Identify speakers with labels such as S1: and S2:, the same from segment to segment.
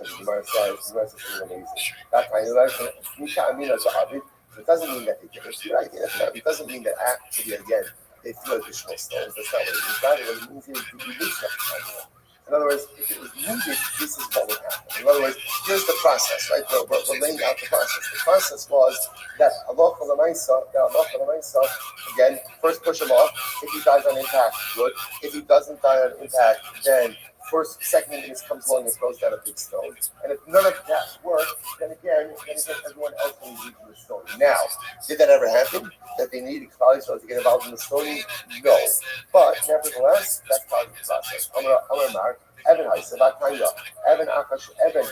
S1: because the Gemara says amazing. That kind of like it doesn't mean that they did it. You're right. It doesn't mean that actually again they threw additional stones. That's not what it means. Rather, what it means is you did stuff. In other words, if it was needed, this is what would happen. In other words, here's the process, right? We're laying out the process. The process was that Allah again, first push him off. If he dies on impact, good. If he doesn't die on impact, then second witness comes along and throws down a big stone. And if none of that works, then again everyone else will leave the stone. Now, did that ever happen? That they needed Klal Yisrael to get involved in the stoning? No. But nevertheless, that's part of the process. Amar Evan Haisavat Kaya, Evan Akash, Evan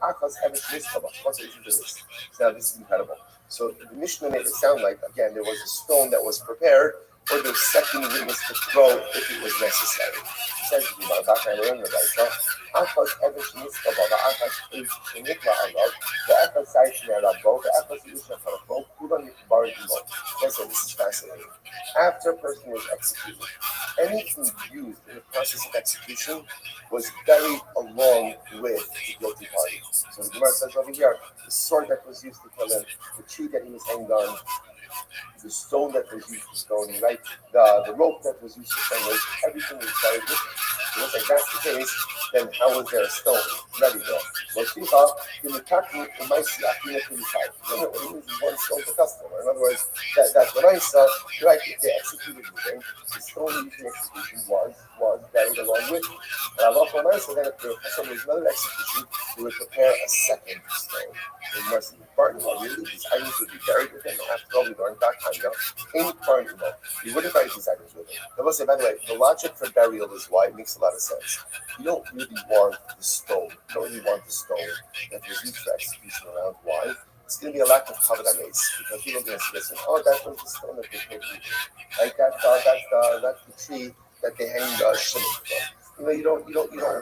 S1: Akas, Evan Shmiskaba. What's the this? Now, this is incredible. So the Mishnah made it sound like, again, there was a stone that was prepared for the second witness to throw if it was necessary. It says, Akas, Evan Shmiskaba, Akas is Nikla Allah, the Akas Saishin Arabo, the Akas Yusha Farabo, Kudan Barid Imo. Listen, this is fascinating. After a person was executed, anything used in the process of execution was buried along with the guilty party. So the Gemara says over here, the sword that was used to kill him, the tree that he was hanged on, the stone that was used to stone him, right? The rope that was used to stone him, everything was buried with him. So if that's the case, then how was there a stone ready there? Well, Shiva, in the Kaki, it might see Akina 35. Remember, what it means is one stone per customer. In other words, that's what I saw. Right, if they executed anything, the stone used in execution was buried along with it. And Allah so then if there was another execution, we would prepare a second stone. It must be burnt. Really, these items would be buried with him. After all, we learned back time in burnt. You wouldn't bury these items with him. I will say, by the way, the logic for burial is why it makes a lot of sense. You don't really want the stone. You don't really want the stone that was used for execution around. Why? It's going to be a lack of covered amaze because people are going to see this and that was the stone that they killed people. Right? That's the tree that they hanged Shimon from. You don't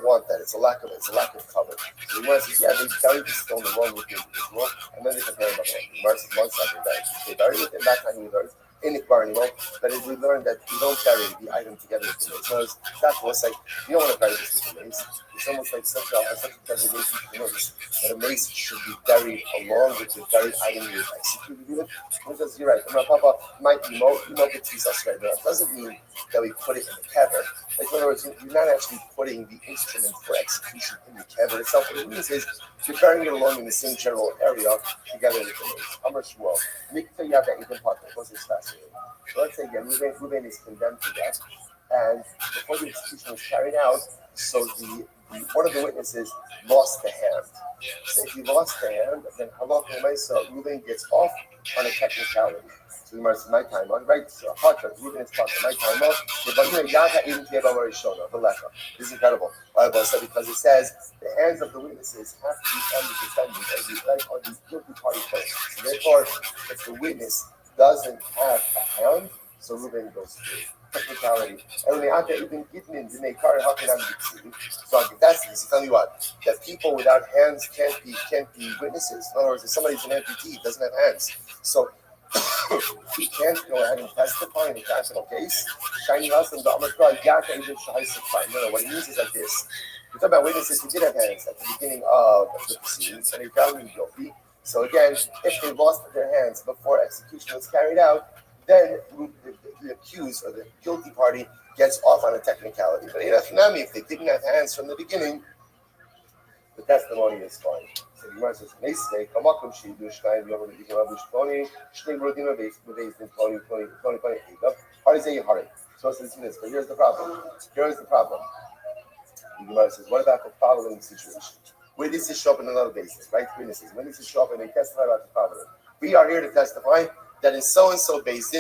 S1: want that. It's a lack of cover. So the Gemara says, they buried the stone along with the individual, and then they compare another one. The Gemara says, one second, they buried it in that time we learned in the Barney, but if we learned that you don't bury the item together with the mace. So that's what's like, you don't want to bury this with the mace. It's almost like such a degradation to the mace. That a mace should be buried along with the buried item you're executed with. Because you're right, my papa might emote the Jesus right now. It doesn't mean that we put it in the kever. Like, in other words, you're not actually putting the instrument for execution in the kever itself. What it means is you're burying it along in the same general area together with the mace. Amr Shmuel. Mikta Yada Ibn Pater. What's this fascinating? So let's say again, Reuben is condemned to death, and before the execution was carried out, so the one of the witnesses lost the hand. So if he lost the hand, then Reuben gets off on a technicality. So the Gemara says, my time on, right? So Reuben is talking, my time off. This is incredible. Because it says the hands of the witnesses have to be on the defendant on the guilty party first. So therefore, if the witness doesn't have a hand, so Reuben goes through. Technicality. So that's this. Tell me what, that people without hands can't be witnesses. In other words, if somebody's an amputee, he doesn't have hands, so he can't go ahead and testify in a capital case. Shiny husband, no, what he means is like this. We're talking about witnesses who did have hands at the beginning of the proceedings, and they found him guilty. So again, if they lost their hands before execution was carried out, then the accused or the guilty party gets off on a technicality. But if they didn't have hands from the beginning, the testimony is fine. So the Gemara says, so it says this, but here's the problem. The Gemara says, what about the following situation? Witnesses show up on another basis, right? Witnesses show up and they testify about the following. We are here to testify that in so-and-so Beis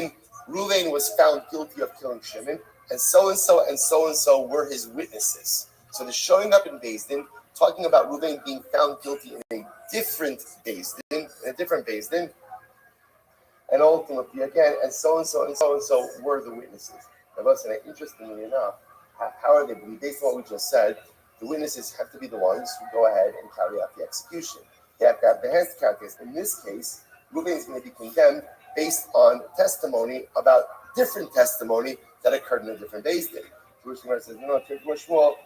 S1: Reuven was found guilty of killing Shimon, and so-and-so and so-and-so were his witnesses. So they're showing up in Beis talking about Reuven being found guilty in a different Beis and ultimately again, and so-and-so and so-and-so were the witnesses. Now listen, interestingly enough, how are they? Based on what we just said, the witnesses have to be the ones who go ahead and carry out the execution. They have to have the hands to carry this. In this case, Reuven is going to be condemned based on testimony about different testimony that occurred in a different Beis Din. Jewish Gemara says, no, Shmuel,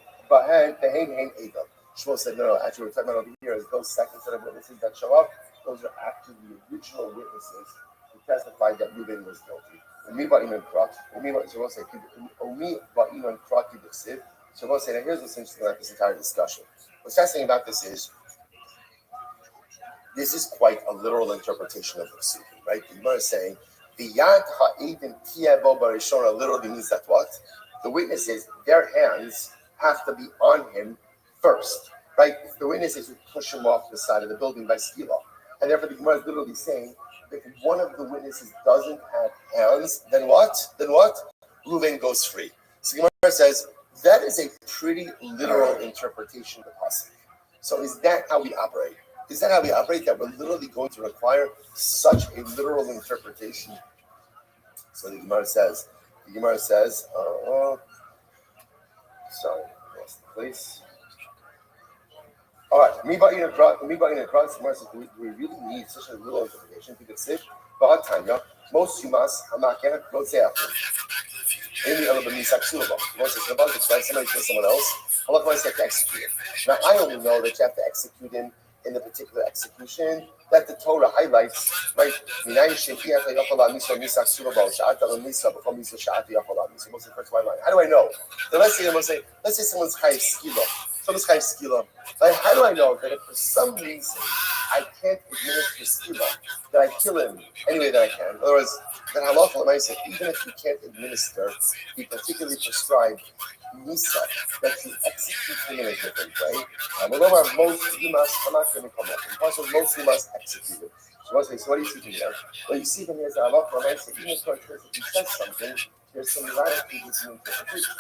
S1: Shmuel said, no, actually, we're talking about over here is those second set of witnesses that show up, those are actually the original witnesses who testified that Reuben was guilty. So we'll say, now here's what's interesting about this entire discussion. What's fascinating about this is quite a literal interpretation of the Psukim, right? The Gemara is saying, the Yad Ha'edin Tiyabo Barishona literally means that what? The witnesses, their hands have to be on him first, right? If the witnesses would push him off the side of the building by skila. And therefore the Gemara is literally saying, if one of the witnesses doesn't have hands, then what? Reuven goes free. So the Gemara says, that is a pretty literal interpretation of the pasuk. So is that how we operate? Is that how we operate? That we're literally going to require such a literal interpretation? So the Gemara says, sorry, lost the place. All right, me buying across. The Gemara says, do we really need such a literal interpretation? To get sick? But Tanya, most humas, hamaken, don't say after. Any other than Misaksulaba. Most is about it, right? Somebody kills someone else. Allah wants you have to execute him. Now, I only know that you have to execute him in the particular execution that the Torah highlights, right? What's the first line? How do I know? So let's say someone's chayiv skila. Like, how do I know that if for some reason I can't administer skila, that I kill him any way that I can? In other words, that halacha l'maaseh, even if you can't administer the particularly prescribed Nisa, that you execute him in a different way. Most Limas executed. So what do you see from here? What you see from here is that Allah reminds even if he says something, there's some latitude in interpretation.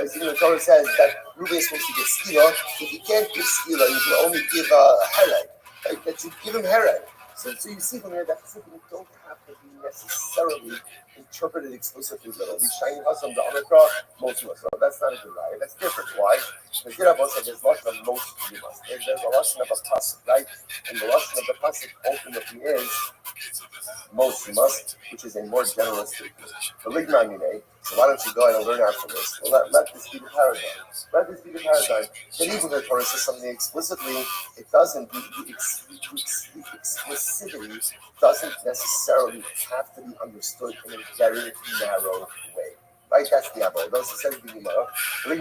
S1: As the Torah says that Reuben is supposed to get skila. If you can't give skila, you can only give hereg. Right? That you give him hereg. So you see from here that you don't have to be necessarily interpreted explicitly literally. Shining Hasam the Omikra, most of us. So that's not a good lie. That's different. Why? Because here I've said there's lots of most of us. There's a lesson of a pasuk, right? And the lesson of the pasuk ultimately is most must, which is a more general statement. The ligma. So why don't you go ahead and learn after this? Well, let this be the paradigm. That even the Torah says something explicitly, it doesn't. The exclusivity doesn't necessarily have to be understood in a very narrow way. Right? That's the Abba. Those says the Gemara. Because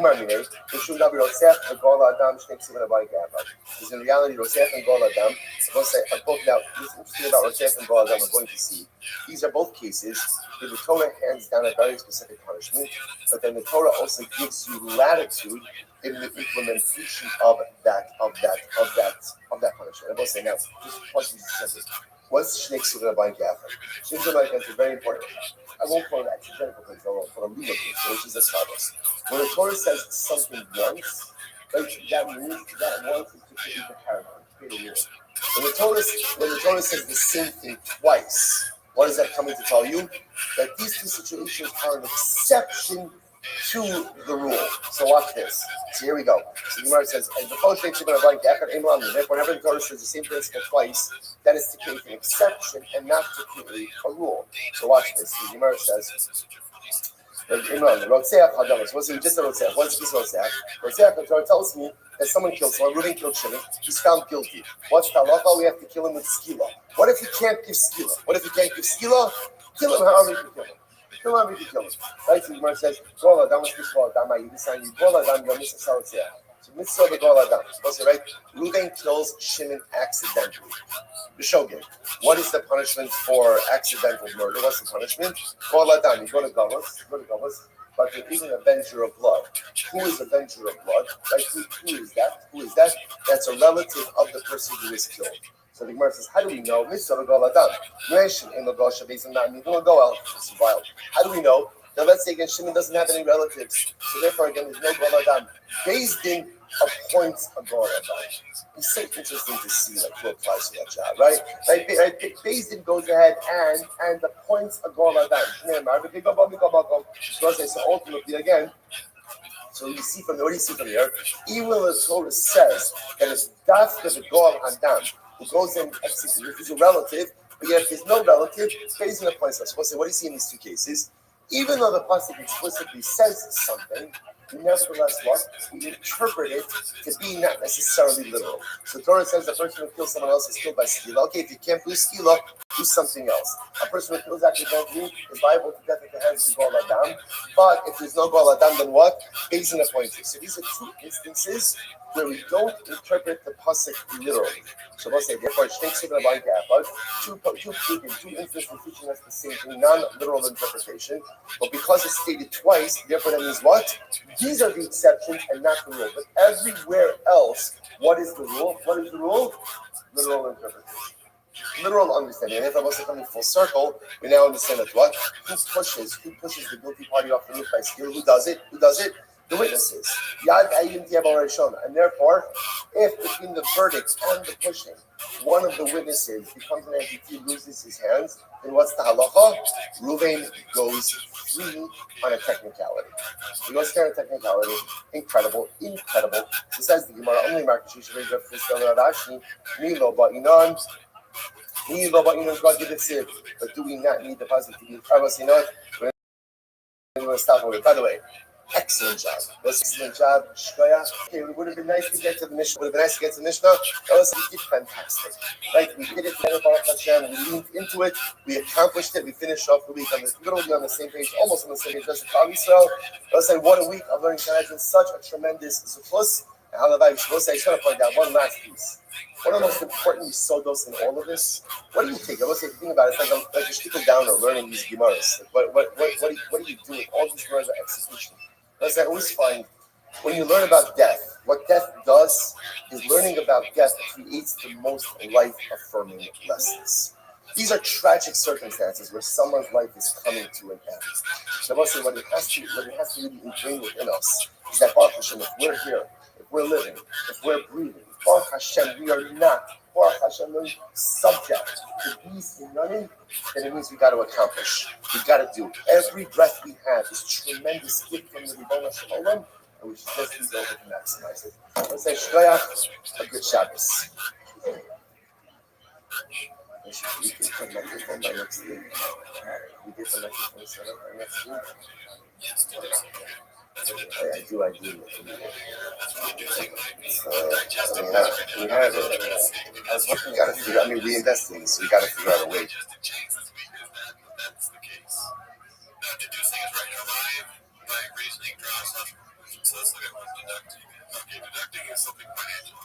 S1: in reality, Rosef and Gol Adam, are both now. What's interesting about Rosef and Gol Adam, we're going to see. These are both cases where the Torah hands down a very specific punishment, but then the Torah also gives you latitude in the implementation of that punishment. I will say now, just pause these sentences. What's Shnei Ksuvah Abayim Gaffer? Shnei Ksuvah Abayim Gaffer is very important. I won't call it accidental things, I will call it legal things, which is as follows. When the Torah says something once, that means that once is to create the paradigm. When the Torah says the same thing twice, what is that coming to tell you? That these two situations are an exception to the rule. So watch this. So here we go. So the Gemara says, whenever the Torah says the same principle twice, that is to create an exception and not to create a rule. So watch this. The Gemara says, what's it just a Rotzeach? What's this Rotzeach? Rotzeach, the Torah tells me that someone killed someone, Reuben killed Shimon, he's found guilty. What's the halacha? We have to kill him with skila. What if he can't give skila? Kill him however you can kill him. Right? So the Gemara says, Gol Adam is Mishval Adam, I design you Gol Adam, you're Mishal Salazia. So Mitzvah the Gol Adam. Supposed to right? Reuben kills Shimon accidentally. The Shogeg. What is the punishment for accidental murder? What's the punishment? Gol Adam, you go to Gavos, but you're even a avenger of blood. Who is avenger of blood? Right? Who is that? That's a relative of the person who is killed. So the Gemara says, how do we know? This is wild. How do we know? Now let's say again, Shimon doesn't have any relatives. So therefore again, there's no Gol Adam. Beis Din appoints a Gol Adam. It's so interesting to see like who applies to that job, right? Beis Din goes ahead and appoints a Gol Adam. So ultimately again, so what do you see from here? Even when the Torah says that it's dafka the Gol Adam who goes and executes, if he's a relative, but yet if there's no relative, Beis Din appoints us. We'll say, what do you see in these two cases? Even though the pasuk explicitly says something, nevertheless, what? We interpret it to be not necessarily literal. So Torah says the person who kills someone else is killed by skila. Okay, if you can't do skila, do something else. A person who kills accidentally is liable to death at the hands of the Gol Adam. But if there's no Gol Adam, then what? Bezin appointed. So these are two instances where we don't interpret the pasuk literally. So we'll say, therefore, two instances teaching us the same thing, non-literal interpretation. But because it's stated twice, therefore that means what? These are the exceptions and not the rule. But everywhere else, what is the rule? What is the rule? Literal interpretation. Literal understanding. And if I'm also coming full circle, we now understand that what? Who pushes the guilty party off the roof by skill? Who does it? Who does it? The witnesses. And therefore, if between the verdict and the pushing, one of the witnesses becomes an amputee, loses his hands, then what's the halacha? Reuven goes free on a technicality. He goes free on a technicality. Incredible. This says the Gemara only Markashish Rashi, Milo Ba'inan. But do we not need the positive to be? We're going to stop over. By the way, excellent job. Excellent job. Okay, it would have been nice to get to the Mishnah. That was fantastic. Right? We did it together, Baruch Hashem. We leaned into it. We accomplished it. We finished off the week literally on the same page, almost on the same page as the Klal Yisrael. I say, what a week of learning Tanakh. It's been such a tremendous zuchus. And I just want to point out one last piece. One of the most important sodos in all of this. What do you think? I was thinking about it. It's like a shtickle downer learning these gemaras. Like what do you do with all these gemaras of execution? I always find when you learn about death, what death does is learning about death creates the most life-affirming lessons. These are tragic circumstances where someone's life is coming to an end. So I must say, what it has to really ingrain within us is that Baruch Hashem, if we're here, if we're living, if we're breathing, Baruch Hashem, we are not, Baruch Hashem, subject to these inyanim, then it means we got to accomplish. We got to do. Every breath we have is a tremendous gift from the Ribono Shel Olam, and we should just be able to maximize it. Let's say Shkoyach, a good Shabbos. We can put microphone by next week. We did the microphone set up by next week. I do. We have it. We got to figure. I mean, we invested in this, so we got to figure out a way. Deducing is right alive by reasoning draws up. So let's look at what deducting is. Okay, deducting is something financial.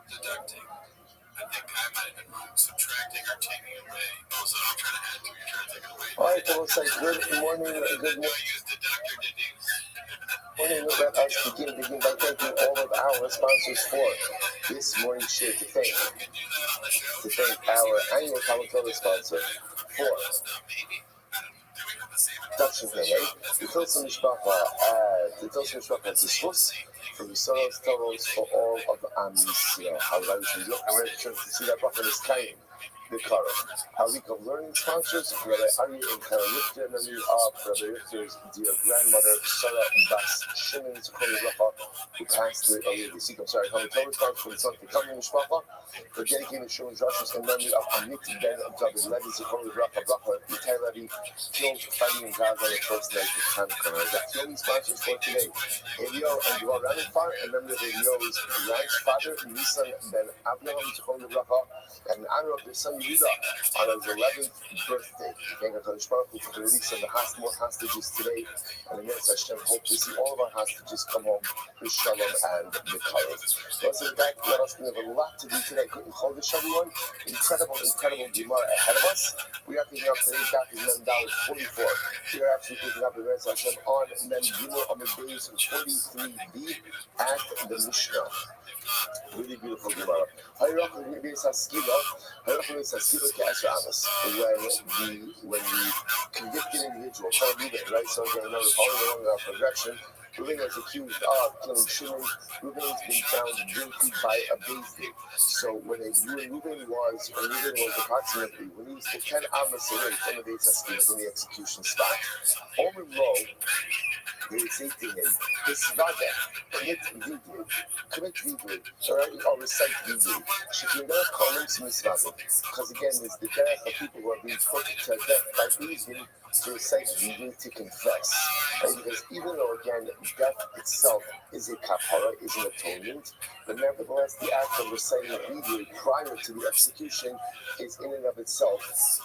S1: Deducting. I think I might have been wrong. Subtracting or taking away. Oh, so I'm trying to add to it. You're trying to take it away. All right, so it's like good morning. Good morning. Do I use deduct or deduce? Morning, let us begin by thanking all of our sponsors for this morning's share to thank our annual Talmud sponsor for production today, right? The Tilson Mishpacha Discuss for the Soros Toros for all of the Amisya. How about you look and register to see that Prophet is kind? The Kara. Our week of learning sponsors, Rabbi Ari and Kara Richter, memory of Rabbi Richter's dear grandmother, Sarah Bas Shimon, who passed away earlier this week. How we told us for the son to come in Mishpacha, for dedicating Shimon Joshua in memory of Amit Ben David Levi, Zichron Rafa Bracha, Itai Levi, killed fighting in Gaza the first night of Hanukkah. That's the only sponsors for today. Elio and Yuval Ramifar, and memory of Elio's grandfather, Nisan Ben Abraham, Zichron Rafa, and in honor of their son Yudah on his 11th birthday. We thank HaKadosh Baruch Hu for the release of the more hostages today. And again, Hashem hope to see all of our hostages come home with Shalom and B'Kayim. So with that, let us we have a lot to do today. Chodesh, everyone. Incredible Gemara ahead of us. We are picking up today's daf is Mem 44. We are actually picking up the rest of Hashem on Mem Gimel on the days 43b at the Mishnah. Really beautiful Gemara. When the convicted individual, right? So again, another following along our progression, Reuben was accused of killing Shimon. Reuben has been found guilty by a Beis Din. So when Reuben was approximately, when he was 10 Amos away from the Beis Din, from the execution spot, Omer Lo, they would say to him, commit vidui, or recite vidui. Shekhinah comments misvada. Because again, there's the death of people who are being put to death by Beis Din to recite vidui to confess, right? Because even though again death itself is a kapara, is an atonement, but nevertheless the act of reciting vidui prior to the execution is in and of itself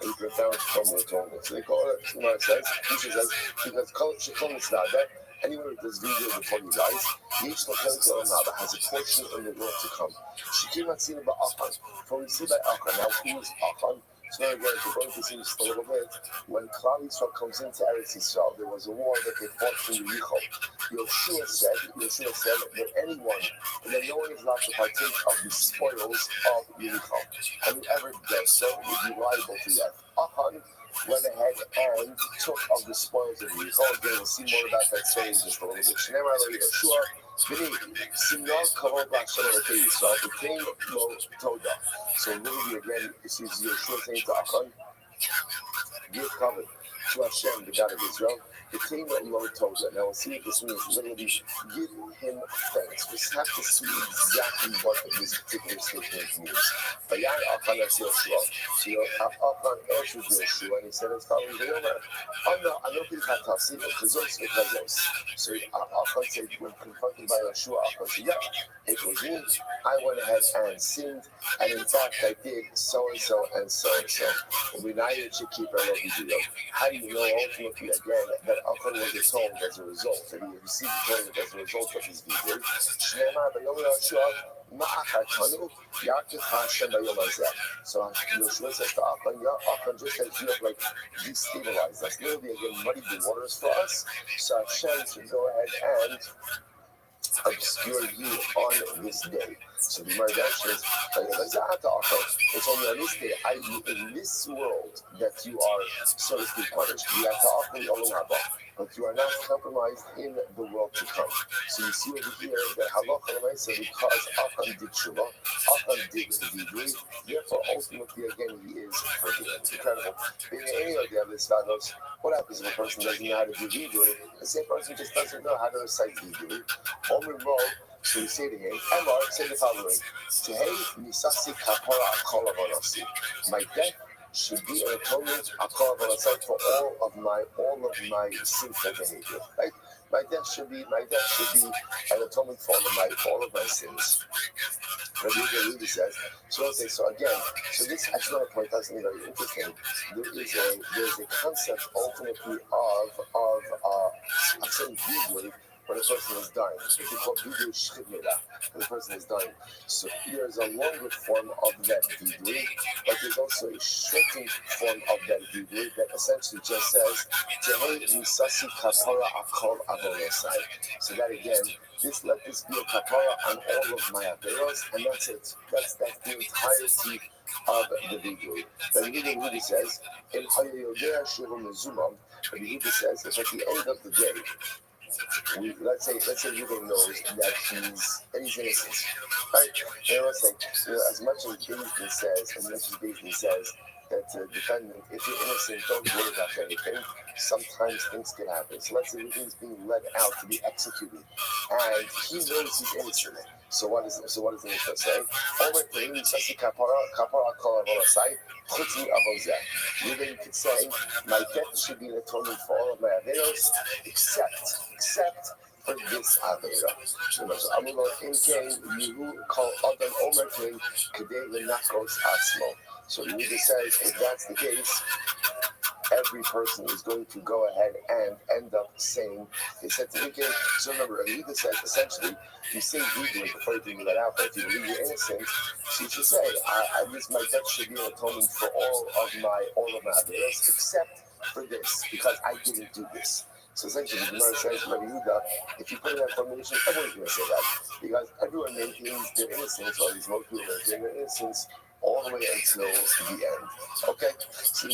S1: a profound form of atonement. So they call it, Gemara says, Misha says, because Shekol Mitzvah, anyone who does video before he dies, Yesh Lachem Ke'olam has a portion in the world to come. Shekim Hatzina Ba'achan, for we see by Achan, now who is Achan? So now again, if we're going to see just a little bit, when Klal Yisrael comes into Eretz Yisrael, there was a war that they fought for Yericho. Yeshua said that anyone, that no one is allowed to partake of the spoils of Yericho. And whoever does so would be liable to death. Achan went ahead and took of the spoils of Yericho. Again, we'll see more about that story in just a little bit. Shneimar lo Yeshua, B'ni, Simon Kavod L'Hashem Elokei Yisrael, B'tein Lo Toda. So literally again, this is Yeshua saying to Achan, give cover to Hashem, the God of Israel. The king that Lo Toda. Now we'll see what this means. Literally, give him thanks. We have to see exactly what this particular statement means. But Yai Achan as Yeshua, so Achan answers Yeshua, and he said as follows: Anochi Chatasi, Kazos V'Kazos. So Achan said, when confronted by Yeshua, Achan said, yeah, it was me. I went ahead and sinned, and in fact I did so and so and so and so. We now should keep our video. How do you know ultimately again that Achan was atoned as a result, that he received atonement as a result of his video? Shneimar b'yom Yeshua ma'achatanu yakif Hashem b'yom hazeh. So Yeshua says to Achan, Achan just as you have like destabilized us, literally again muddied the waters for us. So Hashem should go ahead and obscure you on this day. So the Gemara says, it's only on this day, i.e. in this world, that you are, so to speak, punished. But you are not compromised in the world to come. So you see over here that halacha l'maaseh, because Achan did tshuva, Achan did the vidui, therefore ultimately again he is forgiven. It's incredible. Being any of the other stados, what happens if a person doesn't know how to do vidui? The same person just doesn't know how to recite vidui. So we say to him, Emar, say the following: Tehei nisasi kapara akol avonasi. My death should be an atonement akol avonasi for all of my sinful behavior. Right? My death should be an atonement for all of my sins. Rabbi says, so again, so this actually another point that's very interesting. There's a concept ultimately of saying vidui when a person is dying. It's called vidui shchivnila, when a person is dying. So there's a longer form of that vidui, but there's also a shortened form of that vidui that essentially just says, Tehei misasi kapara akol avonasai. So that again, let this be a kapara on all of my averos, and that's it. That's the entirety of the vidui. Then Yehuda says, in Hayodea Shivu Mezumam, Yehuda says, if at the end of the day, let's say Yehuda knows that he's innocent, right? And let's say, as much as Beis says that the defendant, if you're innocent, don't worry about anything. Sometimes things can happen. So let's say he's being led out to be executed, and he knows he's innocent. So what does the Mishnah say? You could say, my death should be an atonement for all of my averos, except for this avera. So Yehuda says, if that's the case, every person is going to go ahead and end up saying, they said to Nikkei, so remember, Yehuda says, essentially, you say vidui before you bring that out, but if you believe you're innocent, so you should say, my death should be an atonement for all of my averos, except for this, because I didn't do this. So essentially, the Gemara says, Rabbi Yehuda, if you put in that formulation, everyone's going to say that, because everyone maintains their innocence, or at least most people maintain their innocence, all the way until the end. Okay? So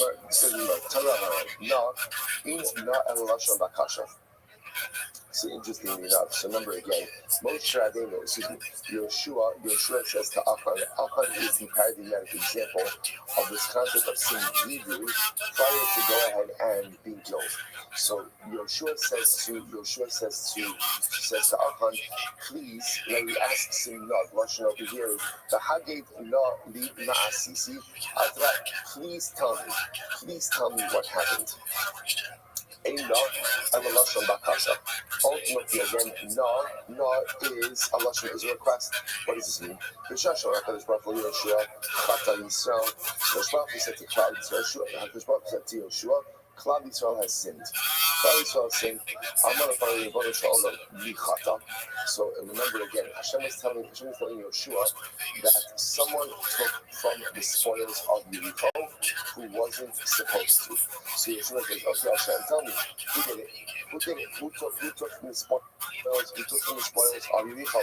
S1: So interestingly enough, so remember again, Moshe Rabbeinu, excuse me, Yeshua says to Achan, Achan is the paradigmatic example of this concept of seeing Hebrew prior to go ahead and being killed. So Yeshua says to Achan, please, when he asks him not, Russian over here is the Hagid no li ma'asisi, please tell me what happened. Ultimately, again, no is a lashon, is a request. What does this mean? B'shashon HaKadosh Baruch Hu Yoshua Chata Yisrael. HaKadosh Baruch Hu said to Klal Yisrael, HaKadosh Baruch Hu said to Yoshua, Klal Yisrael has sinned. Klal Yisrael has sinned. Amar Farei Ribono Shel Olam Yichata. So remember again, Hashem is telling Yoshua that someone took from the spoils of Yericho who wasn't supposed to. So Yoshua says, okay, Hashem, tell me, who did it? Who did it? Who took from the spoils? Who took from the spoils of Yericho?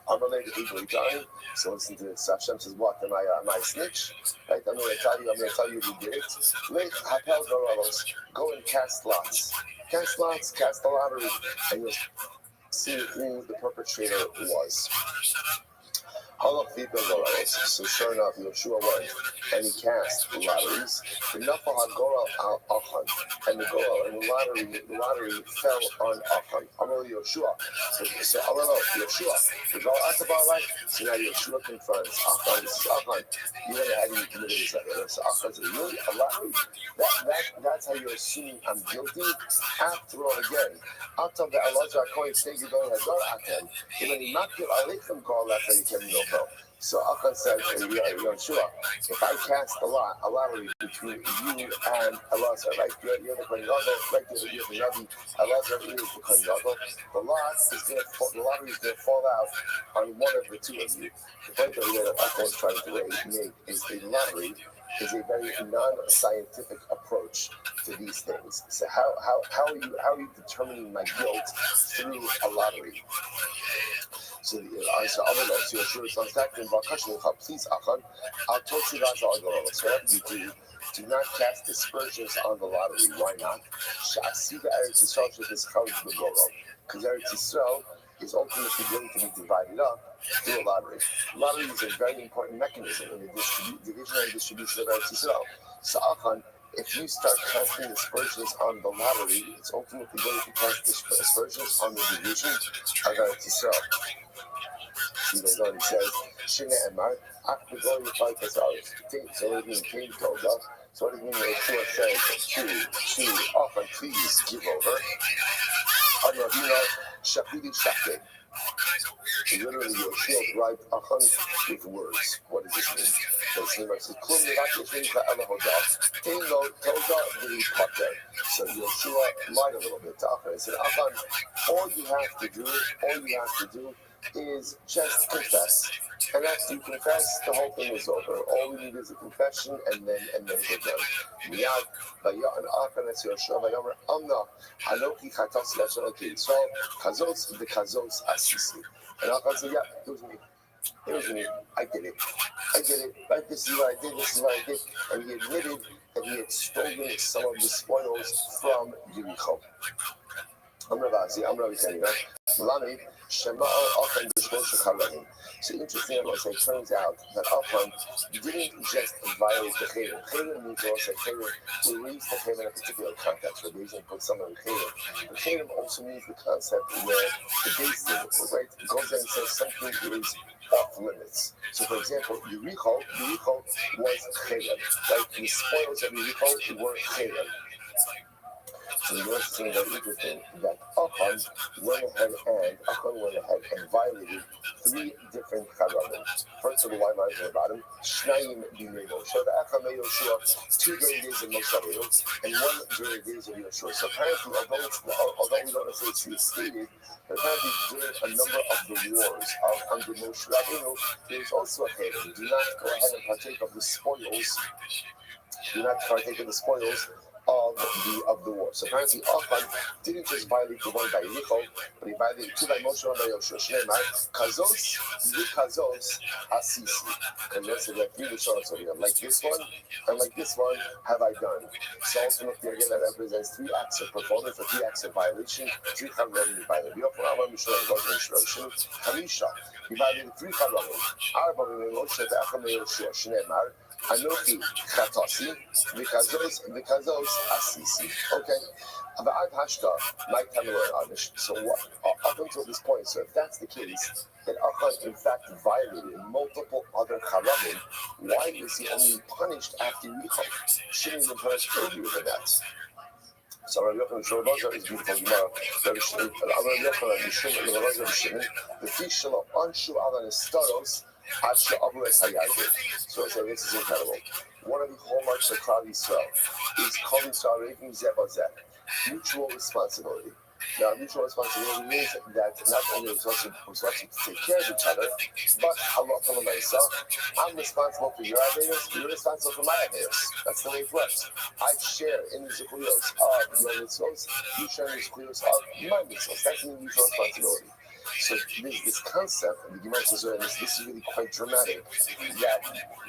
S1: Amalei the people dying. So listen to this. Hashem says, what? Am I a snitch? Right? I'm going to tell you who did it. Lech hapel goralos. Go and cast lots. Cast lots, cast the lottery, and you'll see who the perpetrator was. So sure enough, Yeshua went and he cast the lotteries. The Nafal HaGoral al Achan, and the lottery fell on Achan. Amar Yeshua. So Amar Yeshua. The Goral Atabar, right? So now Yeshua confronts Achan. This is Achan. You went ahead and you committed this. So Achan says, really? A lottery? That's how you're assuming I'm guilty? After all, again, after the Elazar Cohen says you're going to go Achan. Even in Makil Alechem Goral Achan, you can go. So Achan said, Yeshua, if I cast a lottery between you and Elazar, right? You're the Kohen Gadol, right? You're the Navi. Elazar is the Kohen Gadol. The lottery is going to fall out on one of the two of you. The point that Achan is trying to make is a lottery is a very non-scientific approach to these things. So how are you determining my guilt through a lottery? So Yeshua is contacting Vakashim, please, Achan, I'll talk to you guys all go. So whatever you do not cast dispersions on the lottery. Why not? Because Eretz Yisrael is ultimately going to be divided up through a lottery. Lottery is a very important mechanism in the division and distribution of Eretz Yisrael. So Achan, if you start casting dispersions on the lottery, it's ultimately going to cast dispersions on the division of Eretz Yisrael. He goes on and says, Shina Emar, Akbegor Yifai Kasaris. So what does it mean? So what does it mean when Yeshua says to Achan, please give over? Anavina Shapidi Shapid. Literally, Yeshua bribed Achan with words. What does this mean? So it says, Klum Nevat Yeshua Elahodah, Teino Toda Vili Pater. So Yeshua lied a little bit to Achan. He said, Achan, all you have to do is just confess. And after you confess, the whole thing is over. All we need is a confession, and then we're done. Miyad, Vaya'an Achan es Yeshua, Vayomer Amna, Anoki Chatas Lashon Yisrael, Kazos v'Kazos Asisi. And Achan said, yeah, it was me. I did it. Right, this is what I did. And he admitted that he had stolen some of the spoils from Yericho. So interesting, it turns out that Achan didn't just violate the Chayim. Chayim means also we raise the Chayim in a particular context. We're raising put someone in Chayim. The Chayim also means the concept where the base right, goes in and says something is off limits. So for example, Yericho was Chayim. Right? The spoils of Yericho were Chayim. So the worst thing that interesting that Achan went ahead and violated 3 different Charanim. First of the white lines are about him, Shnayim B'Nemo. So the Achan made Yoshua 2 during days of Moshe Rabbeinu and 1 during days of Yoshua. So apparently, although we don't necessarily see it stated, but apparently during a number of the wars under Moshe Rabbeinu, there's also a Chayim. Do not go ahead and partake of the spoils. of the war. So apparently Achan didn't just violate the one by Yericho, but he violated two by Moshe and by Yoshua. Shneimar, Kazos, Vikazos, Asisi. Kazos said that three Rishonos over here. Like this one, and like this one have I done. So ultimately again that represents three acts of performance or three acts of violation, three Charamim violated. Yochel Amar Mishra and Rosh Hashanah, Kamisha. He violated three Charamim. Arba Moshe Ve'acham Yoshua. Shneimar, Anochi Chatasi, Vikazos Asisi. Okay. About Hashka, my Anish. So what up until this point, so if that's the case, that Achan in fact violated multiple other Charamim, why is he only punished after Yichon? Shouldn't he be punished earlier than that? So Rabbi Yochanan Shor is beautiful Gemara. Rabbi Yochanan Shimon, the fish shall anshu ala nestaros ad she'avu es hayarden. So I say this is incredible. One of the hallmarks of Klal Yisrael is Kol Yisrael Reivim Zeh B'Zeh, mutual responsibility. Now, mutual responsibility means that not only are we supposed to take care of each other, but Allah I'm responsible for your averos, you're responsible for my averos. That's the way it works. I share in the zechuyos of your mitzvos, you share in the zechuyos of my mitzvos. That's the mutual responsibility. So there's this concept, and the Gemara says, this is really quite dramatic, that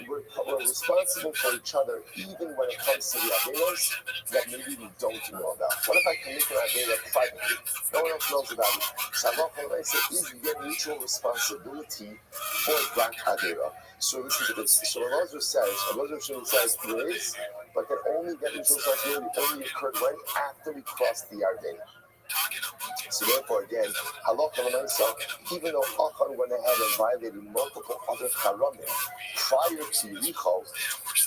S1: we're responsible for each other even when it comes to the averos that maybe we don't know about. What if I commit an avera privately? No one else knows about it. So Allah is your mutual responsibility for that avera. So listen to this. So Elazar says, there is, but that only that mutual responsibility only occurred when after we crossed the Yarden. So therefore, again, even though Achan went ahead and violated multiple other Charamim prior to Yericho,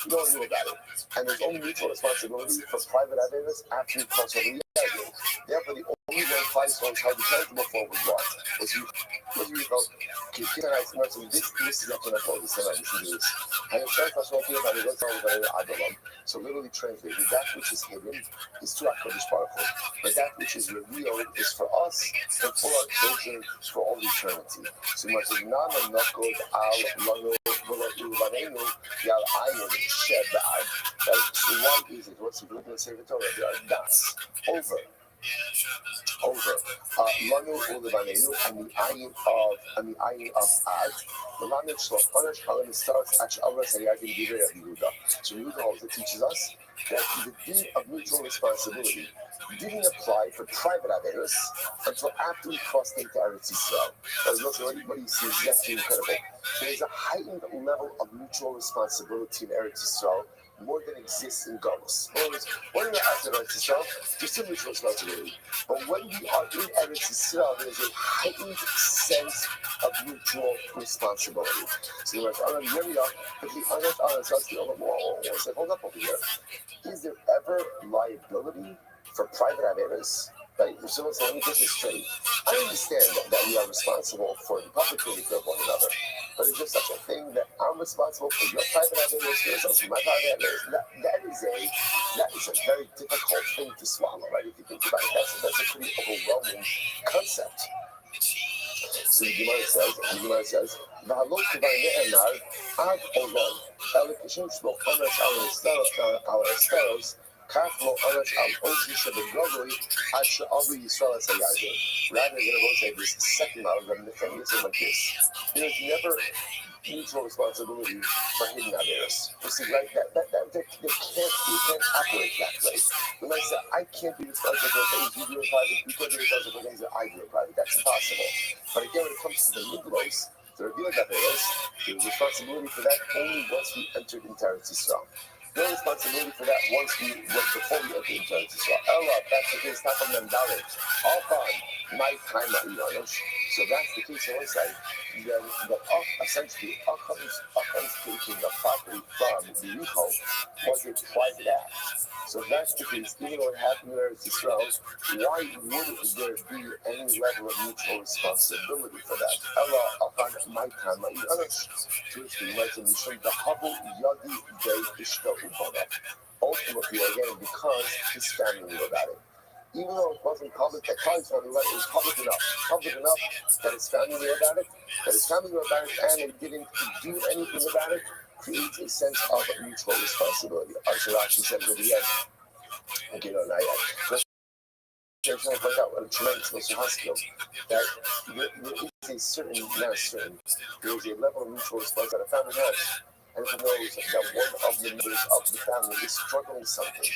S1: no one knew about it. And there's only mutual responsibility for private averas after you cross over the Yarden. Therefore, the only way Klal was held accountable for was what? Was Yericho. This is not going to hold this tonight. Listen to this. So literally translated, that which is hidden is to HaKadosh Baruch Hu, but that which is revealed is for us and for our children for all eternity. So we must say, Nana Nakod Al Lanu V'Lo Yal Ayin Shed Ba'ad. So one is it. What's the Lord say the Torah? There are dots over. Lanu Ulevanenu and the ayin of Ad. The Lamed Shloch Panash Halim starts at Avras Hayagim Divrei Yehuda. So Yehuda also teaches us that the deed of mutual responsibility didn't apply for private averos until after we crossed into Eretz Yisrael. That's what you see is actually incredible. There is a heightened level of mutual responsibility in Eretz Yisrael more than exists in Galus. When we're outside Eretz Yisrael, there's still mutual responsibility. But when we are in Eretz Yisrael, there's a heightened sense of mutual responsibility. So you're like, hold up over here. Is there ever liability for private averas? Right? So let me get this straight. I understand that we are responsible for the public behavior of one another, but is there such a thing that I'm responsible for your private averas, you're responsible for my private averas? That is a very difficult thing to swallow, right? If you think about it, that's a pretty overwhelming concept. So the Gemara says, "V'halot k'vayne'enar ad olon elikishim shlo chomesh al esteros kach lo oresh al osi shebegrovli ad she'avu Yisrael es hayarden." Rather than going to say this second out of them, the thing is like this: there's never mutual responsibility for hidden averas. You see, right? They can't operate that way. When I say I can't be responsible for things you do in private, you can't be responsible for things that I do in private. That's impossible. But again, when it comes to the Migros, the revealed averas, there's responsibility for that only once we entered into Eretz Yisrael. No responsibility for that before we entered into Eretz Yisrael. Ella, that's the case. Not from them down it. All fine. My time, so that's the case on one side. Then essentially, Achan's taking the property from the Yericho was a private act. So if that's the case, even though it happened in Eretz Yisrael, why wouldn't there be any level of mutual responsibility for that? Allah, Achan, my time, to which we write in the Habu Yadi Day Ishto Ubana. Ultimately, again, because his family knew about it. Even though it wasn't public, that Kali's family, it was public enough that his family knew about it, and it didn't do anything about it, creates a sense of mutual responsibility. Rashi says at the end, Like, you know, and I point out what a tremendous Mr. Hospital that there is a certain, not certain, there is a level of mutual response that a family has. And if it knows that one of the members of the family is struggling with something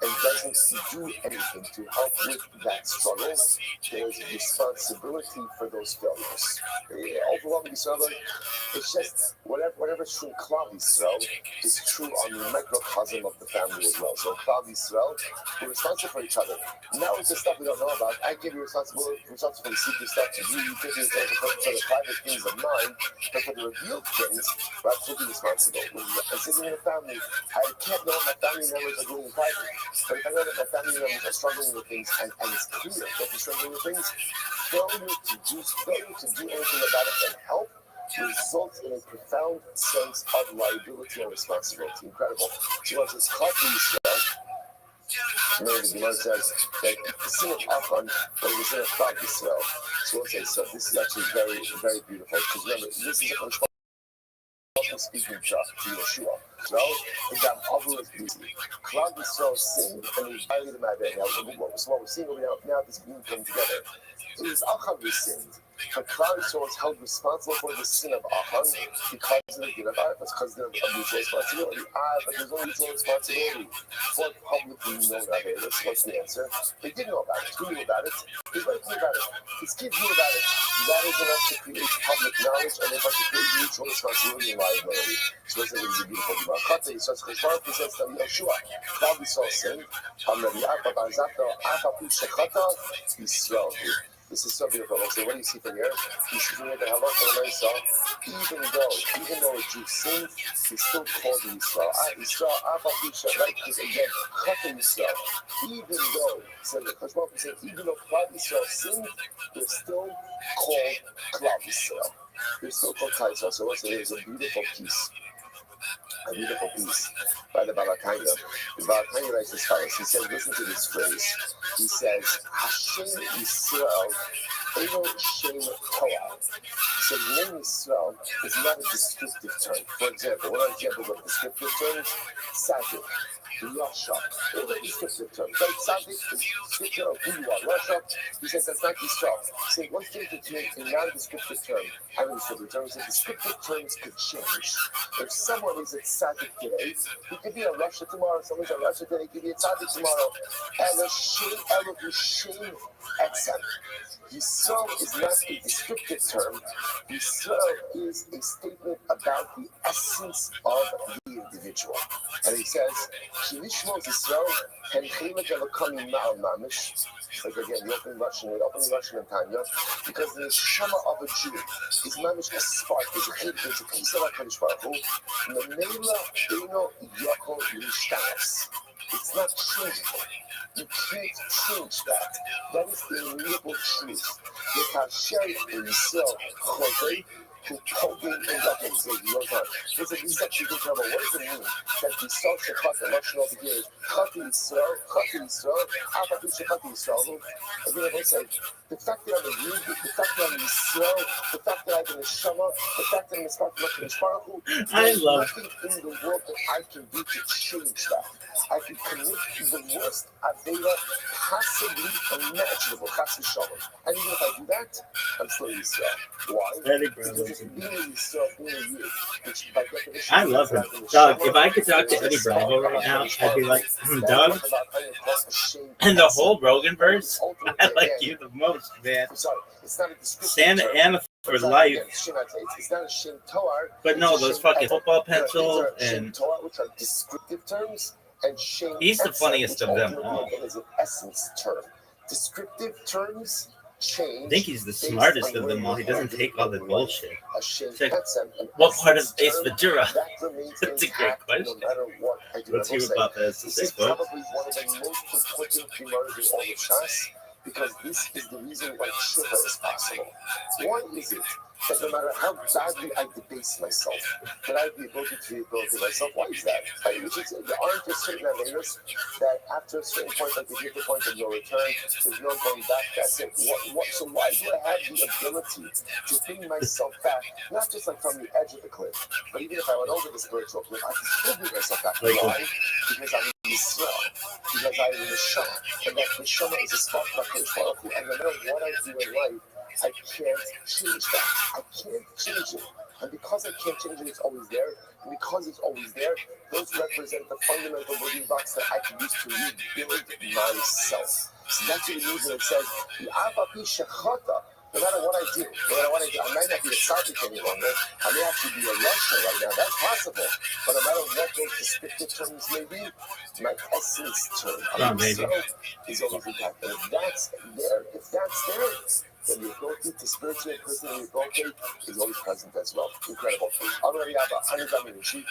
S1: and doesn't do anything to help with that struggle, there is a responsibility for those failures. Overwhelming struggle, it's just whatever's true in Klal Yisrael is true on the microcosm of the family as well. So Klal Yisrael, we're responsible for each other. Now it's the stuff we don't know about. I give you responsibility for the secret stuff to do. You give me responsibility for the private things of mine, but for the revealed things, we're absolutely responsible. I'm sitting in a family. I can't know what my family members are doing in private. But if I know that my family members are struggling with things and it's clear that they're struggling with things, failure to do anything about it and help results in a profound sense of liability and responsibility. Incredible. So once it's caught to Yisrael, remember the Gemara says that the sin of Achan was the sin of Klal Yisrael. So we'll say, so this is actually very, very beautiful. Because remember, this is a speaking to Yeshua. So, Adam Avu is busy. Klal Yisrael sinned and he violated my bed. Now, what we're seeing over now, this being coming together, is Achan who sinned. But Klal Yisrael was held responsible for the sin of Achan because of the din of Arafat, because of mutual responsibility. But there's no mutual responsibility for publicly known Avelis. What's the answer? They did know about it. Who knew about it? His wife knew about it. His kids knew about it. That is enough to create public knowledge and enough to create mutual responsibility and liability. So this is a beautiful Gemara. Chate, so it's Baruch says to Yeshua, Klal Yisrael sinned. This is so beautiful. So what do you see from here? You see from here that even though a Jew sinned, he's still called Yisrael. Yisrael, right? Because again, Chata Yisrael. Even though, so the Baruch said, even though Klal Yisrael sinned, they're still called Klal Yisrael. They're still called Klal Yisrael. So what's there's a beautiful piece. A beautiful piece by the Balakanya. The Balakanya writes as follows. He says, listen to this phrase. He says, Hashem Yisrael, Elo Shem Torah. So the name Yisrael is not a descriptive term. For example, what are examples of descriptive terms? Tzaddik, Rasha. Those are descriptive terms. Like Tzaddik is a description of who you are. Rasha, he says that's not Yisrael. So what's the difference between a non-descriptive term and a descriptive term? So descriptive terms could change. If someone is a tzaddik today, he could be a Russia tomorrow. Someone's a Russia today, he could be a tzaddik tomorrow. And a shame etzem. Yisrael is not a descriptive term. Yisrael is a statement about the essence of the individual. And he says, Shilishmos Yisrael and Chelik Elokamim Ma'al Mamish. Like again, the opening Russian and Tanya, because the neshama of a Jew is mamish a spark, is a chid, is a piece of HaKadosh Baruch Hu. Memela Eino Yachol Yishtanos. It's not changeable. You can't change that. That is the immutable truth. The Kasher Yisrael Chodei, who Poging in Yaakov says, this is actually good trouble. What does it mean that the Yisrael Shechat, the Russian over here, Chati Yisrael, Apatu Shechati Yisrael, again, I say, the fact that I'm a Jew, the fact that I'm Yisrael, the fact that I'm a Neshama, the fact that I'm a Spark of HaKadosh Baruch Hu, there's nothing in the world that I can do to change that. I can commit the worst Avera possibly imaginable, Chas v'Shalom. And even if I do that, I'm still Yisrael. Why? Because it's being Yisrael, being a Yid, which by definition,
S2: I love him. Doug, if I could talk to Eddie Bravo right now, I'd be like, Doug, and the whole Rogan verse, I like you the most, man. Santa Ana for life.
S1: It's not a Shem Toar.
S2: But no, those fucking football pencils and
S1: which are descriptive terms. And
S2: he's the funniest of them all.
S1: Is an essence term. Descriptive terms change.
S2: I think he's the smartest of them all. He doesn't take all the bullshit. Like, what part of Ace Ventura? That's a great question. Let's hear about that.
S1: This is probably one of the most important Gemaras in all of Shas, because this is the reason why Tshuva is possible. Why is it that no matter how badly I debase myself, that I have the ability to rehabilitate myself? Why is that? There aren't just certain avenues that after a certain point, like the given point of no return, there's no going back. That's it. So why do I have the ability to bring myself back, not just like from the edge of the cliff, but even if I went over the spiritual cliff, I can still bring myself back. Why? Because I'm Yisrael. Because violating the Shama, and that the Shama is a spark of HaKadosh Baruch Hu, and no matter what I do in life, I can't change that. I can't change it. And because I can't change it, it's always there. And because it's always there, those represent the fundamental building blocks that I can use to rebuild myself. So that's what it means when it says, no matter what I do, I might not be a tzaddik any longer. I may actually be a Russian right now. That's possible. But no matter what those descriptive terms may be, my essence term, is always intact. And if that's there, then the ability to spiritually and personally evoke is always present as well. Incredible. Already have 100 sheep.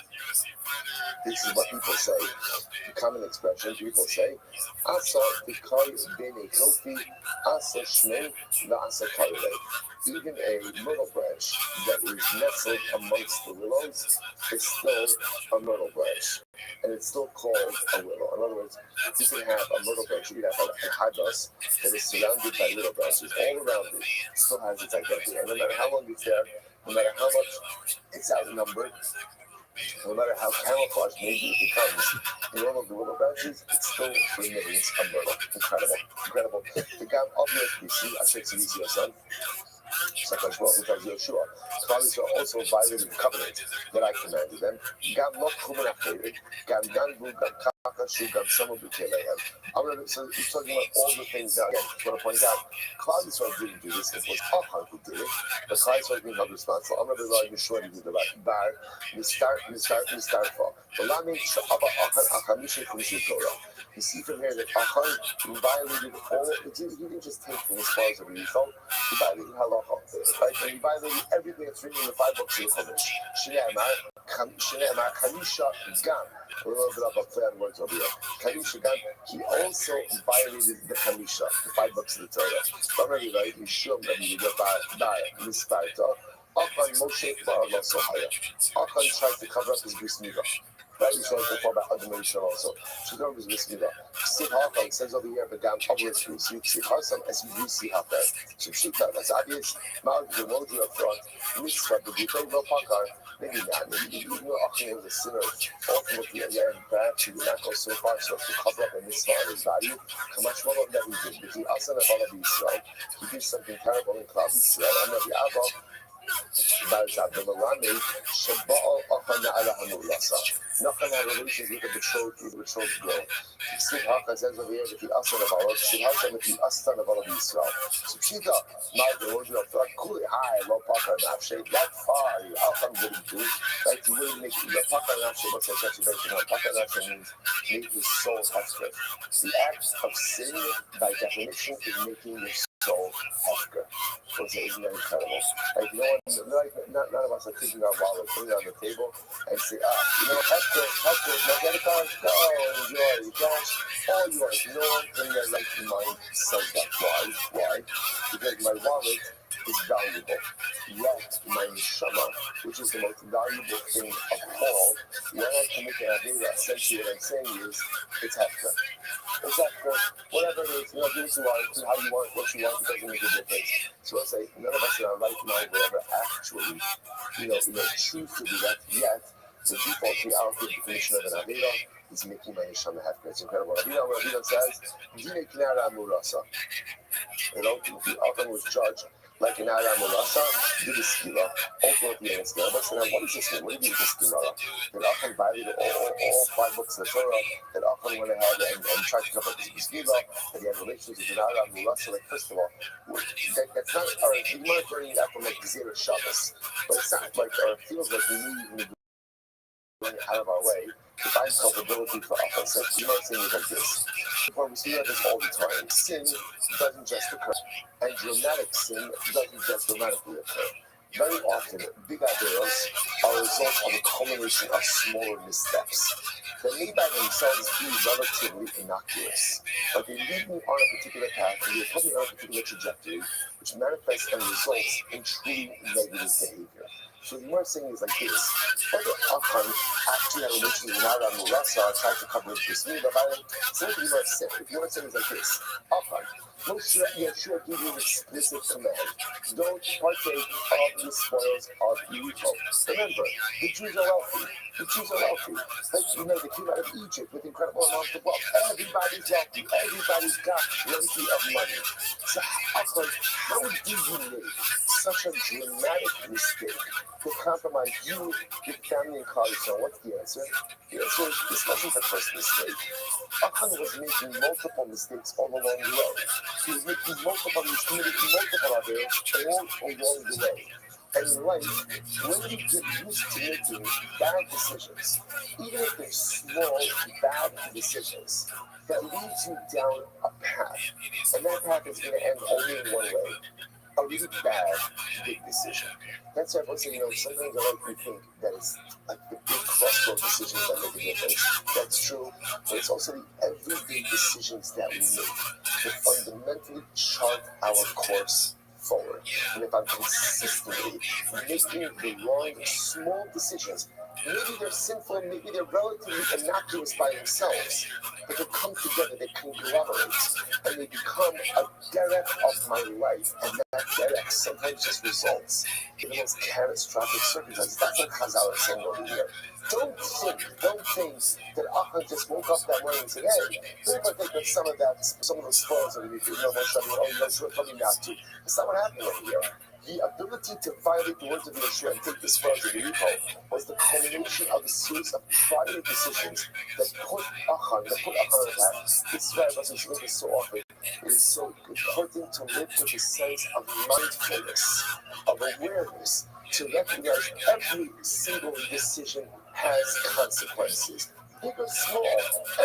S1: This is what people say. The common expression people say, Asa b'kay b'nei kofi, Asa shnei v'asa kaile. Even a myrtle branch that is nestled amongst the willows is still a myrtle branch. And it's still called a willow. In other words, you can have a myrtle branch, you can have a hadas that is surrounded by little branches all around it. It still has its identity. And no matter how long it's there, no matter how much it's outnumbered, no matter how camouflaged maybe it becomes, in all of the little branches, it still remains a myrtle. Incredible. The Gam obvious we see, I said to your son, Sakash Baruch tells Yeshua, Klal also violated the covenant that I commanded them. Gam not kumen afraid, Gam ganvu, Gam kakashu, Gam samu b'kelehem. So he's talking about all the things that, again, I want to point out, Klal didn't do this, it was Achan who did it, but Klal is being held responsible. I'm going to rely on Yeshua to do the right bar, Mistar for. The Lami Sha'aba Achan, Achamisha Kumshi Torah. You see from here that Achan violated all, he didn't just take from as far as he felt, he violated halacha, right? And he violated everything that's written in the 5 books of the Chumash. Shnei Amar, Kamisha Gam. A little bit of a play on words over here. Kamisha Gam, he also violated the Kamisha, the 5 books of the Torah. Already, right? Mishum, Rabbi Yehuda, Misparta. Achan Moshe Bar Sohaya. Achan tried to cover up his bris milah. Right, we saw it before about Adam Rishon also. Shador was bris milah. Sid Hacham says over here, but down obviously, so Sid Hacham as we see Hacham. So Shita, that's obvious. Mal the emoji up front. Mitzvah, the detail no pakar. Maybe not. Maybe even though Achan was a sinner, ultimately, again, perhaps he did not go so far so to cover up a mitzvah on his body. Kamash Malon that he did. Because he also never Israel. He did something terrible in Klal Yisrael. I'm not the Abba. Nachan had relations with the betrothed girl. Sid Haka says over here that he asked of Allah, Sid Haka that he asked of Allah Israel. So Chita, the word of God, cool, high, low paka nafshe, that far, Alcham wouldn't do, like he wouldn't make the paka nafshe, what's that actually mentioned on paka nafshe means make his soul hefker. The act of sin, by definition, is making your soul hefker. So isn't that incredible? Like none of us are taking our wallet, putting it on the table, and say, hefker, my debit card, go, enjoy, cash, all yours. No one in their right mind says that. Why? Because my wallet is valuable. Yet my neshama, which is the most valuable thing of all, when I commit an avera, essentially what I'm saying is, it's hefker. It's hefker. Whatever it is, do what you want, do how you want, what you want, it doesn't make a difference. So I say, none of us in our right mind will ever actually, choose to do that. Yet, the default reality definition of an avera is making my neshama hefker. It's incredible. Avera says, Dine kinara amurasa. The Alcham was judged like an Aram Urasa, did the skila, ultimately in a skila. But now, what does this mean? What do you mean with the skila? That Alcham violated all 5 books of the Torah, that Alcham went ahead and tried to cover up the skila, that he had relations with an Aram Urasa. Like, first of all, that's not, all right, we might bring that from like Zera Shabbos, but it's not like, or it feels like we need going out of our way to find culpability for offense. You might say it like this. We see this all the time. Sin doesn't just occur, and dramatic sin doesn't just dramatically occur. Very often, big averos are a result of a culmination of smaller missteps that may by themselves be relatively innocuous, but they lead me on a particular path and they put me on a particular trajectory, which manifests and results in truly negative behavior. So the more saying is like this: whether Achan actually had a relationship with Nara Murasa tried to cover his bris milah, so if you want to say is like this: Achan, Yeshua gave you an explicit command. Don't partake of the spoils of Jericho. Remember, the Jews are wealthy. The Jews are wealthy. They came out of Egypt with incredible amounts of wealth. Everybody's wealthy. Everybody's got plenty of money. So how do you make such a dramatic mistake to compromise you, your family, and colleagues? So what's the answer? The answer is this wasn't the first mistake. Achan was making multiple mistakes all along the way. He was making committing multiple others all along the way. And in life, when you get used to making bad decisions, even if they're small, bad decisions, that leads you down a path. And that path is going to end only in one way. A really bad, big decision. That's why everyone saying, sometimes I like to think that it's like the big crossroad decisions that make a difference. That's true, but it's also the everyday decisions that we make that fundamentally chart our course forward. And if I'm consistently making the wrong, small decisions, maybe they're sinful, maybe they're relatively innocuous by themselves, but they come together, they conglomerate, and they become a derech of my life. And that derech sometimes just results in the most catastrophic circumstances. That's what Chazal is saying over here. Don't think that Achan just woke up that morning and said, hey, let me partake of some of the spoils of the week. Yeshua told me not to. That's not what happened over here. The ability to violate the words of Yeshua and take the spoils of the Yericho was the culmination of a series of prior decisions that put Achan on the path. This is why I should make this so often. It is so important to live with a sense of mindfulness, of awareness, to recognize every single decision has consequences. Big or small,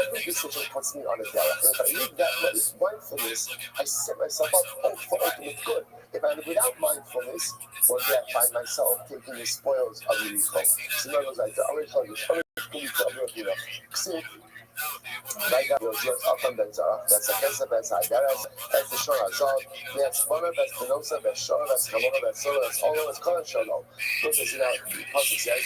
S1: every decision puts me on a derech. And if I live that with mindfulness, I set myself up for ultimate good. If I live without mindfulness, one day I find myself taking the spoils of Yericho. So in other words, I'm going to tell you, Right now, just up and down, that's a case of as I that's the shore as all, that's Mona, that's Penosa, that's Shore, that's Kamona, that's Solo, that's all of us, Colin Sholo. This is now, because it says,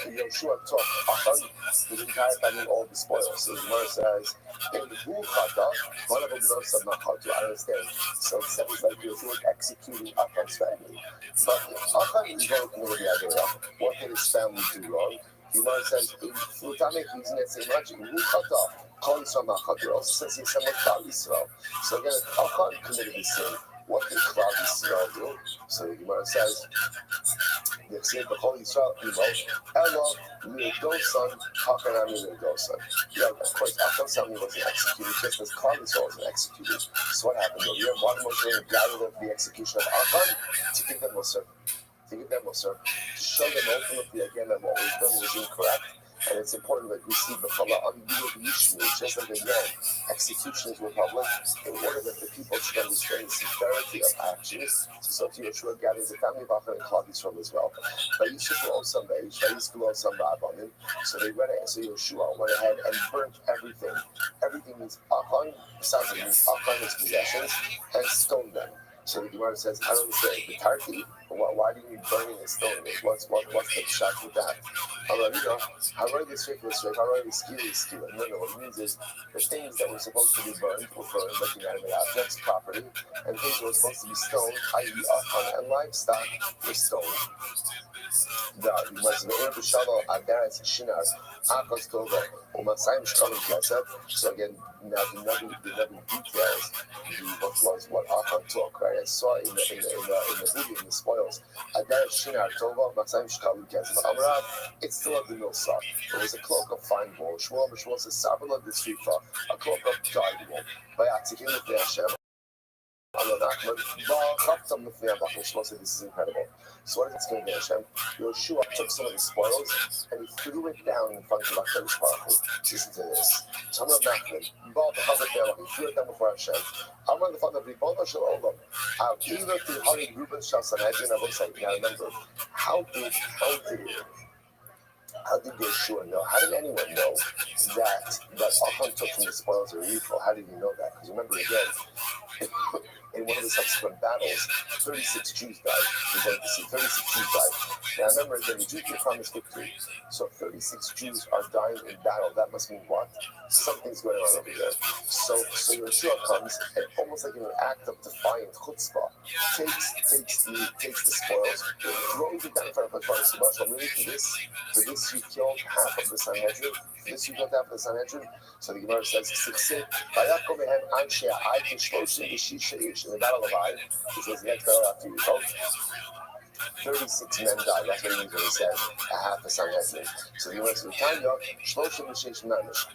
S1: Yeshua took Achan, the entire family, all the spoils. So the Mona says, in the Bukhata, one of them knows some not to understand. So it sounds like you're executing Achan's family. But Achan is going to commit the idea. What did his family do wrong? The Gemara says, "Futamek using that same logic. Ruchata, Kol Yisrael Ma'achad." Also says in some of Klal Yisrael. So again, Achan committed the sin. What did Klal Yisrael do? So the Gemara says, "They said the Kol Yisrael Imo Elo Lidosan Hakanami Lidosan." Yeah, of course, Achan's family wasn't executed just as Klal Yisrael wasn't executed. So what happened? The year of Moshe gathered up the execution of Achan to give them Musar. To give them Musar, to show them ultimately again that what was done was incorrect. And it's important that we see the Chala unbelievable issue, just like again, executions were public in order that the people should understand the severity of actions. So to Yeshua gathers the family of Achan and Klal Yisrael as well. But Yeshua also made, so they went ahead, so Yeshua went ahead and burnt everything. Everything means Achan, sounds like means Achan, his possessions, and stoned them. So the Gemara says, I don't understand, the Tarki, why do you burning and stoning it? What's the shock with that? I'm like, how do this straight for straight? How do this skew? No, what it means is the things that were supposed to be burned were burned, like inanimate objects, property, and things that were supposed to be stoned, i.e., Achan and livestock, were stoned. So again, now the Nabi details what Achan took, right? I saw in the video, in the spoils. It's still a mill sock. It was a cloak of fine wool. Shmuel says, Sabbath of the street, a cloak of dyed wool. By Atzikim of the Hashem. This is incredible. So what is it going to Hashem? Yeshua took some of the spoils and he threw it down in front of HaKadosh Baruch Hu. Listen to this. Tamar Nachman, he threw it down before Hashem. Amar the father of Ribono Shel Olam. Even to Hari Ruben Shal Sanhedrin, I will say, now remember, how did Yeshua know? How did anyone know that Achan took from the spoils of Yericho? How did he know that? Because remember again, in one of the subsequent battles, 36 Jews died. We're going to see 36 Jews died. Now remember, again, the Jews promised victory. So 36 Jews are dying in battle. That must mean what? Something's going on over there. So Yeshua comes and almost like in an act of defiant chutzpah, takes the spoils, throws it down in front of the so much. Really for this you killed half of the Sanhedrin. For this you killed half of the Sanhedrin. So the Gemara says, "Vayakom mehem anshe Ai kishloshim v'shisha ish." In the battle of Ai, which was the next battle after you called, 36 men died. That's what he usually says. A half a Sanhedrin. So the Gemara says, "Tanya shloshim v'shish mamish."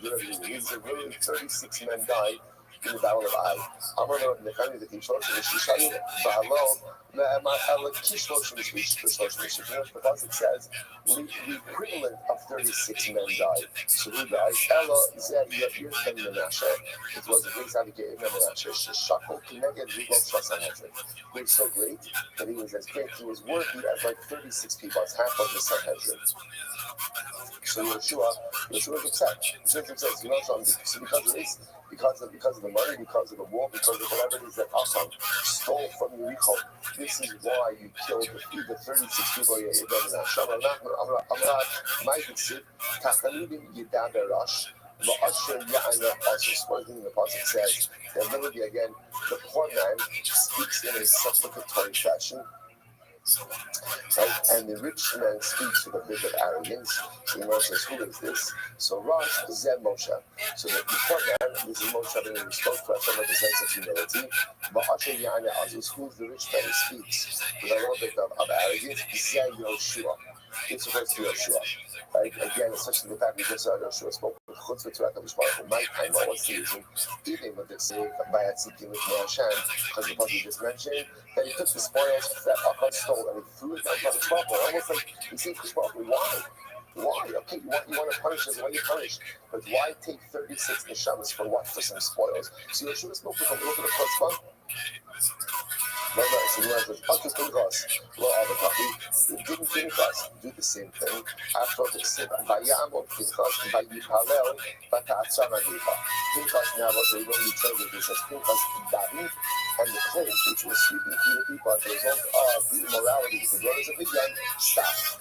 S1: These are really 36 men died in the battle of Ai. Amar the family that he shloshim v'shisha ba'alo. Because it says the equivalent of 36 men died. So who died? It was a great advocate of Menashe. He was so great that he was as great. He was worthy as like 36 people, as half of the Sanhedrin. So Yeshua is upset. Yeshua says, you know something? So because of this, because of the money, because of the war, because of whatever it is that Acham stole from Yericho, this is why you killed the 36 people. I'm not my conceit. Tachalidim Yidam Berash. Ma'asher Ya'ana also spoken in the passage says that literally again the poor man speaks in a supplicatory fashion. Right? And the rich man speaks with a bit of arrogance. So the Moshe says, who is this? So Rosh Zeb Moshe. So the poor man, this is Moshe being spoke to Hashem with a sense of humility. But Asher Yana Azus, who's the rich man who speaks with a little bit of arrogance? Zeb Yoshua. It's supposed to be Yoshua. Right? Again, especially the fact we just saw Yoshua spoke with Chutzpah to Akadosh Baruch Hu. My time, what's the reason? Even with the sake by Atzikim with Hashem, because the part we just mentioned, that he took the spoils that Akkad stole and he threw it on Akadosh Baruch Hu. Almost like he said, Akadosh Baruch Hu, why? Why? Okay, you want to punish us, why you punish? But why take 36 neshamas for what? For some spoils? So Yeshua spoke with a little bit of chutzpah. No, so he says, Patus Pinchas, well, didn't Pinchas do the same thing? After the sin, Vayamot Pinchas, Vayipalel, Vata'atzana Gifa. Pinchas now was a Roman translator, it says Pinchas David, and the clay which was sweeping through the people as a result of the immorality of the brothers of Midian stopped.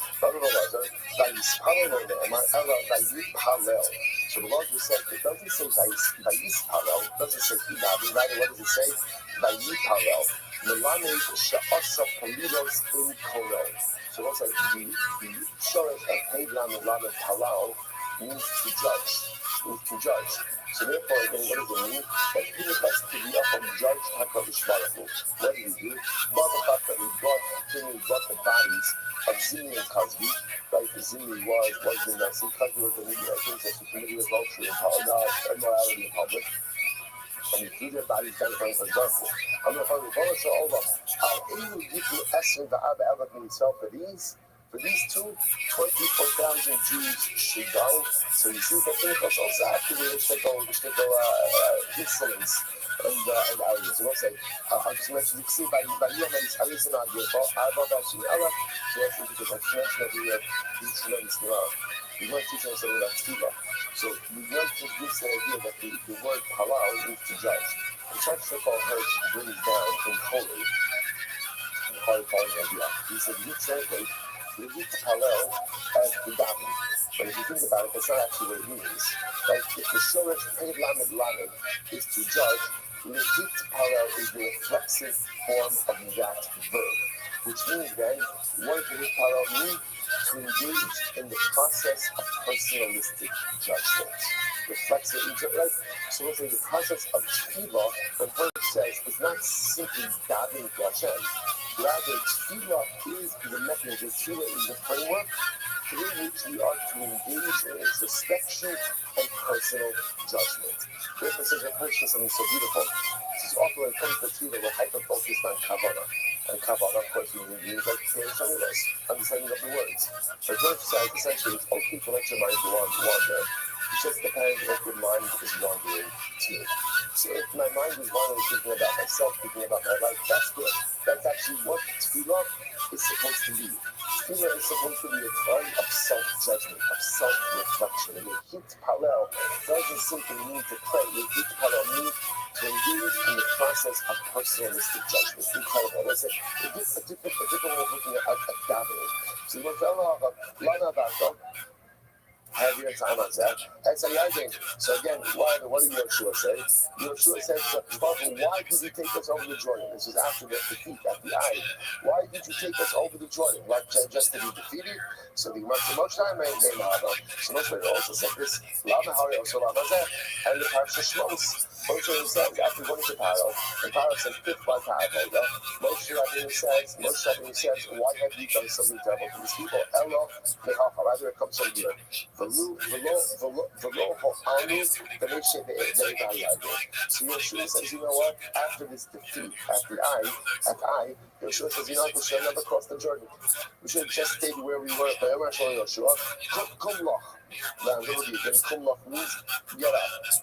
S1: So the Lord just said, it doesn't say Vayispalel, it doesn't say David, rather what does it say? Vayipalel. Melamed she'asa palilos in korel. So what's like the shorish of Pedram Melamed Palal means to judge. So therefore, again, what does it mean? That Peter has to be up and judge HaKadosh Baruch Hu. What did he do? But the fact that he brought the bodies of Zimri and Kazvi, right? The Zimri was the Nasi, Kazvi was the media, I think that's the committee of adultery and immorality in public. And you threw their bodies down in front of the I'm going to find the bonus of all of them. How you give Esser the Abba Elohim himself for these 24,000 Jews should die. So you see that Pentecost also activated insolence and arrogance. So what's that? I just mentioned, you can see by Yom HaYisraelis and Agir, Abba Bashim Allah. So that's because I just mentioned that we have these tremendous Gemara. We weren't teaching us something about Tefillah. So we learned to give the idea that the word halal means to judge. The church Shekal Hirsch brings down from Choli, the hard following idea. He said, you translate the word halal as the daven. But if you think about it, that's not actually what it means. Right? If the shorish paid lamed lamed is to judge, lehit halal is the reflexive form of that verb. Which means then, what does lehit halal mean? To engage in the process of personalistic judgment. Reflexive, right? So let's say the process of tefillah, when Hirsch says, is not simply davening to Hashem. Rather, tefillah is the mechanism, tefillah is the framework through which we are to engage in introspection and personal judgment. Therefore, says that Hirsch is something so beautiful. This is often when it comes to tefillah, we're hyper-focused on Kavanah. And Kabbalah, of course, we use like Shamilas, understanding of the words. But Hirsch says essentially it's okay to let your mind go on to wander. It just depends if your mind is wandering too. So if my mind is wandering, thinking about myself, thinking about my life, that's good. That's actually what tefillah is supposed to be. tefillah is supposed to be a time of self-judgment, of self-reflection. And your hit palel doesn't simply mean to pray. Your hit palel means to engage in the process of personalistic judgment. Incredible. That's a different way of looking at davening. So you want to lana about have your time on that. That's a yagging. So again, what did Yeshua say? Yeshua said, why did you take us over the Jordan? This is after the defeat, at the eye. Why did you take us over the Jordan? Like just to be defeated? So the Moshe made Lava. So Moshe also said this. Lava Hari also Lava Zeh. And the Parsha Shmos. Moshe says, after going to Paro, and Paro said, fifth by Paro. Moshe Rabbeinu says, why have you done something terrible to these people? Elo, Mehacha, rather it comes from here. So Yeshua says, you know what? After this defeat, after I, Yeshua says, you know what? We should have never crossed the Jordan. We should have just stayed where we were. But I'm not showing Yeshua. Kumloch. Now, Kumloch means get up.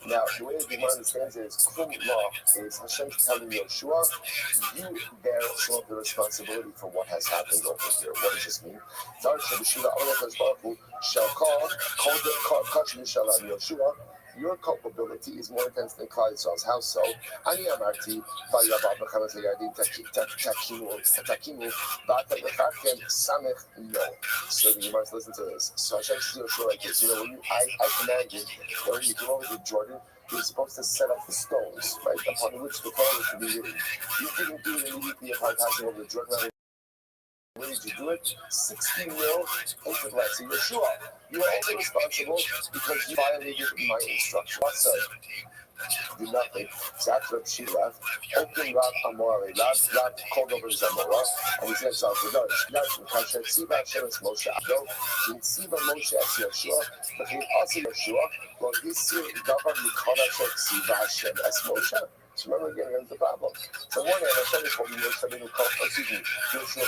S1: Now, the way the Gemara understands it is Kumloch is Hashem telling Yeshua, you bear some of the responsibility for what has happened over here. What does this mean? Shall call Yeshua. Your culpability is more intense than Klal Yisrael's. How so? Ani amarti So the Gemara listen to this. So Hashem says to Yeshua like this. You know, when I commanded that when you go over the Jordan, you're supposed to set up the stones, right, upon which the Torah should be written. You didn't do it immediately upon passing over the Jordan. When did you do it? 16 mil into blood. So Yeshua, you are only responsible because you violated my instruction. What's up? Do nothing. So after she left, open Rab Amore, Rab called over Zamora, and he said, so for those, that's Kasher Tziva Shemes Moshe Ado, in Tziva Moshe as Yeshua, but he also Yeshua, well, he's Davar Mikona Tziva Hashem as Moshe. So remember again, here's the problem. So one hand, Hashem is holding Yeshua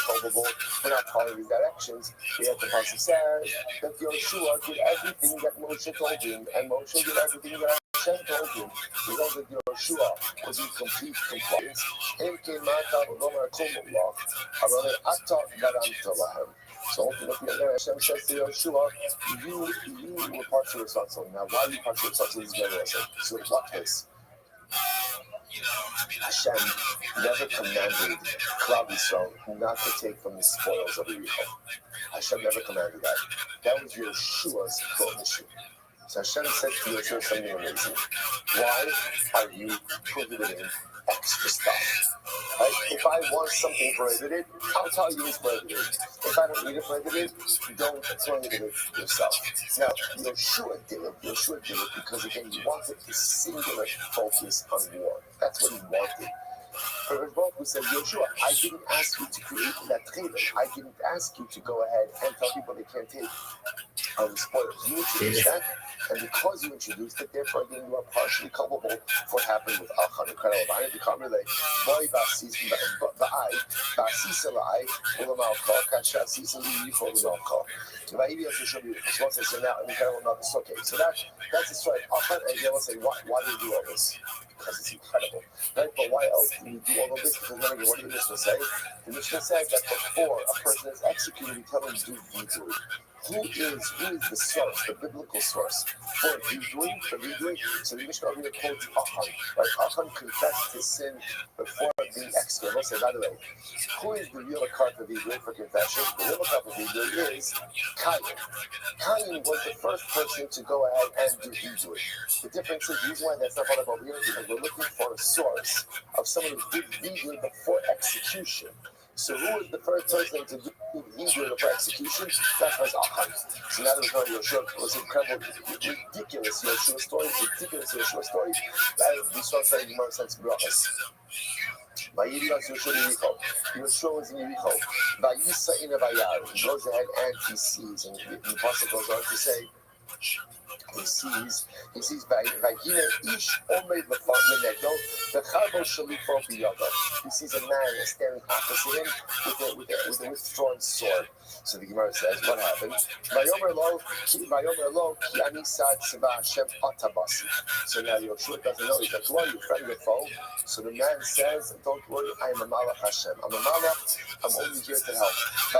S1: culpable for not following his directions. Yet the passage says that Yeshua did everything that Moshe told him, and Moshe did everything that Hashem told him. Because that Yeshua was in complete compliance. So ultimately, Hashem says to Yeshua, you were partially responsible. Now, why are you partially responsible? This is very awesome. So watch this. Hashem never commanded Klal Yisrael not to take from the spoils of Yericho. Hashem never commanded that. That was Yeshua's prohibition. So Hashem said to Yeshua something amazing. Why are you prohibiting extra stuff? Right? If I want something prohibited, I'll tell you it's prohibited. If I don't need it prohibited, don't prohibit it yourself. Now, Yeshua did it because, again, he wanted a singular focus on war. That's what he wanted. For both, we said, Yeshua, I didn't ask you to create that trailer. I didn't ask you to go ahead and tell people they can't take spoilers. You introduced that, and because you introduced it, therefore, again, you are partially culpable for what happened with Achan. Incredible. I had to come relate. Boy, Basis, Ba'ai, Basisalai, Ulamalka, Kashasisali, Ulamalka. So now, okay. So that's the story. Achan, and they will say, why do you do all this? Because it's incredible. Right? But why else do you do all of this? Because remember, what did the Mishnah say? The Mishnah says that before a person is executed, we tell him to do vidui. Who is the source, the biblical source for vidui? So the Mishnah here quotes Achan. Right? Achan confessed his sin before being executed. We'll say, by the way, who is the real card for vidui for confession? The real card for vidui is Cain. Cain was the first person to go ahead and do vidui. The difference is the reason why that's not part of over here is because we're looking for a source of someone who did vidui before execution. So who is the first person to do vidui before execution? That was Achan. So now that we're going to Yeshua, it was incredible, ridiculous Yeshua story. We start saying more sense brachas. Yeshua was in Yericho. Vayisa in a Vayar. He goes ahead and he sees, and the apostle goes on to say, he sees Vayina ish omed lenedo v'chavo shalifo biyado. He sees a man standing opposite him with a withdrawn sword. So the Gemara says, what happened? Vayomer lo ki ani sad tzva Hashem atabasi. So now Yoshua doesn't know. He's like, who are you, friend or foe? So the man says, don't worry, I am a malach Hashem. I'm a malach. I'm only here to help. So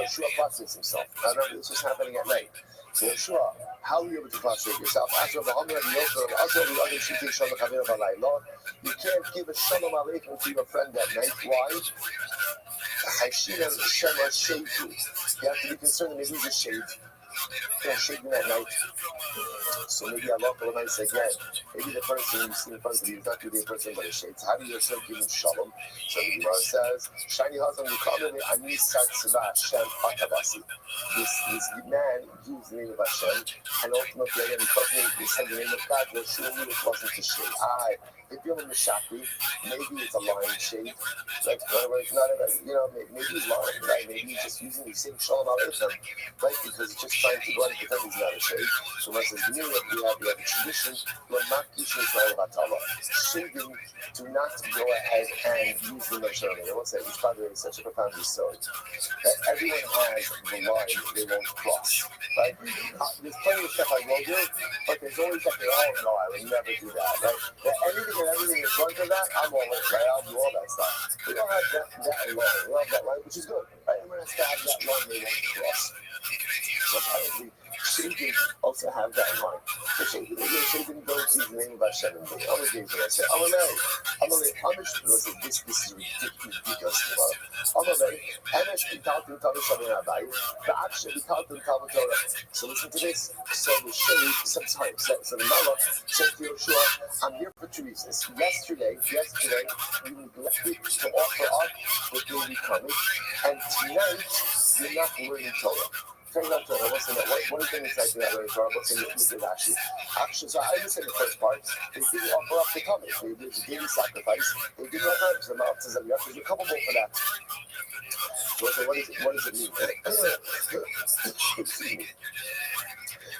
S1: Yoshua prostrates himself. Now remember, this was happening at night. So Yoshua, how are you able to prostrate yourself? You can't give a shalom aleichem to your friend at night. Why? You have to be concerned that maybe he's a shade. Shaving at night. So maybe Allah will say again, maybe the person you see in front of you is not really a person but a shade. So how do you yourself give him shalom? So the Gemara says, Shiny Hazam Yukamene Ani Sad Tzva Hashem Atabasi. This man used the name of Hashem, and ultimately again, because he said the name of God, Yoshua knew it wasn't a shade. If you're in the Meshachri, maybe it's a lying shade. Like, it's not maybe he's lying, right? Maybe he's just using the same shalom aleichem, right? Because he's just trying to go and pretend he's not a shade. So when it says, you have a tradition, we're not teaching Israel Batala. Shadim, do not go ahead and use the Meshachri. I will say, it's probably such a profound story. That everyone has the line they won't cross, right? There's plenty of stuff I will do, but there's always that, no, I would never do that, right? Everything in front of that, I'm all in, right? I'll do all that stuff. We don't have that line. We don't have that line, which is good, right? Everyone has to have that line they want to cross. So apparently, Shaitan also have that line. So Shaitan don't see the name of Hashem and the other things that I say. I'm a listen, this is ridiculous. I'm a man. So listen to this. So the shade sometimes, so the Mala said to Yoshua, I'm here for two reasons. Yesterday, you neglected to offer up what will be coming, and tonight, you're not learning Torah. What is the insight to that learning Torah? What's the Rashi? Actually, so I understand the first part. They didn't offer up the coming. They did a daily sacrifice. They didn't offer up to the mouth. There's a couple more for that. So what does it mean?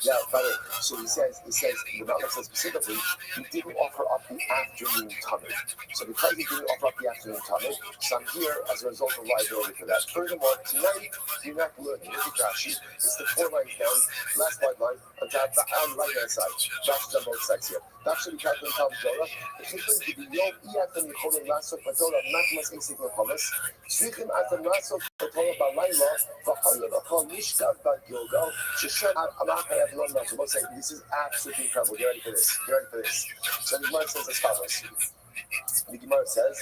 S1: Now, by the way, so he says, the Rambam says specifically, he didn't offer up the afternoon tamid. So because he didn't offer up the afternoon tamid, so I'm here as a result of liability for that. Furthermore, tonight, you're not learning. Look at Rashi. It's the 4 lines down, last white line, on the right hand side. Rashi's on both sides here. Actually, Captain Tom Torah, if you're going to be Yom, Iatam Yicholim Lasok Torah, Matmas Esik Mechomas, Tzrichim Atam Lasok Torah Balayla, V'Chayim Achal Mishkav B'Gilgal, Sheshem Amachayat Lon Matzah. We'll say, this is absolutely incredible. Get ready for this. So the Gemara says as follows. The Gemara says,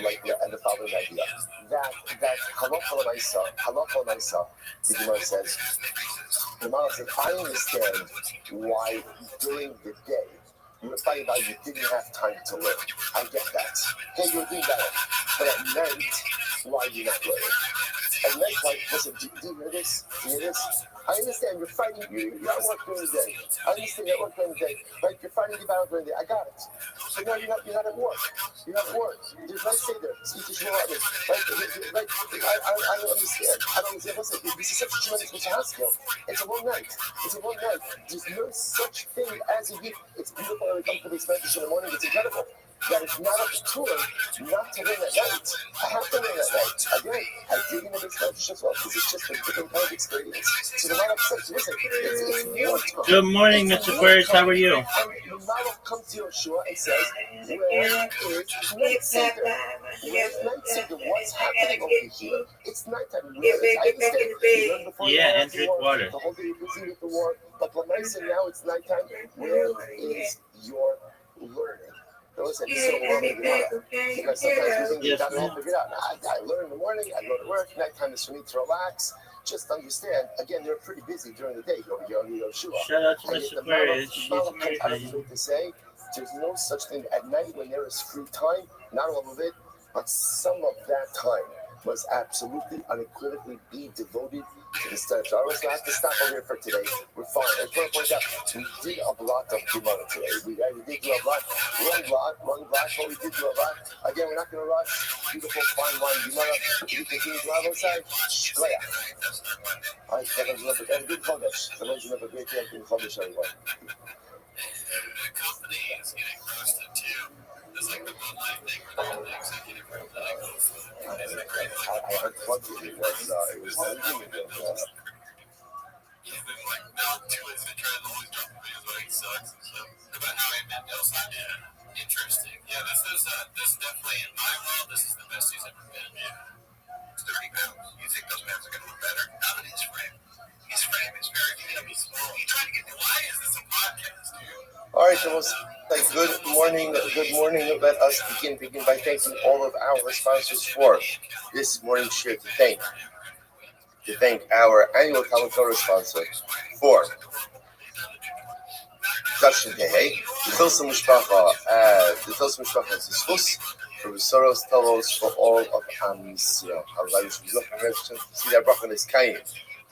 S1: like, and the following idea, that halacha l'maisa, the Gemara says, the Gemara says, I understand why during the day you were fighting about you didn't have time to learn. I get that. Hey, you're doing that. But at night, why are you not learning? At night, like, listen, do you hear this? I understand you're fighting, you're at work during the day. I understand you're at work during the day. Like, you're fighting the battle during the day. I got it. But now you're not at work. You're not at work. There's no say there. Speak to Shmuel. I don't understand. Listen, this is such a tremendous skill. It's a long night. There's no such thing as a gift. It's beautiful when it comes to this meditation in the morning. It's incredible. That is not up to her not to learn at night. I have to learn at night. Again, I dig into this meditation as well because it's just a different kind of experience. So the Malach says, listen, it's more time.
S2: Good morning, Mr. Burris. How are you?
S1: And the Malach comes to Yoshua and says, where is Nightseder? Where's Nightseder? What's happening over here? It's nighttime. Where is Nightseder?
S2: Yeah, and drink water.
S1: The whole day you're busy with the war. But Lamaisa, now it's nighttime. Where is your learning? Listen, it's so overwhelming, because sometimes we think we got it all figured out. I learn in the morning, I go to work, nighttime is for me to relax. Just understand, again, they're pretty busy during the day, Yoshua.
S2: Shout out to Mr. Burris. She's amazing.
S1: To say, there's no such thing at night when there is free time, not all of it, but some of that time must absolutely, unequivocally be devoted to the study. So I was going to have to stop over here for today. We're fine. I just want to point out, we did a lot of Gemara today. We did do a lot. One block, but we did do a lot. Again, we're not going to rush. Beautiful, fine wine Gemara. We continue to have outside. Shkoyach. I can't remember that. Good Chodesh. I don't remember great day. Good Chodesh, everyone.
S3: Companies getting roasted too. There's like the Bud Light thing where the executive wrote like, isn't it great?
S1: I heard what it was. It was
S3: He's been like, no, too late to try to always drop the videos when he sucks and stuff. About how he met Nelson. Yeah. Interesting. Yeah, this definitely in my world, this is the best he's ever been. Yeah. 30 pounds. You think those pounds are going to look better? Not in his frame. His frame is very he's small. You trying to get why is this a podcast, dude?
S1: all right, so good morning. Good morning. Let us begin by thanking all of our sponsors for this morning's share. To thank our annual Talmud Torah sponsor for Production Day, the Tilson Mishpacha is Schus, for Soros Telos for all of Am Yisrael. Allah Yishuf Zoch, see that Brachon is Kayin,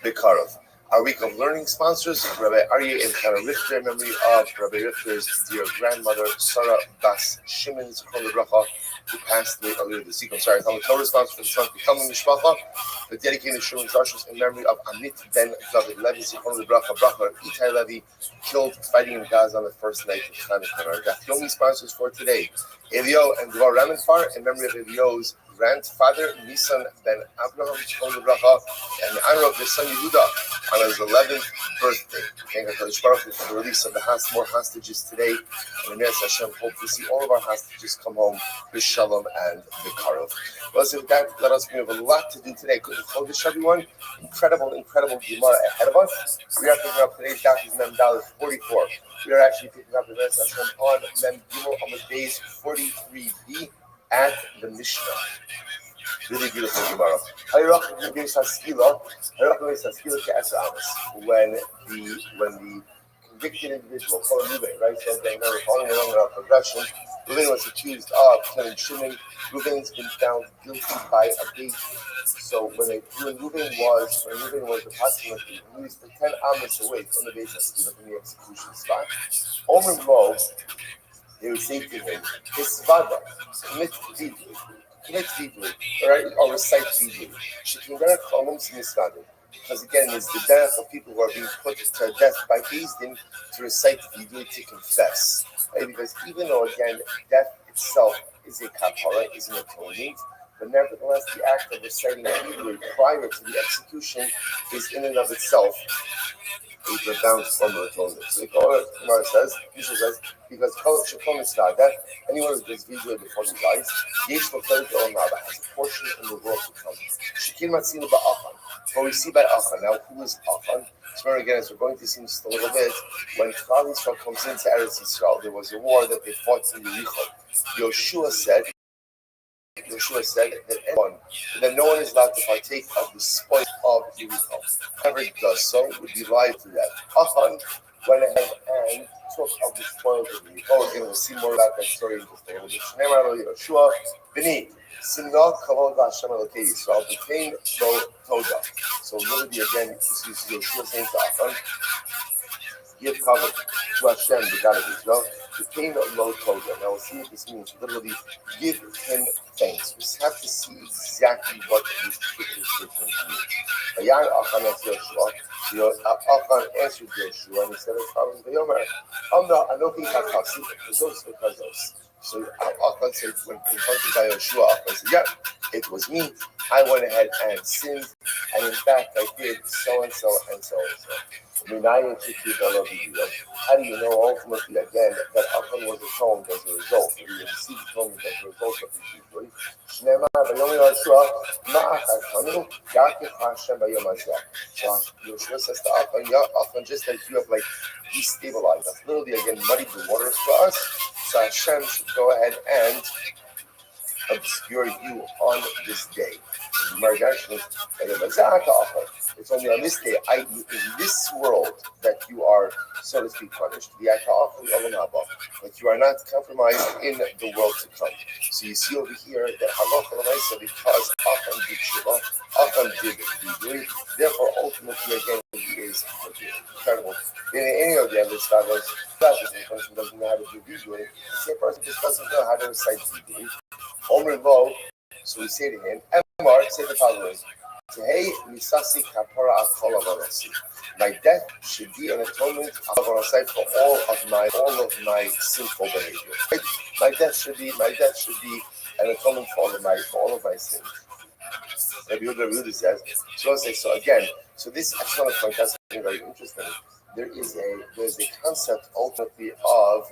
S1: Bekarov. Our week of learning sponsors, Rabbi Aryeh and Chana Richter, in memory of Rabbi Richter's dear grandmother, Sarah Bas Shimon, Zichron Bracha, who passed away earlier this week. I'm sorry, Talmud Torah sponsor for this month, Becoming Mishpacha, the dedicated Shimon Zarshus in memory of Amit Ben David Levi, Zichron Bracha, Bracha, Itai Levi, killed fighting in Gaza on the first night of Hanukkah. Our Dafyomi sponsors for today, Elio and Dvar Ramenfar, in memory of Elio's grandfather, Nisan Ben Abraham, Zichron Bracha, and in honor of his son Yehuda on his 11th birthday. Thank HaKadosh Baruch Hu for the release of more hostages today. And Amiras Hashem, hope to see all of our hostages come home with Shalom and Bekarov. Well, so with that, let us, we have a lot to do today. Good Chodesh, everyone. Incredible Gemara ahead of us. We are picking up today's daf is Mem Dalet 44. We are actually picking up the rest of Hashem on Mem Gimel on the days 43b at the Mishnah. Really beautiful Gemara. When the convicted individual, right? So they know following along in our progression, Reuven was accused of killing Shimon. Reuven's been found guilty by a big. So when Reuven was approximately at least 10 amos away from the base of from the execution spot, Omer Lo, they would say to him, Hisvada, commit vidui, or recite vidui. Shekindera kolum sinisvada. Because again, it's the death of people who are being put to death by Bezdin to recite vidui, to confess. Right? Because even though again, death itself is a kapara, is an atonement, but nevertheless, the act of reciting vidui prior to the execution is in and of itself a profound form of atonement. So the Gemara says, because that anyone who does vidui before he dies, Yesh has a portion in the world to come. Shekil Matzinu Ba'achan. What we see by Achan. Now, who is Achan? So again, as we're going to see in just a little bit, when Klal Yisrael comes into Eretz Yisrael, there was a war that they fought in Yericho. Yoshua said that no one is allowed to partake of the spoil of Yericho. Whoever does so would be liable to that. Achan went ahead and took of the spoils of Yericho. Again, we'll see more about that story in just a little bit. Shneimar Yoshua, B'ni, Simna Kavod Hashem Elokei Yisrael, became Lo Toda. So literally again, this is Yoshua saying to Achan, give cover to Hashem, the God of Israel, became Lo Toda. Now we'll see what this means. Literally, give him thanks. We have to see exactly what this particular statement means. Achan answered Yoshua and he said as follows, Anochi Hakasi, because so Achan said, when confronted by Yoshua, Achan said, yeah, it was me. I went ahead and sinned, and in fact I did so and so and so and so. How do you know ultimately again that Achan was atoned as a result? He received atonement as a result of his deed. So Yoshua says to Achan, just like you have like destabilized us, literally again muddied the waters for us. So Hashem should go ahead and obscure you on this day. It's only on this day, i.e., in this world, that you are, so to speak, punished. That you are not compromised in the world to come. So you see over here that because Achan did Shiva, Achan did vidui, therefore ultimately again he is incredible. In any of the other scholars, the person doesn't know how to do vidui, the same person just doesn't know how to recite vidui. Omer Lo, so we say to him, Emar, say the following. Tehei misasi kapara akol avarasi. My death should be an atonement for all of my sinful behavior. My death should be an atonement for all of my sins. Rabbi Yehuda says. So again, so this I just want to point out something very interesting. There's a concept ultimately of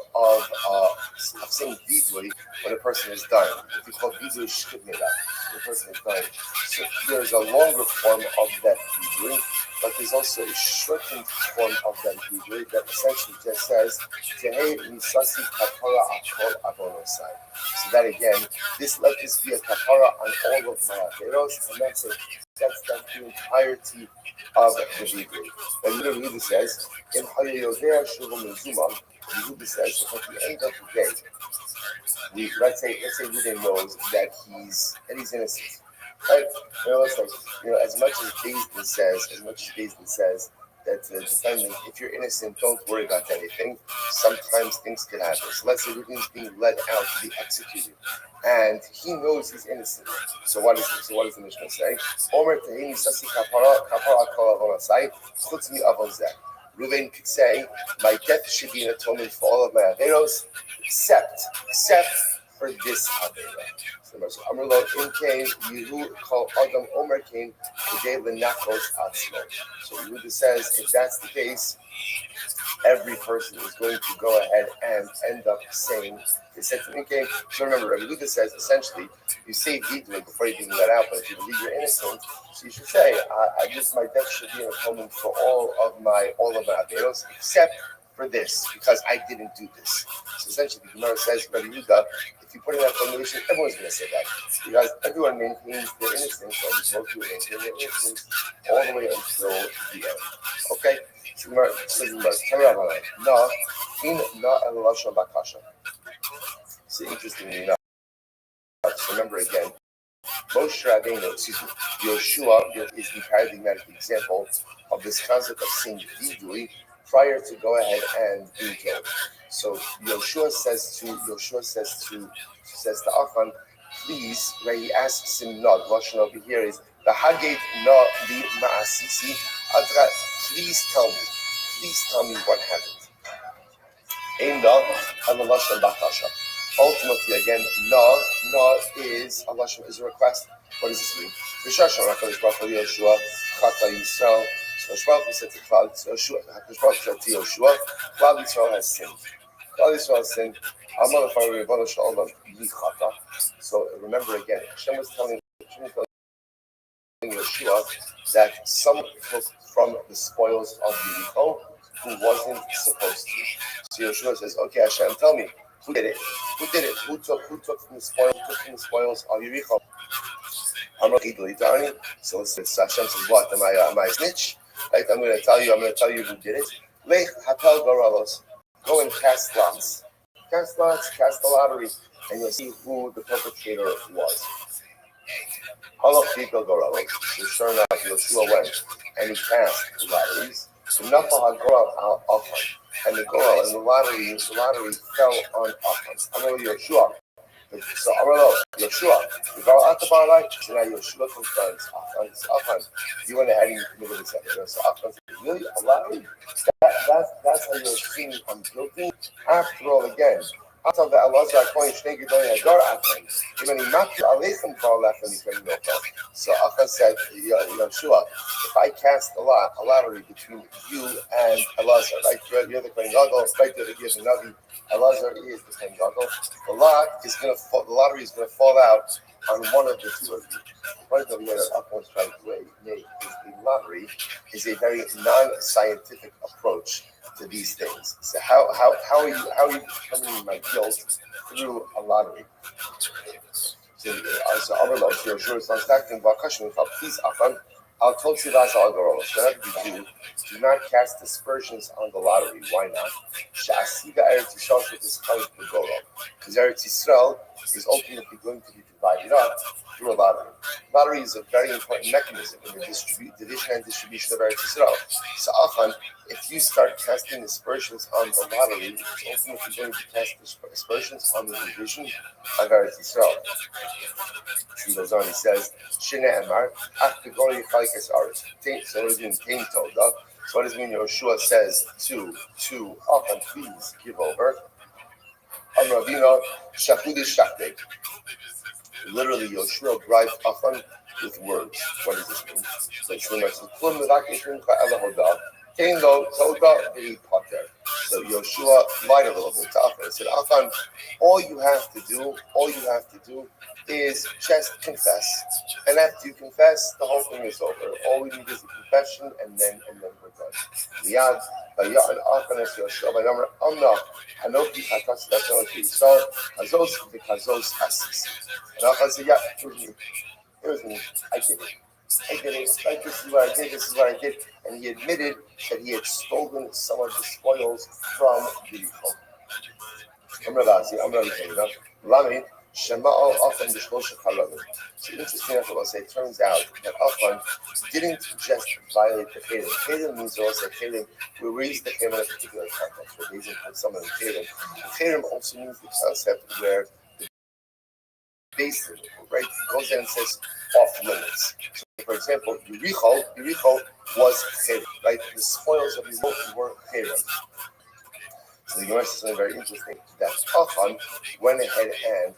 S1: saying vidui when a person is dying. If you call vidui shkidnida, when a person is dying. So there's a longer form of that vidui, but there's also a shortened form of that vidui that essentially just says Tehei misasi kapara akol avonosai. So that again, let this be a kapara on all of my averos, and that's the entirety of the vidui. And Yehuda says, in Hayodea Shuvah Mizuma, Yehuda says, at the end of the day, let's say Yehuda knows that he's innocent, right? As much as Bezdin says that the defendant, if you're innocent, don't worry about anything. Sometimes things can happen. So let's say Yehuda's being led out to be executed, and he knows he's innocent. So what does the Mishnah say? Omer tehini sasi kapara kol avonasai chutz mi avonzeh. Reuven could say, my death should be an atonement for all of my averos, except for this avera. So Amar lo in came Yehu called Adam Omer came today lenachos atzmo. So Yehuda says, if that's the case, every person is going to go ahead and end up saying, they said to me, okay, so remember, Rabbi Yehuda says, essentially, you say vidui before you even let out, but if you believe you're innocent, so you should say, my death should be an atonement for all of my averos, except for this, because I didn't do this. So essentially, the Gemara says, Rabbi Yehuda, if you put in that formulation, everyone's going to say that, because everyone maintains their innocence, or is supposed to maintain their innocence all the way until the end. Okay? So the Gemara says, no, in na elasha bakasha. So interestingly enough, so remember again, Moshe Rabbeinu, Yoshua is the paradigmatic example of this concept of saying vidui prior to go ahead and being killed. So Yoshua says to Achan, please, where he asks him not, Lashon over here is the Hagate na li ma'asisi adra, please tell me what happened. Ultimately, again, no is a request. What does this mean? Hakadosh Baruch Hu Yoshua Chata Yisrael. Hakadosh Baruch Hu said to Yoshua, Klal Yisrael has sinned. So remember again, Hashem was telling Yoshua that someone took from the spoils of Yericho who wasn't supposed to. So Yoshua says, okay, Hashem, tell me, who did it? Who took from the spoils of Yericho? So Hashem says, what? Am I a snitch? Right? I'm going to tell you who did it. Lech hapel goralos. Go and cast lots. Cast the lottery, and you'll see who the perpetrator was. Halach people goralos. So sure enough, Yoshua went and he cast lotteries. So Nafal HaGoral al-Achan. And the goral and the lottery fell on Achan. Amar Yoshua. So Amar Yoshua. So now Yoshua confronts Achan. You went ahead and you committed this act. So Achan said, really? A lottery? That's how you're seeing I'm guilty? After all, again, so Achan said, Yoshua, if I cast a lottery between you and Elazar, right? You're the Kohen Gadol, right? You're the Navi. Elazar is the Kohen Gadol. The lottery is going to fall out on one of the two of you. The point of view that Achan was trying to make is the lottery is a very non-scientific approach to these things. So how are you determining my guilt through a lottery? So Yoshua is contacting Bakashim. Please, Achan, I'll tell you that's all girls. Whatever you do not cast dispersions on the lottery. Why not? Sha'asiga Eretz Yisrael should discourage the Goral. Because Eretz Yisrael is ultimately going to be divided up through a lottery. Lottery is a very important mechanism in the division and distribution of Eretz Yisrael. So often, if you start casting aspersions on the lottery, it's ultimately going to cast aspersions on the division of Eretz Yisrael. He goes on, he says, Shine Emar, Achtegori Chalikas Aretz. So what does it mean? Tain Toda. So what does it mean? Yeshua says to Achan, please give over. Amravina Shachudish Shachtek. Literally, Yoshua bribed Achan with words. What does this mean? So Yoshua lied a little bit to Achan. He said, Achan, all you have to do is just confess. And after you confess, the whole thing is over. All we need is a confession, and then we're done. Yad, Vayad Achan es Yoshua, Vayamar Amna, Hanoki Chatas Datzon Yisrael, Hazos V'Kazos Asis. And Achan said, yeah, it was me. I did it. Like, this is what I did. And he admitted that he had stolen some of the spoils from the people. So interesting enough, it turns out that Achan didn't just violate the Chedem. Chedem means also Chedem. We raise the Chedem in a particular context. We're raising someone in Chedem. Chedem also means the concept where the basin, right, goes down and says off limits. So, for example, Yericho was Chedem, right? The spoils of Yericho were Chedem. So the Gemara says something very interesting, that Achan went ahead and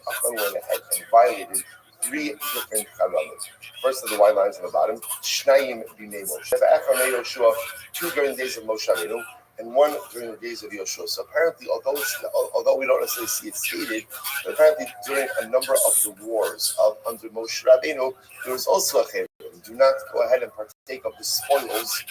S1: violated 3 different charamim. First of the white lines on the bottom, Shnayim b'nei Moshe, Yoshua, 2 during the days of Moshe Rabbeinu, and 1 during the days of Yoshua. So apparently, although we don't necessarily see it stated, but apparently during a number of the wars under Moshe Rabbeinu, there was also a chayim. Do not go ahead and partake of the spoils.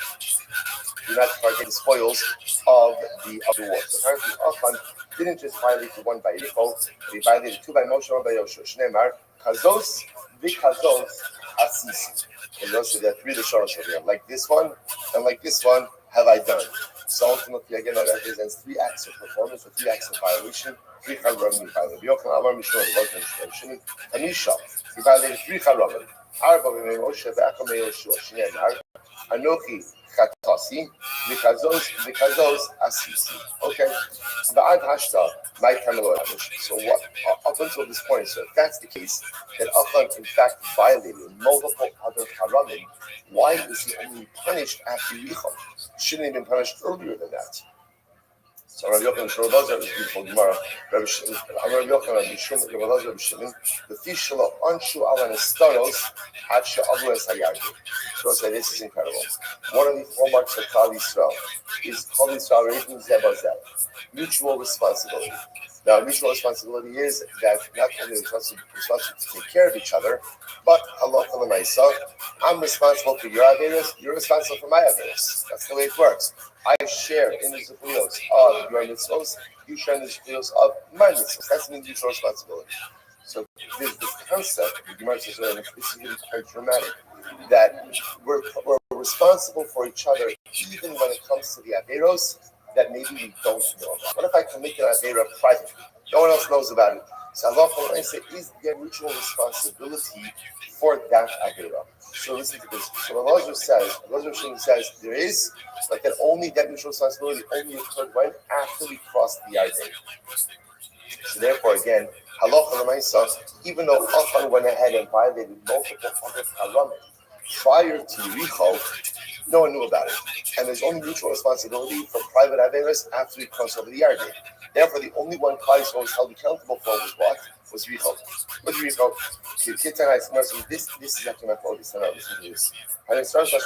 S1: Do not partake of the spoils of the war. So apparently, Achan didn't just violate the 1 by Yericho, he violated 2 by Moshe, 1 by Yoshua. Shneimar, Kazos v'Kazos Asisi. And those are the 3 Lashonos over here. Like this one and like this one have I done. So ultimately, again, that represents 3 acts of performance or 3 acts of violation. 3 charamim violated. Yochanan Amar Mishon was Shimon Anisha. He violated 3 charamim. Arba b'mei Moshe ve'acham Yoshua. Shneimar Anochi Chatasi v'Kazos Asisi. Okay. Ba'ad Hashta my Kamelo. So what? Up until this point, so if that's the case, that Achan in fact violated multiple other haramim, why is he only punished after Yericho? Shouldn't he have been punished earlier than that? So Rabbi Yochanan, Rabbi Lazar is beautiful Gemara. Rabbi Yochanan, Rabbi Shimon, Rabbi Lazar, Rabbi Shimon, the Fishala Anshu Alan Estaros, Hadsha Abu Es Hayardi. So I say this is incredible. One of the hallmarks of Klal Yisrael is Klal Yisrael raising Zebazeh, mutual responsibility. Now, mutual responsibility is that not only responsible to take care of each other, but halacha l'maisa, I'm responsible for your averos, you're responsible for my averos. That's the way it works. I share in the zechuyos of your mitzvos, you share in the zechuyos of my mitzvos. That's the mutual responsibility. So there's this concept, the Gemara says, this is really quite dramatic, that we're responsible for each other even when it comes to the averos that maybe we don't know about. What if I commit an avera privately? No one else knows about it. So Allah say, is there mutual responsibility for that avera? So listen to this. So Allah says there is, but that only that mutual responsibility only occurred when after we crossed the Yarden. So therefore, again, halacha l'maisa, even though Achan went ahead and violated multiple other haramim prior to Yericho, no one knew about it. And there's only mutual responsibility for private averas after we cross over the Yarden. Therefore, the only one Klal Yisrael was held accountable for was what? Was Yericho. What's Yericho? This is actually my focus tonight. Listen to this. And it starts so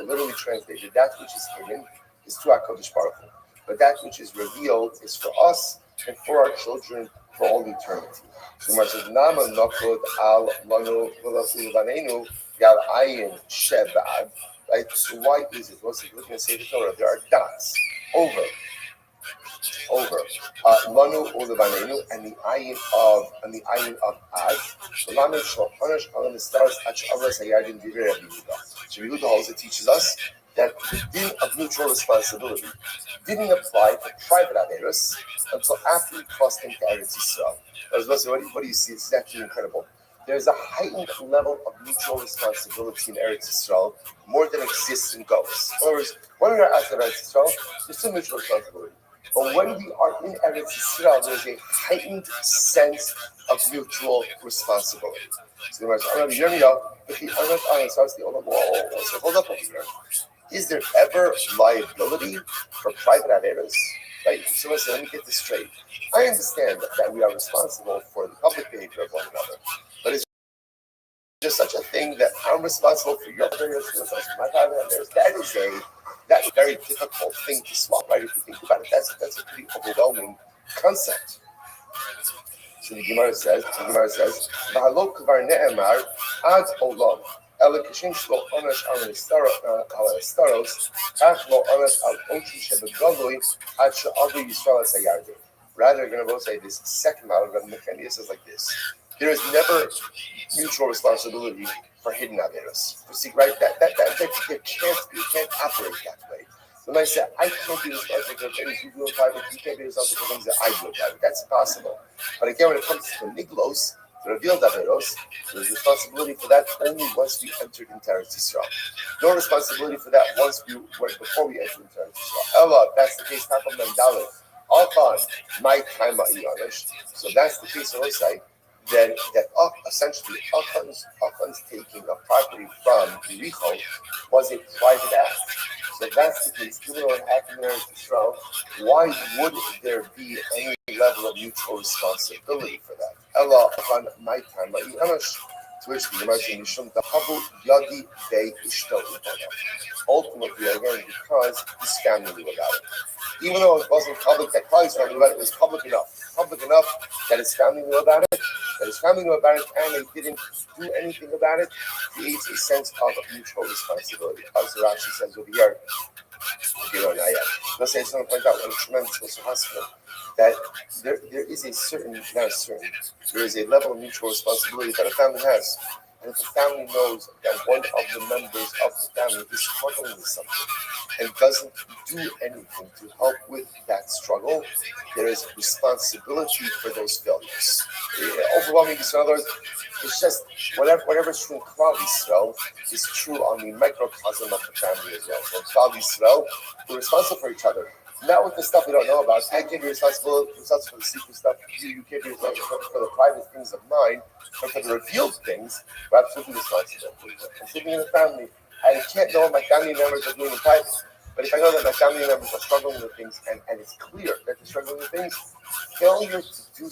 S1: literally translated, that which is hidden is to HaKadosh Baruch Hu. But that which is revealed is for us and for our children for all eternity. So Gemara says, Nama nokud al lanu v'lavanenu yal ayin shebad. Right? So why is it? What's it looking to say the Torah? There are dots over lanu ulevanenu and the ayin of ad. So Lanu shlochanash kalam stars ach avras hayadin divrei Rabbi Yehuda. So Rabbi Yehuda also teaches us that the din of mutual responsibility didn't apply to private Averos until after we crossed into Eretz Yisrael. What do you see? It's actually incredible. There's a heightened level of mutual responsibility in Eretz Yisrael more than exists in Golos. In other words, when we are outside Eretz Yisrael, there's still mutual responsibility. But when we are in Eretz Yisrael, there's a heightened sense of mutual responsibility. So the hold up over here. Is there ever liability for private Averos? Right? So listen, let me get this straight. I understand that we are responsible for the public behavior of one another, but is there such a thing that I'm responsible for your Averos, my private Averos? That's a very difficult thing to swallow, right? If you think about it, that's a pretty overwhelming concept. So the Gemara says, "V'halok kvar ne'emar ad olam, ela kishin shlo onesh al estaros, kach lo onesh al ochi shebegalui ad she'adu Yisrael es hayardu." Rather, we're going to both say this second model, but Mechania says like this: there is never mutual responsibility for hidden averos. You see, right? That can't operate that way. When I say I can't be responsible for things you do in private, you can't be responsible for things that I do in private. That's impossible. But again, when it comes to the niglos, the revealed averos, there's responsibility for that only once we entered into Eretz Yisrael. No responsibility for that before we entered into Eretz Yisrael. Ella, that's the case. Tapam Mendalet. Alchan, my time So that's the case on our side. That essentially Achan's taking of property from Yericho was a private act. So if that's the case, even though it happened in Eretz Yisrael, why would there be any level of mutual responsibility for that? Ella Achan my time to which the Gemara says Mishum Dahavu Yadi Bei Ishto. Ultimately, again, because his family knew about it. Even though it wasn't public that Kali's family knew about it, it was public enough that his family knew about it, and they didn't do anything about it, creates a sense of mutual responsibility. As Rashi says over here, let's say someone point out what a tremendous hospital that there is there is a level of mutual responsibility that a family has. And if the family knows that one of the members of the family is struggling with something and doesn't do anything to help with that struggle, there is responsibility for those failures. Overwhelming, in other words, it's just whatever's true in Klal Yisrael is true on the microcosm of the family as well. So in Klal Yisrael, we're responsible for each other. Not with the stuff we don't know about. I can't be responsible for the secret stuff. You can't be responsible for the private things of mine, but for the revealed things, we're absolutely responsible. I'm sitting in a family. I can't know what my family members are doing in private. But if I know that my family members are struggling with things and it's clear that they're struggling with things, failure to do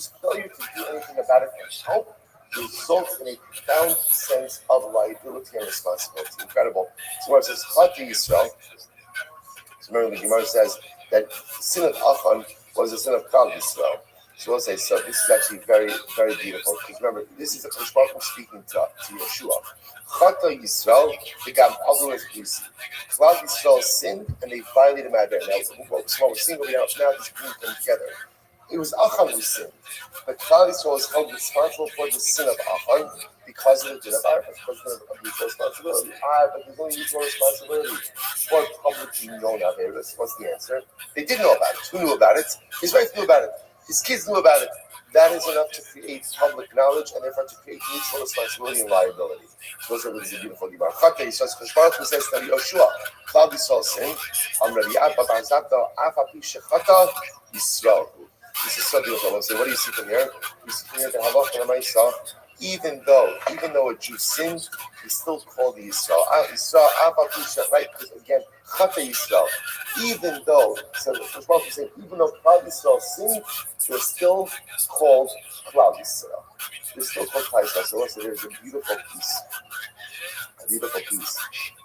S1: anything about it and help results in a profound sense of liability and responsibility. Incredible. So when it says Chati Yisrael, remember the Gemara says that the sin of Achan was the sin of Klal Yisrael. So we'll say, so this is actually very, very beautiful. Because remember, this is a Mishpachim speaking to Yeshua. Chata Yisrael, the Gam Avru Krisi. Klal Yisrael sinned and they violated my Adar. Now, what we're seeing over now is bringing them together. It was Achan who sinned. But Klal Yisrael was held responsible for the sin of Achan because of the din of Arba, because of mutual responsibility. But there's only mutual responsibility for publicly known Averos. What's the answer? They did know about it. Who knew about it? His wife knew about it. His kids knew about it. That is enough to create public knowledge and therefore to create mutual responsibility and liability. So those are really beautiful Gemara. Chata Yisrael, because Baruch Hu says to Yoshua, Klal Yisrael sinned. Amrali Abba Barzata Afapi Shechata Yisrael. This is so beautiful. We'll say, what do you see from here? You see from here the Halach and Amaisa. Even though a Jew sinned, he's still called Yisrael. Yisrael, right? Because again, Chata Yisrael. Even though Klal Yisrael sinned, they're still called Klal Yisrael. They're still called Klal Yisrael. So also there's a beautiful piece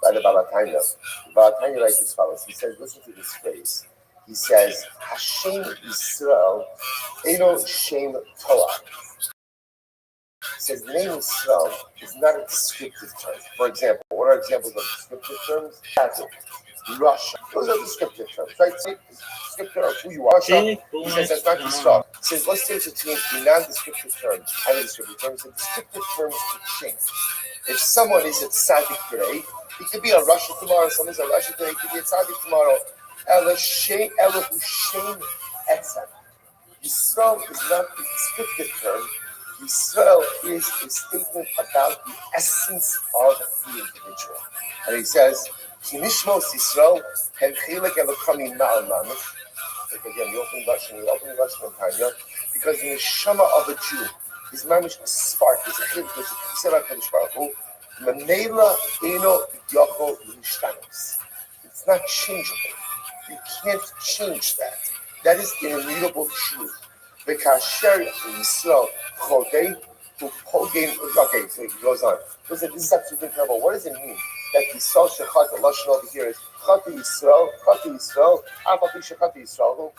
S1: by the Balatanya. The Balatanya writes as follows. He says, listen to this phrase. He says, Hashem Yisrael, Eino Shem Torah. He says the name Yisrael is not a descriptive term. For example, what are examples of descriptive terms? Russia. Those are descriptive terms, right? Descriptor of who you are. He says that's not Yisrael. He says let's change it to a non-descriptive term and a descriptive term. So descriptive terms can change. If someone is a tzaddik today, He could be a Russian tomorrow, someone's a Russian today, he could be a tzaddik tomorrow. Elohim Etzem. Yisrael is not a descriptive term. Yisrael is a statement about the essence of the individual. And he says, Kinishmos Yisrael, Henchilek Elokamim Ma'al Mamish. Like again, the opening Russian in Tanya, because the neshama of a Jew is mamish a spark, is a chiluk, is a kisera kadosh baruch hu. Manela eno yachol l'ishtanos. It's not changeable. You can't change that. That is an immutable truth. V'kasher Yisrael chodei u'pogem. Okay, so he goes on. Listen, this is absolutely incredible. What does it mean that Yisrael shechata? Lashon over here is chata Yisrael, afapi shechata Yisrael.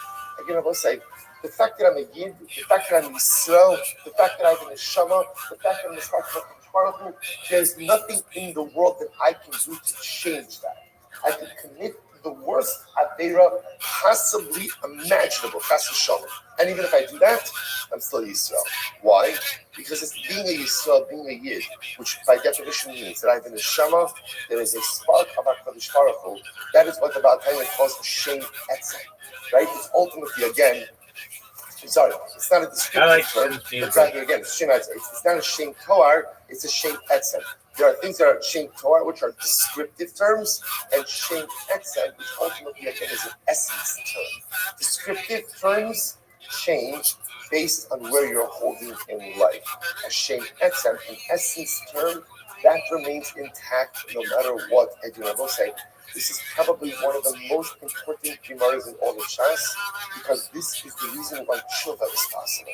S1: Again, I will say, the fact that I'm a Yid, the fact that I'm Yisrael, the fact that I have a neshama, the fact that I'm a spark of Baruch Hu, there's nothing in the world that I can do to change that. I can commit the worst Aveira possibly imaginable, Chas v'shalom. And even if I do that, I'm still Yisrael. Why? Because it's being a Yisrael, being a Yid, which by definition means that I have a neshama, there is a spark of HaKadosh Baruch Hu. That is what the Baal Taina calls the Shem Etzem. Right? It's ultimately, again, it's not a descriptive term. It's rather, again, it's Shem Etzem. It's not a Shem Toar, it's a Shem Etzem. There are things that are Shem Torah, which are descriptive terms, and Shem Etzem, which ultimately, again, is an essence term. Descriptive terms change based on where you're holding in life. A Shem Etzem, an essence term, that remains intact no matter what. And I will say, this is probably one of the most important gemaras in all of Shas, because this is the reason why tshuva is possible.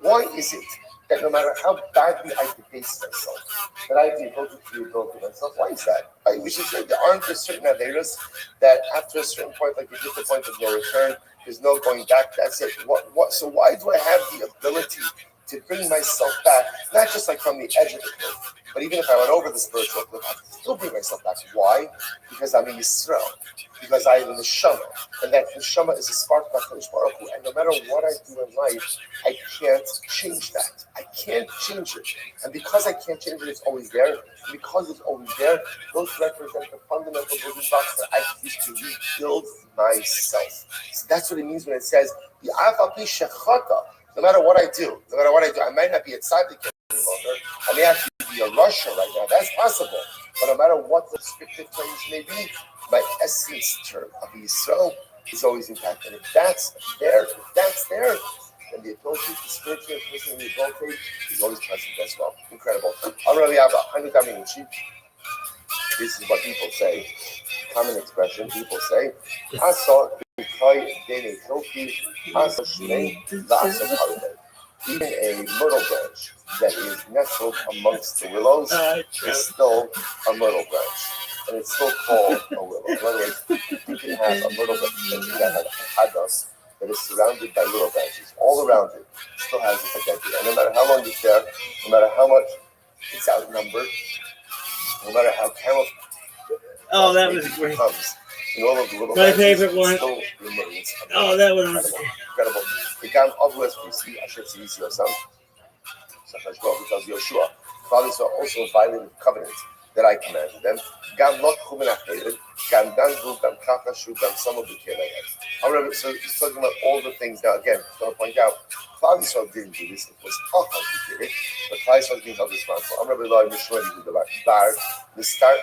S1: Why is it that no matter how badly I debase myself, that I have the ability to rebuild myself? Why is that? We should say there aren't just certain averas that after a certain point, like you hit the point of no return, there's no going back. That's it. So why do I have the ability to bring myself back, not just like from the edge of the cliff, but even if I went over the spiritual cliff, I can still bring myself back. Why? Because I'm a Yisrael, because I am a neshama, and that neshama is a spark of HaKadosh Baruch Hu, and no matter what I do in life, I can't change that. I can't change it. And because I can't change it, it's always there. And because it's always there, those represent the fundamental building blocks that I use to rebuild myself. So that's what it means when it says, no matter what I do, I might not be a tzaddik any longer. I may actually be a Russia right now. That's possible. But no matter what the descriptive terms may be, my essence term of Yisrael is always intact. And if that's there, then the ability to spiritually and the ability is always present as well. Incredible. This is what people say. Common expression. People say, even a myrtle branch that is nestled amongst the willows is still a myrtle branch. And it's still called a willow. In other words, you can have a myrtle branch that has a hadas that is surrounded by little branches. All around it still has its identity. And no matter how long it's there, no matter how much it's outnumbered, no matter how camel
S2: that was great.
S1: Comes, in all of the little
S2: my favorite one.
S1: Still remains
S2: That one was
S1: incredible. The Gam Avos Prisi, Asher Tzivisi Yosam, Sachash Baruch tells Yoshua, fathers are also violating the covenant that I commanded them. Gam not chumen achered, Gam dangu, Gam kachashu, Gam samu b'kelei. So he's talking about all the things. Now again, I'm going to point out, Klal Yisrael didn't do this. It was Achon who did it, but Klal Yisrael is being held responsible. I'm Rabbi Loi Mishmori who did the bar, Nistar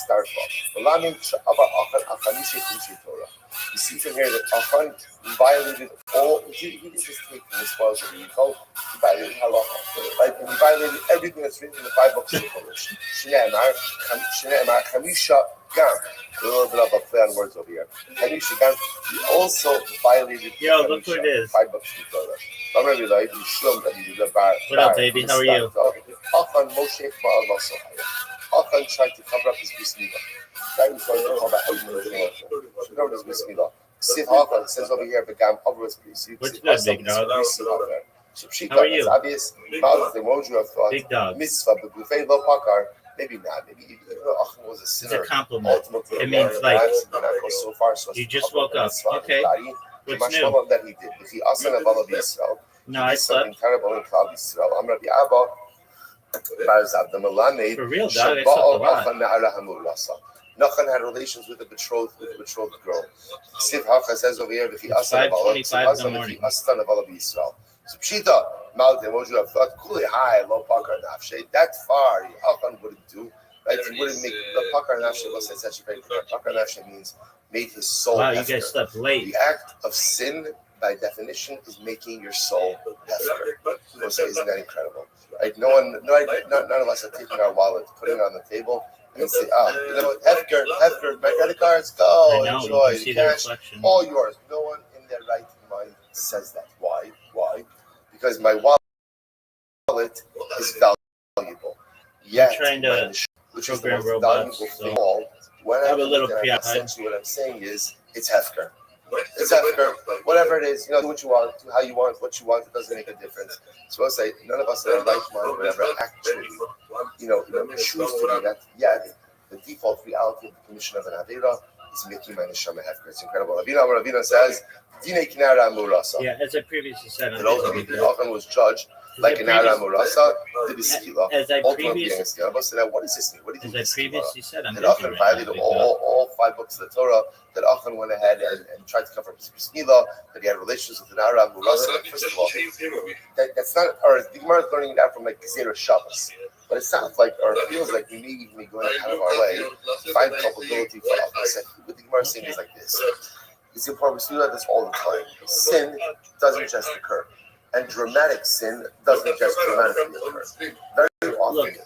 S1: for. V'lamin sha'ava Achon Achanishi Kushi Torah. You see from here that Achon violated all. He didn't just take from the spoils of the Yikol. He violated halacha, right? And he violated everything that's written in the 5 books of the Torah. Shnei Amar Chamisha Gam. A little bit of a play on words over here. Chamisha Gam. He also violated.
S2: Yo, look what it is.
S1: 5 books of the Torah. I'm Rabbi Loi Mishmori that he did the bar.
S2: What up, baby? How are you?
S1: Achon Moshe Ba'al Masohaya. Achon tried to cover up his bris milah. Right? He's going to talk about how he knows his bris milah. Sid Achon says over here, "Begam Avros Prisi."
S2: What's good, big dog?
S1: How are you? It's obvious.
S2: Big dog.
S1: Mitzvah, but buffet lo pakar. Maybe not. Maybe even though Achon was a sinner.
S2: It's a compliment.
S1: Ultimately,
S2: it means like
S1: so far. So
S2: you just woke up. Okay. What's new?
S1: That he did. He asked him about Israel.
S2: No, I slept.
S1: Something terrible in Klal Yisrael. I'm Rabbi Abba.
S2: For real, dog, I slept a lot.
S1: Nachan had relations with the betrothed girl. Siv Hacha says over here,
S2: It's 5:25 in the morning.
S1: So Pshita, Malte, Moju, I thought, Kuli high, low pakar nafshe. That far, Hakan wouldn't do. Right? He wouldn't make the pakar nafshe. What's that such a very clear? Pakar nafshe means made his soul.
S2: Wow, you guys slept late.
S1: The act of sin, by definition, is making your soul hefker. Isn't that incredible? Right? None of us are taking our wallet, putting it on the table, and say, you know what, hefker, my credit cards, go,
S2: I know,
S1: enjoy,
S2: you can see
S1: the
S2: the
S1: cash,
S2: reflection.
S1: all yours. No one in their right mind says that. Why? Because my wallet is valuable. Yet,
S2: trying to
S1: which is the
S2: program
S1: most
S2: robots,
S1: valuable
S2: so
S1: thing of all, when
S2: I'm a little
S1: essentially what I'm saying is, it's hefker. It's hefker. Whatever it is, do what you want, do how you want, what you want. It doesn't make a difference. So I'll say, none of us in our right mind would ever actually, choose to do that. Yet, the default reality of the commission of an avera is making my neshama hefker. It's incredible. Ravina says, Dine kinara murasa.
S2: Yeah, as I previously said,
S1: that ultimately Achan was judged like an Ara Murasa, the Biskila.
S2: As I previously
S1: said, what does this mean? What do you think?
S2: As I previously said, I'm
S1: that Achan violated all 5 books of the Torah, that Achan went ahead and tried to cover Biskila, that he had relations with an Ara Murasa. First of all, that's not, or the Gemara is learning that from like Gezerah Shabbos. But it sounds like, or it feels like we may even be going out of our way to find culpability for Achan. What the Gemara is saying is like this. It's important. We see this all the time. Sin doesn't just occur, and dramatic sin doesn't just dramatically occur. Very often,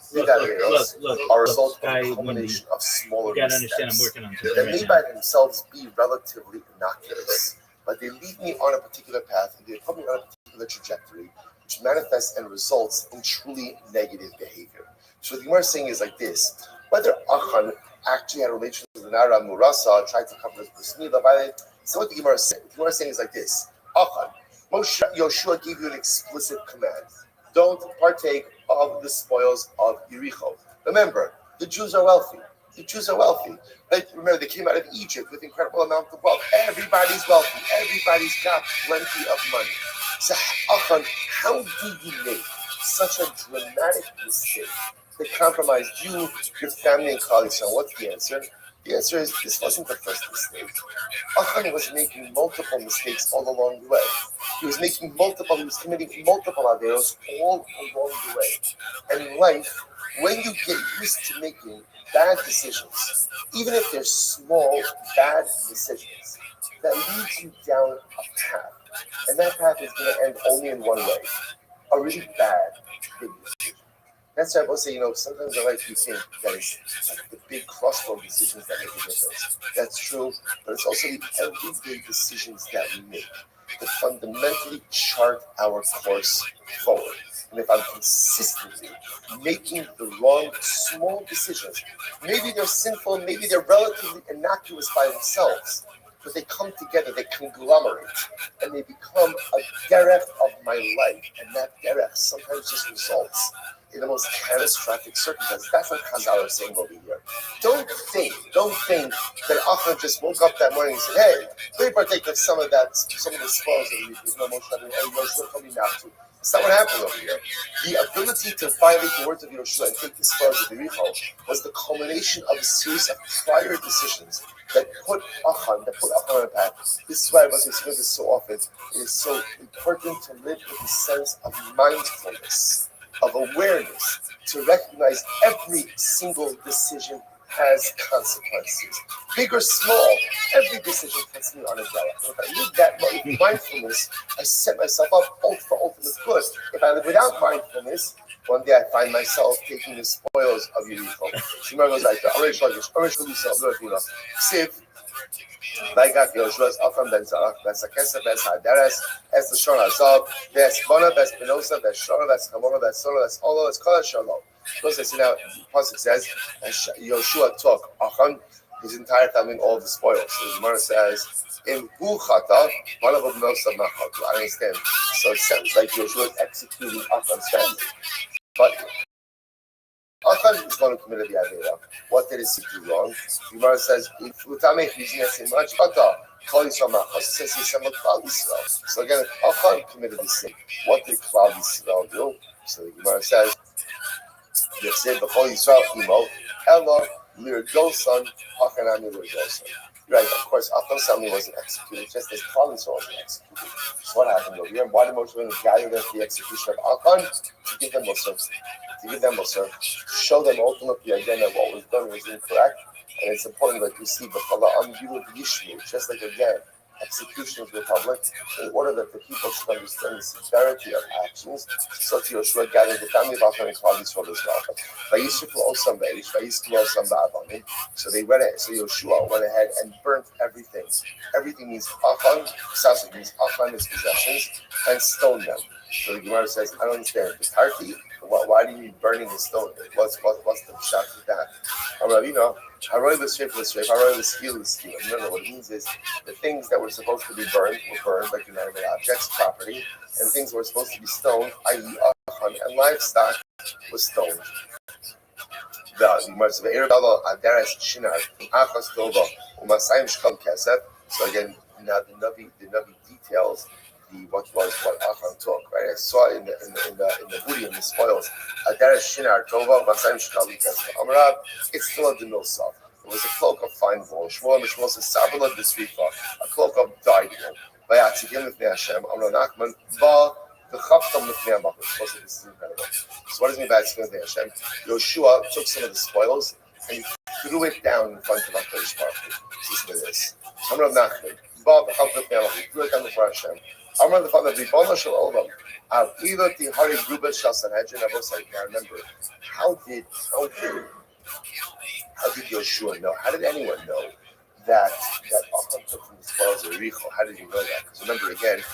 S1: are a result of a combination of smaller missteps that may by themselves be relatively innocuous, but they lead me on a particular path, and they put me on a particular trajectory, which manifests and results in truly negative behavior. So what the Gemara is saying is like this: whether Achan actually had relations with an Ara Murasa, tried to cover his Brismila by it. So what the Gemara is saying? The Gemara is saying is like this: Achan, Yoshua gave you an explicit command. Don't partake of the spoils of Yericho. Remember, the Jews are wealthy. Right? Remember, they came out of Egypt with incredible amount of wealth. Everybody's wealthy. Everybody's got plenty of money. So, Achan, how do you make such a dramatic mistake that compromised you, your family, and colleagues? So what's the answer? The answer is this wasn't the first mistake. Achan was making multiple mistakes all along the way. He was committing multiple averos all along the way. And in life, when you get used to making bad decisions, even if they're small, bad decisions, that leads you down a path. And that path is going to end only in one way: a really bad, big decision. That's why I will say, sometimes in life you think that it's like the big crossroad decisions that make a difference. That's true, but it's also the everyday decisions that we make that fundamentally chart our course forward. And if I'm consistently making the wrong small decisions, maybe they're sinful, maybe they're relatively innocuous by themselves, but they come together, they conglomerate, and they become a derech of my life. And that derech sometimes just results in the most catastrophic circumstances. That's what Chazal is saying over here. Don't think that Achan just woke up that morning and said, "Hey, let me partake of some of the spoils that we told me not to." That's not what happened over here. The ability to violate the words of Yoshua and take the spoils of Yericho was the culmination of a series of prior decisions that put Achan on a path. This is why I must explain this so often. It is so important to live with a sense of mindfulness, of awareness, to recognize every single decision has consequences. Big or small, every decision puts me on a diet. If I live that with mindfulness, I set myself up for ultimate good. If I live without mindfulness, one day I find myself taking the spoils of Yericho. Shimon goes like that. Like Yoshua's Afram Ben Zarach, Bes Akesa, Bes Haderes, Es Lashon Azov, Bes Bona, Bes Benosa, Bes Shora, Bes Chamora, Bes Solo, Bes Olo, Bes Kol Shalom. Because I see now, the Pasuk says, Yoshua took Achan, his entire family, all of the spoils. So the Gemara says, in Hu Chata, one of them knows some Nachatu. I understand. So it sounds like Yoshua is executing Achan's family. But Achan is going to commit the Avera. What did he do wrong? The Gemara says, so again, if Achan committed the sin, what did Klal Yisrael do? So the Gemara says, Yosef b'chol Yisrael imo elo lirdosan hakanami lirdosan. Right, of course, Aton Sami wasn't executed, just as Klal Yisrael wasn't executed. So what happened over here? Why did Moshe Rabbeinu gather them for the execution of Achan? To give them Musar, to show them ultimately again that what was done was incorrect. And it's important that we see just like again, execution of the public, in order that the people should understand the severity of actions. So to Yoshua gathered the family of Achan and Klal Yisrael as well. So they went ahead, so Yoshua went ahead and burnt everything. Everything means Achan, Sasek means Achan, his possessions, and stoned them. So the Gemara says, I don't understand. The Tarki, why do you mean burning the stone? What's the shot with that? Haroy the straight, haroy the skill. Remember, what it means is the things that were supposed to be burned were burned, like inanimate objects, property, and things that were supposed to be stoned, i.e., Achan, and livestock, was stoned. So again, now the Navi details what Achan took. Right, I saw it in the booty and the spoils. It's still a denosaf. It was a cloak of fine wool. Shmuel says Sabbalah Desrifa, a cloak of dyed wool. Vayatzikim Lifnei Hashem. Amro Nachman Ba v'chaptam Lifnei Hamachos. This is incredible. So what does it mean by Vayatzikim Lifnei Hashem? Yoshua took some of the spoils and he threw it down in front of HaKadosh Baruch Hu. Listen to this. Amro Nachman Ba v'chaptam Lifnei Hamachos. He threw it down before Hashem. Amro the father Ribono Shel Olam. Al Iloti Hari Grubas Shal Sanhedrin. Now remember, how did Yoshua know? How did anyone know that Achan took from the spoils of Yericho? How did he know that? Because remember again,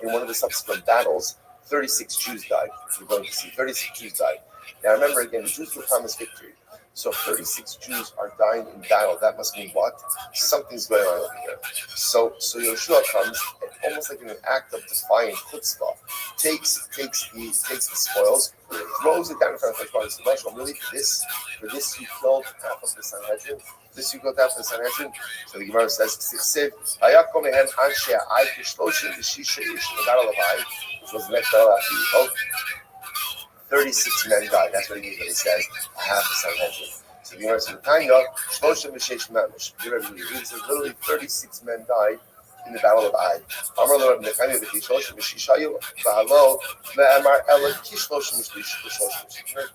S1: in one of the subsequent battles, 36 Jews died. We're going to see 36 Jews died. Now remember again, the Jews were promised victory. So 36 Jews are dying in battle. That must mean what? Something's going on over here. So Yoshua comes and almost like in an act of defiant chutzpah, takes the spoils, throws it down in front of the Moshe. Really, for this you killed half of the Sanhedrin. This you killed half of the Sanhedrin. So the Gemara says, "Sichsev hayakom mehem anshe ai kishloshim v'shisha ish." The battle of Ai, which was the next battle after Yericho. 36 men died. That's what he means when he says half the Sanhedrin. So the Gemara says, "Shloshim v'sheish mamish." He says literally 36 men died in the battle of Ai. The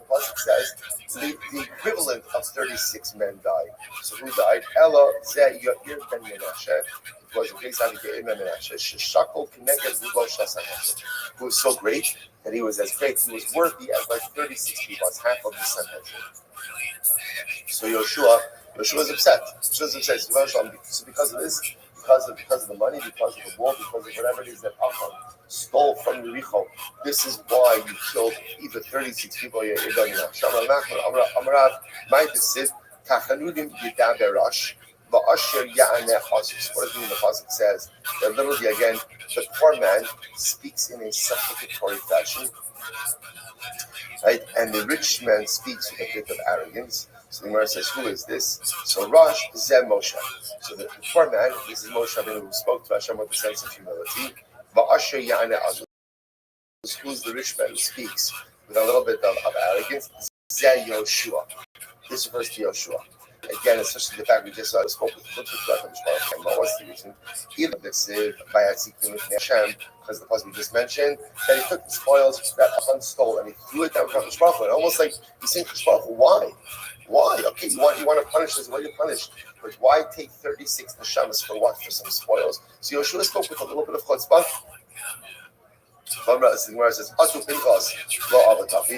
S1: pasuk says the equivalent of 36 men died. So who died? Ella Zeh Yair ben Menashe. It was a great Tzaddik ben Menashe. Sheshakol Kineged Rubo Shel Sanhedrin. Who was so great that he was as great. He was worthy as like 36 people, as half of the Sanhedrin. So Yoshua was upset. So because of this, because of the money, because of the war, because of whatever it is that Achan stole from Yericho, this is why you killed either 36 people or Yedamina. Shamar Nachman, Amarav, Ma'itesiv, Tachanudim Yidaberash, Va'asher Ya'aneh Chasus. What does it mean? The pasuk says that literally again, the poor man speaks in a supplicatory fashion, right? And the rich man speaks with a bit of arrogance. So the Gemara says, who is this? So Rosh Zeh Moshe. So the poor man, this is Moshe Rabbeinu who spoke to Hashem with a sense of humility. Va'asher Ya'aneh Chasus. Who is the rich man who speaks with a little bit of arrogance? Zeh Yoshua. This refers to Yoshua. Again, especially the fact we just spoke with what's the reason? Either this by Atzikim Hashem, because the person we just mentioned, that he took the spoils that Achan stole and he threw it down from the Baruch Hu. Almost like he's saying to Baruch Hu, why? Okay, you want to punish this, what are you punish? But why take 36 neshamas for what? For some spoils? So Yoshua spoke with a little bit of chutzpah. The Gemara says, "Atu Pinchas lo avatafi."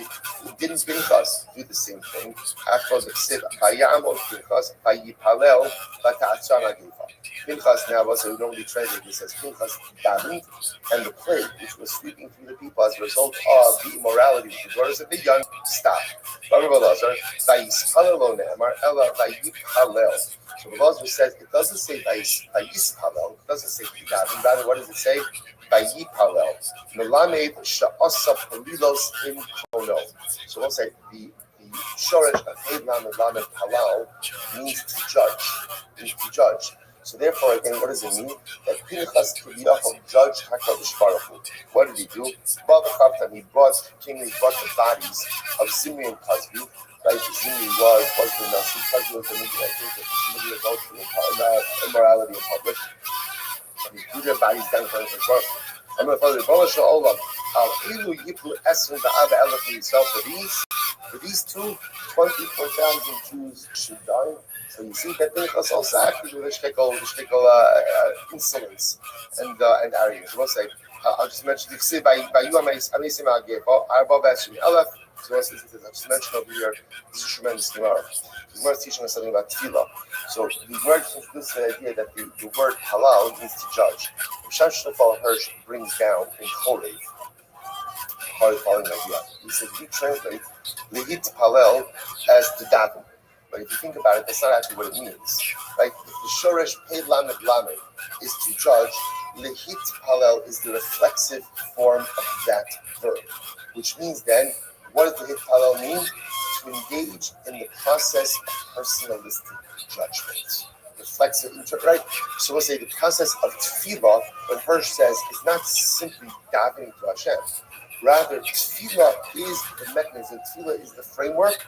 S1: Didn't Pinchas do the same thing? After the Ksiv, Vayamol Pinchas Vayipalel Vata'atzana Gifa. Pinchas now was a normally translated. He says Pinchas davened, and the plague which was sweeping through the people as a result of the immorality of the daughters of the young stopped. So the Lazar says it doesn't say Vayispalel, it doesn't say davened. Rather, what does it say? Vayipalel. Melamed sha'asa palilos in kono. So we'll say the shoresh of Hey Lamed Lamed Palal means to judge. So therefore, again, what does it mean? That Pinchas Kiviyachol judged HaKadosh Baruch Hu. What did he do? He brought the bodies of Zimri and Cosby. Right, Zimri was the Nasi. Cosby was the media. I think that committed adultery and immorality in public. And he threw their bodies down in front of his Baruch. I'm going to follow the Bolasha Olam. Al Ilu Yipu Esrin Ba'aba Elef himself for these 24,000 Jews should die. So you see that Pinchas also acted with insolence and arrogance. We'll say, I'll just mention the Ksiv by you Amisim Agir, Arba Bashim Elef. So let's listen to this. I just mentioned over here, this is tremendous Gemara. The Gemara is teaching us something about tefillah. So the Gemara introduces the idea that the word halal means to judge. Shashafal Hirsch brings down in Chorev, following idea. He says we translate lehit palel as the daven. But if you think about it, that's not actually what it means. Like if the shoresh paid lamed lamed is to judge, lehit palel is the reflexive form of that verb, which means then, what does lehit palel mean? To engage in the process of personalistic judgment. Reflexive, right? So we'll say the process of tefillah, what Hirsch says, is not simply davening to Hashem. Rather, tefillah is the mechanism, tefillah is the framework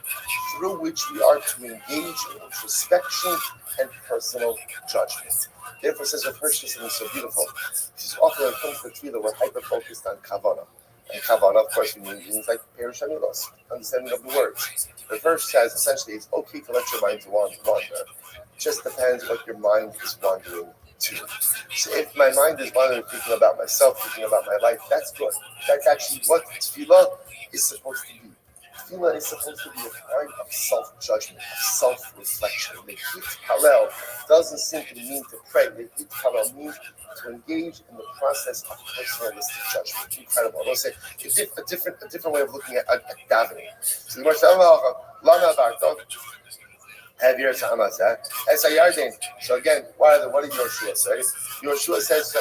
S1: through which we are to engage in introspection and personal judgment. Therefore, says what Hirsch is something so beautiful. This is often when it comes to tefillah, we're hyper-focused on kavanah. And kavanah, of course, means like perush hamilos, understanding of the words. But Hirsch says, essentially, it's okay to let your mind wander. It just depends what your mind is wandering to. So if my mind is wandering, thinking about myself, thinking about my life, that's good. That's actually what tefillah is supposed to be. Tefillah is supposed to be a kind of self-judgment, of self-reflection. Lehit Halel doesn't simply mean to pray. Lehit Halel means to engage in the process of personalistic judgment. Incredible. I'll say a different way of looking at davening. So the Gemara So again, what did Yoshua say? Yoshua says,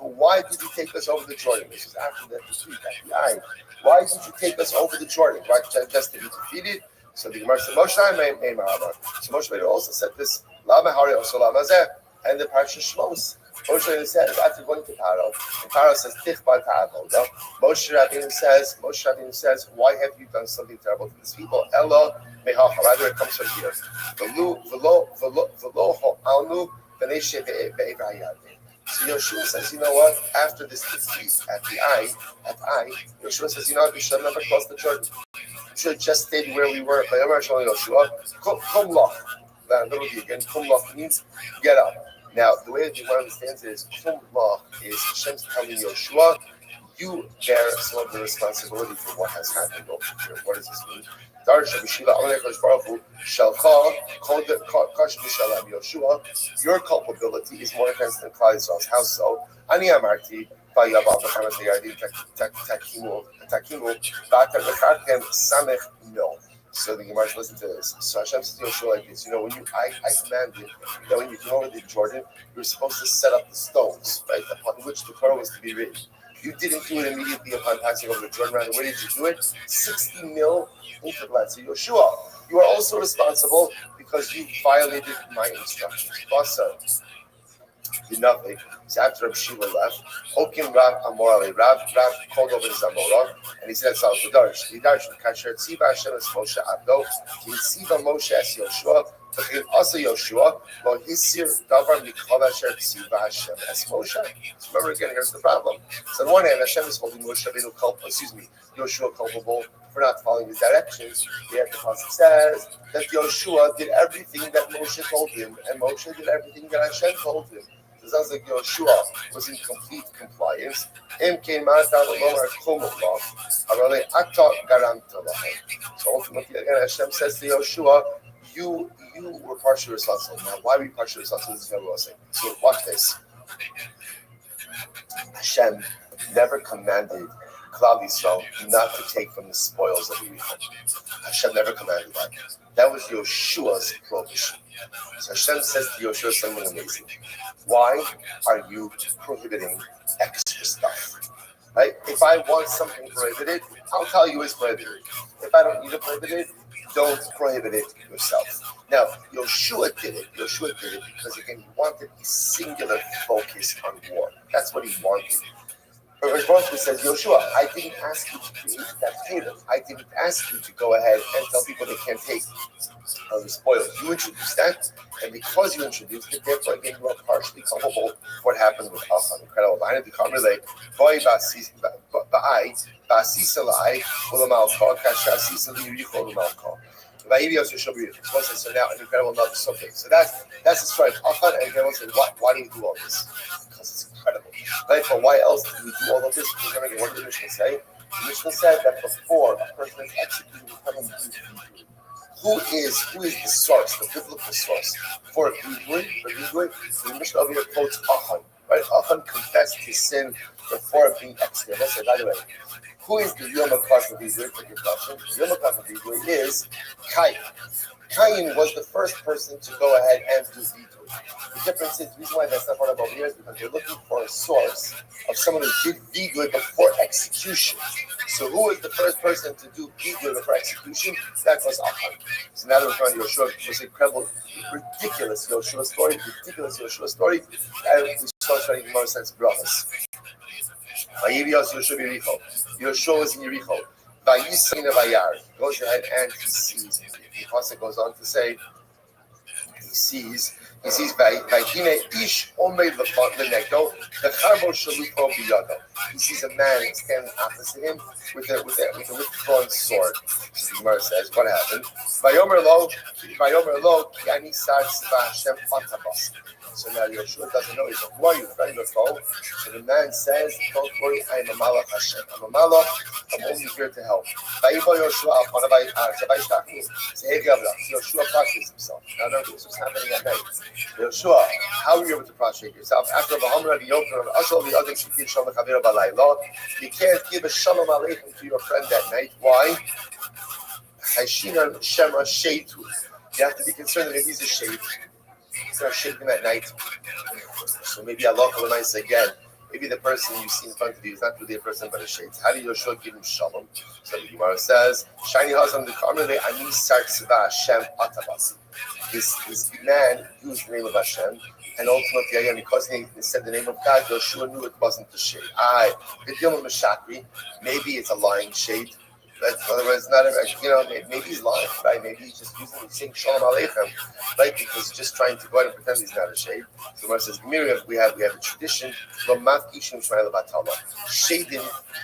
S1: why did you take us over the Jordan? This is after the defeat, at the eye. Why did you take us over the Jordan? Why just to be defeated? So the Gemara said, So Moshe also said this, and the Parsha Shmos. Moshe says, after going to Paro, and Paro says, Moshe Rabbeinu says, why have you done something terrible to these people? Ella mehacha. Rather, it comes from here. So Yeshua says, you know what? After this defeat at Ai, Yeshua says, you know what? We should have never crossed the Jordan. We should have just stayed where we were. Yeshua, kum lach. Again, kum lach means get up. Now, the way that one understands it is, kum lach is Hashem's telling Yeshua, you bear some of the responsibility for what has happened over here. What does this mean? Your culpability is more intense than Klal Yisrael's. How so? Ani amarti no. So the Gemara listen to this. So Hashem says to Yoshua like this, when I commanded that when you came over the Jordan, you were supposed to set up the stones, right, upon which the Torah was to be written. You didn't do it immediately upon passing over the Jordan. Rather, where did you do it? 60 mil into the land. So Yoshua, you are also responsible because you violated my instructions. Basa, did nothing. So after Rav Shiva left, Okim Rav Amorale, Rav called over his Amorah, and he said, "Sal V'darsh, V'darsh, Kasher Tziva Hashem es Moshe Abdo, Tziva Moshe es Yoshua, V'chin Asa Yoshua, Lo Hisir Davar Mikol Asher Tziva Hashem es Moshe." So remember again, here's the problem. So on one hand, Hashem is holding Yoshua culpable for not following his directions. Yet the pasuk says that Yoshua did everything that Moshe told him, and Moshe did everything that Hashem told him. It sounds like Yoshua was in complete compliance. So ultimately, again, Hashem says to Yoshua, you were partially responsible. Now, why were you partially responsible? This is what we're saying. So watch this. Hashem never commanded Klal Yisrael not to take from the spoils of the evil. Hashem never commanded that. That was Yoshua's prohibition. So Hashem says to Yoshua something amazing. Why are you prohibiting extra stuff? Right? If I want something prohibited, I'll tell you it's prohibited. If I don't need to prohibit it, don't prohibit it yourself. Now, Yoshua did it. Yoshua did it because, again, he wanted a singular focus on war. That's what he wanted. But Rashba says, Yoshua, I didn't ask you to create that table. I didn't ask you to go ahead and tell people they can't take the spoils. You introduced that, and because you introduced it, therefore, again, you are partially culpable for what happened with Achan. Incredible. I can't relate. Boy, Basisalai, Ulamalka, Kashasisali, Richo, Ulamalka. So now an incredible another subject. So that's the story of Achan, and everyone says, why do you do all this? Because it's incredible. Right? But why else do we do all of this? Because remember, what did the Mishnah say? The Mishnah said that before a person is executed, becoming who is the source, the biblical source for Vidui? The Mishnah over here quotes Achan. Right? Achan confessed his sin before being executed. Let's say, by the way, who is the real Makar for Vidui? For your question, the real Makar for Vidui is Cain. Cain was the first person to go ahead and do Vidui. The difference is, the reason why that's not part of over here is because they're looking for a source of someone who did Vidui before execution. So who was the first person to do Vidui before execution? That was Achan. So now that we're going to Yoshua, this incredible, ridiculous Yoshua story, and we start starting more sense of brothers. Yoshua was in Yericho. Goes ahead and he sees. The Pasuk goes on to say, he sees Vayhine ish omed lenegdo v'charbo shalupo biyado. He sees a man standing opposite him with a withdrawn sword. So the Gemara says, what happened? Vayomer lo ki ani sar tzva Hashem patabas. So now Yoshua doesn't know. He's like, who are you, friend or foe? So the man says, don't worry, I am a malach Hashem. I'm a malach. I'm only here to help. Yoshua prostrates himself. Now, notice this was happening at night. Yoshua, how are you able to prostrate yourself? After you can't give a shalom aleichem to your friend that night. Why? You have to be concerned that if he's a shade, he's not shaking at night. So maybe Allah will again. Maybe the person you see in front of you is not really a person but a shade. How do Yoshua give him shalom? So the Gemara says, Shiny Hazam the Karmele Ani Sarksiva Hashem Atabasi. This man used the name of Hashem, and ultimately, again, because he said the name of God, Yoshua knew it wasn't the shade. Maybe it's a lying shade. But otherwise, maybe he's lying, right? Maybe he's just saying Shalom Aleichem, right? Because he's just trying to go out and pretend he's not a shade. So when it says, we have a tradition, Shadim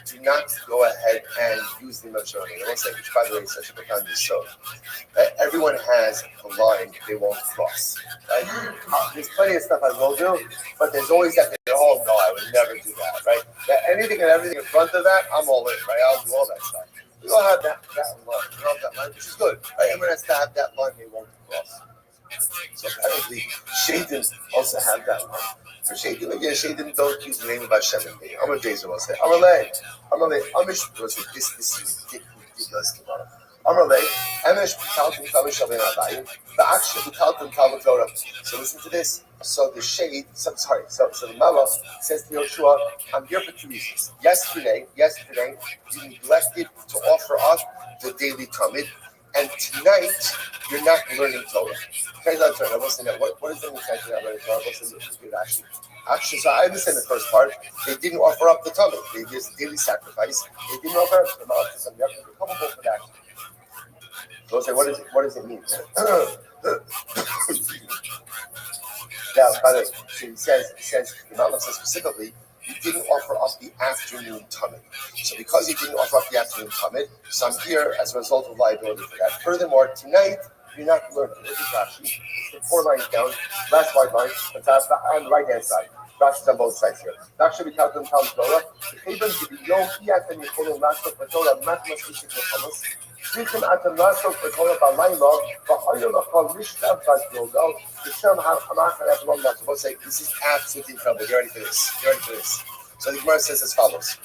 S1: do not go ahead and use the name of Shalom. Which, by the way, is such a profound so. Everyone has a line they won't cross, right? There's plenty of stuff I will do, but there's always that, oh no, I would never do that, right? Anything and everything in front of that, I'm all in, right? I'll do all that stuff. We all have that line. We all have that line, which is good. Right? Everyone has to have that line they won't cross. So apparently, Shaitan also have that line. For Shaitan don't use the name of Hashem. Amar Jezer will say, Amalei, Amish, this is ridiculous. Amalei, Amish, Talton, Kamish, Shavin, Abayim, the action, Talton, Talmud Torah. So listen to this. So the shade, so the Malach says to Yoshua, I'm here for two reasons. Yesterday, you neglected to offer up the daily Talmud, and tonight you're not learning Torah. Okay, that's right. I wasn't there. What is the mean you're not learning Torah? What's the actually, so I understand the first part. They didn't offer up the Talmud. They did daily sacrifice. They didn't offer up the Malach. So you have to be culpable for that. So say, what does it mean? Now, by the way, so he says, the Malach says specifically, he didn't offer up the afternoon Talmud. So because he didn't offer up the afternoon Talmud, so I'm here as a result of liability for that. Furthermore, tonight, you're not learning. This is Rashi. It's 4 lines down, last white line, on the right-hand side. Rashi's on both sides here. That should be counted in Talmud Torah. The Cheben to be Yom Kiyat and Yikolon Nashok Torah, Matmas Ishik Nechamas. Shrikim Atam Nashok Torah Balayla, V'Hayo Lachal Mishtav Baz Yodal, V'Shem HaChamach HaRabban Nashok. Both say, this is absolutely incredible. You're ready for this. So the Gemara says as follows.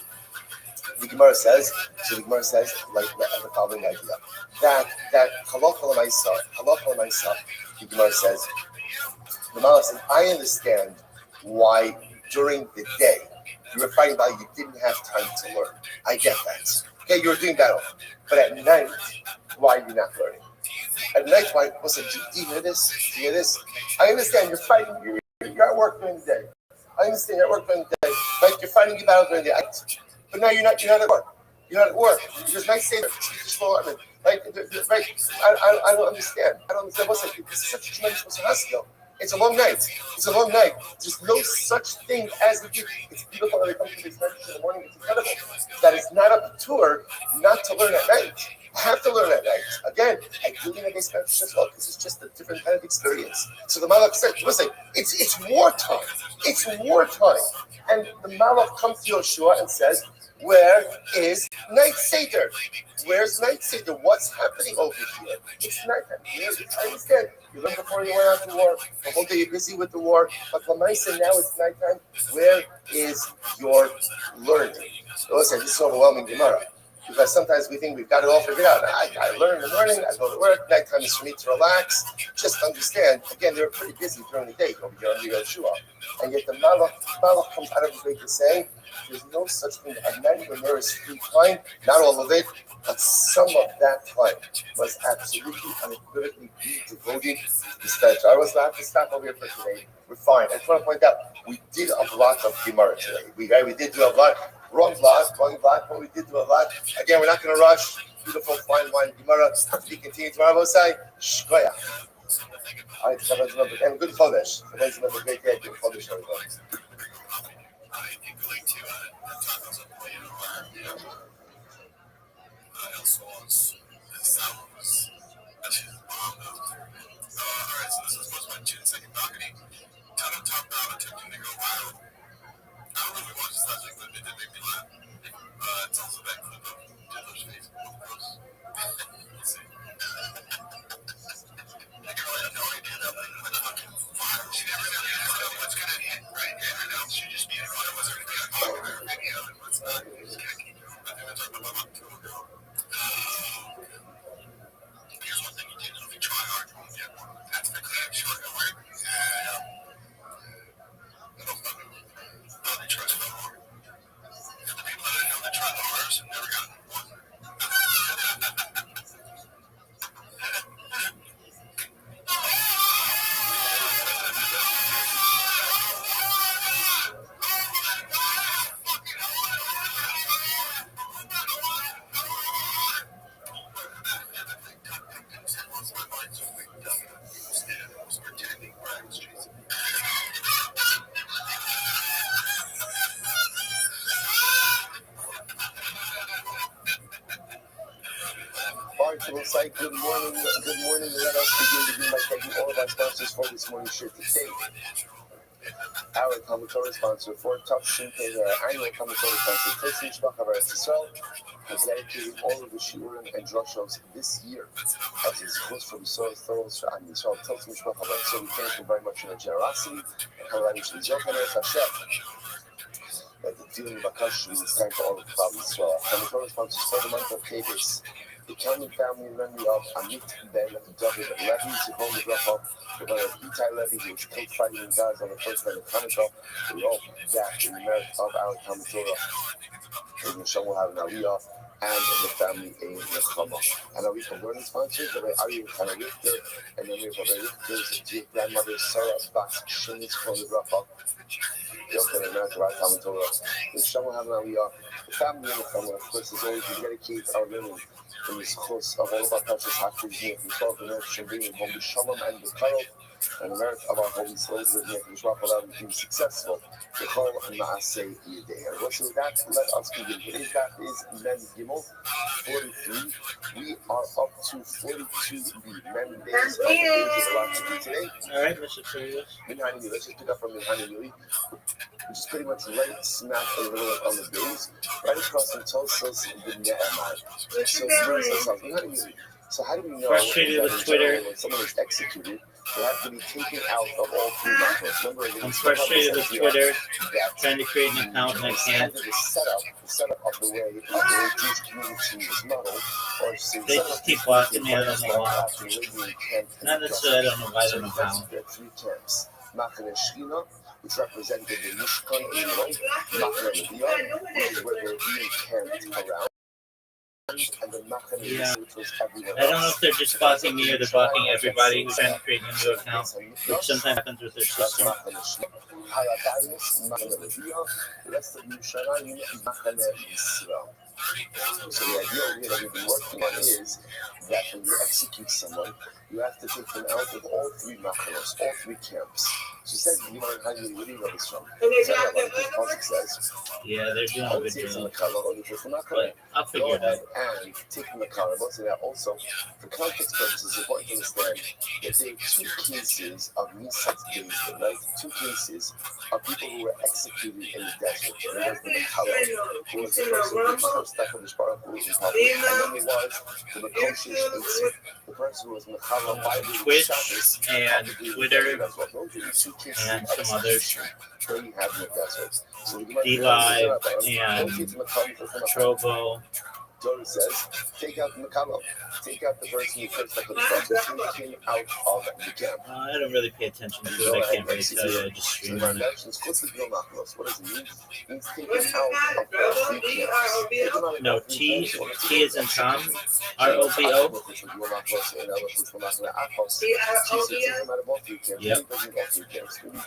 S1: The Gemara says like the following idea. That halakha l'maisa, the Gemara says, the Malach says, I understand why during the day you were fighting about you didn't have time to learn. I get that. Okay, you were doing battle. But at night, why are you not learning? At night, why? Listen, do you hear this? Do you hear this? I understand you're fighting. You're at work during the day. I understand you're at work during the day. Like you're fighting your battle during the night. But now you're not. You're not at work. You're not at work. There's nice saver. Like, right? I don't understand. I don't understand. Listen, this is such a tremendous hustle. It's a long night. It's a long night. There's no such thing as the gift. It's beautiful when they come to this meditation in the morning. It's incredible. That is not up to her not to learn at night. I have to learn at night. Again, I do think this meditation as well because it's just a different kind of experience. So the Malach said, listen, it's wartime. It's wartime. And the Malach comes to Yoshua and says, where is Night Seder? Where's Night Seder? What's happening over here? It's nighttime. I understand. You learned before you went out to war. The whole day you're busy with the war. But Lamaisa, now it's nighttime. Where is your learning? Listen, this is overwhelming Gemara. Because sometimes we think we've got it all figured out. I learn in the morning, I go to work, nighttime is for me to relax. Just understand, again, they're pretty busy during the day over here on the Yeshua. And yet the Malach comes out of his way to say, there's no such thing at night when there is free time, not all of it, but some of that time was absolutely unequivocally devoted to study. So I was not to stop over here for today. We're fine. I just want to point out, we did a lot of Gemara today. We did do a lot. Wrong block, but we did do a lot. Again, we're not going to rush. Beautiful, fine wine, Gemara. We continue tomorrow. We'll say, Shkoya. All right, and good Chodesh. Today's another great day. Good Chodesh, everybody.
S3: I don't know if we watched this last week, but it did make me laugh. It's also that clip of Diddler's Facebook post. Let's see. That girl had no idea that like fucking fire. She never knew what's gonna hit, right? Never know. She just knew it wasn't gonna be a popular video and what's not. You just can't keep doing. I think I talked about it 2 ago. Here's one thing you did know: if you try hard, you won't get one. That's the clear short of word. Yeah. They try so hard. The people that I know that try the hardest have never gotten one. Pretending friends, Jesus.
S1: Site. Good morning. Let us begin by thanking all of our sponsors for this morning's shift today. Our Talmud sponsor for Top Shinpei, our annual Talmud sponsor, First Mishpach of Eretz Yisrael, has dedicated all of the shiurim and drushos this year as his host for the soil thorough for Am Yisrael. Top Mishpach of Eretz Yisrael, we thank him very much for their generosity and how much they joke on Eretz Hashem. That the dealing Bakash is time for all of the problems as well. Our Talmud sponsors for the month of Tevis. The Kalman family memory of Amit Ben David Levy, Zichron Lebracha, the brother of Itai Levy, who was killed fighting in Gaza on the first night of Hanukkah. We all back in the merit of our Talmud Torah. And Hashem will have an Aliyah and the family in Nechama. And we can learn sponsors, the way Ari and Kana Richter, and then we have Rabbi Richter's dear grandmother, Sarah Bas Shin Zichron Lebracha. The opening merit of our Talmud Torah. And Hashem will have an Aliyah. The family in Nechama, of course, is always we dedicate our living in this course of all of our precious Haftar's here, we saw the merit of bringing home the Shalom and the Karel, and the merit of our holy slaves with here, which will allow them to be successful. The Chol Maaseh Yedei. And so with that, let us begin. Today's daf is Mem Gimel 43. We are up to 42b. Mem days. There's a lot to do today.
S2: All right, Mr. Curious.
S1: Minhani, let's just pick up from Minhani Yui, which is pretty much right smack in the middle on the days, right across from Tulsa's the Ne'emai. So how do we know
S2: Frustrated with Twitter.
S1: When someone is executed, they have to be taken out of all three macros?
S2: I'm frustrated with Twitter, trying to create an account and I can't.
S1: The setup of the way Jewish community was modeled, or
S2: They just keep blocking me, I don't know why. Not necessarily, I don't know why they don't count.
S1: There are 3 camps. Machane Shechina, which represented the Mishkan in Rome, Machane Leviah, which is where they're being camped around, and the Machane,
S2: Yeah.
S1: which was everyone
S2: I don't know
S1: else.
S2: if they're just blocking me or they're blocking everybody who's trying to create a new account, which sometimes happens with their system.
S1: Paradise, Machane Leviyah, the rest of Yerushalayim, Machane Yisrael. So the idea that we've been working on is that when you execute someone, you have to take them out of all three machanos, all three camps. She said, you know, how you really know this from? Says,
S2: yeah, they're doing a good job. But I'll
S1: go
S2: figure it
S1: ahead
S2: out.
S1: and take the makala. Most of that also, for context purposes, it's important to understand that there are two cases of Nisat David, right? Two cases of people who were executed in the desert. And there was the makala, who was the person who first step of the Baruch Hu in public, and then there was the Makoshish, the person who was Mechala by the
S2: Twitch and Twitter
S1: as well. Those are the two cases
S2: and
S1: of
S2: some others.
S1: execution that you have in the desert. So
S2: D-Live and Trovo.
S1: Torah says, take out the Makalo, take out the person who first step of the Baruch, take him out of the camp.
S2: I don't really pay attention to it. I can't really tell you. I just stream on it.
S1: What does it mean? It means take him out of all three camps.
S2: No, T is in Tom. ROBO. Yep.
S1: It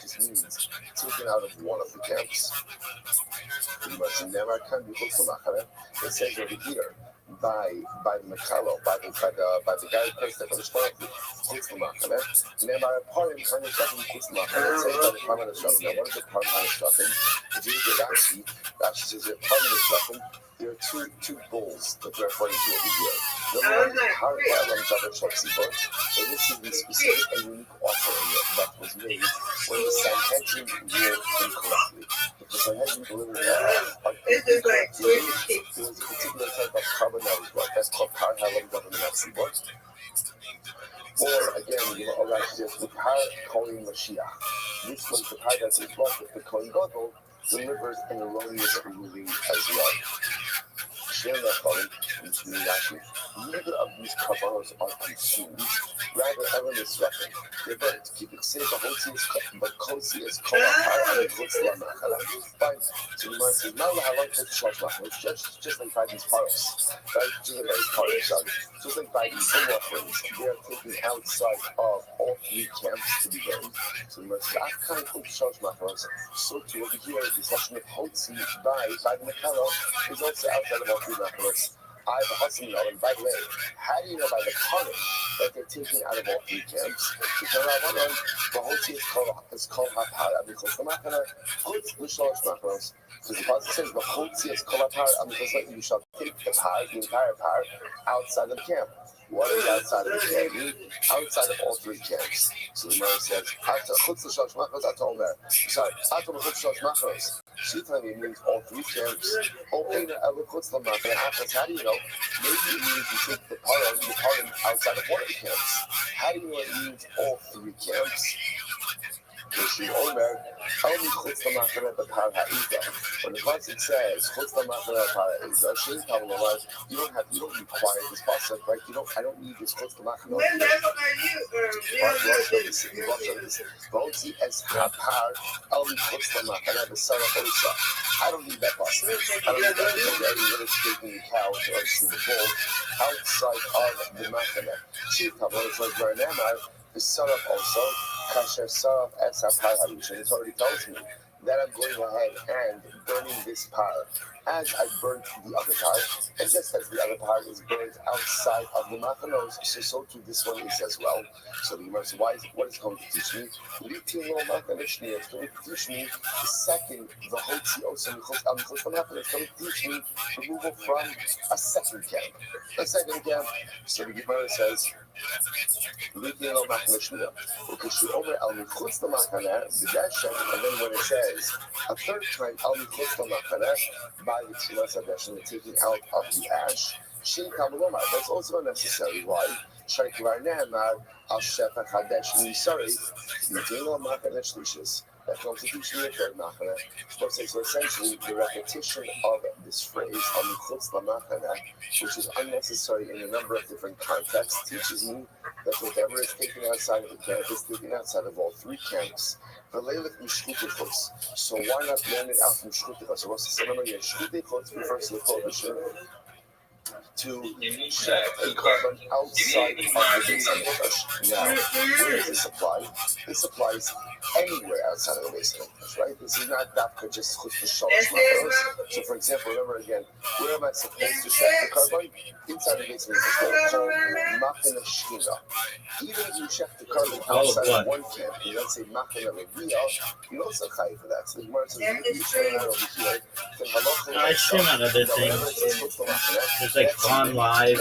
S1: just means taken out of one of the camps. It says over here by the Mechalo, by the guy who placed it for the Sparky, Neymar Parim kind of second Kutzmachane. It says by the Parman Shrakim. Now, what is the Parman Shrakim? If you look at Rashi says that Parman Shrakim, there are two bulls that they're referring to over here. Number one, so this is the specific and unique offering that was made when the Sanhedrin ruled incorrectly. If the Sanhedrin delivered incorrectly, there was a particular type of carbon that was brought. That's called Par Halam Government Aksibot. Or again, you know, Rashi says the Par Kohen Mashiach. This was the Par that is brought that the Kohen Gadol delivers an erroneous ruling as well. Neither of these karbanos are consumed, rather ever misrepresented. They're burnt. Keep it safe. But Kosi is called Fine. So the man says, now I like to charge my just like by these parts, right? Just like by these bull offerings, they are taken outside of all three camps to be burned. So the man says, I can't charge my parts. So to over here, the session of Hotzi by the Makalo is also outside of all three machanos. I have a husband, and by the way, how do you know by the Kohen that they're taken out of all three camps? Because the Hotzi is called Hapara, because the Machana, Hotz, Lishalosh Machanos. So the Pasuk says, the Hotzi is called Hapara, because you shall take the par, the entire par, outside of the camp. What is outside of the camp? Outside of all three camps. So the Gemara says, Chutz L'Shalosh Machnos, Atomer. Sorry, Atomer Chutz L'Shalosh Machnos. She telling me it means all three camps. Open Chutz L'Machnos. How do you know? Maybe it means you take the parim outside of one of the camps. How do you know it means all three camps? Only Chutz L'Machnos the Par Ha'ida. When the pasuk says Chutz L'Machnos Par Ha'ida, Shin Kavalawaz, you don't require this pasuk, right? I don't need this Chutz L'Machnos. Votzi es Hapar only Chutz L'Machnos the son of Elisha. I don't need that pasuk. I don't need that because everybody's taking the cow or the bull outside of the Machana. Shin Kavalawaz like Baranamar, the son of also. Kasher Saraf as Hapar Harisha. It already tells me that I'm going ahead and burning this par as I burnt the other par, and just as the other par is burned outside of the machanos, so too this one is as well. So the Gemara says, what is it going to teach me? It's going to teach me the second, the Hotzi Osam it's going to teach me removal from a second camp. A second camp. So the Gemara says, and then when it says a third time by the Tzilas HaDeshen, the taking out of the ash, that's also unnecessary. Why? That comes to teach me a third machana. So essentially, the repetition of this phrase, which is unnecessary in a number of different contexts, teaches me that whatever is taken outside of the camp is taken outside of all three camps. So why not learn it out from Shchutichos? So what's the same number again? Shchutichos refers to the prohibition to check a carbon outside of the base hamikdash. Now, where does this apply? This applies anywhere outside of the base hamikdash, right? This is not dafka just chutz b'shalosh makaros. So, for example, remember again, where am I supposed to check the carbon? Inside the base hamikdash, called machane shchina. Even if you check the carbon outside of one camp, you let's say machane leviyah, you also chai for that. So the Gemara says, you check it over here.
S2: I stream on other things. There's like Vaughn Live,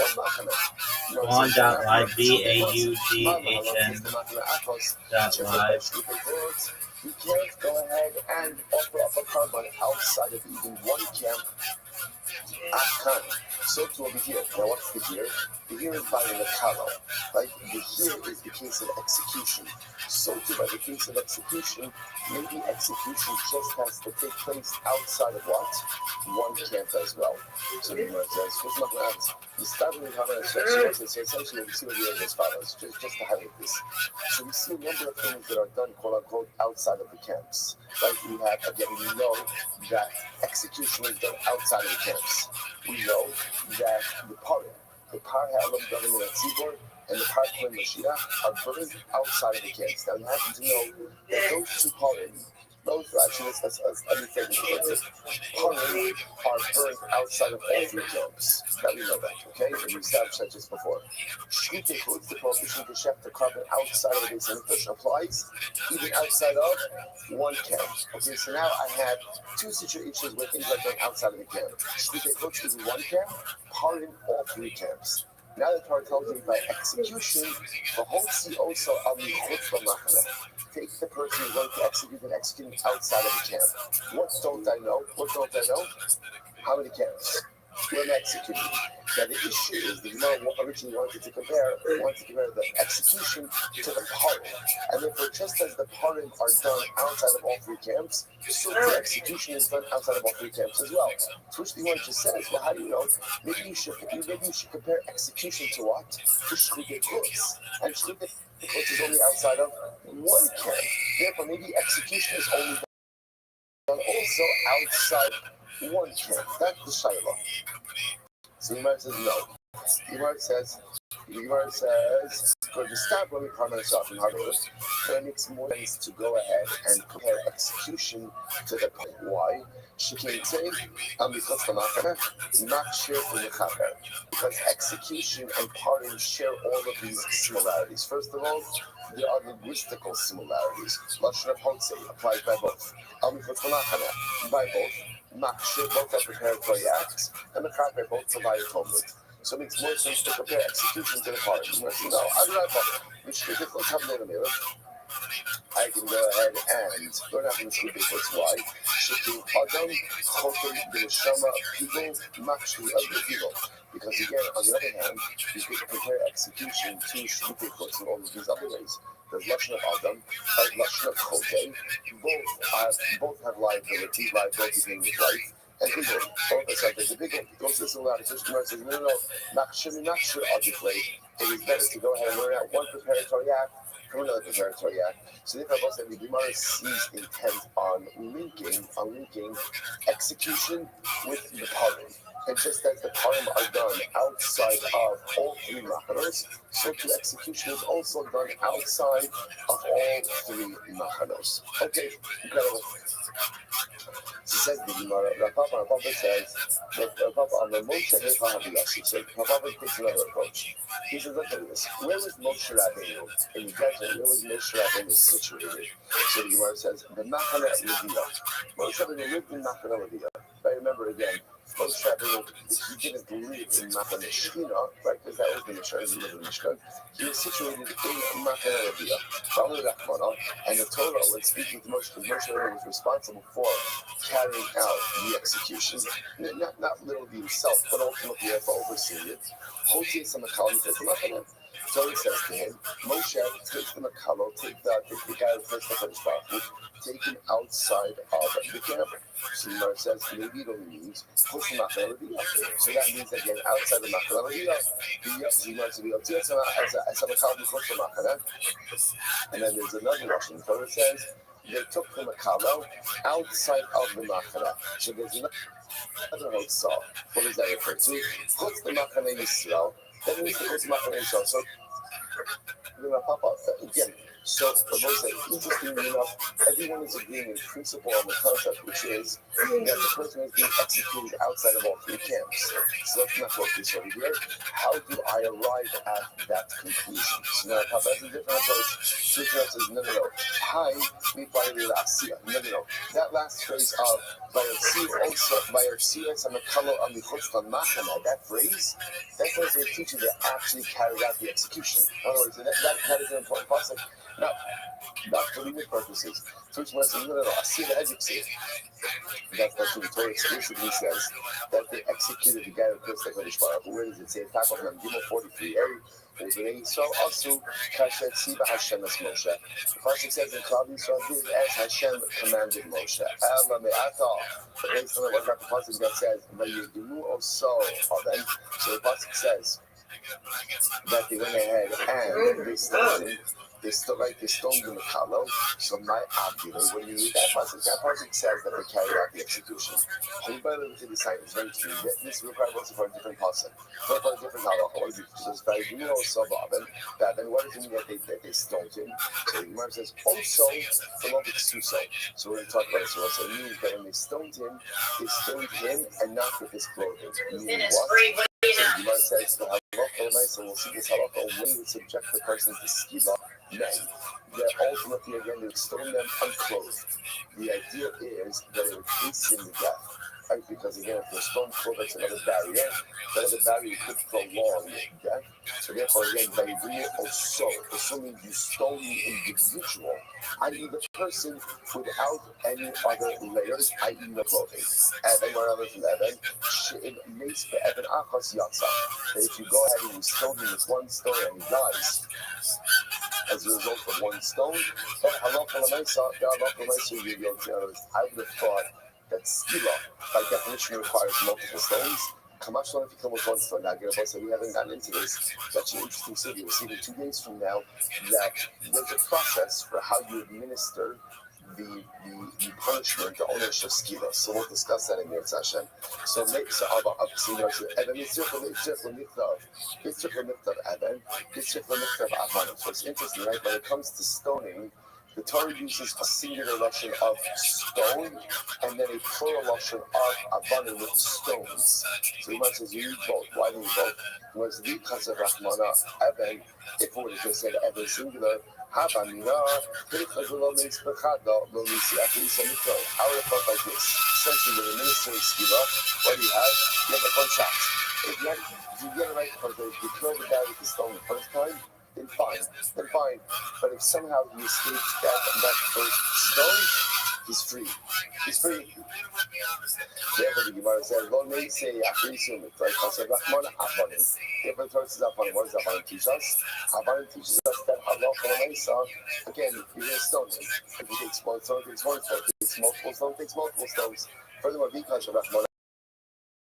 S2: Vaughn.live, VAUGHN.live.
S1: You can't go ahead and offer up a carbon outside of even one camp. Akan. So to over here. Now what's the here? The here is by the kalo. Right? The here is the case of execution. So too by the case of execution, maybe execution just has to take place outside of what? One camp as well. So the Gemara says, what's not going to happen? We start with the so essentially we see what the as follows, just to highlight this. So we see a number of things that are done, quote unquote, outside of the camps. Right? We have, again, we know that execution is done outside of the camps. We know that the par ha'elam government at Tzibor, and the par Kohen Mashiach are burned outside of the camps. Now you happen to know that those two parim, those actually, let me say this, parim are burned outside of all three camps. Now we know that, okay? And we established that just before. Shkita includes the prohibition to check the carbon outside of the base hamikdash applies even outside of one camp. Okay, so now I have two situations where things are done outside of the camp. Shkita includes in one camp, parim all three camps. Now the Torah tells me by execution, the whole see also alichutz b'machane. Take the person who's going to execute and execute outside of the camp. What don't I know? How many camps? When executing. Now the issue is the Gemara originally wanted to compare the execution to the parim. And therefore, just as the parim are done outside of all three camps, so the execution is done outside of all three camps as well. To which the Gemara just says, well, how do you know? Maybe you should compare execution to what? To shchutei chutz. And shchutei chutz is only outside of one camp. Therefore, maybe execution is only done also outside one camp. That's the shayla. So the Gemara says no. The Gemara says, go to stop when we come ourselves in Harvard. So it makes more sense to go ahead and compare execution to the point. Why? She can say, because execution and parting share all of these similarities. First of all, there are linguistical similarities. Lashon Hotze applies by both. By both. Makshir both are preparatory acts, and the Mechaper both provide atonement. So it makes more sense to compare execution to the party. No, I can go ahead and learn out from the school before why. Shifting Adam, Chotem, B'Neshama, people, Makshir, other people. Because again, on the other hand, you can compare execution to Shmutei Chutz in all of these other ways. There's Lashon of Adam, Lashon of Chotem. Both have liability being with life. And people, both are subject to people. Don't listen loud. First Gemara says, no, Makshir, obviously. It is better to go ahead and learn out one preparatory act from another preparatory act. So therefore, both said the Gemara sees intent on linking execution with the parim. And just as the parim are done outside of all three machanos, so the execution is also done outside of all three machanos. Okay, incredible. So says the Gemara, Rapapa says that Rapapa on the Moshe Hechahaviyashi. So Rapapa takes another approach. He says, look at this. Where was Moshe Rabbeinu in the desert? Where was Moshe Rabbeinu situated? So the Gemara says, the Machane Leviyah. Moshe Rabbeinu lived in Machane Leviyah. But remember again, Moshe Rabbeinu, he didn't live in Machane Shchina, right? Because that was the Mishkan, he lived in Mishkan. He was situated in Machane Leviyah. And the Torah, when speaking to Moshe, because Moshe Rabbeinu was responsible for carrying out the execution, not literally himself, but ultimately for overseeing it. So he says to him, Moshe, take the Makalo, take the guy who first the take him outside of the camp. So the says, maybe it only means push him out there. So that means again, outside the Makalo, and then there's another Russian. So it says, they took the Makalo outside of the Machana. So there's another Hotzah. What does that refer to? What's the Machana Yisrael? That means the Machana Yisrael. So we're going to pop up again. So, interestingly enough, everyone is agreeing in principle on the concept, which is that the person is being executed outside of all three camps. So let's not focus over here. How do I arrive at that conclusion? So now Papa has a different approach. Shishra says, no. Hi, me by the Asiya. No. That last phrase of Vayarsiya Samakalo Amikhosta Machana, that phrase, that's what they teach you to actually carry out the execution. In other words, that is an important concept. Now, not for legal purposes. So it's says, no. Asiya Edukse. That's what the Torah explicitly says, that they executed the guy who killed the Kodesh Baruch. Where does it say? Top of Gimel 43. So also, Kashet Siba Hashem as Moshe. The pasuk says in Klal Yisrael did as Hashem commanded Moshe. Ela me'ata. But based on what the pasuk that says, Vayidimu Oso Aven. So the pasuk says that they went ahead and they stoned him. They stoned the Makalo. So my abdullah, when you read that pasuk says that they carried out the execution. Anybody to decide is very true. This requires also for a different pasuk. For a different halacha. What is it? Just by you know so then what does it mean that they stoned him? So the Gemara says also the love suso. So we're going to talk about it. So it means that when they stoned him and not with his clothing. Meaning what? So the Gemara says the halacha, and we'll see this halacha when you subject the person to skiba. Men, that ultimately again they would stone them unclothed. The idea is that it would hasten the death, right? Because again, if they're stone clothed, that's another barrier. That other barrier could prolong death. So therefore, again, also means you stone the individual, i.e. the person without any other layers, i.e. no clothing. And one other from Evan, it makes the Evan Achas Yatsa. That if you go ahead and you stone him with one stone and he dies, as a result of one stone, but I would have thought that skila, by definition, requires multiple stones. Kamash if you come with one stone. Now, we haven't gotten into this. It's actually interesting. So you'll see in 2 days from now that there's a process for how you administer the punishment, the ownership of skila. So we'll discuss that in the Hashem. So it's interesting, right? When it comes to stoning, the Torah uses a singular lashon of stone and then a plural lashon of avanim with stones. So Imam says you need both. Why do you need both? Was the kasser Rahmana Evan, if it would have just said Evan singular, I would have thought like this. Essentially, with a minister of skiva, what do you have? You have a contract. If you get it right, if you kill the guy with the stone the first time, then fine. But if somehow he escapes that first stone, he's free. Therefore, the Gemara says, "Lo neisei achrisim mitzvah chaser rachman avanim." Therefore, the Torah says, "Avanim." What does avanim teach us? Avanim teaches us that halacha l'meisa. Again, you're going to stone him. If he takes one stone, takes one stone. If he takes multiple stones, takes multiple stones. Furthermore, because rachman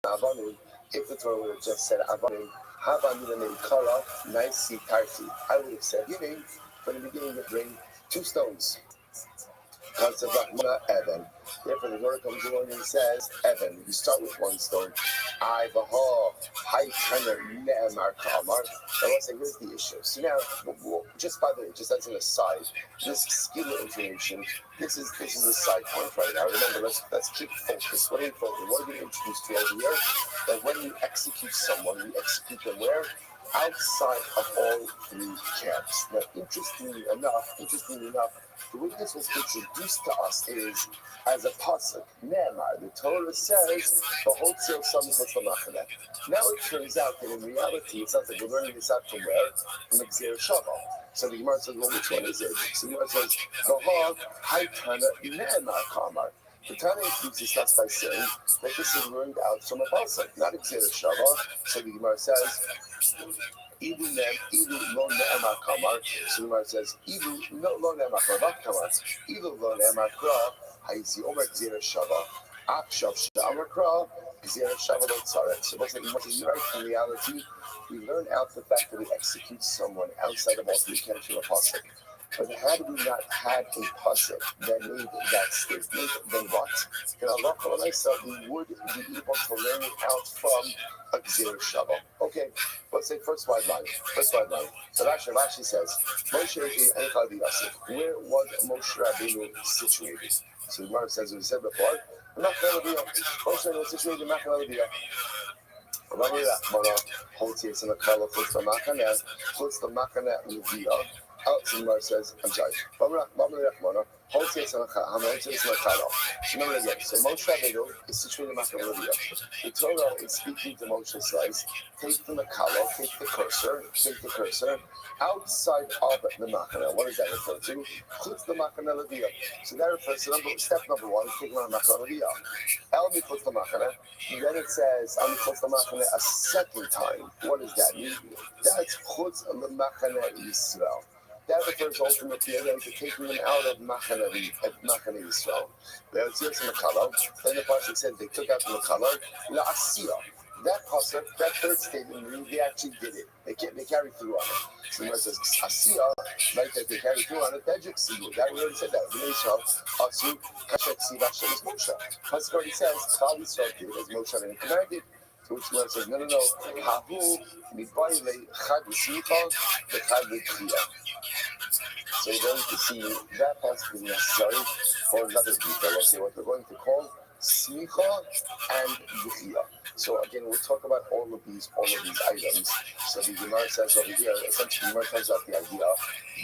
S1: avanim, if the Torah would have just said avanim, havanim kala naisi tarti, I would have said, meaning from the beginning, you bring 2 stones. Concept of Evan. Therefore, the Torah comes along and says, Evan, you start with 1 stone. I behold, high tenor, ne'emar kamar. And let's say, here's the issue. So now, just by the way, just as an aside, this skill information, this is a side point right now. Remember, let's keep focused. What are we focusing? What are we introduced to over here? That when you execute someone, you execute them where? Outside of all 3 camps. Now, interestingly enough, the way this was introduced to us is as a pasuk. Ne'emar, the Torah says, "V'hotzil samchos v'machane." Now it turns out that in reality, it sounds like we're learning this out from where? From Gzeir Shava. So the Gemara says, well, which one is it? So the Gemara says, "V'hod haytana ne'emar kamar." The Tana introduces us by saying that this is learned out from a pasuk, not Gzeir Shava. So the Gemara says, Ilu lo ne'emar kamar. So the Gemara says, Ilu lo ne'emar kamar. Ilu lo ne'emar kra. Hayisi omer Gzeir Shava. Akshav sh'amar kra. Gzeir Shava lo tzaret. So what's the Gemara says? Right, in reality, we learn out the fact that we execute someone outside of all 3 camps of a pasuk. But had we not had a pasuk that made that statement, then what? Then Allah we would be able to learn it out from a Gzir Shava. Okay, let's say first wide line. First wide line. So Rashi says, Moshe Echad Yosef. Where was Moshe Rabbeinu situated? So the Gemara says, as we said before, Machane Leviyah. Moshe was situated in Machane Leviyah. Rabbi Rachmana holds here in the color puts the Machane Leviyah. Alex Gemara says, I'm sorry. Rabbi Rachmana holds here in the color. Remember again. So Moshe Rabbeinu is situated in Machane Leviyah. The Torah is speaking to Moshe says, take from the color, take the cursor outside of the Machane. What does that refer to? Chutz the Machane Leviyah. So that refers to step number one, taking on Machane Leviyah. El Michutz the Machane. Then it says, El Michutz the Machane a second time. What does that mean? That's Chutz the Machane Yisrael. That refers ultimately again to taking them out of Machane Yisrael. Then the pasuk says they took out the Machane La'asiyah. That pasuk, that third statement, they actually did it. They carried through on it. So when it says Asiyah, like that they carried through on it, that we already said that. Asu Kashet Siva Shemes Moshe. Pasuk already says Klal Yisrael did as Moshe and commanded. To which one says no. Hahu mibayle chad v'smicha v'chad v'tchiyah. So we're going to see that pasuk is necessary for another detail. Okay, what we're going to call smicha and v'chiyah. So again, we'll talk about all of these items. So the Gemara says over here, essentially, the Gemara tells us the idea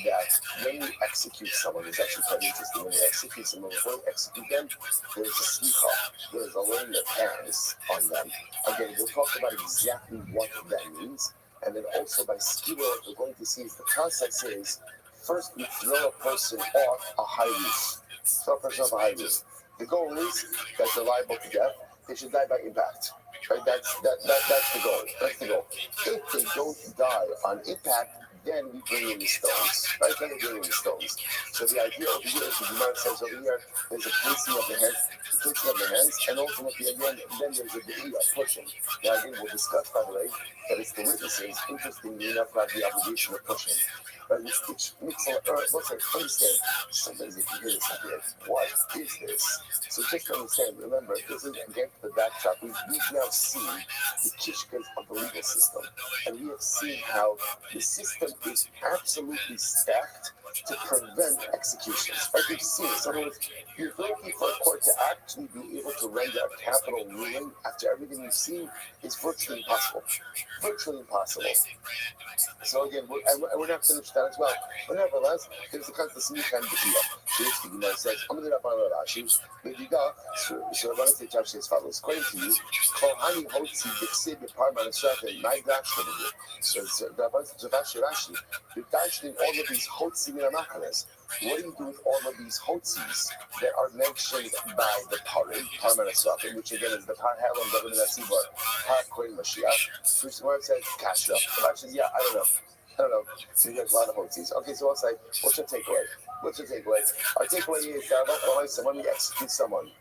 S1: that when you execute someone, it's actually quite interesting. When you execute someone, before you execute them, there's a smicha, there's a laying of hands on them. Again, we'll talk about exactly what that means. And then also by skira, what we're going to see is the concept is, first you throw a person off a high roof. The goal is that they're liable to death. They should die by impact. Right? That's the goal. If they don't die on impact, then we bring in the stones. Right? Then we bring in the stones. So the idea over here, as the Gemara says over here, there's a placing of the hands, and ultimately again, then there's a pushing. Now again, we'll discuss, by the way, that it's the witnesses, interestingly enough, who have the obligation of pushing. But which makes let's understand, sometimes if you hear this idea, what is this? So just understand, remember, this is against the backdrop. We've now seen the kishkas of the legal system, and we have seen how the system is absolutely stacked to prevent executions. Like we've seen it. So in other words, the ability for a court to actually be able to render a capital ruling after everything we've seen is virtually impossible. So again, we're not finished that as well. But nevertheless, there's the concept of smicha and b'chiyah. The Gemara says, "I'm going to do Rashi." So I'm going to say as follows: according to you, Kohani hotzi b'chsid b'parman esrata na'igdash le'du. So Rashi, you're dashing all of these hotzi in amachanes. What do you do with all of these hotzis that are mentioned by the Parman esrata, which again is the Par Halam David Nasibar, Par Kohen Mashiach? Which the word says kasha. Rashi says, yeah, I don't know. So there's a lot of hotzis. Okay, so I'll say, what's your takeaway? Our takeaway is that when we execute someone.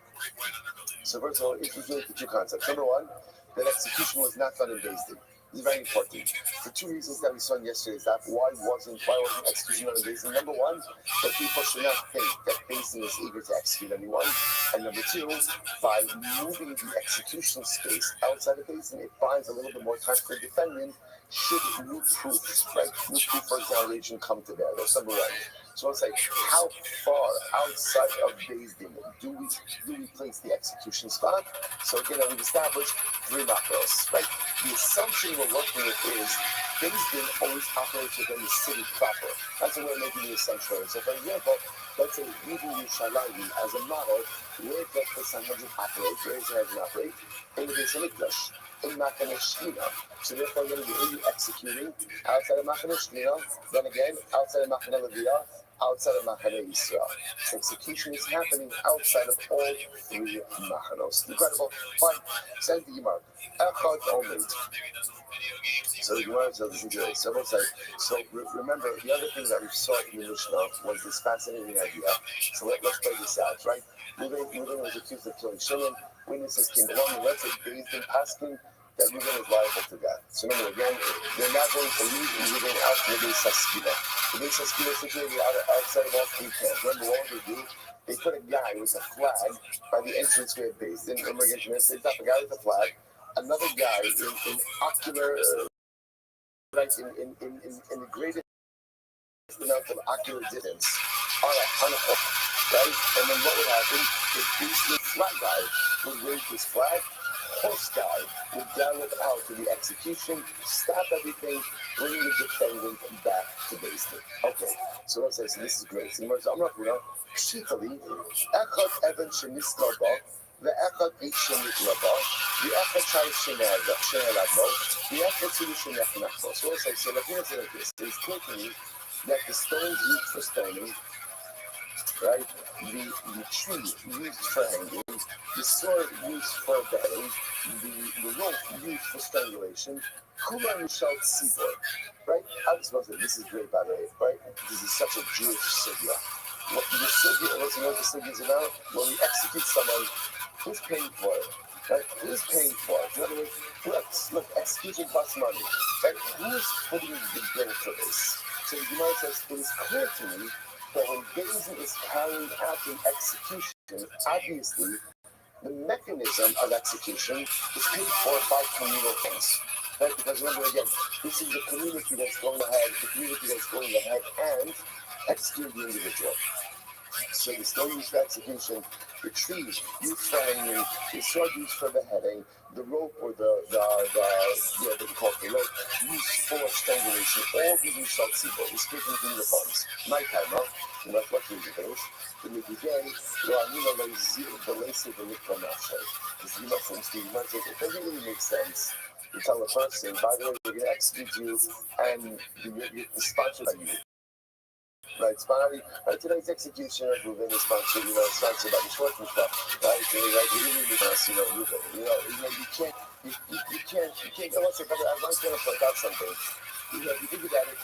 S1: So first of all, introduce the two concepts. Number one, that execution was not done in Beis Din. This is very important. For two reasons that we saw in yesterday's that why wasn't execution done in Beis Din? Number one, that people should not think that Beis Din is eager to execute anyone. And number two, by moving the execution space outside of Beis Din, it buys a little bit more time for the defendant should new proof, right? New proof for exoneration come to bear. That's number one. So it's like, how far outside of Beis Din do we place the execution spot? So again, we've established three macros, right? The assumption we're working with is Beis Din always operates within the city proper. That's the way we're making the assumption. So for example, let's say using Yerushalayim as a model, where does the Sanhedrin operate? Where does the Sanhedrin operate? In the Beis Hamikdash. In Machane Shchina. So therefore, you're going to be executing outside of Machane Shchina, then again, outside of Machane Leviyah, outside of Machane Yisrael. Execution is happening outside of all three Machanos. Incredible. Fine. Says the Gemara. Echad Omed. So the Gemara says this is so remember, the other thing that we saw in the Mishnah was this fascinating idea. So let's play this out, right? Reuben was accused of killing Shimon. Witnesses came along, and let's say Beis Din asking that Reuben is liable to death. So remember again, they're not going to leave Reuben out with a saskila. The big saskila is situated outside of all three camps. Remember what they do? They put a guy with a flag by the entranceway of base. Then remember again, they stop a guy with a flag, another guy in ocular, right, in the greatest amount of ocular distance on a hook, right? And then what would happen is this flat guy would wave his flag, horse guy would gallop out to the execution, stop everything, bring the defendant back to basement. Okay, so let's say, so this is great. So I'm not going to Shitali, Echad Evan Sheniskaba, the Echad Each Sheniklaba, the Echad Chai Shenelabo, the Echad Sulu Shenechnachos. So let's say, so the thing is like this, it's clear to me that the stones used for stoning, right? The tree used for hanging, the sword used for beheading, the rope used for strangulation, Kula Mishal Tzibor, right? I was supposed to, this is great by the way, right? This is such a Jewish sugya. What the sugya, you know what the sugya is about? When we execute someone, who's paying for it? Right? Who's paying for it? In other words, look, execution costs money. Right? Who's footing the bill for this? So the Gemara says, it is clear to me that when Daisy is carrying out the execution, obviously, the mechanism of execution is paid for by communal funds. Right? Because remember again, this is the community that's going ahead and execute the individual. So the stone used for execution, the tree used for hanging, the sword used for beheading, the rope or the what we call the rope used for strangulation, all these use saltzibo. We're speaking to uniforms. Nighttime, huh? You know, what do things? The Midigan, Ramina the lace of the Mikra Nafshay. Because you must understand, it doesn't really make sense to tell a person, by the way, we're going to execute you and you're sponsored by you. Right, today's execution of Reuben is sponsored, sponsored by the short stuff, right? Really with us, Reuben. You can't, let's say, I was going to point out something. If you think about it,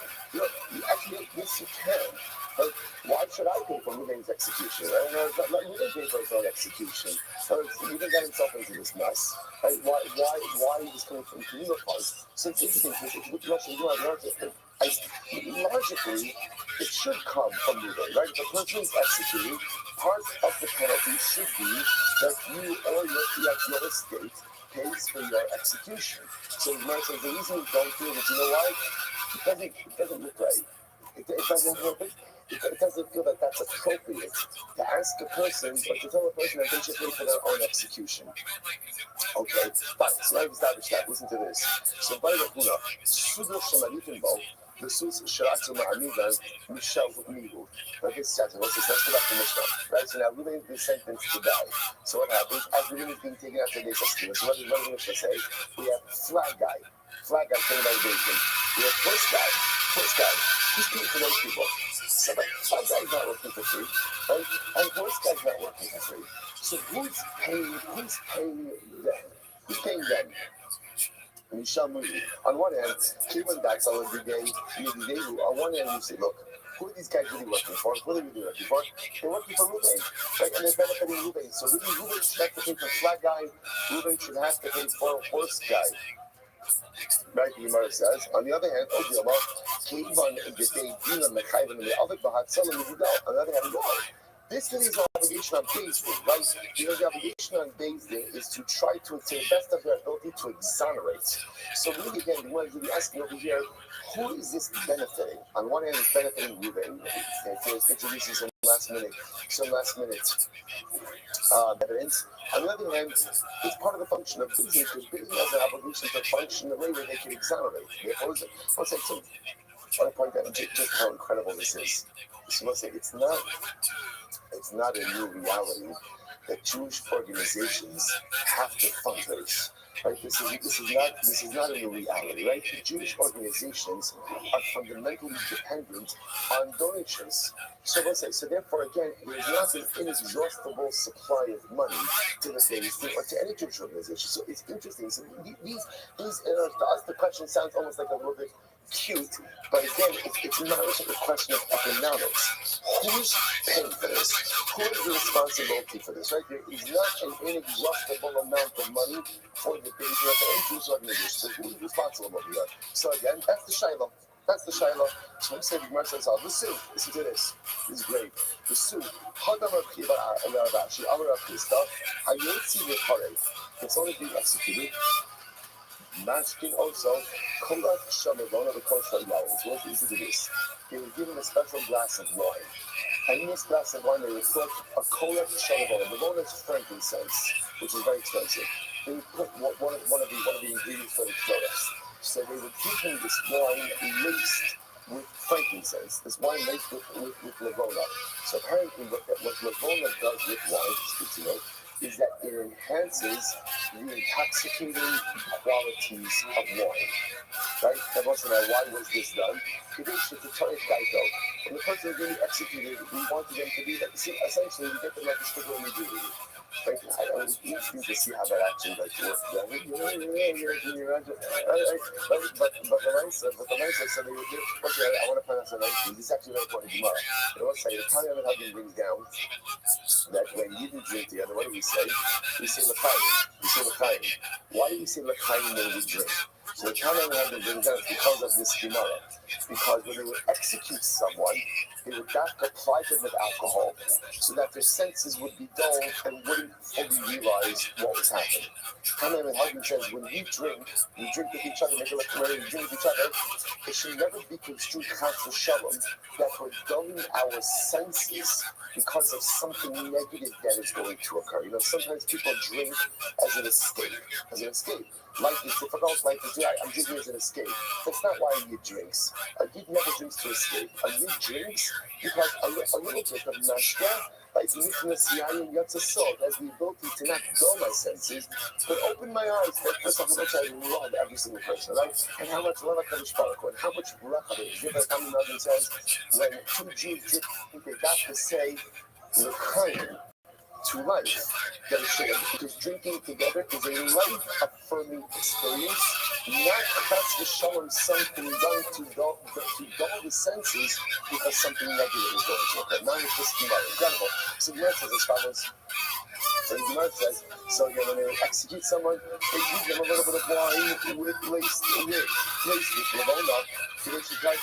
S1: you actually, yes, you can. But why should I pay for Reuben's execution? Right? Let Reuben pay for his own execution. Reuben got himself into this mess. Right? Why he was coming from communal funds? So it's interesting, logically, it should come from Reuben, right? If the person is executed, part of the penalty should be that you or your estate pays for your execution. So the man says the reason we don't do it is, you know why? It doesn't look right. It doesn't feel that that's appropriate to ask a person or to tell a person that they should pay for their own execution. Okay, fine. So now we've established that. Listen to this. So by the Hula, Sudo Shemalitimbo, the Sus Sharatu Ma'amidan, Michel Mihu. Okay, that's what the Mishnah. Right? So now Reuben is sentenced to die. So what happens? As Reuben is being taken out to the Mishnah, so what does the Mishnah say? We have flag guy taken by the Basin. We have first guy. Who's paying for those people? So the flag guy's not working for free, right? And first guy's not working for free. So who's paying them? Who's paying them? On one hand, Cleveland backs on the day, on one hand, you say, look, who are these guys really working for? What are they really working for? They're working for Reuben, right? And they're benefiting Reuben. So Reuben should have to pay for flag guy, Reuben should have to pay for a horse guy. Right, the Gemara says. On the other hand, on the other hand, no. This is an obligation on Beis Din, right? Because the obligation on Beis Din is to try to the best of their ability to exonerate. So really, again, we want to be asking over here, who is this benefiting? On one hand, it's benefiting Reuben. It introduces some last minute evidence. On the other hand, it's part of the function of Beis Din, because Beis Din has an obligation to function in a way where they can exonerate. Therefore, I want to point out just how incredible this is. So let's say it's not a new reality that Jewish organizations have to fundraise. Right? This is not a new reality, right? Jewish organizations are fundamentally dependent on donations. So let's say, so therefore, again, there's not an inexhaustible supply of money to the Beis Din or to any Jewish organization. So it's interesting. So to us, the question sounds almost like a little bit cute, but again, it's not just a question of economics. Who's paying for this? Who has the responsibility for this, right? There is not an inexhaustible amount of money for the base of any Jewish organization. So who's responsible here? So again, that's the Shiloh. That's the Shiloh. So we say the Gemara says, listen to this. This is great. The suit. It's only being executed. Masking also, Kolak Shamavona, the Kosher Yawns. What is this? They were given a special glass of wine. And in this glass of wine, they would put a Kolak Shamavona. The wine is frankincense, which is very expensive. They would put one of the ingredients for the clothes. So they would give him this wine laced with frankincense, this wine laced with Lavona. So apparently what Lavona does with wine, it's good to know, is that it enhances the intoxicating qualities of wine. Right? And once in a while, why was this done? When the person is really executed, we wanted them to be like, see, essentially, we get them like a sugar ingredient. Right? I don't need to see how that actually like works. But the Raisa said, I want to pronounce the Raisa. This is actually very important Gemara. It will say, the Tanya of Hagin brings down that when you drink together, what do we say? We say L'chaim. We say L'chaim. Why do we say L'chaim when we drink? So the Tanya of Hagin brings down because of this Gemara. Because when they would execute someone, they would not apply them with alcohol so that their senses would be dulled and wouldn't fully realize what was happening. Tanya of Hagin says, when we drink with each other, make a we drink with each other, it should never be construed chas v'shalom that we're dulling our senses because of something negative that is going to occur. You know, sometimes people drink as an escape. Life is difficult, life is I'm drinking as an escape. That's not why you drinks. You never drinks to escape. You drinks because a little bit of mashka, like Michnasiyah Yatza Sod, has the ability to not dull my senses, but open my eyes for how much I love every single person, right? And how much love I can spark, and how much bracha there is. Yibba Kamin says, when two Jews drink, they got to say, L'chaim, to life. Because drinking together is a life-affirming experience, not chas v'shalom something done to dull the senses because something negative is going to occur. Now it's just incredible. So the Gemara says as follows. So the Gemara says, when they execute someone, they give them a little bit of wine with laced with lavona, so they should try to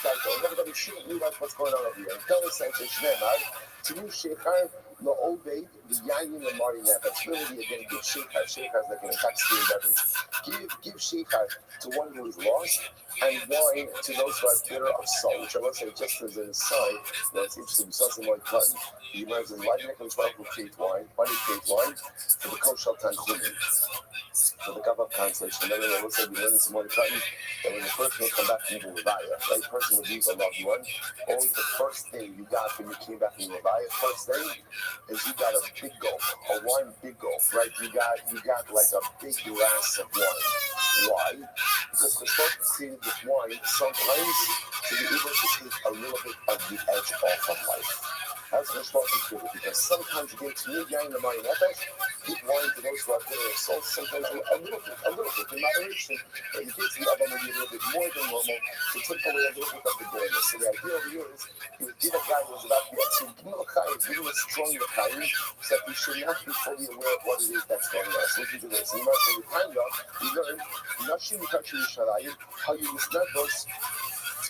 S1: everybody shouldn't realize what's going on over here. And tell us, to you, Sheikhar, the old babe, the yayin and Marty Nap. That's really again give Sheikhar. Sheikhar is like an intoxicating beverage. Give Sheikhar to one who is lost, and wine to those who are bitter of soul. Which I will say just as an aside, that's interesting. We saw some white cotton. The Gemara says, why do you create wine? Why do you create wine? For the kosher tanchumin. For the Gav translation. And then I will say we learned some white cotton that when the person will come back from the Levaya, right? The person would leave a loved one. Always the first thing you got when you came back from the Levaya, first thing is you got a big gulp, a wine big gulp, right? You got like a big glass of wine. Why? Because the folk created this wine sometimes to be able to take a little bit of the edge off of life. That's what Shlomo did, because sometimes you get to new gang the money nefesh, give wine to those who are bitter of soul, sometimes a little bit, in moderation, but you get to the other maybe a little bit more than normal to take away a little bit of the bitterness. So the idea over here is you would give a guy who was about to be executed, give him a strong l'chaim, so that he should not be fully aware of what it is that's going on. So if you do this, you might say, with time though, you learn, Nashim Yikachu Yishalayim, how you must not those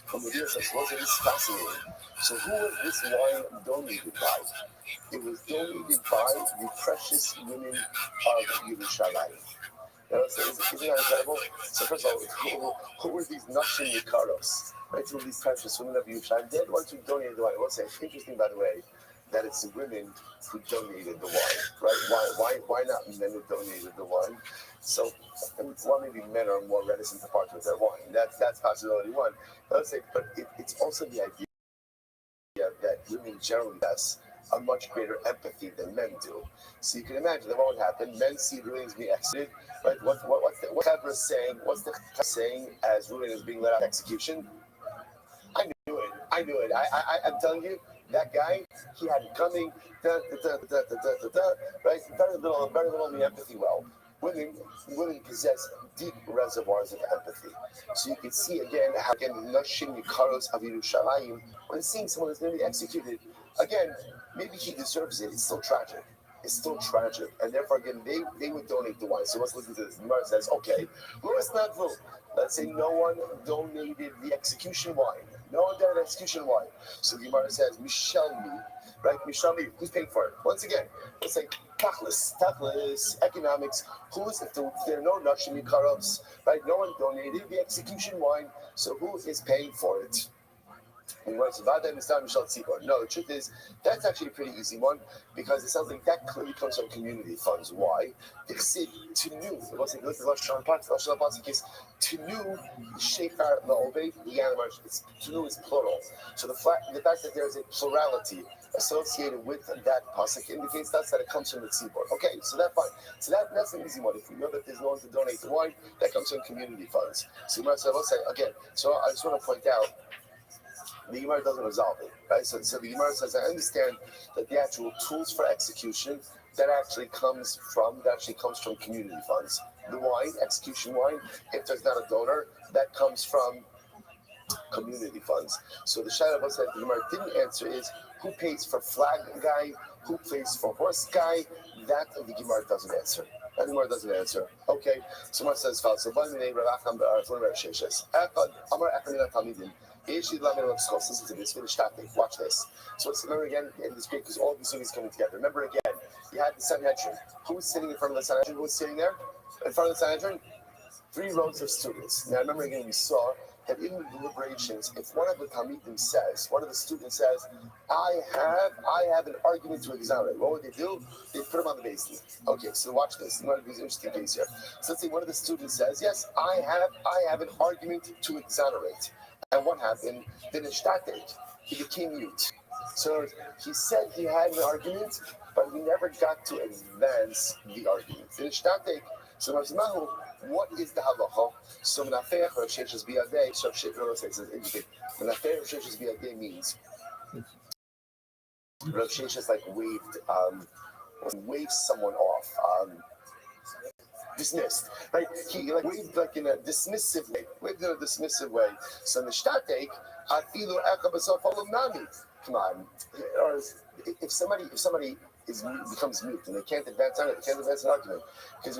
S1: from the deer says, it is fascinating. So who was this wine donated by? It was donated by the precious women of Yerushalayim. Isn't that incredible? So first of all, who were these Nashim Yikaros? Right, who were these precious women of Yerushalayim? They're the ones who donated the wine. I will say, it's interesting, by the way, that it's the women who donated the wine, right? Why not men who donated the wine? So, well, maybe men are more reticent to part with their wine. That's possibility one. But it's also the idea that women generally possess a much greater empathy than men do. So you can imagine that what would happen. Men see ruling as being executed, right? What's the saying? What's the saying as ruling is being led out of execution? I knew it. I'm telling you, that guy, he had it coming, right? Very little of the empathy well. women possess deep reservoirs of empathy. So you can see again how again Nashim Yikaros of Yerushalayim, when seeing someone who's going to be executed, again, maybe he deserves it. It's still tragic. It's still tragic. And therefore again they would donate the wine. So let's listen to this. The Gemara says, okay, who is not vote? Let's say no one donated the execution wine. No one donated execution wine. So the Gemara says, Mishalmi, right? Mishalmi, who's paying for it? Once again, it's like tachlis, economics. If there are no nashim yikaros, right? No one donated the execution wine, so who is paying for it? No, the truth is that's actually a pretty easy one because it sounds like that clearly comes from community funds. Why? Because Tenu, it wasn't good. Lashon Pasuk is Tenu Shekar Laobei Yanamar. Tenu is plural, so the fact that there is a plurality associated with that pasuk indicates that it comes from the tzibur. Okay, so that's fine. So that's an easy one. If we know that there's no one to donate the wine, that comes from community funds. So you might say, let's say again. So I just want to point out. The Gemara doesn't resolve it, right? So the Gemara says, I understand that the actual tools for execution that actually comes from community funds. The wine, execution wine, if there's not a donor, that comes from community funds. So the Shaila that the Gemara didn't answer is who pays for flag guy, who pays for horse guy. That the Gemara doesn't answer. That the Gemara doesn't answer. Okay, so Gemara says, so listen to this, finish topic. Watch this. So let's remember again, and it's great because all these things coming together. Remember again, you had the Sanhedrin. Who was sitting in front of the Sanhedrin? Who was sitting there? In front of the Sanhedrin? 3 rows of students. Now remember again, we saw that in the deliberations, if one of the Talmidim says, one of the students says, I have an argument to exonerate. What would they do? They put him on the basement. Okay, so watch this. One of these interesting case here. So let's say one of the students says, yes, I have an argument to exonerate. And what happened? Then in Shtatek, he became mute. So he said he had an argument, but he never got to advance the argument. In Shtatek, so what is the halacha? So Menafech or Sheshes Biyadeh, so Menafech or Sheshes Biyadeh means Rav Sheshes like waved someone off. Dismissed, right? He like waved like in a dismissive way. So the shtatek, afilu eka b'sof nami. Come on, or if somebody becomes mute and they can't advance on it, they can't advance an argument because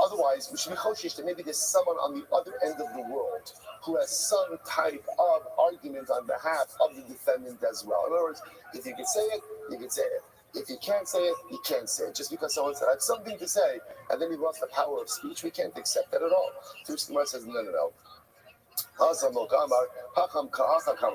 S1: otherwise we should be choshish that maybe there's someone on the other end of the world who has some type of argument on behalf of the defendant as well. In other words, if you can say it, you can say it. If you can't say it, you can't say it. Just because someone said, I have something to say, and then he lost the power of speech, we can't accept that at all. Tush Gemara says, no.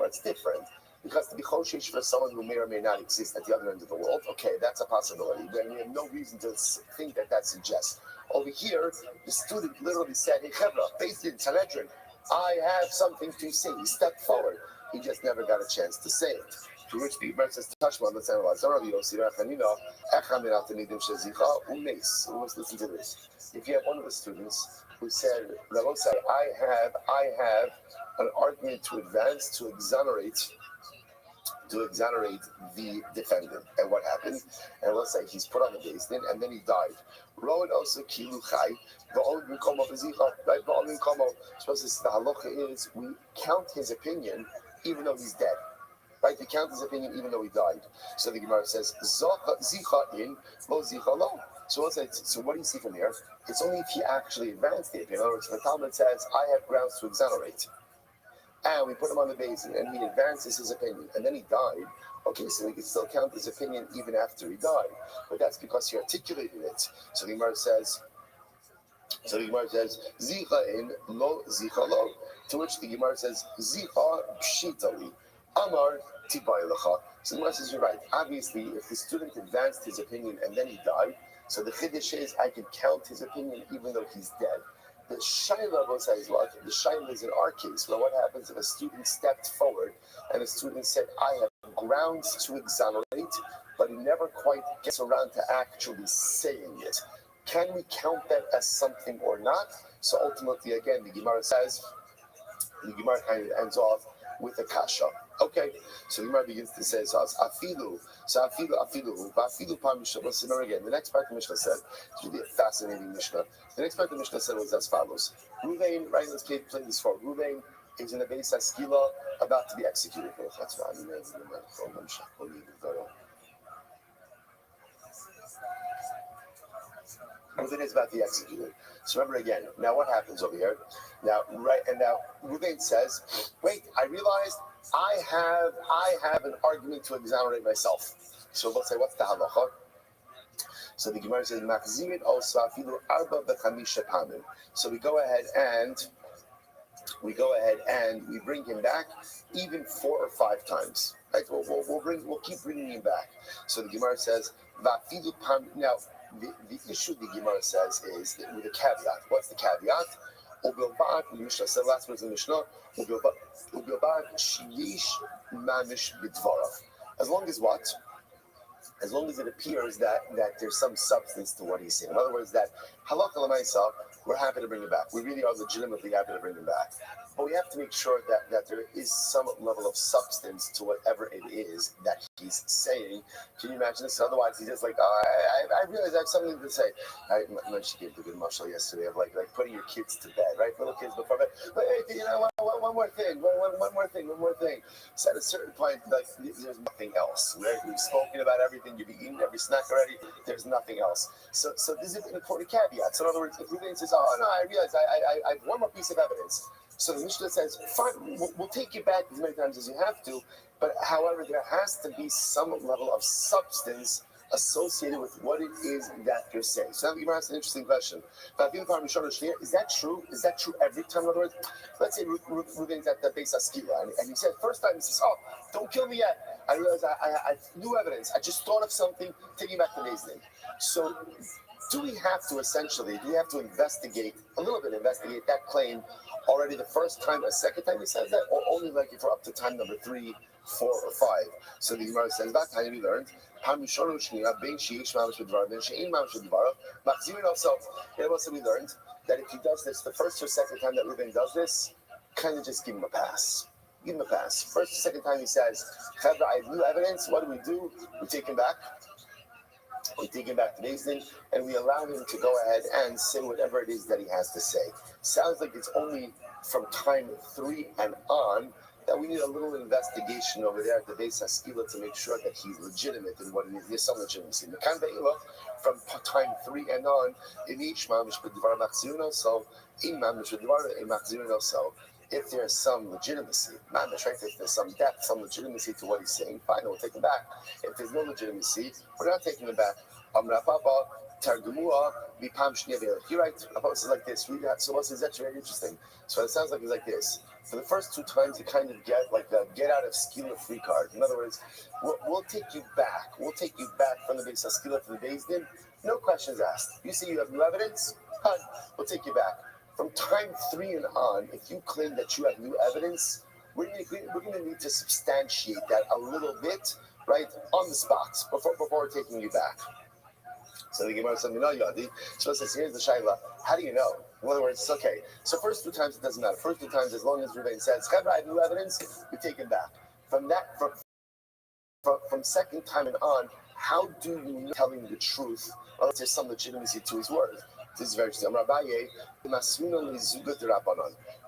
S1: It's different. Because to be choshish for someone who may or may not exist at the other end of the world, okay, that's a possibility. Then we have no reason to think that suggests. Over here, the student literally said, hey, Chevra, based in Sanhedrin, I have something to say. He stepped forward. He just never got a chance to say it. To which the Gemara says, Tashma, let's analyze. Let's listen to this. If you have one of the students who said, I have an argument to advance to exonerate the defendant. And what happened? And let's say he's put on the basement and then he died. Rowan also kilu chai, right? Suppose the halacha is we count his opinion even though he's dead. Right? We count his opinion even though he died. So the Gemara says, zicha in, lo zicha lo. So what do you see from here? It's only if he actually advanced the opinion. In other words, the Talmud says, I have grounds to exonerate. And we put him on the basin and he advances his opinion. And then he died. Okay, so we can still count his opinion even after he died. But that's because he articulated it. So the Gemara says, zicha in, lo zicha lo. To which the Gemara says, zicha pshitali. Amar tibay lecha. So the Gemara says, you're right. Obviously, if the student advanced his opinion and then he died, so the chiddush is I can count his opinion even though he's dead. The shaila is what? The shaila is in our case. Well, what happens if a student stepped forward and a student said, I have grounds to exonerate, but he never quite gets around to actually saying it. Can we count that as something or not? So ultimately, again, the Gemara kind of ends off with a kasha. Okay, so the Gemara begins to say, afilu, parmisha. Let's remember again. The next part of the Mishnah said, it's really a fascinating Mishnah. The next part of the Mishnah said was as follows: Ruvain, right? Let's play this for Ruvain is in the base Askila about to be executed. That's why Ruvain is about to be executed. So remember again. Now what happens over here? Now Ruvain says, "Wait, I realized I have an argument to exonerate myself." So we'll say, what's the halacha? So the Gemara says, "Machzirin also afilu arba b'chamisha pamim." So we go ahead and we bring him back even 4 or 5 times. Right? We'll keep bringing him back. So the Gemara says, "Vafilu pam." Now the issue the Gemara says is with a caveat. What's the caveat? Ubilbad, the Mishnah said last words in the Mishnah, Ubilbad shiyish mamish b'dvarav. As long as what? As long as it appears that there's some substance to what he's saying. In other words, that halakha l'maisa, we're happy to bring him back. We really are legitimately happy to bring him back. But we have to make sure that there is some level of substance to whatever it is that he's saying. Can you imagine this? Otherwise, he's just like, I realize I have something to say. She gave the good mashal yesterday of like putting your kids to bed, right? Little kids before bed. But hey, you know, one more thing. So at a certain point, like, there's nothing else. Right? We've spoken about everything. You've eaten every snack already. There's nothing else. So this is an important caveat. So in other words, if Ruben says, "Oh no, I realize I have one more piece of evidence," so the Mishnah says, "Fine, we'll take you back as many times as you have to, but however, there has to be some level of substance associated with what it is that you're saying." So now you ask an interesting question. Is that true? Is that true every time? In other words, let's say Ruben's at the base Askila, and he said, first time he says, "Oh, don't kill me yet. I realize I new evidence. I just thought of something. Take me back to Beis Din." So do we have to investigate that claim already the first time, a second time he says that, or only like for up to time number 3, 4, or 5? So the Gemara says that time we learned. Also, we learned that if he does this the first or second time that Reuben does this, kind of just give him a pass. Give him a pass. First or second time he says, "Chevra, I have new evidence." What do? We take him back. We take him back to Beis Din, and we allow him to go ahead and say whatever it is that he has to say. Sounds like it's only from time 3 and on that we need a little investigation over there at the Beis Haskila to make sure that he's legitimate in what it is. There's some legitimacy. From time 3 and on, in each mamish b'dvar machziruno, so in mamish b'dvar machziruno, so if there's some legitimacy, mamish, right? If there's some depth, some legitimacy to what he's saying, fine, we'll take him back. If there's no legitimacy, we're not taking him back. Amrapapa targumua bipam shnevel. He writes about it like this. Read that. So what's that's very interesting. So it sounds like it's like this. For the first 2 times, you kind of get like the get out of skila free card. In other words, we'll take you back. We'll take you back from the base of skila to the Beis Din. No questions asked. You see you have new evidence? Fine, we'll take you back. From time 3 and on, if you claim that you have new evidence, we're going to need to substantiate that a little bit, right, on the spot before taking you back. So the Gemara said, "No, Yadi." So it says, here's the shaila. How do you know? In other words, it's okay. So first 2 times it doesn't matter. First 2 times, as long as Ruvain says, "Chevra, I have new evidence," we take him back. From second time and on, how do you know telling the truth? Unless there's some legitimacy to his words. This is very interesting.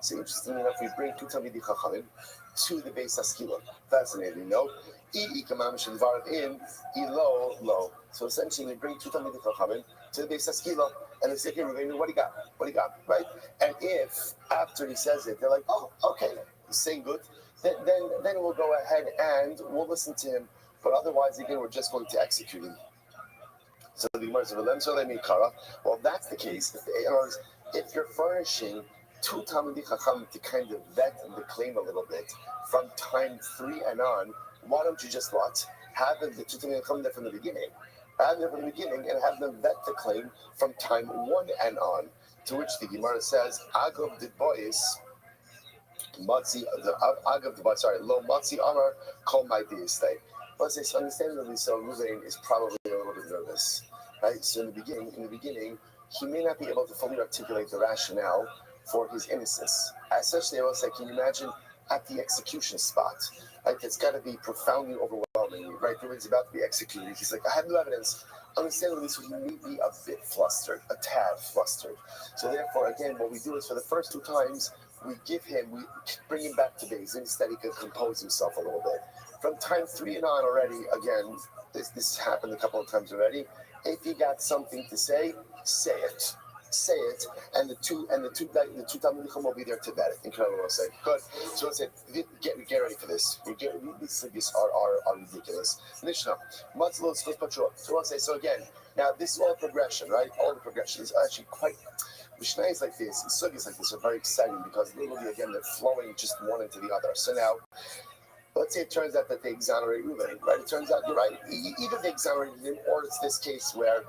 S1: So interesting enough, we bring 2 Talmidei Chachamim to the Beis Haskila. Fascinating, no? So essentially, we bring 2 Talmidei Chachamim to the Beis Haskila, and they say, "Here, Ruvain, what do you got? Right?" And if after he says it, they're like, "Oh, okay, he's saying good," then we'll go ahead and we'll listen to him. But otherwise, again, we're just going to execute him. So the Gemara says, "Well, if that's the case, if you're furnishing 2 Talmidei Chacham to kind of vet the claim a little bit from time 3 and on, why don't you just what? Have the 2 Talmidei Chacham there from the beginning. Have them from the beginning and have them vet the claim from time 1 and on." To which the Gemara says, "Agav the boys." Lo matzi amar kol my stay. Let's say, so understandably, so Ruvain is probably a little bit nervous, right? So in the beginning, he may not be able to fully articulate the rationale for his innocence. Especially, I will say, can you imagine at the execution spot? Like, it's got to be profoundly overwhelming, right? Reuben's about to be executed. He's like, I have no evidence. Understandably, so he may be a bit flustered, a tad flustered. So therefore, again, what we do is for the first 2 times, we bring him back to base. Instead, he can compose himself a little bit. From time 3 and on already, again, this happened a couple of times already. If you got something to say it. Say it, and the two Talmudim will be there to vet it. Incredible, I'll say. Good. So I said, get ready for this. These things are ridiculous. Mishnah, Matzlo Skos Patrol. So I'll say, so again, now this is all progression, right? All the progression is actually quite. Mishnah is like this, sugis like this are very exciting because literally, again, they're flowing just one into the other. So now, let's say it turns out that they exonerate Reuben, right? It turns out you're right. Either they exonerated him, or it's this case where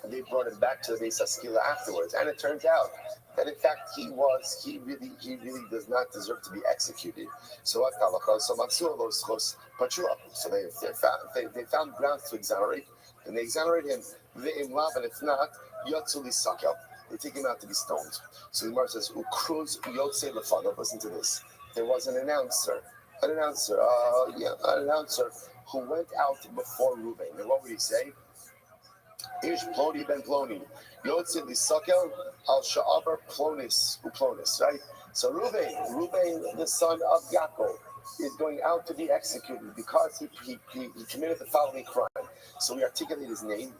S1: they brought him back to the base Haskila afterwards, and it turns out that in fact he really does not deserve to be executed. So what halacha? So Matsur los chos pachua. So they found grounds to exonerate, and they exonerate him. Ve'im lav, and if not, yotzuli sakel. They take him out to be stoned. So the Gemara says, ukruz yotze lefanav. Listen to this. There was an announcer who went out before Reuben. And what would he say? Ish Ploni ben Ploni. Yotze Lisakel al Sha'abar Plonis Uplonis, right? So Reuben, the son of Yaakov, is going out to be executed because he committed the following crime. So we articulate his name,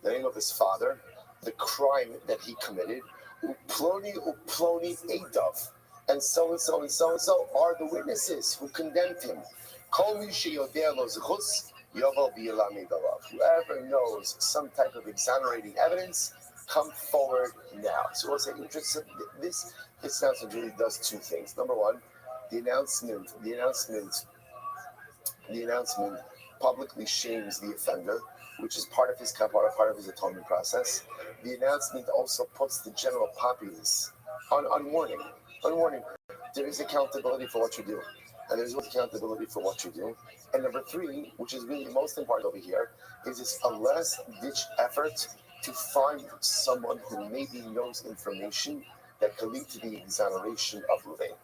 S1: the name of his father, the crime that he committed. Uploni Edav. And so and so and so and so are the witnesses who condemned him. Kol mi sheyodea lo zechus. Whoever knows some type of exonerating evidence, come forward now. So we'll say, interesting. This announcement really does 2 things. Number one, the announcement publicly shames the offender, which is part of his kapara, part of his atonement process. The announcement also puts the general populace on warning. There is accountability for what you do. And there's accountability for what you do. And number 3, which is really the most important over here, is this a last-ditch effort to find someone who maybe knows information that could lead to the exoneration of Reuven.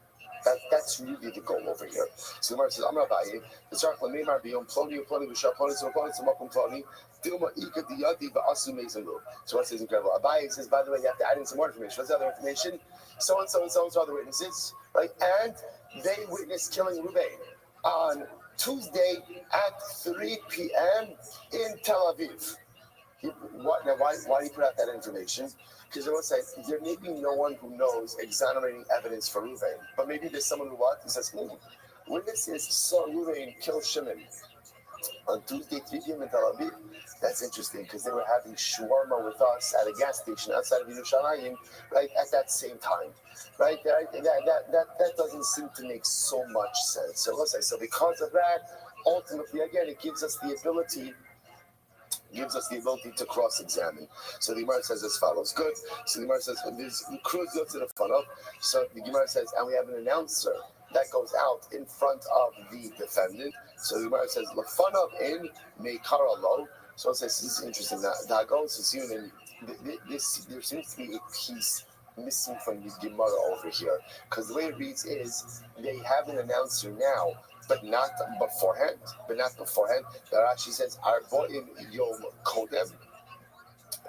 S1: That's really the goal over here. So the Gemara says, "Amar Abaye, v'tzarach l'meimar b'yom ploni u'ploni v'shar ploni tz'maploni tz'makom ploni dilma ika diyadi v'asu meizalu." So what says incredible? Abaye says, by the way, you have to add in some more information. What's the other information? So and so and so and so are the witnesses, right? And they witnessed killing Reuben on Tuesday at 3 p.m. in Tel Aviv. Why do you put out that information? Because it was like, there may be no one who knows exonerating evidence for Reuven, but maybe there's someone who says, witnesses saw Reuven kill Shimon on Tuesday, 3 p.m. in Tel Aviv. That's interesting because they were having shawarma with us at a gas station outside of Yerushalayim, right, at that same time, right? That doesn't seem to make so much sense. So let's say, so because of that, ultimately, again, it gives us the ability to cross-examine. So the Gemara says as follows. Good. So the Gemara says, there's Cruz to the front of. So the Gemara says, and we have an announcer that goes out in front of the defendant. So the Gemara says, Lafanav in Meikara Lo. So it says, this is interesting. That goes to see, and there seems to be a piece missing from the Gemara over here. Because the way it reads is, they have an announcer now, but not beforehand. That actually says, Arboim Yom Kodem,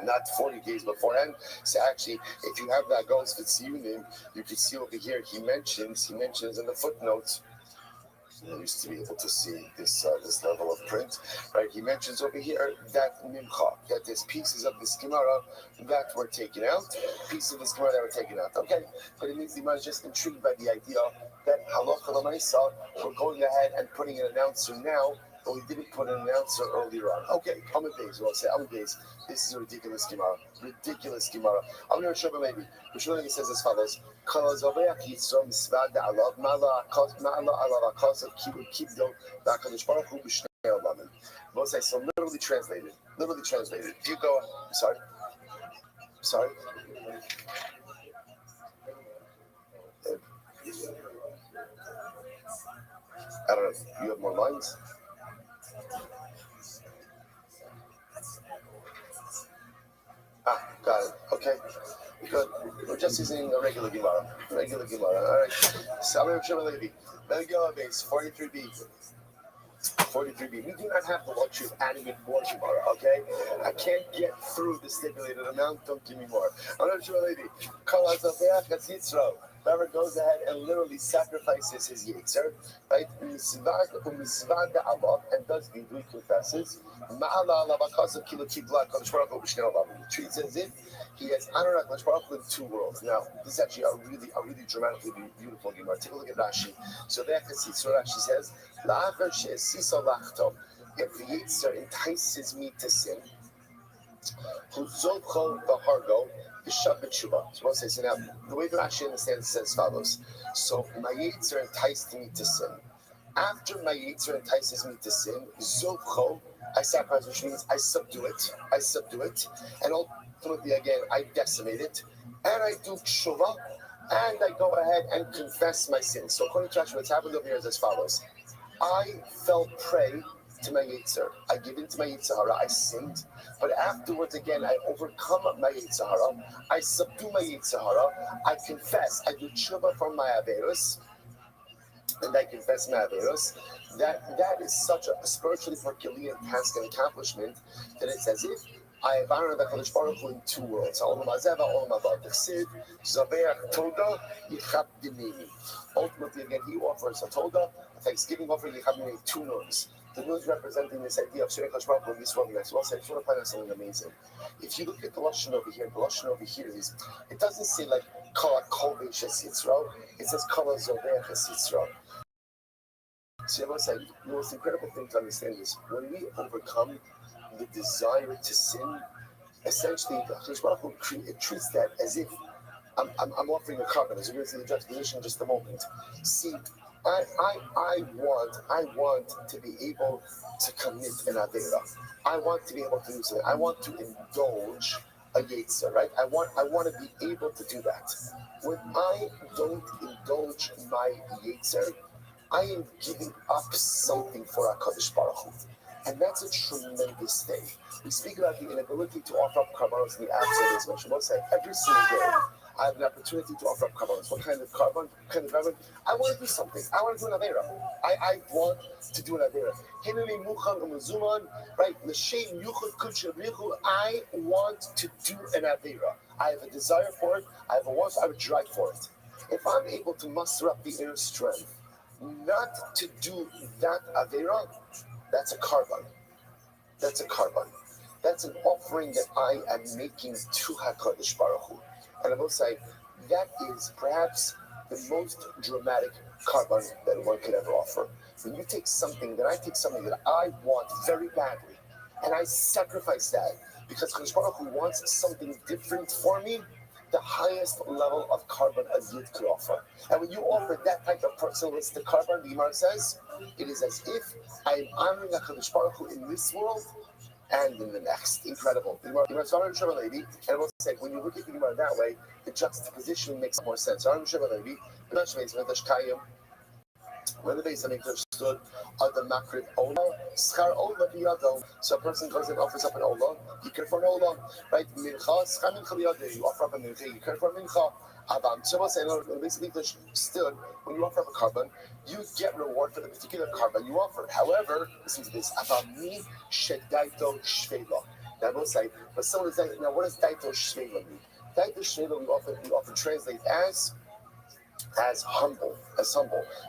S1: not 40 days beforehand. So actually, if you have that goes for Tziyunim, you can see over here, he mentions in the footnotes. I used to be able to see this level of print, right? He mentions over here that Mimcha, that there's pieces of this Gemara that were taken out, Okay, but it means the Gemara is just intrigued by the idea that halacha l'maisa, we're going ahead and putting an announcer now, but we didn't put an announcer earlier on. Okay, Amid Beis, well, I'll say Amid Beis. This is a ridiculous Gemara. I'm going to show you maybe. Rishonim says as follows: so literally translated. If you go, sorry. I don't know. You have more lines? Got it. Okay. Good. We're just using a regular Gemara. Regular Gemara. All right. Samer Shemalevi. Megillah base 43b. 43b. We do not have the luxury of adding in more Gemara, okay? I can't get through the stipulated amount. Don't give me more. I'm not sure, lady. Whoever goes ahead and literally sacrifices his Yetzer, right? And does the he confesses. He treats as if he has honored HaKadosh in two worlds. Now, this is actually a really dramatically beautiful Gemara. Take a look at Rashi. So there, so Rashi says, if the Yetzer entices me to sin, so we'll say, so now, the way that Rashi understands it as follows. So my Yetzer enticed me to sin. After my Yetzer entices me to sin, Zobcho, I sacrifice, which means I subdue it, and ultimately again I decimate it, and I do tshuva, and I go ahead and confess my sins. So according to Rashi, what's happened over here is as follows. I fell prey to my Yetzer. I give in to my Yetzer Hara, I sinned, but afterwards again I overcome my Yetzer Hara, I subdue my Yetzer Hara, I confess, I do tshuva from my Averus, and I confess my Averos, that is such a spiritually Herculean task and accomplishment that it's as if I have honored the Kadosh Baruch Hu in two worlds. Ultimately, again, he offers a Toda, a thanksgiving offering, two noons. The noons representing this idea of Shirei Kadosh Baruch Hu in this world. And I will say, I just want to find out something amazing. If you look at the Lashon over here, the Lashon over here is, it doesn't say like Kol HaKol Be'Shes Yitzro, it says Kol HaZoveh Ches Yitzro. So I will say, the most incredible thing to understand is when we overcome the desire to sin, essentially the Kadosh Baruch Hu treats that as if I'm offering a carbon, as we're going to see the juxtaposition in just a moment. See, I want to be able to commit an avera. I want to be able to do something. I want to indulge a yetzer, right? I want to be able to do that. When I don't indulge my yetzer, I am giving up something for HaKadosh Baruch Hu. And that's a tremendous thing. We speak about the inability to offer up karbanos in the absence of Moshe say every single day. I have an opportunity to offer up karbanos. What kind of carbon? Kind of carbon? I want to do something. I want to do an avera. I want to do an avera. Hineni muchan umazuman, right? L'shem yuchad kudsha richu. I want to do an avera. I have a desire for it. I have a want. I have a drive for it. If I'm able to muster up the inner strength not to do that avera, that's a carbon. That's a carbon. That's an offering that I am making to HaKadosh Baruch Hu. And I will say, that is perhaps the most dramatic carbon that one could ever offer. When you take something, that I take something that I want very badly, and I sacrifice that, because HaKadosh Baruch Hu wants something different for me, the highest level of carbon a yid could offer. And when you offer that type of personalistic carbon, the Gemara says, it is as if I am honoring HaKadosh Baruch Hu in this world and in the next. Incredible. The Gemara is honoring Sheva Levi, and I will say, when you look at the Gemara that way, the juxtaposition makes more sense. Honoring Sheva Levi, when the Beis Hamikdash stood on the Makriv Ola, Schar Ola biyado. So a person goes and offers up an Ola, you care for an Ola, right? Mincha, Schar Mincha biyado, you offer up a Mincha, you care for a Mincha. So we'll say, when the Beis Hamikdash stood, when you offer up a carbon, you get reward for the particular carbon you offered. However, listen to this, Avami Shedaito Shvela. Now we'll say, but someone is saying, now what does Daito Shvela mean? Daito Shvela we often translate as humble,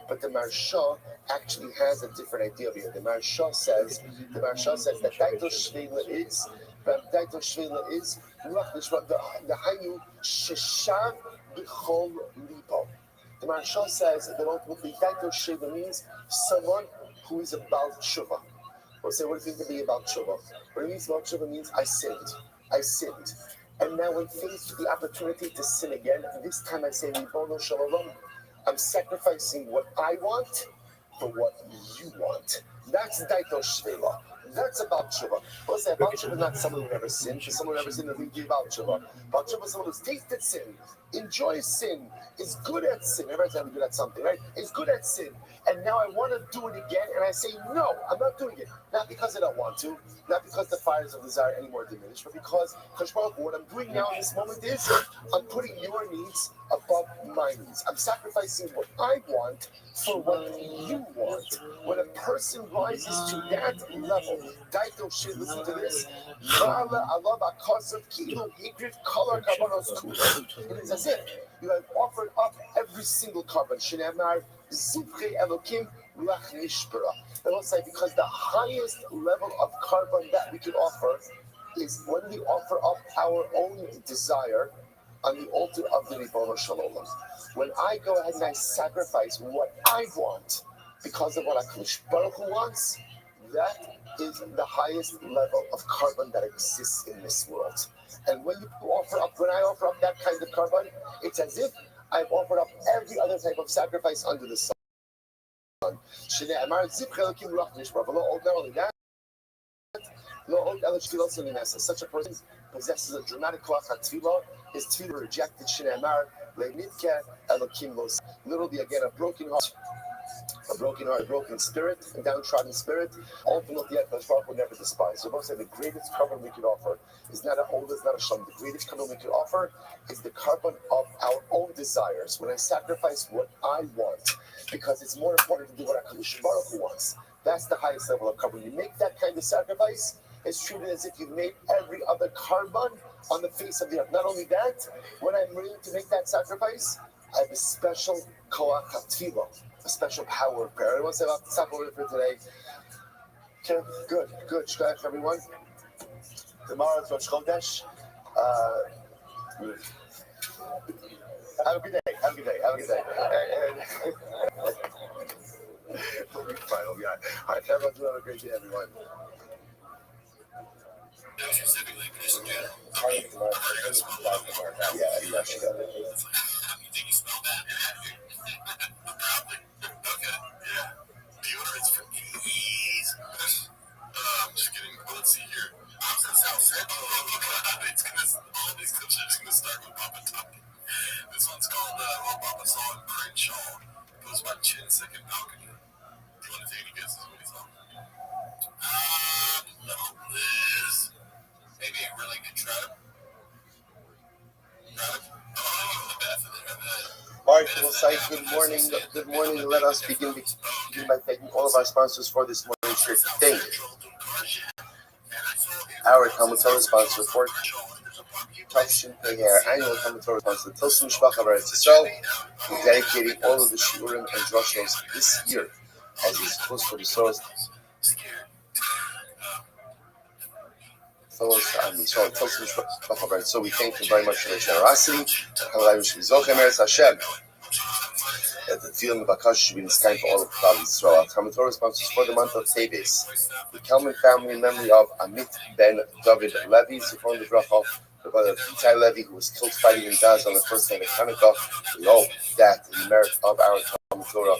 S1: but the Maharsha actually has a different idea here. The Maharsha says that Daito Shvela is the Hayu Sheshav B'chol Libo. The Maharsha says that ultimately Daito Shvela means someone who is about tshuva. We'll say, what does it mean to be about tshuva? What it means about tshuva means I sinned. And now when faced with the opportunity to sin again, this time I say, Ribono Shalom, I'm sacrificing what I want for what you want. That's Daito Shvela. That's about tshuva. We'll say about tshuva is not someone who never sinned, because someone who never sinned doesn't give about tshuva. About tshuva is someone who's tasted sin, enjoys sin, is good at sin. Everybody's ever good at something, right? Is good at sin. And now I want to do it again, and I say, no, I'm not doing it. Not because I don't want to, not because the fires of desire anymore diminish, but because, what I'm doing now in this moment is, I'm putting your needs above my needs. I'm sacrificing what I want for what you want. When a person rises to that level, Daito should listen to this. It is as if you have offered up every single carbon. It looks like because the highest level of carbon that we can offer is when we offer up our own desire on the altar of the Ribono Shel Olam. When I go ahead and I sacrifice what I want because of what HaKadosh Baruch Hu wants, that is the highest level of carbon that exists in this world. And when I offer up that kind of carbon, it's as if I've offered up every other type of sacrifice under the sun. Not only that, such a person possesses a dramatic koach hatfilah. His tefillah rejected. Literally, again, a broken heart, a broken spirit, a downtrodden spirit. Ultimately, HaKadosh Baruch will never despise. So, both say the greatest carbon we could offer is not a hold, is not a shalom. The greatest carbon we could offer is the carbon of our own desires. When I sacrifice what I want, because it's more important to do what HaKadosh Baruch Hu wants. That's the highest level of carbon. You make that kind of sacrifice, it's treated as if you've made every other carbon on the face of the earth. Not only that, when I'm ready to make that sacrifice, I have a special koach hatfilah, a special power of prayer. I want to say about the stop over for today. Okay, good. Shkoyach, everyone. Tomorrow's Rosh Chodesh. Have a good day. And we'll be fine. We'll be all right. All right, everyone, have a great day, everyone. Yeah, she got it.
S3: You think you smell that? Okay, yeah. Deodorant's for knees. I'm just kidding. Let's see here. I'm in South Central. All these clips are just going to start with Papa talking. This one's called Papa Saw in Crenshaw. Goes by Chin Second Balcony. Do you want to take any guesses what he saw? No, Liz. Maybe a really good trap.
S1: All right, people say good morning. Good morning. Let us begin by thanking all of our sponsors for this morning's trip. Thank our Talmud Torah sponsor for Tavshin Pei, our annual Talmud Torah sponsor, Tosim Shvach of Eretz Yisrael, we're dedicating all of the shiurim and drashos this year as is close for the source. So we thank you very much for their generosity. That the field of Bakash should be in sky for all of Klal Yisrael. Talmud Torah sponsors for the month of Teves. The Kelman family in memory of Amit ben David Levi, Zichron Livracha, the brother of Itai Levi, who was killed fighting in Gaza on the first day of Hanukkah. We hope that in the merit of our Talmud Torah,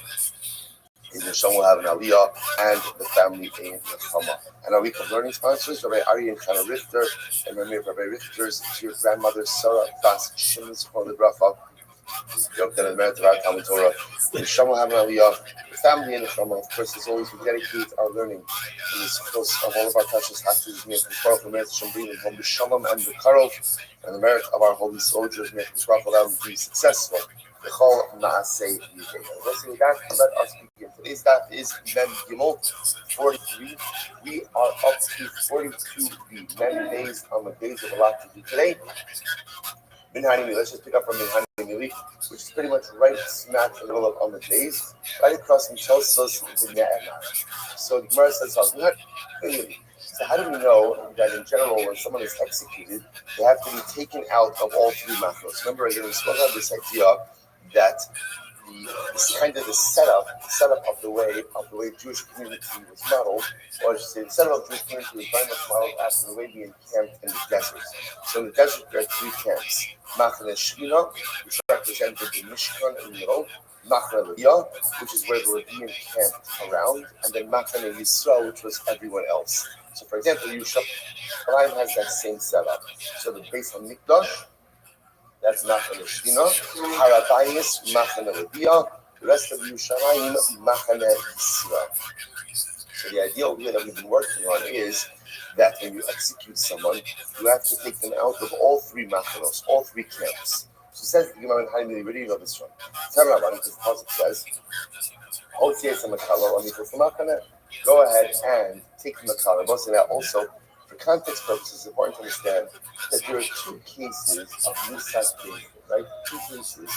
S1: in the Shem will have an Aliyah and the family in the Chama. And our week of learning sponsors, Rabbi Ari and Chana Richter, and memory of Rabbi Richter's to your grandmother Sarah Bas Shimon Zichron Livracha. We hope that in the merit of our Talmud Torah, the Shem will have an Aliyah, the family in the Chama. Of course, as always, we dedicate our learning in this course of all of our precious hashtags, may the Torah, the merit of Shem bring them home, the Shalom and the Karov, and the merit of our holy soldiers, may the Torah allow them to be successful. With that, let us begin. Today's daf is Mem Gimel 43. We are up to 42 many days on the days of a lot to do today. Let's just pick up from Minhani Mili, which is pretty much right smack in the middle of on the days, right across from Tosos to Ne'emar. So the Gemara says, so how do we know that in general, when someone is executed, they have to be taken out of all three machlos? Remember, again, we spoke about this idea that kind of the setup of the way Jewish community was modeled, or I should say the setup of Jewish community was very much modeled after the way we encamped in the desert. So in the desert there are three camps: Machane Shvina, which represented the Mishkan in the middle; Machane Leviah, which is where the Levian camped around; and then Machane Yisrael, which was everyone else. So for example, Yerushalayim has that same setup. So the base of Mikdash, that's Machane Shvina, Harabayis, Machane Leviah, the rest of Yerushalayim, Machane Yisrael. So the idea over here that we've been working on is that when you execute someone, you have to take them out of all three machanos, all three camps. So it says the Gemara in Haimili, we know this one. Because the Pasuk says, go ahead and take the makala. Most of that also, for context purposes, it's important to understand that there are two cases of Musas David, right? Two cases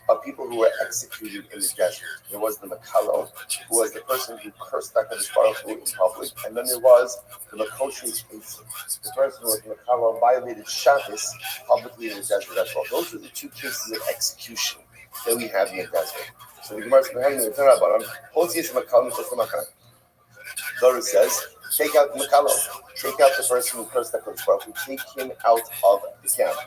S1: of people who were executed in the desert. There was the Makalo, who was the person who cursed HaKadosh Baruch Hu in public, and then there was the Makoshes case, the person who was the Makalo violated Shabbos publicly in the desert as well. Those are the two cases of execution that we have in the desert. So the Gemara is having the Torah about them. Torah says, take out the Makalo, take out the person who cursed HaKadosh Baruch Hu, take him out of the camp,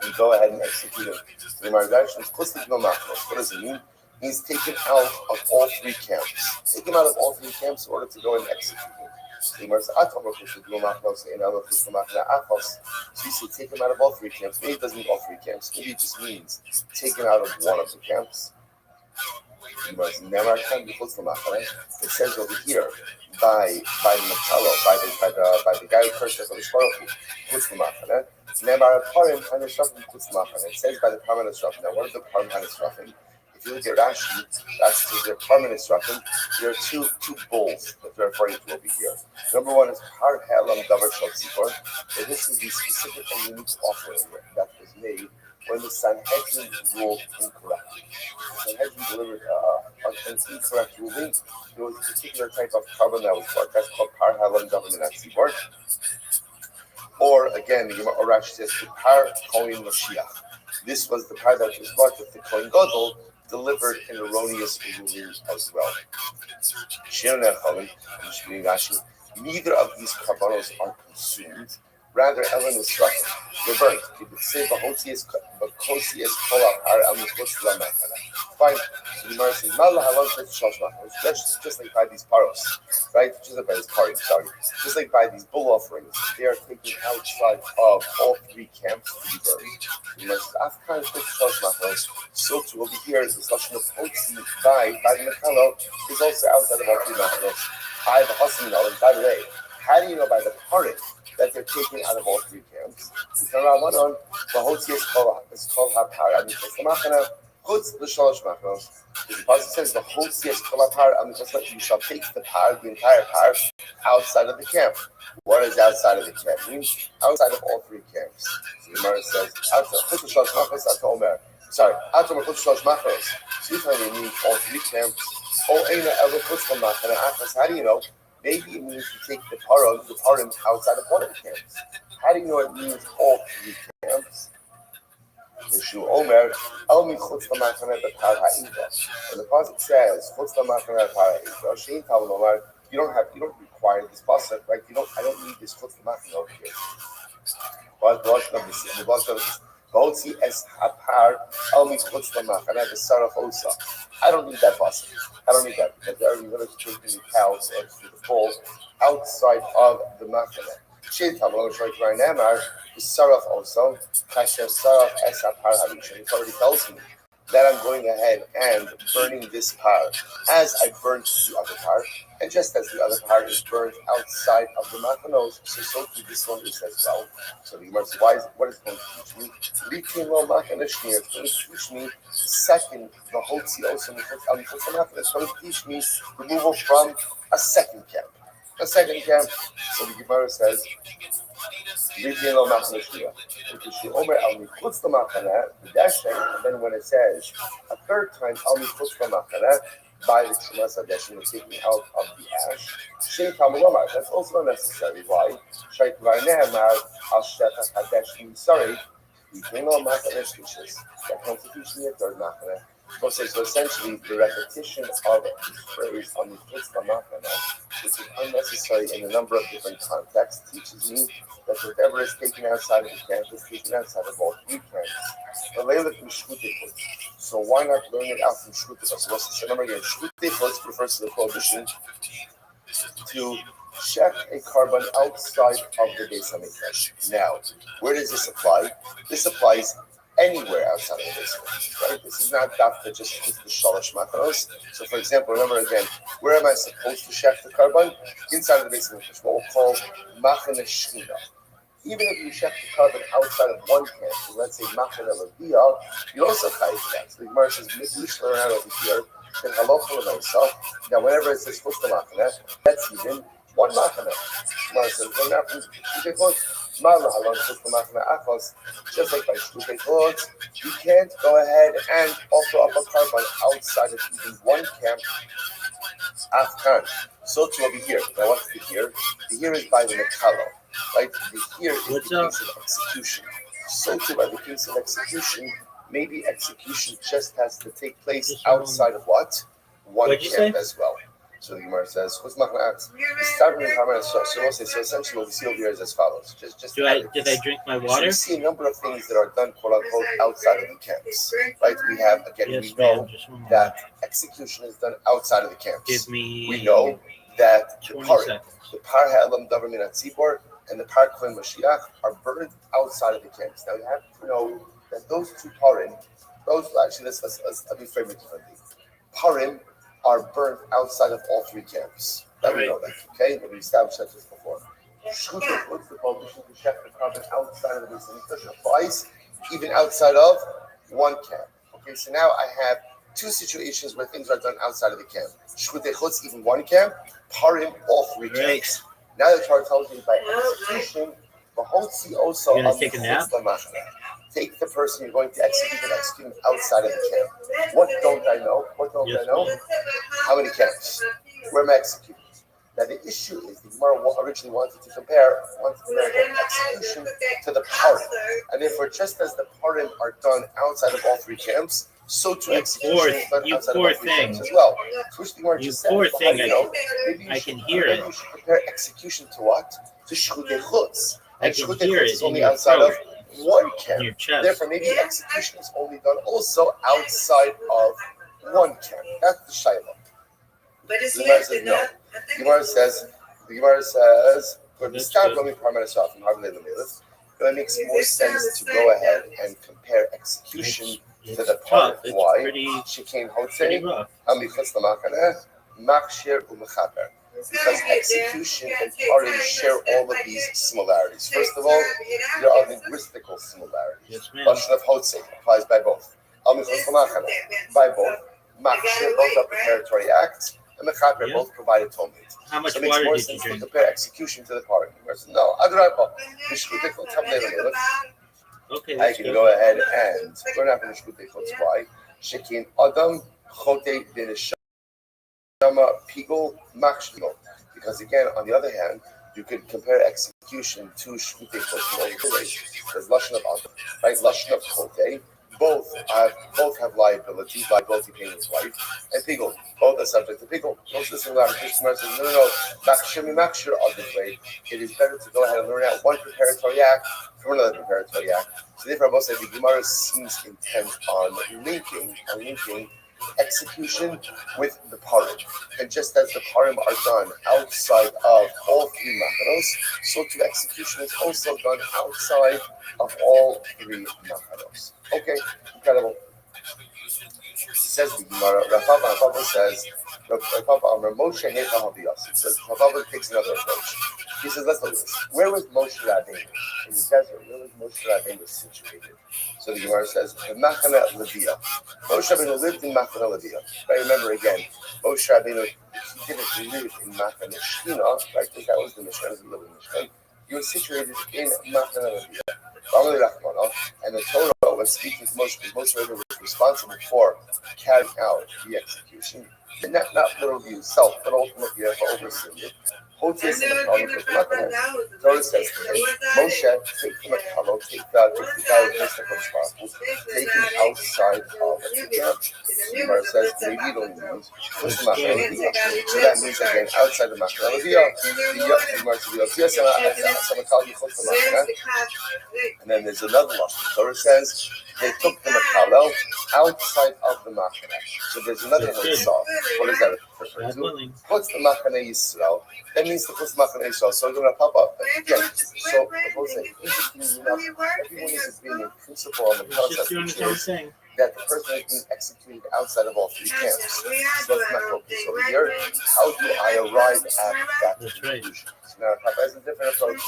S1: and go ahead and execute him. The Gemara what does it mean? It means take him out of all three camps. Take him out of all three camps in order to go and execute him. The Gemara says, so you say take him out of all three camps. Maybe it doesn't mean all three camps. Maybe it just means take him out of one of the camps. It says over here by the Makalo, by the guy who cursed HaKadosh Baruch Hu, it says by the Parman Esrafim. Now, what is the Parman Esrafim? If you look at Rashi, that's the Parman Esrafim. There are two bulls that they're referring to over here. Number one is Har Helam Davar Shal Tzipor. So this is the specific and unique offering that was made when the Sanhedrin ruled incorrectly. The Sanhedrin delivered an incorrect ruling. There was a particular type of carbon that was brought. That's called Har Helam Davar Tzipor. Or again, the Rashi says the Par Kohen Mashiach. This was the par that was brought with the Kohen Gadol, delivered an erroneous ruling as well. Neither of these karbanos are consumed. Rather, Ellen is struck. They're burnt. You could say Bahosias Kolapar al Mutla. Fine. So the Gemara says, that's just like by these paros, right? Just like by these paros, sorry. Just like by these bull offerings, they are taken outside of all three camps to be burned. The Gemara says, so too over here, the Lashon of Hotzi by the Makalo is also outside of all three machanos. By the Hasim, by the way, how do you know by the paros that they're taken out of all three camps? We turn around one on the Hotzi is called Hapar. I mean, the Machana, Chutz the Shalosh Machanos. The Pasuk says the Hotzi is called Hapar. I mean, just like you shall take the entire par, outside of the camp. What is outside of the camp? It means outside of all three camps. So the Gemara says, Chutz the Shalosh Machanos, Ata Omer. Sorry, Ata Omer Chutz the Shalosh Machanos. So you're telling me all three camps. Oh, Eina Ela Chutz the Machana Achas. How do you know? Maybe it means to take the parim outside of one of the camps. How do you know it means all three camps? Yeshu Omer, El mi chutz l'machane b'par ha'inta. And the pasuk says, chutz l'machane b'par ha'inta. Shein Talmud Omar, you don't require this pasuk, right? I don't need this chutz l'machane over here. But the Lashon of this, Botzi es hapar el mi chutz l'machane b'sarach osa. I don't need that pasuk. I don't need that because they're already going to take the cows and the bulls outside of the machane. Shein Talmud Omar, Shoy K'mar Nemar, b'sarach also, kasher sarach es hapar harishan. It already tells me that I'm going ahead and burning this par as I burnt the other par, and just as the other par is burnt outside of the machanos, so too this one is as well. So the Gemara says, what is it going to teach me? It's going to teach me the second, the Hotzi also, it's going to teach me removal from a second camp. A second camp. So the Gemara says, and then when it says a third time, by the Chumas Adesh, and taking out of the ash, that's also necessary. Why? Sorry, that comes to teach me a third machane. So essentially, the repetition of the phrase on the mitzvah machana, which is unnecessary in a number of different contexts, teaches me that whatever is taken outside of the camp is taken outside of all three camps. So why not learn it out from Shkutichos? So remember again, Shkutichos refers to the prohibition to check a carbon outside of the Beis Hamikdash. Now, where does this apply? This applies anywhere outside of the Beis Hamikdash, right? This is not dafka just with the shalosh machanos. So, for example, remember again, where am I supposed to check the carbon? Inside of the Beis Hamikdash, what we'll call machane shchina. Even if you check the carbon outside of one camp, so let's say machane leviyah, you also tie to that. So the Gemara says, maybe you should learn out over here. Then halacha l'noisa. Now, whenever it says push the machane, that's even one machane. Gemara says, "Well, now from shtukei ma'ala halon push the machane achos." Just like by shtukei chutz, you can't go ahead and offer up a carbon outside of even one camp. Afkan. So too over here. Now, what's the here? The here is by the mekalo. Right? The here is the case of execution. So too by the case of execution, maybe execution just has to take place outside of what? One camp as well. So the Gemara says, "What's my So essentially, what we see over here is as follows.
S2: Did I drink my water?
S1: So we see a number of things that are done, quote unquote, outside of the camps. Right? We have again, we know that execution is done outside of the camps. We know that the par ha'elam davar min hatzibor and the par kohen Mashiach are burned outside of the camps. Now we have to know that those two parim, let's be frame it differently. Parim are burnt outside of all three camps. That we know that. Okay, we established that just before. Shchutik, what's the prohibition to check the carbon outside of the Beis Hamikdash applies even outside of one camp. Okay, so now I have two situations where things are done outside of the camp. Shchutik, chutz, even one camp. Parim, all three camps. Now the Torah tells you by execution, Bahotzi also
S2: take a nap?
S1: Take the person you're going to execute and execute outside of the camp. What don't I know? I know? How many camps? Where am I executing? Now the issue is the Gemara originally wanted to compare the execution to the parim. And therefore, just as the parim are done outside of all three camps, so to execution is done outside of all three camps as well. So which the Gemara just said,
S2: I can hear it.
S1: Maybe you should compare execution to what? To shchutei chutz. And shchutei chutz is only outside of one camp. Therefore, maybe execution is only done also outside of one camp. That's the shayla.
S4: But
S1: the Gemara says no. The Gemara says, it makes more sense to go ahead and compare execution to the part. Why? Shekain hotzei, amikas l'machaneh, machshir u'mechaper. Because execution and parim share all of these similarities. First of all, there are linguistical similarities. Lashon of hotzei applies by both. Amikas l'machaneh, by both. Machshir, both are preparatory acts. And Mechaper both provide atonement.
S2: How much
S1: so it makes
S2: water
S1: more
S2: did
S1: sense
S2: you
S1: to
S2: drink?
S1: compare execution to the parim. No, Adrapa.
S2: Okay,
S1: I can go ahead and learn out from Mishkutekot. Why? Shekin Adam Chote Dineshama Pigol Machshino. Because again, on the other hand, you could compare execution to Shkutekot. There's Lashon of Adam, right? Lashon of Chote. Both have liability by both he paying his wife and Pigel. Both are subject to Pigel. Most of the similarities. Gemara says, no. Makshir obviously. It is better to go ahead and learn out one preparatory act from another preparatory act. So therefore, I will say the Gemara seems intent on linking execution with the parim. And just as the parim are done outside of all three machanos, so too execution is also done outside of all three machanos. Okay, incredible. Says the Gemara, Rav says, Moshe Hecha. It says, Rav takes another approach. He says, let's look at this. Where was Moshe Rabbeinu? In the desert, where was Moshe Rabbeinu situated? So the Gemara says, Machane Leviyah. Moshe Rabbeinu lived in Machane Leviyah. Right, remember again, Moshe Rabbeinu, he didn't live in Machane Shchina, right? Because that was the Mishkan, he lived in Mishkan. He was situated in Machane Leviyah. And the Torah was speaking to Moshe, because Moshe Rabbeinu was responsible for carrying out the execution. And not literally himself, but ultimately for overseeing it. Torah says to him, Moshe, take the makalo, take the guy who takes the responsible, take him outside of the camp, Gemara says maybe you don't mean push the machane leviyah. So that means again outside the machane leviyah. And then there's another lashon. The Torah says they took the makalel outside of the machane. So there's another mitzvah. What is that referring to? What's the machane Yisrael? That means to put the machane Yisrael. So you're going to pop up again. So interestingly enough, everyone is agreeing in principle on the concept, which is that the person is being executed outside of all three camps. So let's not focus over here. How do I arrive at that conclusion? So now Papa has a different approach.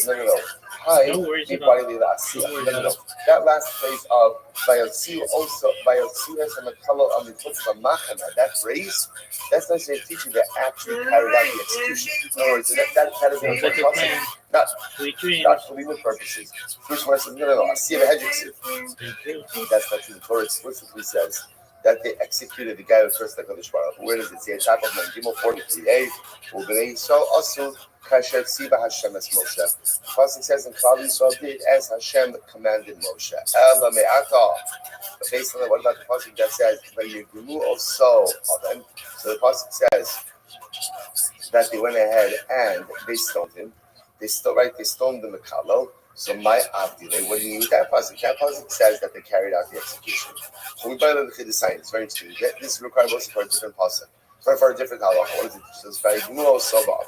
S1: No. Hi, no. That last phrase of Vayotziu also Vayotziu has a makalo on the top of machana. That phrase, that's not saying teaching that actually carried out the execution. In other words, that is an important not for legal purposes. Which one says no. I see a hedging. That's not true. The Torah explicitly says that they executed the guy who cursed the Kodesh Baruch. Where does it say? Top of Gimel 43a. Ubnei Yisrael also kasher tziva Hashem es Moshe. The pasuk says, "And Klal Yisrael did as Hashem commanded Moshe." Ela me'ata. Based on that, what about the pasuk that says, "Vayigmu also of them"? So the pasuk says that they went ahead and they stoned him. They stoned the Makalo. So my abdi, what do you mean with that pasuk? That pasuk says that they carried out the execution. So we buy the Chiddushai. It's very interesting. This is required also for a different pasuk. For a different halacha. What is it? It says Vayigmu Soba.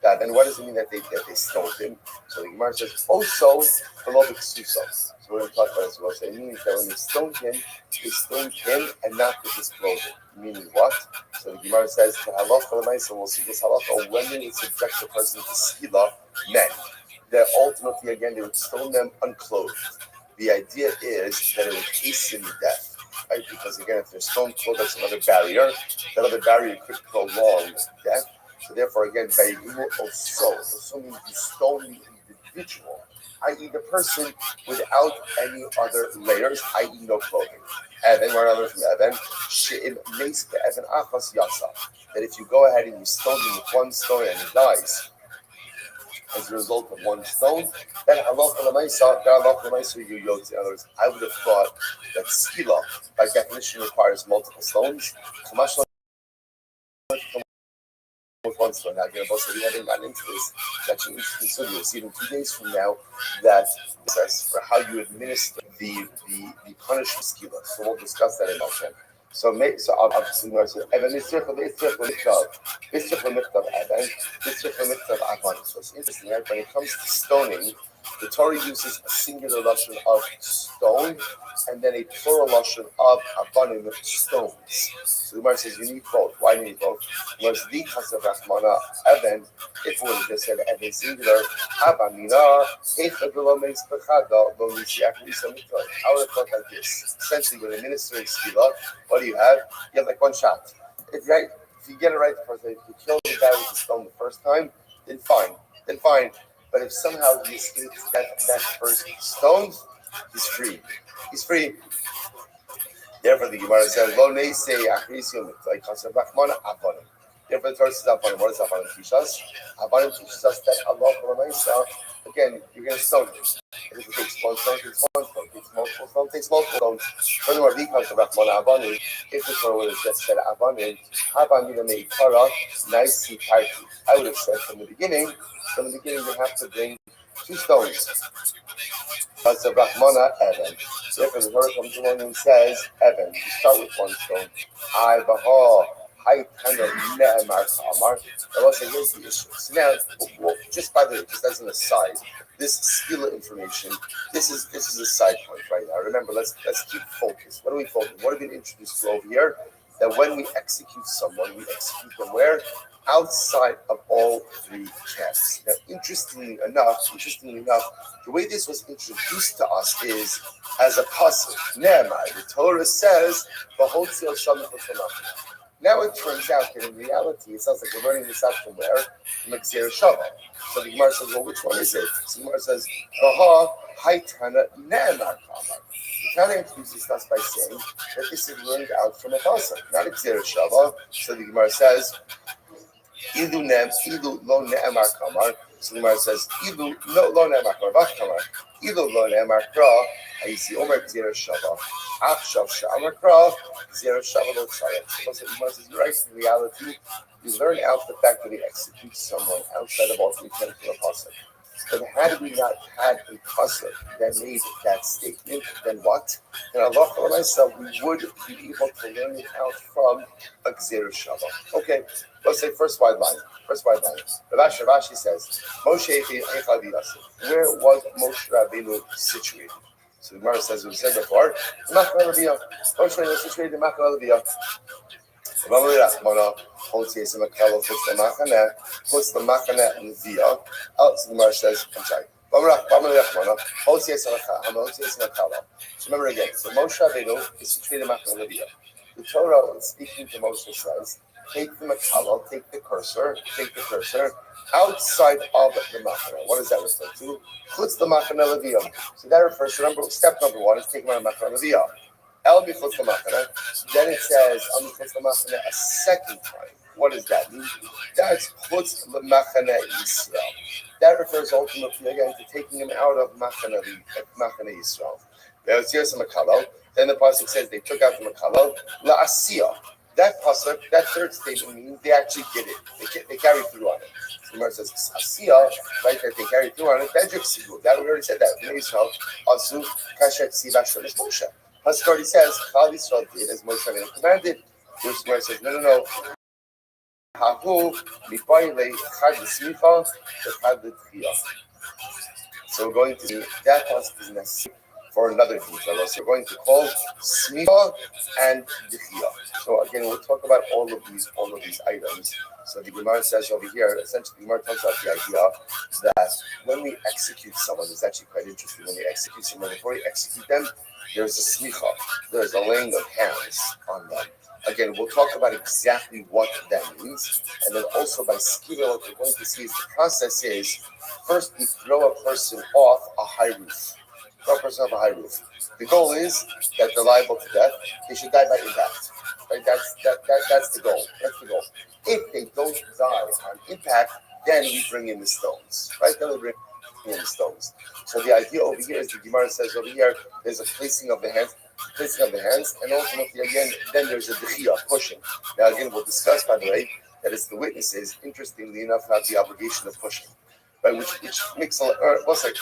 S1: Then what does it mean that they stoned him? So the Gemara says also below the Ksuso. So we're going to talk about this. We'll say it means that when they stoned him and not with his clothing. Meaning what? So the Gemara says the halacha l'maisa. We'll see this halacha when they subject the person to skila men. That ultimately, again, they would stone them unclothed. The idea is that it would hasten death, right? Because again, if they're stone clothed, that's another barrier. That other barrier could prolong death. So therefore, again, vayimu oso. So means you stone the individual, i.e., the person without any other layers, i.e., no clothing. Evan, we're not from Evan. She'im meis be'evan achas yasa. That if you go ahead and you stone him with one stone and he dies as a result of one stone, then halacha l'maisa you yotzi. In other words, I would have thought that skila, by definition, requires multiple stones. With one stone. Now, again, we haven't gotten into this. It's actually interesting. So you'll see in 2 days from now that process for how you administer the punishment skila. So we'll discuss that in a moment. So obviously, Evan So it's interesting, right? When it comes to stoning, the Torah uses a singular lashon of stone and then a plural lashon of abanim, stones. So the Gemara says you need both. Why do you need both? Because the concept of Rahmana Evan, if we would have just said Evan singular, Abanina, Hechadula makes Pechada, Bonisiak, Lisa Mikra. I would have thought like this. Essentially, when administering skila, what do you have? You have like one shot. If you get it right the first time, if you kill the guy with the stone the first time, then fine. But if somehow he escapes that first stone, he's free. Therefore, the Gemara says, "Lo neisei achrisium like concept Rahmana abanim." Therefore, the Torah says, "Abanim." What does abanim teach us? Abanim teaches us that Allah L'maisa. Again, you're going to stone him. If it takes one stone, takes one stone. Takes multiple stones, takes multiple stones. Furthermore, the concept Rahmana abanim. If the Torah would have just said abanim, abanim meikara naisi tarti. I would have said from the beginning, you have to bring 2 stones. That's a Rahmana Evan. Therefore, the Torah comes along and says, Evan, you start with 1 stone. I baha, I kind of ne'emar kamar. Now, here's the issue. So now, just by the way, just as an aside, this skilla information, this is a side point right now. Remember, let's keep focused. What are we focused? What have been introduced to over here? That when we execute someone, we execute them where? Outside of all 3 camps. Now, interestingly enough, the way this was introduced to us is as a pasuk. Nehemiah, the Torah says, "V'hotzil shalom v'shalom." Now it turns out that in reality, it sounds like we're learning this out from where? From Xer Shabbat. So the Gemara says, well, which one is it? So the Gemara says, "Vaha haitana Nehemiah kamar." The Tana introduces us by saying that this is learned out from a pasuk, not Xer Shabbat. So the Gemara says, Ilu lo ne'emar kamar. So the Gemara says, Ilu lo ne'emar kamar, vach kamar. Ilu lo ne'emar kra, Hayisi Omer Gzera Shava. Achshav Sha'amar Kra, Gzera Shava Lo Tzayat. So Imar says, you're right, in reality, you learn out the fact that he executes someone outside of all three tenets of the pasuk. But had we not had a pasuk that made that statement, then what? And Allah for myself, we would be able to learn it out from a Gzera Shava. Okay, let's say first wide line. First wide line. Rashi says, Moshe Echad Yasef. Where was Moshe Rabbeinu situated? So the Gemara says, we said before, Machna Leviyah. Moshe Rabbeinu was situated in Machna Leviyah. Ramali Rachmana, holds here some Makala, puts the Machana Leviyah. So the Gemara says, I'm sorry. Ramali Rachmana, holds here some Makala. So remember again, so Moshe Rabbeinu is situated in Machna Leviyah. The Torah is speaking to Moshe says, take the Makala, take the cursor outside of the Machana. What does that refer to? Chutz the Machana Leviyah. So that refers to step number one is taking out Machana Leviyah. El B'chutz the Machana. Then it says El B'chutz the Machana a second time. What does that mean? That's Chutz the Machana Yisrael. That refers ultimately again to taking him out of Machana Yisrael. There's here some Makalo. Then the pasuk says they took out the Makalo. La Asiya. That pasuk, that third statement means they actually did it. They carried through on it. The Gemara says Asiya, right? That they carried through on it. That we already said that. Israel, Asu, Kashet, Sivash, Moshe. Pasuk already says Chal Yisrael did as Moshe Rabbeinu commanded. The Gemara says no. Hahu mipayle chad l'smicha v'chad l'tchiyah. So we're going to do that pasuk is necessary for another detail. So we're going to call smicha and d'chiyah. So again, we'll talk about all of these items. So the Gemara says over here, essentially, the Gemara talks about the idea that when we execute someone, it's actually quite interesting. When we execute someone, before we execute them, there's a smicha, there's a laying of hands on them. Again, we'll talk about exactly what that means, and then also by skill, what we're going to see is the process is first we throw a person off a high roof. The goal is that they're liable to death. They should die by impact. Right? That's the goal. If they don't die on impact, then we bring in the stones. Right? Then we bring in the stones. So the idea over here is the Gemara says over here, there's a placing of the hands, and ultimately again, then there's a dechiyah, pushing. Now again, we'll discuss, by the way, that it's the witnesses, interestingly enough, have the obligation of pushing. Right, which makes a lot,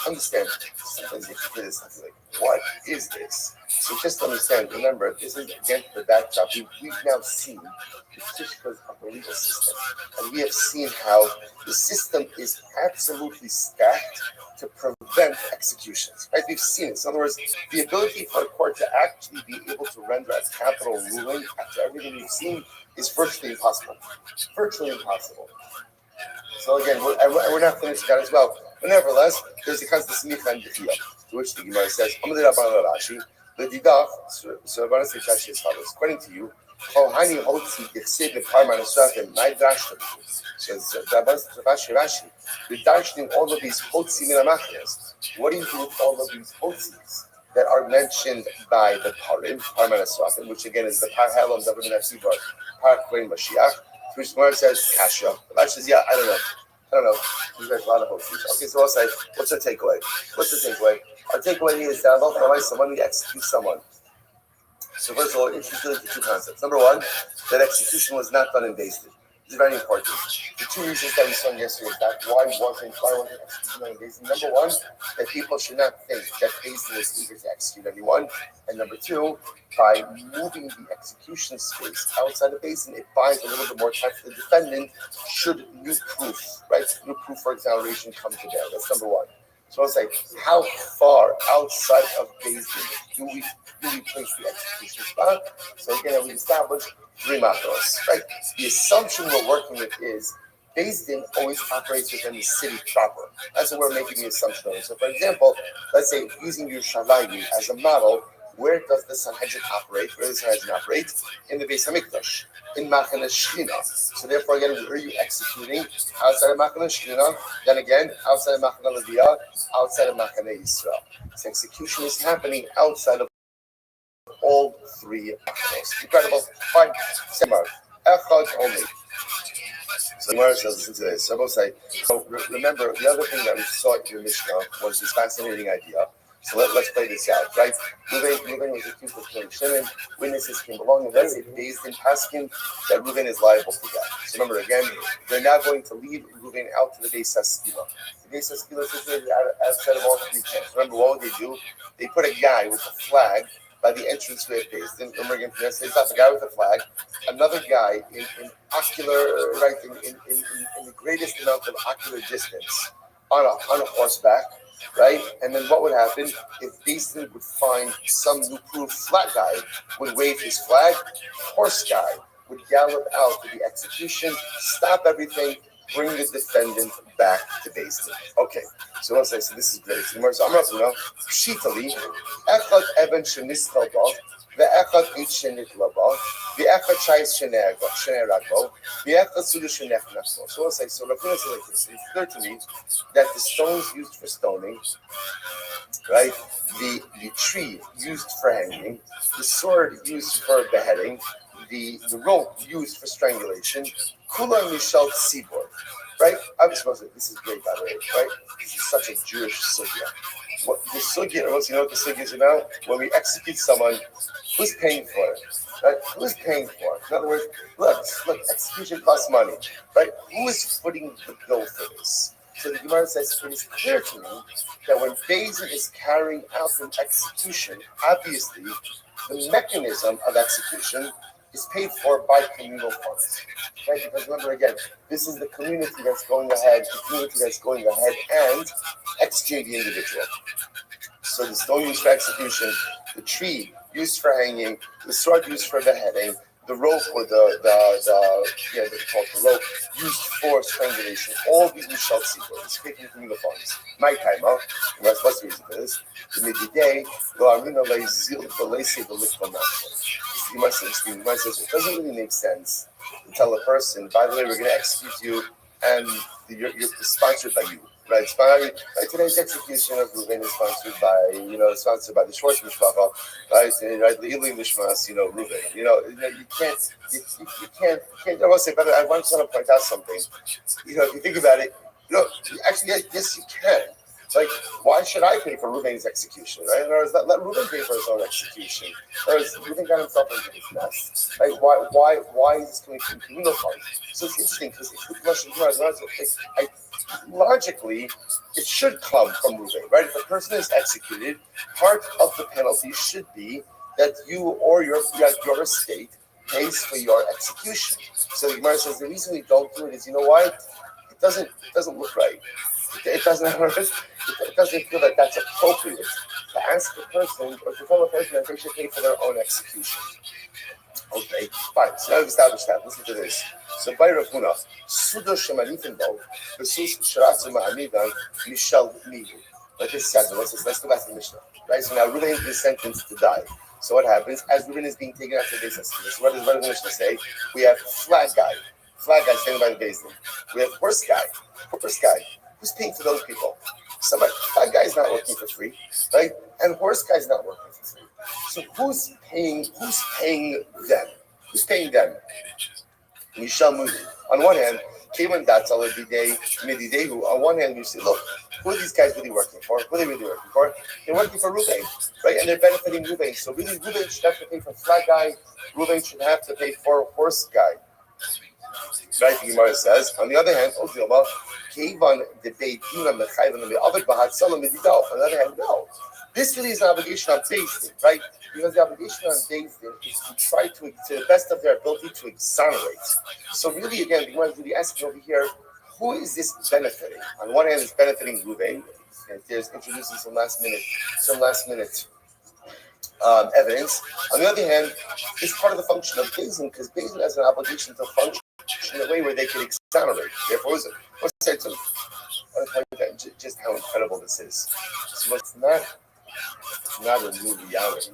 S1: understand, sometimes you hear this, like, what is this? So just understand, remember, this is again the backdrop. We've now seen the tishkas of the legal system, and we have seen how the system is absolutely stacked to prevent executions. Right, we've seen it. So in other words, the ability for a court to actually be able to render a capital ruling after everything we've seen is virtually impossible. So again, we're not finished that as well. But nevertheless, there's the concept of smicha and dechiyah, to which the Gemara says, the didach, so Rabbanan says Rashi as follows. According to you, Kohani hotzi dechsid leparman esrafim ma'drashim. Says Rashi, the darshning all of these hotzi minamachnes. What do you do with all of these hotzis that are mentioned by the parim, parman esrafim, which again is the par halom davar nefsi bar par kohen mashiach. Which Gemara says kasha. Rashi says, yeah, I don't know. There's a lot of hotsis. Okay, so I'll say, what's the takeaway? Our takeaway is that Allah, when we execute someone. So first of all, introduce the two concepts. Number one, that execution was not done in Beis Din. This is very important. The two reasons that we saw yesterday is that why wasn't execution done in Beis Din? Number one, that people should not think that Beis Din is eager to execute anyone. And number two, by moving the execution space outside of Beis Din, it buys a little bit more time for the defendant should new proof for exoneration come to bear. That's number one. So I'll say, how far outside of Beis Din do we place the execution spot? So again, we established 3 matos, right? The assumption we're working with is Beis Din always operates within the city proper. That's what we're making the assumption of. So for example, let's say using Yerushalayim as a model, where does the Sanhedrin operate? In the Beis Hamikdash, in Machane Shechina. So therefore, again, where are you executing? Outside of Machane Shechina, then again, outside of Machane Leviyah, outside of Machane Yisrael. So execution is happening outside of all 3 machanos. Incredible. Fine. Semar. Echad only. So Gemara says, listen to this. So remember, the other thing that we saw in your Mishnah was this fascinating idea So let's play this out, right? Reuven was accused of killing Shimon. Witnesses came along, and let's say Beis Din asking that Reuven is liable for that. So remember, again, they're now going to lead Reuven out to the Beis HaSkila. The Beis HaSkila is situated outside of all three camps. Remember, what would they do? They put a guy with a flag by the entrance to a Beis Din. Remember again, it's not the guy with the flag. Another guy in ocular, right, in the greatest amount of ocular distance on a horseback. Right, and then what would happen if Beis Din would find some new proof? Flat guy would wave his flag, horse guy would gallop out to the execution, stop everything, bring the defendant back to Beis Din. Okay, so let's say, so this is great. So I'm up now. Pshitali, echad eben shenistal ba, ve'echad it shenitla ba, ve'echad shayis sheneragbo, ve'echad sudu shenechnachbo. So let's say, so Rabbuna says like this. It's clear to me that the stones used for stoning, right? The tree used for hanging, the sword used for beheading, the rope used for strangulation, kula mishal tzibor, right? I'm supposed to. This is great, by the way, right? This is such a Jewish sugya. What the sugya, you know what the sugya is about? When we execute someone, who's paying for it? Right? Who's paying for it? In other words, look, execution costs money, right? Who is footing the bill for this? So the Gemara says it is clear to me that when Beis Din is carrying out an execution, obviously the mechanism of execution is paid for by communal funds. Right? Because remember again, this is the community that's going ahead, and executing the individual. So the stone used for execution, the tree used for hanging, the sword used for beheading, the rope or the rope used for strangulation. All these we shall see for this, taking from the funds. My time, huh? And that's what's the reason for this. The midday, you might say, it doesn't really make sense to tell a person, by the way, we're going to execute you, and you're sponsored by you. Right, today's execution of Reuven is sponsored by the Schwartz Mishpacha, right? The Ilim Mishmas, Reuven. You can't. I want to say, but I want to point out something. If you think about it, actually, yes, you can. Like, why should I pay for Reuven's execution? Right? In other words, let Reuven pay for his own execution. In other words, Reuven got himself into this mess. Right? Why is this coming from communal funds? So it's interesting because the question logically, it should come from Reuven, right? If a person is executed, part of the penalty should be that you or your estate pays for your execution. So the Gemara says the reason we don't do it is, you know why? It doesn't look right. It doesn't feel that that's appropriate to ask a person or to tell a person that they should pay for their own execution. Okay, fine. So now we've established that. Listen to this. So by Rav Huna, Sudo Shemanifin Bo, Versus Sharatsu Ma'amidan, Mishal Mihu. Like this says, let's go back to the Mishnah. Right? So now Reuven is sentenced to die. So what happens? As Reuven is being taken out to the Beis HaSkila, so what does the Mishnah say? We have flag guy standing by the Beis Din. We have horse guy. Who's paying for those people? Somebody. Flag guy's not working for free, right? And horse guy's not working for free. So who's paying them? Who's paying them? On one hand, on one hand, you say, look, who are these guys really working for? Who are they really working for? They're working for Reuven, right? And they're benefiting Reuven. So really, Reuven should have to pay for flag guy. Reuven should have to pay for horse guy. Right? The Gemara says. On the other hand, on the other hand, no. This really is an obligation on Beis Din, right? Because the obligation on Beis Din is to try to the best of their ability, to exonerate. So really, again, the Gemara is really asking over here, who is this benefiting? On one hand, it's benefiting Reuven, and there's introducing some last minute evidence. On the other hand, it's part of the function of Beis Din, because Beis Din has an obligation to function in a way where they can exonerate. Therefore, just how incredible this is. So it's not a new reality.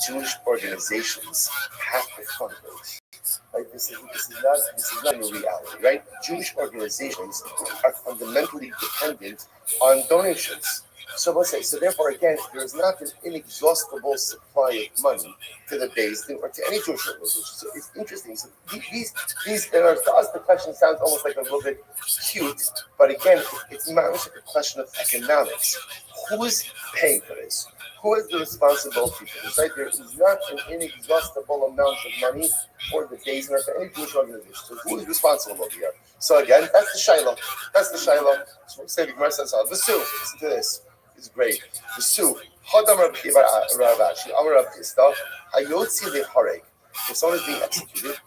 S1: Jewish organizations have to fundraise. Right? This is not a new reality, right? Jewish organizations are fundamentally dependent on donations. So let's say, so therefore, again, there is not an inexhaustible supply of money to the Beis Din or to any Jewish organization. So it's interesting. So these, to us, the question sounds almost like a little bit cute, but again, it's not like a question of economics. who is paying for this? Who is the responsibility for this? Right? There is not an inexhaustible amount of money for the days and for any Jewish organization. So who is responsible over here? So again, that's the Shiloh. That's the Shiloh. So we're saying the Gemara says, the Sue, listen to this. It's great. The Sue. Hadam Rav Ravashi, Amar Rav Chisda, Hayotzi lehareg. If someone is being executed,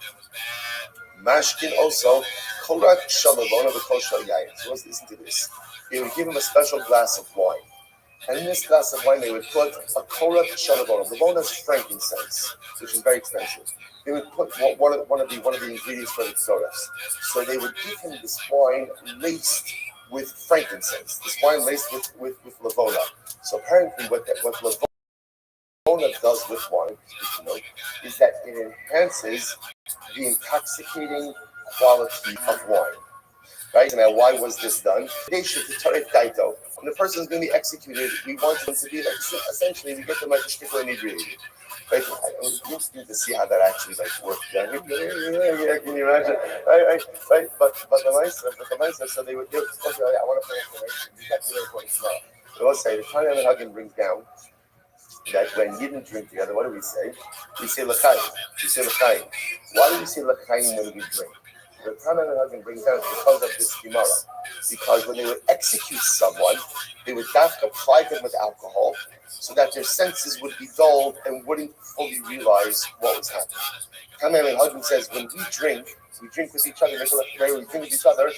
S1: Mashkin also, Korat Shalavona V'Kol Shal Yayin. So let's listen to this. They would give him a special glass of wine. And in this glass of wine, they would put a Korat Shalavona. Lavona is frankincense, which is very expensive. They would put one of the ingredients for the Koras. So they would give him this wine laced with frankincense. This wine laced with Lavona. So apparently what Lavona does with wine, is that it enhances the intoxicating quality of wine. Right? Now, why was this done? They should deter daito. When the person is going to be executed, we want them to be like, essentially, we get them like a shtickle inebriated. Right? It's interesting to see how that actually works. Yeah, can you imagine? Right? But the mindset, so they would do. Okay, I want to play information. You got to point tomorrow. So let's say the Tanya and Hagen brings down that when you didn't drink together, what do we say? We say l'chaim. We say l'chaim. Why do we say l'chaim when we drink? The Tana and Hagen brings down because of this Gemara. Because when they would execute someone, they would apply them with alcohol so that their senses would be dulled and wouldn't fully realize what was happening. Tana and Hagen says when we drink with each other, we drink with each other,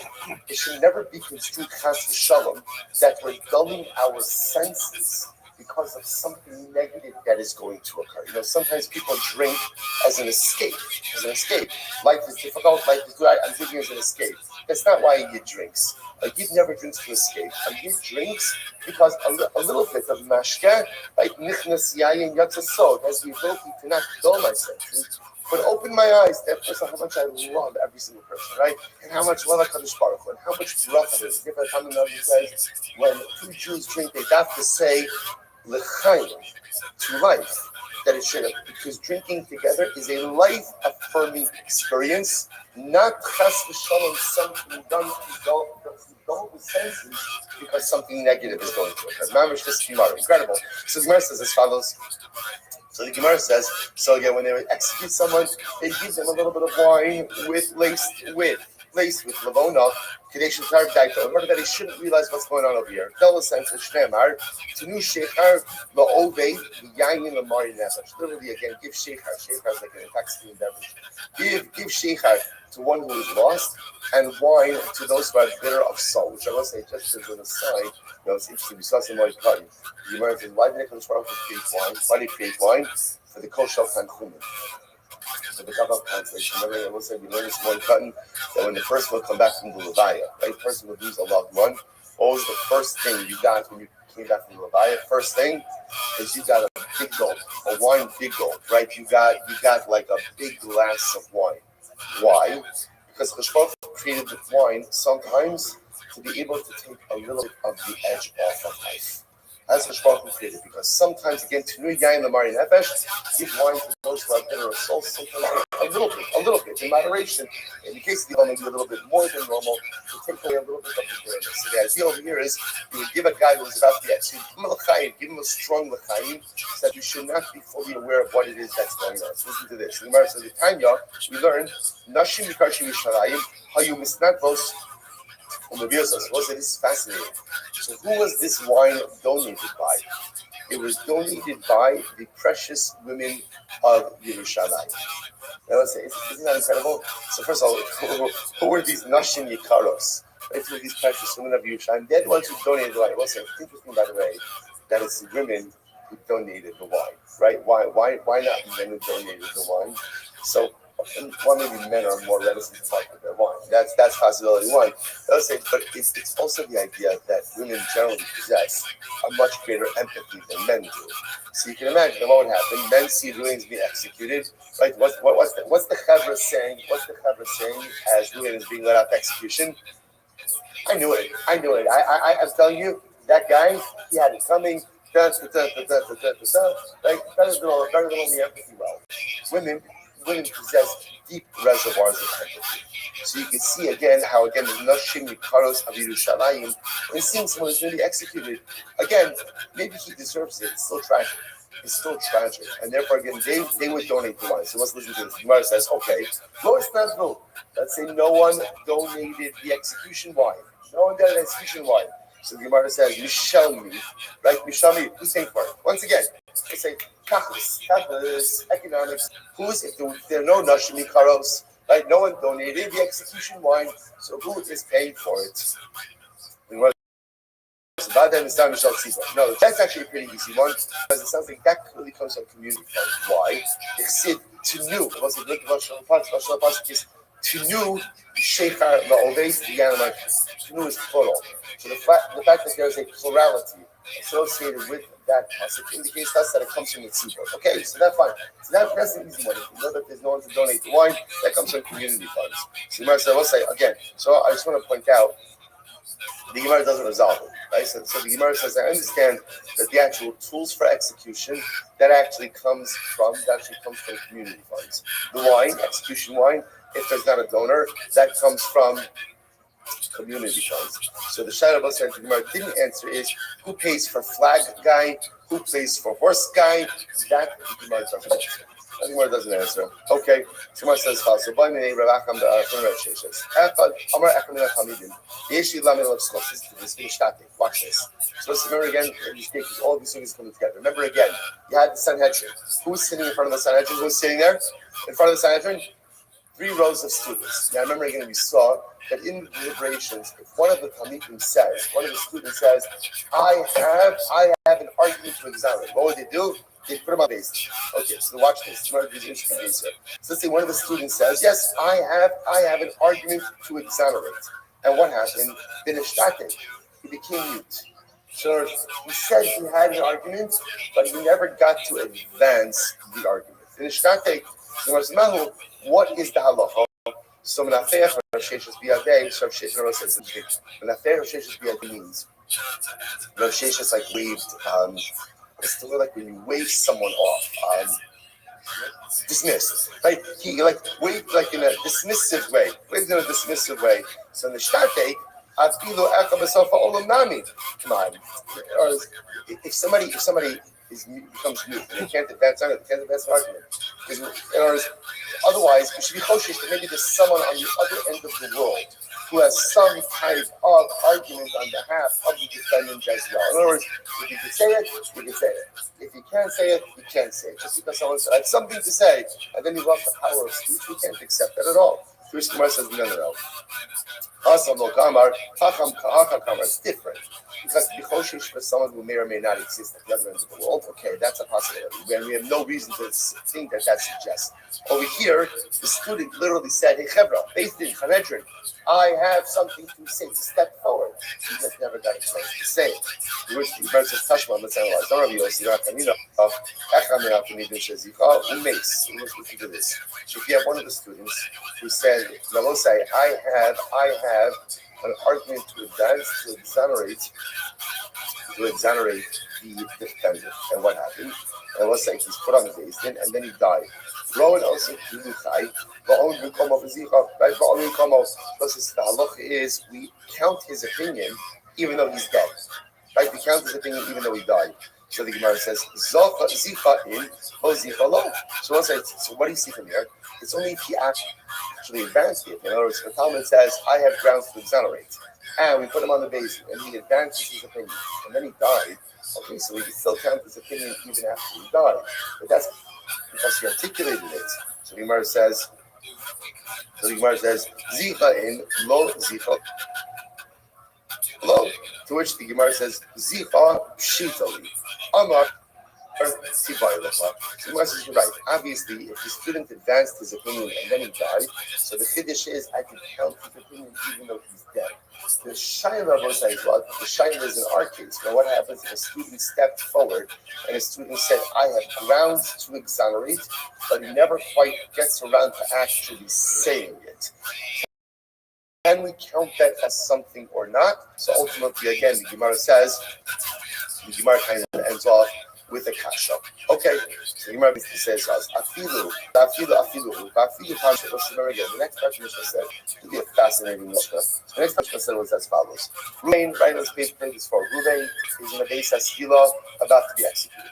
S1: it should never be construed chas v'shalom that we're dulling our senses because of something negative that is going to occur. Sometimes people drink as an escape. Life is difficult, life is good, I'm drinking as an escape. That's not why you drinks. Yid never drinks to escape. Yid drinks because a little bit of mashke, like nichnas yayin yatzasod, has the ability to not dull my senses, but open my eyes to express how much I love every single person, right? And how much love HaKadosh Baruch Hu, and how much bracha there is. Different time the says, when two Jews drink, they have to say, l'chaim, to life, that it should have, because drinking together is a life-affirming experience, not chas v'shalom, something done to dull the senses because something negative is going to occur. Mamish, this Gemara, incredible. So the Gemara says as follows. So the Gemara says, so again, when they would execute someone, they give them a little bit of wine laced with Lavona, Kadesh Tar Daito, in order that he shouldn't realize what's going on over here. Tell the sense of Shnemar, Tanu Shechar, La'ove, Yayin Lamari Nefesh. Literally, again, give Shechar. Shechar is like an intoxicating beverage. Give Shechar to one who is lost, and wine to those who are bitter of soul. Which I will say, just as an aside, it's interesting, we saw some more cutting. The Gemara says, why did they create wine? Why did they create wine? For the Kol Shal Tanchumen. For the Kabbalah translation. Remember, I will say, we learned this one cutting, that when the person will come back from the Levaya, right? The person will lose a loved one. What was the first thing you got when you came back from the Levaya? First thing is you got a big gulp, a wine big gulp, right? You got like a big glass of wine. Why? Because Cheshbon created the wine sometimes to be able to take a little bit of the edge off of life. That's Cheshbon created, because sometimes, again, to Tenu Yayin Lamari Nefesh, give wine to those who have bitter of soul, sometimes a little bit, in moderation. In the case of the maybe a little bit more than normal, to take away a little bit of the bitterness. So the idea over here is you would give a guy who's about to be executed, give him a strong l'chaim, so that you should not be fully aware of what it is that's going on. So listen to this. In the Gemara says, the Tanya, we learned, Nashim Yikarshim Yisharayim, how you misnatbos. This is fascinating. So who was this wine donated by? It was donated by the precious women of Yerushalayim. Now let's say, isn't that incredible? So first of all, who were these Nashim Yikaros? Right, who were these precious women of Yerushalayim? They're the ones who donated the wine. Well, it's interesting, by the way, that it's the women who donated the wine, right? Why not men who donated the wine? So, well, maybe men are more reticent to fight with their wine. That's possibility one. Let's say, but it's also the idea that women generally possess a much greater empathy than men do. So you can imagine what would happen. Men see Ruins being executed, right? What's the Chavra saying? What's the Chavra saying as Ruin is being let out to execution? I knew it. I'm telling you, that guy, he had it coming. Right? Better than all the empathy well. Women, women possess deep reservoirs of empathy. So you can see again how again the Nashim Yikaros of Yerushalayim, and seeing someone who's really executed, again, maybe he deserves it. It's still tragic. It's still tragic. And therefore again they would donate the wine. So let's listen to this. Gemara says, okay, no, it's not no. Let's say no one donated the execution wine. No one did an execution wine. So the Gemara says, Mishalmi, right? Mishalmi, who's paying for it? Once again, they say, Kachlis, economics. Who's, if there are no Nashim Yikaros, right? No one donated the execution wine, so who is paying for it? No, that's actually a pretty easy one because it sounds like that clearly comes from community funds. Why? It's to new. To new Sheikhar La'ovet Yanamah. To new is plural. So the fact that there's a plurality associated with that pasuk indicates us that it comes from the tzibur. Okay, so that's fine. So that's the easy one. If you know that there's no one to donate the wine, that comes from community funds. So the Gemara said, we'll say again. So I just want to point out the Gemara doesn't resolve it, right? So the Gemara says, I understand that the actual tools for execution that actually comes from community funds. The wine, execution wine, if there's not a donor, that comes from community funds. So the Shai Rabbi said the Gemara didn't answer is who pays for flag guy, who pays for horse guy. That the Gemara doesn't answer. The Gemara doesn't answer. Okay, so Gemara says, so by me, Ravacham the Red Sheshes. Amar Ekamina Hamidin. Yeshi Lamil of Scotches. This being static. Watch this. So let's remember again, all these things coming together. Remember again, you had the Sanhedrin. Who's sitting in front of the Sanhedrin? Who's sitting there in front of the Sanhedrin? 3 rows of students. Now remember again, we saw that in the deliberations, if one of the Talmidim says, one of the students says, I have an argument to examine. What would they do? They put him on base. Okay, so watch this. One of these interesting things here. So let's say one of the students says, yes, I have an argument to exonerate. And what happened? He became mute. So he said he had an argument, but he never got to advance the argument. What is the halacha? So Menafeach Sheshes Biyadei, so Sheshes says Menafeach Sheshes Biyadei means Sheshes like waved. It's still like when you wave someone off. Dismissed, right? He like waved like in a dismissive way. Waved in a dismissive way. So in the Shtate, Afilu Akabasofa Olam Nami. Come on. Or if somebody becomes mute and they can't advance on it, they can't advance an argument. Because otherwise, it should be choshesh that maybe there's someone on the other end of the world who has some type of argument on behalf of the defendant as well. In other words, if you can say it, you can say it. If you can't say it, you can't say it. Just because someone had something to say, and then you lost the power of speech, we can't accept that at all. Jewish Gemara says, no. It's different. Because B'choshesh for someone who may or may not exist at the other end of the world, okay, that's a possibility. And we have no reason to think that suggests. Over here, the student literally said, hey, Chevra, based in Sanhedrin, I have something to say. Step forward. He just never got a chance to say it. Which the Gemara says, Tashma, let's analyze. Don't have Yossi, let's look into this. So if you have one of the students who said, will say, I have an argument to advance, to exonerate the defendant. And what happened? And let's say he's put on the basin and then he died. Rowan also right? The halacha is we count his opinion even though he's dead. Right? We count his opinion even though he died. So the Gemara says, Zicha in, Zicha lo. So let's say, so what do you see from here? It's only if he actually advanced it. In other words, the Talmud says, I have grounds to exonerate. And we put him on the basin, and he advances his opinion. And then he died. Okay, so we can still count his opinion even after he died. But that's because he articulated it. So the Gemara says, Zicha in, lo Zicha lo. To which the Gemara says, Zicha shitali. Amar Sibai Lacha. So the Gemara says, you're right. Obviously, if the student advanced his opinion and then he died, so the Chiddush is, I can count his opinion even though he's dead. The Shaila says, well, the Shaila is in our case. Now, what happens if a student stepped forward and a student said, I have grounds to exonerate, but he never quite gets around to actually saying it? Can we count that as something or not? So ultimately, again, the Gemara says, the Gemara kind of ends off with a kasha. Okay, so the Gemara says remember again, the next part of Mishnah said, to be a fascinating Mishnah. The next part of Mishnah said was as follows. Ruvain, right on this page, this for Ruvain is in the base of Skila about to be executed.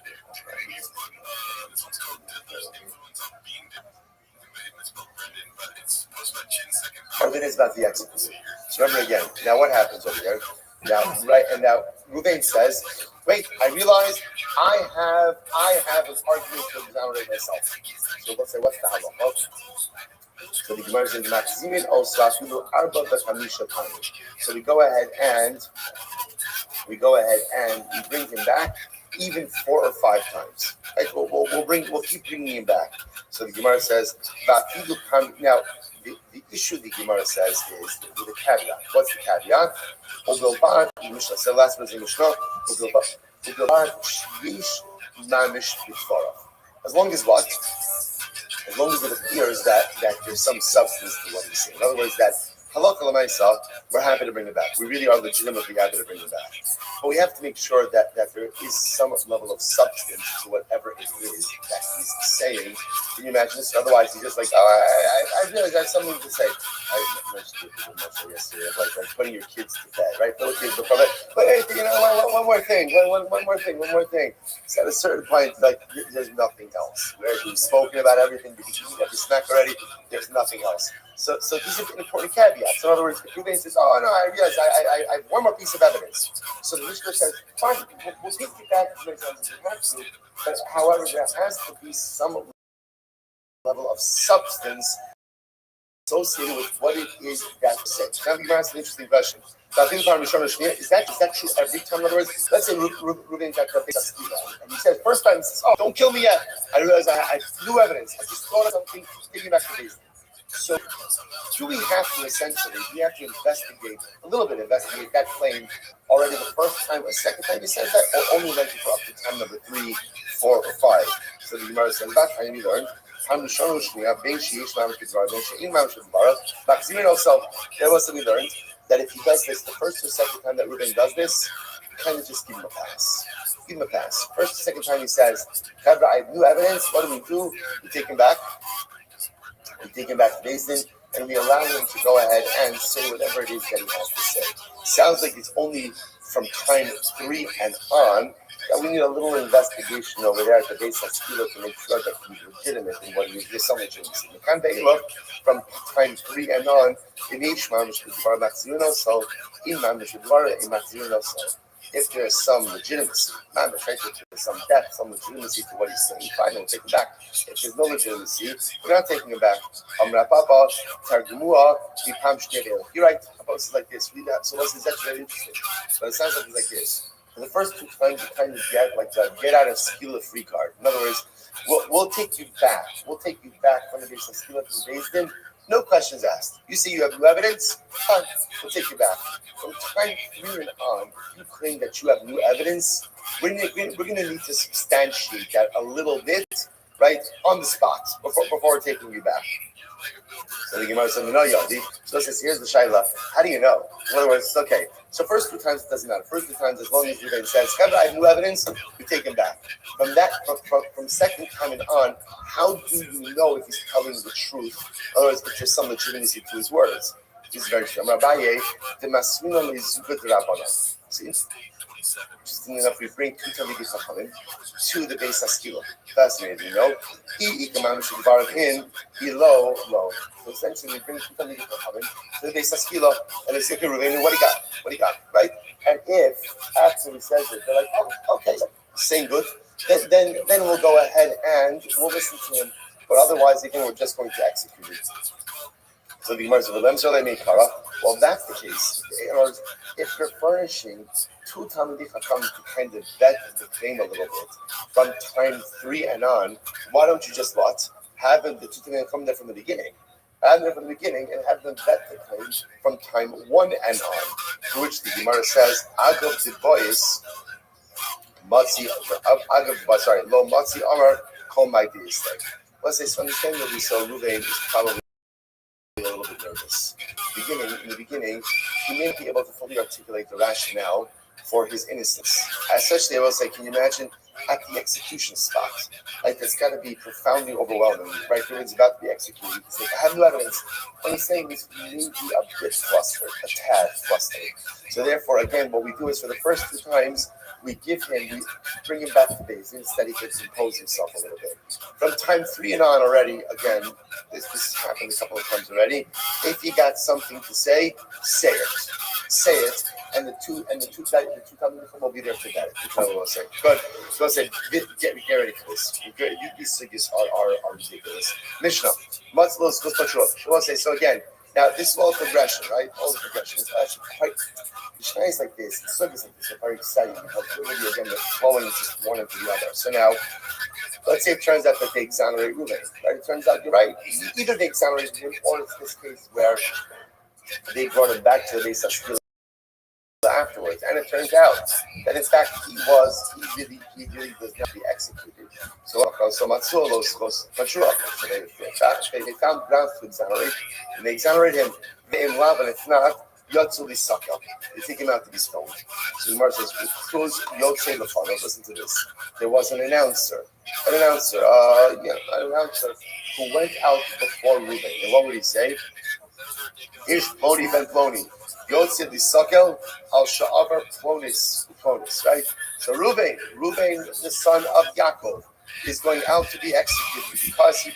S1: Ruvain is about to be executed. So remember again, now what happens over here? Now, right, and now Ruvain says, wait, I realize I have an argument to exonerate myself. So let's say, what's the halacha? So the Gemara says, Maximin Osafilu Arba B'Chamisha Pani. So we go ahead and we bring him back even 4 or 5 times. Right? We'll keep bringing him back. So the Gemara says, now the issue the Gemara says is with a caveat. What's the caveat? So last verse in Mishnah, as long as what? As long as it appears that there's some substance to what he's saying. In other words, that halakha l'maisa, we're happy to bring it back. We really are legitimately happy to bring it back. But we have to make sure that there is some level of substance to whatever it is that he's saying. Can you imagine this? Otherwise, he's just like, I realize I have something to say. I mentioned it yesterday, like putting your kids to bed, right? Put kids before bed. But hey, one more thing. So at a certain point, like, there's nothing else. We've spoken about everything. You got the snack already. There's nothing else. So these are important caveats. In other words, if Ruvain says, oh, no, I realize I have one more piece of evidence. So the Mishnah says, fine, we'll take it back as many times as we have to, but however, there has to be some level of substance associated with what it is that you say. Now, you ask an interesting question. Is that true every time? In other words, let's say Ruvain got the face and he says, first time, he says, oh, don't kill me yet. I realize I have new evidence. I just thought of something, taking back the base. So, do we have to investigate that claim already the first time, a second time he says that, or only mention for up to time number 3, 4, or 5? So the Gemara says, that time we learned, there was we learned that if he does this the first or second time that Ruvain does this, kind of just give him a pass. Give him a pass. First or second time he says, I have new evidence, what do? We take him back. We take him back to Basin, and we allow him to go ahead and say whatever it is that he has to say. Sounds like it's only from time 3 and on that we need a little investigation over there at the base of Skila to make sure that he's legitimate in what he is. There's some legitimacy. From time 3 and on, if there's some legitimacy, right? If there's some depth, some legitimacy to what he's saying, fine, we'll take him back. If there's no legitimacy, we're not taking him back. You're right. It's like this. Read that. So that's very interesting. But it sounds like it's like this. For the first 2 times, you kind of get like the get out of Skila free card. In other words, we'll take you back. We'll take you back from the base of Skila to the Beis Din. No questions asked. You say you have new evidence? Fine, we'll take you back. From time 3 and on, if you claim that you have new evidence, we're going to need to substantiate that a little bit, right, on the spot before taking you back. So the Gemara said, no, Yodi. So it says, here's the Shaila. How do you know? In other words, it's okay. So first 2 times it doesn't matter. First 2 times, as long as Ruvain says, I have new evidence, we take him back. From second time and on, how do you know if he's telling the truth? In other words, if there's some legitimacy to his words. This is very true. See? Interesting enough, we bring 2 Talmidei Chachamim to the base of Skila. Fascinating, you know? Low. So essentially, we bring 2 Talmidei Chachamim to the base of Skila, and they say, okay, Ruvain, what do you got? Right? And if, after he says it, they're like, oh, okay, saying good, then we'll go ahead and we'll listen to him. But otherwise, again, we're just going to execute it. So the Gemara says, well, if that's the case, in other words, if you're furnishing 2 Talmidei Chachamim to kind of vet the claim a little bit from time 3 and on, why don't you just have the 2 Talmidei Chachamim there from the beginning? Have them from the beginning and have them vet the claim from time 1 and on. To which the Gemara says, Agav the boys, Lo Matzi Amar Kol My Deistek. Let's say, so understandably so, Ruvain is probably a little bit nervous. In the beginning, he may be able to fully articulate the rationale for his innocence. As such, they will say, can you imagine at the execution spot? Like, it's got to be profoundly overwhelming, right? He's about to be executed. He's like, I have no evidence. What he's saying is maybe a bit flustered, a tad flustered. So therefore, again, what we do is for the first two times, we bring him back to base. Instead, he can compose himself a little bit. From time 3 and on already, again, this has happened a couple of times already. If you got something to say it. Say it, and the two Talmudim will be there to get it. Will say, good. So I say, get ready for this. These sugyas are ridiculous. Mishnah, Matzlos Gustachot. We'll say, so again, now this is all progression, right? All the progression. It's actually quite, Mishnah is like this, the sugyas like this are very exciting because really, again, they're flowing just one into the other. So now, let's say it turns out that they exonerate Reuben, right? It turns out you're right. Either they exonerated him, or it's this case where they brought him back to the base of afterwards, and it turns out that in fact he really does not be executed. So Matsuolos goes Matura. So they found grounds to exonerate, and they exonerate him in love, and if not, Yotzuli Saka. They take him out to be stoned. So the Gemara says, listen to this. There was an announcer who went out before Reuben. And what would he say? Here's Ploni ben Ploni. Yotzei Lisakel al Sha'avar Plonis, right? So Reuben, the son of Yaakov, is going out to be executed because he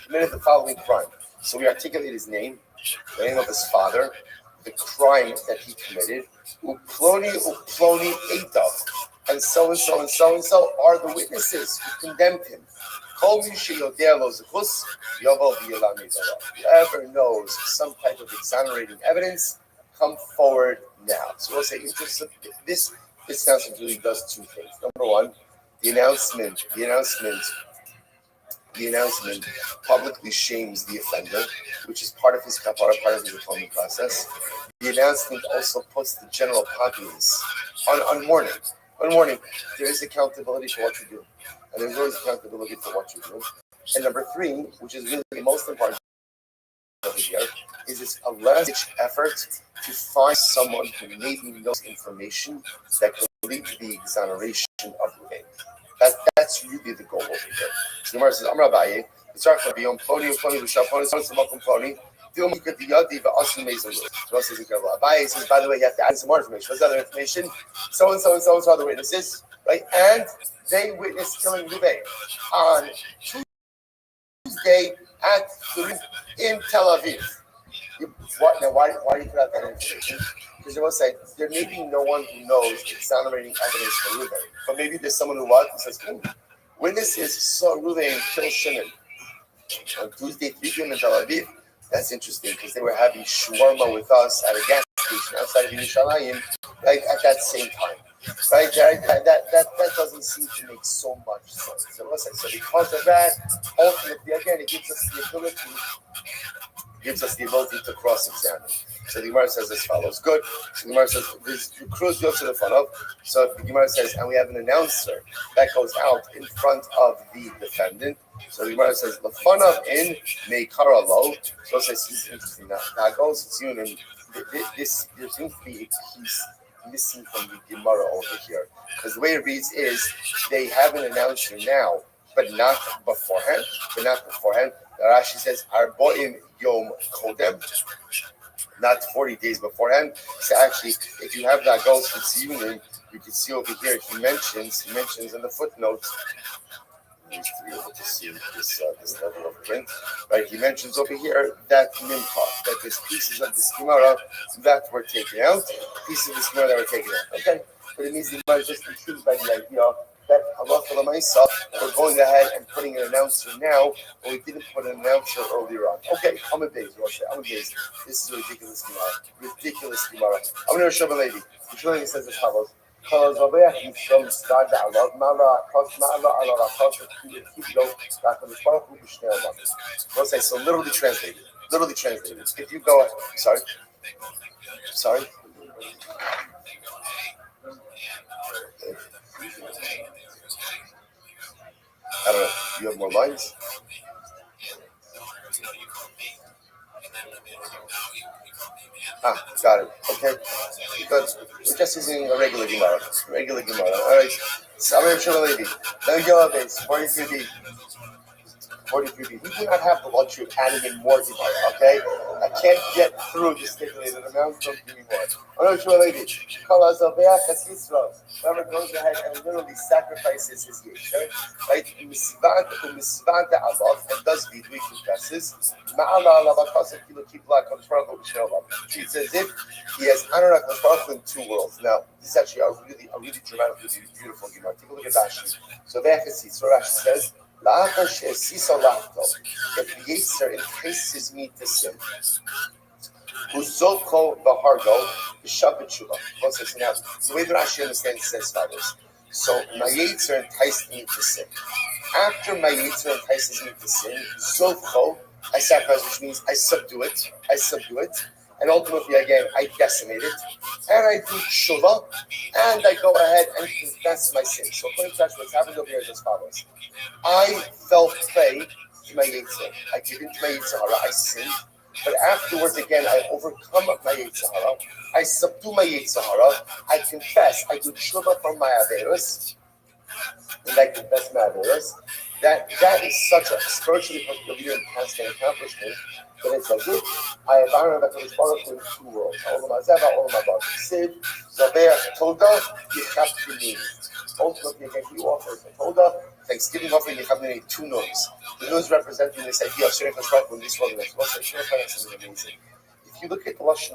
S1: committed the following crime. So we articulate his name, the name of his father, the crime that he committed. Uploni Eitav, and so are the witnesses who condemned him. Whoever knows some type of exonerating evidence, come forward now. So we'll say this announcement really does two things. Number one, the announcement publicly shames the offender, which is part of his kapara, part of his atonement process. The announcement also puts the general populace on warning. On warning, there is accountability for what you do, and there's always accountability for what you do. And number 3, which is really the most important over here, is this a last-ditch effort to find someone who maybe knows information that could lead to the exoneration of Reuben. That's really the goal over here. So the Gemara says, Amar Abaye, it's our Chabiyom, Ploni, V'Shaponi, Samakum Ploni, Dilma Kadiyadi, V'Asim Mezon. So it says, Abaye says, by the way, you have to add some more information. What's the other information? So and so are the witnesses, right? And they witnessed killing Reuben on Tuesday at in Tel Aviv. Why do you put out that information? Because they will say there may be no one who knows exonerating evidence for Reuben, but maybe there's someone who says, witnesses saw Reuben kill Shimon on Tuesday 3 p.m. in Tel Aviv. That's interesting because they were having shawarma with us at a gas station outside of Yerushalayim, right at that same time. Right, that doesn't seem to make so much sense. So listen, so because of that, ultimately, again, it gives us the ability to cross-examine. So the Gemara says as follows. Good. So the Gemara says, the crews go to the front of. So the Gemara says, and we have an announcer that goes out in front of the defendant. So the Gemara says, the fun of in Meikara Lo. So it says, it's interesting. Now goes, it's union. This, there seems to be a piece missing from the Gemara over here. Because the way it reads is, they have an announcer now, but not beforehand. The Rashi says, Arboim Yom Kodem, not 40 days beforehand. So actually, if you have that goes for Tziyunim, you can see over here, he mentions in the footnotes, to be able to see this level of print, right? He mentions over here that Nimcha, that there's pieces of this Gemara that were taken out, pieces of this Gemara that were taken out. Okay, but it means the Gemara is just intrigued by the idea that Allah for myself, we're going ahead and putting an announcer now, but we didn't put an announcer earlier on. Okay, I'm a base, This is a ridiculous Gemara. I'm going to show a lady. The Shulani says as follows. So literally translated. If you go, sorry. I don't know. You have more lines? Got it. Okay, good. We're just using a regular Gemara. Regular Gemara. All right. Samir Shalalevi. Let me go on this. 43b. 43b. We do not have the luxury of adding in more Gemara, okay? I can't get through the stipulated amount, don't give me more. Oh no, Shalalevi. Whoever goes ahead and literally sacrifices his yetzer, right? And does vidui confesses. It's as if he has Anurak in two worlds. Now, this is actually a really dramatic, really beautiful Gemara. Take a look at Rashi. So Rashi says, if the Yetzer entices me to sin, Uzoko Bahargo, Shabbat Shuvah. Now, the way that Rashi understands says as follows. So, my Yetzer enticed me to sin. After my Yetzer entices me to sin, Zoko, I sacrifice, which means I subdue it, and ultimately, again, I decimate it, and I do Shuvah, and I go ahead and confess my sin. So, according to what's happened over here is as follows. I fell prey to my Yetzer. I gave into my Yetzer Hara, I sinned. But afterwards, again, I overcome my Yetzer Hara. I subdue my Yetzer Hara. I confess. I do tshuva from my averos, and I confess my averos. That is such a spiritually peculiar and constant accomplishment that it's as if I have honored the Baruch in two worlds. Olam hazeh, olam haba. Sid, zaber, toda, yichaptini. Ultimately, again, he offers the toda. Thanksgiving offering, you have nearly two nodes. The nodes representing this idea of sharing Hashemah in this world and next world. So sharing something amazing. If you look at the lashon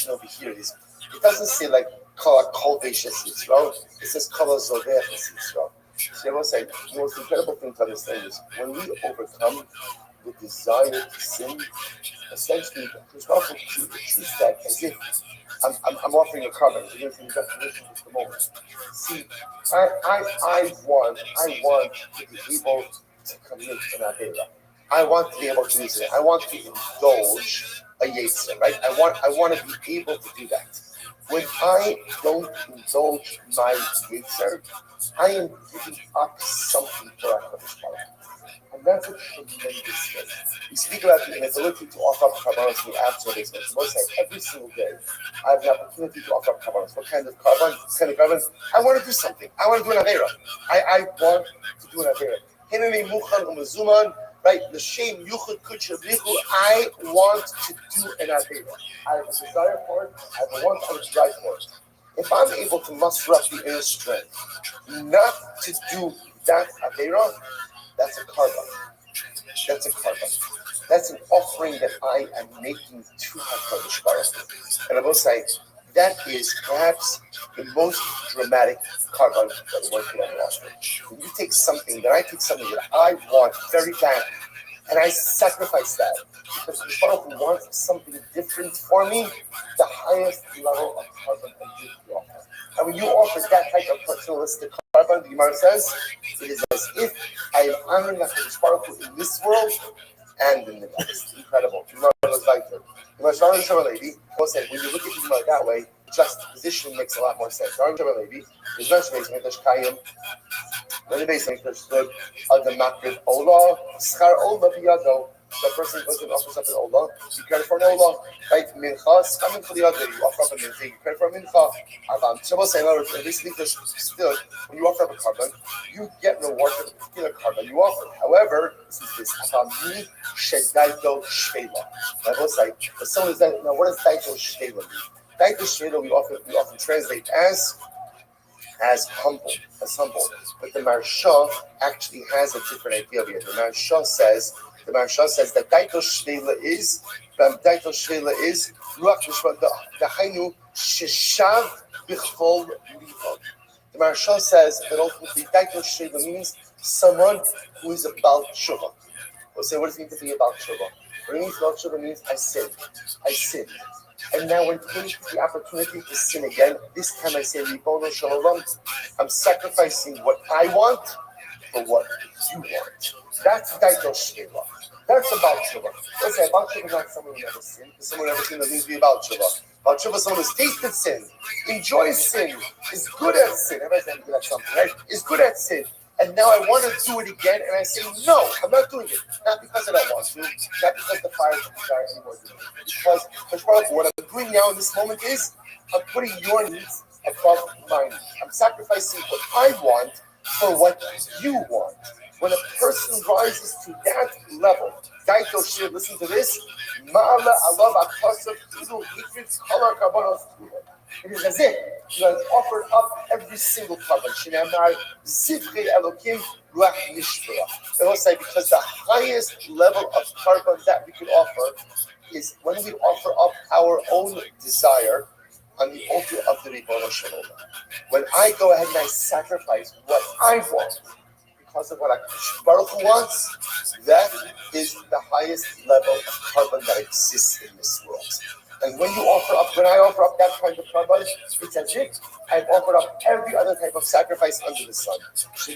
S1: over here, it doesn't say like kol ve'shes Yisrael. It says kol zoveh Yisrael. So I will say, the most incredible thing to understand is when we overcome the desire to sin, essentially, Hashemah treats that as if I'm offering a carbon. I'm going to the definition at the moment. See, I want to be able to commit an avera. I want to be able to use it. I want to indulge a yetzer, right? I want to be able to do that. When I don't indulge my yetzer, I am giving up something for HaKadosh Baruch Hu. And that's a tremendous thing. We speak about the inability to offer up karbanos in the absolute basis. Most like every single day, I have the opportunity to offer up karbanos. What kind of karbanos? I want to do something. I want to do an avera. I want to do an avera. Hineni muchan umezuman, right? The shame yuchud kuchabrichu. I want to do an avera. I have a desire for it. I have a want. I have a drive for it. If I'm able to muster up the inner strength, not to do that avera, that's a karban. That's an offering that I am making to HaKadosh Baruch Hu. And I will say, that is perhaps the most dramatic karban that one could ever offer. When you take something that I want very bad, and I sacrifice that because the Baruch Hu wants something different for me, the highest level of karban that you can offer. And when you offer that type of personalistic karban, the Gemara says, it is as if I am honoring HaKadosh Baruch Hu in this world and in the next. Incredible. Gemara was like that. Gemara Shalom Levi said, when you look at the Gemara that way, juxtaposition makes a lot more sense. Shalom Levi is not based on Mikdash Kayim. When the base of Mikdash stood, the Makrid Olah, Schar Olah Biyado. The person goes and offers up an Olah, you credit for an Olah, right? Minchas, come in for the other, you offer up a Mincha, you credit for a Mincha. So we'll say, in other words, in this Mikdash stood, when you offer up a carbon, you get reward for the particular carbon you offer. However, this is this, Avami Shedaito Shvela. I will say, but someone is that, now what does Daito Shvela mean? Daito Shvela we often translate as humble. But the Maharsha actually has a different idea here. The Maharsha says that Daito Shvela is Ruach Mishpat Dahainu Shishav B'chol Livod. The Maharsha says that ultimately Daito Shvela means someone who is about tshuva. We'll say, what does it mean to be about tshuva? What it means about tshuva means I sinned. And now when faced with the opportunity to sin again, this time I say, Ribono Shalom, I'm sacrificing what I want for what you want. That's Daito Shvela. That's about tshuva. Let's say about tshuva is not someone who never sinned. Because someone who never sinned doesn't need to be about tshuva. About tshuva is someone who's tasted sin, enjoys sin, is good at sin. Everybody's good at something, right? Is good at sin. And now I want to do it again, and I say, no, I'm not doing it. Not because I don't want to, not because the fire is desire anymore. Because Hashemah, what I'm doing now in this moment is I'm putting your needs above my needs. I'm sacrificing what I want for what you want. When a person rises to that level, Daito Shir, listen to this. Ma'ala alav akasav tilu hifritz kala kabanos tilu. It is as if you have offered up every single carbon. Shinamar zivri elokim ruach nishbara. It will say because the highest level of carbon that we could offer is when we offer up our own desire on the altar of the Ribono Shel Olam. When I go ahead and I sacrifice what I want because of what Baruch Hu wants, that is the highest level of carbon that exists in this world. And when you offer up, when I offer up that kind of carbon, it's as if I've offered up every other type of sacrifice under the sun. Such a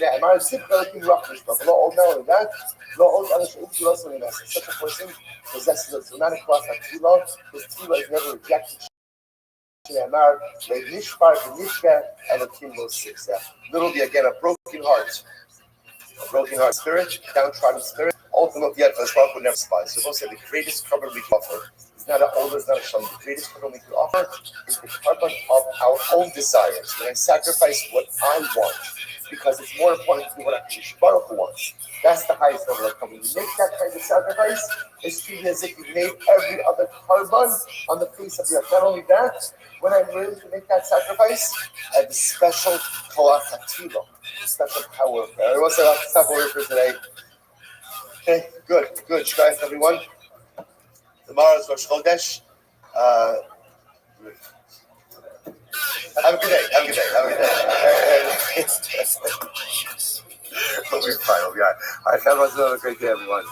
S1: person possesses a dramatic cross of tefillah. His tefillah is never rejected. Literally, again, a broken heart spirit, downtrodden spirit. Ultimately, yet, the Baruch would never despise. So, say the greatest carbon we can offer is not an older, it's not a shalom. The greatest carbon we can offer is the carbon of our own desires. When I sacrifice what I want, because it's more important to me what Baruch wants. That's the highest level of carbon. When you make that kind of sacrifice, it's treated as if you made every other carbon on the face of the earth. Not only that, when I'm ready to make that sacrifice, I have the special koach hatilo, special power of prayer. Everyone say, that's not what we're for today. Okay, good. Shkayach, everyone. Tomorrow is Rosh Chodesh. Have a good day. We'll be fine. We'll be all right. All right, have a great day, everyone.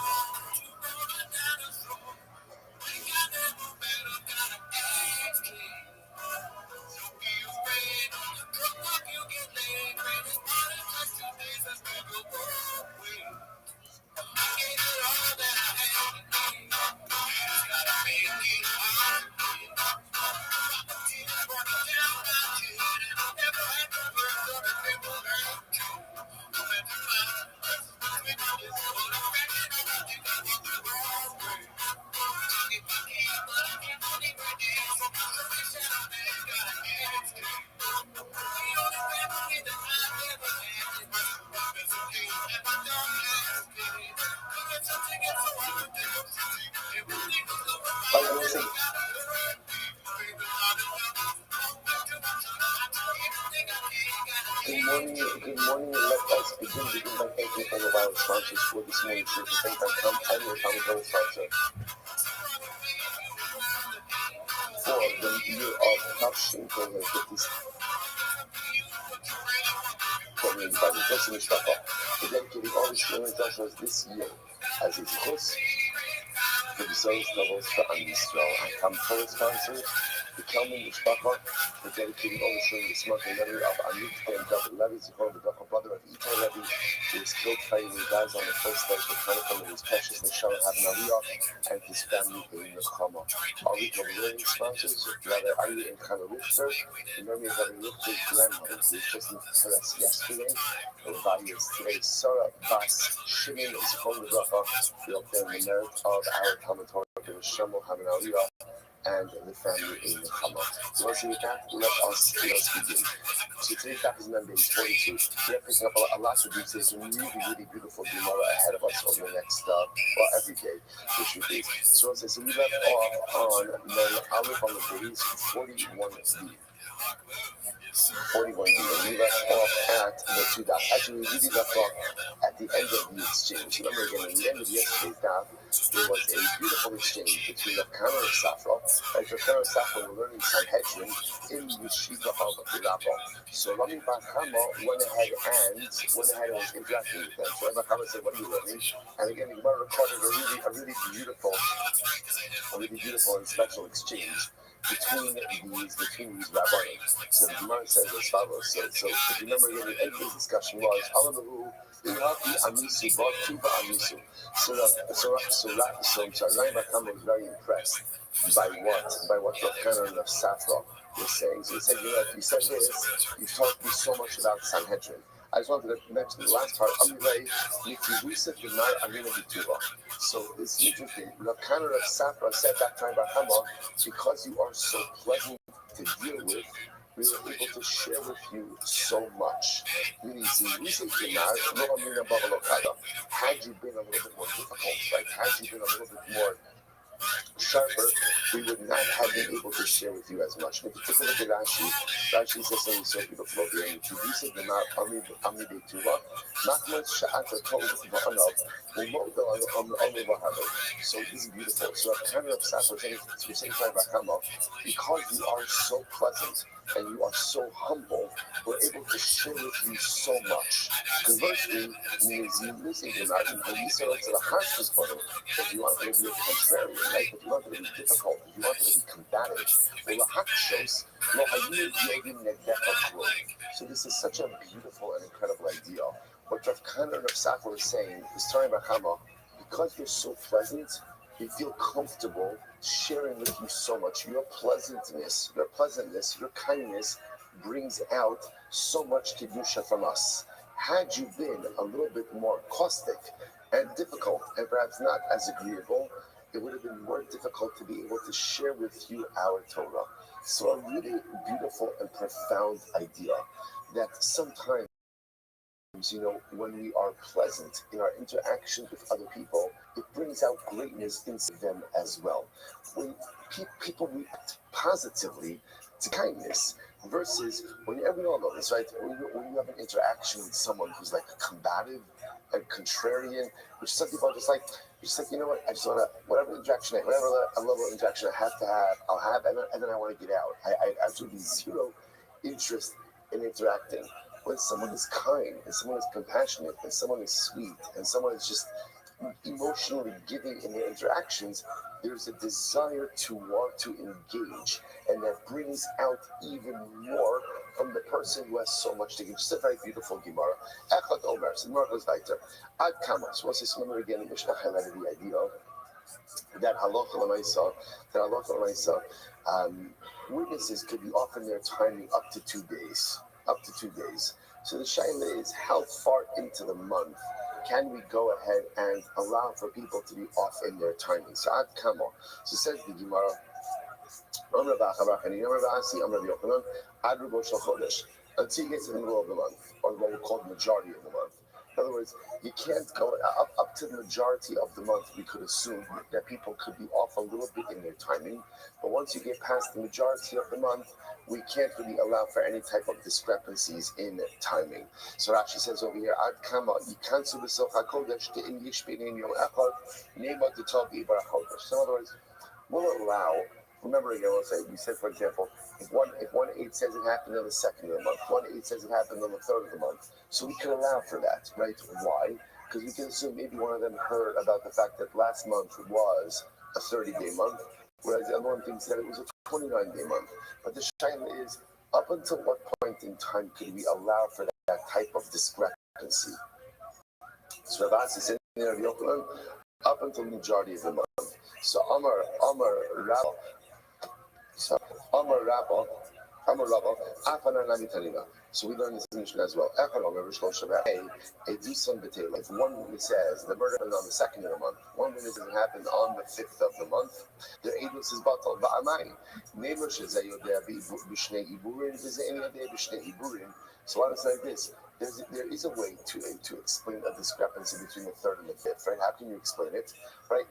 S1: Good morning. Let us begin by thanking all of our sponsors for this morning. So to thank our company, our sponsor for the year of Tafshin for the 50s. By the Justin Mustafa, for dedicating all the students this year as its course for the sales levels for Israel and come full sponsors. The Kelman Mustafa for dedicating all the children this month in memory of Amit Ben David Levy, the brother of Itai Levy, who was killed fighting the guys on the first day for Hanukkah with his precious Neshama having Aliyah and his family in Nechama. All the learning sponsors, Brother Ari and Chana Richter, in memory of Rabbi Richter's grandmother, who was just in Paris yesterday. Her body is today. Sarah Bas Shimon is Zichron Lebracha, we obtain the merit of our commentator, Neshama having Aliyah, and the family in the Chama. So once with that, let us begin. So today's daf is number 42. We are picking up a lot of details and really beautiful Gemara ahead of us over the next, every day, which would be. So it says, so we left off on Mel Aleph on the days 41b. 41b, and we left off at the two daf. Actually, we really left off at the end of the exchange. Remember again, at the end of yesterday's daf, there was a beautiful exchange between Rav and Safra. As Rav and Safra were learning Sanhedrin in the Yeshiva of Rabbah. So Rami Bar Chama went ahead and was interacting with them. So Rav Chama said, "What are you learning?" And again, the Gemara recorded a really beautiful and special exchange between these rabbis. So the Gemara says as follows. So if you remember, the end of the discussion was Alamahu Ilati Amisu Bar Tuba Amisu. So Rami Bar Chama was very impressed by what Rav and Safra was saying. So he said, you said this, you taught me so much about Sanhedrin. I just wanted to mention the last part. So it's interesting. Rav Kana Rav Safra said that time Bahama, because you are so pleasant to deal with, we were able to share with you so much. Meaning, had you been a little bit more difficult, right? Had you been a little bit more sharper, we would not have been able to share with you as much. If you take a look at Rashi, Rashi says something so beautiful here. And to use it, not only Betuva, not much Sha'ata told Va'anav, so this is beautiful. So I've kind of Safra saying because you are so pleasant and you are so humble, we're able to share with you so much. Conversely, means you listen to that, and you say to the harshest part, if you want to be a contrarian, right? If you want to be difficult, if you want to be combative, well, the hak shows, so this is such a beautiful and incredible idea. What Rav Kana and Rav Safra is saying is Tari Bachama, because you're so pleasant, we feel comfortable sharing with you so much. Your pleasantness, your kindness brings out so much kedusha from us. Had you been a little bit more caustic and difficult and perhaps not as agreeable, it would have been more difficult to be able to share with you our Torah. So a really beautiful and profound idea that sometimes, when we are pleasant in our interaction with other people, it brings out greatness in them as well. When people react positively to kindness, versus when we all know this, right? When you have an interaction with someone who's like combative and contrarian, which some people are just like, you know what? I just want to, whatever level of interaction I have to have, I'll have, and then I want to get out. I absolutely zero interest in interacting. When someone is kind, and someone is compassionate, and someone is sweet, and someone is just emotionally giving in their interactions, there's a desire to want to engage, and that brings out even more from the person who has so much to give. Just a very beautiful Gemara. Echad Omer, so Gemara goes weiter. Ad Kama, so what's this remember again, Mishnah highlighted the idea that halacha l'maisa, witnesses could be offered their timing up to 2 days. So the shaila is, how far into the month can we go ahead and allow for people to be off in their timing? So ad kama. So says the Gemara, until you get to the middle of the month, or what we call the majority of the month. In other words, you can't go up to the majority of the month. We could assume that people could be off a little bit in their timing, but once you get past the majority of the month, we can't really allow for any type of discrepancies in timing. So Rashi says over here, Ad kama yikansu b'soch hakodesh te'im yishpein yom echad ne'ma t'tov ibar hakodesh. So in other words, we'll allow. Remember again, let's say we said, for example, if 1/8 says it happened on the second of the month, 1/8 says it happened on the third of the month, so we can allow for that, right? Why? Because we can assume maybe one of them heard about the fact that last month was a 30-day month, whereas the other one thinks that it was a 29-day month. But the shaila is, up until what point in time could we allow for that type of discrepancy? So Ravasi said there, up until the majority of the month. So Amar Rabba. So Amar Rabba, Afana Namitanina. So we learn this in Mishnah as well. If one witness says the murder happened on the second of the month, one witness says it happened on the 5th of the month, their edus is batal. So what is like this? There is a way to explain a discrepancy between the 3rd and the 5th, right? How can you explain it? Right?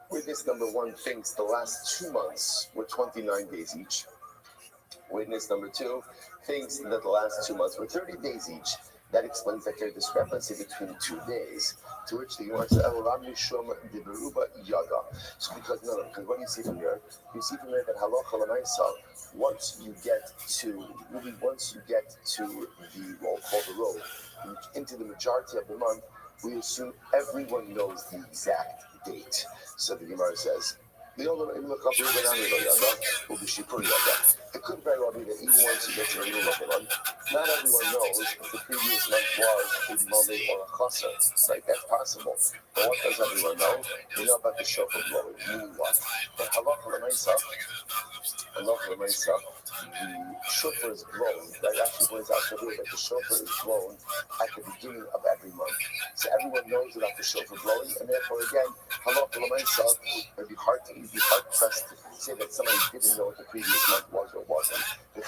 S1: Witness number one thinks the last 2 months were 29 days each. Witness number two thinks that the last 2 months were 30 days each. That explains that there's a discrepancy between 2 days. To which the Gemara says, so because what do you see from here? You see from here that halacha l'maisa, once you get to the what we'll call the road, into the majority of the month, we assume everyone knows the exact date. So the Gemara says, The other in the couple of the will be Shipuriada. It could very well be that even once you get to the middle of the month, not everyone knows if the previous month was a Monday or a Chasser. Right? That's possible. But what does everyone know? We know about the shofar blowing. Meaning what? But halacha l'maisa, the shofar is blown. That actually points out to me that the shofar is blown at the beginning of every month. So everyone knows about the shofar blowing, and therefore again, halacha l'maisa, it'd be hard pressed to say that somebody didn't know what the previous month was or wasn't. The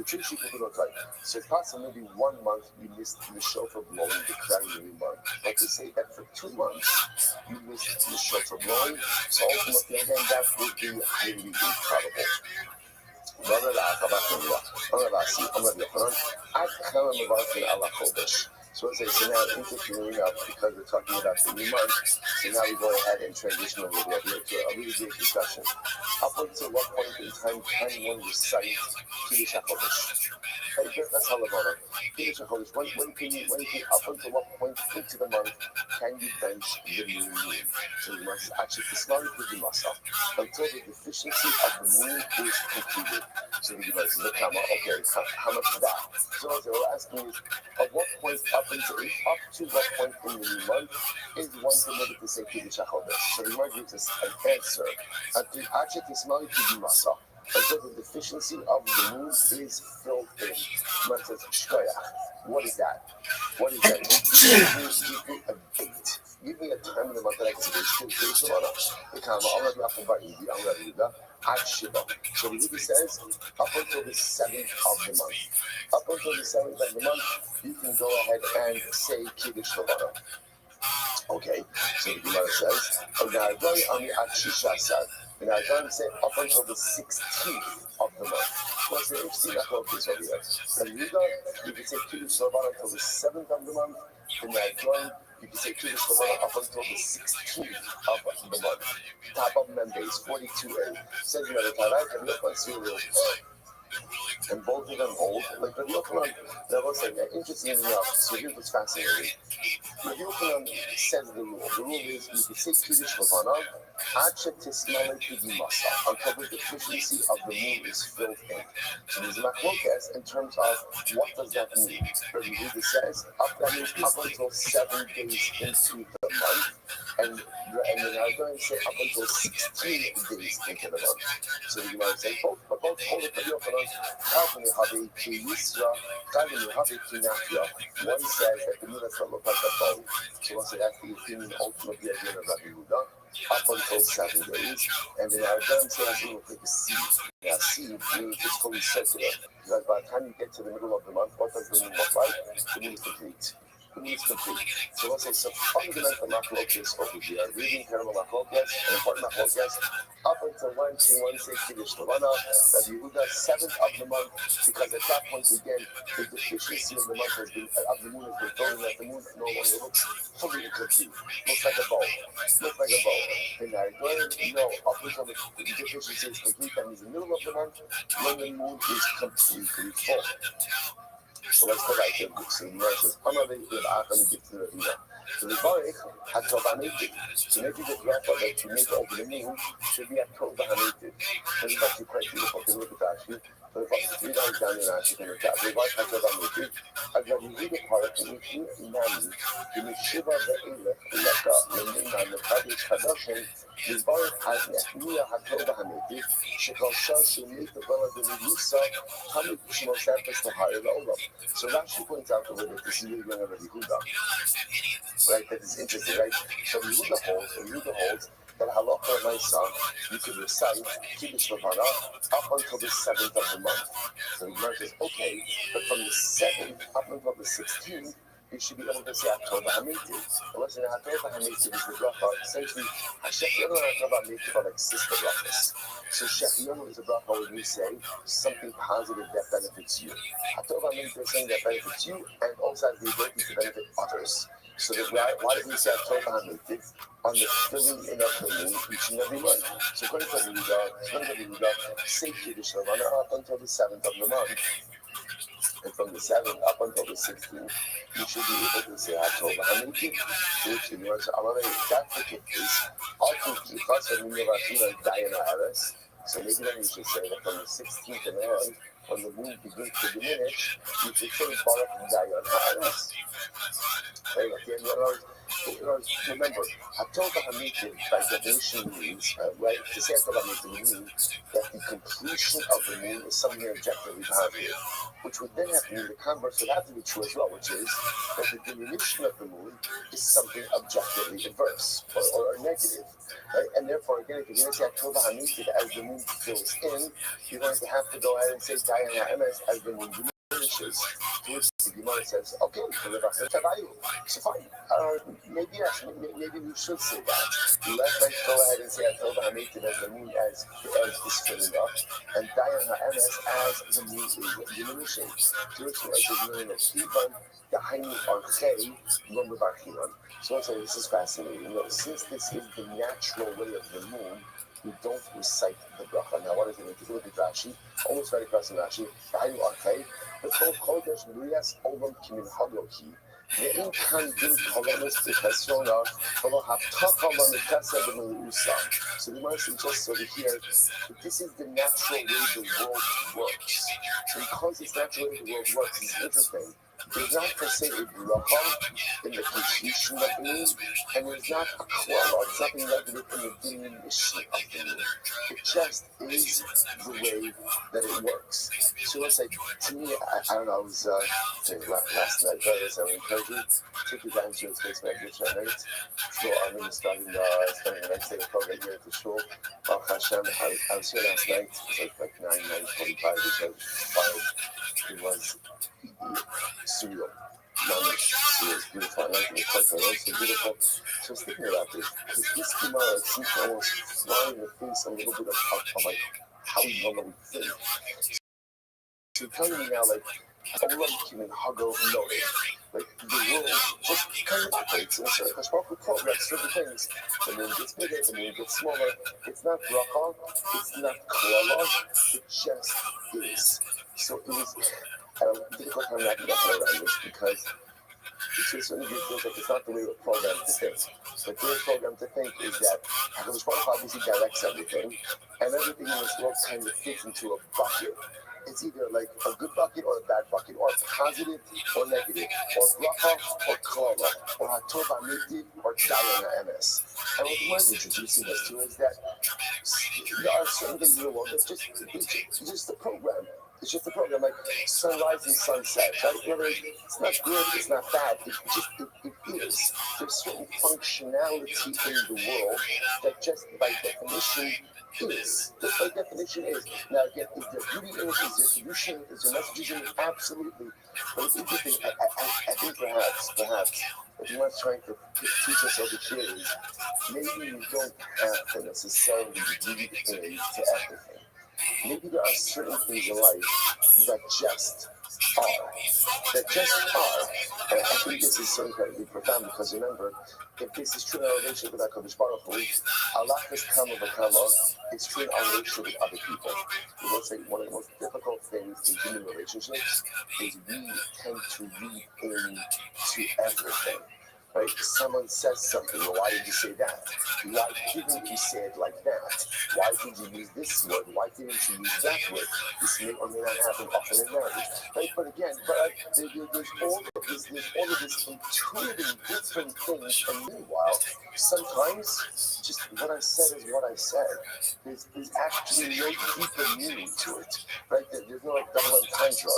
S1: true shikupura type. So it's possible maybe 1 month you missed the shofar blowing declaring the new month. But to say that for 2 months you missed the shofar blowing, so ultimately again that would be highly improbable. So as I say now, interfering up because we're talking about the new month, so now we go ahead and transition over here to a really great discussion. Up until what point in time can one recite Kiddush HaChodesh? That's halabara. Kiddush HaChodesh. When can you, up until what point into the month can you bench the new moon? So you must actually Kismari Kudimasa until the deficiency of the moon is completed. So the Gemara says, okay, how much is that? So what we're asking is, at what point up to what point in the new month is one permitted to say Kiddush HaChodesh? So the Gemara gives us an answer. Until the deficiency of the moon is filled in. Gemara says, Shkoyach. What is that? What is that? Give me a date. Give me a time in the month that I can say Kiddush HaChodesh. So the Rebbe says, up until the 7th of the month. Up until the 7th of the month, you can go ahead and say Kiddush Levana. Okay, so the Gemara says, and I'm going to say up until the 16th of the month. What's the interesting this over here? And you can say Kiddush Levana until the 7th of the month, and you can say Kiddush Levana up until the 16th of the month. Top of Mondays, 42A. Says you know the Tarai can look on cereal. And both of them hold. Like Rabbi Yochanan, that was like interesting enough. So here's what's fascinating. Rabbi Yochanan says the rule. The rule is you can say Kiddush Levana until the deficiency of the moon is filled in. So there's a machlokas in terms of what does that mean. Rabbi Yehuda says that means up until 7 days into the month, and then I'm going to say up until 16 days into the month. So you might say both hold it Rabbi Yochanan. One says that the moon does not look like a bow. So one says that's the opinion ultimately of Rabbi Yehuda. Up until 7 days, and then our gun says it will take a seed. Now, seed means it's fully circular. Because by the time you get to the middle of the month, what does the moon look like? The moon is complete. The moon is complete. So let's say some fundamental machlokas over here. Reading terrible machlokas, an important machlokas. Up until one say Kiddush Levana, that Yehuda 7th of the month, because at that point again, the deficiency of the month has been, of the moon has been filled, that the moon no longer looks fully complete. Looks like a bow. And I don't know, up until the deficiency is complete, that means the middle of the month, when the moon is completely full. So let's go back to the so the says, I'm not going to get to the Ina. So the Baruch had Tovanated. To make it a graph that to make over the moon should be at Tovanated. So it's actually quite beautiful to look at actually. So the Baruch 3 lines down in actually in the top. The Baruch had Tovanated. I've got to read the part in which you Nami, in the Shiva Ve'elech, Leka, Lemina, Lekadish Kadoshin, the Baruch has Nehmiah had Tovanated. Shekosha, Shumit, the Bala, the Medusa, Hamid, Shemosapis, the higher Olam. So Rashi points out the way that this is really going to be Yehuda. Right, that is interesting, right? So Yehuda holds that halacha l'maisa, you could recite Kiddush Levana up until the 7th of the month. So the Gemara says, okay, but from the 7th up until the 16th, you should be able to say Hatoba Hamitiv. And listen, Hatoba Hamitiv is the bracha. Essentially, Shechianu and Hatoba Hamitiv are like sister brachas. So Shechianu is a bracha when you say something positive that benefits you. Hatoba Hamitiv is something that benefits you and also has the ability to benefit others. So that why do we say Hatoba Hamitiv on the filling in of the moon each and every month? So according to the Yehuda, say Kiddush Levana up until the 7th of the month. And from the 7th up until the 16th, you should be able to say Hatov HaMeitim, which in your Amar, if that's the case, Altu Kichas V'Miyavachim Dayan Ha'aretz. So maybe then you should say that from the 16th and on, when the moon begins to diminish, you should say Baruch Dayan Ha'aretz. Right? Remember, Hatov HaMeitim by definition means, right? To say Hatov HaMeitim means that the completion of the moon is something objectively positive, which would then have to mean the converse would have to be true as well, which is that the diminution of the moon is something objectively adverse or negative, right? And therefore, again, if you're going to say Hatov HaMeitim as the moon fills in, you're going to have to go ahead and say Dayan Ha'emes as the moon diminishes. To which the Gemara says, okay, so fine. Maybe yes, maybe we should say that. Let's go ahead and say Hatov HaMeitim as the moon as is filling up, and Dayan Ha'emes as the moon is diminishing. To which the meaning of Kivan, the Hainu Archei, Lom B'Barchinon. So let's say this is fascinating. Since this is the natural way of the moon, we don't recite the bracha. Now, what does it mean? If you look at Rashi, almost right across in Rashi, the Hainu Archei, the Tov Chodesh Murias Olam Kimin Hadoki. ואין כאן דין קולמוס בחסיונה, ולא הבטחה למקצה במלאוסה. So the Gemara suggests over here that this is the natural way the world works. Because it's natural way the world works, it's interesting. There's not per se a bracha in the completion of the moon, and there's not a klala, it's nothing negative in the diminution of the moon. It just is the way that it works. So let's say, to me, I don't know, I was last night, I would encourage you, take you down to his face meditation at night. So I'm going to start the next day of program here at the shul. Baruch Hashem, I was here last night, it was like 9:45, which I was fired. It was surreal. It's beautiful. I like it. It's so beautiful. So I was thinking about this, because this Gemara seems to almost fly in the face a little bit of like how we normally think. So you're telling me now, like, Olam Kimin Hago Noted, like the world just kind of operates in a certain historical progress, certain things. The moon gets bigger, the moon gets smaller. It's not bracha, it's not klala, it just is. So it was difficult time wrapping up around this because it just feels like it's not the way we're programmed to think. The way we're programmed to think is that HaKadosh Baruch Hu obviously directs everything, and everything in this world kind of fits into a bucket. It's either like a good bucket or a bad bucket, or positive or negative, or bracha or klala, or Hatov HaMeitim or Dayan Ha'emes. And what Gemara is introducing us to is that there are certain things in the world that's just the program. It's just a program, like sunrise and sunset, right? It's not good, it's not bad, it is. There's certain functionality in the world that just by definition is. Just by definition is. Now again, is there beauty in it, is there solution, is there messages in it? Absolutely. But it's interesting, I think perhaps, what you want trying to teach us over here is, maybe you don't have to necessarily read into everything. Maybe there are certain things in life that just are. And I think this is so incredibly profound because remember, if this is true in our relationship with HaKadosh Baruch Hu, Allah is kama v'kama, it's true in our relationship with other people. We will say one of the most difficult things in human relationships is we tend to read into everything. Right? Someone says something, well, why did you say that? Why didn't you say it like that? Why did you use this word? Why didn't you use that word? This may or may not happen often in marriage. Right? But again, there's all of this intuitive different things, and meanwhile, sometimes just what I said is what I said. There's actually no deeper meaning to it. Right? There's no like double entendre.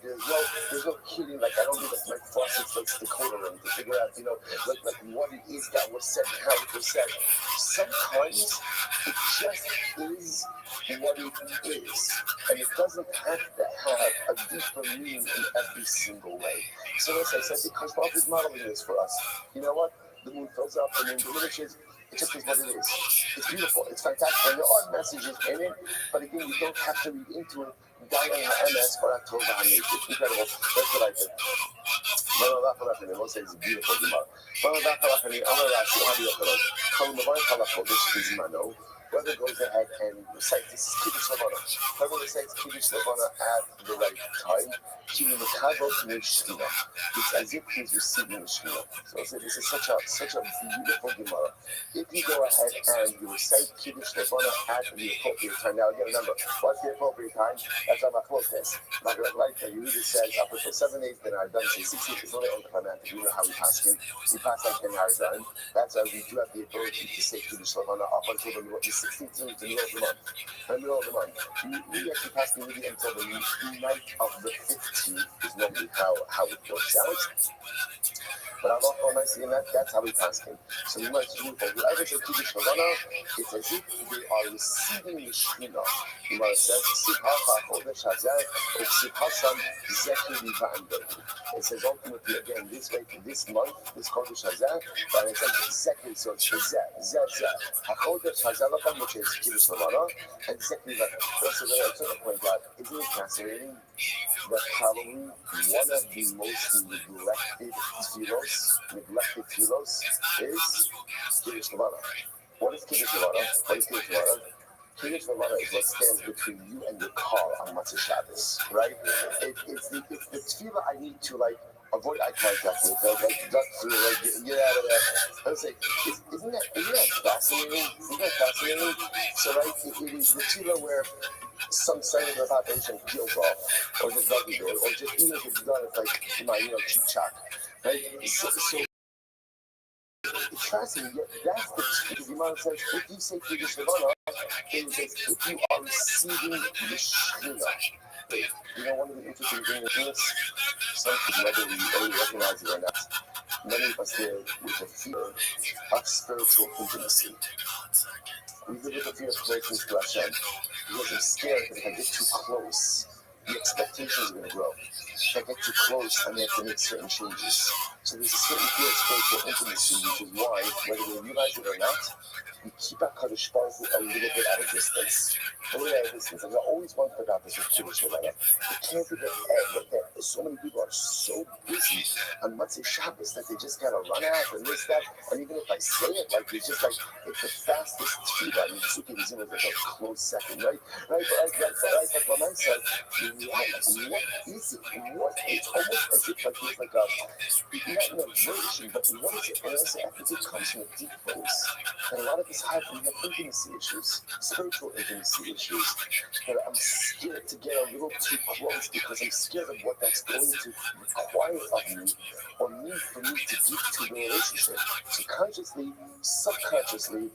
S1: There's no kidding, like I don't need like my faucet's like decoder ring to figure out, like what it is that was said, how it was said. Sometimes it just is what it is, and it doesn't have to have a deeper meaning in every single way. So as I said, because Bob is modeling this for us. You know what? The moon fills up, the moon diminishes. It just is what it is. It's beautiful. It's fantastic. And there are messages in it, but again, you don't have to read into it. Dayan Ha'emes or Hatov HaMeitim. It's incredible. That's what I think. I won't say it's a beautiful Gemara. whoever goes ahead and recites this Kiddush Levana, whoever recites Kiddush Levana at the right time, it's as if he's receiving the Shekhinah. So I said, this is such a beautiful Gemara. If you go ahead and you recite Kiddush Levana at the appropriate time. Now again, remember, what's the appropriate time? That's our machlokes. Like you really said, up until 7 days, then I've done. Say 6 days is only on the command. You know how we pass him. We pass like 10 hours done. That's why we do have the ability to say Kiddush Levana up until the 16th to the middle of the month. The middle of the month. We actually pass the media until the night of the 15th is normally how it works out. But I'm not saying that's how we pass him. So we must do for whoever says Kiddush Levana, it's as if they are receiving the Shekhinah. Gemara says, it says ultimately again this way this month, this Chodesh Hazeh, but it says Zekri, so it's Zeh. HaChodesh Hazeh, which is Kiddush Levana, and Zekri Levana. Also, I want to point out, isn't it fascinating that probably one of the most neglected tefillos is Kiddush Levana. What is Kiddush Levana? Kiddush Levana is what stands between you and your car on Motzei Shabbos, right? It's the tefillah I need to avoid eye contact with, duck through, get out of there. I was like, isn't that fascinating? So it is the tefillah where some segment of the population peels off, or just doggy door, or just even if it's done, it's cheap chalk, right? So it's fascinating. That's the Gemara says if you say Kiddush Levana, it says if you are receiving the Shekhinah. You know, one of the interesting things is this. Some people whether we already recognize it or not. Many of us live with a fear of spiritual intimacy. We live with a fear of closeness to Hashem because we're scared that if I get too close, the expectations are going to grow. If I get too close, I may have to make certain changes. So there's a certain fear of spiritual intimacy, which is why, whether we realize it or not, we keep our Kadosh Baruch Hu a little bit out of distance. And I always wondered about this with Kiddush Levana. It can't be that so many people are so busy on Motzei Shabbos that they just gotta run out and this, that. And even if I say it, it's just it's the fastest tefillah. I mean, Sukkot is in a close second, right? Like when I said, what is it? It's almost as if there's not an aversion, but what is it? And I say, I think it comes from a deep place. And a lot of us have intimacy issues, spiritual intimacy issues, that I'm scared to get a little too close because I'm scared of what that's going to require of me or need for me to give to the relationship. So consciously, subconsciously,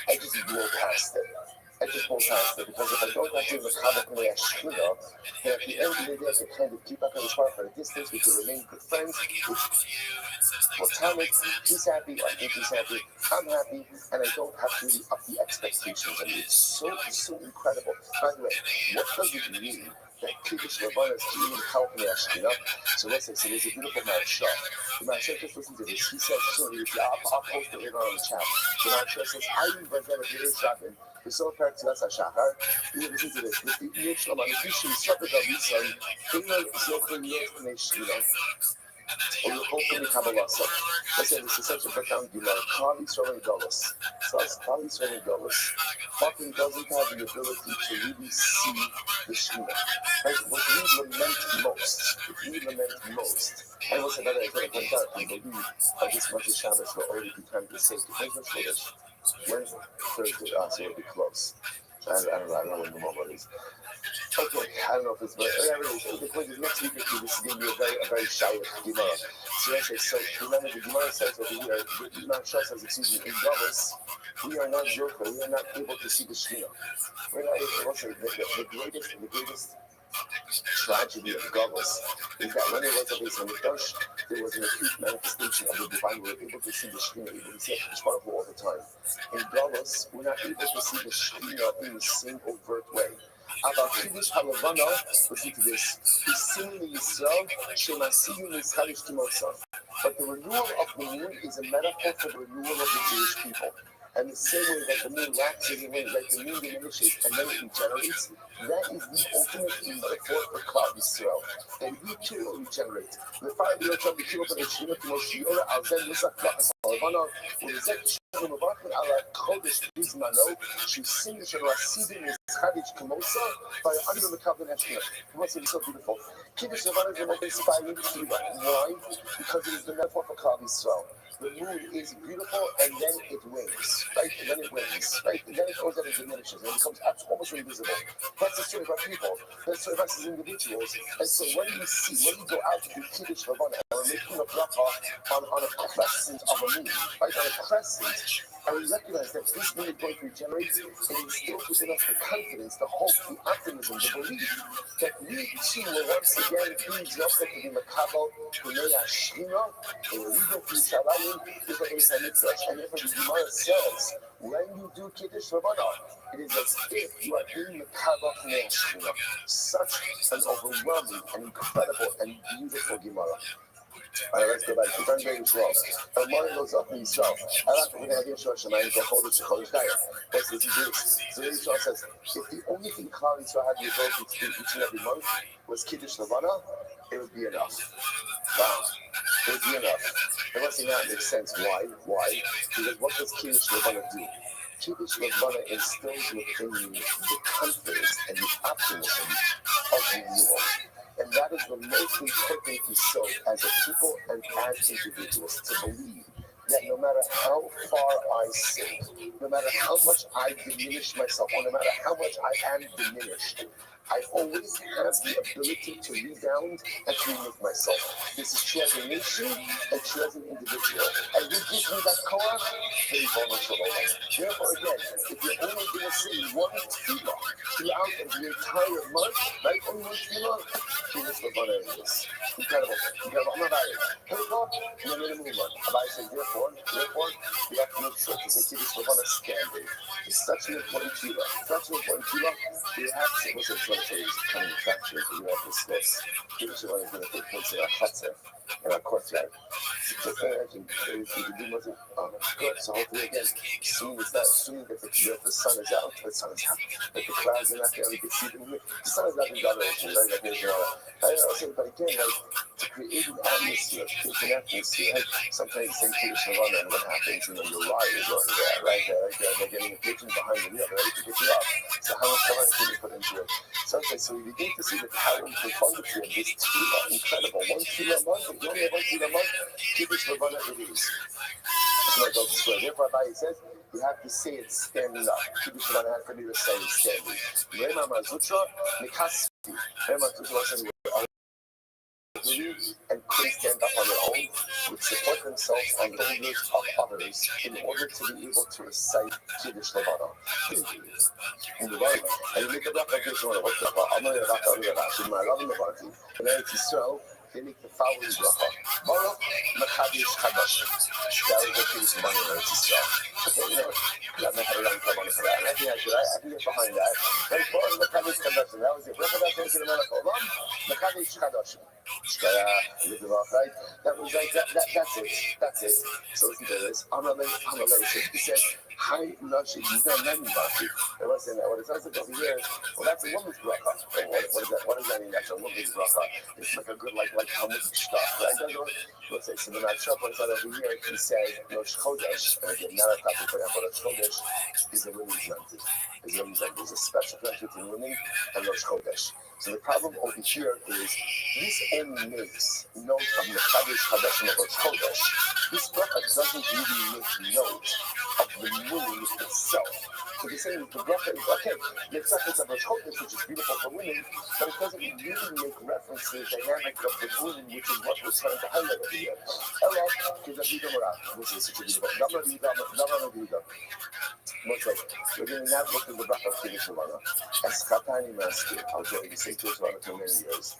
S1: I just blow past it. Because if I don't have to the Kabbalah Shekhinah, then at the end of the day, I can kind of keep up on the part for a distance. We can remain good friends. Platonic, he's happy, I think he's happy, I'm happy, and I don't have to really up the expectations. I mean, it's so incredible. By the way, what does it mean that Kiddush Levana is really helping Shekhinah? So let's say, there's a beautiful Maharsha. The Maharsha, just listen to this. He says, I'll post it later on the chat. The Maharsha says, I read that a video shopping. בסוף פרק תפילת השחר, listen to this, לפי שלמה, לפי שיסוד הדריסון, אינו זוכר להיות בני שכינה, או יכולתם מקבלה סוף. Listen, this is such a profound Gemara. Klal Yisrael and Galus. So Klal Yisrael and Galus often doesn't have the ability to really see the Shekhinah. Right? What we lament most, and what's another thing I point out, I believe this Motzei Shabbos will already be time to say, Wednesday, Thursday, so it'll be close. I don't know when the moment is. Okay, I don't know if it's, but the point is next week this is going to be a very shy Gemara. So remember the Gemara says over here, the Maharsha says, in Davos, we are not Zerka, we are not able to see the Shekhinah. We're not able to say the greatest tragedy of Davos is that when it was a base on the Mikdash, there was an acute manifestation of the divine. We were able to see the Shekhinah, able to see it all the time. In Davos, we're not able to see the Shekhinah in the same overt way. About Kiddush Halavana, listen to this. But the renewal of the moon is a metaphor for the renewal of the Jewish people. And the same way that the moon waxes away, like the moon diminishes and then it regenerates, that is the ultimate metaphor for Klal Yisrael. And we too will regenerate. The fire of the Shekhinah, אנחנו מברכים על הקודש בזמנו, שהשימו של רסידים מסחדיץ' כמוסה, ואנו מקבלים השכינה. What's so beautiful? Kiddush Levana is the most inspiring tefillah. Why? Because it is the metaphor for Klal Yisrael. The moon is beautiful and then it wanes, right? And then it wanes, right? And then it goes and it diminishes and it becomes almost invisible. That's the story of our people. That's the story of us as individuals. And so when you go out to do Kiddush Levana, we're making a bracha on a crescent of a moon, right? On a crescent. And we recognize that this moon is going to regenerate and instill within us the confidence, the hope, the optimism, the belief that we too will once again be Yosef to be Makabal, B'nei Hashchina, and Rido Yishalayim, is the Beis HaMikdash. And therefore the Gemara says, when you do Kiddush Levana, it is as if you are doing Makabal B'nei Hashchina. Such an overwhelming and incredible and beautiful Gemara. All right, let's go back. It's on very slow. And Mari goes up in himself. I like to have Yeshua Shemayim go hold it to Chodesh Daya. What's this? So Yeshua says, if the only thing Klal Yisrael had the ability to do each and every month was Kiddush Levana, it would be enough. Wow. It would be enough. It must not make sense. Why? Because what does Kiddush Levana do? Kiddush Levana instills within you the confidence and the optimism of renewal. And that is the most important thing so as a people and as individuals to believe that no matter how far I sink, no matter how much I diminish myself, or no matter how much I am diminished, I always have the ability to rebound and to remake myself. This is true as a nation and true as an individual. And you give me that Korah, very vulnerable. Therefore, again, if you're only going to say one tefillah throughout the entire month, right? Only one tefillah, Kiddush Levana is this. Incredible. I'm not about it. Therefore, you're in the movement. Abai says, therefore, you have to make sure to say Kiddush Levana standard. It's such an important tefillah. Such an important tefillah. We have to listen to what is coming attraction to you have discussed. Kiddush Levana is going to take place in our chutzner, in our courtyard. So imagine if you can do nothing. Good. So hopefully again, assuming that the sun is out, that the clouds are not there, we can see them. The sun is not in domination, right? Like there's but again, like to create an atmosphere, right? Sometimes in Kiddush Levana, and what happens, your ride is already there, right? They're getting a pigeon behind the wheel, ready to pick you up. So how much time can you put into it? So we begin to see the power and profundity of this tefillah. Incredible. One tefillah a month, if you only have one tefillah a month, Kiddush Levana it is. So therefore, Abai says, you have to say it standing up. Kiddush Levana has to be the same standing. Rema Mazutra, Nikaspi. Rema Mazutra and couldn't stand up on their own, would support themselves on the shoulders of others in order to be able to recite Kiddush Levana. In the right, and you make a bracha of Kiddush Levana. What's the bracha? I'm not going to bracha of Kiddush Levana. And then it's Yisrael. They make the following bracha. Baruch Mechadish Chadash. That was the Kiddush Levana in Yisrael. Okay, I'm not going to bracha of that. I can get behind that. Right, Baruch Mechadish Chadash. That was the bracha of Kiddush Levana for Olam. Mechadish Chadash. Right? That was like that's it. So listen to this. He said, "Hi, Nashi, you don't know me about it." And I said, "What it sounds like over here, well, that's a woman's bracha. What is that? What does that mean? That's a woman's bracha. It's like a good like Talmudic stuff, right? Let's say, so then I shop what it's over here. He said, Rosh Chodesh, and again, not a topic for that, but Rosh Chodesh is a women's month. There's a special connection between women and Rosh Chodesh. So the problem over here is this only makes note of the Mechadish Chadash and Rosh Chodesh. This bracha doesn't really make note of the moon itself. So they're saying the bracha is okay. The acceptance of Rosh Chodesh, which is beautiful for women, but it doesn't really make reference to the dynamic of the moon, which is what we're trying to highlight over here. Allah, which is such a beautiful. We're going to now look at the bracha of Kiddush Levana. Eschatani Master, I'll tell you, say Kiddush Levana for many years.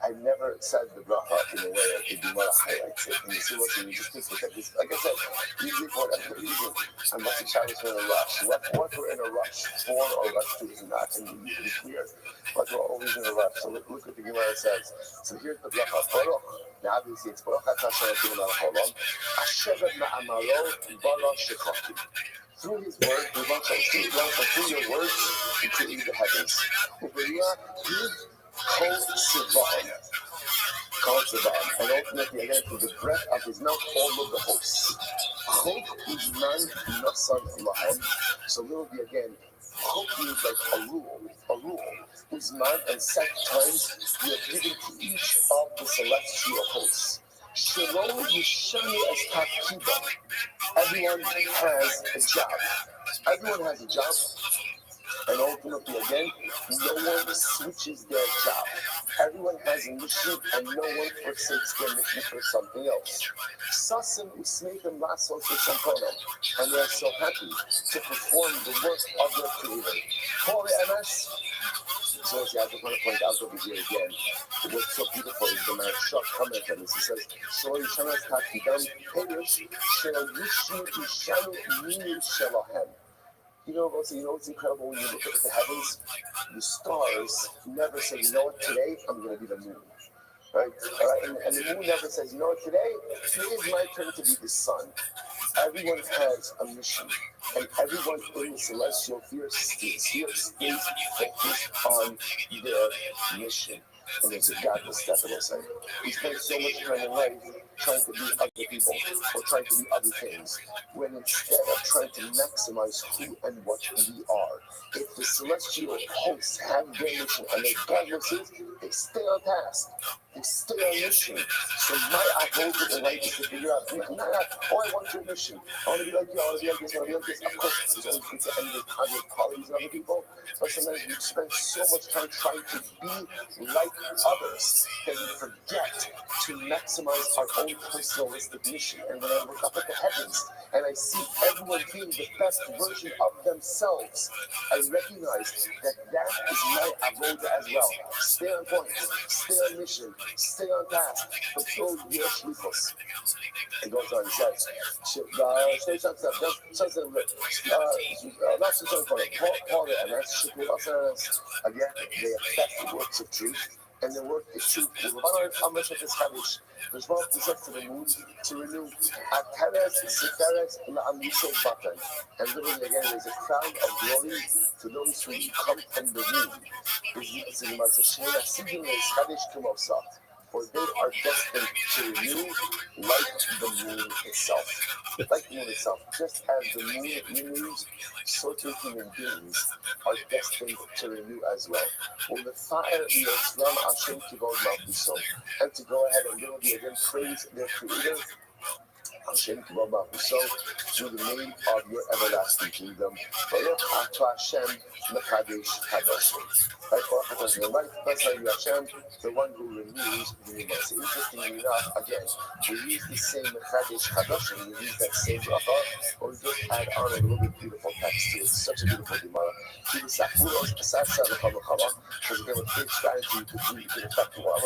S1: I never said the bracha in a way that the Gemara highlights it. And you see what you just look at this. Like I said, usually for whatever reason, unless the child is in a rush. What we're in a rush for or rush to is not immediately clear. But we're always in a rush. So look what the Gemara says. So here's the bracha. Baruch. Now obviously it's Baruch Atah Hashem Elokeinu Melech Haolam. Asher Ma'amaro Bara Shekachim. Through his word, through your words, he created the heavens. And ultimately, again, through the breath of his mouth, all of the hosts. Chok Uzman Nasan Lahem. So there will be again, Chok means like a rule. Uzman and set times we are given to each of the celestial hosts. Shelo Yishani as Takiba. Everyone has a job. Everyone has a job. And ultimately, again, no one switches their job. Everyone has a mission, and no one forsakes their mission for something else. Sasim Usmeitim Lasos Shampana, and they are so happy to perform the work of their Creator. Paul MS. So, I just want to point out over here again, what's so beautiful is the Maharsha comment on this. He says, Shlo Yishanas Takidam Perish, Shelo Yishu Ishanu Minu Shelahem. You know what's incredible when you look at the heavens? The stars never say, you know what, today I'm going to be the moon. Right? All right? And the moon never says, you know what, today it is my turn to be the sun. Everyone has a mission, and everyone in the celestial sphere stays focused on their mission. And there's a God that's definitely saying, we spend so much time in life trying to be other people or trying to be other things, when instead of trying to maximize who and what we are. If the celestial hosts have their mission and their godlesses, they stay on task. They stay on mission. So my goal in life is to figure out, oh, I want your mission. I want to be like you, I want to be like this, I want to be like this. Of course, there's always things that end with colleagues and other people, but sometimes we spend so much time trying to be like others that we forget to maximize our own personalistic mission. And when I look up at the heavens and I see everyone being the best version of themselves, I recognize that is my avoda as well. Stay on point, stay on mission, stay on task, fulfill your shlichus. It goes on and says, again, they affect the works of truth, and the work is truth. There's one who says to the moon to renew and literally again there's a crown of glory to those who come from the womb. For they are destined to renew like the moon itself. Like the moon itself. Just as the moon renews, so too human beings are destined to renew as well. When the fire and to go ahead and literally again praise their creator, Hashem so through the name of your everlasting kingdom. Baruch atah Hashem Mekadesh Kadosh. Right, Baruch atah Hashem, blessed are you Hashem, the one who renews the universe. Interestingly enough, again, we use the same Mekadesh Kadosh, and we use that same bracha, but we just add on a little bit beautiful text to it. It's such a beautiful Gemara. Because again, with big strategy, you could affect the world.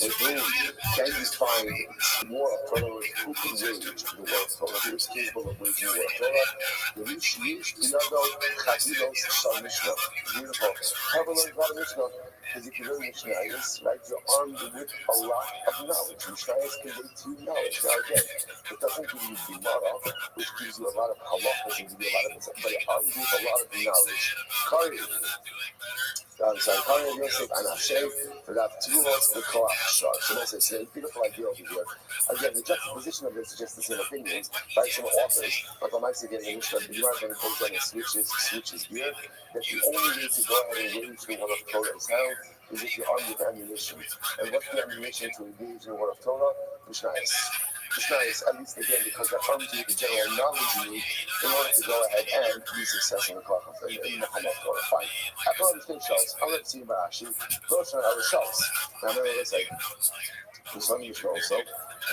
S1: With whom can you find more of Torah? Who can wage the war of Torah? Who is capable of waging the war of Torah? The Rishlish, Inado, Chazilos, Shal Mishnah. Beautiful. Have a learned about a Mishnah. Because if you learn Mishnayos, right, you're armed with a lot of knowledge. Mishnayos convey to you knowledge. Now again, it doesn't give you Gemara, which gives you a lot of halachas and gives you a lot of, but you're armed with a lot of knowledge. Kari. Kari Yosef and Hashem, for that Tzuros, the Koach Shar. So that's a beautiful idea over here. Again, the juxtaposition of this is just the same opinions by some authors. Like I say again in Mishnah, the Gemara then goes on and switches gear. That the only way to go ahead and wage the war of Torah is how is if you're armed with ammunition. And what's the ammunition to engage in the war of Torah? Mishnayos. Mishnayos, at least again, because that arms you with the general knowledge you need in order to go ahead and be successful in the Muhammad Torah. Fine. After all these things, I'm going to see about actually, those are other shells. Now, I'm going to say, in some Mishnah also,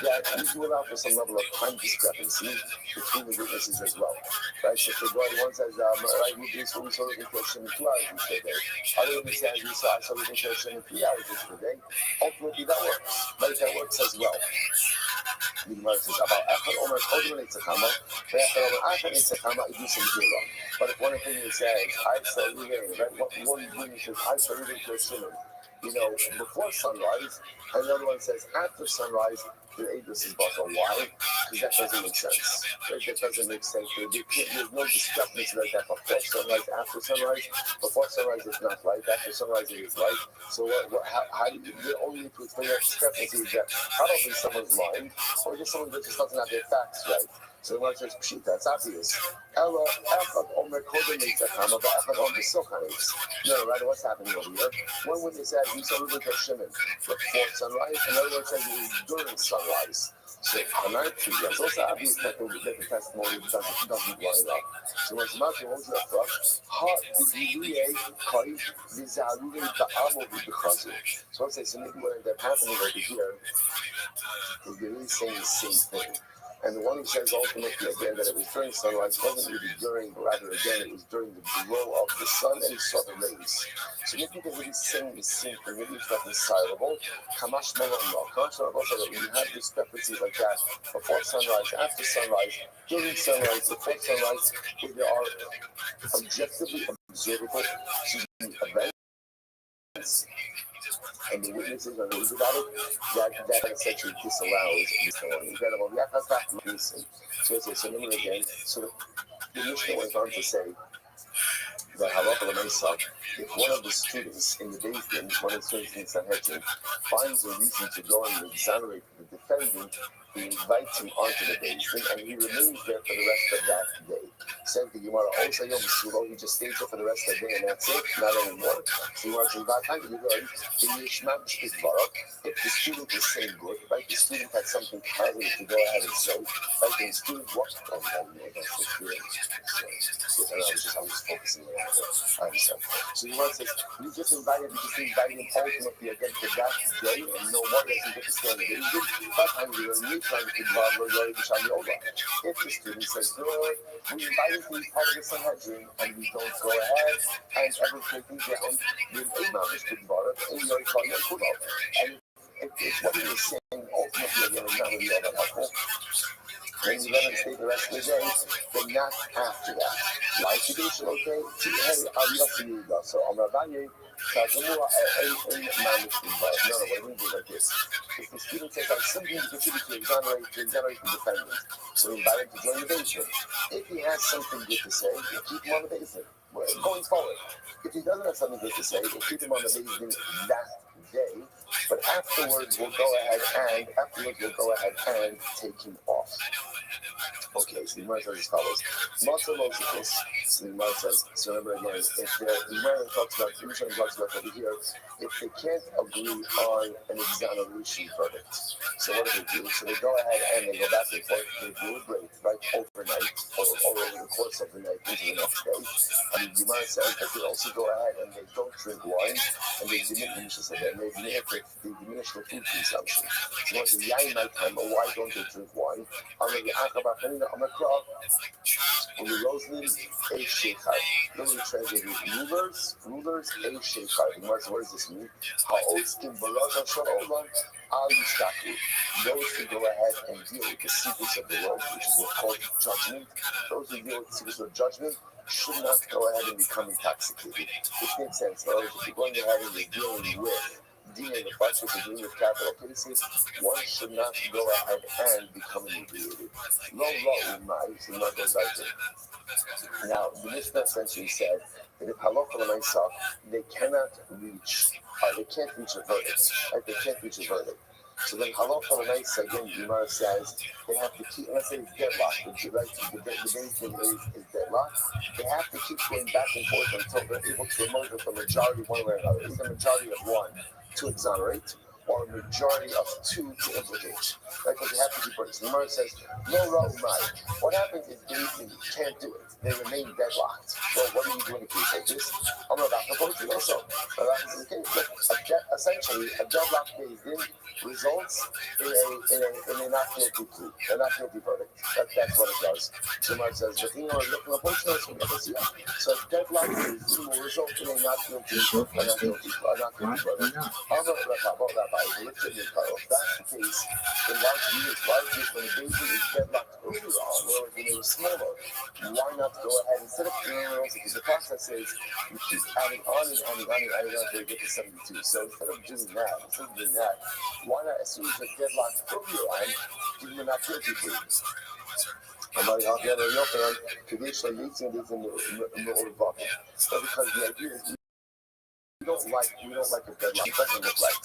S1: that we do allow for some level of time discrepancy between the witnesses as well. Right? So if the one says, right, we saw the confession in 2 hours yesterday. Other than says, I saw the confession in 3 hours yesterday. Ultimately, that works. Right? That works as well. The Gemara says about Echad Omer Kodman Eitzakama, Echad Omer Echad Eitzakama, it is some Gila. But if one opinion says, I saw reading, right? One opinion says, I saw reading to a sinner. before sunrise, and the other one says after sunrise, the Avis is bought. Why? Because that doesn't make sense. Right? That doesn't make sense. There's no discrepancy like that before sunrise, after sunrise. Before sunrise, it's not light. After sunrise, it is light. So how do you, the only way to explain that discrepancy is that probably someone's lying, or just someone that just doesn't have their facts right. So the one says, pshit, that's obvious. Ella, echad omer kodem eitzachama, v'echad omer sochanes. No, right, what's happening over here? One would say, you saw Ruben Shimon before sunrise, another one says it was during sunrise. So, another two, it's also obvious that the testimony doesn't line up. So, when Shemati holds it up front, hot b'giluyei kai v'zarurei ba'amo v'b'chazu. So, let's say, so maybe what ended up happening over here is they're really saying the same thing. And the one who says ultimately again that it was during sunrise wasn't really during, but rather again it was during the glow of the sun and he saw the rays. So maybe because he's saying the same thing, maybe it's reconcilable. Kamash Malam, Kamash Malam also that when you have discrepancies like that before sunrise, after sunrise, during sunrise, before sunrise, if there are objectively observable events, and the witnesses are news about it, that essentially disallows this one. So remember again, so the Mishnah went on to say that halacha l'meisa, if one of the students in the Beis Din, one of the students in Sanhedrin, finds a reason to go and exonerate the defendant, he invites him onto the Beis Din, and he remains there for the rest of that day. Said the Gemara, also Yom Sulo, he just stays there for the rest of the day, and that's it, not anymore. So you want to invite him, you go, if the student is saying good, right, the student had something positive to go ahead and say, right, the student, what? Oh, that's the student. I was focusing on that. I understand. So you want to say, you just invited him ultimately again for that day, and no more doesn't get to stay on the Beis Din. But I'm really trying to if the student says, good, we invited to be part of the Sanhedrin, and we don't go ahead and ever taking down the Imam is to Barak, and you're calling him Kulo. And if what he was saying ultimately again is not really all that helpful, then you let him stay the rest of the day, but not after that. Like the Bishop, okay? Hey, I'm not for you, so I'm not about you. No, what do we do like this? If the student says, I'm simply to contribute to exonerate the defendant, so we invite him to join the basement. If he has something good to say, we'll keep him on the basement. Going forward, if he doesn't have something good to say, we'll keep him on the basement that day, but afterwards we'll go ahead and take him off. Okay, so the Gemara says as follows. Matzah Moshe, so the Gemara says, so remember again, if the Gemara talks about over here, if they can't agree on an exoneration verdict, so what do? So they go ahead and they go back and forth, they do a break, right, overnight, or over the course of the night into the next day. And the Gemara says that they also go ahead and they don't drink wine, and they diminish the food consumption. So once the yain nighttime, but why don't they drink wine? On the Roslin, a sheikhai. Literally translated rulers, a sheikhai. What does this mean? Ha'oskim baraza shalom al yishtaku. Those who go ahead and deal with the secrets of the world, which is what's called judgment. Those who deal with the secrets of judgment should not go ahead and become intoxicated. Which makes sense. In other words, if you're going ahead and you're dealing with dealing with budgets and dealing with capital cases, one should not go ahead and become inebriated. No law in mind, so not goes like that. Now, the Mishnah essentially said that if halacha l'maisa, they can't reach a verdict. Right? They can't reach a verdict. So then halacha l'maisa, again, the Gemara says they have to keep, let's say it's deadlocked, the Beis Din is deadlocked, they have to keep going back and forth until they're able to emerge with a majority one way or another. Either a majority of one to exonerate, or a majority of two to implicate. Right? Because they have to keep working. So the Gemara says, no ra'umai. What happens if they can't do it? They remain deadlocked. Well, what do you do in a case like this? I'm not supposed to also. Essentially, a deadlocked Beis Din results in a not guilty plea, a not guilty verdict. That's what it does. So the Gemara says, the thing is, looking at so deadlocked Beis Din will result in a not guilty verdict. If that's the case, then why when the baby is deadlocked earlier on, or when it was smaller, why not go ahead instead of because the process is you keep adding on and adding on until you get to 72. So instead of doing that, why not as soon as you're deadlocked earlier on, give them that guilty plea? אמר יחד יוחנן, כדי שהליצים בעצם מעורבבים. But because the idea is we don't like a deadlock. It doesn't look like.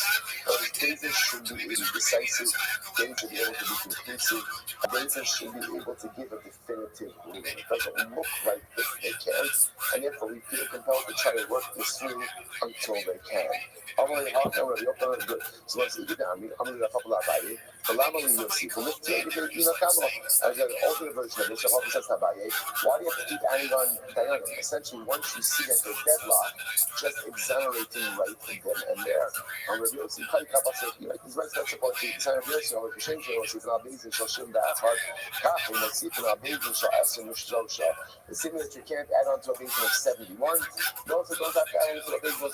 S1: Cases should be decisive. Things should be able to be conclusive. Cases should be able to give a definitive ruling. It doesn't look like this they can, and therefore we feel compelled to try to work this through until they can. So let's get down. I'm going to couple of Abaye. Why do you have to keep adding on Diana? Essentially, once you see that they're deadlocked, just exonerating right then and there. These rights not supposed to be decided or to change it, or it's not based in Shoshim Da'achad. Kach, and let's see if it's based in Sha'asim Mushrosha. The same that you can't add on to a base of 71, you also don't have to add on to a base of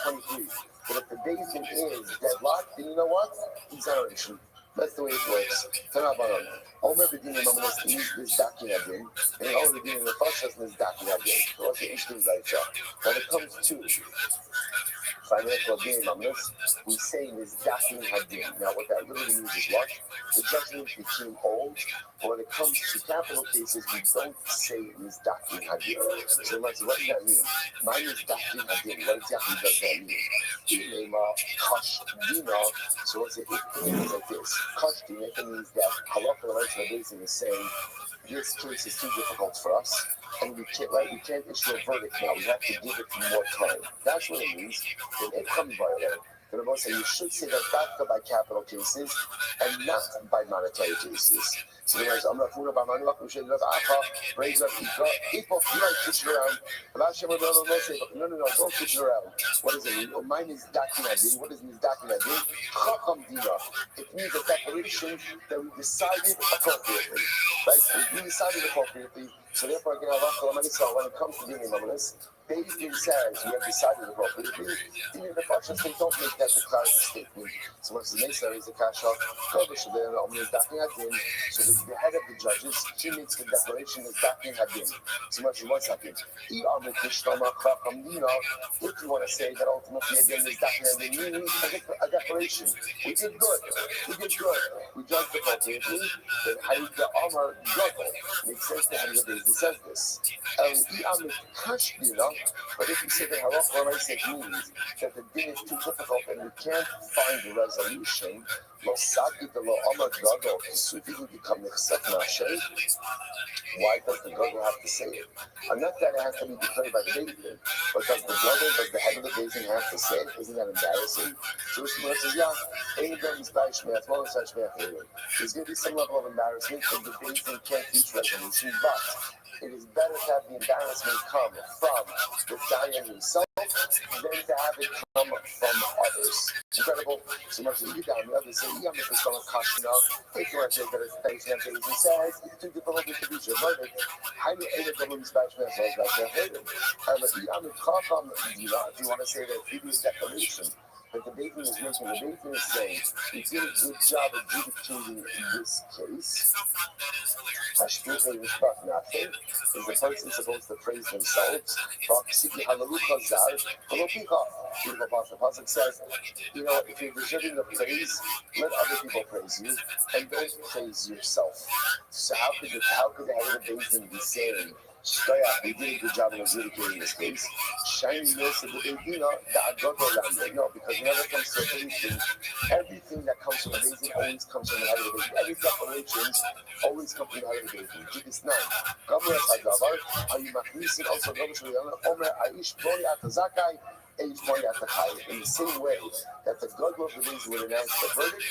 S1: 23. But if the basin is deadlocked, then you know what? Exoneration. That's the way it works. Omer B'dinim Amanos needs this Daki Adin, and Omer B'dinim the first person is Daki Adin. So what's the interesting right there? When it comes to financial gain Amanos, we say is Daki Adin. Now what that literally means is what? The judgment became old. When it comes to capital cases, we don't say is Daki Adin. So what does that mean? Mine is Daki Adin. What exactly does that mean? So let's say it means like this. Kashtin, it means that Halakha, the rights of the basin, is saying this case is too difficult for us, and we can't issue a verdict now. We have to give it more time. That's what it means. It comes by a letter. You should say that backed by capital cases and not by monetary cases. So I'm not fooling about money. We should love Alpha, raise up, equal, you might switch it around. No, don't switch it around. What does it mean? Mine is Dakin Adin. What does it mean, Dakin Adin? Chacham Dina. It means a declaration that we decided appropriately. Right? We decided appropriately. So therefore, again, when it comes to giving Mamonis, Bezdin says we have decided appropriately. Even the Pashas, they don't make that declarative statement. So once the Mesa is the Kasha, so the head of the judges, he makes the declaration that Dakin Hadin. So much in 1 second. If you want to say that ultimately again is Dakin Hadin, meaning a declaration. We did good. We judged appropriately. Then Hadith the Amar Gadol makes sense to Hadith the Bezdin says this. But if you say that Halakha said means that the din is too difficult and we can't find a resolution, why does the Gadol have to say it? And not that it has to be declared by the Bezdin, but does the head of the Bezdin have to say it? Isn't that embarrassing? So Shmuel says, there's going to be some level of embarrassment if the Bezdin can't reach resolution, but it is better to have the embarrassment come from the Dayan himself than to have it come from others. Incredible. So much as you down the others say, if you want to say that it's based on things he says, it's too difficult to produce your verdict. How do you edit the women's bachelor as well as that? If you want to say that previous declaration, but the Bezdin is making, the Bezdin is saying, we did a good job adjudicating this case. Hashpurta Yishbach Nachem is the person supposed to praise themselves. The Pasuk says, if you're deserving of praise, let other people praise you, and don't praise yourself. So how could the head of the Bezdin be saying, we did a good job of adjudicating this case. Shining nose of the Bezdina, no, because whenever it comes to a Bezdin, everything that comes from the Bezdin always comes from the head of the Bezdin. Every declaration always comes from the head of the Bezdin. Judith 9. Gabriel Sadavar, are you Machnisin also Gabriel Omer Aish Bori Atazakai, Aish Bori Atakai. In the same way that the Gadol of the Bezdin would announce the verdict,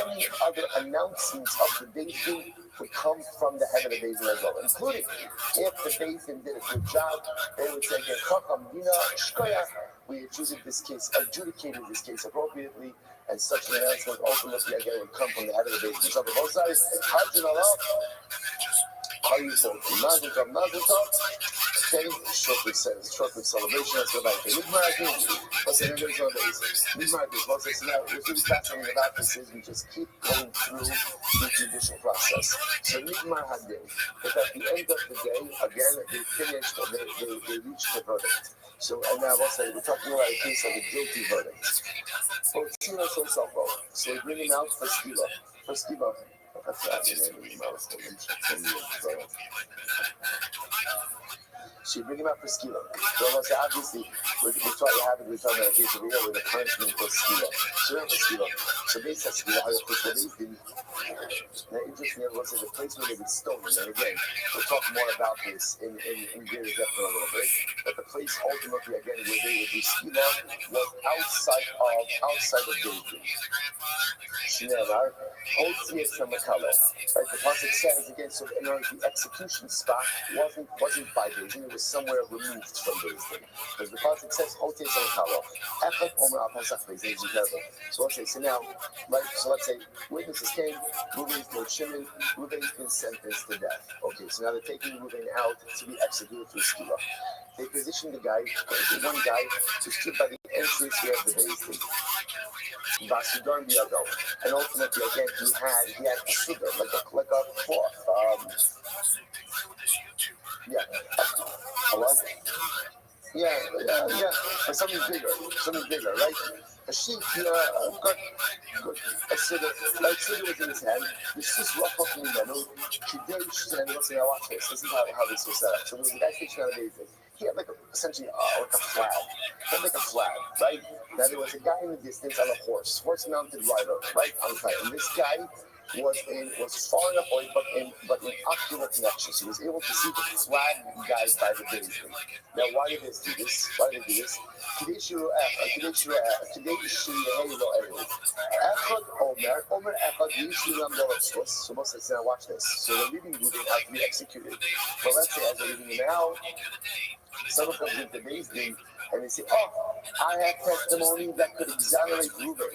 S1: any other announcements of the Bezdin would come from the head of the Bezdin as well, including if the Bezdin did a good job, they would say, we adjudicated this case appropriately, and such an announcement ultimately again would come from the head of the Bezdin. So for both sides, how do you know? How you say? Okay, short-lived celebration, that's what I think. Nigmar Adin, what's the name of this? Nigmar Adin, what's this? Now, what's really fascinating about this is we just keep going through the judicial process. So Nigmar Adin, but at the end of the day, again, they finished, they reached the verdict. So, and now we'll say, we're talking about a case of a guilty verdict. So they bring him out for Skila. For Skila. That's the name of the email. So you bring him out for Skila. So let's say, obviously, we're talking about a case over here with a punishment for Skila. So we're for Skila. So they said Skila, how they did. Now, interesting, was the place where they would stone him. And again, we'll talk more about this in greater depth in a little bit. But the place ultimately, again, where they would do Skila was outside of David. Shnevar, Hotzias Samakala. Right, the pasuk says again, so in order the execution spot wasn't by David, it was somewhere removed from David. Because the pasuk says Hotzias Samakala. Echad Omer Al Pesach Beis. So let's say, so now, right, so let's say witnesses came, Reuben's killed Shimon, Reuben's been sentenced to death. Okay, so now they're taking Reuben out to be executed through Skila. They positioned the one guy who stood by the entrance here of the Beis. Vasudan Biago. And ultimately, again, he had a sugar, like a cloth. Hello? Yeah. But something bigger, right? A sheep, good. A sugar was in his hand. This is rough up in the middle. And let's say, watch this. This is how this was set up. So there was a guy fishing out of David. He had essentially like a flag. He had like a flag, right? Now there was a guy in the distance on a horse-mounted rider, right? On the side. And this guy was far enough away, but in ocular connection. So he was able to see the flag guys by the David. Now why did they do this? So Moses said, now watch this. So they're leaving Reuben out to be executed. But let's say as they're leaving him out, someone comes into Beis Din and they say, oh, I have testimony that could exonerate Reuben.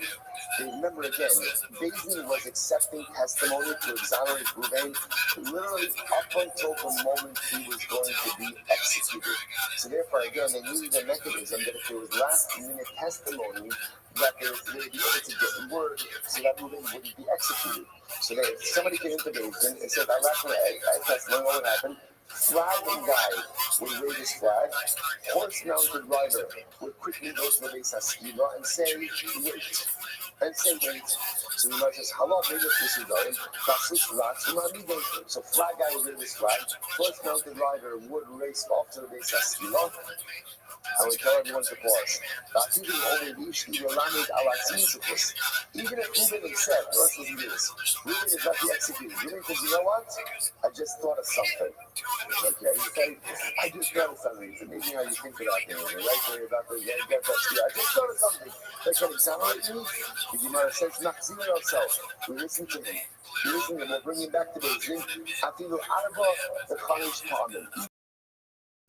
S1: Remember again, Beis Din was accepting testimony to exonerate Reuben literally up until the moment he was going to be executed. So therefore, again, they needed a mechanism that if there was last-minute testimony, that they would be able to get word so that Reuben wouldn't be executed. So somebody came into Beis Din and said, I testimony, what would happen? Flag guy would wave his flag, horse-mounted rider would quickly go to the Beis HaSkila and say, wait. So the Gemara says, "Halal made us disregard. So flag guy would wave his flag, horse-mounted rider would race off to the Beis HaSkila, and we tell everyone to pause. Even if Reuben said, let's listen to this, Reuben is not the executed. Reuben says, you know what? I just thought of something. Okay, I just thought of something. It's amazing how you think about things. Right there about the I just thought of something. That can exonerate me. The Gemara says, Nachzir yourself. We listen to him. We'll bring him back to Beis Din. Afilu arba the Chanish Ta'amim.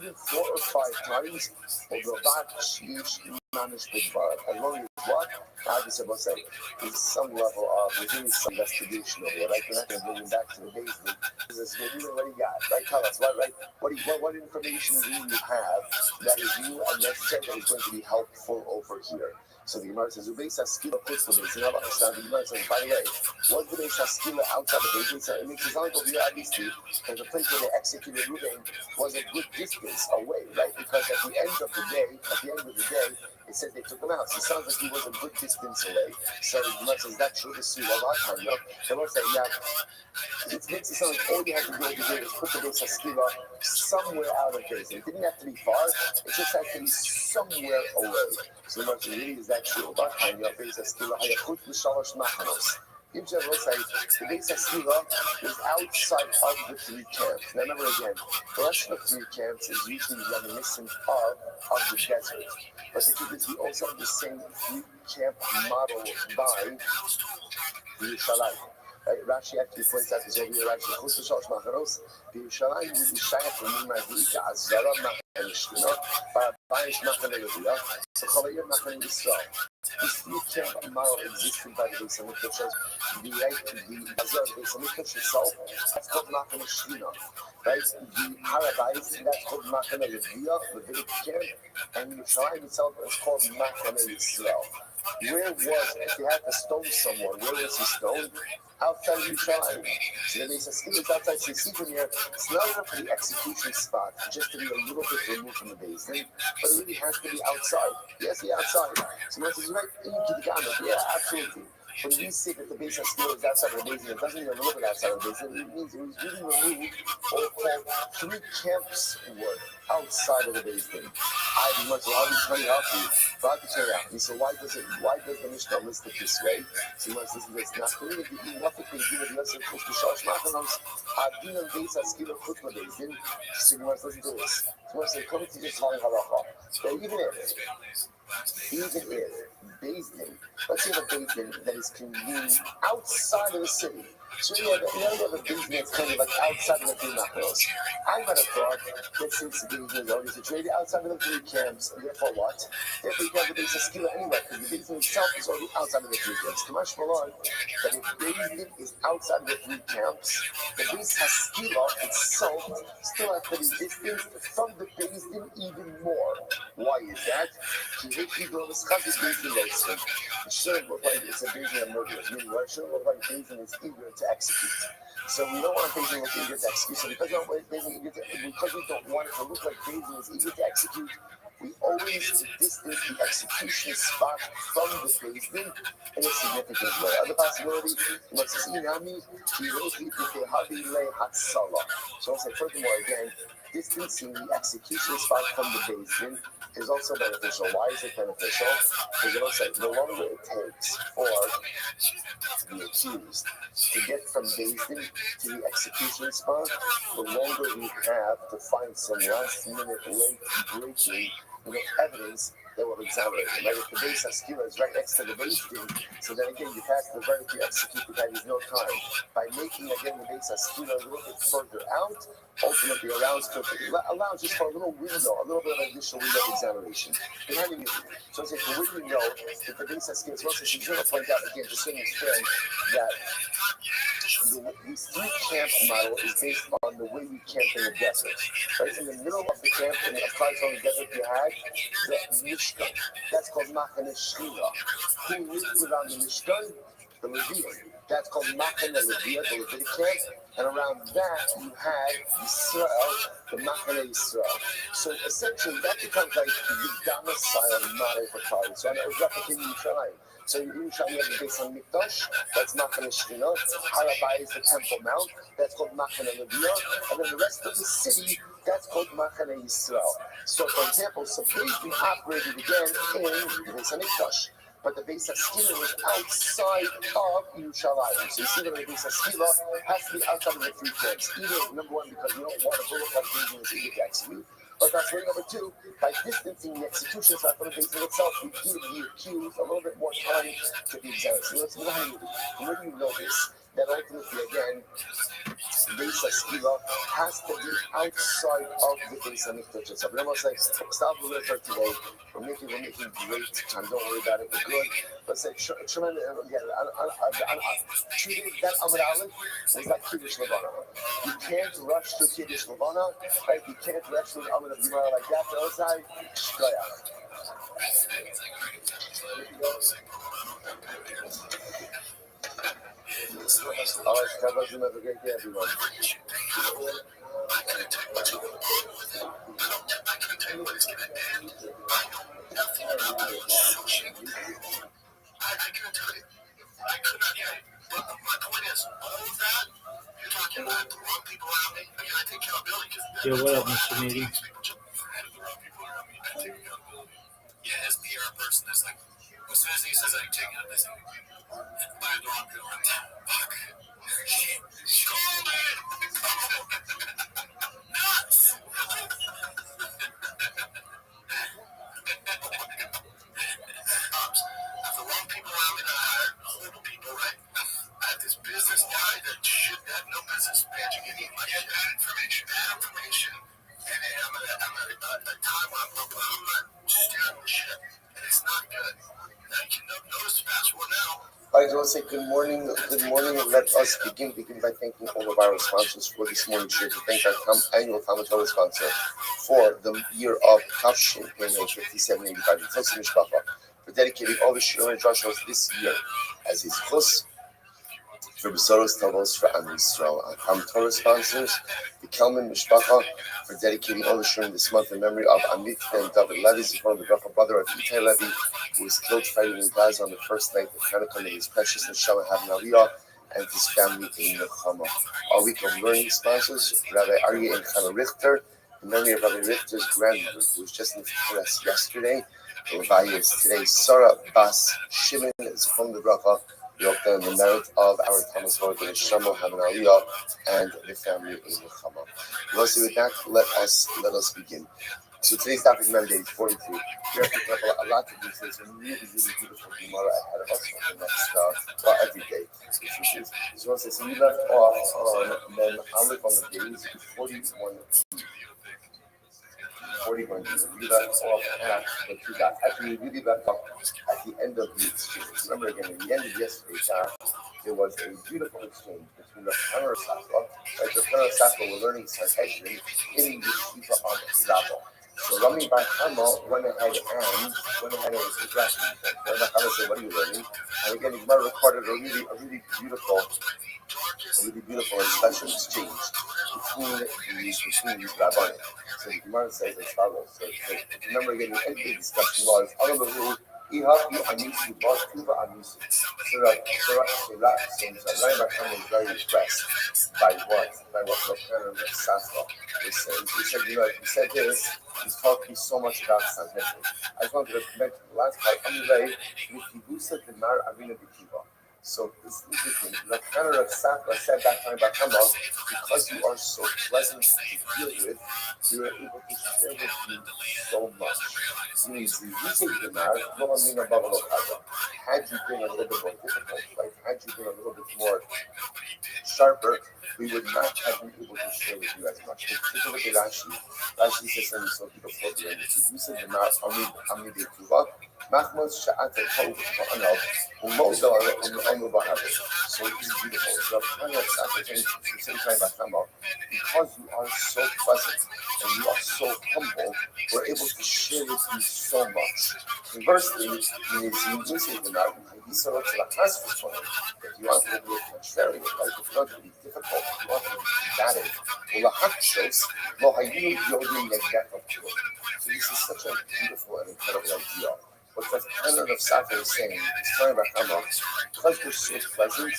S1: 4 or 5 times, although managed to bar. As long as what? Obviously, we'll say there's some level of, there's really some investigation over it. Right? We're not going to bring him back to the Beis Din. This is what he got. Right? Tell us, what information do you have that is new and necessary that is going to be helpful over here? So the Gemara says, "Ubeis haskila puts the Beis Din." The Gemara says, by the way, was the Beis haskila outside the Beis Din? So it makes it sound over here, obviously, because the place where they executed Reuben was a good distance away, right? Because at the end of the day, it says they took him out. So it sounds like he was a good distance away. So the Gemara says, that's true. This is a lot of time. The Gemara says, it makes it sound like all you had to do is put the Beis haskila somewhere out of Beis Din. It didn't have to be far. It just had to be somewhere away. So much really is that true. But I know Beis haskila hayachut b'shalosh machanos. In general, say the Beis haskila is outside of the 3 camps. Now remember again, the rest of the 3 camps is usually reminiscent of the desert. But the truth is, we also have the same 3-camp model by Yerushalayim. Right? Rashi actually points out this over here. Rashi, chutz b'shalosh machanos. Yerushalayim would be shayach l'mimah v'ika azara machanos. Bayerisch Machane Yehudiyah, so Chalayim Machane Yisrael. This new camp model existed by the Beis HaMikdash, the Bazar of the Beis HaMikdash itself, that's called Machane Shchina. Right? The Harabais, that's called Machane Yehudiyah, the Davidic camp, and Yerushalayim itself is called Machane Yisrael. Where was, if you had to stone someone, where was he stoned? Outside of Yerushalayim. So the Beis HaSkil is outside, so you see from here, it's not enough for the execution spot, just to be a little bit removed from the base, but it really has to be outside. Yes, yeah, outside. So when it's right in the yeah, absolutely. When we say that the Beis HaSkil is outside of the basin, it doesn't mean a little bit outside of the basin. It means it was really removed, or called 3 camps worth outside of the basin. I much I'll be trying out for you. But I'll be trying out. So why does the Mishnah list it this way? So you must listen to this. Now, nothing can do with lesser push to Shosh Machanos. Adinam Beis HaSkil Chutma Basin. So you must listen to this. So you must say, come to this line halacha. That even if Beis Din, let's say the Beis Din that is convened outside of the city. So you have a Beis Din that's kind of like outside of the 3 macros. I might have thought that since the Beis Din is already situated outside of the 3 camps, therefore what? Therefore you have the Beis HaSkil anyway, because the Beis Din itself is already outside of the 3 camps. Kamash Malon, that if Beis Din is outside of the 3 camps, the Beis HaSkil itself still has to be distant from the Beis Din even more. Why is that? It shouldn't look like it's a Beis Din of murderers. Meaning, it shouldn't look like Beis Din is eager to execute. So we don't want Beis Din is eager to execute. So because we don't want it to look like Beis Din is eager to execute, we always distance the execution spot from the Beis Din in a significant way. Other possibility, so I'll say furthermore again, distancing the execution spot from the Beis Din is also beneficial. Why is it beneficial? Because it also, the longer it takes for the accused to get from Beis Din to the execution spot, the longer we have to find some last minute late breaking evidence that will examine it. Like if the Beis HaSkil is right next to the Beis Din, so then again you pass the verdict to execute the guy with no time. By making again the Beis HaSkil a little bit further out, ultimately allows just for a little window, a little bit of additional window of examination. So it's like, when you know that the Beis HaSkil is also, she's going to point out again, just so you understand that this 3 camp model is based on the way we camp in the desert. Right in the middle of the camp, in the applied on the desert, you had the Mishkan. That's called Machane Shchina. Who lives around the Mishkan? The Levium. That's called Machane Levium, the Levitic camp. And around that, you had Yisrael, the Machane Yisrael. So essentially, that becomes like the domicile model for Kali. So it was replicating Yerushalayim. So in Yerushalayim, you have the Beis HaMikdash, that's Machane Shchina. Harabai is the Temple Mount, that's called Machane Levium. And then the rest of the city, that's called Machane Yisrael. So for example, so Beis Din operated again in the Beis HaMikdash. But the Beis HaSkil was outside of Yerushalayim. So you see that the Beis HaSkil has to be outside of the 3 camps. Either, number one, because you don't want to look like Beis Din is eager to execute. But that's way number 2, by distancing the execution side from the Beis Din itself, we give the accused a little bit more time to be examined. So let's where do you know this? That ultimately, again, Beis HaSkil has to be outside of the Beis HaMikdash itself. And I'm going to say, stop a little bit today. We're making great time. Don't worry about it. We're good. But say, tremendous. Again, treating that Amud Aleph is like Kiddush Levana. You can't rush to Kiddush Levana. Right? You can't rush to the Amud of Gemara like that. The other side, Shkoyach. All right, God bless you. Have a great day, everyone.
S3: I could not hear it. But my point is, all of that, you're talking about the wrong people around me. Again, I take accountability because
S2: Yo, what up, Mr. Meaty?
S3: I have the wrong people around me. I take accountability. Yeah, as PR person, it's like, as soon as he says I take it, they say, I have the wrong people around me. Fuck. Shit. Scolded. Nuts. I have the wrong people around me that I hired. Horrible people, right? I have this business guy that should have no business managing any bad information. And I'm at a time when I'm
S1: All right, I want to say good morning. Good morning. Let us begin by thanking all of our sponsors for this morning. Sure to thank our annual Talmud Torah sponsor for the year of Tafshin Pei 5785, the Tosim Mishpacha, for dedicating all the Shir and Joshua this year as his chus for Besoros Tavos for Am Yisrael. Our Talmud Torah sponsors, the Kelman Mishpacha, for dedicating all the Shir this month in memory of Amit and David Levi, Zichron Bebracha, brother of Itai Levi, who was killed fighting in Gaza on the first night of Hanukkah. May his precious Neshama have an Aliyah and his family in Nechama. Our week of learning sponsors, Rabbi Aryeh and Chana Richter, in memory of Rabbi Richter's grandmother, who was just in Tiferes yesterday. The Levi is today Sarah Bas Shimon Zichron Bebracha. We hope that in the merit of our Thomas Lord, the Neshama have an Aliyah and the family in Nechama. Also with that, let us begin. So today's topic is Monday 42. We are picking up a lot of these things. Some really beautiful Gemara ahead of us for the next, every day. So once so we left off on Mem Aleph on the days 41. 41. We left off at the two dots. Actually, we really left off at the end of the exchange. Remember again, at the end of yesterday's class, there was a beautiful exchange between the Tanur Sakha, like the Tanur Sakha were learning Sanhedrin in the Shiva of Zabel. So Rami Bar Chama went ahead and addressed him. Rami Bar Chama said, "What are you learning?" And again, the Gemara recorded a really beautiful and special exchange between these rabbis. So the Gemara says as follows. So remember again, the end of the discussion was Alabahu Ihapi Anisu Bar Kuva Anisu. So Rami Bar Chama was very impressed by what Rokan and Sasra was saying. He said this. He's talking so much about Sanhedrin. I just wanted to mention the last part. Anyway, Mikibusa Demar Avina Bikiva. So it's interesting. The Tanur of Sakra said that time about Hama, because you are so pleasant to deal with, you are able to share with you so much. Means you take the mar, no one mean above had you been a little bit more difficult, like had you been a little bit more sharper, we would not have been able to share with you as much. Take a look at Rashi. Rashi says something so beautiful here. You said the mar, Amid Tuva, Mahmoud Sha'at al Anal, Umoda and Bahar. So this is beautiful. So kind of because you are so pleasant and you are so humble, we're able to share with you so much. Conversely, you say the mar, you sort of the task for someone. If you want to be contrarian, right? If you want to be difficult, if you want to be combative, well, the hot shows, well, how you get up to it. So this is such a beautiful and incredible idea. What the Tanur of Sakha is saying is talking about Hama, because you're so pleasant,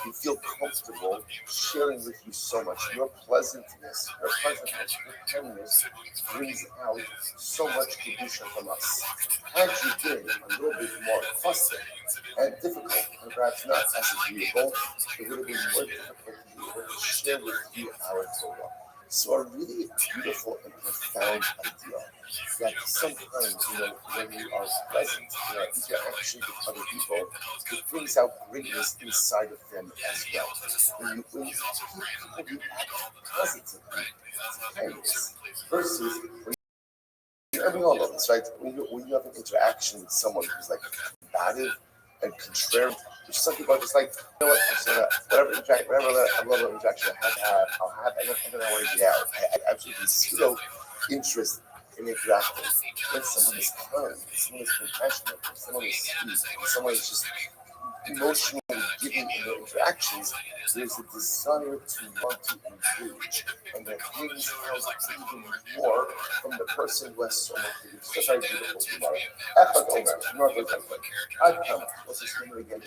S1: you feel comfortable sharing with you so much. Your pleasantness, your kindness brings out so much kedusha from us. Had you been a little bit more fussy and difficult, and perhaps not as agreeable, it would have been more difficult to be able to share with you our Torah. So a really beautiful and profound idea that sometimes, when you are present, interaction with other people, it brings out greatness inside of them as well. When you act positively, kindness, versus we all know this, right? When you have an interaction with someone who's like combative and contrary, which some people are just like, you know what, whatever interaction I'll have, and then I want to get out. I absolutely zero interest in interacting. When someone is kind, when someone is compassionate, when someone is sweet, when someone is just emotionally giving in their interactions, there's a desire to want to engage, and that brings out even more from the person who has so much to do. It's just very beautiful tomorrow. Echad Omer, North of I've come. What's this number again?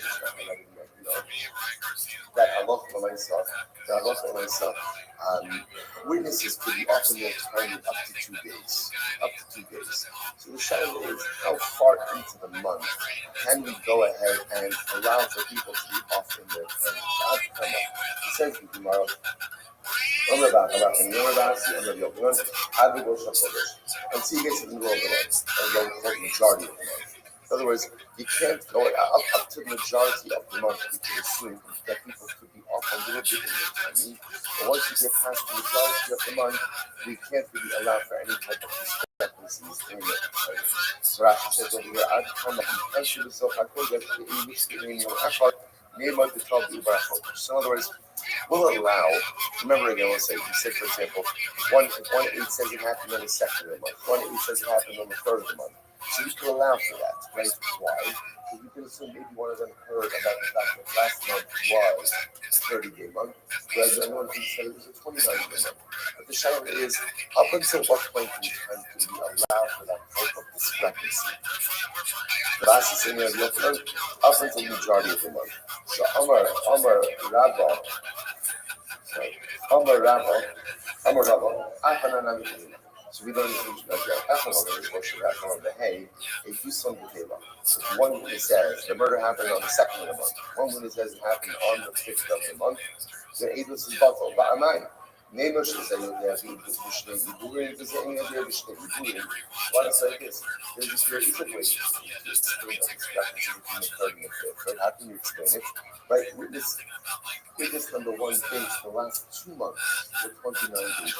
S1: That Allah for myself, witnesses could be often more tiny up to 2 days. So the shadow is how far into the month can we go ahead and allow for people to be off in their time? It says in tomorrow, and see you guys in the middle of the month, and go for the majority of the month. In other words, you can't go up to the majority of the month. You can assume that people could be off a little bit in their timing. But once you get past the majority of the month, we can't really allow for any type of discrepancy discrepancies in it. So Rashi says over here, I'd come up and answer the self, I could get the English name of Achar, name of the 12 Ibrahim. So in other words, will allow, remember again, let's say, you said, for example, if 1-8 says it happened on the second of the month, 1-8 says it happened on the third of the month. So you can allow for that, right? Why? Because you can assume maybe one of them heard about the fact that last month was a 30-day month, whereas the other one said it was a 29-day month. But the shadow is, up until what point in time can we allow for that type of discrepancy? The last is in there, up until the majority of the month. So Amar Rabba, sorry, Amar Rabba, so we don't use the hey, if you son if one witness says the murder happened on the second of the month, one witness says it happened on the fifth of the month, then Eidos is bottle. But am I? Neighbor should say that he is doing the same as you're doing. What is like this? There's this very easy way to explain the discrepancy between the third and the fifth. Right? How can you explain it? Right? Witness number one thinks the last 2 months were 29 days each.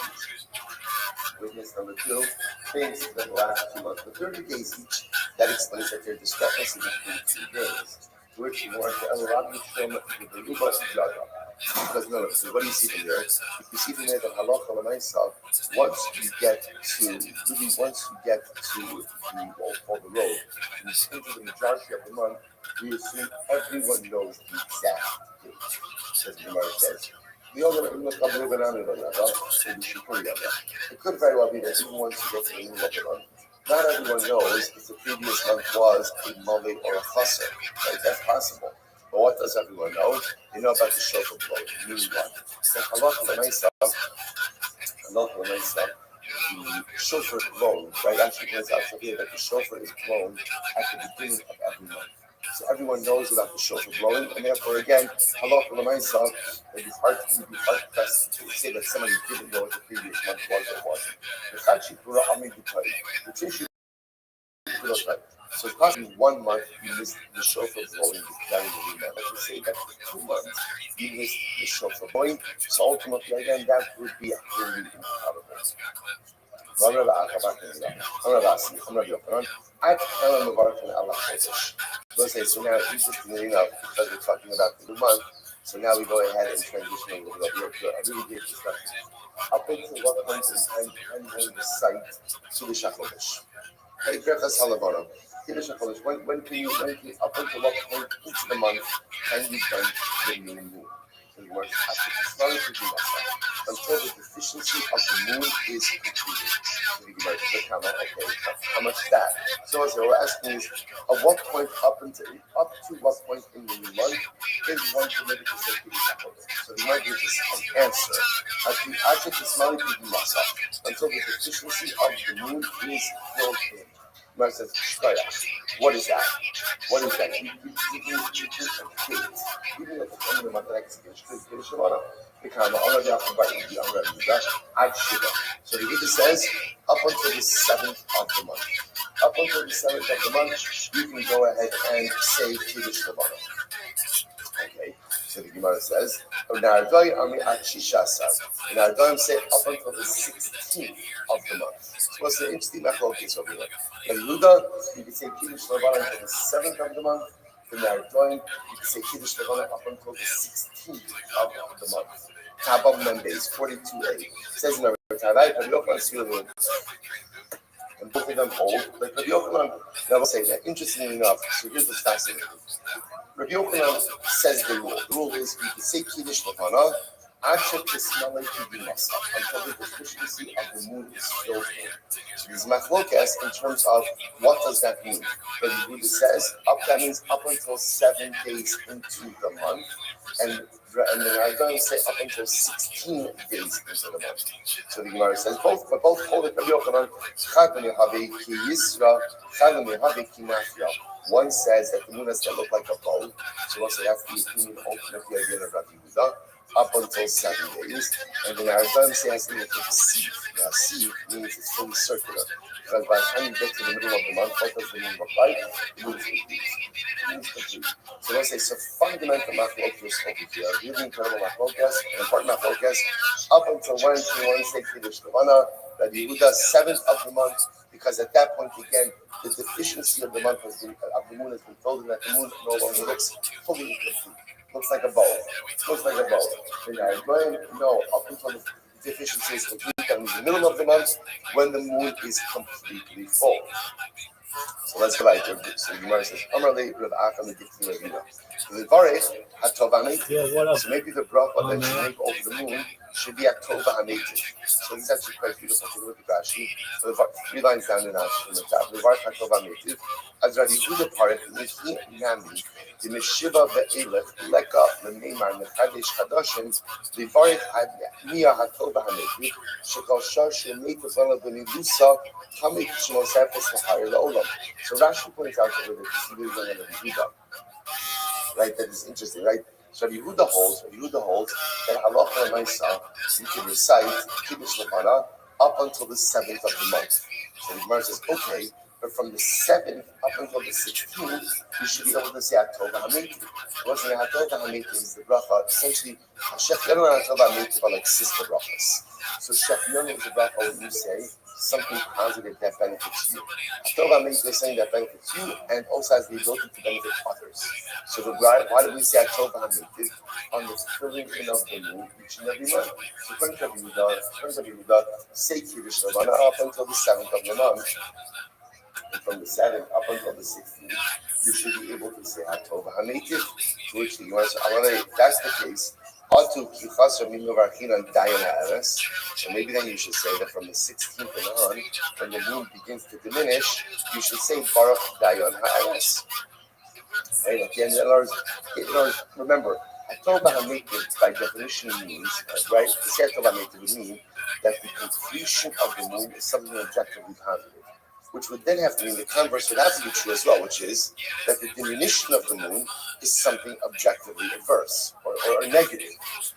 S1: Witness number two thinks that the last 2 months were 30 days each. That explains that there's discrepancy between 2 days. To which you want to elaborate from the Ruba Jaga. Because no, so what do you see from there? You see from there that halacha l'maisa, once you get to the road, and you come to the majority of the month, we assume everyone knows the exact date. As the Gemara says. It could very well be that even once you get to the middle of the month, not everyone knows if the previous month was a Molly or a Chasser. Right? That's possible. But what does everyone know? They know about the shofar blowing. Meaning what? That the shofar is blown, right? Actually, it turns out here that the shofar is blown at the beginning of every month. So everyone knows about the shofar blowing, and therefore, again, halacha l'maisa, it is hard to say that somebody didn't know what the previous month was or wasn't. The issue so it's possibly 1 month you missed the shofar blowing carrying the rebound. Let's say that for 2 months you missed the shofar blowing. So ultimately, again, that would be a really improbable. Let's say, so now, interestingly enough, because we're talking about the new month, so now we go ahead and transition a little bit to a really deep discussion. Up until what point in time can we recite to the Shachodesh? Hey, Berachas Halavana. When can you, up until what point each of the month can you turn the new moon? In words, until the deficiency of the moon is completed. How much is that? So as we're asking is, at what point up to what point in the new month is one permitted to say so the might give us an answer. Until the deficiency of the moon is filled in. Mara says, what is that? What is that? Even at the end of the month, so the Gita says, up until the 7th of the month. Up until the 7th of the month, you can go ahead and say Kiddush Levana. Okay, so the Gemara says, and Ardoim say up until the 16th of the month. So what's the interesting machlokes over here? In Luda, you can say Kiddush Levana until the 7th of the month. In Ardoim, you can say Kiddush Levana up until the 16th of the month. Kabbalah Mondays, 42a. It says in our Tavai, and both of them hold. Like Rabbi Yochanan, I will say that, interestingly enough, so here's what's fascinating. Rabbi Yochanan says the rule. The rule is you can say Kiddush Levana until the deficiency of the moon is filled in. So there's machlokas in terms of what does that mean. But the Buddha says that means up until 7 days into the month, and then I'm going to say up until 16 days into the month. So the Gemara says both, but both hold it. One says that the moon has to look like a bow, so we'll say that's the opinion ultimately again of Rabbi Yehuda, up until 7 days, and then our Ram says to look like a sieve. Now, sieve means it's fully circular, because by the time you get to the middle of the month, what does the moon look like? The moon is complete. So let's say, so fundamental machlokes over here, really incredible machlokes, an important machlokes, up until when one say Kiddush Levana, Rabbi Yehuda, 7th of the month, because at that point again, the deficiency of the month has been of the moon has been filled, and that the moon no longer looks fully complete. Looks like a bow. Looks like a bow. No, up until the deficiency is complete, that means the middle of the month when the moon is completely full. So let's go back to it. So Gemara says, "Amarle Rav Acha medikti Ravina." So the Varech Hatova Hametiv. So maybe the bracha that you make over the moon should be Hatova Hametiv. So this is actually quite beautiful. Take a look at Rashi. So the 3 lines down in Rashi from the top. The Varech Hatova Hametiv. As Rav Yehuda Parek Mihi Nami the Meshiva ve'elech leka lemeimar mechadesh chadashim the Varech Mia Hatova Hametiv shekal shar shemeitav lana b'nilusa Hamid Shemosefes L'Chayir L'Olam. So Rashi points out that this is really Rabbi Yehuda, right? That is interesting, right? So Rabbi Yehuda holds that halacha l'maisa you can recite Kiddush Levana up until the 7th of the month. So the Gemara says, okay, but from the 7th up until the 16th, you should be able to say Hatova Hametiv. What's the Hatova Hametiv is the bracha. Essentially, Shechiyanu and Hatova Hametiv are like sister brachas. So Shechiyanu is the bracha when you say something positive that benefits you. Hatova Hametiv is something that benefits you and also has the ability to benefit others. So the why do we say Hatova Hametiv on the filling in of the moon each and every month? So according to Yehuda, say Kiddush Levana up until the 7th of the month. And from the 7th up until the 16th, you should be able to say Hatova Hametiv. To which the Gemara says, if that's the case, so maybe then you should say that from the 16th and on, when the moon begins to diminish, you should say Baruch Dayan Ha'aretz. Right? At the end of the words, remember, Hatova Hametiv by definition means, right? To say Hatova Hametiv would mean that the completion of the moon is something objectively positive. Which would then have to mean the converse would have to be true as well, which is that the diminution of the moon is something objectively adverse or negative.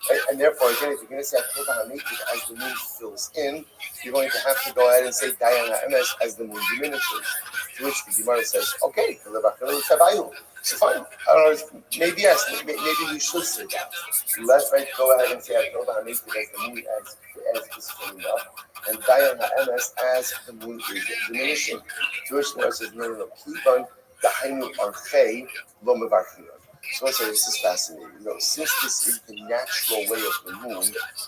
S1: Right? And therefore, again, if you're going to say Hatova Hametiv as the moon fills in, you're going to have to go ahead and say Dayan Ha'emes as the moon diminishes. To which the Gemara says, okay, so fine. Maybe yes, maybe you should say that. Let's go ahead and say Hatova Hametiv as the moon as is filling up. And Dayan Ha'emes as the moon is diminishing. Jewish Gemara says, no, keep on the Hainu Archei Lo Mevarchinon. So I say this is fascinating. Since this is the natural way of the moon,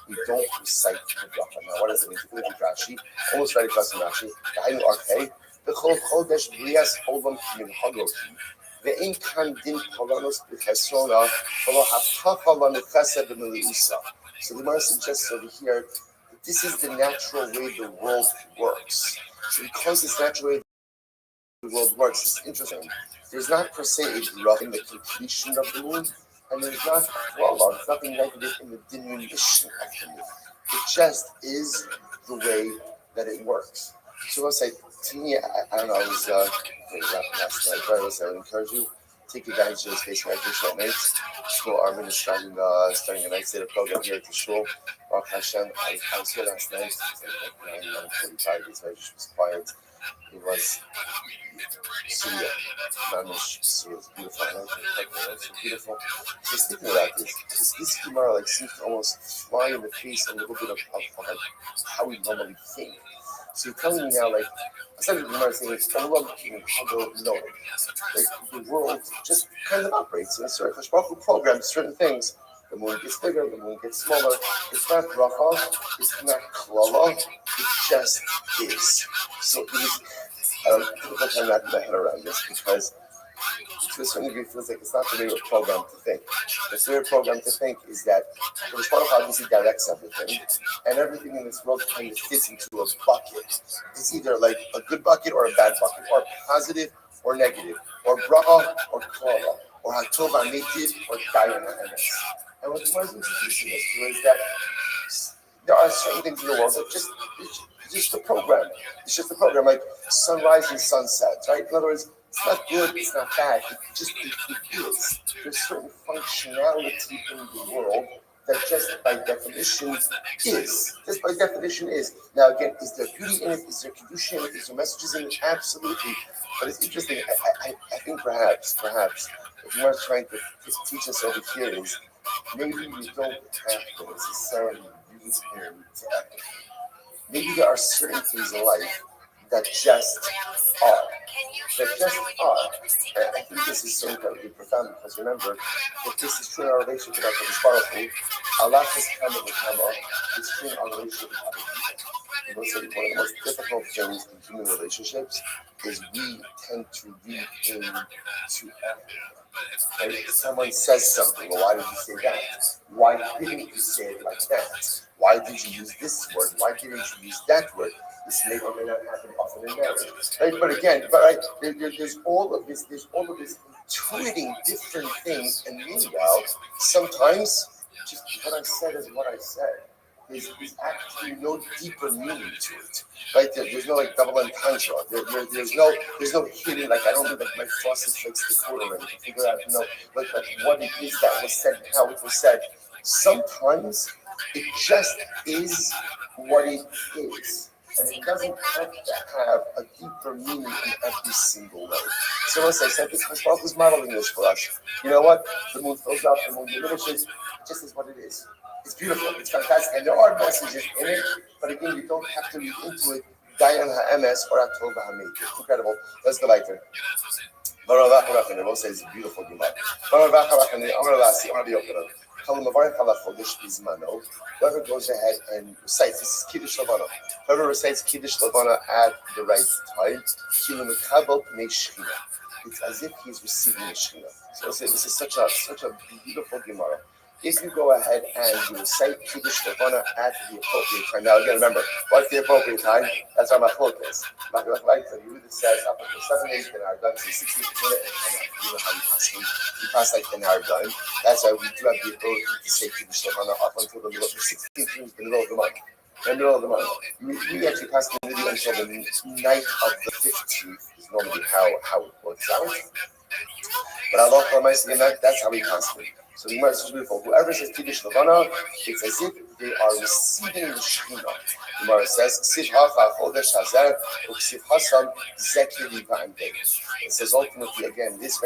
S1: we don't recite the bracha. Now, what does it mean? Look at Rashi, almost right across from Rashi. The Hainu Archei, the Chol Chodesh Brias Olam Min Hagoti. Ve'in kan din polanos b'chesrona, v'lo haftacha l'nechesed b'meliusa. So the Gemara suggests over here, this is the natural way the world works. So because this natural way the world works, it's interesting. There's not per se a bracha in the completion of the moon, and there's not there's nothing negative in the diminution of the moon. It just is the way that it works. So let's say, to me, I don't know, I was last night, but I would encourage you, take advantage of this space right for short nights. Shul Armin is starting a night seder program here at the shul. Baruch Hashem, I was here last night. It was like 9:45. The Israel was quiet. It was Syria. Mamish Syria. It's beautiful. It's so beautiful. Just thinking about this, because this Gemara seems to almost fly in the face a little bit of how we normally think. So you're telling me now, instead of the Gemara saying it's all about no, the world just kind of operates in a certain Baruch programs certain things. The moon gets bigger, the moon gets smaller. It's not bracha, it's not klala, it just is. So it is difficult time wrapping my head around this because to a certain degree it feels like it's not the way we're programmed to think. The way we're programmed to think is that the Baruch obviously directs everything, and everything in this world kind of fits into a bucket. It's either like a good bucket or a bad bucket, or positive or negative, or bracha or klala, or Hatova Hametiv or Dayan Ha'emes. And what the Gemara is introducing us to is that there are certain things in the world that it's just a program. It's just a program, like sunrise and sunset, right? In other words, it's not good, it's not bad. It is. There's certain functionality in the world that just by definition is. Just by definition is. Now again, is there beauty in it? Is there kedusha in it? Is there messages in it? Absolutely. But it's interesting. I think perhaps, if you are trying to teach us over here is maybe we don't have to necessarily use him to epic. Maybe there are certain things in life that just are. That just are. And I think this is so incredibly profound because remember, if this is true in our relationship with our Baruch Allah has come of the Kama, it's true in our relationship with other people. You know, so one of the most difficult things in human relationships is we tend to read into everything. Right? If someone says something, well, why did you say that? Why didn't you say it like that? Why did you use this word? Why didn't you use that word? This may or may not happen often in marriage, right? But again, right, there's all of this, intuiting different things, and meanwhile, sometimes just what I said is what I said. There's actually no deeper meaning to it, right? There's no like double entendre. There's no hidden like I don't need like my frosted flakes decoder to figure out like what it is that was said and how it was said. Sometimes it just is what it is. And it doesn't have to have a deeper meaning in every single way. So as I said, this Baruch is modeling this for us. You know what? The moon fills up, the moon diminishes, just is what it is. It's beautiful, it's fantastic, and there are messages in it, but again, you don't have to read into it. Dayan ha'emes or atov ha'meit. Incredible. Let's go later. The Rose says beautiful Gemara. Whoever goes ahead and recites, this is Kiddush Lavana. Whoever recites Kiddush Lavana at the right time, it's as if he's receiving the Shekhinah. So this is such a beautiful Gemara. If you go ahead and you recite Kiddush Lavana at the appropriate time. Now again, remember, what's the appropriate time? That's our machlokes. Like the Yehuda says, up until 7 days, then our done, so 16th minute, and you know how you pass them. You pass like the hour done. That's why we do have the ability to say Kiddush Lavana up until the middle of the 16th is the middle of the month. The middle of the month. We actually pass the middle until the night of the 15th is normally how it works out. But Allah again, that's how we pass it. So the Gemara is so beautiful. Whoever says Kiddush Lavana, it's as if they are receiving the Shekhinah. The Gemara says, Siv Hacha Chodesh Hazar, Siv Hasam Zeki Liva. It says ultimately again, this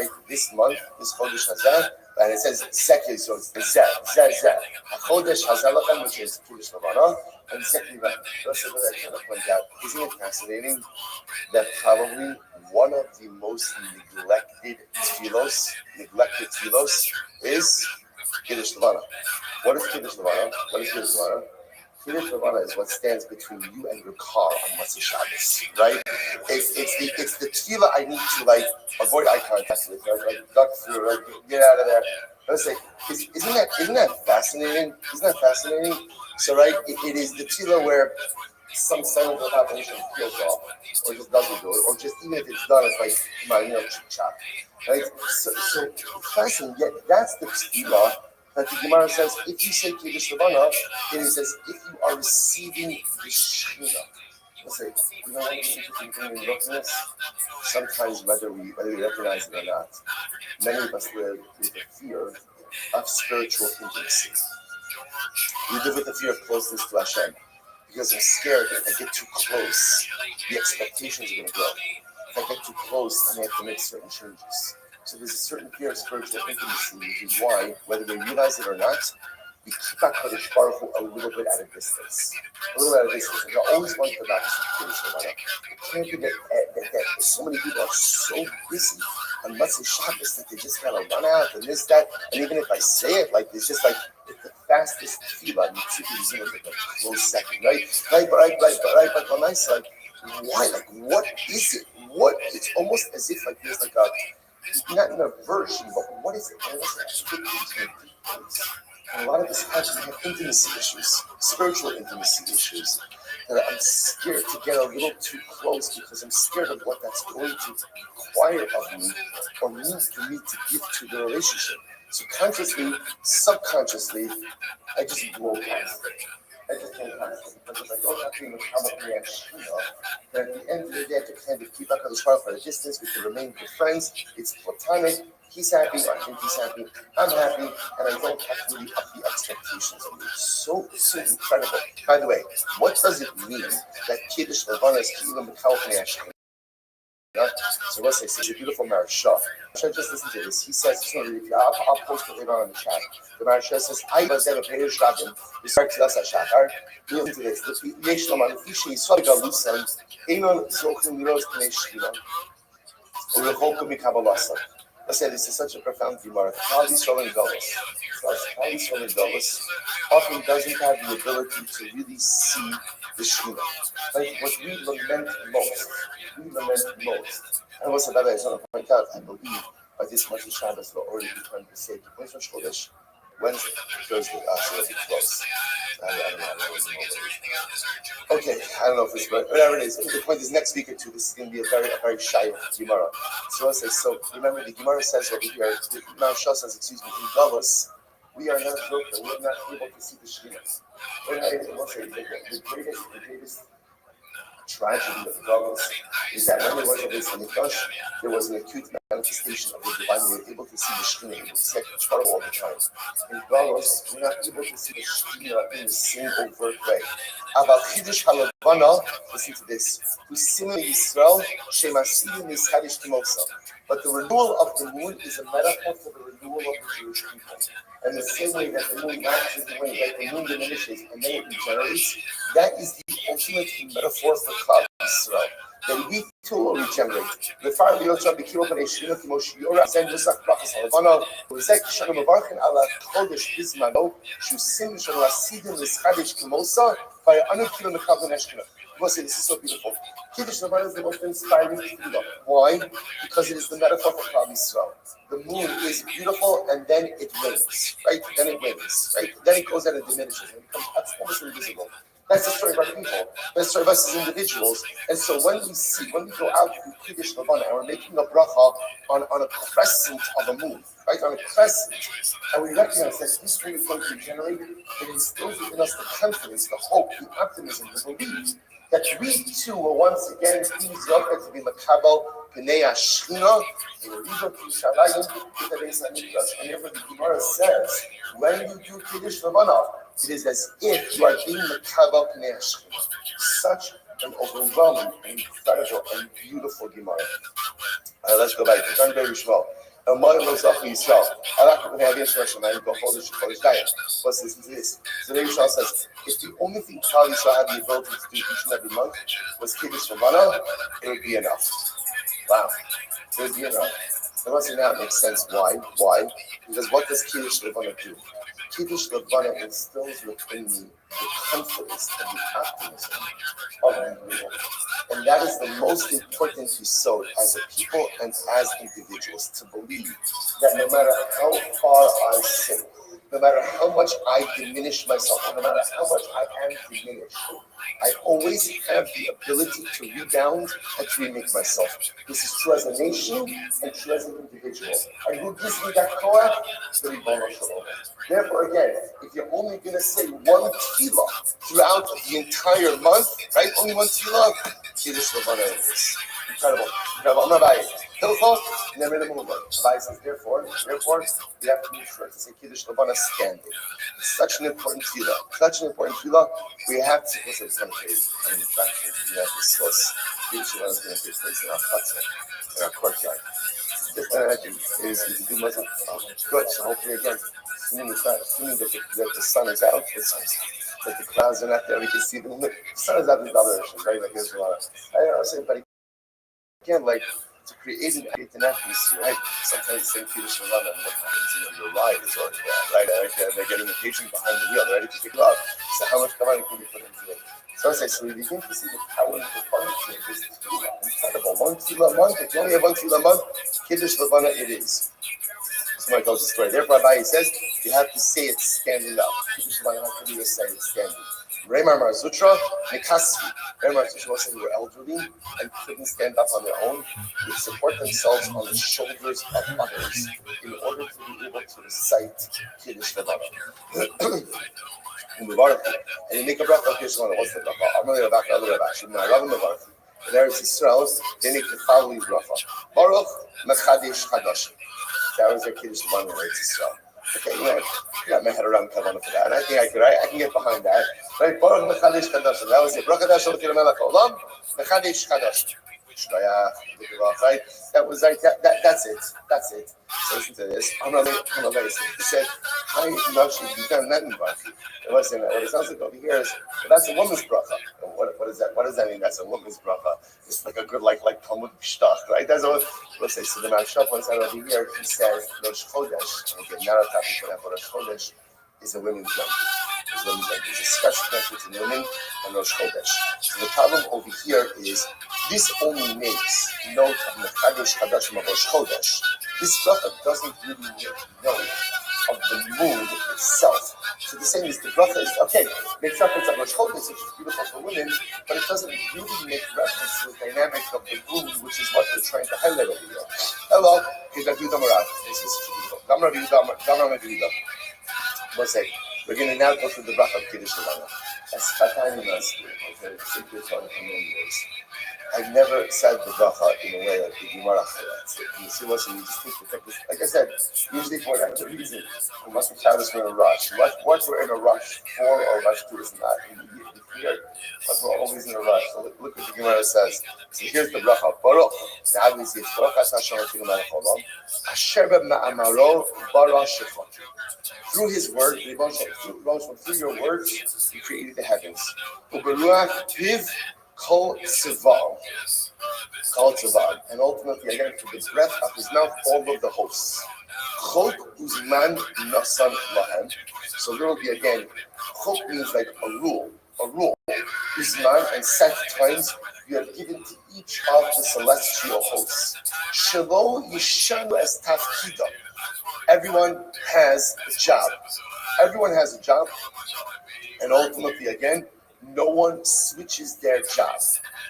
S1: month, this Chodesh Hazar, and it says Zeki, so it's the Zeh. Chodesh Hazar Lachem, which is Kiddush Lavana, and Zeki Liva. That's what I kind of point out. Isn't it fascinating that probably one of the most neglected tefillos is Kiddush Lavana. What is Kiddush Lavana? Kiddush Lavana is what stands between you and your car on Motzei Shabbos, right? It's the tefillah I need to like avoid eye contact with, like duck through, like get out of there. Let's say, isn't that fascinating? So right, it is the tefillah where some son of the population peels off, or just doesn't do it, or just even if it's done, it's like, come on, chip chop. Right? So fascinating, yet that's the tefillah that the Gemara says, if you say Kiddush Lavana, it is as if you are receiving the Shekhinah. Let's say, you know what is interesting thing in this? Sometimes, whether we recognize it or not, many of us live with the fear of spiritual intimacy. We live with the fear of closeness to Hashem. Because I'm scared that if I get too close, the expectations are going to grow. If I get too close, I may have to make certain changes. So there's a certain fear of spiritual intimacy, which is why, whether we realize it or not, we keep HaKadosh Baruch Hu a little bit at a distance. And I always wonder about this with Kiddush Lavana. I can't forget that so many people are so busy on Motzei Shabbos that they just gotta run out and this, that. And even if I say it, like it's just like it's the fastest tefillah. You see these in like a close second, right? But when I say, why? Like, what is it? What? It's almost as if like there's like a not an aversion, but what is it? And a lot of this actually have intimacy issues, spiritual intimacy issues. That I'm scared to get a little too close because I'm scared of what that's going to require of me or mean for me to give to the relationship. So consciously, subconsciously, I just blow past it. I just blow past it because I don't have to even come up here and but at the end of the day, I have to kind of keep up with the spark for a distance. We can remain good friends. It's platonic. He's happy, I think he's happy, I'm happy, and I don't have to really up the expectations of me. So incredible. By the way, what does it mean that Kiddush Lavana is Ki'ilu Mikal Pnei Hashem? So let's say such a beautiful Maharsha. Just listen to this. He says, I'll post it later on in the chat. The Maharsha says, I was there a Perish Rabin. We start to us at Shachar. Listen to this. The Yeshlam on the Fishi, Swadiga Lusan, Enon Sochim Miros Kneshkina, or the Holkum Mikabalasa. I said this is such a profound Gemara. How these Shalom Gullus, often doesn't have the ability to really see the Shina. Like what we lament most, and what's the other I want to point out, I believe by this much of Shabbos will already be trying to say, when's Rosh Chodesh? Wednesday, Thursday, so it'll be close. I don't know. Okay, I don't know if it's right. Whatever it is. The point is, next week or two, this is going to be a very shy Gemara. So I say, so remember, the Gemara says over here, the Maharsha says, excuse me, in Gavos, we are not broken. We are not able to see the Shekhinah. We're not able to say the greatest tragedy of Gavos is that when there was a Beis Hamikdash, there was an acute manifestation of the divine. We were able to see the Shekhinah, able to see it all the time. In Gavos, we're not able to see the Shekhinah in the same overt way. Aval Chidush Halavana, listen to this. Husimin Yisrael, Shemasidim Yishadish Timosa. But the renewal of the moon is a metaphor for the renewal of the Jewish people. And the same way that the moon waxes away, like the moon diminishes and then it regenerates, that is the ultimate metaphor for Klal Yisrael. That we too will regenerate. The fire of the Yotzah became open a Shina Kimosh Yora, Zen Yusach Brachas Halavana, Uzek Shana Mavarchin ala Chodesh Bizmano, Shusim Shana Rasidim Lischadish Kimosa, by Anukil Mekav Neshkina. This is so beautiful. Kiddush Levan is the most inspiring tefillah. Why? Because it is the metaphor for Klal Yisrael. The moon is beautiful and then it wanes, right? Then it wanes, right? Then it goes out and diminishes and becomes almost invisible. That's the story of our people. That's the story of us as individuals. And so when we go out to Kiddush Levan and we're making a bracha on a crescent of a moon, right? On a crescent, and we recognize that this moon is going to regenerate, it instills within us the confidence, the hope, the optimism, the belief that we too will once again be Zocher to be Makabal, Pnei Ashchina, in Riva Kishalayim, with the Beis Hamikdash. And therefore the Gemara says, when you do Kiddush Levana, it is as if you are being Makabal Pnei Ashchina. Such an overwhelming, incredible, and beautiful Gemara. Let's go back. Turn very well. What's listen to this. So the Yishal says, if the only thing Klal Yisrael had the ability to do each and every month was Kiddush Levana, it would be enough. Wow. It would be enough. And once again, that makes sense. Why? Because what does Kiddush Levana do? Kiddush Levana instills within me the confidence and the optimism of the world. And that is the most important episode as a people and as individuals, to believe that no matter how far I sink, no matter how much I diminish myself, no matter how much I am diminished, I always have the ability to rebound and to remake myself. This is true as a nation and true as an individual. And who gives me that koach? The Ribono Shel Olam. Therefore, again, if you're only going to say one tefillah throughout the entire month, right? Only one tefillah, Kiddush Levana is incredible. I'm not buying Hilchot, and then we're the movement. Abai says, therefore, we have to make sure to say Kiddush Levana standing. It's such an important tefillah. We have to, listen, it's going to take an attraction. We have to discuss Kiddush Levana is going to take place in our chutzah, in our courtyard. It is a good lesson. Good, so hopefully again, assuming that the sun is out, that the clouds are not there, we can see them. The sun is out in the other direction, right? Like there's a lot of, I don't know, saying, but again, like to create an atmosphere, right? Sometimes the same Kiddush Levana, and what happens, your ride is already there, right? They're getting the patient behind the wheel, they're ready to pick it up. So how much kavanah can we put into it? So I say, so we begin to see the power and the function of this tefillah. Incredible. One tefillah a month. If you only have one tefillah a month, Kiddush Levana it is. Somebody tells the story. Therefore, Abai says you have to say it standing up. Kiddush Levana have to be recited standing. Remar Marzutra, Nikasvi. Remar Marzutra was who were elderly and couldn't stand up on their own. They support themselves on the shoulders of others in order to be able to recite Kiddush Levana. And you make a bracha. Here's one. What's the bracha? I'm going to back other Rashi. I love the bracha. In Eretz Yisrael, they make the following bracha: Baruch Mechadesh Chadash. That was their Kiddush Levana in Eretz Yisrael. Okay, you know, I got my head around kavanah for that, and I think I can get behind that. Right? Baruch Mechadesh Chadash. That was the bracha Dash Olokei Melech Olam Mechadesh Chadash. right? That was like that's it. That's it. So listen to this. He said, "Hi, Nashi, you done nothing but." And listen, what it sounds like over here is that's a woman's bracha. What is that? What does that mean? That's a woman's bracha. It's like a good like Talmud shtach, right? That's what. Let's say. So the Maharshal points out over here. He says Rosh Chodesh. Okay, not a topic for that, but Rosh Chodesh is a women's month. There's a special connection between women and Rosh Chodesh. So the problem over here is this only makes note of Mechadish Hadashim of Rosh Chodesh. This bracha doesn't really make note of the moon itself. So the same is the bracha is okay, makes reference of Rosh Chodesh, which is beautiful for women, but it doesn't really make reference to the dynamic of the moon, which is what we're trying to highlight over here. Hello, this is beautiful. What's that? We're going to now go through the bracha of Kiddush Levana. That's Fatani Maski. Okay, the secret one for many years. I've never said the bracha in a way like the Gemara highlights it. You see what? So you just think to take this. Like I said, usually for that reason, we must have Shabbos we're in a rush. What we're in a rush for or rush to is not immediately clear. But we're always in a rush. So look what the Gemara says. So here's the bracha. Baruch. Now obviously it's Baruch Hashem Elokeinu melech haolam. Asher b'ma'amaro bara shefot. Through his word, through your words, he created the heavens. Uberuach piv kol tzival. And ultimately, again, through the breath of his mouth, all of the hosts. Chok uzman nasan lahem. So there will be again, chok means like a rule. Uzman and set times you have given to each of the celestial hosts. Shelo yishanu es tafkida. Everyone has a job. And ultimately, again, no one switches their job.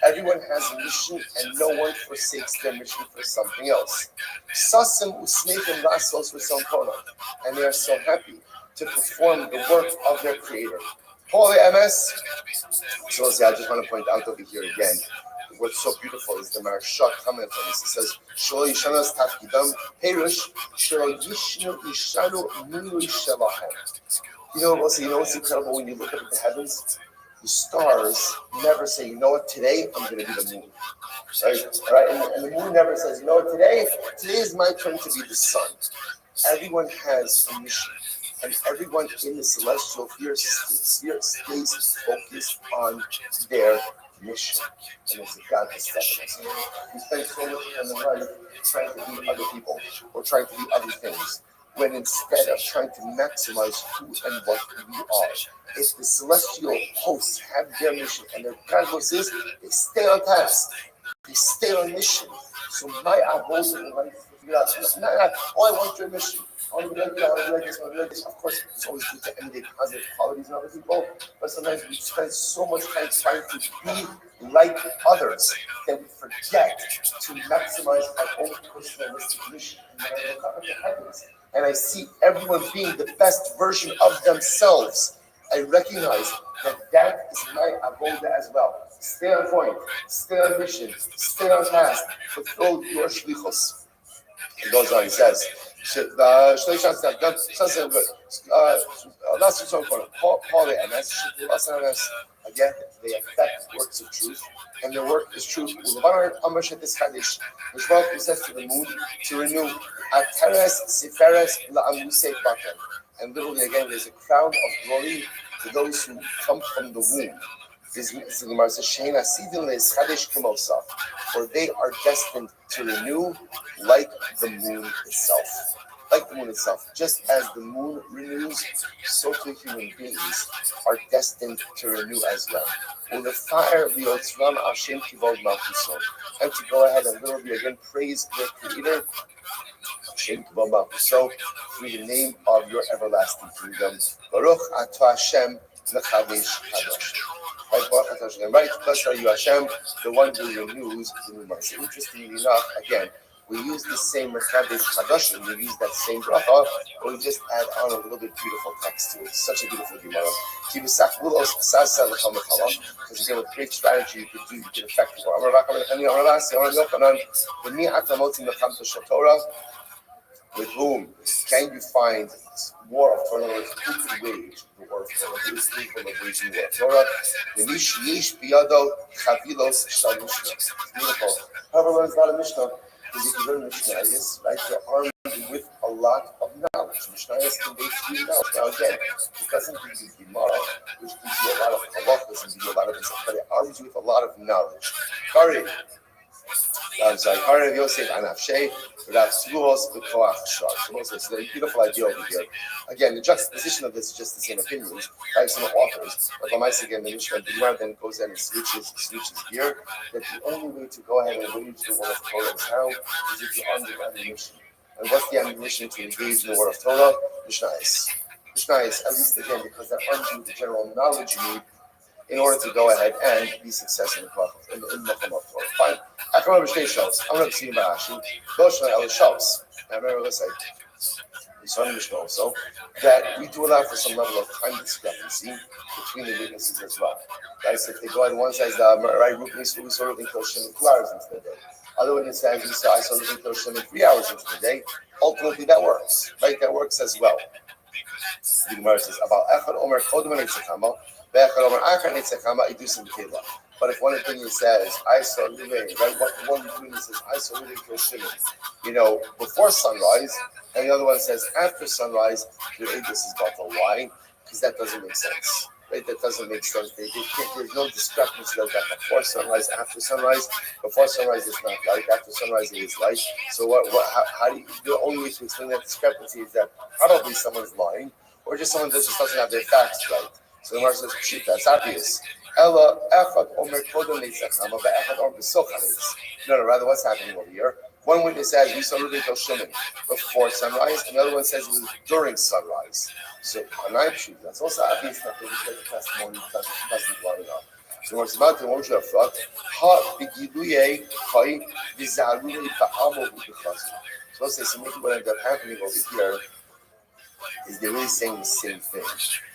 S1: Everyone has a mission, and no one forsakes their mission for something else. Sasim usmeitim lasos v'samkona, and they are so happy to perform the work of their Creator. Holy MS. So I just want to point out over here again. What's so beautiful is the Maharshal comment on this. It says, "Shlo yishanas tafkidam perush shlo yishnu yishanu minui shelahem." You know what's incredible when you look up at the heavens? The stars never say, "You know what? Today I'm going to be the moon." Right? And the moon never says, "You know what? Today is my turn to be the sun." Everyone has a mission, and everyone in the celestial sphere stays focused on their mission. And it's a God that steps us. We spend so much time in life trying to be other people or trying to be other things, when instead of trying to maximize who and what we are. If the celestial hosts have their mission and their guidance is, they stay on task, they stay on mission. So my avodah in life is to figure out, I want your mission. I want to be like that, I want to be like this, I want to be like this. Of course, it's always good to emulate positive qualities in other people, but sometimes we spend so much time trying to be like others that we forget to maximize our own personalistic mission. And when I look up at the heavens and I see everyone being the best version of themselves, I recognize that is my avodah as well. Stay on point, stay on mission, stay on task, fulfill your shlichus. He goes on, he says, again, they affect works of truth, and their work is truth. His work says to the moon to renew and literally again, there's a crown of glory to those who come from the womb. For they are destined to renew like the moon itself. Just as the moon renews, so too human beings are destined to renew as well. And to go ahead and literally again praise their Creator so through the name of your everlasting kingdom. Baruch atah Hashem l'chadesh kadosh. Right, blessed are you Hashem, the one who renews the new month. Interestingly enough, again, we use the same Mechadesh Kadosh, and we use that same bracha, but we just add on a little bit beautiful text to it. Such a beautiful Gemara. Because again, with great strategy, you could affect people. With whom can you find war of Torah? In other words, who could wage the war of Torah? Who is capable of waging war of Torah? The Yesh Biyado Chavilos Shalushna. It's beautiful. Whoever learns a lot of Mishnah, because if you learn Mishnayos, right, you're armed with a lot of knowledge. Mishnayos conveys you knowledge. Now again, it doesn't give you Gemara, which gives you a lot of halachas and gives you a lot of this, but it arms you with a lot of knowledge. Kari. I'm sorry, Kari Yosef Anafshe, Rav Tzluos B'Koach Shar. So it's a beautiful idea over here. Again, the juxtaposition of this is just the same opinions by some authors. But Lamais again, the Mishnah Gemara then goes in and switches gear. That the only way to go ahead and wage the war of Torah is how is if you're under ammunition. And what's the ammunition to engage in the war of Torah? Mishnayos. Mishnayos, at least again, because that arms you with the general knowledge you need in order to go ahead and be successful in the Makom of Torah. Fine. After I'm going to see Barashi. Doshna El Shos. I remember let's say we saw in the Mishnah also that we do allow for some level of time discrepancy between the witnesses as well. Right? So if they go ahead, one says right we saw Reuben Koshim 2 hours into the day. Other witness says I saw Reuben Koshim 3 hours into the day. Ultimately that works. Right? That works as well. The Gemara says about Echad Omer Kodem Nitzachama. But if one opinion says, I saw Reuven, right? One opinion says, I saw Reuven Koshim, before sunrise, and the other one says, after sunrise, your Aegis is bottle. Why? Because that doesn't make sense. Right? That doesn't make sense. There's no discrepancy like that before sunrise, after sunrise. Before sunrise, it's not light. After sunrise, it is light. So how do you, the only way to explain that discrepancy is that probably someone's lying, or just someone that just doesn't have their facts right. So the Gemara says, "Pshita, that's obvious." Ella echad omer kodem leitzachama, but echad omer b'socharetz. No, rather, what's happening over here? One witness says we saw Reuben Koshim before sunrise, and the other one says it was during sunrise. So pshita, that's also obvious that the testimony doesn't line up. So what's about the one of thought? Ha b'giluye chai v'zarulei ba'amo b'chazu. So let's say, so maybe what ended up happening over here is they're really saying the same thing.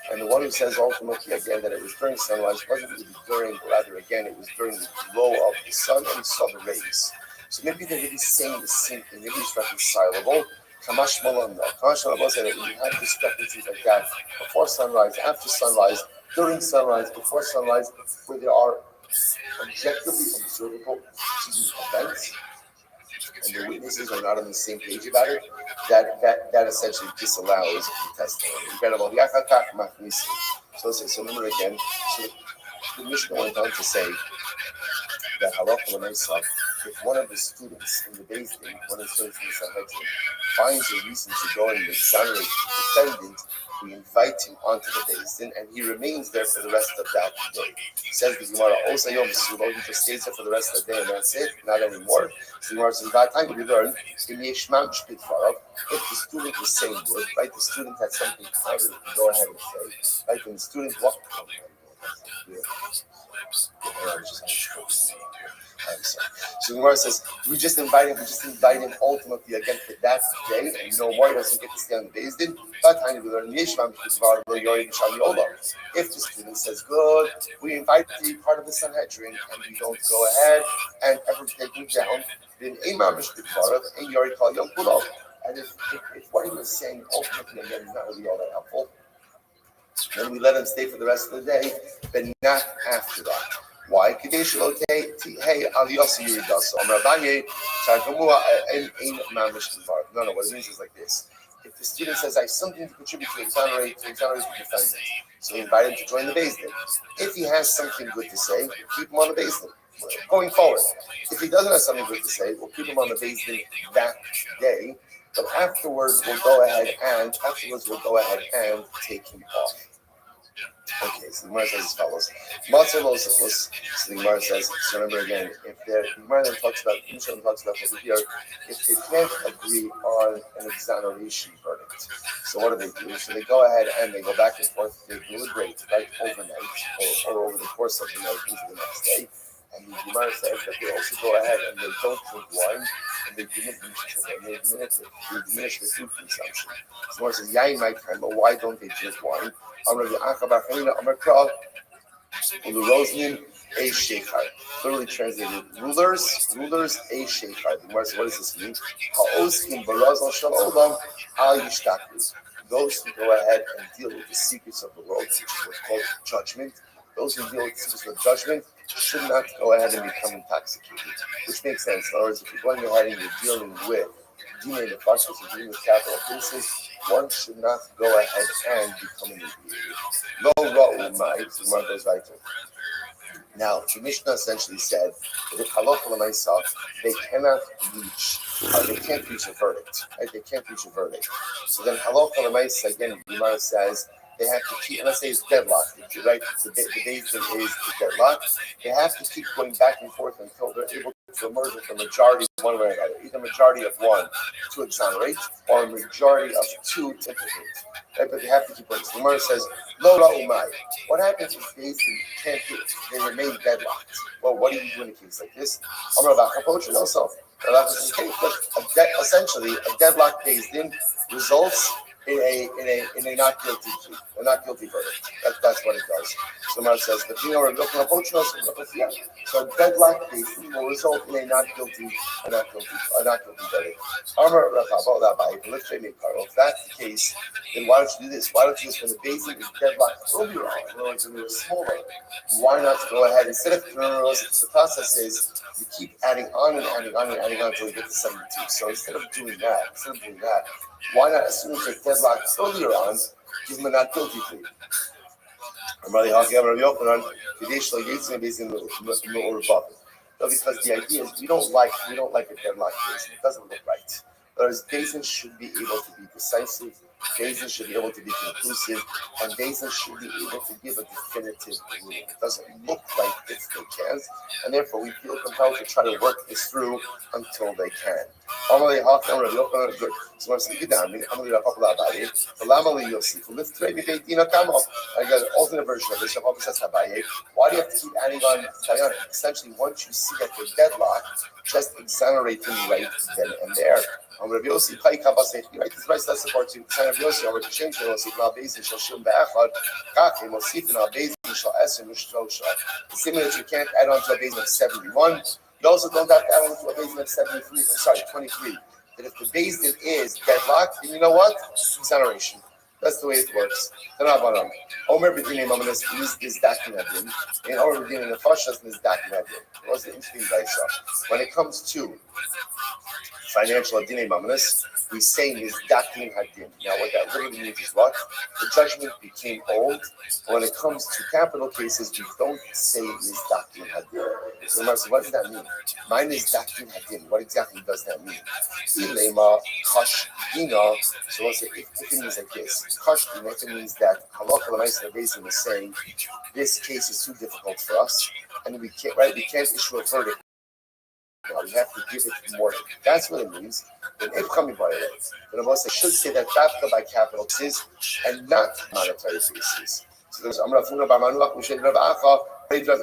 S1: And the one who says ultimately again that it was during sunrise wasn't really during, but rather again it was during the glow of the sun and he saw the rays. So maybe they're really saying the same thing. Maybe it's reconcilable. Kamash Malam said that we have discrepancies like that before sunrise, after sunrise, during sunrise, before sunrise, where there are objectively observable to the events, and the witnesses are not on the same page about it, that essentially disallows the testimony. So remember again, so the Mishnah went on to say that halacha l'maisa, if one of the students in the Beis Din, one of the students in the Sanhedrin, finds a reason to go and exonerate the defendant, we invite him onto the Beis Din, and he remains there for the rest of that day. Says the Gemara, also Yom Sulo, he just stays there for the rest of the day, and that's it, not anymore. So the Gemara says, by the time we learn, if the student is saying good, right, the student had something positive to go ahead and say, right, and the student walked. So the Gemara says, we just invite him ultimately again for that day, and no more, he doesn't get to stay on the Beis Din. We learn if the student says good, we invite to be part of the Sanhedrin, and we don't go ahead and ever take him down, then and if what he was saying ultimately again is not really all that helpful, then we let him stay for the rest of the day, but not after that. Why? No, what it means is like this. If the student says, I have something to contribute to exonerate the defendant, so we invite him to join the Beis Din. If he has something good to say, keep him on the Beis Din going forward. If he doesn't have something good to say, we'll keep him on the Beis Din that day, but afterwards we'll go ahead and take him off. Okay, so the Gemara says as follows. So the Gemara says, so remember again, if the Gemara then talks about over here, if they can't agree on an exoneration verdict, so what do? So they go ahead and they go back and forth, they deliberate right overnight or over the course of the night into the next day. And the Gemara says that they also go ahead and they don't drink wine and they diminish the food consumption. So the Gemara says, but why don't they drink wine? Uluroznim a sheikhar. Literally translated, rulers, a sheikhar. The Gemara says, what does this mean? Ha'oskim barazal shel olam al yishtakru. Those who go ahead and deal with the secrets of the world, which is what's called judgment, those who deal with the secrets of judgment should not go ahead and become intoxicated. Which makes sense. In other words, if you're going ahead and you're dealing with demon nefashos, you're dealing with capital cases, one should not go ahead and become inebriated. Lo ra'u mai, the Gemara goes right to it. Now, the Mishnah essentially said that if halacha l'maisa, they can't reach a verdict, right? They can't reach a verdict. So then halacha l'maisa, again, the Gemara says they have to keep, and let's say it's deadlocked, right? The Beis Din is deadlocked. They have to keep going back and forth until they're able to emerge with a majority one way or another, either majority of one to exonerate or a majority of two to implicate. Right? But they have to keep going. So the Gemara says, Lo ra'umai. What happens if Beis Din can't do it? They remain deadlocked. Well, what do you do in a case like this? Amar Rabba Poetry also. Essentially, a deadlocked Beis Din results in a not guilty plea, a not guilty verdict. That's what it does. So the Gemara says, so deadlock Beis Din will result in a not guilty verdict. If that's the case, then why don't you do this? Why don't you just when the Beis Din is deadlocked earlier on, in other words, when they were smaller, why not go ahead instead of the process is you keep adding on until you get to 72. So instead of doing that, why not, as soon as they're deadlocked earlier on, give them a not guilty plea? No, because the idea is we don't like a deadlock case. It doesn't look right. Whereas Beis Din should be able to be decisive, Beis Din should be able to be conclusive, and Beis Din should be able to give a definitive ruling. It doesn't look like if they can't, and therefore we feel compelled to try to work this through until they can. So let's take it down. I got an alternate version of this. Why do you have to keep adding on? Essentially, once you see that they're deadlocked, just exonerate them right then and there. Rabbi Yossi, right? This verse does support you. Rabbi Yossi, over to change the Yossi, now Beis Din shall shum be'echad, kach, and Mosif, now Beis Din shall eser mishlosha. Similar that you can't add on to a Beis Din of 71. You also don't have to add on to a Beis Din of 73. Sorry, 23. That if the Beis Din is deadlocked, then you know what? Exoneration. That's the way it works. Omer b'dinei mamanis is dakin adin, and Omer b'dinei nefashas is dakin adin. What's the interesting daisa? When it comes to financial adinei mamanis, we say nizdakin hadin. Now, what that really means is what? The judgment became old. When it comes to capital cases, we don't say nizdakin hadin. So, what does that mean? Mine is nizdakin hadin. What exactly does that mean? Ilema kash dina. So, let's say if it means like this. Kash dina, it means that halacha l'maisa Beis Din is saying this case is too difficult for us, and we can't issue a verdict. Now we have to give it more. That's what it means. Then if coming by it, then the most should say that dafka by capital cases and not monetary basis. So there's I'm gonna by manuach mushed Rav Ika.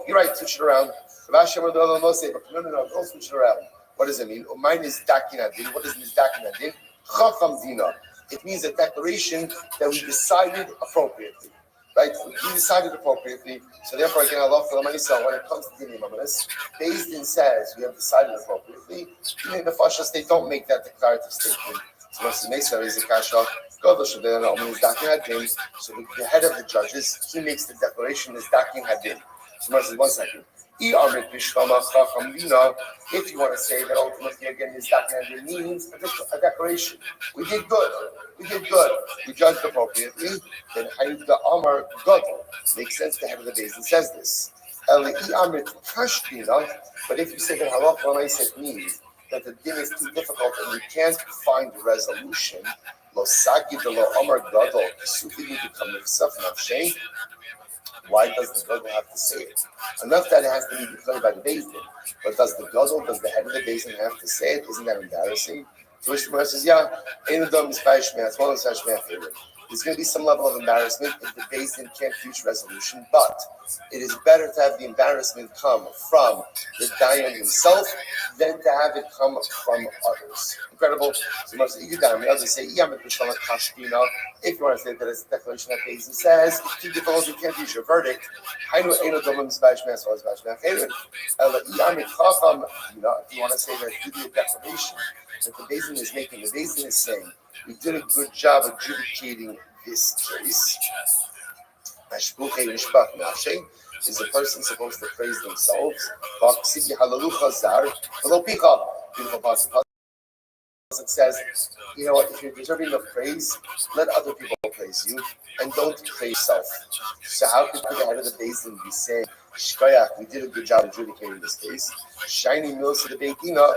S1: You're right. Switch it around. No, don't switch it around. What does it mean? Mine is dakin adin. What does it mean? Dakin adin? Chacham dina. It means a declaration that we decided appropriately. Right? We decided appropriately. So therefore, again, Allah for the money. So when it comes to Dinei Mamanis, Beis Din says we have decided appropriately. The Fashas, they don't make that declarative statement. So once he makes that, is a kasha. So the head of the judges, he makes the declaration is dakin hadin. So says 1 second. If you want to say that ultimately again his dakin means a declaration. We did good. We judged appropriately. Then Hayub the Amar Gadol makes sense. The head of the Beis Din says this. But if you say that halach l'maisa means that the din is too difficult and we can't find a resolution, lo sagi de lo Amar Gadol sufi become nefsaf nafshay. Why does the Gadol have to say it? Enough that it has to be declared by the Beis Din. But does the head of the Beis Din have to say it? Isn't that embarrassing? So which the says, yeah, there's going to be some level of embarrassment if the Beis Din can't reach resolution, but it is better to have the embarrassment come from the Dayan himself than to have it come from others. Incredible. So much you can others say, if you want to say that it's a declaration that Beis says, it's too difficult, you can't use your verdict. If you want to say that do the declaration that the Beis is making, the Beis is saying, we did a good job adjudicating this case. Is a person supposed to praise themselves? It says, you know what, if you're deserving of praise, let other people praise you and don't praise yourself. So how could the head of the basin be saying, Shkoyach, we did a good job adjudicating this case. Shiny mills to the Beitina, no,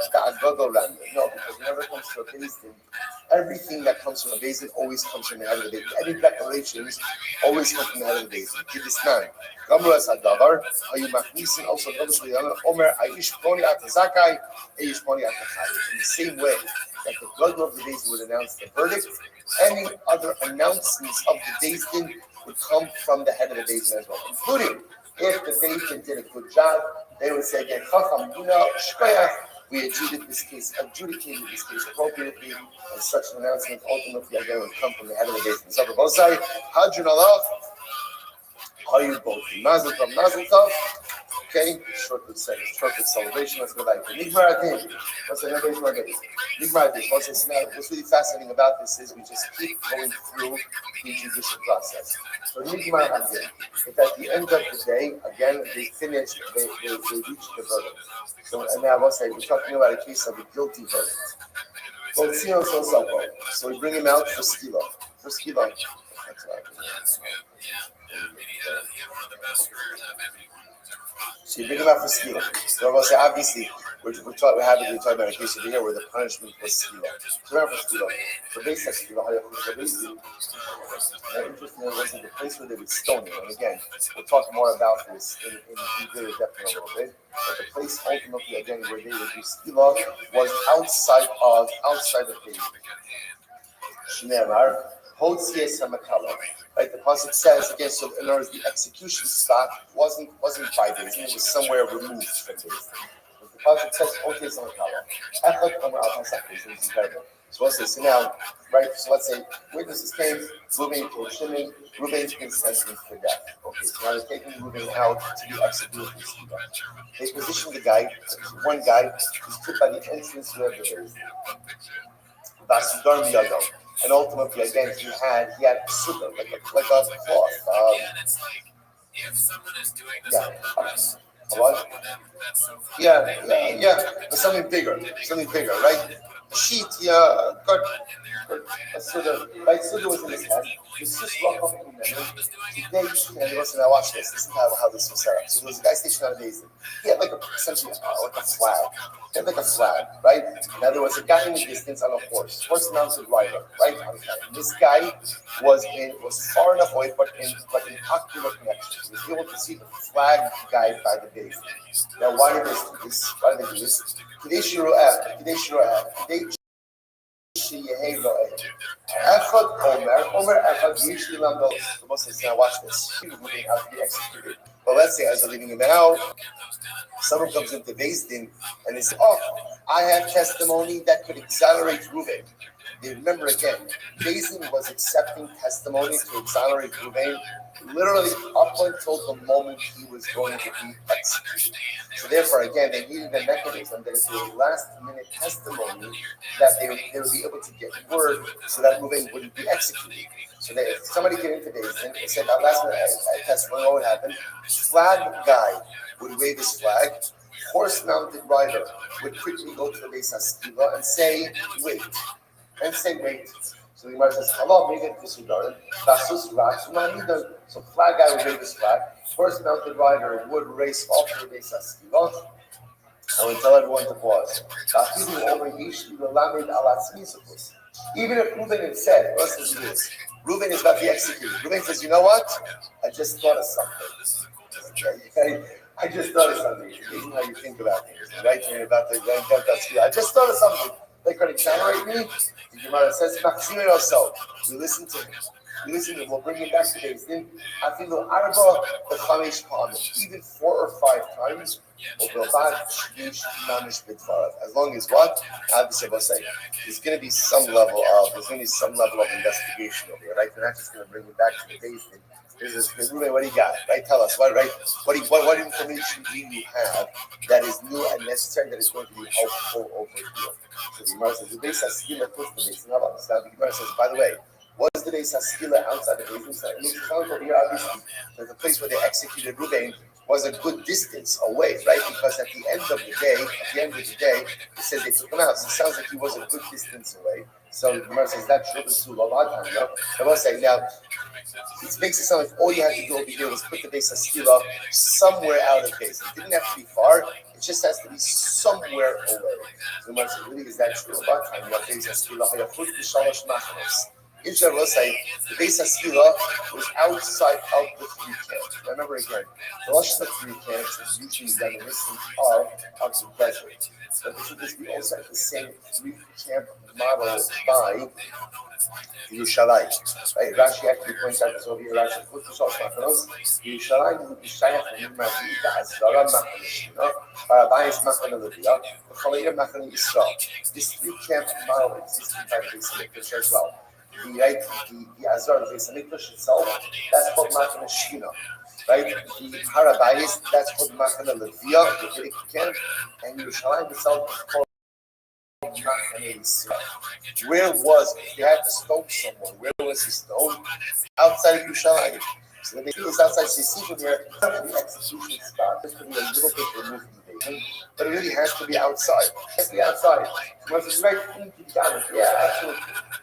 S1: because whenever it comes to a basin, everything that comes from a basin always comes from the head of the basin. Any declarations always come from the head of the basin. Give this man. Gamras Adavar, are you Machnisin also Omer, Aish Pony at the Zakai, Aish Pony at the Chai. In the same way that the blood of the basin would announce the verdict, any other announcements of the basin would come from the head of the basin as well, including if the basin did a good job, they would say, Chacham, Shkoyach, we adjudicated this case appropriately, and such an announcement ultimately again would come from the head of the basin. So, both sides, Hadjun Allah, are you both Mazel Tov? Okay, short celebration. Let's go back to Nigmar Adin. What's another Nigmar Adin? Nigmar Adin. What's really fascinating about this is we just keep going through the judicial process. So Nigmar Adin, if at the end of the day, again, they finished, they reached the verdict. So, and now we'll say, we're talking about a case of a guilty verdict. So we bring him out for Skila. That's right. So you bring him out for Skila. So we'll say, obviously, we're talking about a case over here where the punishment was Skila. So remember for Skila. For basic Skila, interesting wasn't the place where they would stone him. And again, we'll talk more about this in greater depth in a little bit. But the place ultimately, again, where they would do Skila was outside of the Shneimar. Right, the pasuk says again. So in other words, the execution spot wasn't by Beis. It was somewhere removed from Beis. The pasuk says Hotziyas It was incredible. So let's say now, right? So let's say witnesses came, Reuben killed Shimon. Reuben's been sentenced to death. Okay, so now they're taking Reuben out to be executed. They position the guy, one guy, who's put by the entrance to the Beis. Vasudar Miyago. And ultimately, again, he had sugar, like a cloth.
S3: If someone is doing this on purpose,
S1: what? But something bigger, right? A sheet, good. Right? Sugar was in his head. It's just rock off in today, listen, I watched this. This is how this was set up. So there was a guy stationed on a basin. He had essentially like a flag. He had like a flag, right? Now there was a guy in the distance on a horse-mounted rider, right? And this guy was far enough away, but in ocular connection. He was able to see the flag guy by the basin. Now why did they do this? Today watch this. But let's say as they're leaving him out, someone comes into Beis Din and they say, I have testimony that could exonerate Reuben. They remember again, Beis Din was accepting testimony to exonerate Reuben literally up until the moment he was going to be executed. So therefore, again, they needed a mechanism that if there was last-minute testimony, that they would be able to get word so that Reuben wouldn't be executed. So if somebody came into Beis Din and said, last-minute testimony, what would happen? Flag guy would wave his flag. Horse-mounted rider would quickly go to the Beis HaSkila and say, wait. So the Gemara says, Allah made it disregarded. So flag guy would wave his flag. Horse-mounted rider would race off to the Beis HaSkila and would tell everyone to pause. Even if Reuben had said, listen to this, Reuben is about to be executed. Reuben says, you know what? I just thought of something. Okay? I just thought of something. Even how you think about things, right? I just thought of something. They could exonerate me. The Gemara says, we listen to him. listen, we'll bring it back to Beis Din. Afilu arba b'chamesh pa'amim, even 4 or 5 times. As long as what? Obviously, we'll say there's going to be some level of investigation over here, right? They're not just going to bring it back to the Beis Din. What do you got? Right? Tell us what information do you have that is new and necessary that is going to be helpful over here? So the Gemara says the Beis Haskila puts the Beis Din. The Gemara says, by the way, what is the Beis Haskila outside the Beis Din? It makes it sound over here. Obviously, there's a place where they executed Ruvain was a good distance away, right? Because at the end of the day, it says they took him out. So it sounds like he was a good distance away. So the Gemara says that's true. I will say now, it makes it sound like all you had to do over here was put the Beis Haskila somewhere out of base. It didn't have to be far. It just has to be somewhere away. So the Gemara says, really, is that true? Israel will say the Beis Haskila was outside of the 3 camps. Remember again, the Rosh of the 3 camps is usually reminiscent of the desert. But this would be also the same 3-camp model by Yerushalayim. Right? Rashi actually points out this over here. Rashi puts the Shalosh Machanos. Yerushalayim would be Shayach from Mimravi, the Azara Machane Shina, Barabayis Machane Leviyah, the Chaleir Machane Yisrael. This 3-camp model exists in the Beis Hamikdash as well. The Azar, the Beis Hamikdash itself, that's called Machane Shina. Right? The Harabayis, that's called Machane Leviyah, the Davidic camp, and Yerushalayim itself is called Machane Yisrael. Where was it? If you had to stone someone, where was he stoned? Outside of Yerushalayim. So the Beis is outside. So you see from here, the execution spot, this could be a little bit removed from the Beis, but it really has to be outside. It has to be outside. Once it's right, yeah, absolutely.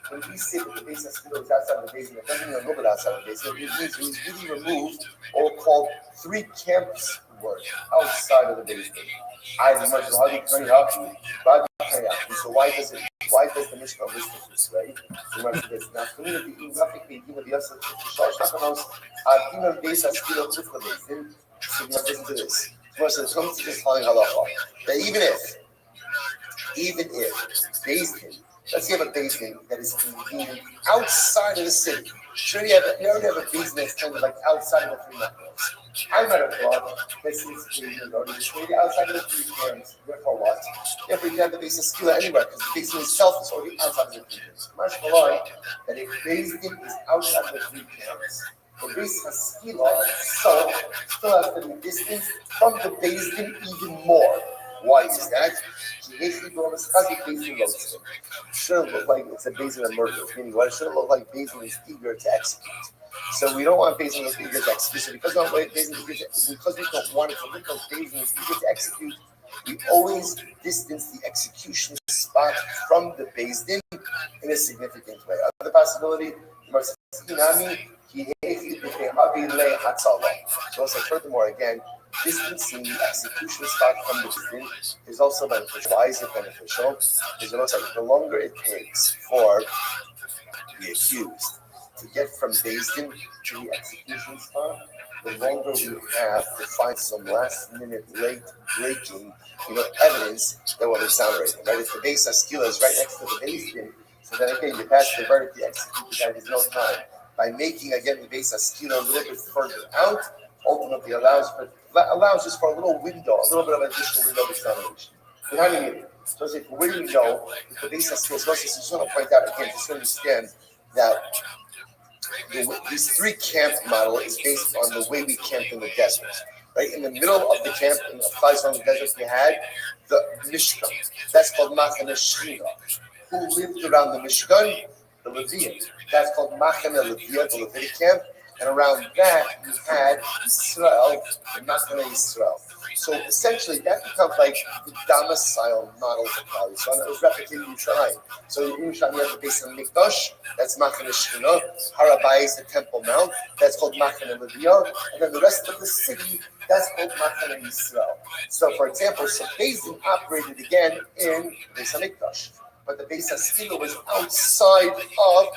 S1: When we say that the Beis Haskila is outside of the Beis, it doesn't mean a little bit outside of the Beis. It means it was really removed, or called 3 camps work outside of the Beis. So why does the Mishnah list it this way? The Gemara says, "Now, community in Africa, you know, the Yosef, Shalosh Machanos, Adinam Beis Haskila with the Beis Din." So now listen to this. The Gemara says, "Comes to this following halacha that even if Beis Din, let's say a Beis Din that is convened outside of the city. Sure, you already have a Beis Din that's kind of like outside of the 3 miles. I might have thought that since it's already outside of the 3 camps, therefore what? Therefore, you have the Beis Haskila anywhere because the Beis Din itself is already outside of the 3 camps. Mashmallah, that if Beis Din is outside of the 3 camps, the Beis Haskila itself still has to be distant from the Beis Din even more. Why is that? It shouldn't look like it's a Beis Din of murder. Meaning, what it shouldn't look like Beis Din is eager to execute. So we don't want Beis Din to be eager to execute. So because we don't want Beis it to look like Beis Din is eager to execute, we always distance the execution spot from the Beis Din in a significant way. Other possibility, so furthermore, again, distancing the execution spot from the Beis Din is also beneficial. Why is it beneficial? Because it looks like the longer it takes for the accused to get from Beis Din to the execution spot, the longer we have to find some last-minute late-breaking, evidence that will exonerate him. Right? If the Beis Haskila is right next to the Beis Din, so then again, you pass the verdict, you execute the guy. There's no time. By making again the Beis Haskila a little bit further out, ultimately allows just for a little window, a little bit of an additional window of exoneration. But how do you mean it? So it's like, where do you know if the Beis Haskila is also, just want to point out again, just to understand that this 3-camp model is based on the way we camped in the desert. Right in the middle of the camp, in the place on the desert, we had the Mishkan. That's called Machane Shina. Who lived around the Mishkan? The Levium. That's called Machane Leviyah, the Levitic camp. And around that, you had Israel, the Machane Yisrael. So essentially, that becomes like the domicile model of Klal Yisrael. It was replicated in Yerushalayim. So in Yerushalayim, you have the Beis Hamikdash, that's Machane Shina. Harabayis, the Temple Mount, that's called Machane Leviyah. And then the rest of the city, that's called Machane Yisrael. So, for example, Beis Din operated again in Beis Hamikdash. but the Beis Haskila was outside of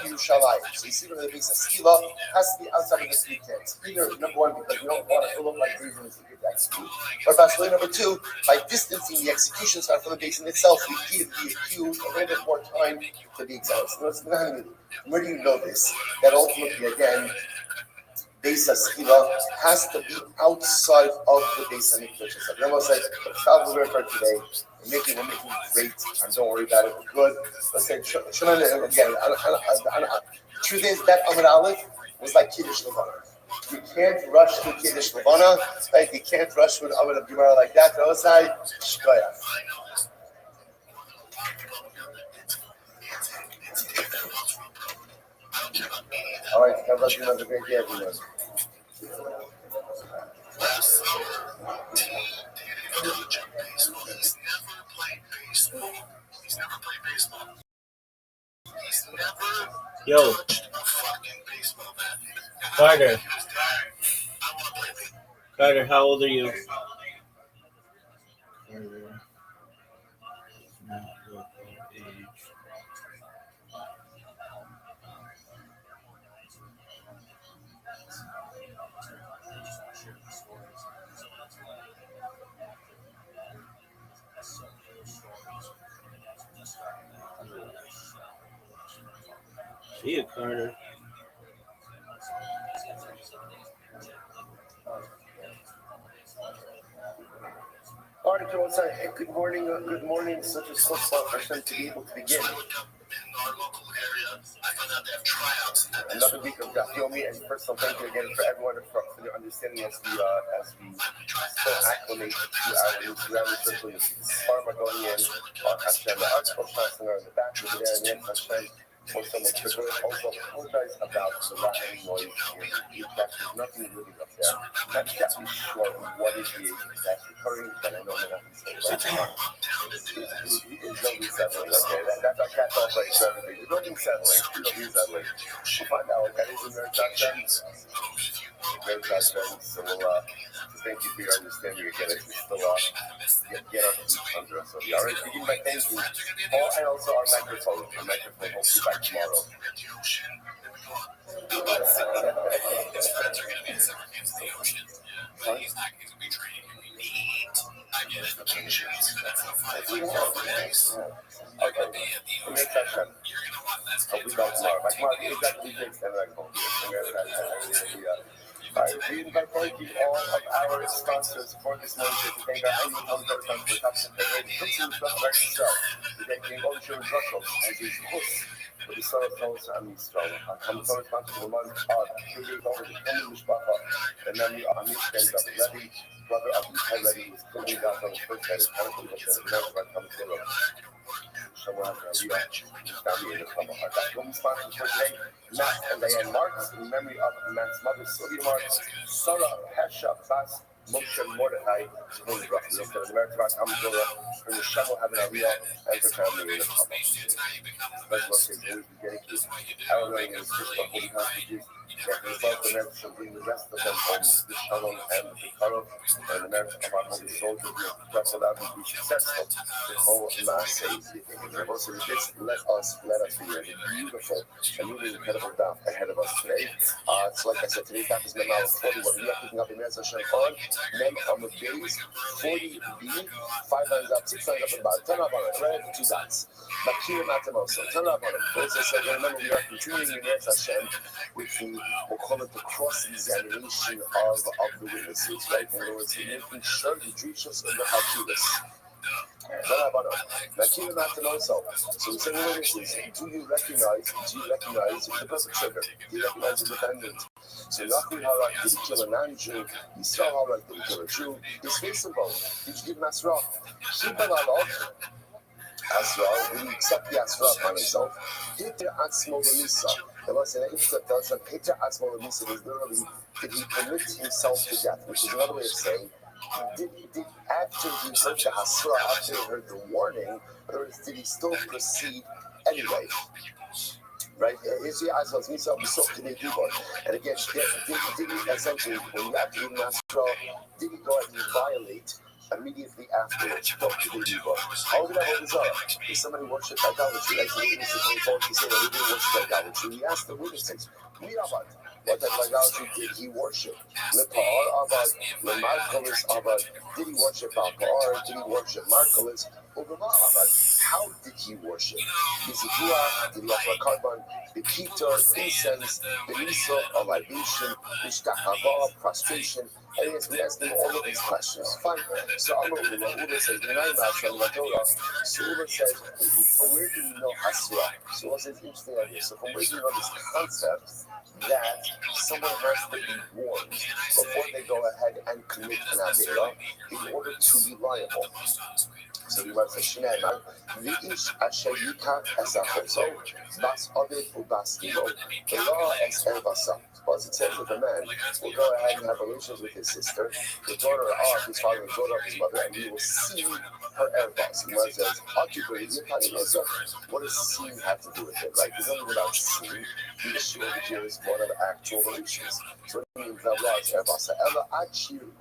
S1: Yerushalayim. So you see that the Beis Haskila has to be outside of the three tents. Either, number one, because you don't want it to look like reasons to get executed. Or possibly number two, by distancing the execution site from the basin itself, we give the accused a little bit more time to be examined. So where do you know this? That ultimately, again, Beis Haskila has to be outside of the Beis Hamikdash. So Remo said, "Stop the for today. We're making great. And don't worry about it. We're good." Let's say, again. Truth is that Amud Aleph was like Kiddush Levana. You can't rush to Kiddush Levana, like you can't rush with Amud of Gemara like that. The other side, Shkoya. All right, God bless you. Have a great day, everyone.
S2: Yo, Carter, how old are you? See you, Carter.
S1: All right, Joel, good morning, such a close Hashem to be able to begin. Another week of Dafyomi, and personal thank you again for everyone for their understanding as we still acclimate to our new surrounding circle. You see the farmer going in, Hashem, the arts professor in the back over there, and then Hashem. Also apologize about the rattling noise here. There's nothing really up there. I'm not exactly sure what is the exact occurring, but I know that I can say right now. It's building settling, okay? That's our cat all place for everything. The building settling. We'll find out what that is in their Hashem. So we'll thank you for your understanding again as we still get our feet under us. So we already begin by thanking all and also our microphone. Our microphone will be back tomorrow. Okay. We'll make that happen. I'll be back tomorrow. By tomorrow, you've got to be fixed and I call you. We invite all of our sponsors for this morning to thank our annual sponsors for Thompson we thank the Ocean Brussels as his host for the Son of Thomas and Strong. I'm sorry, sponsor for the month of 2 days over the Kenya Mishpacha, the memory of Amish Ben Levy, brother of Michael Levy, was coming down from the first day of the Kenya sponsors for today, Matt and Diane Marks, in memory of Matt's mother, Sylvia Marks, Sarah Hesha Bas, Moshe Mordechai, from the American Rock Amazora, from the Shevel Having Aliyah, and her family in the Papa. Special message always be dedicated. Our learning is just the holy hostages. That the result of them shall bring the rest of them home, the Shalom and the Pikarov, and the merit of our holy soldiers will wrestle out and be successful. The whole Maaseh, and also with this, let us be a beautiful and really incredible daf ahead of us today. So like I said, today's daf is Mem Aleph 40, what we are picking up in Mezah Shem on Mem Amud Beis 40b, 5 lines up, 6 lines up, and about 10 up on it, red, 2 dots. Makir Matamoso, 10 up on it. Also said, remember, we are continuing in Mezah Shem with the, we'll call it the cross-examination of the witnesses, right? In other words, making sure the Drishos of the Hatudas. So we say the witnesses, do you recognize the perpetrator? Do you recognize the defendant? So Nachri Harak, did he kill a non-Jew? Yisrael Harak, did he kill a Jew? His face symbol, did you give him Asra? Shibban Alok, Asra, will you accept the Asra upon himself? Peter Atzmo Lamisa. The Lord said, Peter Atzmo Lamisa is literally, did he commit himself to death? Which is another way of saying, did after he heard the Hasra, after he heard the warning, in other words, did he still proceed anyway? Right? Is he as was Misa Bisok to the and again, did he essentially, when you have to give Hasra, did he go ahead and violate immediately afterwards, talk to the Yuba. How did I Zara? If somebody worshipped idolatry, like the witnesses when told to say that he didn't worship idolatry, we asked the witnesses, we Abad, what type of idolatry did he worship? Lepa'ar Abad, Lemarkolis Abad, did he worship Ba'ar? Did he worship Markolis? How did he worship? Bizikua, did he offer carbon, the Keter, incense, the Nisa, a libation, Ishtahava, prostration? And yes, we asked him all of these questions. Fine. So Ula says, so Ula says, from where do you know Hasra? So Ula says, interesting idea. So from where do you know this concept that someone has to be warned before they go ahead and commit an Avera in order to be liable? So the Gemara says, "Shneimar v'ish asher yikach esachoso bas aviv ubas imo v'lo es elbasa." Plus, it says that the man will go ahead and have relations with his sister, the daughter of his father, and the daughter of his mother, and he will see her erbas. The Gemara says, "What does seeing have to do with it? Right? There's nothing about seeing. The issue over here is one of actual relations. So it means that Lord's erbasa ella achir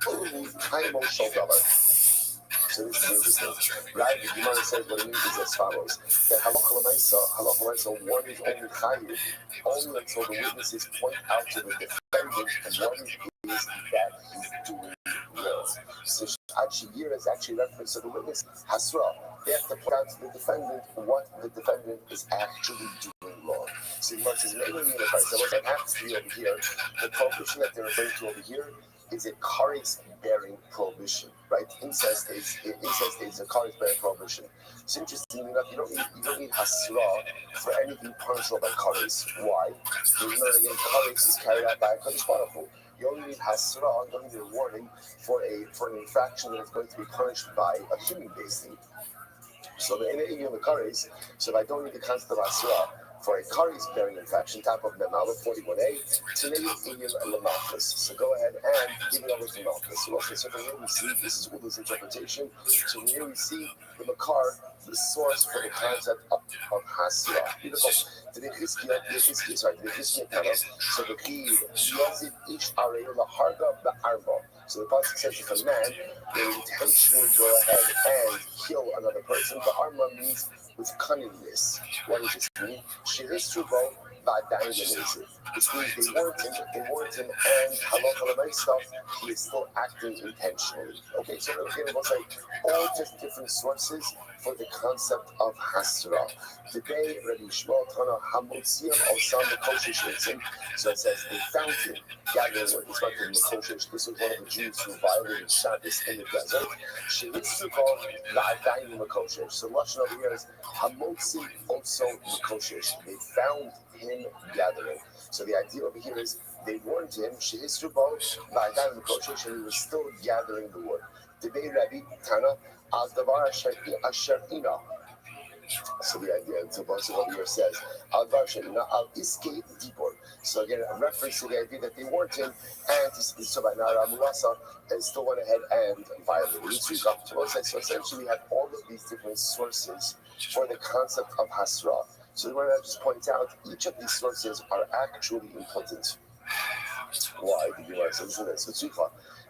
S1: kaimo shodavar." So this is interesting, right? The Gemara says what it means is as follows: that halacha l'maisa, one is only chayiv only until the witnesses point out to the defendant what it is that he's doing wrong. So Shir is actually reference to the witness Hasra. They have to point out to the defendant what the defendant is actually doing wrong. So the Gemara says maybe in the price. So what happens to be over here, the prohibition that they're referring to over here is a kares bearing prohibition, right? Incest is a kares bearing prohibition. So interestingly enough, you don't need hasra for anything punishable by kares. Why? Because again, kares is carried out by a kadosh baruch hu. You only need hasra, you only need a warning for an infraction that is going to be punished by a human being. So the kares. So if I don't need the concept of hasra for a kares bearing infection, type of Memala 41a, Tanei Lamalchus. So go ahead and give it over to Malchus. So from here we see, this is Ula's interpretation. So from here we see the Makar, the source for the concept of Hasra. Beautiful. So the Key, Yazid Ish Arei Laharga Ba'arba. So the Pasuk says if a man will intentionally go ahead and kill another person, the arma means with cunningness. What does this mean? Shehistrubo ba'dayin. Which means they warned him, and halacha l'maisa, he is still acting intentionally. Okay, so again, it was like all just different sources for the concept of hasra. Today, Rabbi Shmuel Tana Hamotziam Osam Mekoshish Yitzim. So it says they found him gathering with his brother Mekoshish. This was one of the Jews who violated Shabbos in the desert. Shehistrubo ba'dayin Mekoshish. So Lashon over here is Hamotzi also Mekoshish. They found him gathering. So the idea over here is they warned him, Shehistrubo ba'dayin Mekoshish, and he was still gathering the wood. Today, Rabbi Tana Al Davar Asher Ina. So the idea, so Pasuk over here says, Al Davar Al Iske Dibor. So again, a reference to the idea that they warned him, and so by Nara Mulasa, and still went ahead and violated it. So essentially, we have all of these different sources for the concept of Hasra. So we want to just point out each of these sources are actually important. Why? The Gemara says this.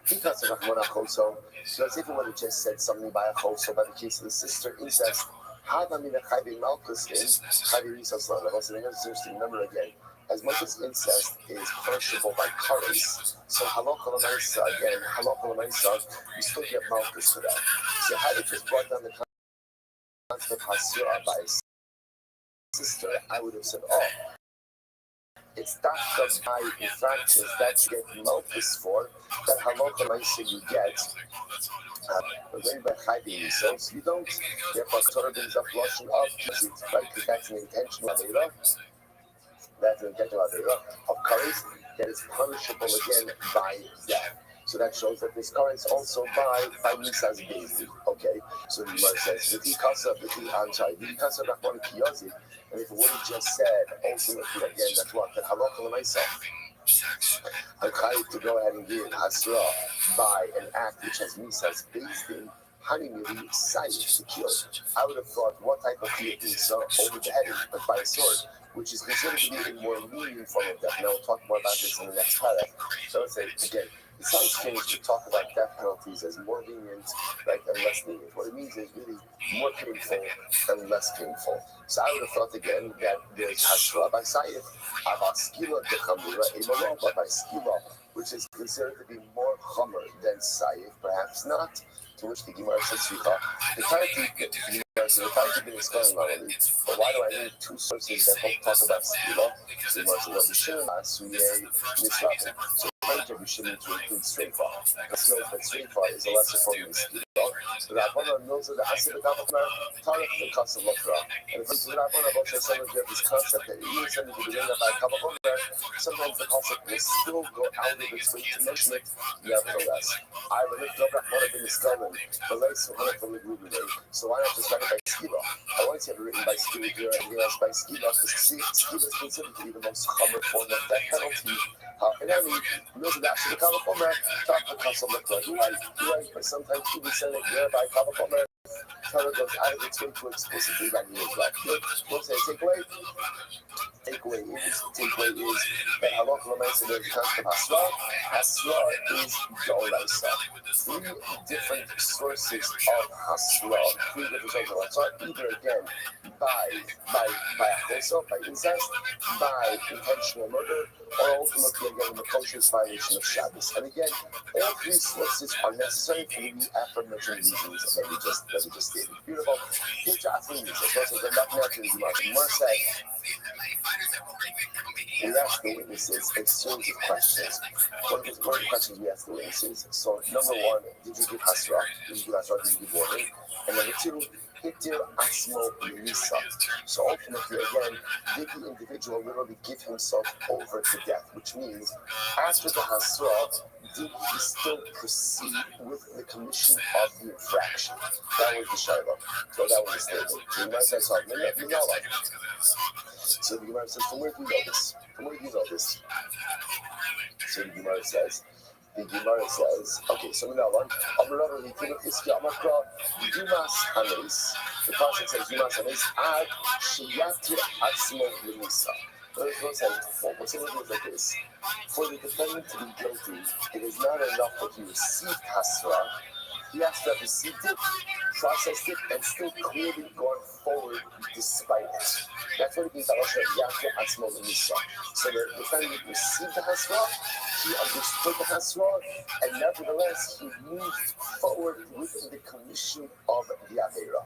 S1: Because of Rahman Achoso, so as if it would have just said something by Achoso, by the case of the sister incest, Hadamina Chaybi Malchus in Chaybi Risas Lana. So here's interesting. Remember again, as much as incest is punishable by kares, so halakha l'maisa, again, halakha l'maisa, you still get Malchus for that. So had it just brought down the concept of Hasira by his sister, I would have said, oh, it's that by infractions that you get Malchus for, that halakha l'maisa you get. But then by hiding so you don't, therefore Torah brings up blushing of right? Because that's an intentional avera. That's an intentional avera of kares that is punishable again by death. So that shows that this kares also by Misa's baby. Okay, so the Gemara says I'm sorry, Rahman Kiyazi, and if it would have just said ultimately again, that's what the halakha l'maisa. A chayiv to go ahead and give hasra by an act which has misas based in honeymoon sayif to kill. I would have thought what type of kill is so over the head, but by a sword, which is considered to be a more lenient form of death. Now we'll talk more about this in the next paragraph. So let's say again, It sounds strange to talk about death penalties as more lenient, right, and less lenient. What it means is really more painful and less painful. So I would have thought again that there's Hasra by Saif, Abaskila de Chamura, Imamah by Skila, which is considered to be more Chomer than Saif, perhaps not. To which the Gemara says, the Tarti being spelling normally, but why do I need two sources that both talk about Skila? So the Gemara says, so we should need to include Sreifa. Because that Sreifa is a lesser form of Skila. The Rabbana knows that the Asir Gavakmar, Tarek the Kasam Lakra. And if the Rabbana about some of this concept that even something to begin by Kavakomer, sometimes the concept will still go out of its way to mention it, nevertheless. I would have done that in the Skalman, but let's run it from the group today. So why not just write it by Skila? I want to have it written by Skila here and here else by Skila, because Skila is considered to be the most common form of death penalty. And I mean, knows that actually Kavakomer, Tarek the Kasam Lakra. You're right, but sometimes people say that here by Kavakomer, Torah goes out of its way to explicitly regulate that. What's the takeaway? Takeaway is that Halach Lamaisa there's a concept of Hasra. Hasra is Doraisa. Three different sources of Hasra. Either again by Achosa, by incest, by intentional murder, or ultimately again the conscious violation of Shabbos. And again, all three sources are necessary for the aforementioned reasons that we just stated. Beautiful. Here's Johnson. So the back now to the Gemara said, we ask the witnesses a series of questions. One of the questions we ask the witnesses. So number one, did you give Hasra? Did you give warning? And number two, Hitir Asmo Nisa. So ultimately, again, did the individual literally give himself over to death? Which means, after the Hasra, did he still proceed with the commission of the infraction? That was the Shaila. So that was the statement. So you might say, so the Gemara says, from where do you know this? So the Gemara says, okay, so now on. The Prophet says, Dumas Hanes, Ad Shiyatu Atzmo Lemisa. What's the meaning like this? For the defendant to be guilty, it is not enough that he received Hasra. He has to have received it, processed it, and still clearly gone forward despite it. That's what it means by Yatu Atzmo Lemisa. So the defendant received the Hasra, he understood the Hasra, and nevertheless he moved forward with the commission of the Aveira.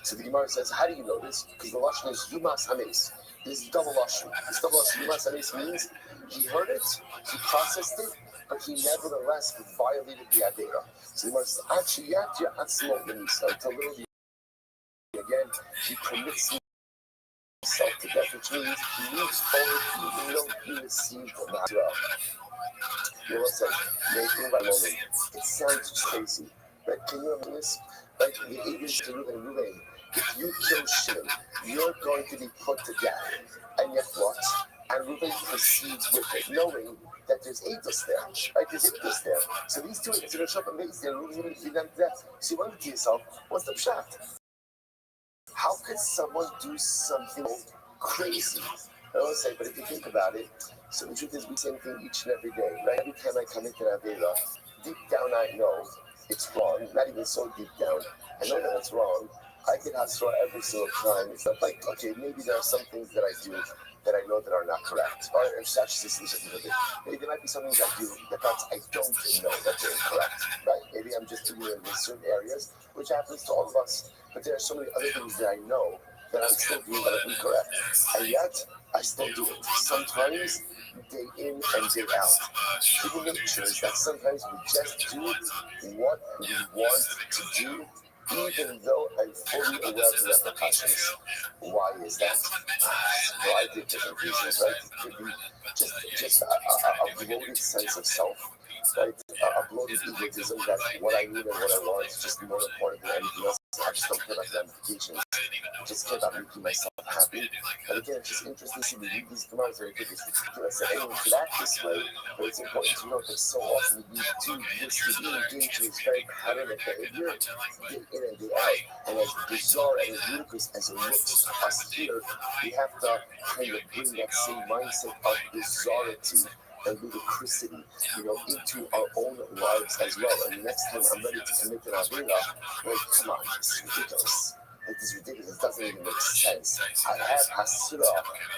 S1: So the Gemara says, how do you know this? Because the Lashon is Yumas Hanes. This is double Lashon. This double Lashon, Yumas Hanes, means he heard it, he processed it, but he nevertheless violated the Aveira. So the Gemara says, Achiyatya Atzmo Lemisa. Until literally, again, he permits himself to death, which means he moves forward even though he received the Hasra. You know what's like? It sounds crazy, but can you imagine this? Like the Abish to Ruvain, if you kill Shimon, you're going to be put to death. And yet what? And Ruvain proceeds with it, knowing that there's Abish there. Right? There's Abish there. So these two Abish are going to show up and make their Ruvain to be them to death. So you wonder to yourself, what's the pshat? How could someone do something crazy? I don't say, but if you think about it, so the truth is we same thing each and every day. Right? Every time I come into an Avera, deep down I know it's wrong, not even so deep down. I know that it's wrong. I get Hasra every single time. It's not like, okay, maybe there are some things that I do that I know that are not correct. Or maybe there might be some things I do that I don't know that they're incorrect. Right? Maybe I'm just ignorant in certain areas, which happens to all of us. But there are so many other things that I know that I'm still doing that are incorrect. And yet, I still do it. Sometimes, day in and day out. Human nature is that sometimes we just do what we want to do, even though I'm fully aware of the repercussions. Why is that? Well, I did different reasons, right? It could be just a bloated sense of self, right? A bloated egotism that what I need and what I want is just more important than anything else. I just don't care about ramifications. I just care about making myself happy. But again, it's just interesting to see me read these commands very quickly. It's ridiculous that anyone could act this way, but it's important to know that so often we do this to be engaged in this very pattern of behavior, day in and day out. And as bizarre and as ludicrous as it looks to us here, we have to kind of bring that same mindset of bizarrity and ludicrosity, into our own lives as well. And the next time I'm ready to commit an avera, like, come on, this is ridiculous. Like, this is ridiculous. It doesn't even make sense. I have hasra.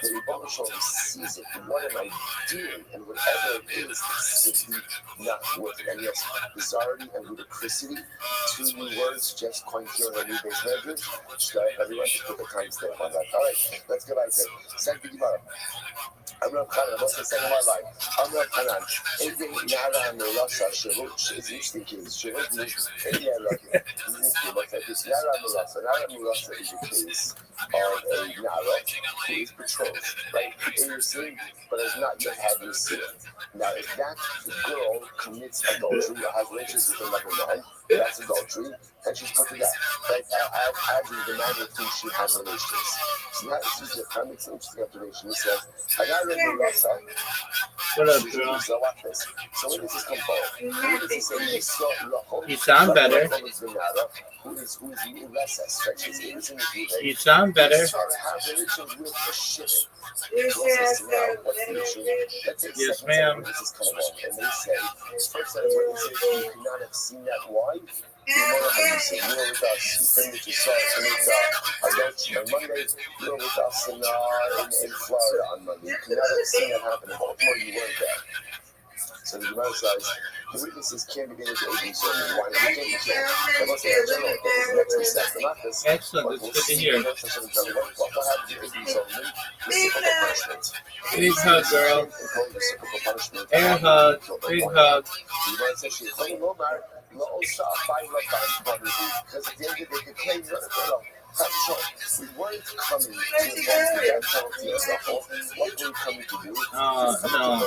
S1: The Rebbe Shalom sees it. What am I doing? And whatever it is, it's simply not worth it. And yes, bizarrety and ludicrosity, two new words just coined here in our new base measures. Everyone just put the timestamp on that. All right, let's go back to Second Gemara. Amram Khanan, what's the second one like? Amram Khanan, Eze Nara Melasa, Shirut, is interesting kids. Shirut means, what's like this? Nara Melasa. Nara Melasa is the case of a Nara who is betrothed, right? Innocent, but has not yet had the sin. Now, if that girl commits adultery or has relations with another man, that's adultery, and she's put to death. Right? As is the man with whom she has relations. So now this is a makes an interesting observation. He says,
S2: What up, girl?
S1: So watch this. So when does this come forward? When does he say,
S2: You sound better.
S1: Who is less right? She's innocent with you.
S2: You sound better.
S1: Have relations with a shit.
S2: Yes, ma'am.
S1: And they say, first set of witnesses, you could not have seen that. Why? You were with us. You think that you saw us commit adultery on Monday. You were with us in Florida on Monday. You could not have seen that happen in Baltimore. You weren't there. So the Gemara says, the witnesses can't begin to do so. Why not? They can't. They must have general. Next we set them up.
S2: Excellent. It's good to hear.
S1: What happens to Israel? Reciprocal punishment.
S2: Big hug, girl. Air hug. Big hug.
S1: The Gemara says, because at the end of the day, they could claim we weren't coming to impose the death penalty as a whole. What were we coming to do?
S2: No. I'm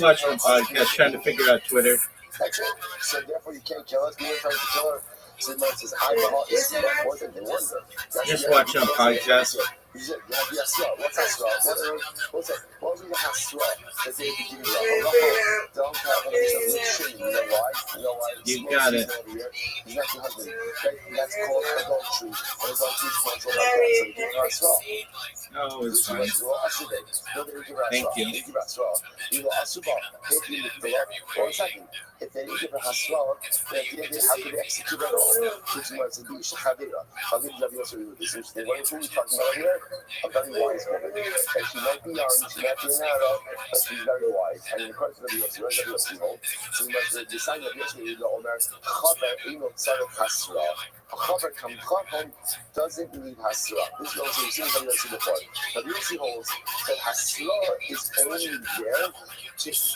S2: watching a podcast trying to figure out Twitter.
S1: That's it. So therefore you can't kill us. We weren't trying to kill her. So the man says, alcohol is the wasn't. They weren't there.
S2: Just watching a podcast.
S1: What's Hasra? What's that? What was the Hasra that they begin to don't have any shame. You know why?
S2: You got it.
S1: He's not your husband. That's called adultery. And adultery is controlled by God. So you give Hasra.
S2: Oh, it's fine. Thank you.
S1: If they didn't give her Hasra, then how could they execute it all? Which was to do Shachavira. What are we talking about here? A very wise woman. And she might be young, she might be narrow, but she's very wise. And in the course of the Yossi, so we must decide that Yossi, the Omer, Chaber, Eno, Tzarek, Hasra. A Chaber Chacham doesn't need Hasra. This is also, you've seen the Yossi before. But Yossi holds that Hasra is only there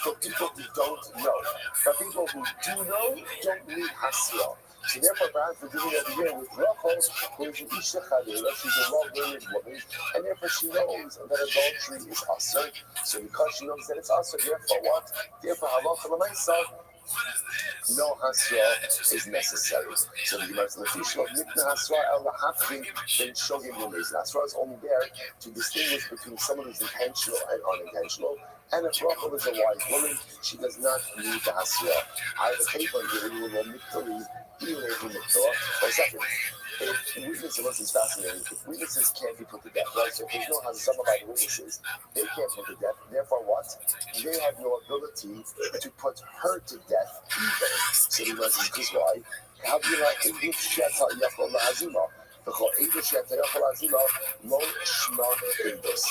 S1: for people who don't know. But people who do know don't need Hasra. So therefore, perhaps we're doing over here with Rachel, who is an Isha Chavira, she's a well-married woman, and therefore she knows that adultery is asur. So because she knows that it's asur, therefore what? Therefore, halacha l'maisa, no hasra is necessary. So the Gemara says, "Lefishlo mitna hasra el lahafkin ben shogim lumis." Hasra is only there to distinguish between someone who's intentional and unintentional. And if Rachel is a wise woman, she does not need the hasra. I have a paper here, you will mittori. If witnesses, this is fascinating, if witnesses can't be put to death, right? So if there's no Hazama by the witnesses, they can't put to death. Therefore, what? They have no ability to put her to death either. So the question is, because why? How do you like to do Sheta Yachol Hazima? Because Eidu Sheta Yachol Hazima, Lo Shma Indus.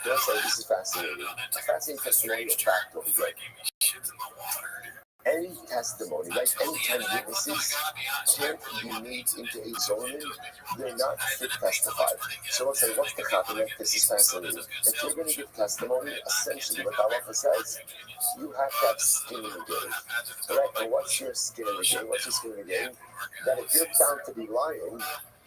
S1: This is fascinating. A fascinating testimonial fact over here. Any testimony, right? Anytime witnesses can't be made into a zoning, they're not fit to testify. So let's say, what's the compliment? This is fascinating. If you're going to give testimony, essentially what Allah says, you have to have skin in the game. Right? And what's your skin in the game? What's your skin in the game? That if you're found to be lying,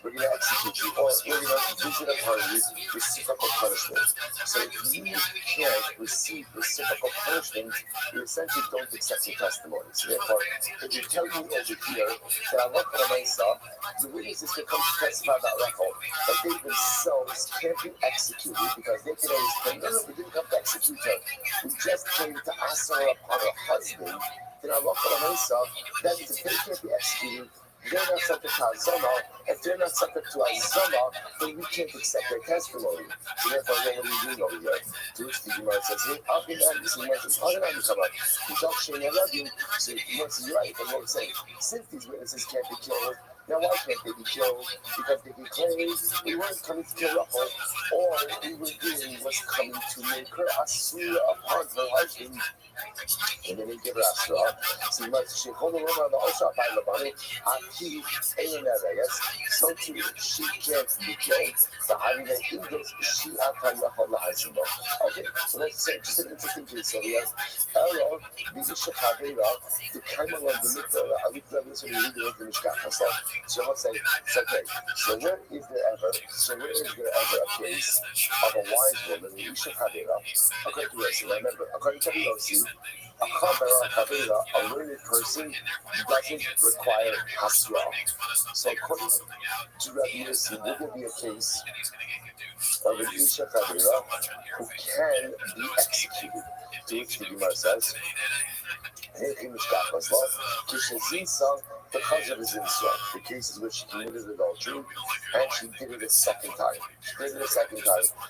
S1: we're going to execute you, or we're going to visit upon you reciprocal punishment. So if you can't receive reciprocal punishment, you essentially don't accept your testimony. So therefore, if you tell me over here that I look at myself, the witnesses can come to testify about Rachel, but they themselves can't be executed because they can always claim, no, we didn't come to execute her. We just came to ask her upon her husband. Then I look at myself, that means if they can't be executed, they're not subject to Azama. If they're not subject to Azama, then we can't accept their testimony. So therefore, then what are you doing over here? To which the Gemara says, hey, how can I listen? Gemara says, how can I come up? I love you. So Gemara says, you're right. And what I'm saying, since these witnesses can't be killed, now why can't they be killed? Because they declared they weren't coming to kill Rachel, or they were doing was coming to make her asura upon her husband. And then they give her asura. So you must she hold the woman on the Osha by Labani, Aki, Ayanavayas, so too she can't be killed. The Harina English, she Akan Rachel Lahasimo. Okay, so let's say just an interesting piece. So we have Elo, the Ishakavera, the Kamala, the Mikra, Alipra, the Mishka, so let's say, okay, so where is there ever a case of a wise woman who should have it up? According to Yossi, remember, according to Yossi, a Kavera, a learned person, doesn't require Hasra. So according to Rabbi Yossi, would there be a case of an Isha Kavera who can be executed? To which the Gemara says, because of his insult, the cases which she committed adultery, and she did it a second time.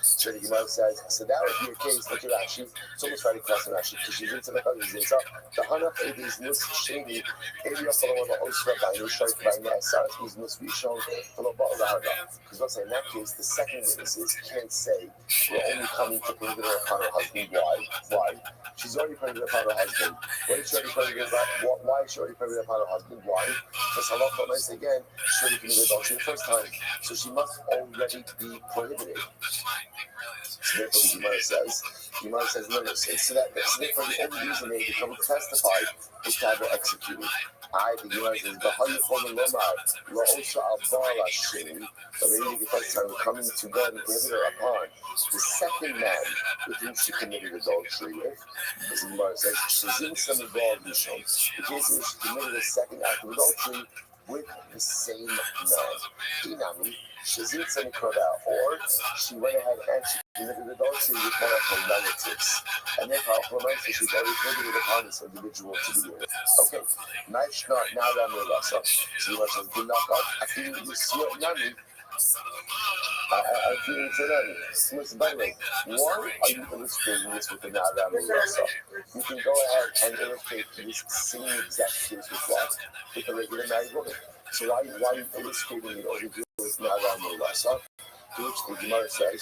S1: So the Gemara says, so that would be a case, look at Rashi, it's almost very close to Rashi, because she did it because of his insult. The Hanaf Ed is Nus Shady, area for the one of Osra by Nushart by Nasar, is Nus Vishon, because let's say in that case, the second witnesses can't say, we're only coming to prohibit her upon her husband. Why? She's already prohibited upon her husband. Why is she already prohibited upon her husband? Why? Because halacha nice again, she already committed adultery the first time, so she must already be prohibited. So therefore, the Gemara says, no, so therefore the only reason they become testified is to have her executed. The Gemara says, but maybe because I'm coming to God and prohibit her upon the second man with whom she committed adultery with, as the Gemara says, she's in some involved the case in which she committed a second act of adultery with the same man. Inami, she's in some or she went ahead and she committed adultery with one of her relatives. And therefore, she's already prohibited upon this individual to be with. Okay, nice now that I'm with us. So you want to do knock up. I feel you see it, Nami. I feel it's Nami. Listen, by the way, why are you illustrating this with the Nadam Rasa? You can go ahead and illustrate this same exact case with what? With a regular married woman. So why are you illustrating it over here with Nadam Rasa? To which the Gemara says,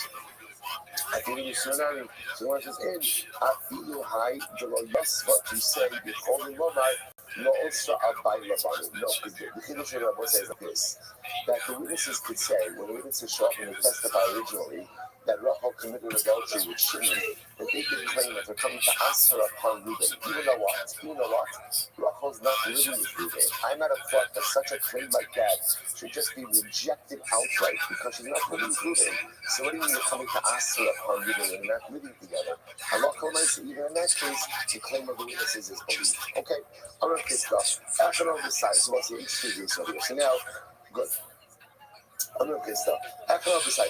S1: I think you see Nami. So the Gemara says, I feel high, the what you say, the holy Lomai. No, also by Labani. No, because the Kiddush of Rabbi says like this, that the witnesses could say, when the witnesses show up and they testify originally, that Rachel committed adultery with Shimon, that they could claim that they're coming to ask her upon Reuben. Even though what? Rachel's not living with Reuben. I'm at a thought that such a claim like that should just be rejected outright because she's not living with Reuben. So what do you mean you're coming to ask her upon Reuben and not living together? Allah calls even in that case, the claim of the witnesses is believed. Okay, all right, this stuff. After all this side, so what's the interesting over here? So now, good. I'm going to get stuff.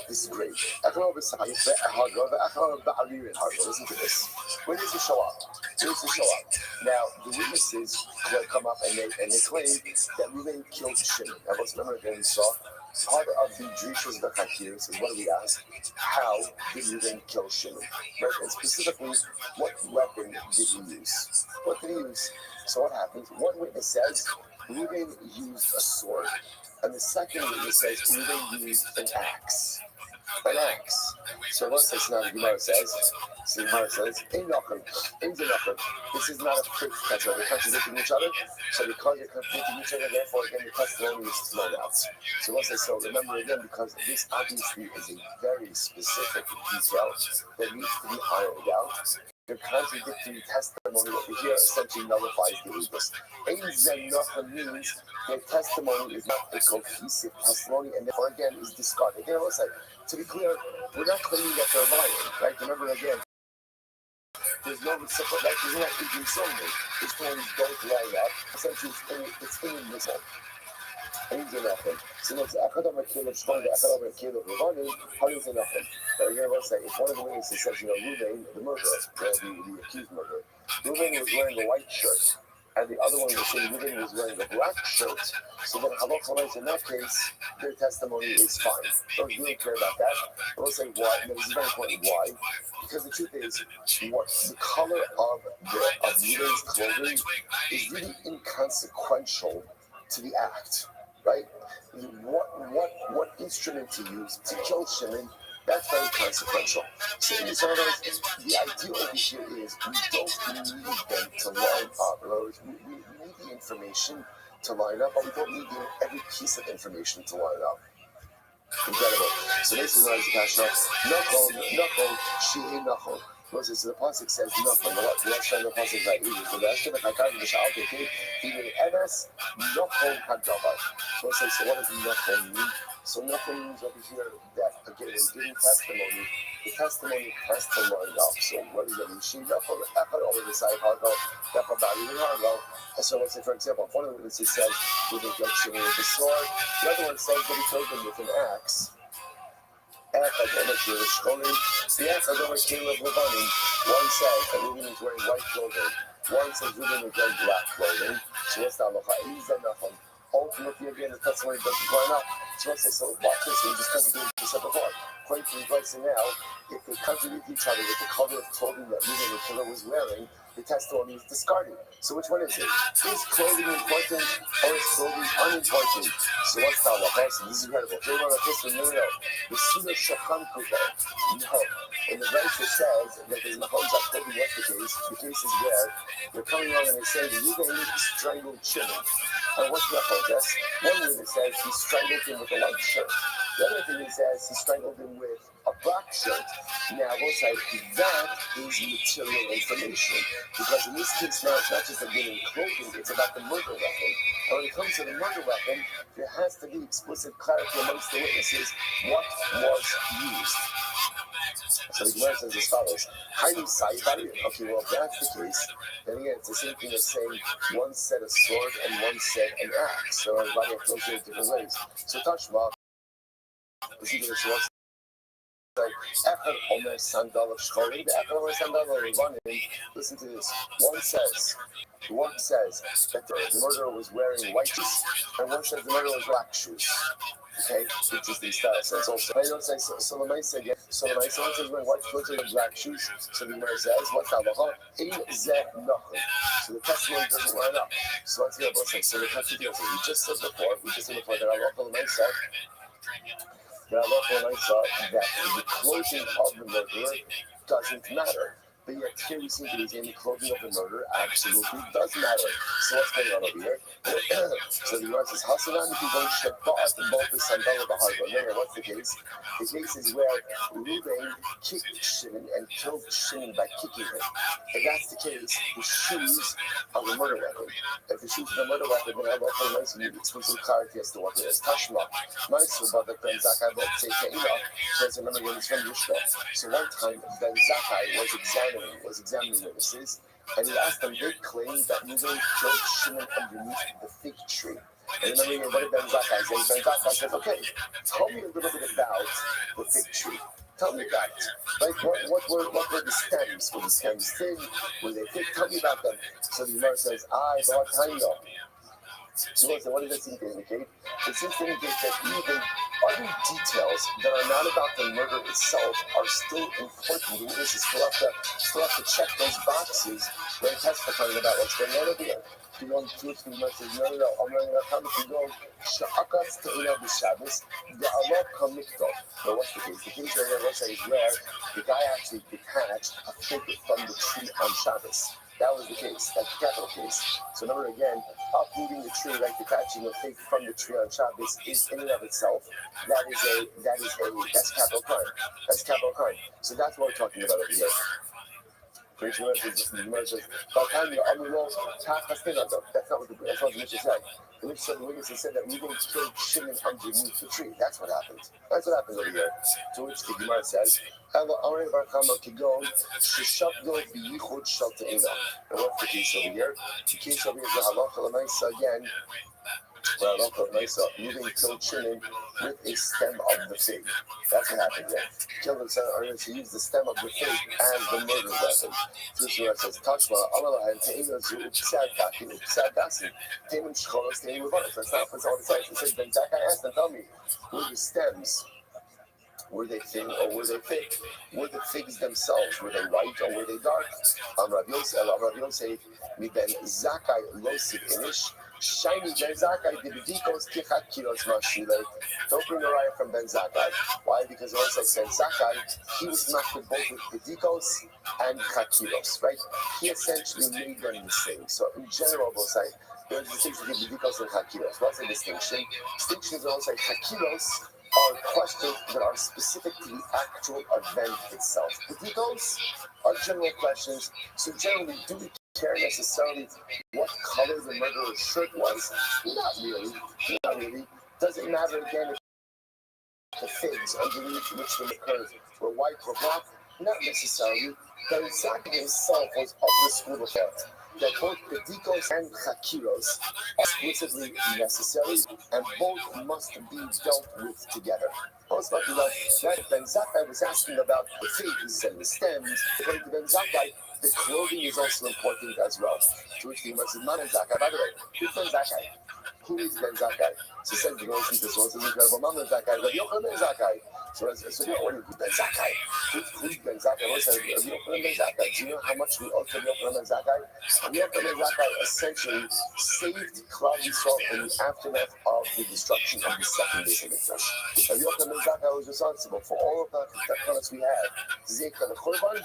S1: This is great. Listen to this. When does it show up? Now, the witnesses come up and they claim that Reuben killed Shimon. Now, let's remember again, we saw part of the Drishas Bakakir is what do we ask? How did Reuben kill Shimon? Right? And specifically, what weapon did he use? What did he use? So what happens? One witness says Reuben used a sword. And the second witness says Reuben used an axe. So what says now the Gemara says, this is not a quick test, they're contradicting each other. So because they're contradicting each other, therefore again the testimony is thrown out. So what says so remember again, because this obviously is a very specific detail that needs to be ironed out. The contradictory testimony over here essentially nullifies the witness. Ein means their testimony is not a cohesive testimony and therefore again is discarded. Again, let's say, to be clear, we're not claiming that they're lying, right? Remember again, there's no reciprocal, like there's not even solely. This claim don't line up. Essentially, it's inadmissible. So it's Akadama Caleb Strong, Akadama Caleb Ravani, how is it nothing? But again, let's say, if one of the witnesses says, Reuben, the murderer, the accused murderer, Reuben was wearing a white shirt, and the other one was saying Reuben was wearing a black shirt. So then Halach in that case, their testimony is fine. Don't really care about that. But we'll say why. No, this is very important. Why? Because the truth is, what the color of Reuben's clothing is really inconsequential to the act, right? What instrument to use to kill Shimon, that's very consequential. So in these orders, the idea over here is we don't need them to line up. In other words, we need the information to line up, but we don't need every piece of information to line up. Incredible. So basically, when I was Nachon, Shehi Nachon. Moses, the pasuk says Nachon. The last time the pasuk that is the last time the Chakar the Shal Keke, even Emes Nachon Hadavar. Moses, so what does Nachon mean? So Nachon means over here that again, in giving testimony, the testimony has to line up. So what does that mean? She Nachon Echad over the side Hargo, Echad Bari Hargo. And so let's say, for example, one of the witnesses says with a reflection with a sword, the other one says that he killed him with an axe. The Echad came with Lebanon. One says that Reuben is wearing white clothing. One says Reuben is wearing black clothing. So what's that? Ultimately, again, the testimony doesn't line up. So let's say, so watch this, we just contradict this up before. According to the advice now, if they contradict each other with the color of clothing that Reuben the killer was wearing, the testimony is discarded. So which one is it? Is clothing important or is clothing unimportant? So what's the halacha? So this is incredible. They want to listen, no. The Sunnah Shachan Kuba. No. When the Raisa says that there's Mahon Zakhobi, what's the case is where they're coming along and they say that Reuben strangled Shimon. And what's the Chodesh? One way it says he strangled him with a white shirt. The other thing he says he strangled him with a black shirt. Now, we'll say that is material information. Because in this case now, it's not just about getting clothing, it's about the murder weapon. And when it comes to the murder weapon, there has to be explicit clarity amongst the witnesses what was used. So the Gemara says as follows: okay, well, if that's the case, then again, it's the same thing as saying one said a sword and one said an axe. So everybody approaches it different ways. So Tashma, is either a sword. Echad Omer Sandal of Shchorim, the Echad Omer Sandal of Lebanon. Listen to this. One says that the murderer was wearing white shoes, and one says the murderer was black shoes. Okay, which is the style sense also. I don't say so. The said yes. So the someone says wearing white clothes and black shoes. So the Gemara says what's halacha? Ein zeh nachon. So the testimony doesn't line up. So let's get both sides. So the testimony we just said before that halacha the said. That the clothing of the murderer doesn't matter. But yet here we see that he's in the clothing of the murderer absolutely does matter. So what's going on over here? So the Gemara says, Hasanan if you go Shabbat and both the sandal of the harbor. What's the case? The case is where Reuben kicked Shimon and killed Shimon by kicking him. If that's the case, the shoes are the murder weapon. If the shoes are the murder weapon, then I love the nice and you exclusive clarity as to what it is. Tashma. Nice about the Ben Zakkai that say Te'ila. Says remember when it's from Yishka. So one time Ben Zakkai was examining witnesses, and he asked them, they claim that Reuben killed Shimon underneath the fig tree. And remember, what did Ben Zakkai say? Ben Zakkai says, okay, tell me a little bit about the fig tree. Tell me about it. Like, what were the stems? Were the stems thin? Were they thick? Tell me about them. So the Gemara says, what time though? So what does that seem to indicate? It seems to indicate that even other details that are not about the murder itself are still important. The witnesses still have to check those boxes when testifying about what's going on over here. If you want to the message, no, I'm running out of time. If you go, Sha'akas Te'ila B'Shabbos, the Allah Kamikto. But what's the case? The case right here, let's say, is where the guy actually detached a fig from the tree on Shabbos. That was the case. That's the capital case. So remember again, uprooting the tree, like detaching a fig from the tree on Shabbos, is in and of itself. That's capital crime. That's capital crime. So that's what we're talking about over here. That's not what the Mishnah said. The witnesses said that we didn't kill Shimon underneath the tree. That's what happened. That's what happened over here. To which the Gemara says, and what's the case over here? The case over here is the halacha l'maisa again. Well, Rachel Mesa moving Kilchinin with a stem of the fig. That's what happened there. Killed his son Ernest. He used the stem of the fig as the murder weapon. This is says, Tashma, Allah, and Taylor Zu, Sadaki, Sadasi, Taylor Shkolos, Taylor Levanos. That's not what it says. It says, Ben Zaka asked them, tell me, were the stems, were they thin or were they thick? Were the figs themselves, were they white or were they dark? Rav Yosef, mi ben Zakai Losif Inish, shiny Ben Zakai, the Bedikos Kichat Kilos Mashile. Don't bring a riot from Ben Zakai. Why? Because it also says Zakai, he was marked both with Bedikos and Chakilos, right? He essentially made them the same. So in general, we'll say, there's a distinction between Bedikos and Chakilos. What's the distinction? Distinctions are also Chakilos are questions that are specific to the actual event itself. The details are general questions, so generally, do we care necessarily what color the murderer's shirt was? Not really. Not really. Does it matter again if the figs underneath which the occurred were white or black? Not necessarily. The Isaac himself was of the school of thought that both pedicos and chakiros are exclusively necessary and both must be dealt with together. Ben Zakkai was asking about the figs and the stems. According to Ben Zakkai, the clothing is also important as well. To which the Imam says, not Ben Zakkai. By the way, who's Ben Zakkai? Who is Ben Zakkai? So said the Rosh Hashanah, so incredible Mama Zakkai, Rabbi Yochanan Ben Zakkai. So we ordered Ben Zakkai. Who's Ben Zakkai? What's Rabbi Yochanan Ben Zakkai? Do you know how much we owe to Rabbi Yochanan Ben Zakkai? Rabbi Yochanan Ben Zakkai essentially saved Klal Yisrael in the aftermath of the destruction of the second Beis Hamikdash. Rabbi Yochanan Ben Zakkai was responsible for all of the takanas we had, Zikah the Churban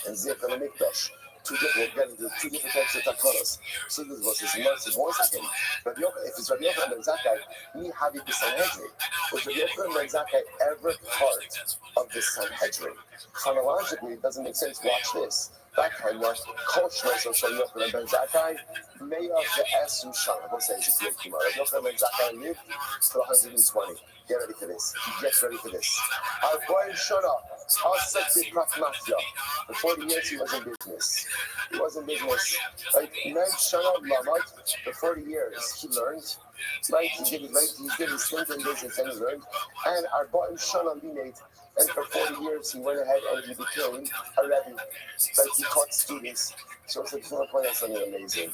S1: and Zikah the Mikdash. We'll get into two different types of takanas. So this was his mercy. 1 second. If it's Rabbi Yochanan Ben Zakkai, me having the Sanhedrin. Was Rabbi Yochanan Ben Zakkai ever part of the Sanhedrin? Chronologically, it doesn't make sense. Watch this. That kind of cultural social Yochanan Ben Zakkai, Mayor of the Esum Shana. We'll say it's a great tomorrow. Yochanan Ben Zakkai lived for 120. Get ready for this. Get ready for this. Our boy Shana, for 40 years he was in business. He was in business. Like Ned Shana Lamad, for 40 years he learned. Right? He did his stint in business and he learned. And our boy Shana Linate, and for 40 years he went ahead and he became a Rebbe. Like he taught students. So it's a point out something amazing.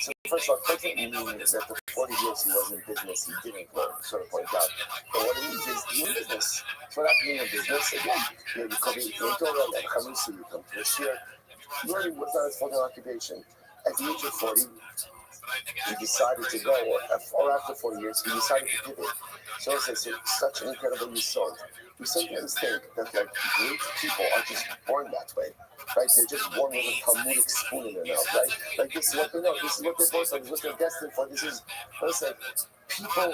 S1: So first of all, it doesn't mean that for 40 years he was in business, he didn't learn, sort of point out. But what it means is he's in business. So that being in business, again, you become a Torah and Chamusi, you come to a shir. Learning was not his full-time occupation. At the age of 40, he decided to go, or after 40 years, he decided to pivot. So it's such an incredible result. We sometimes think that like great people are just born that way. Right? They're just born with a Talmudic spoon in their mouth, right? Like this is what they know, this is what they're born for, this is what they're destined for. This is listen, people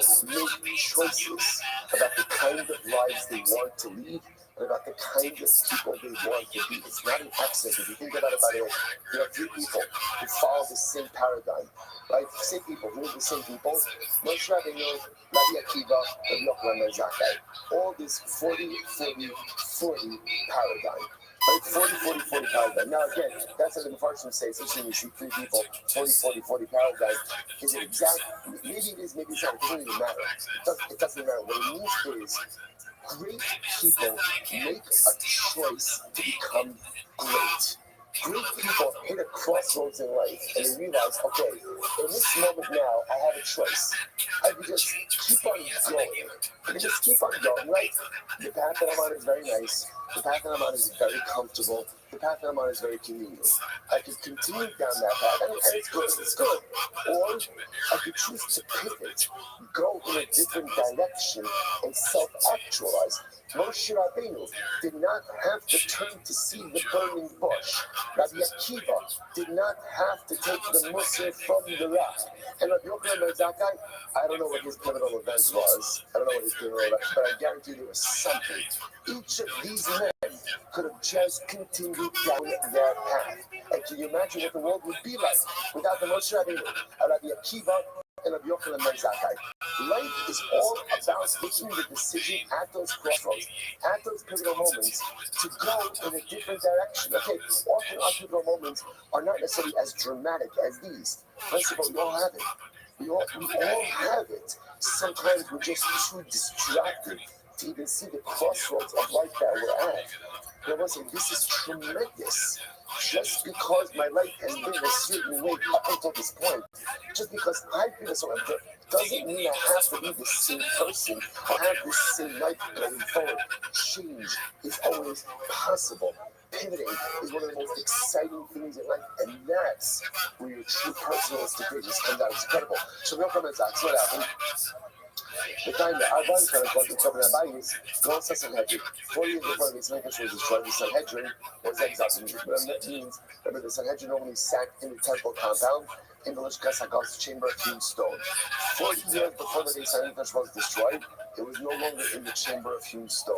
S1: make choices about the kind of lives they want to lead and about the kind of people they want to be. It's not an accident. If you think about it, by the way, there are 3 people who follow the same paradigm. Right? Same people, who are the same people? Moshe Rabbeinu, Rabbi Akiva, Rabbi Yochanan Ben Zakkai. All this 40-40-40 paradigm. Right? 40-40-40 paradigm. Now again, that's what the Mepharshim say, especially when you see 3 people, 40-40-40 paradigm. Is it exact? Maybe it is, maybe it's not. It doesn't even matter. It doesn't matter. What it means is great people make a choice to become great. Great people hit a crossroads in life and they realize, okay, in this moment now, I have a choice. I can just keep on going. I can just keep on going, right? The path that I'm on is very nice. The path that I'm on is very comfortable. The path that I'm on is very convenient. I could continue down that path, and it's good. Or I could choose to pivot, go in a different direction, and self-actualize. Moshe Rabbeinu did not have to turn to see the burning bush. Rabbi Akiva did not have to take the Musar from the rock. And Rabbi Yochanan Ben Zakkai, I don't know what his pivotal event was. I don't know what his pivotal event, but I guarantee there was something. Each of these men could have just continued down their path. And can you imagine what the world would be like without the Moshe Rabbeinu, Rabbi Akiva, and Rabbi Yochanan Ben Zakkai? Life is all about making the decision at those crossroads, at those pivotal moments, to go in a different direction. Okay, often our pivotal moments are not necessarily as dramatic as these. First of all, we all have it. We all have it. Sometimes we're just too distracted to even see the crossroads of life that we're at. But I want to say this is tremendous. Just because my life has been a certain way up until this point, just because I've been a certain way, doesn't mean I have to be the same person or have the same life going forward. Change is always possible. Pivoting is one of the most exciting things in life, and that's where your true personal greatness comes out. It's incredible. So, real comments, that's what happened. The time that I was trying to go to cover the bodies, no Sanhedrin. 40 years before the Islamic was destroyed, the Sanhedrin was exiled. That means, remember, the Sanhedrin only sat in the temple compound in the Lishkas Hagal's chamber of hewn stone. 40 years before the Islamic was destroyed, it was no longer in the chamber of hewn stone.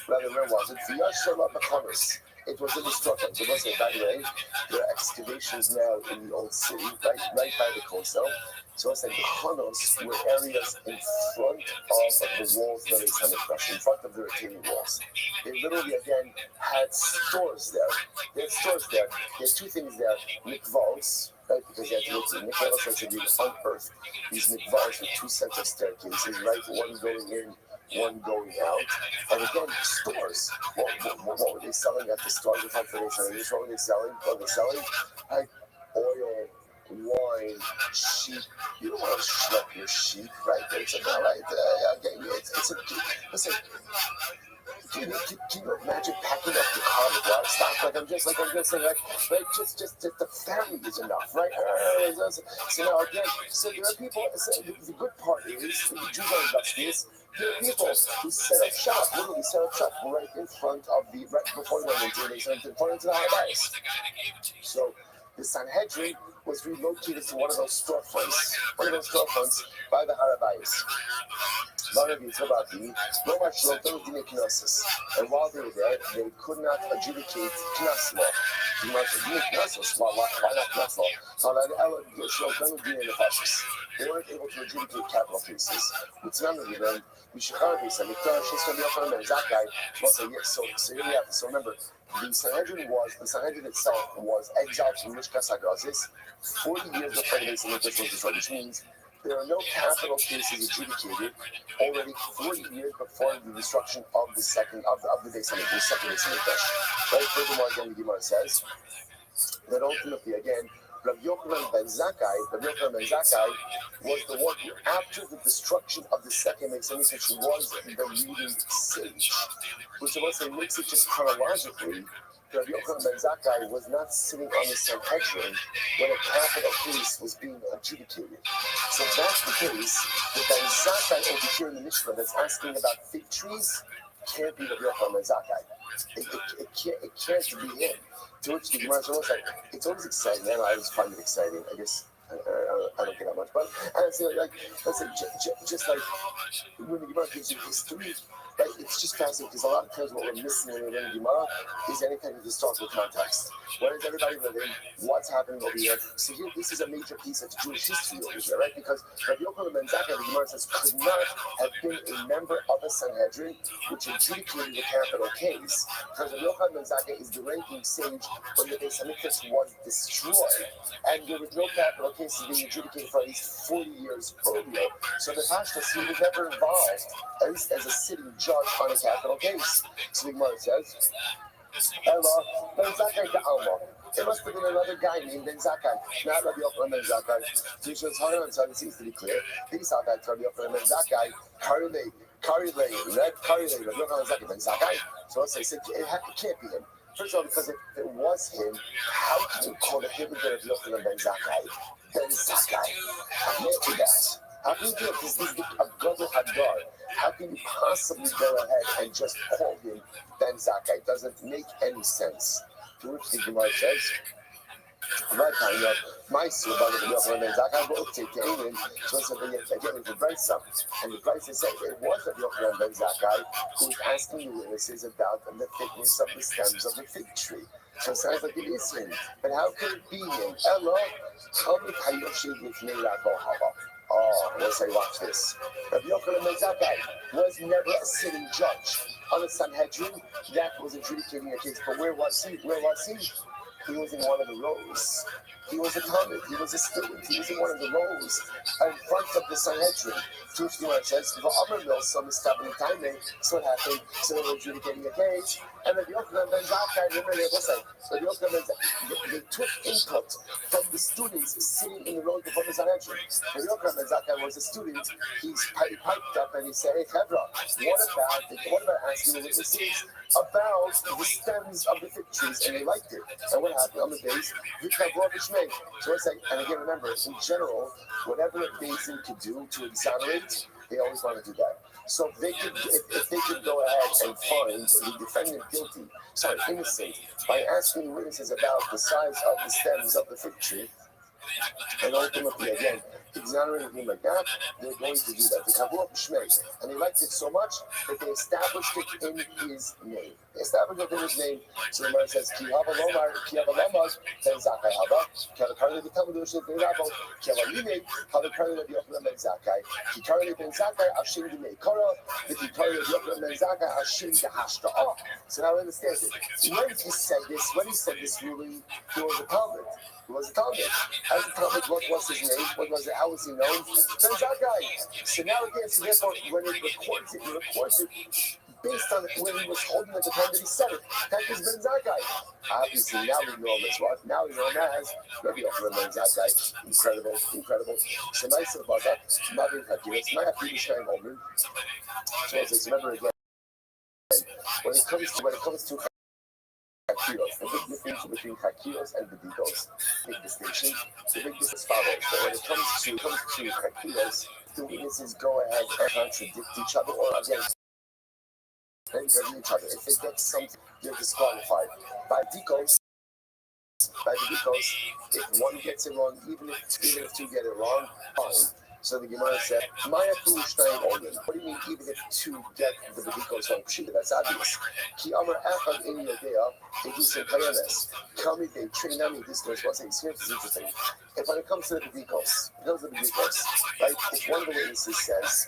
S1: Rather, where was it? V'yashala b'chanos. It was in the structure. So, by the way, there are excavations now in the old city, right by the coastal. So it's like the Hanos were areas in front of the walls that is in front of the retaining walls. They literally, again, had stores there. They had stores there. There's two things there. Mikvahs, right? Because you have to make mikvahs, so you unearth these mikvahs with two sets of staircases, right? One going in, one going out. And again, stores. What were they selling at the stores? What were they selling? What were they selling? Like oil, wine, sheep. You don't want to schlep your sheep, right? It's like, all right, it's a, listen, can you imagine packing up the car with livestock? I'm just saying, just the family is enough, right? So now again, so there are people, so the good part is, the Jews are industrious, there are people who set up shop, literally set up shop right in front of right before they went into the Harabais. So the Sanhedrin was relocated to one of those storefronts by the Harabais. And while they were there, they could not adjudicate Knas law. Why not Knas law? They weren't able to adjudicate capital cases. So here we have. So remember, the Sanhedrin itself was exiled from Mishkas Hagazis 40 years before the base of was destroyed, which means there are no capital cases adjudicated already 40 years before the destruction of the second of the base of the second base of Right? Furthermore, again, the Gemara says that ultimately, again, Rav Yochanan ben Zakkai was the one who, after the destruction of the second base of was the leading sage, which I must say makes it just chronologically. Rav Yochanan ben Zakkai was not sitting on the Sanhedrin when a capital case was being adjudicated. So if that's the case, the Ben Zakkai over here in the Mishnah that's asking about fig trees can't be Rav Yochanan ben Zakkai. It can't be him. To which the Gemara says, it's always exciting. I always find it exciting. I guess I don't get that much, but I say just like when the Gemara gives you history. Right? It's just fascinating because a lot of times what we're missing when we're learning Gemara is any kind of historical context. Where is everybody living? What's happening over here? So here, this is a major piece of Jewish history over here, right? Because Rabbi Yochanan ben Zakkai, the Gemara says, could not have been a member of the Sanhedrin which adjudicated the capital case. Because Rabbi Yochanan ben Zakkai is the ranking sage when the Beis Hamikdash was destroyed, and there was no capital cases being adjudicated for at least 40 years earlier. So the Pashtas, he was never involved, at least as a sitting judge on a capital case. So the Gemara says, Ella, Ben Zakkai to Alma. It must have been another guy named Ben Zakkai, not Rabbi Yochanan ben Zakkai. So he says, so it seems to be clear. He saw that Rabbi Yochanan ben Zakkai, Karilei, Rabbi Yochanan ben Zakkai. So let's say it can't be him. First of all, because if it was him, how can you call him Rabbi Yochanan ben Zakkai? Ben Zakkai. How can you do that? How can you do it? This is a Gadol Hadar. How can you possibly go ahead and just call him Ben Zakkai? It doesn't make any sense. To which the Gemara says, my son, Ben Zakkai, will take the alien. So again, with the Brisa, and the Brisa said it was Rabbi Yochanan ben Zakkai who was asking the witnesses about the thickness of the stems of the fig tree. So it sounds like it is him. But how could it be him? Ella, oh, let's say, watch this. Rabbi Yochanan ben Zakkai was never a sitting judge on the Sanhedrin that was adjudicating a case. But where was he? He was in one of the rows. He was a talmid. He was a student. He was in one of the rows in front of the Sanhedrin. Jewish Gemara says, "Va'amar mil some establishing time." So what happened? So they were adjudicating a case, and the Yochanan ben Zakkai, remember they both said, the Yochanan ben Zakkai, they took input from the students sitting in the rows before the Sanhedrin. The Yochanan ben Zakkai was a student. He piped up and he said, "Hey, Chevra, what about asking the witnesses about the stems of the fig trees?" And they liked it. And what happened on the base? So it's like, and again, remember, in general, whatever a basin could do to exonerate, they always want to do that. So if they could go ahead and find the defendant innocent, by asking witnesses about the size of the stems of the fig tree, and ultimately, again, exonerating him like that, they're going to do that. And they liked it so much that they established it in his name. They established it in his name. So the man says, Ki hava lomar, ki hava lamaz, ben zakai hava, ki hava karli b'tam d'ushel b'rabo, ki hava limei, hava karli b'yochanan ben zakai, ki karli ben zakai ashim d'mei kora, ki karli b'yochanan ben zakai ashim d'hashta'a. So now understand it. When he said this ruling, he was a Talmud. He was a Talmud. As a Talmud, what was his name? What was it? How was he known? Ben Zakkai. So now again, so therefore, when it records it based on where he was holding at the time that he said it. That is Ben Zakkai. Obviously, now we know him as what? Now we know him as Rabbi Yochanan ben Zakkai. Incredible. So nice about that. Mavin Hakiris. My Hakiris Shine Omen. So remember again, when it comes to Hakiros, the big difference between Hakiros and Bedikos, big distinction. The big difference follows. But when it comes to Hakiros, the witnesses go ahead and contradict each other or against each other. If they get something, they're disqualified. By Bedikos, if one gets it wrong, even if two get it wrong, fine. So the Gemara said, Maya Kushtaim Omen. What do you mean even if two get the Bedikos wrong? Pshita, that's obvious. Ki Amar Echad in Yodea, Edusem Kayanes. Kami they train on me this goes. What's the experience is interesting. If when it comes to the Bedikos, right? If one of the witnesses says,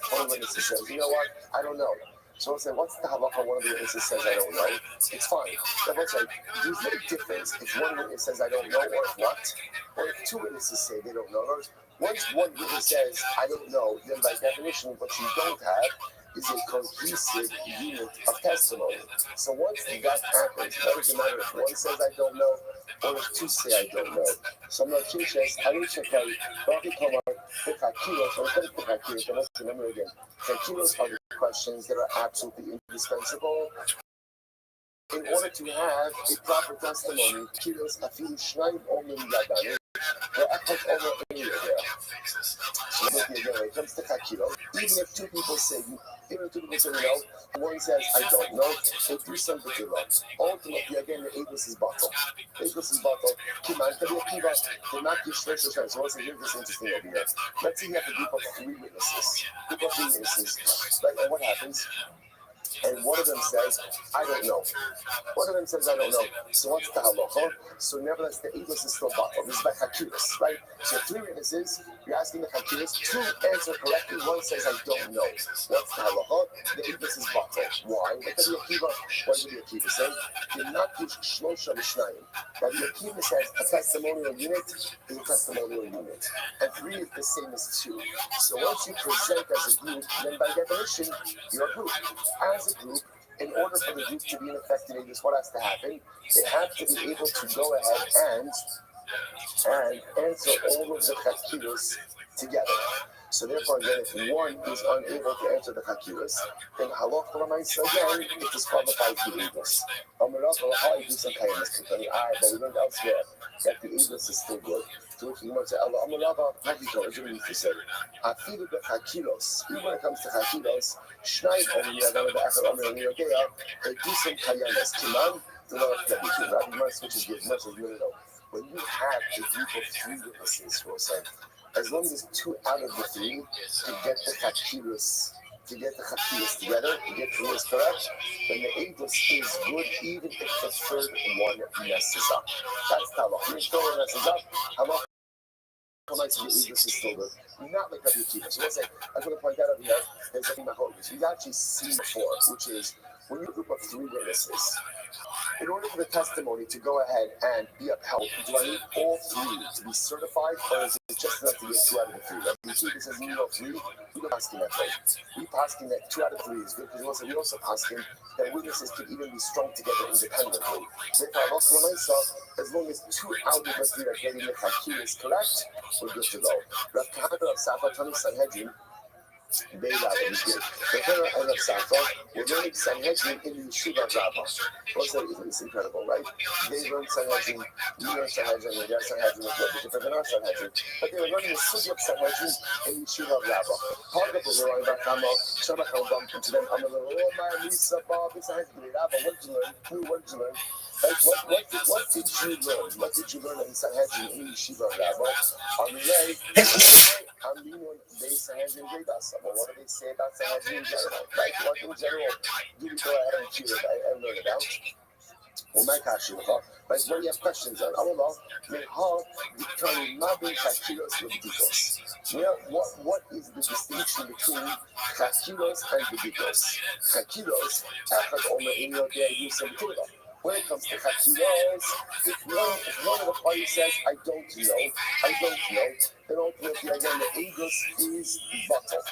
S1: you know what, I don't know. So I'll say, what's the halacha? One of the witnesses says, I don't know. It's fine. But it's like, there's no difference if one witness says, I don't know, or if what? Or if two witnesses say they don't know. Once one witness says, I don't know, then by definition, what you don't have is a cohesive unit of testimony. So once that happens, what does it matter if one says, I don't know, or if two say, I don't know? So I'm not curious. I don't check out, but the Kakiros, let's remember again, Kakiros are the questions that are absolutely indispensable in order to have a proper testimony. Kakiros, afilu shnayim omen yadanu. So when it comes to Hakiros, even if two people say no, one says I don't know, they do something wrong. Ultimately, again, the Abus is bottle. Kiman Tabi Akiva, they're not give special chance. So here's this interesting idea. Let's say you have a group of three witnesses. Right? And what happens? And one of them says, I don't know. So what's the halacha? So nevertheless, the Abus is still bottled. This is by Hakiros, right? So three witnesses, you're asking the Hakiros, two answer correctly, one says, I don't know. What's the halacha? The Abus is bottled. Why? What did Rabbi Akiva say? You're not give shlosha l'shnayim. Rabbi Akiva says a testimonial unit is a testimonial unit. And three is the same as two. So once you present as a group, then by definition, you're a group. As a group, in order for the group to be an effective Abus, what has to happen? They have to be able to go ahead and answer all of the Hakiros together. So therefore, again, if one is unable to answer the Hakiros, then halach l'maisa again, it disqualifies the Abus. But we learned elsewhere that the Abus is still good. So if you want to say, even when it comes to Hakiros, Shnayim Omen Yadanu Ba'achad Omer and Yodea, Edusem Kayanes Kiman, Rabbi Mar switches gears much as you know. When you have a group of three witnesses, we'll say, as long as two out of the three to get the Hakiros together, to get the list correct, then the Abus is good even if the third one messes up. That's the halacha. If the third one messes up, halacha might say the Abus is still good. Not like Rabbi Akiva. So let's say, I just want to point out over here, there's something Maholis. We've actually seen before, which is when you have a group of three witnesses, In order for the testimony to go ahead and be upheld, do I need all three to be certified, or is it just enough to get 2 out of the 3? Like, you see, this is need all 3. We don't asking that way. We asking that 2 out of 3 is good, because we also asking that witnesses could even be strung together independently. Therefore, as long as 2 out of the 3 are getting the Hakim is correct, we're good to go. Rav Kahana of Safatani Sanhedrin, we're learning Sanhedrin in the Yeshiva Rabbah. It's incredible, right? They learned Sanhedrin, we learned Sanhedrin, and their Sanhedrin was a little different than our Sanhedrin. But they were learning the Sugi of Sanhedrin in the Yeshiva Rabbah. Part of the Roy Bakama, Shabbat bumped into them, I'm a little, oh my Lisa Bob, it's Sanhedrin Rabbah, what did you learn? What did you learn? Like, what did you learn? What did you learn in Sanhedrin in the Yeshiva Rabbah? On the way, I'm being on the Sanhedrin Vedas. Well, what do they say about Sanhedrin in general? Like, what in general do we go ahead and choose? I learn about. Well, my question, like, what do you have questions on? I don't know. What is the distinction between Chakiros and Bedikos? Chakiros, when it comes to Chakiros, if one of the parties says, I don't know, then ultimately, again, the Agos is bottle.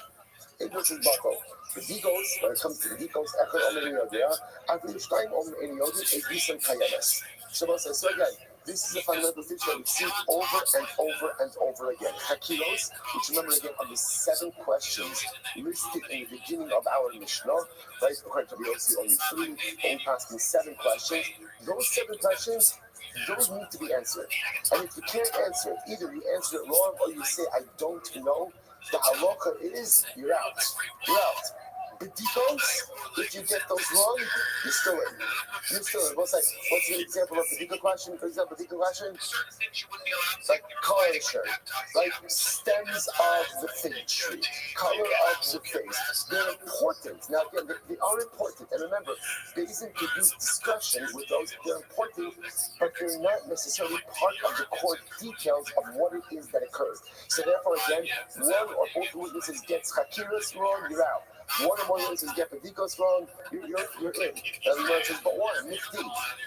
S1: Agos is bottle. The Digos, when it comes to the Digos, Echad Omer Yodea, Avil Shtein Omer Yodea, Egis and Kayemes. So again, this is a fundamental feature we see over and over and over again. Hakilos, which remember again are the 7 questions listed in the beginning of our Mishnah, right? According to the OC, only 3, only asking 7 questions. Those 7 questions, those need to be answered. And if you can't answer it, either you answer it wrong or you say, I don't know, the halacha is, you're out. You're out. Bedikos, if you get those wrong, you're still in. What's an example of a Bedika question? For example, Bedika question, like car insurance, like stems of the fig tree, color of the face. They're important. Now, again, they are important. And remember, Beis could do discussions with those. They're important, but they're not necessarily part of the core details of what it is that occurred. So therefore, again, one or both witnesses gets Chakiras wrong, you're out. One or more witnesses get Bedikos wrong, you're in. And the Lord says, but one, Mifti,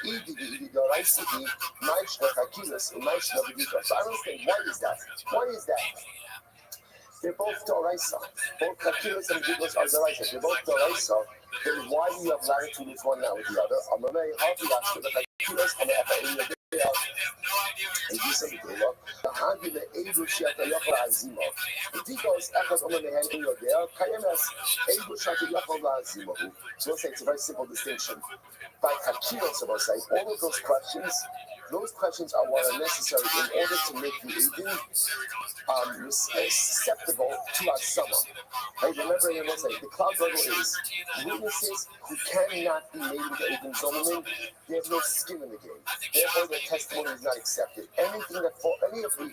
S1: Idi, Doraisiki, Maishna Chakiras, and Maishna Bedikos. So I don't understand, why is that? They're both Doraisa. Both Chakiras and Bedikos are Doraisa. They're both Doraisa. Then why do you have latitude with one now with the other? Amalei, how do you ask for the Chakiras and the Ephraim? And do something to the Handi the Edu Shata Yachal Azimo. The Tikos Echad Omer Mehen in your there, Kayemes Edu Shata Yachal Azimo. So we'll say it's a very simple distinction. By Hakiros, I will say, all of those questions are what are necessary in order to make the Edom susceptible to our summer. Right? Remember, I will say, the cloud level is witnesses who cannot be made with the Edom Zomanim, they have no skin in the game. Therefore, their testimony is not accepted. Anything that for any of the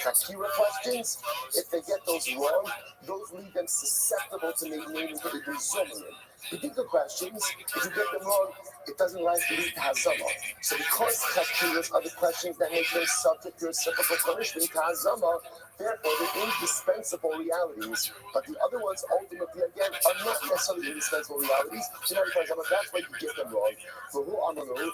S1: Hakira questions, if they get those wrong, those leave them susceptible to being made with the Edom Zomanim. The bigger questions, if you get them wrong, it doesn't lead to Hazama. So because Hakiras are the questions that make them subject to reciprocal punishment, Hazama, therefore they're indispensable realities. But the other ones ultimately, again, are not necessarily indispensable realities. So that's why you get them wrong. For who on the road,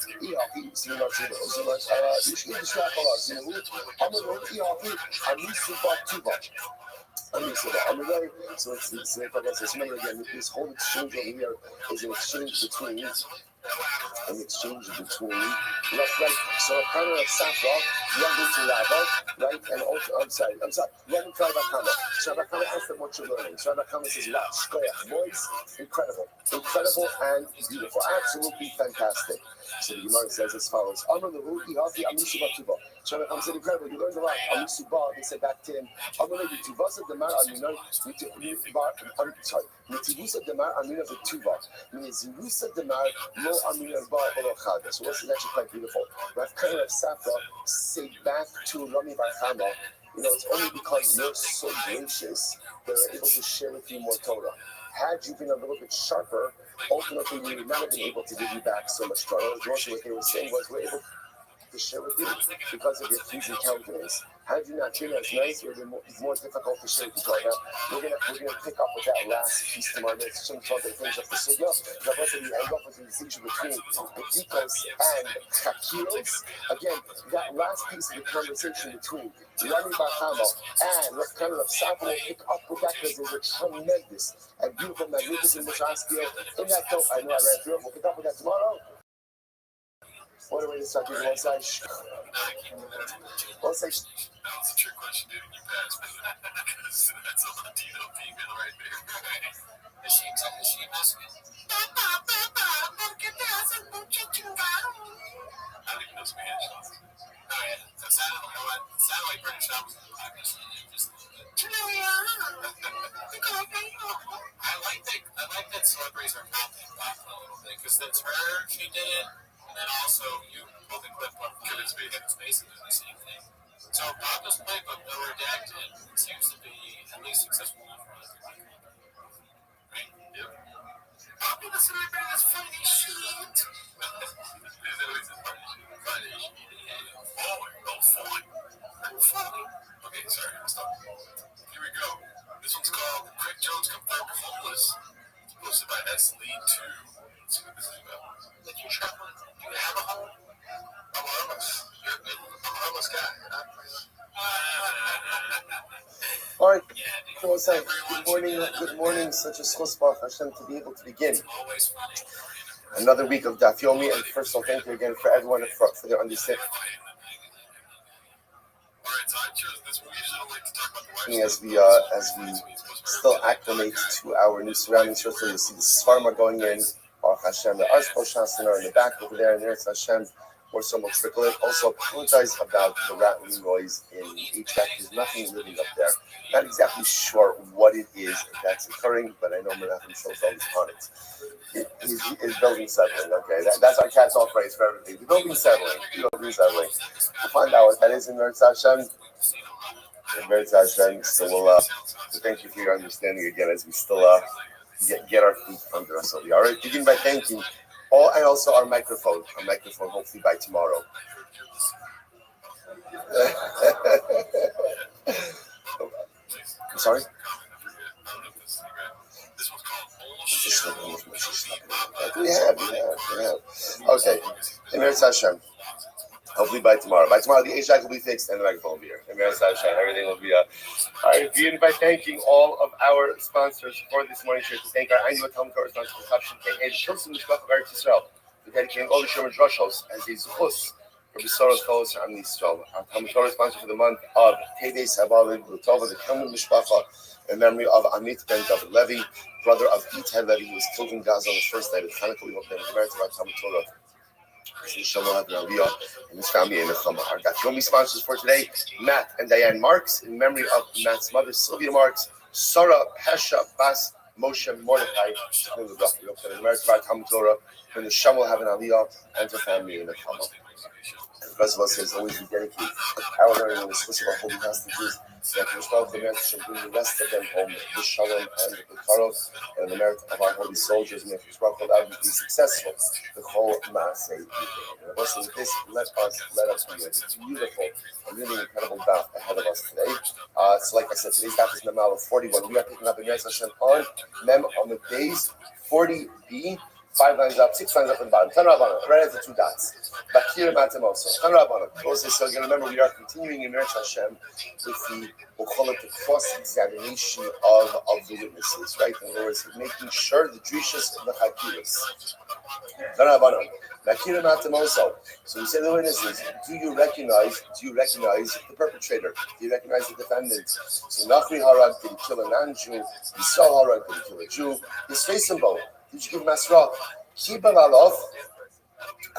S1: so it's remember again, this whole exchange over here is an exchange between right? So a kind of Safra, running to Rabba, right? And also, I'm sorry, running to Rabba. So Rabba asked them what you're learning. So Rabba says, wow, Shkoyach, boys, incredible and beautiful, absolutely fantastic. So the Gemara says as follows: Amar lehu ihavi amishuba tuba. So Rabba said, incredible, you learned a lot. Amishuba, they said back to him, Amar lehu tuvasa demar aminon, Mitibusa demar amina v'tuva. Mizirusa demar lo amina v'chada. So this is actually quite beautiful. Rav Kahana of Safra say back to Rami Bar Chama, it's only because you're so gracious that we're able to share with you more Torah. Had you been a little bit sharper, ultimately we would not have been able to give you back so much Torah. What they were saying was we're able to share with you because of your pleasing countenance. Had you not been as nice, it would be more difficult to share with each other. We're gonna pick up with that last piece tomorrow. It's some sort of finish up the sugya. The rest of the end up with the distinction between Beditos and Chakiros. Again, that last piece of the conversation between Rami Bahama and let's kind of Sapa will pick up with that because there's a tremendous and beautiful, magnificent Mishraskio. In that note, I know I ran through it. We'll pick up with that tomorrow. What a way to start this one side. One side.
S3: That's a trick question, dude. You passed. That's a Latino female right there. Is she Mexican? I don't even know Spanish. Oh, yeah. That sounded like British. I was just I like that celebrities are popping a little bit because that's her. She did it, and then also you pulled the clip up Kevin Spacey doing the same thing. So Papa's playbook, though redacted, seems to be at least successful enough for us. Right? Yep. Papa the celebrity that's funny shit. There's always a funny shit. Funny shit. Falling. Okay, sorry. I'll stop. Here we go. This one's called Craig Jones Confirmed Homeless. It's posted by S. Lee 2. Let's see what this is about. Like you're traveling. Do you have a home? I'm homeless. I'm a homeless guy.
S1: All right. Good morning. Such a schusbach Hashem to be able to begin another week of Daf Yomi. And first of all, thank you again for everyone for their understanding. As we still acclimate to our new surroundings, first of all, you'll see the Svarma going in. Baruch Hashem, the Arzpo Shasana are in the back over there, and there's Hashem. More so much trickle it. Also, apologize about the rattling noise in HVAC. There's nothing living up there. Not exactly sure what it is that's occurring, but I know Menachem shows all his on it. His building settling. Okay, that's our cat's off phrase for everything. The building settling. We'll find out what that is in Meretz Hashem. So we'll thank you for your understanding again as we still get our feet under us. So we all right. Begin by thanking all and also our microphone. Hopefully by tomorrow. I'm sorry. We have. Okay. Meretz Hashem. Hopefully by tomorrow. By tomorrow, the HVAC will be fixed and the microphone will be here. Everything will be all right. Begin by thanking all of our sponsors for this morning's show. To thank our annual Talmud Torah sponsor for Kapshin and Shulcim Mishpach of Eretz Yisrael. To dedicating all the Shomer Drushos as a zuchus for Besoros Kolos Am Yisrael. Our Talmud Torah sponsor for the month of Tevei Savalid Lutova, the Talmud Mishpacha, in memory of Amit Ben David Levi, brother of Itai Levi, who was killed in Gaza on the first night of Hanukkah. We hope that the merits of our Talmud Torah and his family in the Chama. Our Dafyomi sponsors for today, Matt and Diane Marks, in memory of Matt's mother, Sylvia Marks, Sarah Pesha Bas Moshe Mordechai, in the American Bar Talmud Torah, and the Shama will have an Aliyah and her family in the Chama. The rest of us has always been dedicated our learning in the Swiss of our holy hostages, that the Mishpach of the men shall bring the rest of them home, the Shalom and the Karos, and the merit of our holy soldiers, and the Mishpach will be successful. The whole Maaseh. And also with this, let us be it's beautiful and really incredible daf ahead of us today. So like I said, today's daf is Mem 41. We are picking up in Meretz Hashem on Mem on the days 40b. 5 lines up, 6 lines up and bottom. Tan Rabbanan, right at the 2 dots. Bakir Matam also. Tan Rabbanan. Also, so again, remember, we are continuing in Meretz Hashem with we'll call it the cross-examination of the witnesses, right? In other words, making sure the drishas of the Chakiris. Tan Rabbanan. Bakir Matam also. So we say to the witnesses, do you recognize the perpetrator? Do you recognize the defendant? So Nachri Harag, did he kill a non-Jew? Yisrael Harag, did he kill a Jew? His face and bone. Did you give him Asra? Kibal Alov,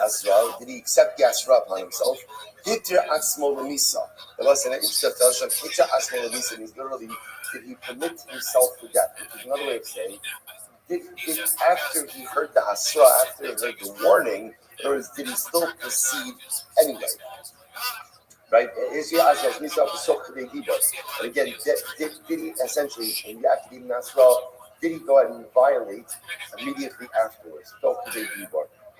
S1: Asra, did he accept the Asra upon himself? Hitir Asmo Lemisa. There was an interesting Telsham, Hitir Asmo Lemisa means literally, did he permit himself to death? Which is another way of saying, did after he heard the Asra, after he heard the warning, or did he still proceed anyway? Right? Is he Asra, Misa, and again, did he essentially, when you have to give him Asra, did he go ahead and violate immediately afterwards?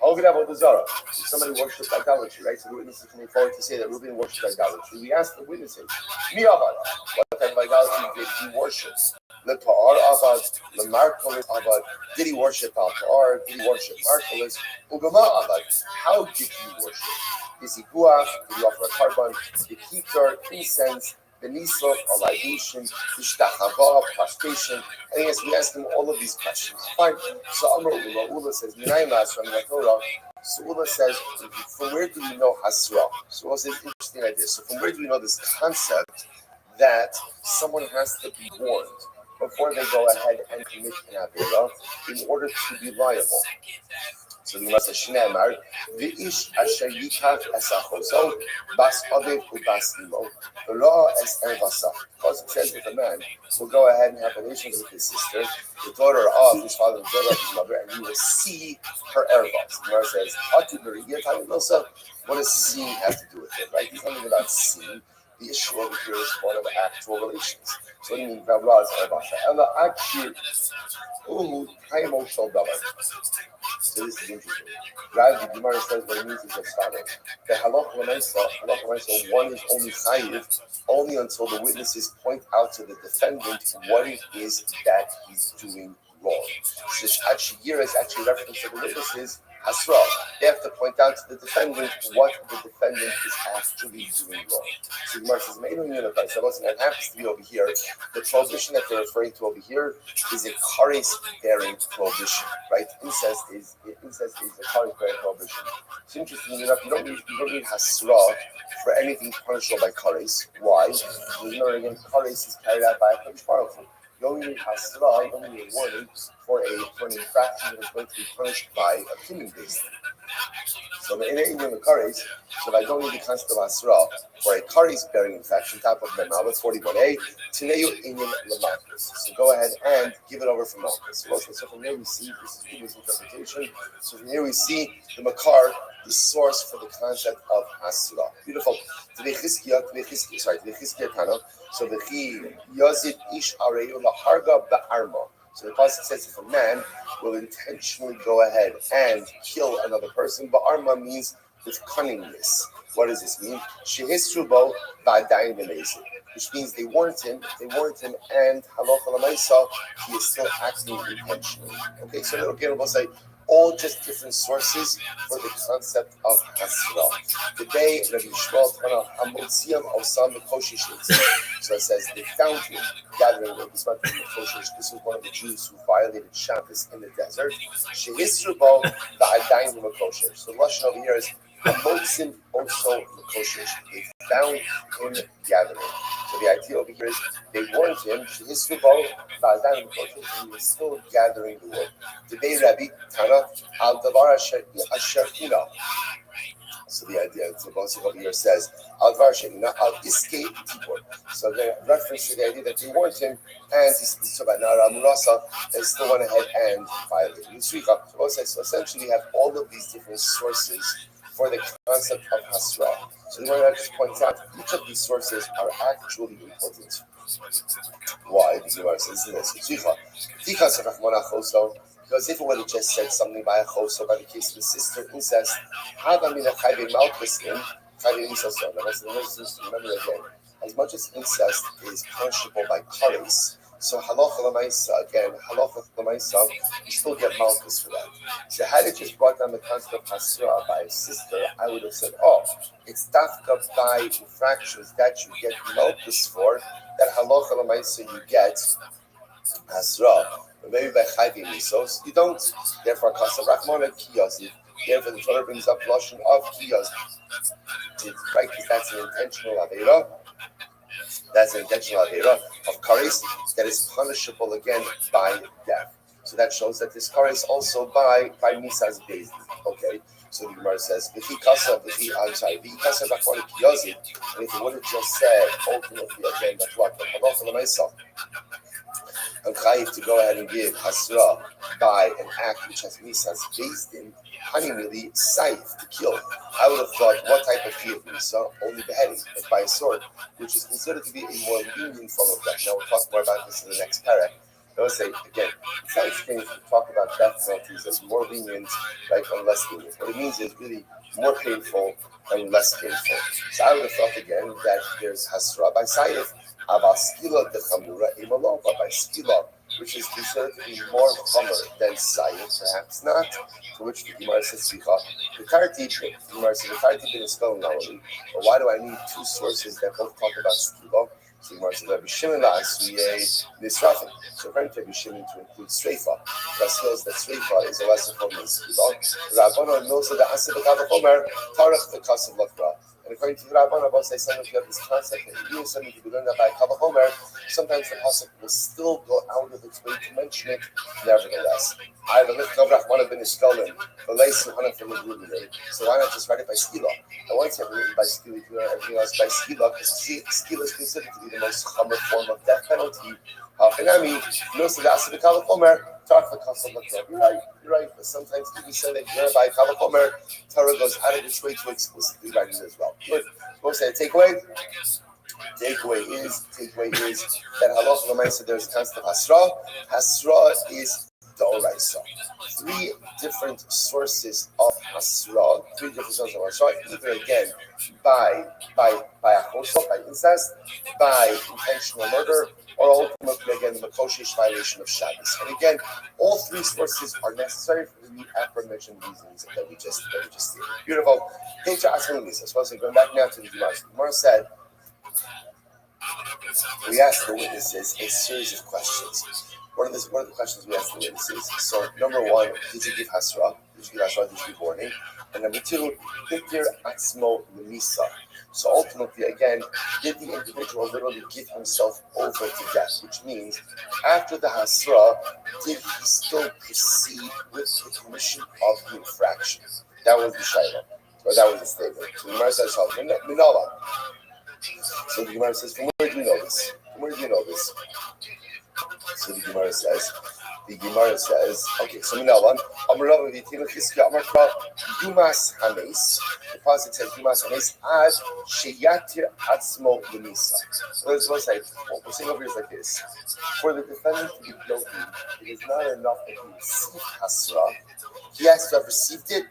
S1: If somebody worshipped idolatry, right? So the witnesses coming forward to say that Reuben worshipped idolatry. We ask the witnesses, what type of idolatry did he worship? Did he worship Al-Ta'ar? Did he worship Marcolis? How did he worship? Is he buach? Did he offer a carbon? The keter, incense, the nisok, a libation, the shtachava, prostration. And yes, we ask him all of these questions. Fine. So Amr Ula says, Minaymas from the Torah. So Ula says, from where do we know Hasra? So Ula says, interesting idea. So from where do we know this concept that someone has to be warned before they go ahead and commit an Avera in order to be liable? So the Gemara says, "Shneimar v'ish asher yikach esachoso bas aviv ubas imo v'lo es ervasach." Because it says if a man will go ahead and have relations with his sister, the daughter of his father, the daughter of his mother, and he will see her ervas. The Gemara says, "Atu b'riyat ha'ilsa." What does seeing have to do with it? Right? He's talking about seeing. The issue over here is one of actual relations. So what do you mean? V'lo es ervasach. Ela akshir uhu haymo shel davar. So this is interesting. Rather, the Gemara says what it means is as follows. The halach l'maisa, one is only chayiv only until the witnesses point out to the defendant what it is that he's doing wrong. So this Ashiyira is actually reference to the witnesses. Hasra. They have to point out to the defendant what the defendant is actually doing wrong. So the Gemara says, it happens to be over here. The prohibition that they're referring to over here is a kares bearing prohibition, right? Incest is a kares bearing prohibition. It's interesting enough. You don't need hasra for anything punishable by kares. Why? Because again, kares is carried out by a punishment powerful. You only need hasra, you only need a warning for an infraction that is going to be punished by a human being. So in the kares, so I don't need the concept of hasra for a kares bearing infraction, top of Memah, 41a, Tineu Inyan Lamalkus. So go ahead and give it over for Malkus. So from here we see, this is English interpretation. So from here we see the Makar, the source for the concept of hasra. Beautiful. To the Chizkiya Tana. So the Chi Yazid Ish Areu Laharga Ba'arma. So the pasuk says if a man will intentionally go ahead and kill another person, Ba'arma means with cunningness. What does this mean? Shehisrubo Ba'dayin B'nezid, which means they warned him, and halacha l'maisa, he is still acting intentionally. Okay, so again, we'll say all just different sources for the concept of hasra. Today, Rabbi Yishmael Tana Hamotziam Osam Mekoshish. So it says they found him gathering with this Mekoshish. This was one of the Jews who violated Shabbos in the desert. Shehisrubo Ba'adayin Mekoshish. So the lashon over here is Hamotzim also Mekoshish. They found him gathering. So the idea over here is they warned him. Shehisrubo Ba'adayin Mekoshish. And he was still gathering the wood. Today, Rabbi Tana Al Davar Asher. So the idea, so Bosik over here says, Al Davar Asher Al Iske Tibor. So the reference to the idea that they warned him, and he's about Nara Murasa, they still went ahead and violated the Srika. So essentially, you have all of these different sources for the concept of Hasra. So the one I just point out, each of these sources are actually important. Why? The Gemara says this. Because if it would have just said something by a choso, by the case of the sister incest, remember again, as much as incest is punishable by kares, so halacha l'maisa, again, halacha l'maisa, you still get malchus for that. So had it just brought down the concept of hasra by a sister, I would have said, oh, it's dafka by infractions that you get malchus for, that halacha l'maisa you get hasra. But maybe by chayvim misos, you don't. Therefore, kasa rachmana kiyazid. Therefore, the Torah brings up lashon of kiyazid. Right? Because that's an intentional avera. That's an intentional avera of kares that is punishable again by death. So that shows that this kares also by misas beis. Okay. So the Gemara says, "V'chi kasa rachmana kiyazid." And if it would have just said ultimately again that what the halacha l'maisa. I'm chayiv to go ahead and give hasra by an act which has misas based in honeymoon saif to kill. I would have thought what type of kill misa? Only beheading, but by a sword, which is considered to be a more lenient form of death. Now we'll talk more about this in the next paragraph. I would say, again, it's not strange to talk about death penalties as more lenient, right, and less lenient. What it means is really more painful and less painful. So I would have thought again that there's hasra by Saif, abaskila de chamura imalova by skila, which is considered to be more chomer than Saif, perhaps not. To which the Gemara says, Slicha, the Tartib, the Gemara says, the Tartib is spelled normally, but why do I need two sources that both talk about skila? So Gemara says, Rabbi Shimon la'asuye nisrafim. So according to Rabbi Shimon, to include Sreifa, that knows that Sreifa is a lesser form than skila. Rabbanon knows that the Asib Kavachomer, Tarach the Kasav Lakra. And according to the Rabbanon, about say sometimes you have this concept that even something to be learned by Kavachomer, sometimes the Pasuk will still go out of its way to mention it, nevertheless. I have a lift of Rahman bin Iskolim, the lace of Hana from the Rubenay. So why not just write it by Skila? I want to have it written by Skila if you want everything else by Skila, because Skila is considered to be the most common form of death penalty. Hafenami, knows that Asib Kavachomer, Tarach the Kasav Lakra. You're right, but sometimes people say that you're by Kavachomer, Torah goes out of its way to explicitly write it as well. Good. We'll say takeaway. Takeaway is that halacha l'maisa there's a concept of hasra. Hasra is d'oraisa. Three different sources of hasra. Either again by achosa, by incest, by intentional murder, or ultimately again the makoshish violation of Shabbos. And again, all three sources are necessary for the aforementioned reasons that we just stated. Beautiful. Teacher asking Lisa. So going back now to the Gemara. The Gemara said, we asked the witnesses a series of questions. One of the questions we asked the witnesses. So number one, did you give hasra? Did you give warning? And number two, hikir atzmo lemisa. So ultimately, again, did the individual literally give himself over to death? Which means, after the hasra, did he still proceed with the commission of the infraction? That was the shayla, or that was the statement. So the Gemara says, "Minala." So the Gemara says, "From where do you know this? From where do you know this?" So the Gemara says, okay, so Minala, Amarav v'Yitinu Chizkiya Amarkra Yumas Hames. The pasuk says Yumas Hames Ad Sheyatir Atzmo Lemisa. So let's say what we're saying over here is like this: for the defendant to be guilty, it is not enough that he received hasra; he has to have received it,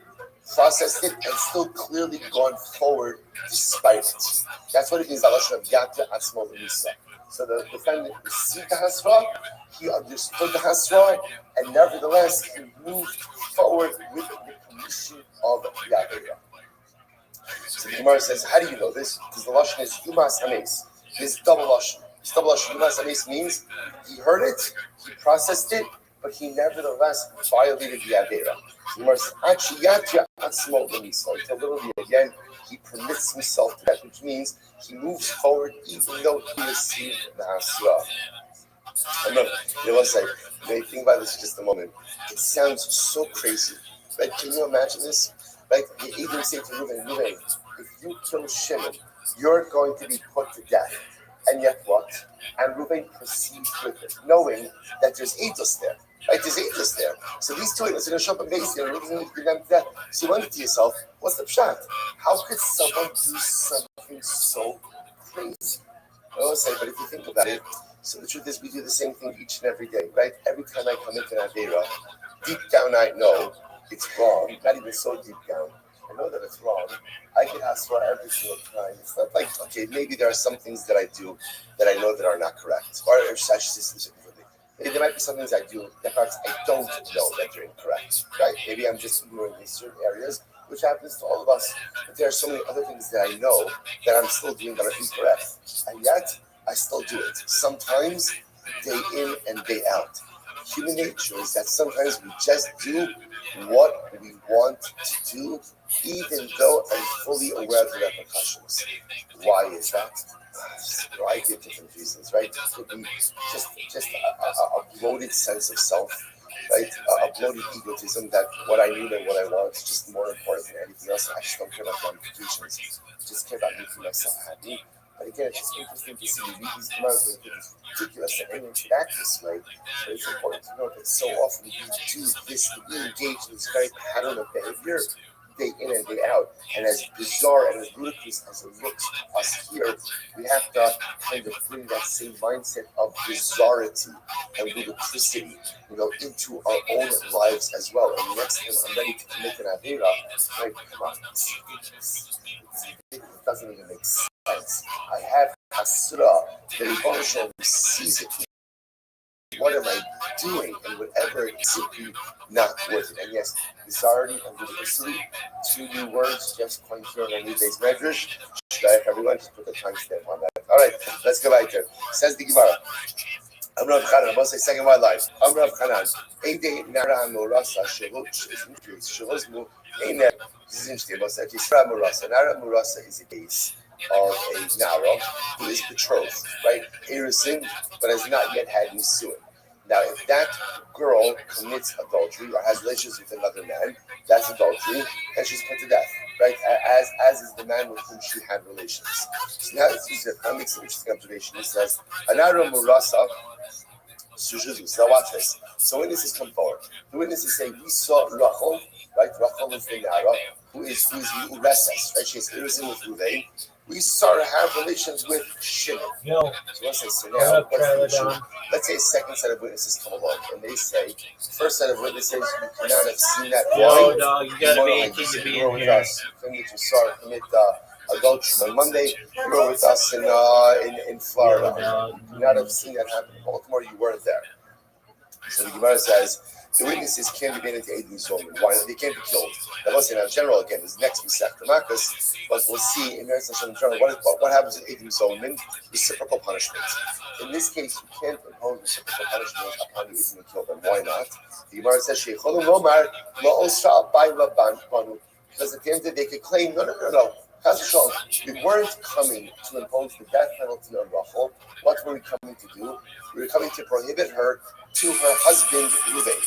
S1: processed it, and still clearly gone forward despite it. That's what it means. Alashon of Yatir Atzmo Lemisa. So the defendant received the hasra, he understood the hasra, and nevertheless he moved forward with the commission of the Avera. So the Gemara says, how do you know this? Because the lashon is Yumas Hames. This double lashon. This double lashon, Yumas Hames, means he heard it, he processed it, but he nevertheless violated the Avera. The Gemara says, until literally again, he permits himself to that, which means he moves forward even though he received the hasra. And look, let's say, think about this for just a moment. It sounds so crazy. Right? Can you imagine this? Right? You even say to Reuven, if you kill Shimon, you're going to be put to death. And yet what? And Reuven proceeds with it, knowing that there's angels there. Right? There's angels there. So these two angels are going to show up in base and Reuven's going to be condemned to death. So you wonder to yourself, what's the pshat? How could someone do something so crazy? I don't say, but if you think about it, so the truth is we do the same thing each and every day, right? Every time I come into an Avera, deep down I know it's wrong, not even so deep down. I know that it's wrong. I get asked for every single time. It's not like, okay, maybe there are some things that I do that I know that are not correct. Or maybe there might be some things I do that perhaps I don't know that they're incorrect, right? Maybe I'm just ignoring in certain areas, which happens to all of us. But there are so many other things that I know that I'm still doing that are incorrect. And yet, I still do it. Sometimes, day in and day out. Human nature is that sometimes we just do what we want to do, even though I'm fully aware of the repercussions. Why is that? A variety of different reasons, right? It could be just a bloated sense of self, right? A bloated egotism that what I need and what I want is just more important than anything else. I just don't care about ramifications. I just care about making myself happy. But again, it's just interesting to see you read these commands and think it's ridiculous that anyone should act this way. But it's important to know that so often we do this, we engage in this very pattern of behavior day in and day out. And as bizarre and as ludicrous as it looks to us here, we have to kind of bring that same mindset of bizarrety and ludicrousity, into our own lives as well. And the next time I'm ready to commit an avera, like, come on, it's ridiculous. It doesn't even make sense. I have hasra, the Rebbe Shalom sees it. What am I doing? And whatever, it's simply not worth it. And yes, bizarrety and ludicrousity, two new words just coined here on a new base medrash. Everyone, just put the timestamp on that. All right, let's go back there. Says the Gemara. I'm Rav Chanan. I'm going to say second one live. I'm Rav Chanan. Eide nara murasa shehozmu. This is interesting. What's that? Nara murasa. Nara murasa is a case of a nara who is betrothed, right? Erusin, but has not yet had nisuin. Now, if that girl commits adultery or has relations with another man, that's adultery, and she's put to death, right? As is the man with whom she had relations. So now it's used to makes an interesting observation. It says, Anara Murasa. Now watch this. So witnesses come forward. The witnesses say, we saw Rachel, right? Rachel is the Nara, who is Ureses, right? She has innocent with Ruvain. We saw her have relations with Shimon. So let's say, so now, let's say a second set of witnesses come along, and they say, first set of witnesses, you cannot have seen that boy.
S2: Dog, you gotta be 18 to be in here.
S1: Us. You claim that you saw her commit adultery on Monday. You were with us in Florida. You could not have seen that happen in Baltimore. You weren't there. So the Gemara says the witnesses can't be made into Eidim Zolman. Why? They can't be killed. Now, let's say now, general again is next Masech Tamakas, but we'll see in Eretz Hashem in general what happens in Eidim Zolman. Reciprocal punishment. In this case, you can't impose reciprocal punishment upon the Eidim and kill them. Why not? The Gemara says Sheicholum Romar Lo Osra By Rabban Banu, because at the end of the day they could claim no. We weren't coming to impose the death penalty on Rachel. What were we coming to do? We were coming to prohibit her to her husband, Ruvain.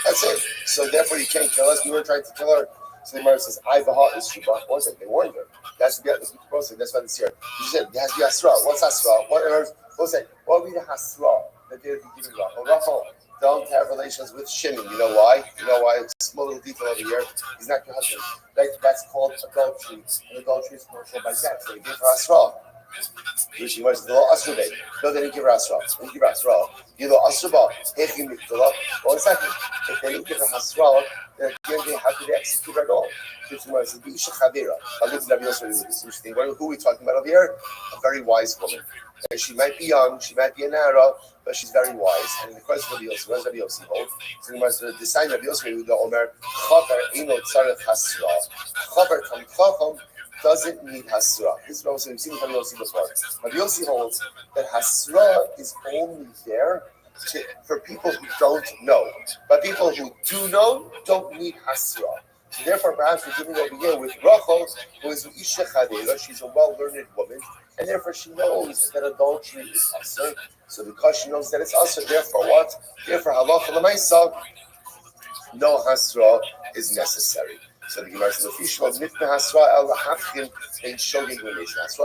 S1: That's it. So therefore, you can't kill us. We were trying to kill her. So the Gemara says, "I baha is shubah." What's it? They warned her. That's the process. That's why it's here. You said it has to be hasra. What's hasra? What's it? What would be the hasra that they would be giving Rachel? Rachel, don't have relations with Shimon. You know why? Small little detail over here. He's not your husband. Right? That's called adultery. And adultery is punishable by death. So you give her hasra. She was the asra. No, they didn't give her asra. They didn't give her asra. You know, asra. Hechim miktula. 1 second. If they didn't give her hasra, then how could they execute her at all? Who are we talking about over here? A very wise woman. She might be young, she might be a nara, but she's very wise. And in the question of Rabbi Yossi, what does Rabbi Yossi hold? So the design of Rabbi Yossi would go, Omer, Chaver ino tzarech hasra. Chaver tam chacham doesn't need hasra. This is what we've seen with Rabbi Yossi before. Rabbi Yossi holds that hasra is only there for people who don't know. But people who do know don't need hasra. So therefore, perhaps we're giving over here with Rachel, who is Isha Chadera. She's a well-learned woman, and therefore she knows that adultery is asur. So because she knows that it's asur, therefore what? Therefore, halacha l'maisa, no hasra is necessary. So the Gemara says, hasra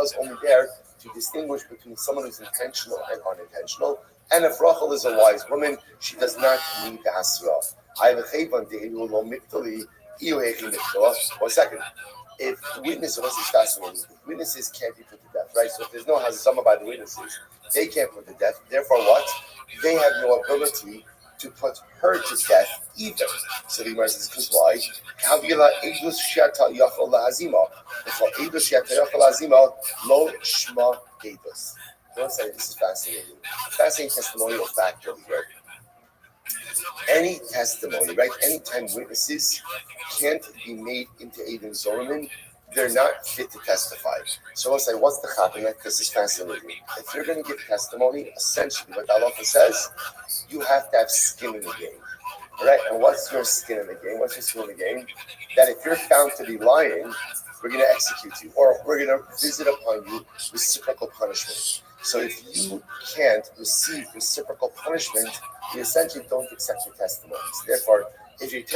S1: is only there to distinguish between someone who's intentional and unintentional. And if Rachel is a wise woman, she does not need the hasra. I have a chayvan de elu lo miktali. 1 second. If witnesses, what's this fascinating? Witnesses can't be put to death, right? So if there's no hazama by the witnesses, they can't put to death. Therefore, what? They have no ability to put her to death either. So the Gemara says, because why? Havila edus she'ata yachol lahazima. Before edus she'ata yachol lahazima, lo shma edus. Don't say this is fascinating. Fascinating testimonial fact over here. Any testimony, right? Anytime witnesses can't be made into Eidim Zolman, they're not fit to testify. So I'll say, what's the chapping? This is fascinating. If you're going to give testimony, essentially what the halacha says, you have to have skin in the game. Right? And what's your skin in the game? What's your skin in the game? That if you're found to be lying, we're going to execute you, or we're going to visit upon you reciprocal punishment. So if you can't receive reciprocal punishment, you essentially don't accept your testimonies. Therefore, if you're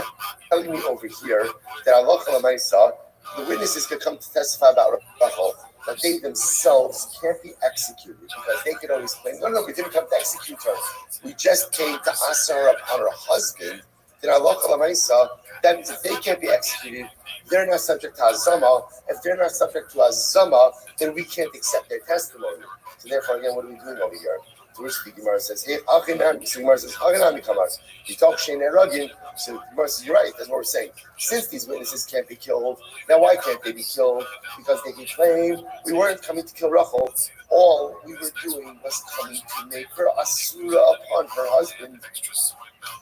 S1: telling me over here that Allah Maisa, the witnesses could come to testify about Rachel, but they themselves can't be executed because they could always claim, no, we didn't come to execute her. We just came to ask her upon her husband then halacha l'maisa, that means if they can't be executed, they're not subject to hazama. If they're not subject to hazama, then we can't accept their testimony. So therefore, again, what are we doing over here? To which the Gemara says, "Hey, achinami." So the Gemara says, "Achinami kamar." You talk shein eragin. So the Gemara says, "You're right. That's what we're saying. Since these witnesses can't be killed, now why can't they be killed? Because they can claim we weren't coming to kill Rachel. All we were doing was coming to make her asura upon her husband,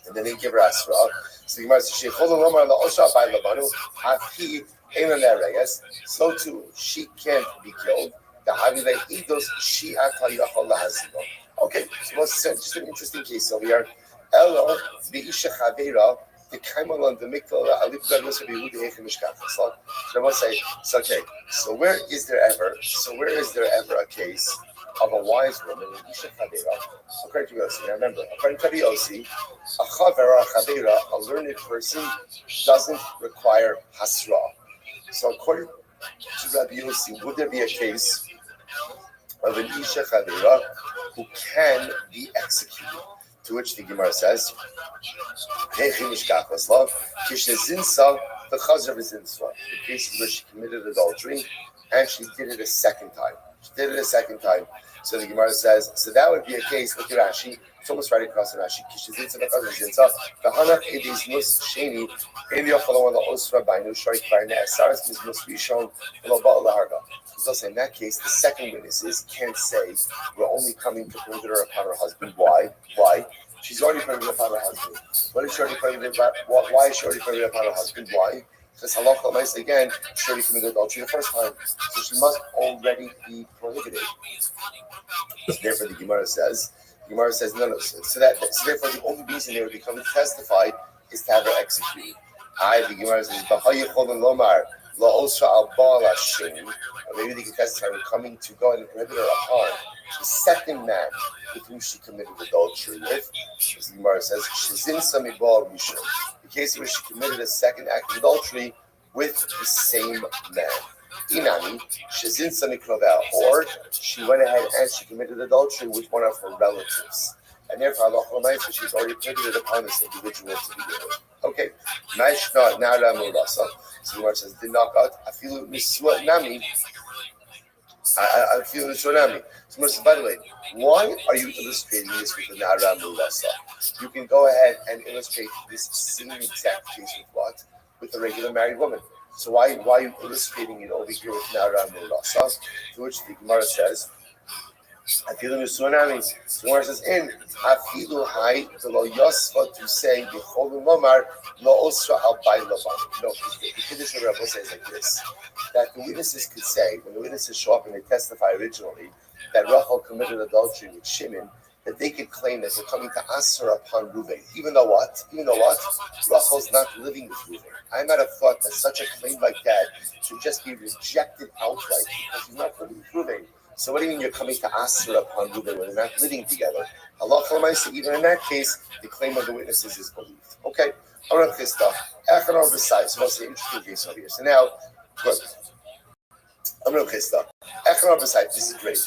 S1: and then they give her asura." So the Gemara says, "Sheichol lomar la'osha by labanu hafi einan ereyes." So too, she can't be killed. The havile idos she atayachol lahazino. Okay, so it's just an interesting case over here. Elo be'isha chavera the kaimalon the mikvah alif gadlos be'ude hechem mishkach. So I must say, so okay. So where is there ever a case of a wise woman in isha chavera? According to Yossi, remember, according to Yossi, a chavera, a learned person, doesn't require hasra. So according to Rabbi Yossi, would there be a case of an isha chavera who can be executed? To which the Gemara says, the case where she committed adultery and she did it a second time. So the Gemara says, so that would be a case, look at Rashi, it's almost right across in Rashi. So in that case, the second witnesses can't say we're only coming to prohibit her upon her husband. Why? She's already prohibited upon her husband. Why is she already prohibited upon her husband? Why? Because halacha l'maisa again, she already committed adultery the first time, so she must already be prohibited. So therefore, the Gemara says no. So therefore, the only reason they would be coming to testify is to have her executed. The Gemara says, or maybe they can testify we're coming to go and prohibit her upon the second man with whom she committed adultery with. As the Gemara says, the case where she committed a second act of adultery with the same man. Inami, or she went ahead and she committed adultery with one of her relatives. And therefore, she's already prohibited upon this individual to begin with. Okay, so the Gemara says, did not got afilu niswa nami. I feel the tsunami. So, by the way, why are you illustrating this with the Nara Mulasa? You can go ahead and illustrate this same exact case with what? With a regular married woman. So why are you illustrating it over here with Nara Mulasa? To which the Gemara says, I feel the tsunami. The Gemara says, in Afilu Hai, the Lo Yosfa to say, Becholim Lomar, Lo Osra Al Bay Lavan. No, the Kiddush Rebbe says like this, that the witnesses could say, when the witnesses show up and they testify originally, that Rachel committed adultery with Shimon, that they could claim that they're coming to Asher upon Reuven. Even though what? Rachel's not living with Reuven. I might have thought that such a claim like that should just be rejected outright because he's not living with Reuven. So what do you mean you're coming to Asher upon Reuven when they're not living together? Even in that case, the claim of the witnesses is believed. Okay? So that's an interesting case over here. So now, good. This is great.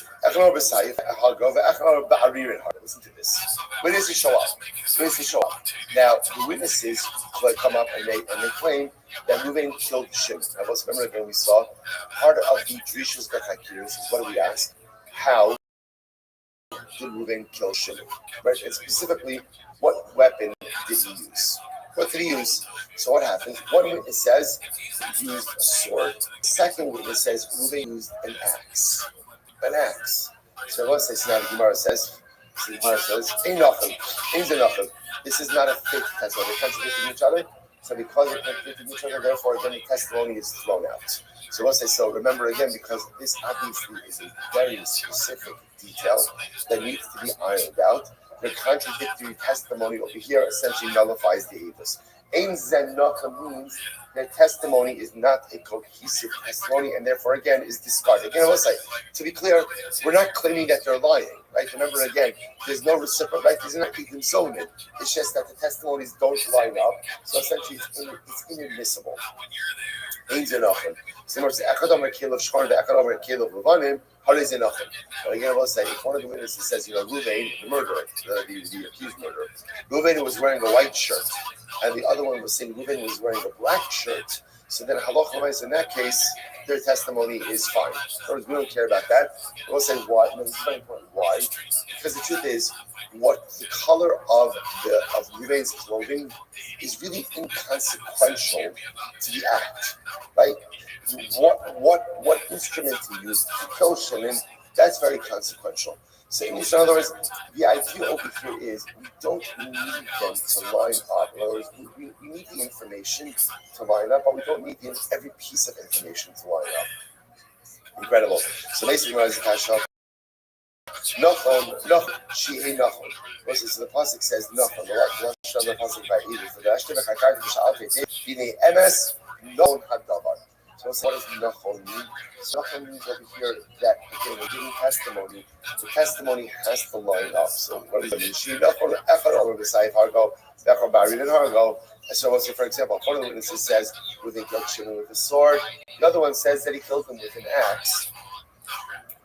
S1: Listen to this. Witnesses show up. Now, the witnesses come up and they claim that Reuven killed Shimon. Now, let's remember again, we saw part of the Drishus Bechakiris is what do we ask? How did Reuven kill Shimon? Right? And specifically, what weapon did he use? What did he use? So what happens? One witness says he used a sword. The second witness says Reuven used an axe. So let's say, so now the Gemara says, this is not a fake testimony. They're contradicting each other. So because they're contradicting each other, therefore then the testimony is thrown out. So let's say, so remember again, because this obviously is a very specific detail that needs to be ironed out. The contradictory testimony over here essentially nullifies the Avis. Ein Zenaka means that testimony is not a cohesive testimony and therefore again is discarded. Again, let's say, to be clear, we're not claiming that they're lying, right? Remember again, there's no reciprocal, right? There's not keeping so in. It's just that the testimonies don't line up. So essentially it's inadmissible. Ein Zenaka. Similar to Echad Omer Kelev Shchor, the Echad Omer Kelev Levanim, Harei Zenachim. But again, I will say, if one of the witnesses says, Ruvain, the murderer, the accused murderer, Ruvain was wearing a white shirt, and the other one was saying Ruvain was wearing a black shirt, so then Halach Lamais, in that case, their testimony is fine. In other words, we don't care about that. We'll say why. No, this is very important. Why? Because the truth is, what the color of Ruvain's clothing is really inconsequential to the act, right? What instrument he used to kill Shimon, that's very consequential. So in other words, the idea over here is we don't need them to line up. In other words, we need the information to line up, but we don't need every piece of information to line up. Incredible. So basically, when I was Kasha, Nochon, Shihei Nochon. So the pasuk says Nochon. The last of the pasuk by Edith. For the Ashtem Chakar to B'Sha'al B'nei Emes Non Hadavar. So what does Nochon mean? Nochon means over here that again we're giving testimony. The testimony has to line up. So what does it mean? Shihei Nochon Echad Omer B'Sayif Hargo Echad Barid and Hargo. And so, for example, one of the witnesses says Reuven killed Shimon with a sword. The other one says that he killed him with an axe.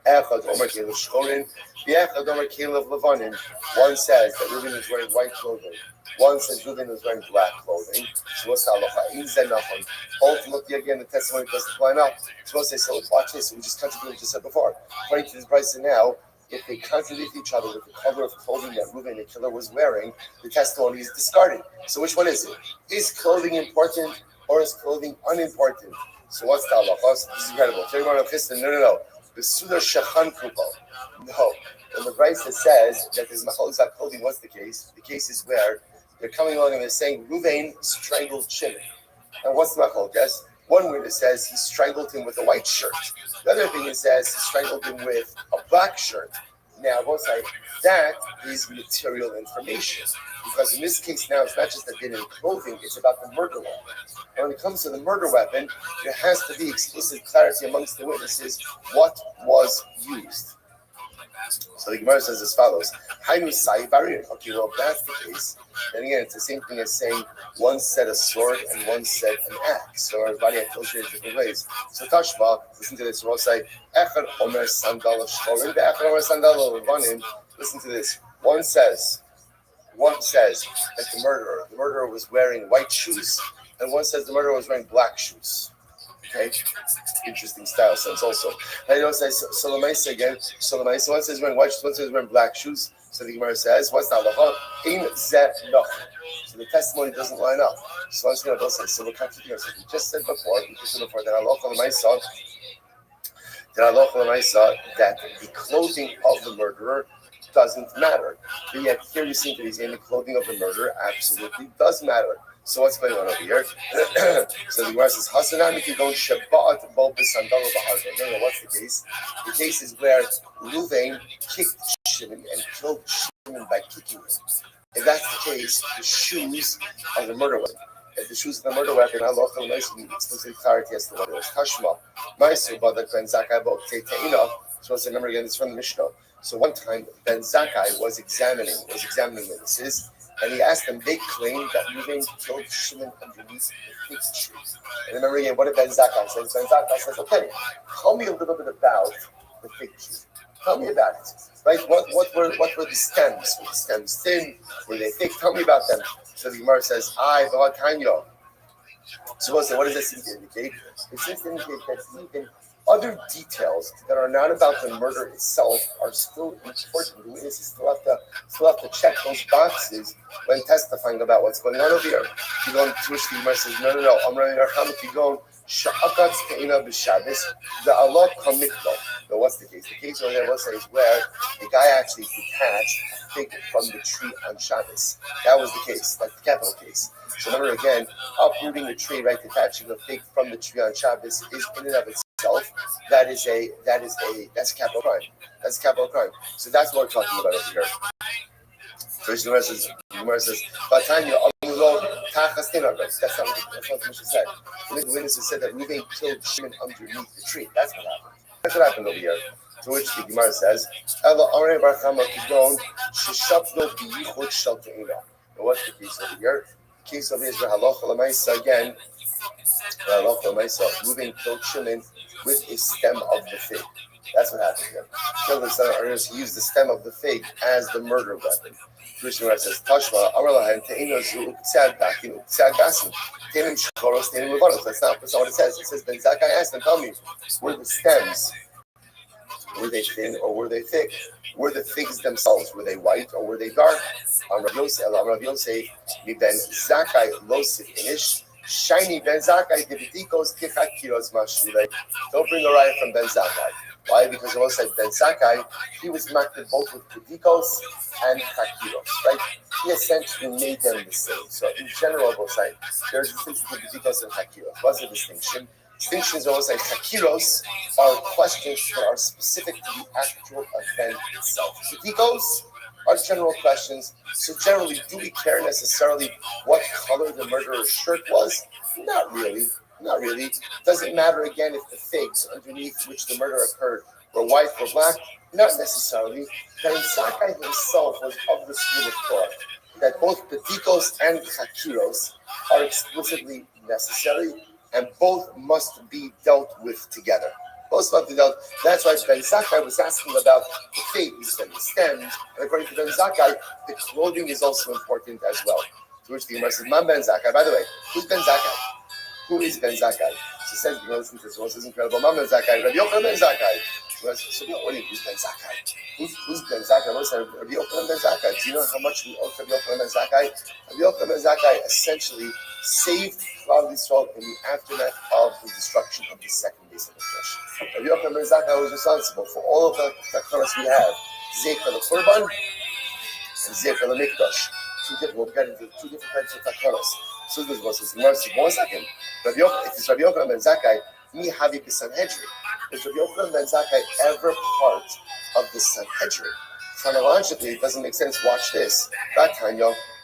S1: Echad Omer Kelev Shchorin, the Echad Omer Kelev Levanim. One says that Reuven is wearing white clothing. One says Reuven is wearing black clothing. So what's the halacha? Ultimately, again, the testimony doesn't line up. So we'll say, so watch this. We just contradict what we just said before. According to this price now, if they contradict each other with the color of clothing that Reuven, the killer, was wearing, the testimony is discarded. So which one is it? Is clothing important or is clothing unimportant? So what's the halacha? This is incredible. No. The Suda Shachan Kupo. No. When the Brisa says that there's Machalzak clothing, what's the case? The case is where they're coming along and they're saying Reuven strangled Shimon. And what's the Machal? Guess? One witness says he strangled him with a white shirt. The other thing it says he strangled him with a black shirt. Now, both say that is material information. Because in this case now, it's not just that they didn't clothing, it's about the murder weapon. And when it comes to the murder weapon, there has to be explicit clarity amongst the witnesses what was used. So the Gemara says as follows: Hainu sai barir. Okay, well, if that's the case, then again, it's the same thing as saying one said a sword and one said an axe. So everybody had told you in different ways. So Tashba, listen to this. We'll say Echad Omer Sandal of Shchorim, the Echad Omer Sandal of Levanim. Listen to this. One says that the murderer was wearing white shoes, and one says the murderer was wearing black shoes. Okay, interesting style sense also. And you don't say Solomais again. Solomais. One says wearing white shoes, one says wearing black shoes. So the Gemara says, what's the halacha? In zeh noch. So the testimony doesn't line up. So I'm going to say, so we're contradicting ourselves. We just said before that halacha that the clothing of the murderer doesn't matter. But yet here you see that he's in the clothing of the murderer absolutely does matter. So what's going on over here? So the Gemara says, "Hasanami kigon shabat bo b'sandalo b'harga." No, what's the case? The case is where Reuven kicked Shimon and killed Shimon by kicking him. If that's the case, the shoes are the murder weapon. If the shoes are the murder weapon, Allah will explicit clarity as to what it is. Tashma, Ma'aser Badak Ben Zakkai bo Te'ina. So let's remember again, it's from the Mishnah. So one time Ben Zakkai was examining witnesses. And he asked them, they claim that Reuven killed Shimon underneath the fig tree. And remember again, what did Ben Zakkai say? Ben Zakkai says, okay, tell me a little bit about the fig tree. Tell me about it. Right? What were the stems? Were the stems thin? Were they thick? Tell me about them. So the Gemara says, I, V'Hatanyo. So what does that seem to indicate? It seems to indicate that even other details that are not about the murder itself are still important. The witnesses still have to check those boxes when testifying about what's going on over here. Kigon, to which the Gemara says, no. I'm running our hammer. Kigon, sha'akatz te'ina b'Shabbos, the Allah kamikto. Now, what's the case? The case over there, is where the guy actually detached a fig from the tree on Shabbos. That was the case. That's the capital case. So remember again, uprooting the tree, right, detaching a fig from the tree on Shabbos is in and of itself. That's a capital crime. That's a capital crime. So that's what we're talking about over here. So the Gemara says, that's not what the Mishnah said. The witnesses said that Reuven killed Shimon underneath the tree. That's what happened. That's what happened over here. To which the Gemara says, now what's the case over here? The case over here is the halacha l'maisa again. I love for myself, moving killed Shimon with a stem of the fig. That's what happened here. Killed the son of Ernest, he used the stem of the fig as the murder weapon. Jewish Gemara says, Tashma, Amrlahan, Te'ino Zu, Tzad Bakin, Tzad Basin, Te'im Shchoros, Te'im Levanos. That's not what it says. It says, Ben Zakkai asked them, tell me, were the stems, were they thin or were they thick? Were the figs themselves, were they white or were they dark? Rav Yosef, Ben Zakkai Losif Inish, Shiny Ben Zakkai, Divitikos, Kichakiros Mashule. Don't bring a riot from Ben Zakkai. Why? Because it also said Ben Zakkai, he was marked both with Pudikos and Chakiros, right? He essentially made them the same. So in general, we'll say there's a distinction between Pudikos and Chakiros. What's the distinction? Distinctions always say Chakiros are questions that are specific to the actual event itself. Pudikos are general questions. So generally, do we care necessarily what color the murderer's shirt was? Not really. Not really. Doesn't matter again if the figs underneath which the murder occurred were white or black. Not necessarily. Ben Zakkai himself was of the school of thought that both Pedikos and Chakiros are explicitly necessary and both must be dealt with together. Both must be dealt. That's why Ben Zakkai was asking about the figs and the stems. And according to Ben Zakkai, the clothing is also important as well. To which the Gemara says, Man Ben Zakkai. By the way, who's Ben Zakkai? Who is Ben Zakkai? She says, you know, listen to this. This is incredible. Man Ben Zakkai. Rabbi Yochanan Ben Zakkai. So what do you who's Ben Zakkai? Who's Ben Zakkai? What is that? Rabbi Yochanan Ben Zakkai. Do you know how much we owe to Rabbi Yochanan Ben Zakkai? Rabbi Yochanan Ben Zakkai essentially saved Klal Yisrael in the aftermath of the destruction of the second base of the Mikdash. Rabbi Yochanan Ben Zakkai was responsible for all of the takanas we have. Zecher l'Korban and Zecher l'Mikdash. We'll get into two different types of takanas. So this was his mercy. 1 second. If it's Rabbi Yochanan Ben Zakkai, mi havi b'Sanhedrin. Is Rabbi Yochanan Ben Zakkai ever part of the Sanhedrin? Chronologically, it doesn't make sense. Watch this. That time,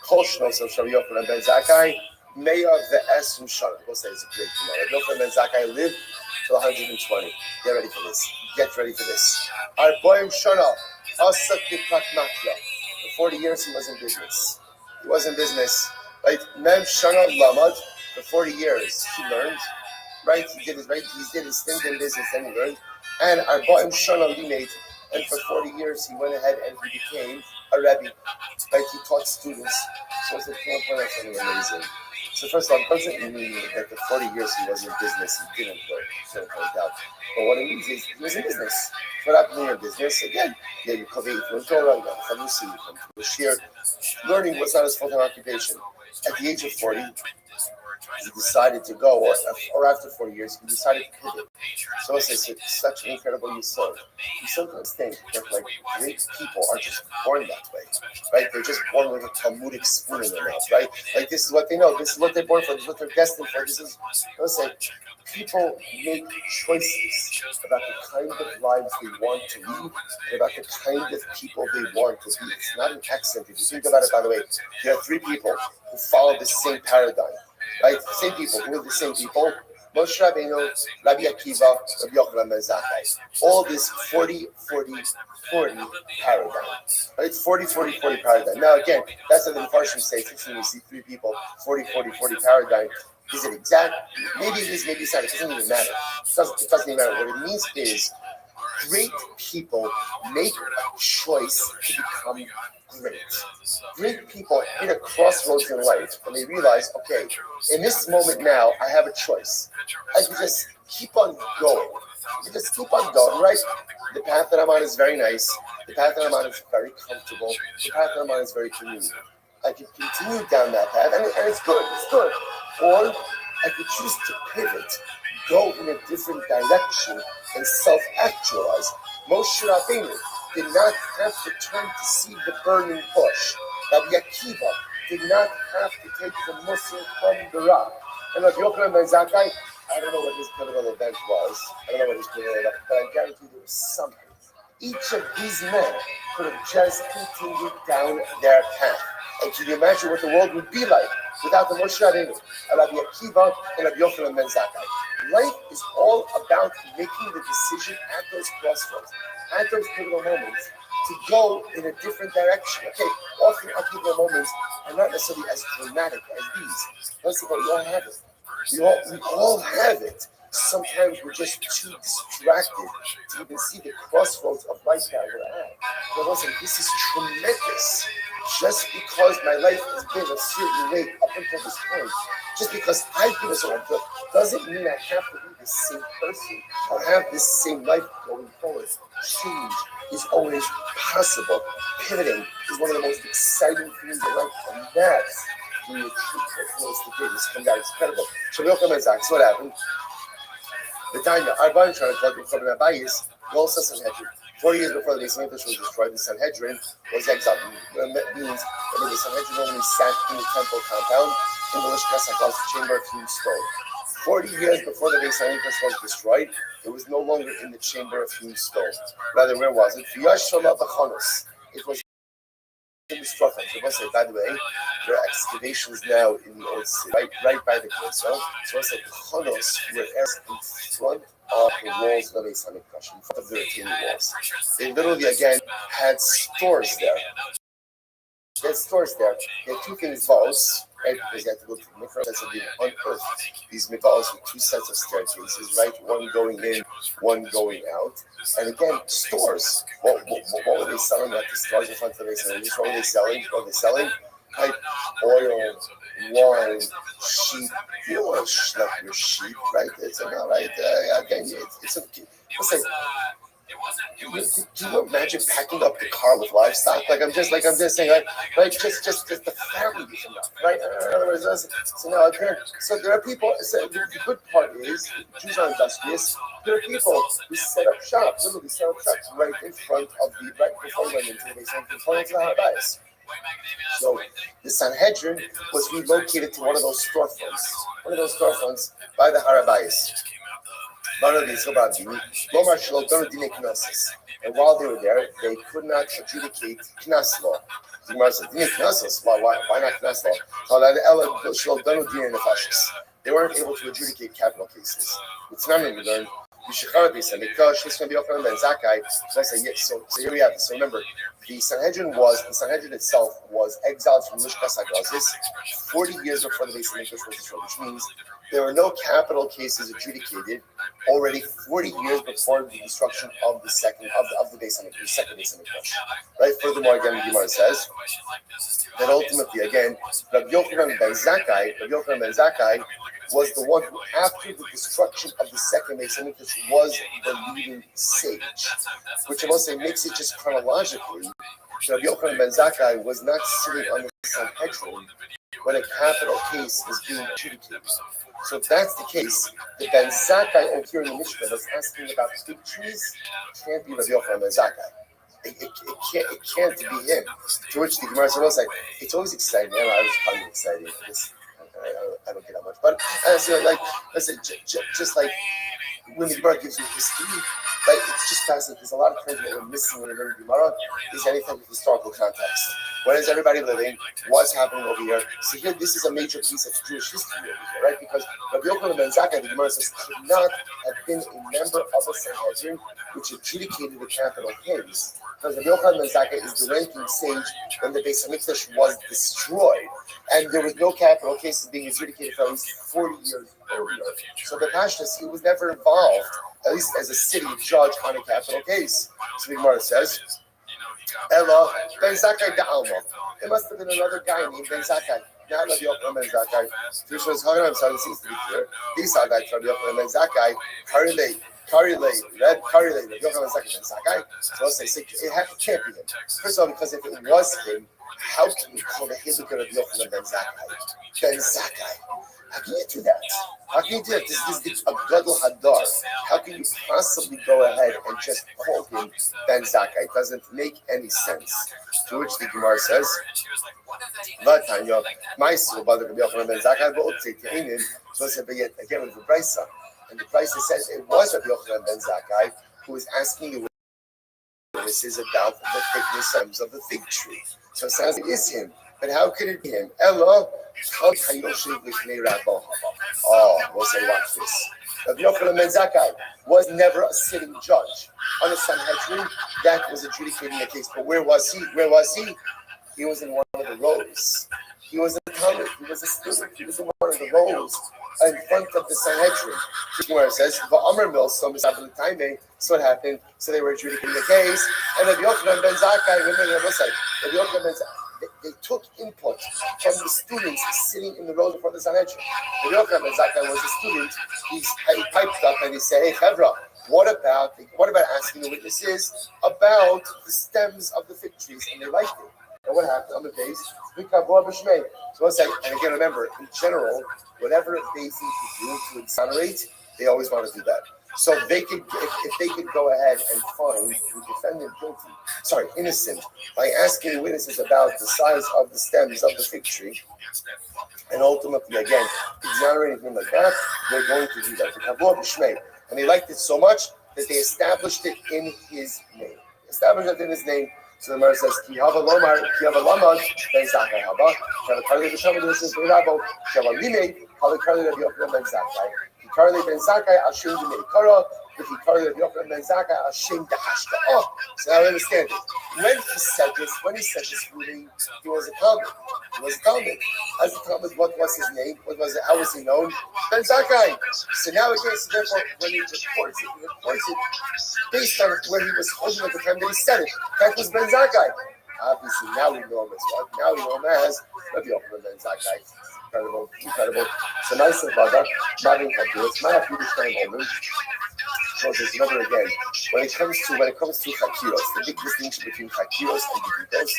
S1: Kol Shnos of Rabbi Yochanan Ben Zakkai, Mayor of the Esrim Shana. We'll say it's a great thing. Rabbi Yochanan Ben Zakkai lived till 120. Get ready for this. Get ready for this. Arboim Shana, Asak Diklat Makya. For 40 years, he was in business. He was in business. Right, Mem Shana Lamad, for 40 years he learned, right? He did his stint in business and he learned. And Arbaim Shana Limed, and for 40 years he went ahead and he became a Rebbe. Right, he taught students. So it's something amazing. So first of all, it doesn't mean that the 40 years he was in business he didn't learn. So no doubt. But what it means is he was in business. For that being in business, again, you come from Torah, you come from Lucy, you come from the Shir. Learning was not his full-time occupation. At the age of 40, he decided to go, or after 40 years, he decided to pivot. So it's such an incredible yesod. You sometimes think that like great people are just born that way, right? They're just born with a Talmudic spoon in their mouth, right? Like this is what they know, this is what they're born for, this is what they're destined for. This is, let's say, people make choices about the kind of lives they want to lead, and about the kind of people they want to be. It's not an accident. If you think about it, by the way, there are three people who follow the same paradigm, right? Same people. Who are the same people? Moshe Rabbeinu, Rabbi Akiva, Rabbi Yochanan Ben Zakkai. All this 40, 40, 40 paradigm. Right? 40, 40, 40 paradigm. Now again, that's what the Mepharshim say. Usually we see three people, 40, 40, 40 paradigm. Is it exact? Maybe it is, maybe it's not. It doesn't even matter. It doesn't even matter. What it means is great people make a choice to become great. Great people hit a crossroads in life and they realize, okay, in this moment now, I have a choice. I can just keep on going. You just keep on going, right? The path that I'm on is very nice. The path that I'm on is very comfortable. The path that I'm on is very convenient. I can continue down that path, and it's good. It's good. Or I could choose to pivot, go in a different direction, and self-actualize. Moshe Rabbeinu did not have to turn to see the burning bush. Rabbi Akiva did not have to take the mussel from the rock. And Rabbi Yochanan Ben Zakkai, I don't know what his pivotal event was. I don't know what his pivotal event was, but I guarantee there was something. Each of these men could have just continued down their path. And can you imagine what the world would be like without the Moshe Rabbeinu, Rabbi Akiva, and Rabbi Yochanan Ben Zakkai? Life is all about making the decision at those crossroads, at those pivotal moments, to go in a different direction. Okay, often our pivotal moments are not necessarily as dramatic as these. Let's see what we all have it. We all have it. Sometimes we're just too distracted to even see the crossroads of life that we're at. But listen, this is tremendous. Just because my life has been a certain way up until this point, just because I've been a certain way, doesn't mean I have to be the same person or have this same life going forward. Change is always possible. Pivoting is one of the most exciting things in life, and that's when you treat what the greatness come down. It's incredible. So what happened? The time that Arban tried to from the Abayis, also Sanhedrin. 40 years before the Beis Hamikdash was destroyed, the Sanhedrin was exiled. It means the Sanhedrin only sat in the temple compound in the Lishkas HaKos chamber of hewn stone. 40 years before the Beis Hamikdash was destroyed, it was no longer in the chamber of hewn stone. Rather, where was it? It was in the Strofan. So I say, by the way, there are excavations now in the old city, right by the Knesset. So I said, the Chonos were in front of the walls of the Beis Hamikdash, in front of the retaining walls. They literally, again, had stores there. They had stores there. They had two things, vaults, right? Because you had to go to the mikvah, so they unearthed these mikvahs with two sets of staircases, right? One going in, one going out. And again, stores. What were they selling at the stores in front of the Beis Hamikdash? What were they selling? What were they selling? Like oil, wine, sheep. You don't want to schlep your sheep, right? It's not right. Again, it's a. Let's say, do you imagine packing up the car with livestock? I'm just saying, right? Just the family is enough, right? In other words, so there are people. So the good part is Jews are industrious. There are people who set up shop, literally set up shops right in front of right before they went into the Harabais. So the Sanhedrin was relocated to one of those storefronts by the Harabais. And while they were there, they could not adjudicate Knas law. The Gemara said, why not Knas law? They weren't able to adjudicate capital cases. It's not we learned. So here we have this. So remember, the Sanhedrin itself was exiled from Lishkas HaGazis 40 years before the Beis Hamikdash was destroyed, which means there were no capital cases adjudicated already 40 years before the destruction of the second of the Beis Hamikdash, the second Beis Hamikdash. Right? Furthermore, again, the Gemara says that ultimately, again, Rabbi Yochanan ben Zakkai was the one who, after the destruction of the second Beis Hamikdash, was the leading sage, which I must say makes it just chronologically. Rabbi Yochanan ben Zakkai was not sitting on the Sanhedrin when a capital case is being adjudicated. So if that's the case, the Ben Zakkai over here in the Mishnah that's asking about fig trees can't be Rabbi Yochanan ben Zakkai. It can't be him. To which the Gemara says, it's always exciting. I was kind of excited. I don't get that much, but listen, just like when the Gemara gives you history, right? It's just fascinating. There's a lot of things that we're missing when we learn Gemara. Is anything with historical context? Where is everybody living? What's happening over here? So here, this is a major piece of Jewish history over here, right? Because Rabbi Yochanan ben Zakkai, the Gemara says, could not have been a member of a Sanhedrin which adjudicated the capital case. Because Rabbi Yochanan ben Zakkai is the ranking sage when the Beis Hamikdash was destroyed, and there was no capital cases being adjudicated for at least 40 years earlier. So the Pashtus, he was never involved, at least as a city judge on a capital case. So the Gemara says, Ella ben Zakkai da'alma. It must have been another guy named Ben Zakkai. Not Rabbi Yochanan ben Zakkai. This was Haganam, so it seems to be clear. These are that Rabbi Yochanan ben Zakkai, Karilei, Rabbi Yochanan ben Zakkai. So let's say it can't be him. First of all, because if it was him, how can you call the Hizuk Rabbi Yochanan ben Zakkai? Ben Zakkai. How can you do that? How can you do that? This is a Gadol Hadar. How can you possibly go ahead and just call him Ben Zakkai? It doesn't make any sense. To which the Gemara says, so it's again with the Brisa. And the Brisa says it was Rabbi Yochanan ben Zakkai who was asking the witnesses about the thickness of the fig tree. So it says it is him. But how could it be him? Ella, we'll say, watch this. Rabbi Yochanan ben Zakkai was never a sitting judge on a Sanhedrin that was adjudicating the case. But where was he? He was in one of the rows. He was a talmid. He was a student. He was in one of the rows in front of the Sanhedrin. Where it says, "Va'amar mil so misabel so what happened? So they were adjudicating the case, and Rabbi Yochanan ben Zakkai, remember the Rabbi Yochanan ben Zakkai, they took input from the students sitting in the rows before the Sanhedrin. Rabbi Yochanan ben Zakkai was a student. He piped up and he said, "Hey, Chevra, what about asking the witnesses about the stems of the fig trees?" And they liked it. And what happened on the base? So let's say, and again, remember, in general, whatever they seem to do to exonerate, they always want to do that. So they could, if they could go ahead and find the defendant innocent, by asking witnesses about the size of the stems of the fig tree, and ultimately, again, exonerating him like that, they're going to do that. And they liked it so much that they established it in his name. So the Gemara says, "Ki hava lomar, ki hava lamad, ben Zakkai haba, ki hava karli b'shavu l'nishes b'rabo, ki hava limei, hava karli Rabbi Yochanan ben Zakkai, ki karli ben Zakkai ashem d'mei kara, ki karli Rabbi Yochanan ben Zakkai ashem d'hashka." Oh, so now I understand it. When he said this ruling, he was a Talmud. As a Talmud, what was his name? How was he known? Ben Zakkai. So now again, so therefore, when he reports it based on where he was holding at the time that he said it. That was Ben Zakkai. Obviously, now we know him as what? Now we know him as Rabbi Yochanan ben Zakkai. Incredible. So nice of Bada, Mavin Hakiros, Maya Pudishkain Omen. So there's another again. When it comes to Hakiros, the big distinction between Hakiros and Bidikos,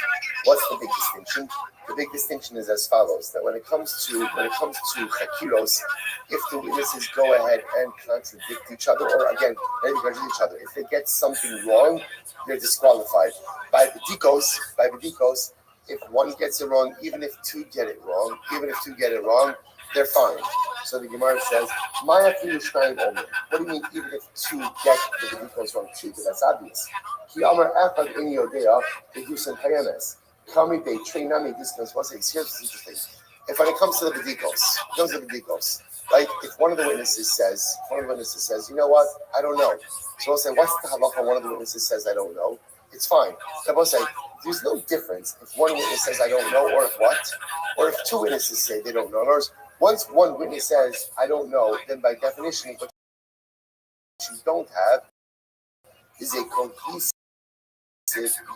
S1: what's the big distinction? The big distinction is as follows: that when it comes to Hakiros, if the witnesses go ahead and contradict each other, or again, maybe contradict each other, if they get something wrong, they're disqualified. By Bidikos, if one gets it wrong, even if two get it wrong, they're fine. So the Gemara says, "Maya Filushnaim Omer." What do you mean, even if two get the Bidikos wrong? Two, because that's obvious. Ki Amar Echad in Yodea, they do some Kayames. Kami Bei Treinami Discos. What's it? Here's interesting. If when it comes to the Bidikos, right? If one of the witnesses says, "You know what? I don't know." So we'll say, "What's the halacha?" One of the witnesses says, "I don't know." It's fine. So we'll say, there's no difference if one witness says, "I don't know," or if what? Or if two witnesses say they don't know. In other words, once one witness says, "I don't know," then by definition, what you don't have is a cohesive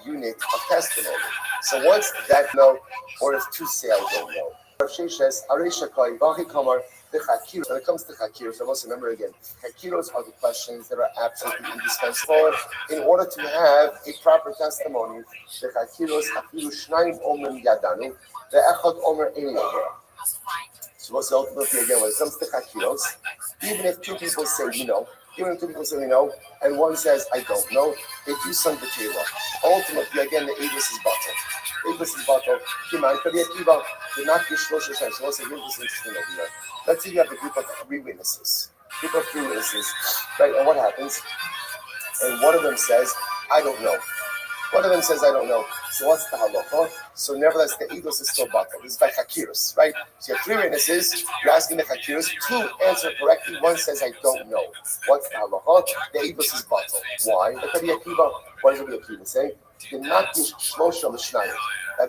S1: unit of testimony. So once that no, or if two say, "I don't know." When it comes to Hakiros, I must remember again, Hakiros are the questions that are absolutely indispensable in order to have a proper testimony. The Hakiros, Hakiru Shnayim Omer Yadanu, the Echad Omer Ein Yodea. So what's ultimately again, when it comes to Hakiros, even if two people say we know, and one says, "I don't know," they do some detail. Ultimately, again, the Avis is bottled. Let's say you have a group of three witnesses, right? And what happens? And one of them says, "I don't know." So what's the halacha? So nevertheless, the Eidos is still bottled. This is by Hakiros, right? So you have three witnesses. You're asking the Hakiros. Two answer correctly. One says, "I don't know." What's the halacha? The Eidos is bottled. Why? What does Rabbi Akiva say? Rabbi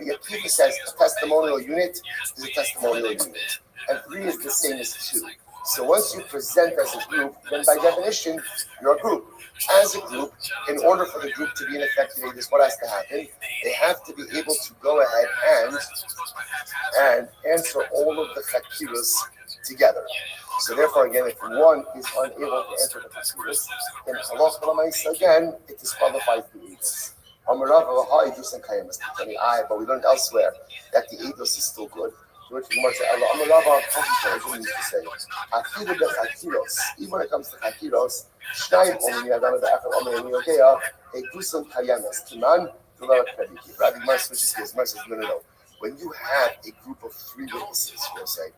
S1: Akiva says a testimonial unit is a testimonial unit, and three is the same as two. So once you present as a group, then by definition, you're a group. As a group, in order for the group to be an effective Eidos, what has to happen? They have to be able to go ahead and answer all of the Hakiros together. So therefore, again, if one is unable to answer the Hakiros, then Allah again, it disqualifies the Eidos. But we learned elsewhere that the Eidos is still good. Even when it comes to Hakiros, Rabbi Mar switches his. Mar says, no. When you have a group of three witnesses, we'll say,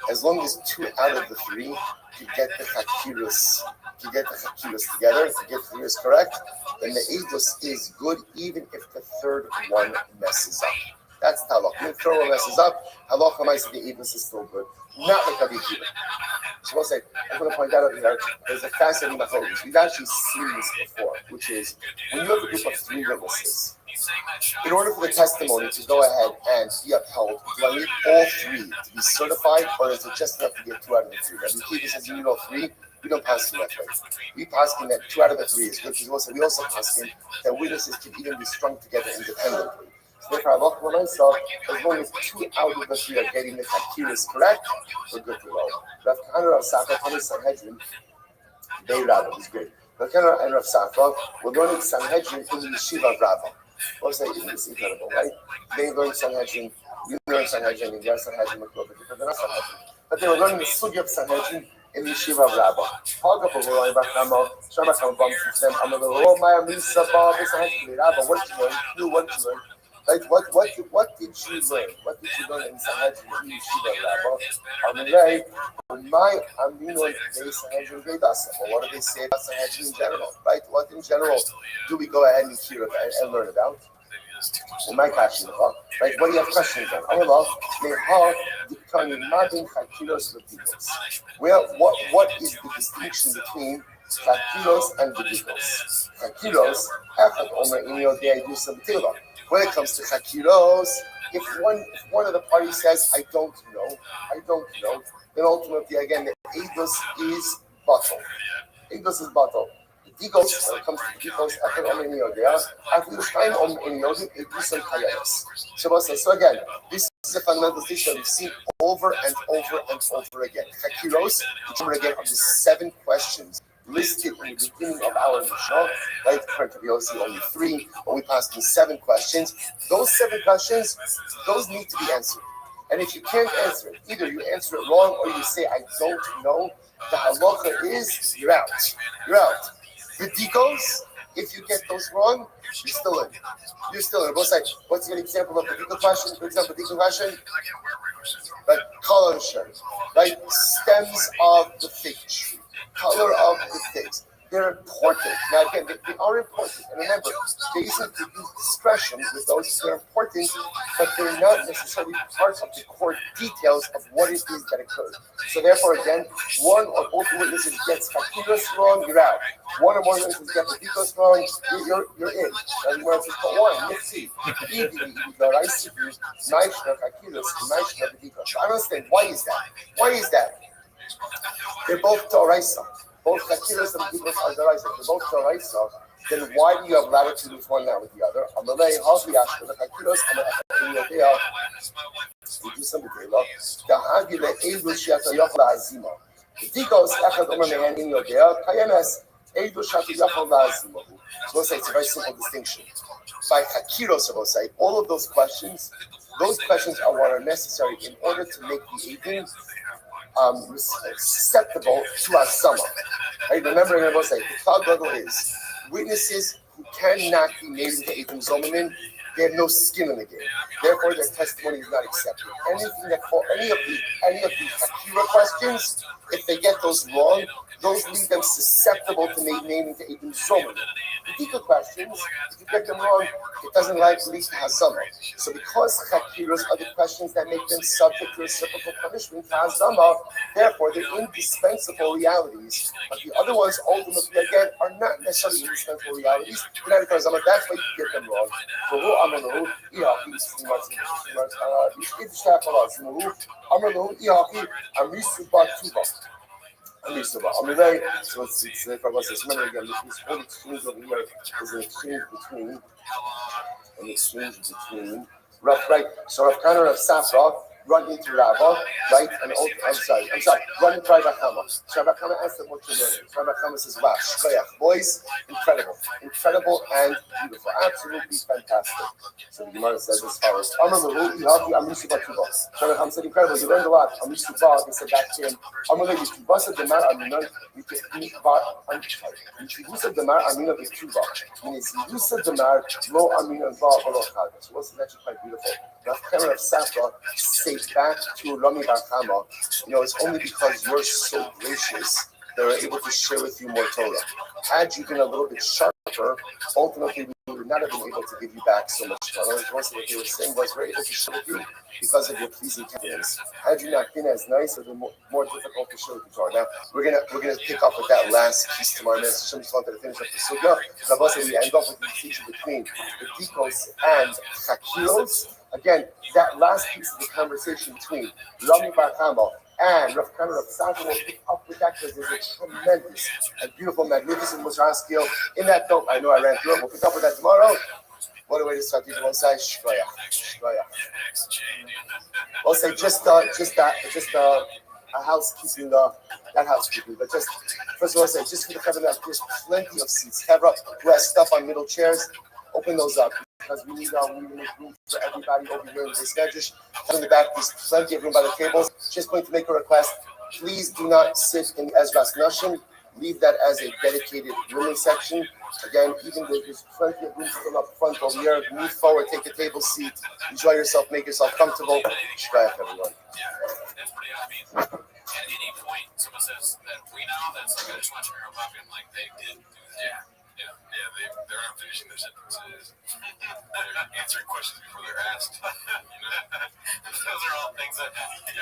S1: as long as two out of the three can get the Hakiros together, to get the Hakiros correct, then the Eidos is good, even if the third one messes up. That's the halacha. If the third one messes up, halacha might say the Eidos is still good. Not like Rabbi Akiva. So we'll say, I'm going to point that out here. There's a fascinating method. We've actually seen this before, which is when you have a group of three witnesses, In order for the testimony to go ahead and be upheld, do I need all three to be certified, or is it just enough to get 2 out of the 3? Rabbi Kiva says you need all 3. We don't pass him that way. We pass him that 2 out of the 3 is good. We also pass him that witnesses can even be strung together independently. So therefore, Allah for myself, as long as 2 out of the 3 are getting the Hakiris correct, we're good to go. Rav Kahana of Safa, Hanis Sanhedrin, they Rabba is great. Rav Kahana and Rav Safa, we're learning Sanhedrin in the Yeshiva of Rabba. What say? It's incredible, right? They learn Sanhedrin, you learn Sanhedrin, and you have Sanhedrin, but they're not Sanhedrin. But they were learning the Sugi of Sanhedrin in the Yeshiva of Rabba. What did you learn? What did you learn? Right? What did you learn? What did you learn in Sanhedrin in the Yeshiva of Rabba? My Aminon they Sanhedrin gave us. But what do they say about Sanhedrin in general? Right? What in general do we go ahead and hear and learn about? Well, my question, right? What do you have questions on? Well, what is the distinction between Chakiros and Bedikos? Chakiros, when it comes to Chakiros, if one of the parties says, I don't know, then ultimately, again, the Eidos is bottle. Eidos is bottle. Digos, when it comes to Digos, so again, this is a fundamental thing that we've seen over and over and over again. Chakiros, which over again are the 7 questions listed in the beginning of our Mishnah, right? Current Yossi only 3, but we passed in 7 questions. Those 7 questions, those need to be answered. And if you can't answer it, either you answer it wrong or you say, I don't know, the halacha is, you're out. You're out. Bedikos, if you get those wrong, you're still in. You're still in. Both sides. What's an example of a Bediko question? For example, Bediko question, right? Color shirt, right? Stems of the fig tree, color of the figs. They're important. Now, again, they are important. And remember, they usually use discretion with those. They're important, but they're not necessarily part of the core details of what it is that occurred. So, therefore, again, one or both witnesses gets Hakiros wrong, you're out. One or more witnesses get Hakiros wrong, you're in. Now, you want to put one, let's see. I don't understand. Why is that? Why is that? They're both Toraisa. Both Hakiros and Bedikos are Toraisa. They're both Toraisa. Then why do you have latitude with one, not with the other? Amalei, Havi, Ashka, the Hakiros, and the Yodea. We do some Bedela. Kahagi, the Eidu, Shiata, Yochla, Azima. Bedikos, Echad, Omer, Mehan, in Yodea. Kayemes, Eidu, Shiata, Yochla, Azima. So we'll say it's a very simple distinction. By Hakiros, we'll say all of those questions are what are necessary in order to make the Eidim susceptible to our summer. Right? Remember, I will say the Tal is witnesses who cannot be made into Eidim Zomanin. They have no skin in the game. Therefore, their testimony is not accepted. Anything that for any of the Hakira questions, if they get those wrong, those leave them susceptible to being named into Eidim Zomanin. The deeper questions, if you get them wrong, it doesn't lead to Hazama. So because Chakiros are the questions that make them subject to reciprocal punishment to Hazama, therefore they're indispensable realities. But the other ones ultimately, again, are not necessarily indispensable realities. That's why you get them wrong. So it's remember again, this whole exchange over here is an exchange between right. So Rav Kahana of Safra run into Rabba, right? And I'm sorry, run into Rav Kahana. So Rav Kahana asked them what you're learning. So Rav Kahana says, wow, shkoyach, boys, incredible and beautiful, absolutely fantastic. So the Gemara says as follows: so Rav Kahana said, incredible, you learned a lot. They said back to him, so what's actually quite beautiful. Rav Kahana of Safra says back to Rami Bar Chama, it's only because you're so gracious that we're able to share with you more Torah. Had you been a little bit sharper, ultimately we would not have been able to give you back so much tolerance. What they were saying was we're able to show you because of your pleasing countenance. Had you not been as nice, it would be more difficult to show the Torah. Now we're gonna pick up with that last piece tomorrow. I just wanted to finish up the sugya. Rabbi, we end up with the teaching between the Dikos and Chakiros. Again, that last piece of the conversation between Rami Bar Chama and Rav Kana Rav Santa will pick up with that because there's a tremendous and beautiful, magnificent Musar skill in that note. I know I ran through it. We'll pick up with that tomorrow. What a way to start the one side. I'll say just a housekeeping, not housekeeping, but just first of all, I say just for the cover that there's plenty of seats. Kevra, who has stuff on middle chairs, open those up because we need to make room for everybody over here in this medrash. In the back, there's plenty of room by the tables. Just going to make a request. Please do not sit in Ezra's Nashim. Leave that as a dedicated rooming section. Again, even though there's plenty of room still up front over here, move forward, take a table seat, enjoy yourself, make yourself comfortable. Shkayach, everyone.
S3: At any point, someone says that we know that somebody just watching Real Puppy, and like they did do that. They're not finishing their sentences. They're answering questions before they're asked. Those are all things that it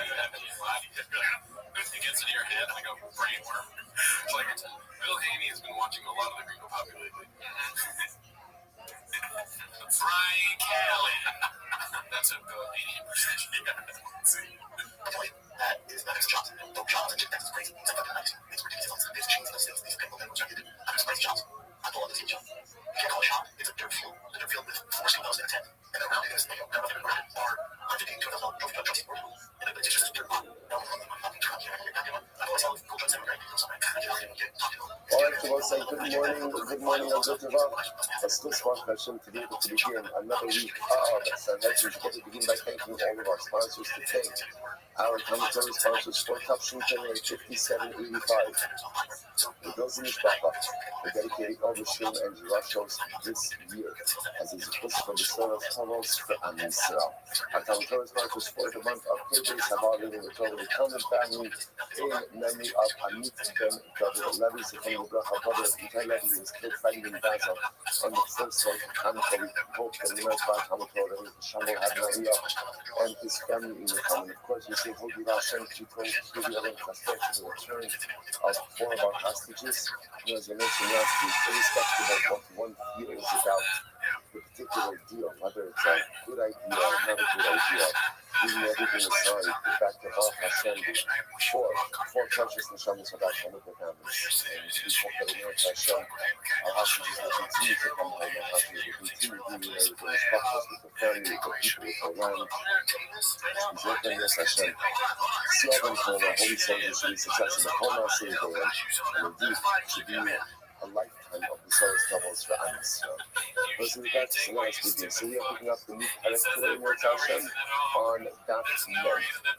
S3: gets into your head like a brainworm. Like Bill Haney has been watching a lot of the Real Puppy lately. Brian Kelly. That's a Bill Haney impersonation. See. That is the next shot. Don't shot. That's crazy. It's ridiculous. It's cheese. These people that was rejected. That's crazy shots. I pull up the team shot. You can't call a shot. It's a dirt field. The dirt field with 4 signals in a tent. And around it is a nothing grounded bar. 115 to a level. Trophy Chelsea board. And it's just a dirt lot. No, I'm trying to I always have cool jokes every day.
S1: All right, so I'll say good morning, Let's just want Hashem to be able to begin another week of Sanhedrin. To begin by thanking all of our sponsors today. Our commentary sponsors for Top Shooting 5785. The Bills in Mishpacha are dedicating all the Shem and Jerushal's this year as is push for the soul of Thomas for Am Yisrael. Our commentary sponsors for the month of February have all living with all the Talmud family in memory of Amit Ben David Levy, Sefon Bracha, brother of Itai Levy, who was killed fighting in Gaza on the first day of Hanukkah. We hope that the Lord God Hanukkah, that Shamil had Maria and his family in the common. Of course, we say, Hold you Hashem, to the other to the return of 4 of our hostages. As I mentioned last week, irrespective of what one feels about the particular deal, whether it's a good idea or not a good idea, leaving everything aside, the fact that all Hashem, four precious neshamas about Hanukkah families, and we hope that in Eretz Hashem, our hostages will continue to come home, our hostages will continue to be united with the structures, with the family, with the people, with the land. We hope that in Eretz Hashem, see all them for our holy soldiers should be successful in the whole Nasi and indeed should be a lifetime of the Soros doubles for us. Listen to that, so let's begin. So we are picking up the new Parak today in Eretz Hashem on Daf Mem.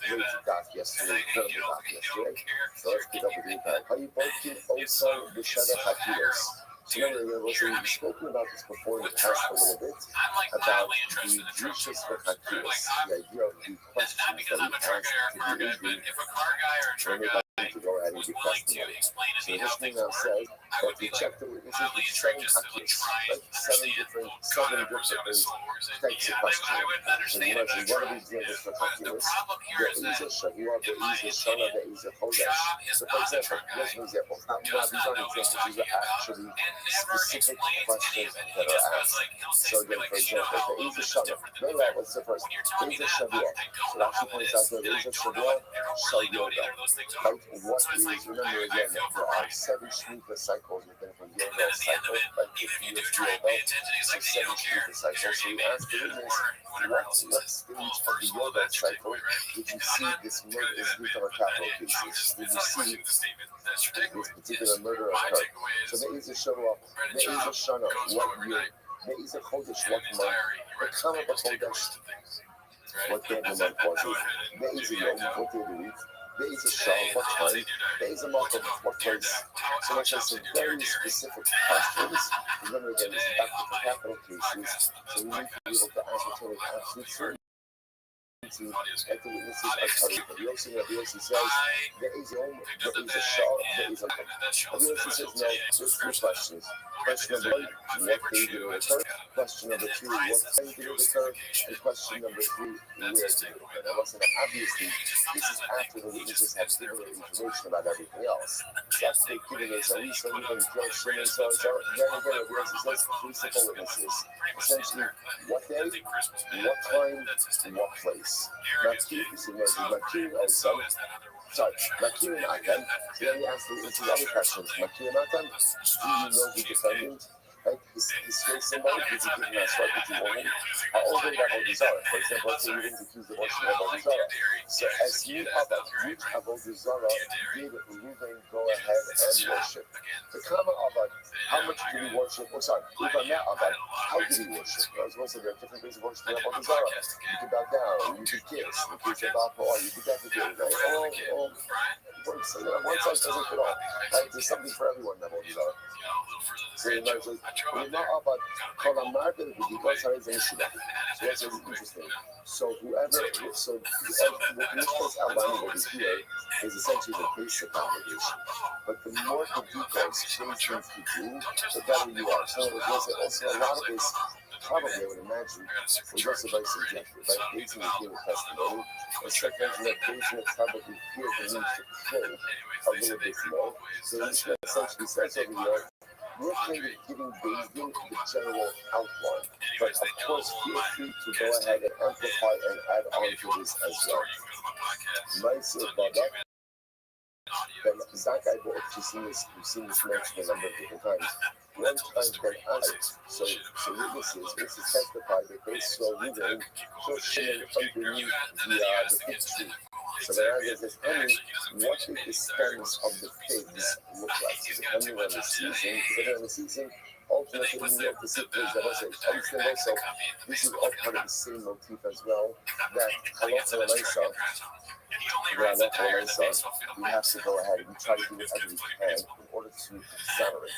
S1: Great Daf yesterday, incredible Daf yesterday. So let's pick up with the new Parak. How you both can also the Shada Hakilos. So remember, we've spoken about this before in the past a little bit, about the Drushas for Hakilos, the idea of the questions that we ask to the Israel when they're going to go ahead and be questioned. So this thing now says that we check the witnesses with 7 Hakilos, like 7 different types of questions. So you imagine one of these examples for Hakilos, there is a Shavua, there is a Shana, there is a Chodesh. So for example, here's an example. Now these aren't examples, these are actually specific questions that are asked. So again, for example, there is a Shana. Very well, what's the first? There is a Shavua. So it actually points out there is a Shavua, Shavyoga. Right? What is, remember again, there are 7 Shmita cycles within the Yoga cycle, like 50 years Yoga, so 7 Shmita cycles. So you ask the witness, what stage of the Yoga cycle did you see this murder, this Vita capital cases? Did you see this particular murder occur? So there is a Shavua, there is a Shana, what year? There is a Chodesh, what month? The Kama Chodesh, what day of the month was it? There is a Yom, what day of the week? There is a Shah, what time? There is a mark of what place? So much as some very specific questions. Remember again, this is back to the capital cases, so we need to be able to ascertain with absolute certainty 17, that the witnesses are covered. Rabbi Yossi says, there is a shah, there is a Rabbi Yossi says, no, there's three questions. Question number one, what day did it occur? Question number two, what time did it occur? And question number three, where did it occur? Now, listen, obviously, this is after the witnesses have given their information about everything else. So after they've given their Zarisa, even Joshua, and so on, then again, Rabbi Yossi says, three simple witnesses. Essentially, what day, what time, what place. Makir, Makir and Atan. So then we ask the other questions. Makir and Atan, do you know the defendant? Right? Disgrace somebody, did you give him a strike, did you warn him? How old are you Avodah Zarah? For example, let's say you didn't accuse the worship of Avodah Zarah. So as you which Avodah Zarah did Reuven go ahead and worship? The comma Avad, how much did he worship? Oh, sorry, Avad, how did he worship? I was going to say there are different ways of worshiping Avodah Zarah. You could bow down, you could kiss, you could say Bapa, you could defecate, right? One side doesn't fit all. Right? There's something for everyone in Avodah Zarah. So you know, about Kolamar, because there is an issue. So that's interesting. So what Mishpa's outlining over here is essentially the basic obligation. But the more the details change things to do, the better you are. So also a lot of this, probably I would imagine, was also very subjective, right? Based on the human testimony, or second, that based on probably fear the need to control a little bit more. So Mishpa essentially says over here, we're kind of giving Bezdin the general outline, but of course feel free to go ahead and amplify and add on to this as well. Nice Badak. Ben Zach, we've seen this mentioned a number of different times. One time Ben Alex, so witnesses testified that they saw Reuven pushing underneath the fig tree. So the idea is, what did the stems of the figs look like? Depending on the season, ultimately we have to see things that also, this is all part of the same motif as well, that halacha l'maisa, we have to go ahead and try to do whatever we can in order to exonerate.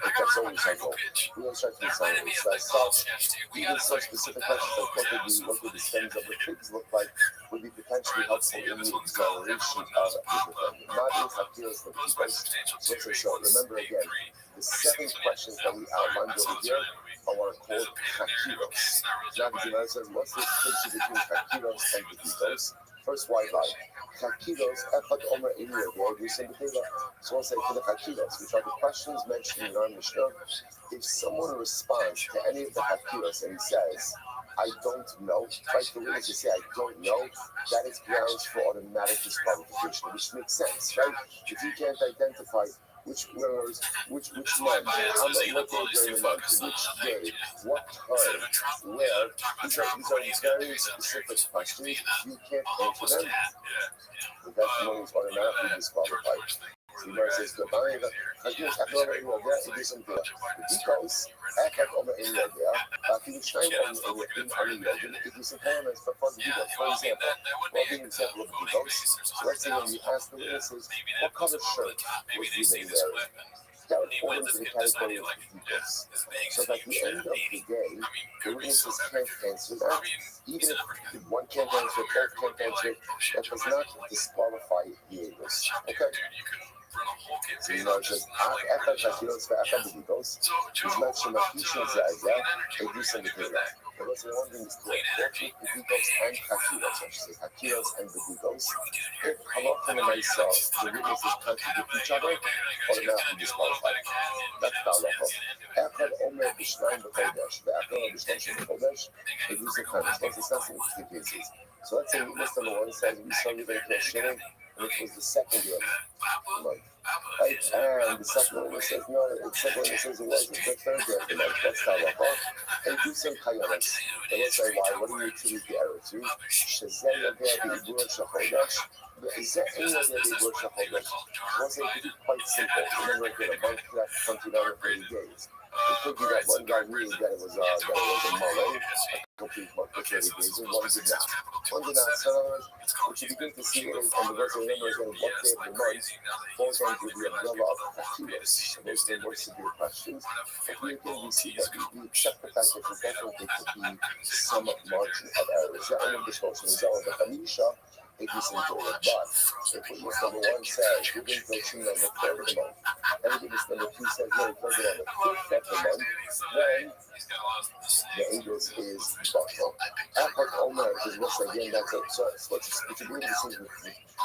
S1: Like that's always our goal. We always try to exonerate. So as such, even such specific questions like what would the stems of the figs look like would be potentially helpful in the exoneration of the defendant. Not in Chakiros, but in so remember again, the 7 questions that we outlined over here are what are called Chakiros. Now the Gemara says, what's the distinction between Chakiros and Bekitos? First, why lie? Chakiros, Echad Omer Eliyah, or you say the so I'll say for the Chakiros, which are the questions mentioned in our Mishnah. If someone responds to any of the Chakiros and he says, I don't know, right? The way to say I don't know, that is grounds for automatic disqualification, which makes sense, right? If you can't identify which month, what day during the month, which day, what time, where, these are very specific questions. You can't answer them. The testimony is automatically disqualified. So the says, the buying of because Echad Omer Eliyah, but in Shneim Omer Eliyah, it is impairments for the details. For example, we'll give an example of the details. So let's say when you ask the witnesses, what color shirt was Reuven wearing? That would fall into the category of details. So at the end of the day, the witnesses can't answer that. Even if one can't answer it, both can't answer it, that does not disqualify the others. Okay? So you know, just Echad Chakiros for Echad Bekitos, is mentioned Makisha Zayah, they do some of that. But let's say one thing is clear, both Bekitos and Chakiros, I should say Chakiros and Bekitos, if halacha l'maisa, the witnesses contradict each other, automatically disqualified. That's the halacha. Echad Omer B'Shnayim B'Chodesh, the Echad Omer B'Shnayim B'Chodesh, they do some kind of stuff. It's not some interesting cases. So let's say witness number 1 says, we saw Reuven kill Shimon, which was the second year month. Right? And the second one says no, the second one says it wasn't the third year of the month. That's halacha. And do some chayamas. And let's say why? What do you attribute the error to? Shazeh yodeh b'ibur shachodesh. Is there any other b'ibur shachodesh? Wasn't it quite simple? Remember, a month that 29 or 30 days. It could be that one guy knew that it was a malay. complete month for 30 days, and one did not. One did not. So, in other words, what you begin to see is, and the verse remember again, what day of the month falls under the umbrella of Kachilas. So those are more severe questions. But here again, we see that we accept the fact that there definitely could be some margin of error. Is that one of the sources? Is that one of the Hamisha? It is enjoyable. But if witness number one says, we're going to go on the third of the month, and witness number two says, no, we're going on the fifth of the month, then the English is bottle. Apart Omer is once again that's it. So what you believe this is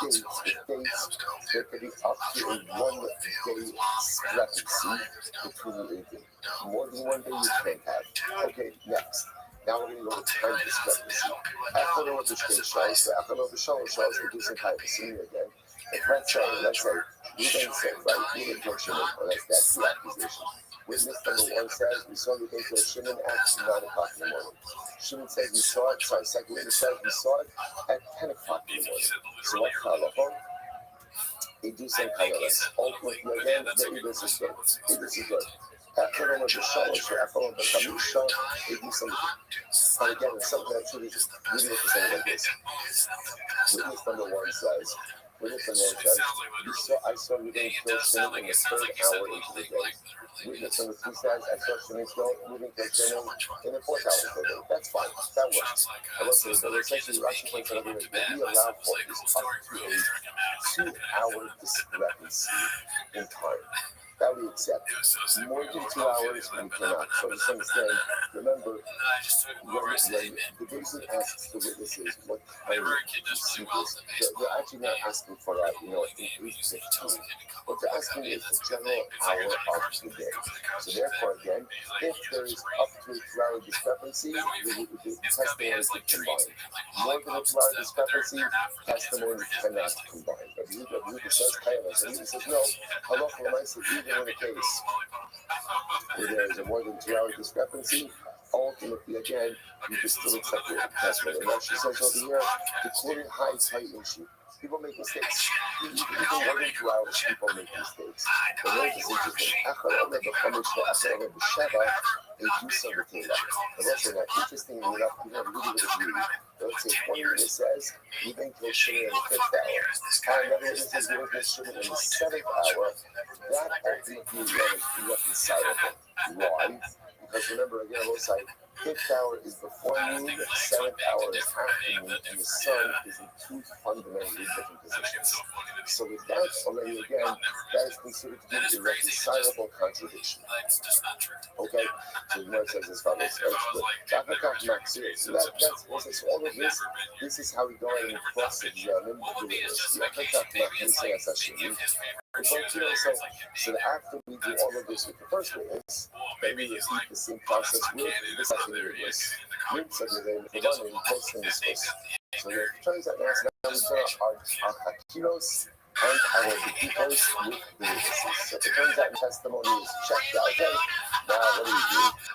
S1: with dates, there could be up to a 1 day discrepancy between the agent. More than 1 day you can't have. Okay, next. Now we're going to go to time discrepancy. After what this thing shows, after the shows reducing time to see again. If let's say, we then say, right, we didn't kill Shimon, or that's the accusation. Witness number one says, we saw the day kill Shimon at 9 o'clock in the morning. Shimon says we saw it, second witness says we saw it at 10 o'clock in the morning. So what's halachah? They do some kairos. Ultimately, again, the Ibis is good. Ibis is good. After the Shalosh, after the Kamisha, they do some. And again, it's something that truly just really what the saying like this. Witness number one says, I saw you getting close to in the third hour into the day. Witness number two says, I saw Shemit moving close in the fourth hour of the day. That's fine. That works. I will say, but essentially, Rashi points out that we allow for is up to a 2-hour discrepancy in time. That we accept. More than 2 hours, we cannot. So just understand, remember, when the person asks the witnesses what time you see this, they're actually not asking for that, in 8:15. What they're asking is the general hour of the day. So therefore, again, if there is up to a 2-hour discrepancy, the testimony could combine. More than a 2-hour discrepancy, testimony cannot combine. But Yehuda says, Yehuda says, no, halacha l'maaseh, even in the case where there is a more than 2-hour discrepancy, ultimately, again, you can still accept the testimony. And now she says over here, the quoted high tight issue. People make mistakes. Even more than 2 hours, people make mistakes. But notice this interesting. They do some of the but also that interestingly enough, we have really good agree. Let's say one witness says, we think he'll Shimon in the 5th hour. And another witness says, we think he'll Shimon in the 7th hour. That ultimately is irreconcilable. Why? Because remember, again, both sides, 5th hour is before noon, 7th hour is after noon, and the sun is in two fundamentally different positions. So with that already, again, that is considered to be an irreconcilable contradiction. Okay? So the Gemara says as follows. So that's all of this is how we go ahead and cross-examine the witness. So after we do all of this with the first witness, then we repeat the same process with the second witness. So it turns out now we've got our Hakiros and our Bekitos with the witnesses. So it turns out the testimony is checked out. Okay, now what do?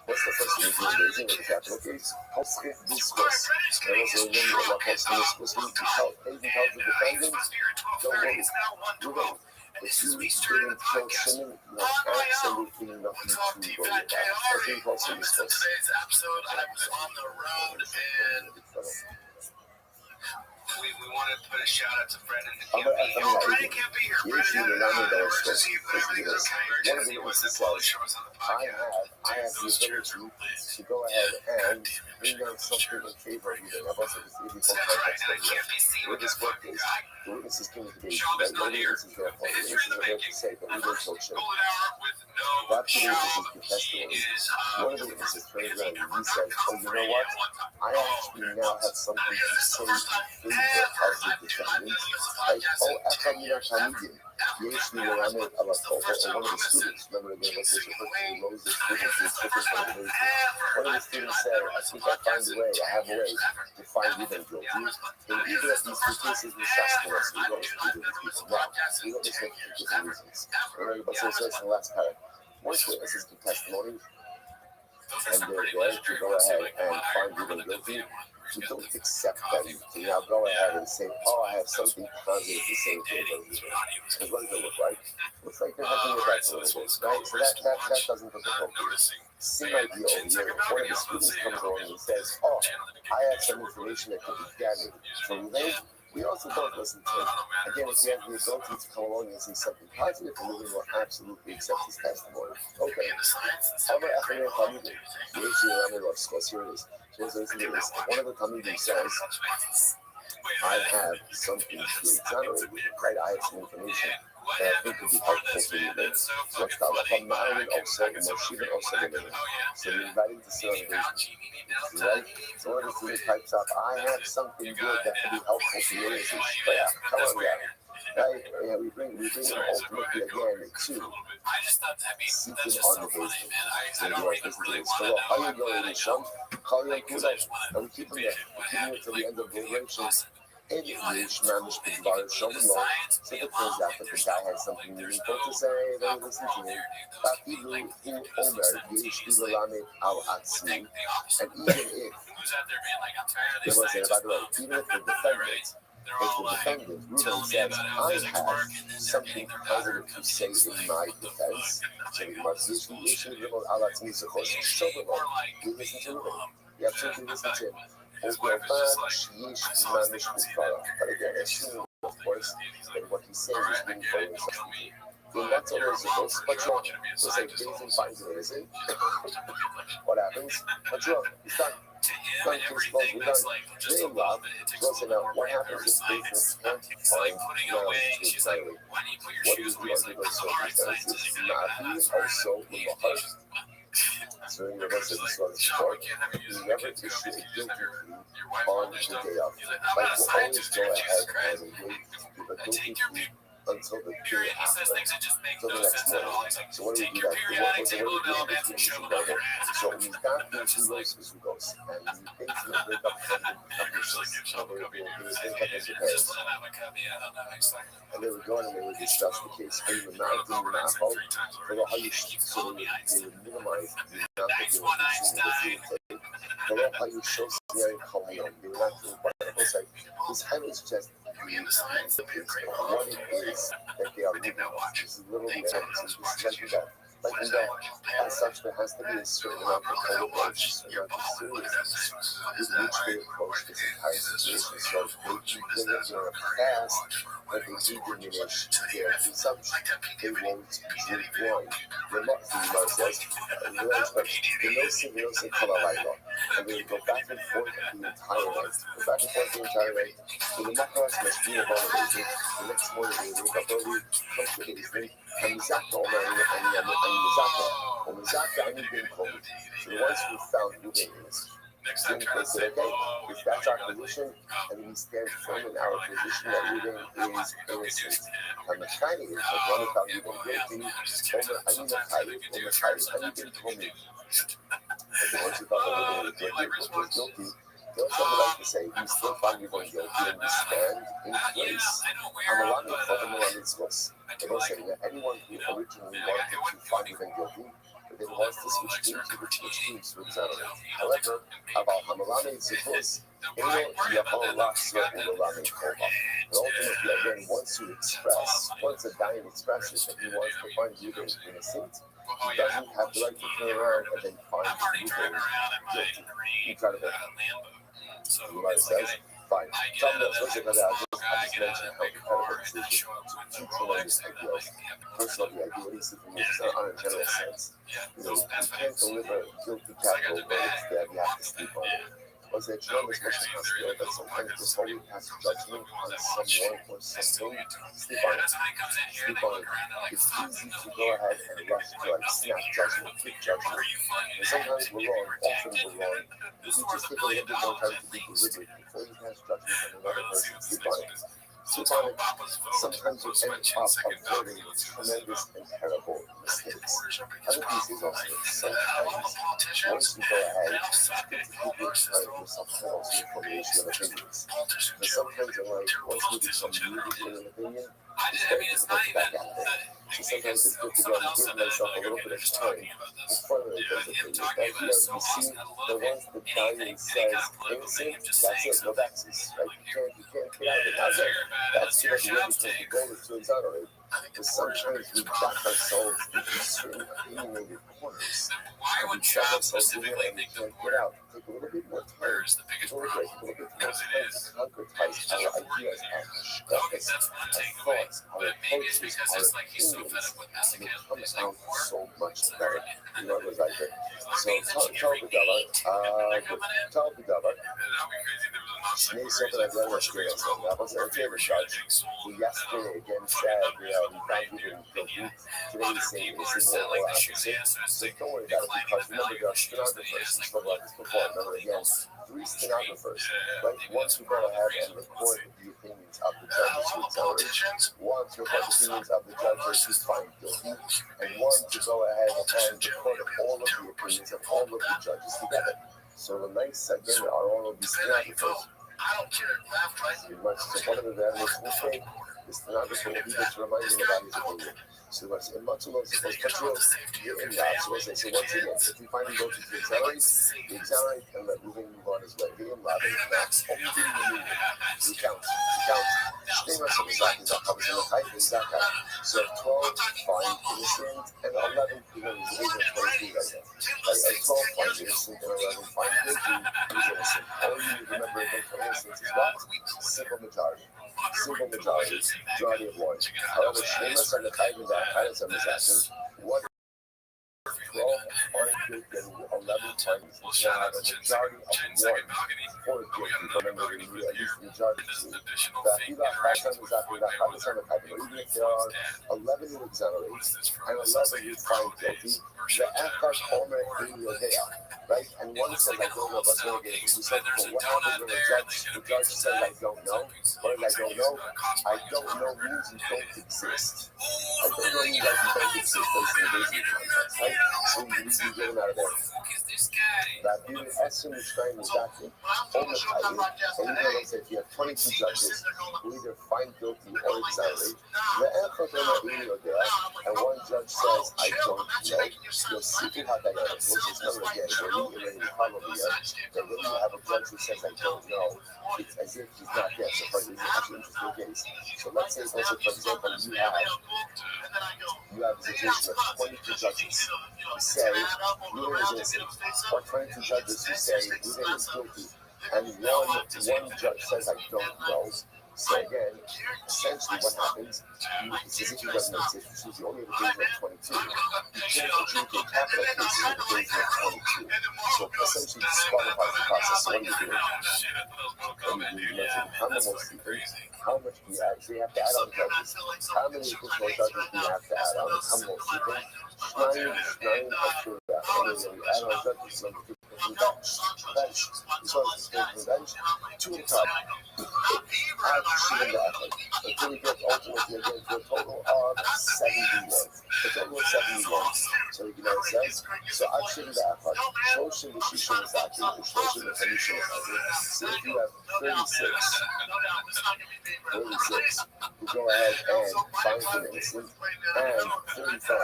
S1: What's the first thing we do? Raising the capital case. Posting discourse. And also remember about posting discourse. We tell the defendant, don't worry, we're going. If you didn't kill Shimon, you have absolutely nothing to worry about. I think posting discourse.
S3: We want to put a shout out to Brendan. Brendan can't be here. Brendan versus you, whenever you go to Convergence, he was the shows on the podcast.
S1: I have the ability to go ahead and bring down something in favor of you. I've also just even full context where this work is. The witnesses came to debate. The witnesses are there for. The witnesses are there to say that we don't show shit. That's the witnesses the testimony. One of the witnesses turned around and he said, oh, you know what? I actually now have something to say in favor of the defendant. Like, oh, Akamina Hamidin. Usually when I met one of the students, remember again, what was the Moses students who was different from the one of the students said, I think I find a way, I have a way to find either guilty. In either of these two cases, we trust for us. We don't listen to these people. Now, we don't listen to different reasons. Remember, but so it says in the last paragraph, once witnesses give testimony, and they're there to go ahead and find either guilty, we don't accept them to now go ahead and say, oh, I have something positive to say to you. Because what does it look like? It looks like you're having your back a little bit, right? So that doesn't look appropriate. Same idea over here. One of the students comes along and says, oh, I have some information that could be gathered from them. We also don't listen to him. Again, if you have the ability to come along and say something positive, then we will absolutely accept his testimony. Okay. However, after your Talmudim, here it is. Just listen to this. One of the Talmudim says, I have something to exonerate you, right? I have some information that I think could be helpful to you. What's the Halacha Ma'arin also, Moshivan also Lebanon. So you're invited to sit on the vision, right? So one of the students types up, I have something good that could be helpful to you. It's yeah, come on, yeah. Right? Yeah, we bring them ultimately again to seeking on the vision. So you are listening to this. How you going, Rishon? Call your Kudo. And we keep them there. We keep them until the end of the liberation. And Yish Mamish Bidvar Shom Lo. So it turns out that the guy had something meaningful to say, then we listen to him. Bafilu Hu Omer Yish Ibalamet Al Atsi. And even if there was by the way, even if the defendant, Reuben says, I have something positive to say in my defense. So we must use the Reuben Al Atsi Sechos Shobelo. You listen to Reuben. You absolutely listen to him. But again, assuming, of course, that what he's saying is being fully substituted. Then that's always supposed to be wrong. So say, Jason finds it innocent. What happens? What's wrong? He's done. Done, case closed, we're done. They love. So say now, what happens if Jason can't find grounds to exonerate? What do you do under those circumstances? Navi also in the heart. So in the rest of this one's before, you never issue a guilty plea on the day of. Like we'll always go ahead and wait to give a guilty plea until the day after, until the next morning. So what do we do that? What do we do So we got the two races who goes, and we basically break up the races. So we break up into pairs. And they would go and they would discuss the case. And you would not do not hold. So they would minimize the amount that they would take. But how you show scenario calling on, they were not doing quite the whole site. This highly suggests what it is that they are moving on. This is little bit this is like that. As such, there has to be a certain amount of collaboration, a certain amount of seriousness with which they approach this entire situation. So they keep living in a past that they do diminish their consumption. They won't drink wine. They're not food says, they don't say Kalalaiva. And they go back and forth the entire night. Go back and forth the entire night. So the Makaras must be about the next morning they wake up early, come to the evening, and Mizaka and Mizaka and being cold. So the ones who found moving is then they say, okay, if that's our position, and we stand firm in our position that Reuben is innocent. And the shining is that one found Reuben guilty, over Anina told me. But the ones who thought that Reuben was guilty, they also have the right to say, we still find Reuben guilty, and we stand in place. Amalami for the Malamis was. They don't say that anyone who originally wanted to find Reuben guilty, but then wants to switch teams to exonerate. However, about Hamalame Zikos, and ultimately, again, once a dying expresses that he wants to find Reuben innocent, he doesn't have the right to turn around and then find Reuben guilty. Incredible. Umar says, fine. Some of those because I just mentioned how incredible this is. Two tremendous ideals. First of all, the idealistic is on a general sense. You can't deliver guilty capital verdicts that you have to sleep on. Was a tremendous mission hospital that sometimes before we pass judgment on someone or something, sleep on it. Sleep on it. It's easy to go ahead and rush to snap judgment, quick judgment. And sometimes we're wrong, often we're wrong. If you just take a little bit more time to be deliberate before you pass judgment on another person, sleep on it. Sleep on it. Sometimes you end up avoiding tremendous and terrible mistakes. Other pieces also, sometimes once you go ahead, it's good to keep your time yourself also in formulation of opinions. But sometimes in life, once we become rooted in an opinion, It's very difficult to back out of it. So sometimes it's good to go and give myself a little bit of time to formulate those opinions. Right? You see, the ones the dying says innocent, that's it, no backsies. Right? You can't get out of it. That's it. That's the way because the goal is to exonerate. But sometimes we back ourselves into certain opinionated corners. And we trap ourselves in there and we can't get out. Take a little bit more time to deliberate, a little bit more time to concretize our ideas, our struggles, our thoughts, our approaches, our opinions, and it comes out so much better. You know, it was like that. So tell the devil, Shnei Sofer Adler Restream. That was our favorite judge. Who yesterday again said, we found you in guilty. Today he's saying innocent or opposite. So don't worry about it because remember there are stenographers. We spoke about this before. Remember again, 3 stenographers. Right? One to go ahead and record the opinions of the judges who exonerate. One to record the opinions of the judges who find guilty. And one to go ahead and record all of the opinions of all of the judges together. So the nice again are all of these stenographers. Pretty much. So one of the analysts will say, the stenographer will be there to remind him about his opinion. So what's in much of those, you're in that. So we'll say, so once again, if we find him go to the exonerate, and let moving move on his way. Be in love, and that's only doing the moving. Recount. Stay much of exactly that comes in the height, exactly. So 12 find innocent, and 11 people is the reason 23 right now. Right? 12 find innocent, and 11 find guilty, who's innocent. All you need to remember again for innocence is what? Simple majority. Majority of one. However, Shnemas on the Titan that Titus on this action, what 12 find guilty and 11 times you have a majority of one for guilty. Remember, at least the majority of two. That either Hashem is after that Hashem on the Titan, or even if there are 11 who exonerate and 11 who find guilty, the Echad Homer in Yodea. Right? And one says, I don't know, but then again, we said, well, what happens when the judge says, I don't know? What is I don't know? I don't know means you don't exist. I don't know means that you don't exist based on the basic context, right? So you need to get him out of there. That even Esrim is trying to exactly hold the title, and even though if you have 22 judges who either find guilty or exonerate, the Echad Homer in Yodea, and one judge says, I don't know, you'll see who had that evidence, which is never again. Reiterating probably that when you have a judge who says I don't know, it's as if he's not there. So it's actually an interesting case. So let's say also, for example, you have a situation of 22 judges who say Ruben is innocent, or 22 judges who say Ruben is guilty, and one judge says I don't know. So again, essentially what happens, it's as if he doesn't exist, which is the only division of 22. You can't adjudicate capital cases in the division of 22. So essentially disqualifies the process. So what do? You mentioned how many more students, how much do you have? So you have to add on judges. How many additional judges do you have to add on? How more students? Nine after that. And then we add on judges. So from the bench. So it's from the bench to the top. Add shooting the athlete until we get ultimately again to a total of 71. A total of 71. So you know it says, so add shooting the athlete. Shoshim the Shishim is active, and Shoshim the Kanishim is active. So if you have 36, who go ahead and find him innocent, and 35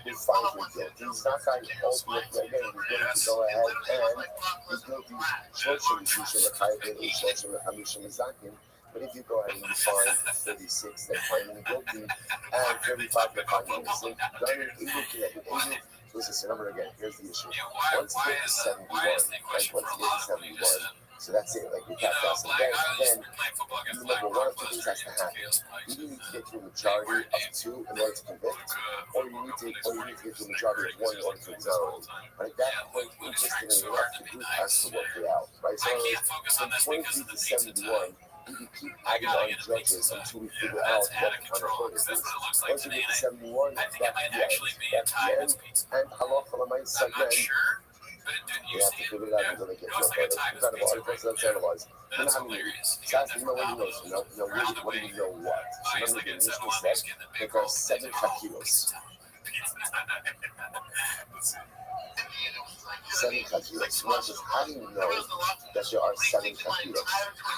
S1: who find him guilty, he's not going to ultimately again, he's going to go ahead and he's guilty. Shoshim the Shishim the Kanishim is Shoshim the Kanishim is active. But if you go ahead and you find 36 that find him guilty, and 35 that find him innocent, then 80, so this is the number again. Here's the issue. Once you get to 71, right? Once you get to 71, so that's it. Like you cap gas, and then remember one of two things has to happen. You need to get to a majority of 2 in order to convict, or you need to get to a majority of 1 in order to exonerate. But at that point, interestingly enough, the group has to work it out, right? So from 23 to 71. We can keep adding on judges until we figure out what the final vote is. Once we get to 71, that's the end. And halacha l'maisa again, we have to figure it out until they get to a vote. Incredible articles, let's analyze. You know how many shots, you know what he knows, what do you know what? So remember the Mishnah said that there are 7 fakiros. Seven kakilos. One says, how do you know that there are seven kakilos?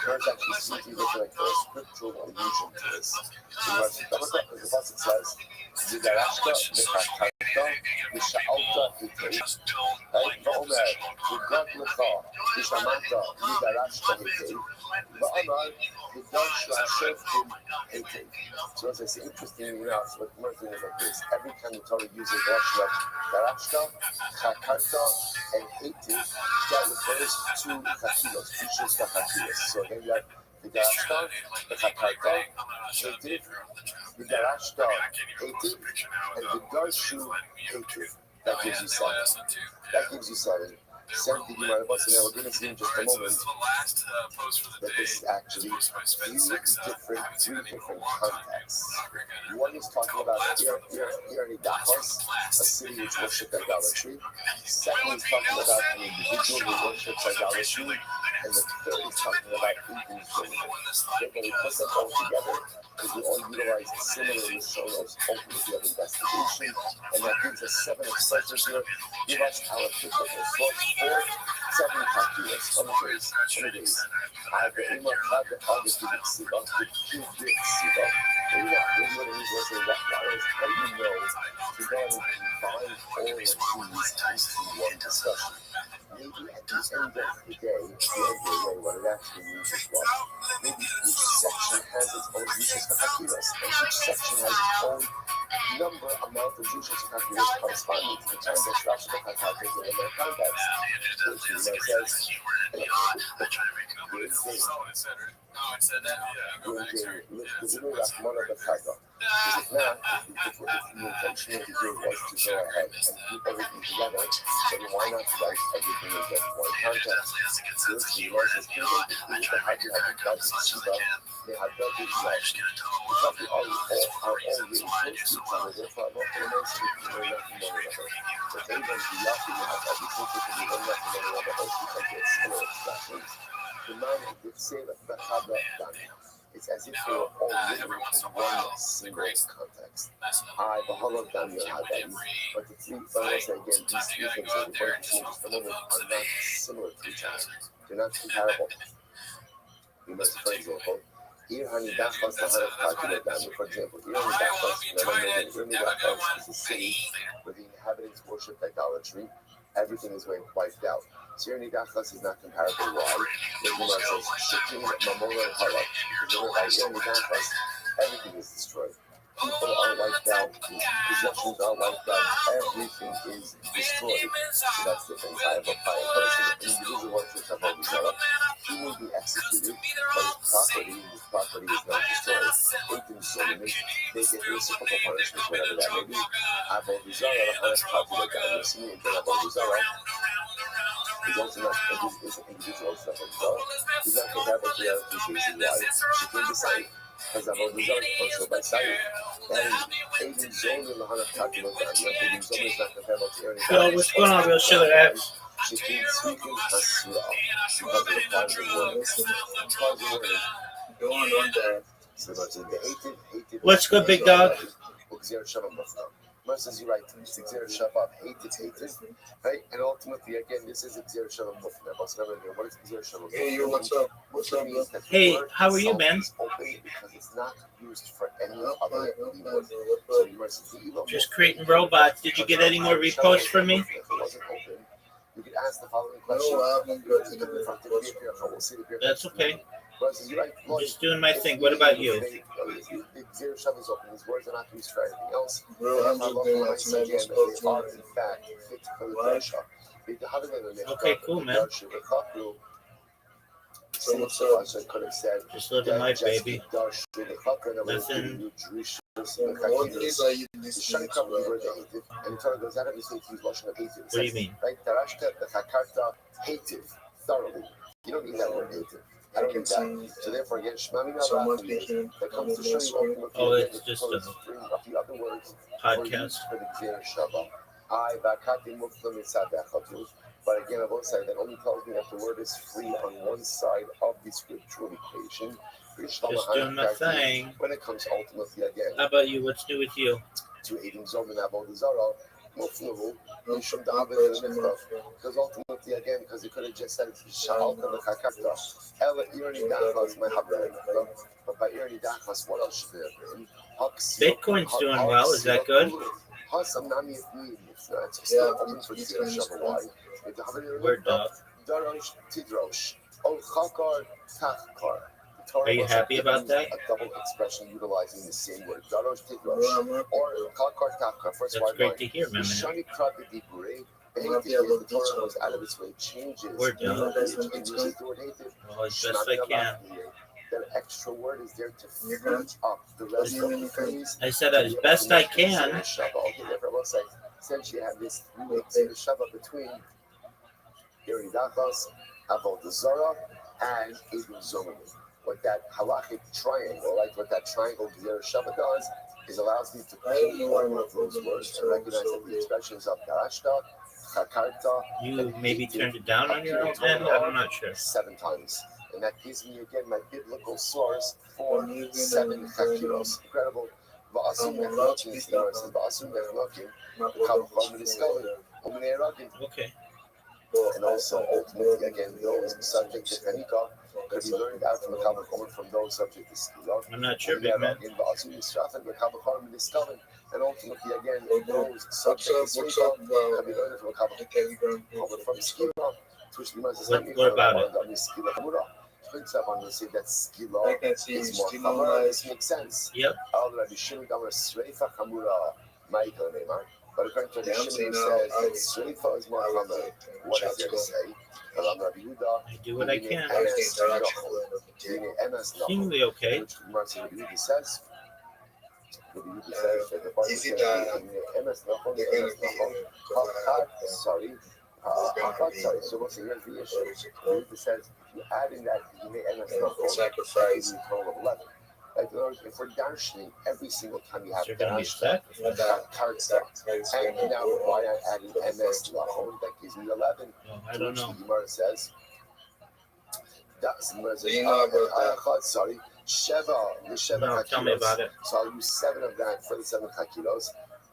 S1: Parents actually seem to be looking like for a scriptural allusion to this. The Pasuk says, "V'darashta v'chakarta v'sha'alta hitei." Right? V'omer v'gad lecha v'shamata v'darashta hitei. V'amar v'darsha shoftim hitei. So it's interesting enough. What one thing is like this: every time the Torah uses the lashon of darashta, chakarta, and hitei, that refers to kakilos, to shifta kakilos. So again, you have the darashta, the chakarta, hitei. The darashta hated and the darshu hated. That gives you seven. That gives you seven. Same thing you might have also now. We're going to see in just a moment that this is actually three different contexts. One is talking about here in Dachos, a city which worships idolatry. Second is talking about an individual who worships idolatry. And the third is talking about individualism. When we put them all together, because we all utilize similar missionaries, ultimately of investigation, and that gives us seven expressions here. Give us our typical source for seven calculus on the days. I have the Ima Chad the August to the Siva, the Q Dick Siva. Maybe not really what it is, what's the rock wires. How do you know to go and combine all of these into one discussion? Maybe at the end of the day, what it actually means is what? Maybe each section has its own uses for calculus, and each section has its own number amount of uses for calculus corresponding to the time that Rashi calculates in their context. Which is what it says. Because if not, if the intention of the game was to go ahead and keep everything together, then why not write everything in just one context? This is what is given between the Hadi Hadi Shiva, the Hadi Yash. Because we are all really close to each other, therefore I'm not going to speak to one another. But they don't be lucky to have everything to be one another, also because they're similar expressions. The man who would say that the Hada Dani. It's as if they were all written in one single context. I, Bahala, Daniel, Hadani. But the three, but I say again, these three things that we're going to see in just a moment are not similar to each other. They're not comparable. You must, for example, here, Hanidachos, the Hanach Kalkula Daniel, for example, here Hanidachos is a city where the inhabitants worship idolatry. Everything is going wiped out. Sirni Dachas is not comparable. Why? The Gemara says, Shekin, Mamona, and Halak. Because by Sirni Dachas, everything is destroyed. People are wiped out, possessions are wiped out, everything is destroyed. So that's the thing. I have a person, an individual wants to come over Zara, he will be executed, but his property is not destroyed. They get reciprocal punishment, whatever that may be. Abu Zara, the Hanash Kalkula Daniel, assuming that Abu Zara is also not is an individual stuff as well. He's not comparable to the other two cases. Why? She can decide. Because I've already done also by sight. And Aiden Zone in the Hana Kalkula Daniel, Aiden Zone is not comparable to Aaron.
S2: So what's going on, real sugar app?
S1: She can sweeping Hasura because of the positive word.
S4: Go on one day.
S1: So the hated.
S2: What's good, big dog?
S1: Versus you write Xer Shabbat, hated, right? And ultimately, again, this is Xer Shabbat Mufna. What is Xer Shabbat?
S4: Hey, yo, what's up? What's up, man?
S2: Hey, how are you, man?
S1: It's open because it's not used for any other word. So you must see
S2: just creating robots. Did you get any more reposts from me?
S1: If it wasn't open, you could ask the following question.
S4: No, I haven't got to the
S2: That's okay.
S1: Versus you write,
S2: I'm just doing my thing. What about you?
S1: Xer Shabbat is open. These words are not used for anything else.
S4: Bro, I'm just doing my thing.
S1: They are in fact fit for the Darsha.
S2: Okay, cool, man.
S4: So what's up?
S1: I could have said,
S2: Just living life, baby.
S1: Nothing.
S4: One place I eat this
S1: Shut up, you were the and Torah goes out of his way to use Lashon of hated.
S2: What do you mean?
S1: Right? Darashta, the Chakarta, hated, thoroughly. You don't need that word hated. I don't need that. So therefore, again, Shmami Navah, that comes to show you ultimately.
S2: Oh, it's just a
S1: bring up the other words
S2: podcast.
S1: for the Xer Shabbat. I, Vakati Muflam Isadachatu. But again, I will say that only tells me that the word is free on one side of the scriptural equation.
S2: Just doing my thing.
S1: When it comes ultimately again.
S2: How about you? What's new with you?
S1: to Eidim Zom and Avodah Zarah, Mufnavu, Mishum David and because ultimately, again, because he could have just said Shahal and the Kakata, Ella Irani Dachas, my Habra, but by Irani Dachas, what else should there be?
S2: Bitcoin's doing well. Is that good? We're done. Are you happy about that?
S1: A double expression utilizing the same word. Darosh tidrosh or kakar takar. First
S2: That's great to hear, man.
S1: Shani krabbe dibure. The Torah goes out of its way, changes.
S2: We're done.
S1: Well,
S2: as best I can.
S1: That extra word is there to finish up the rest of the phrase.
S2: I said as best I can.
S1: Okay, therefore, we'll say, since you have this Shabbat between Yeridachos, Avodah Zarah, and Eidim Zomim. What that halachic triangle, like what that triangle Zer Shabbat does, is allows me to pull one of those words and recognize that the expressions of Darashta, Chakarta,
S2: you maybe turned it down on your own end? I'm not sure.
S1: 7 times. And that gives me again my biblical source for 7 chakiros. Incredible.
S2: Okay.
S1: And also, ultimately, again, those subject to Kanika could be learned out from the Kabbalah from those subject to Skila.
S2: I'm not sure, big man.
S1: And ultimately, again, those subject to Skila could be learned from the Kabbalah from Skila.
S2: What about it?
S1: On say that Skila is more Chamura. This makes sense.
S2: Yep.
S1: But according to the Shimon, it says that Sreifa is more Chamura. What is there to say?
S2: I do what I can.
S1: Seemingly
S2: Seemingly okay.
S1: Is it sorry. Sorry, so what's the issue? It says, if you add in that, you may end up sacrifice a total of 11. Like, in other words, if we're darshaning every single time you have darshta, and now why I adding MS lachon, that gives me 11.
S2: I don't know.
S1: The Gemara says, sorry, Sheva,
S2: No, tell me about it.
S1: So I'll use 7 of that for the 7 hakilos.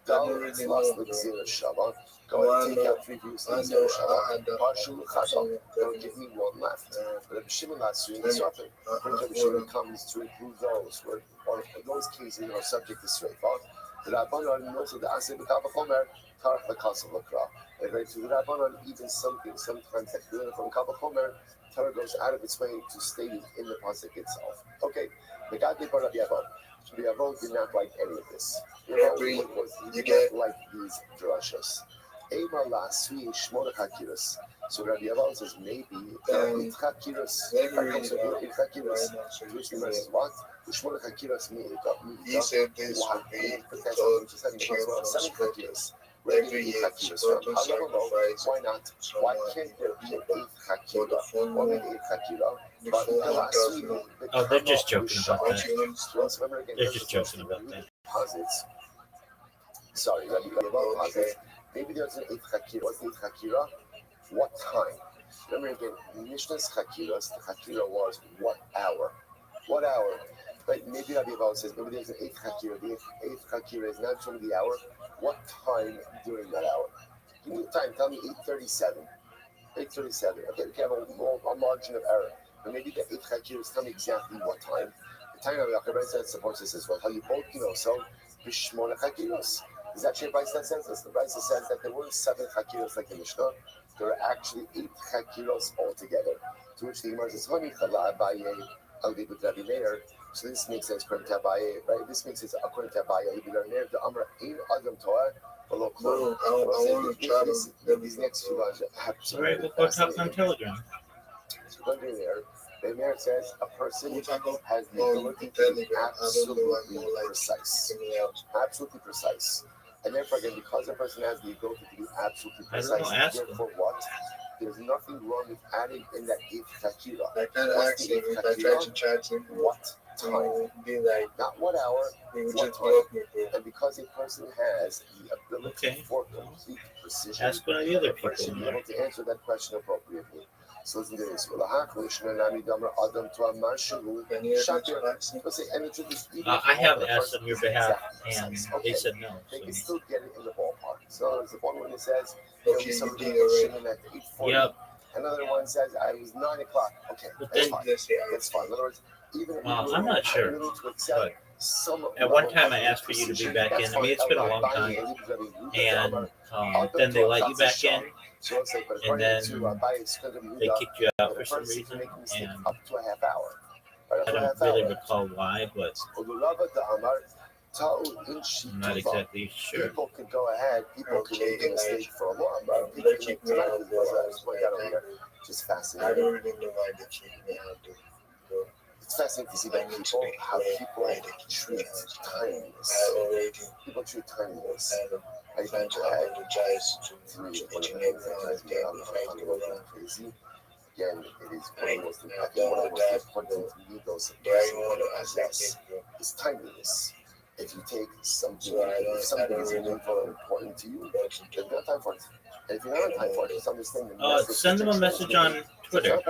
S1: Dal plus the zero shava. Go and take out 3 views and zero shava. Partial chata. Don't give me 1 left. But if Shimon last week, Rabbi Shimon comes to include those where those cases are subject to sreifa. The Rabbanon knows that the Aseh b'Kavachomer tarach l'kasav l'kra. According to the Rabbanon, even sometimes that we learn from Kavachomer, Torah goes out of its way to state it in the pasuk itself. Okay, the Gadli bar Rabbi Avon. Rabbi Avon did not like any of this. He did not like these drashas. Ema la svi shmona chakiras. So Rabbi Avon says maybe it chakiras. It chakiras. Which says what? The shmona chakiras mean
S4: He said this would be because
S1: 7 chakiras. Where do you get chakiras from? I don't know. Why not? Why can't there be an 8th chakira? Only 8 chakira. But the last week,
S2: Oh, they're just joking about that. They're just joking about that.
S1: Posits. Sorry, Rabbi Avon posits. Maybe there's an 8th chakira. What's the 8th chakira? What time? Remember again, Mishnah's chakiras, the chakira was what hour? What hour? But maybe Rabbi Avon says maybe there's an 8th chakira. The 8th chakira is not showing the hour. What time during that hour? Give me the time. Tell me 8:37. 8:37. Okay, we have a margin of error. But maybe the 8th chakira tell me exactly what time. The time of Rabbi supports this as well. How you both, so Bishmona chakiros. Is that actually Bryce that says this? The Bryce says that there weren't 7 chakiros like the Mishnah. There were actually 8 chakiros altogether. To which the Gemara says, so this makes sense according to Abaye, right? This makes sense according to Abaye. The Amra in Adam Torah, below Klo. These next 2 lines are absolutely.
S2: All right, we'll go talk on Telegram.
S1: So go there. The Mayor says a person has the ability to be absolutely precise. Absolutely precise. And therefore, again, because a person has the ability to be absolutely precise, therefore what? There's nothing wrong with adding in that 8th chakira.
S4: I kind of asked him if I tried to chat him.
S1: What time?
S4: Be like,
S1: not what hour, what time. And because a person has the ability for complete precision,
S2: ask one of the other people.
S1: To be able to answer that question appropriately. So listen to this. People say, and the truth is, even if
S2: I
S1: you
S2: have
S1: hold the
S2: asked
S1: person
S2: on your
S1: is
S2: behalf,
S1: exactly
S2: and
S1: precise.
S2: they
S1: Okay,
S2: said no.
S1: they can
S2: So.
S1: still get it in the ballpark. So there's the one when it says, there
S4: Okay,
S1: was
S4: you
S1: somebody
S4: did
S1: pushing
S4: already.
S1: him at 8:40.
S2: Yep.
S1: Another one says, I was 9 o'clock. Okay,
S2: But
S1: that's
S2: then-
S1: fine.
S4: Let's see.
S1: That's fine. In other words, even if
S2: Well,
S1: you
S2: I'm not sure,
S1: you need to accept
S2: but
S1: some
S2: at one
S1: level
S2: time
S1: of
S2: I asked for you to be
S1: imprecision.
S2: back
S1: That's
S2: in. I mean,
S1: fine.
S2: it's been a long time, and then they let you back in, and then they kicked you out for some reason, and
S1: up to a half hour. Right, up
S2: I
S1: to a
S2: don't
S1: half
S2: really
S1: hour.
S2: recall why, but I'm not exactly sure.
S1: People could go ahead, people could
S4: Okay,
S1: make a mistake for a long run. People
S4: They
S1: could
S4: keep
S1: make
S4: me out there.
S1: just
S4: I
S1: fascinating.
S4: don't really know why they keep me out there.
S1: It's fascinating to see that people, how people treat kindness. People treat kindness. I
S4: Trying to apologize to each and every one of them if I go wrong.
S1: crazy. Again, it is one of the most
S4: I've
S1: important,
S4: done that.
S1: important needles
S4: Do I want to accept it?
S1: is timeliness. If you take something,
S4: So I
S1: if something
S4: don't
S1: is
S4: really
S1: meaningful and important to you,
S4: want to
S1: then
S4: do
S1: you have time for it. And if you're not on time for it, just understand the message.
S2: Send them a message on Twitter.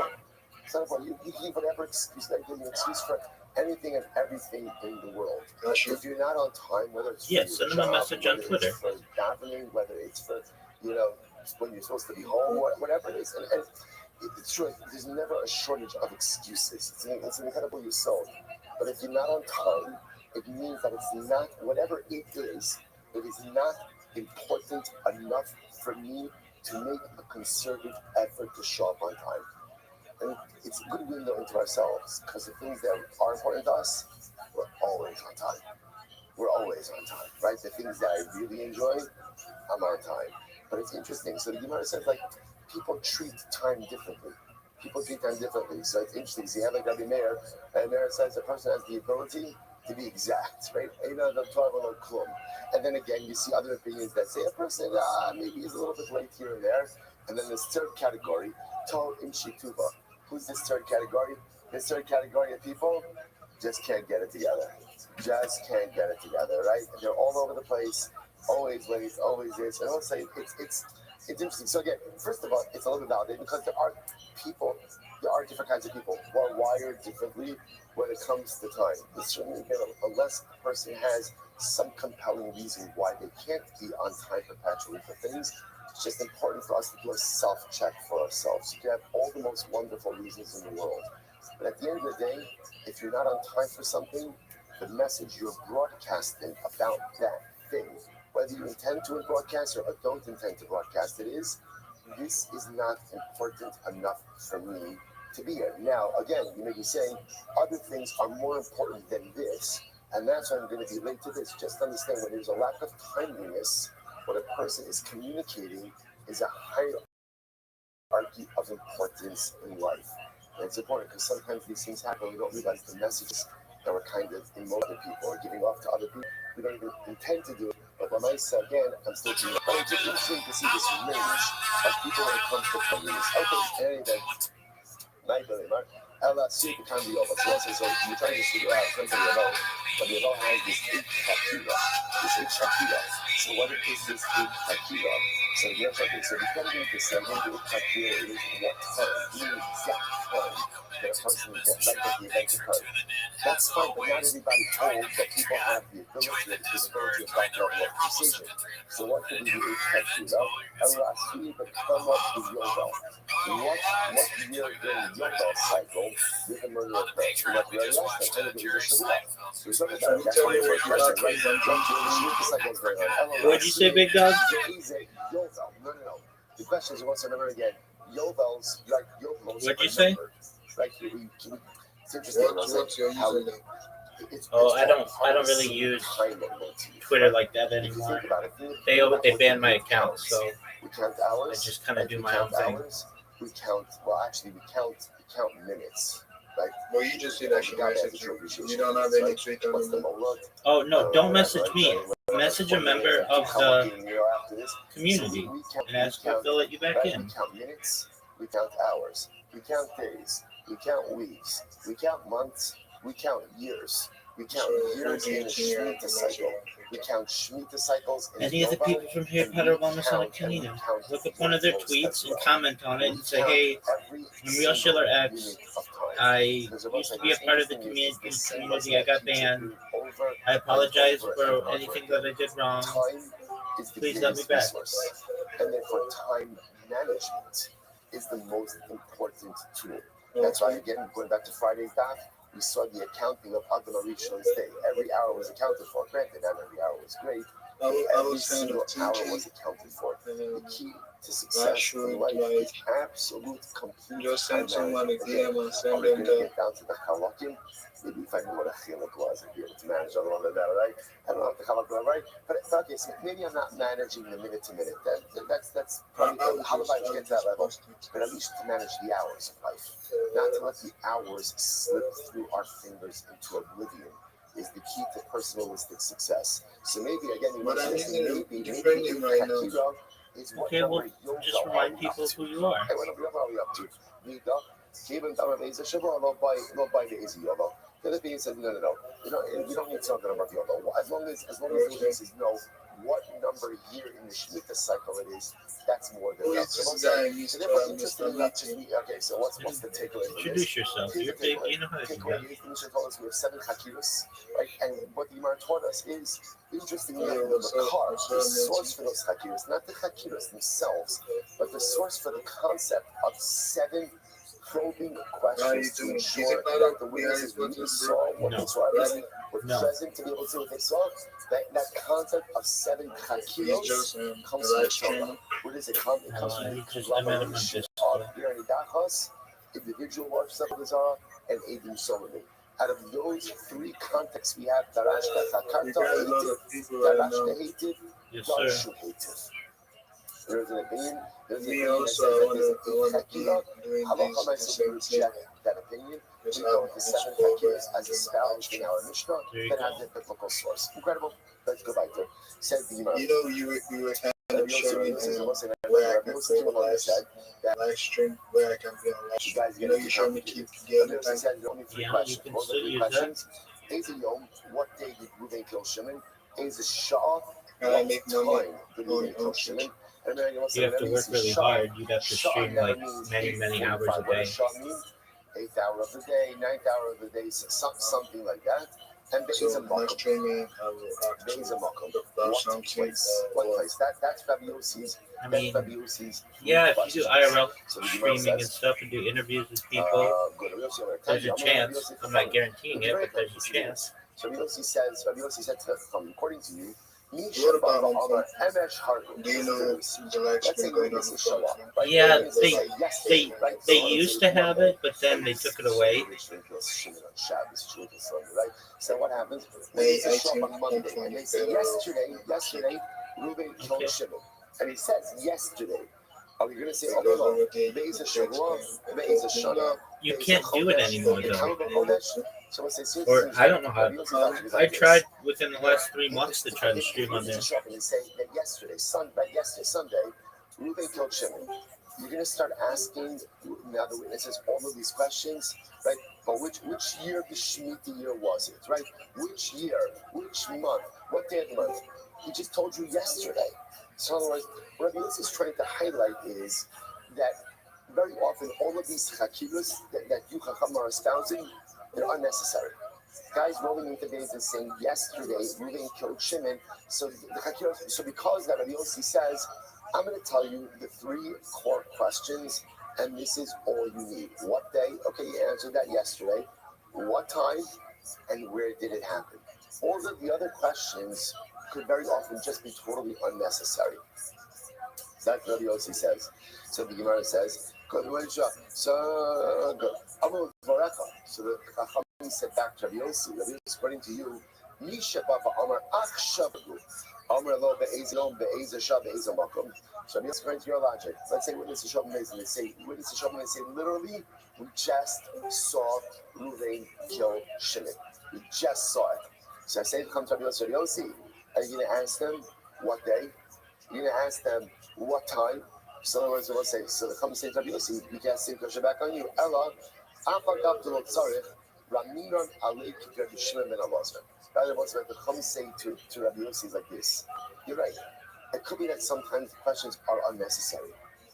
S1: It's not important. You can give whatever excuse, that give you an excuse for anything and everything in the world.
S4: Not sure.
S1: If you're not on time, whether it's for
S2: Yeah,
S1: your
S2: send them a
S1: job,
S2: message on
S1: whether
S2: Twitter.
S1: it's for davening, whether it's for, when you're supposed to be home, whatever it is. And it's true, there's never a shortage of excuses. It's an incredible yourself. But if you're not on time, it means that it's not, whatever it is not important enough for me to make a concerted effort to show up on time. And it's a good window into ourselves, because the things that are important to us, we're always on time. We're always on time, right? The things that I really enjoy, I'm on time. But it's interesting. So the Gemara says, like, people treat time differently. People treat time differently. So it's interesting. So you have like Rabbi Meir, and Meir says the person has the ability to be exact, right? And then again, you see other opinions that say a person maybe is a little bit late here and there. And then this third category, Tol in Shituva. Who's this third category? This third category of people just can't get it together. Just can't get it together, right? They're all over the place, always late, always this. And I'll say it's interesting. So again, first of all, it's a little bit validating because there are different kinds of people who are wired differently when it comes to time. It's certainly again, unless a person has some compelling reason why they can't be on time perpetually for things, it's just important for us to do a self-check for ourselves. You can have all the most wonderful reasons in the world, but at the end of the day, if you're not on time for something, the message you're broadcasting about that thing, whether you intend to broadcast or don't intend to broadcast it, is this is not important enough for me to be here. Now, again, you may be saying other things are more important than this, and that's why I'm going to be late to this. Just understand, when there's a lack of timeliness, what a person is communicating is a hierarchy of importance in life. And it's important because sometimes these things happen, we don't realize the messages that we're kind of emoting people or giving off to other people. We don't even intend to do it. But when I say again, I'm still being interesting to see this range of people when it comes to timeliness. Okay, and then Ella super can be over. So you're trying to figure out something about, but the Yellow has this hakira. So what is this hakira? So yes, okay. So depending on the setting, the hakira is what time, the exact time that a person will get like the event occurred. That's fine, but not everybody holds that people have the ability or the capability of that level of precision. So what could be the hakira? Ella super come up with yoga. What year during Yoga cycle did the murder occur? You might be already asked that. Maybe it was a Shavua. So we're talking about that's why the first question, right? The cycle is going on.
S2: What'd you say, Big Dog?
S1: Yovel. No. The question is, once remember again, Yovels, like Yovels.
S2: What'd you say?
S1: Like, it's interesting.
S4: What's your username?
S2: I don't really use Twitter like that anymore. They banned my account, so
S1: we count hours.
S2: I just kind of do my own thing.
S1: We count minutes. Right?
S4: Well, you just did actually message you. You don't have any tweet on the
S2: Oh no! Don't message me. Message a member of the community and ask if they'll let you back in.
S1: We count minutes. We count hours. We count days. We count weeks. We count months. We count years. We count years in a Shemitah cycle. We count Shemitah cycles in
S2: Any of the
S1: Yovel,
S2: people from here,
S1: and
S2: Power
S1: we
S2: Wellness on
S1: count and we
S2: Canino,
S1: count
S2: look up one of their
S1: Yomos
S2: tweets
S1: as
S2: and
S1: well.
S2: comment on it
S1: We
S2: and say,
S1: count
S2: hey,
S1: every
S2: I'm Real Schiller
S1: single
S2: X.
S1: unit of time.
S2: I
S1: Because the
S2: used to
S1: website
S2: be a
S1: is
S2: part of the
S1: interesting is the same
S2: community.
S1: website
S2: I got
S1: keeps
S2: banned.
S1: repeating over
S2: I apologize
S1: and over
S2: for
S1: and over
S2: anything
S1: again.
S2: that I did wrong.
S1: Time is the
S2: Please let me
S1: greatest
S2: back.
S1: resource, and therefore time management is the most important tool. That's why, again, going back to Friday's daf, we saw the accounting of Adon Rishon's day. Every hour was accounted for. Granted, not every hour was great, but every single hour was accounted for. The key to success in life is absolute, complete time management. Again, are we going to get down to the halakim? Maybe if I knew what a chiluk was, I'd be able to manage all of that, right? I don't know if the halakim are right, but okay, so maybe I'm not managing the minute to minute. That's probably how about to get to that level, but at least to manage the hours of life, not to let the hours slip through our fingers into oblivion. Is the key to personalistic success. So maybe again, you want to say maybe Hakira is what
S2: Okay, well,
S1: number Yoga
S2: just remind
S1: are we up
S2: people
S1: to?
S2: who you are.
S1: Hey, what number Yoga are we up to? Vida, Kevin Taraveza Shabbat, not by the Easy Yoga. The other being said, no. We don't need to talk about Yoga. As long as the audiences know what number year in the Shemitah cycle it is, that's more than enough. So therefore, interesting enough, okay, so what's the takeaway from this?
S2: Introduce yourself.
S1: Here's
S2: You're
S1: the
S2: big.
S1: takeaway.
S2: You know how to do
S1: Takeaway
S2: that.
S1: is the Mishnah told us we have 7 Hakiras, right? And what the Gemara taught us is, interestingly enough, the Makar, the source for those Hakiras, not the Hakiras themselves, but the source for the concept of 7 probing questions to ensure that the witnesses really saw what they saw, at least were present to be able to see what they saw. That concept of 7 Hakiros comes from the Torah. Where does it come? It comes from the collaboration of Irani Dachos, individual worship of the Zara, and Edim Solomon. Out of those 3 contexts we have Darashta Chakarta Hated, Darashta Hated, Darshu Hated. There's an opinion that says that there's an Hakira. Halacha Ma'aseh reject that opinion. We go with the 7 Hakiras as espoused in our Mishnah that has a biblical source. Incredible. Let's go back there. Says the Gemara.
S4: You were kind of showing where I can play the live stream, where I can be on live stream. You showed me keep together.
S1: Only 3
S2: Yeah,
S1: questions.
S2: you can
S1: What are the
S2: still
S1: 3
S2: use
S1: questions? Is a Yom, what day did Reuven kill Shimon? Is a Shah,
S4: And I
S1: what
S4: make
S1: time
S4: money
S1: did Reuven kill Shimon? And then
S2: You have to work really hard. You'd have to stream like many hours a day.
S1: 8th hour of the day, 9th hour of the day, something like that. And
S4: So
S1: Be'ez
S4: my
S1: Makom.
S4: streaming, I will ask
S1: Be'ez
S4: you
S1: Makom.
S4: about
S1: What
S4: something.
S1: place? What place? That's Rabbi Yossi's.
S2: I
S1: That's
S2: mean,
S1: Rabbi Yossi's.
S2: yeah, if you do IRL
S1: So the Gemara
S2: streaming and
S1: says,
S2: stuff and do interviews with people,
S1: good. Rabbi Yossi,
S2: there's a chance. I'm not guaranteeing it, but there's a chance.
S1: So Rabbi Yossi said to them, according to you,
S4: What about one thing? Do you know the live
S1: let's say
S4: stream going on
S1: witnesses
S4: the
S1: show
S4: phone?
S1: up, right?
S2: Yeah,
S1: Witnesses say yes,
S2: they used to have it, but then they took it away.
S1: So what happens?
S4: They
S1: Witnesses show up on
S4: think
S1: Monday and they say yesterday, Reuben killed Shimon. And he says yesterday. Are we going to say, oh no, Be'ez Shavua, Be'ez Shana?
S2: You can't do it anymore, though.
S1: Someone says,
S2: Or I don't know how. I tried within the last 3 months to try to stream on there.
S1: And say that yesterday, Sunday, Reuben killed Shimon. You're going to start asking now the witnesses all of these questions, right? But which year of the Shemitah year was it, right? Which year, which month, what day of the month? He just told you yesterday. So in other words, what Rabbi Yossi is trying to highlight is that very often all of these chakiras that you Chacham are espousing, they're unnecessary. Guys rolling into days and saying yesterday Reuben killed Shimon. So the chakiras, so because that Rabbi Yossi says, I'm going to tell you the 3 core questions, and this is all you need. What day? Okay, you answered that yesterday. What time? And where did it happen? All of the other questions could very often just be totally unnecessary. That's what Yossi says. So the Gemara says, so good. So the Chacham said back to Rabbi Yossi, according to you, so according to your logic, let's say witnesses show amazing. They say literally, we just saw Reuven kill Shimon. We just saw it. So I say, come to Rabbi Yossi. Are you going to ask them what day? You're going to ask them what time? So in other words, we'll say, so the come say to Rabbi Yossi, you can't say Kosher back on you. Ella, Raminon Alek Rabbi Shimon ben Elazar. Rather, what's the Chum say to Rabbi Yossi like this? You're right. It could be that sometimes the questions are unnecessary,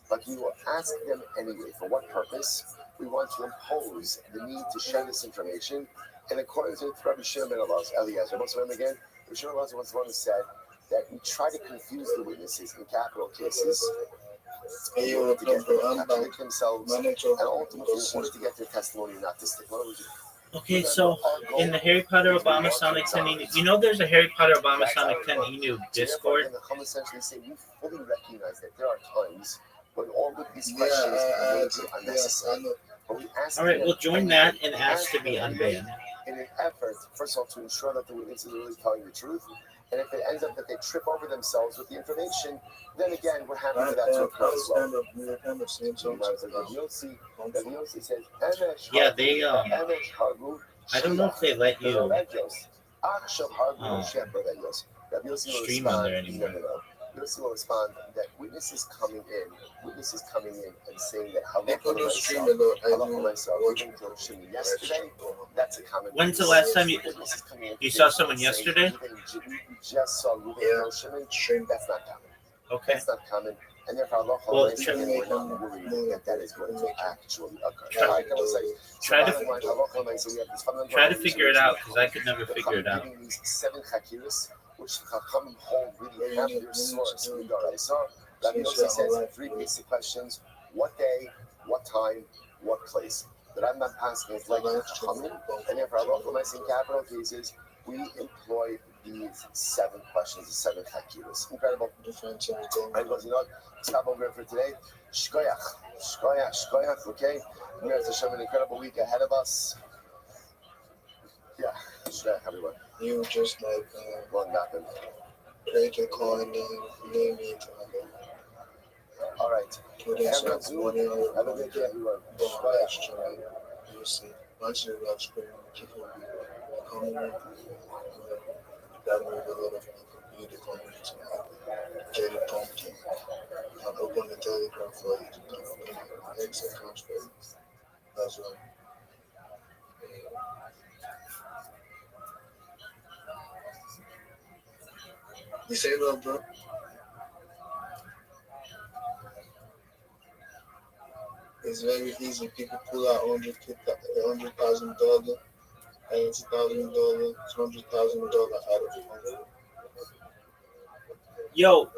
S1: but we will ask them anyway. For what purpose? We want to impose the need to share this information in accordance with Rabbi Shimon ben Elazar. What's the name again? Rabbi Shimon ben Elazar was the one who said that we try to confuse the witnesses in capital cases in order to get them to contradict themselves, and ultimately in order to get their testimony not to stick.
S2: Okay, so in the Harry Potter Obama Sonic 10 you know there's a Harry Potter Obama Sonic 10 Enu Discord?
S1: In the comment section, they say we fully recognize that there are times when all of these questions may be unnecessary. But we ask
S2: Alright, we'll join that and ask to be unbanned.
S1: In an effort, first of all, to ensure that the witnesses are really telling the truth. And if it ends up that they trip over themselves with the information, then again, we're happy for that to occur as well. Yossi says,
S2: yeah, they, I don't know if they let you stream on there anymore.
S1: Yossi will respond that witnesses coming in and saying that yesterday, that's a common.
S2: When's the last time you saw someone yesterday?
S1: We just saw Ruben Shimon. That's not common.
S2: Okay.
S1: That's not common. And therefore, Allah we're not worried that is going to actually occur.
S2: Try to figure it out, because I could never figure it out.
S1: These 7 hakiras, which the Chachamim hold really have their source. Rabbi Yossi says 3 basic questions: what day, what time, what place. But I'm not asking it's like the Chachamim, and therefore, Allah in capital cases, we employ these 7 questions, the 7 hakiras. Incredible. And goes, you know what? Stop over for today. Shkoyach, okay? There's an incredible week ahead of us. Yeah, shkoyach, everyone.
S4: You just like
S1: One nothing.
S4: create a coin name it.
S1: All right. Have a good day, everyone.
S4: You see, once you watch people coming in, that will be a lot of community community. Get it pumpkin. And open the Telegram for you to come exit transfer. That's right. You say that, bro? It's very easy. People pull out $100,000, $80,000, $200,000 out of it.
S2: Yo,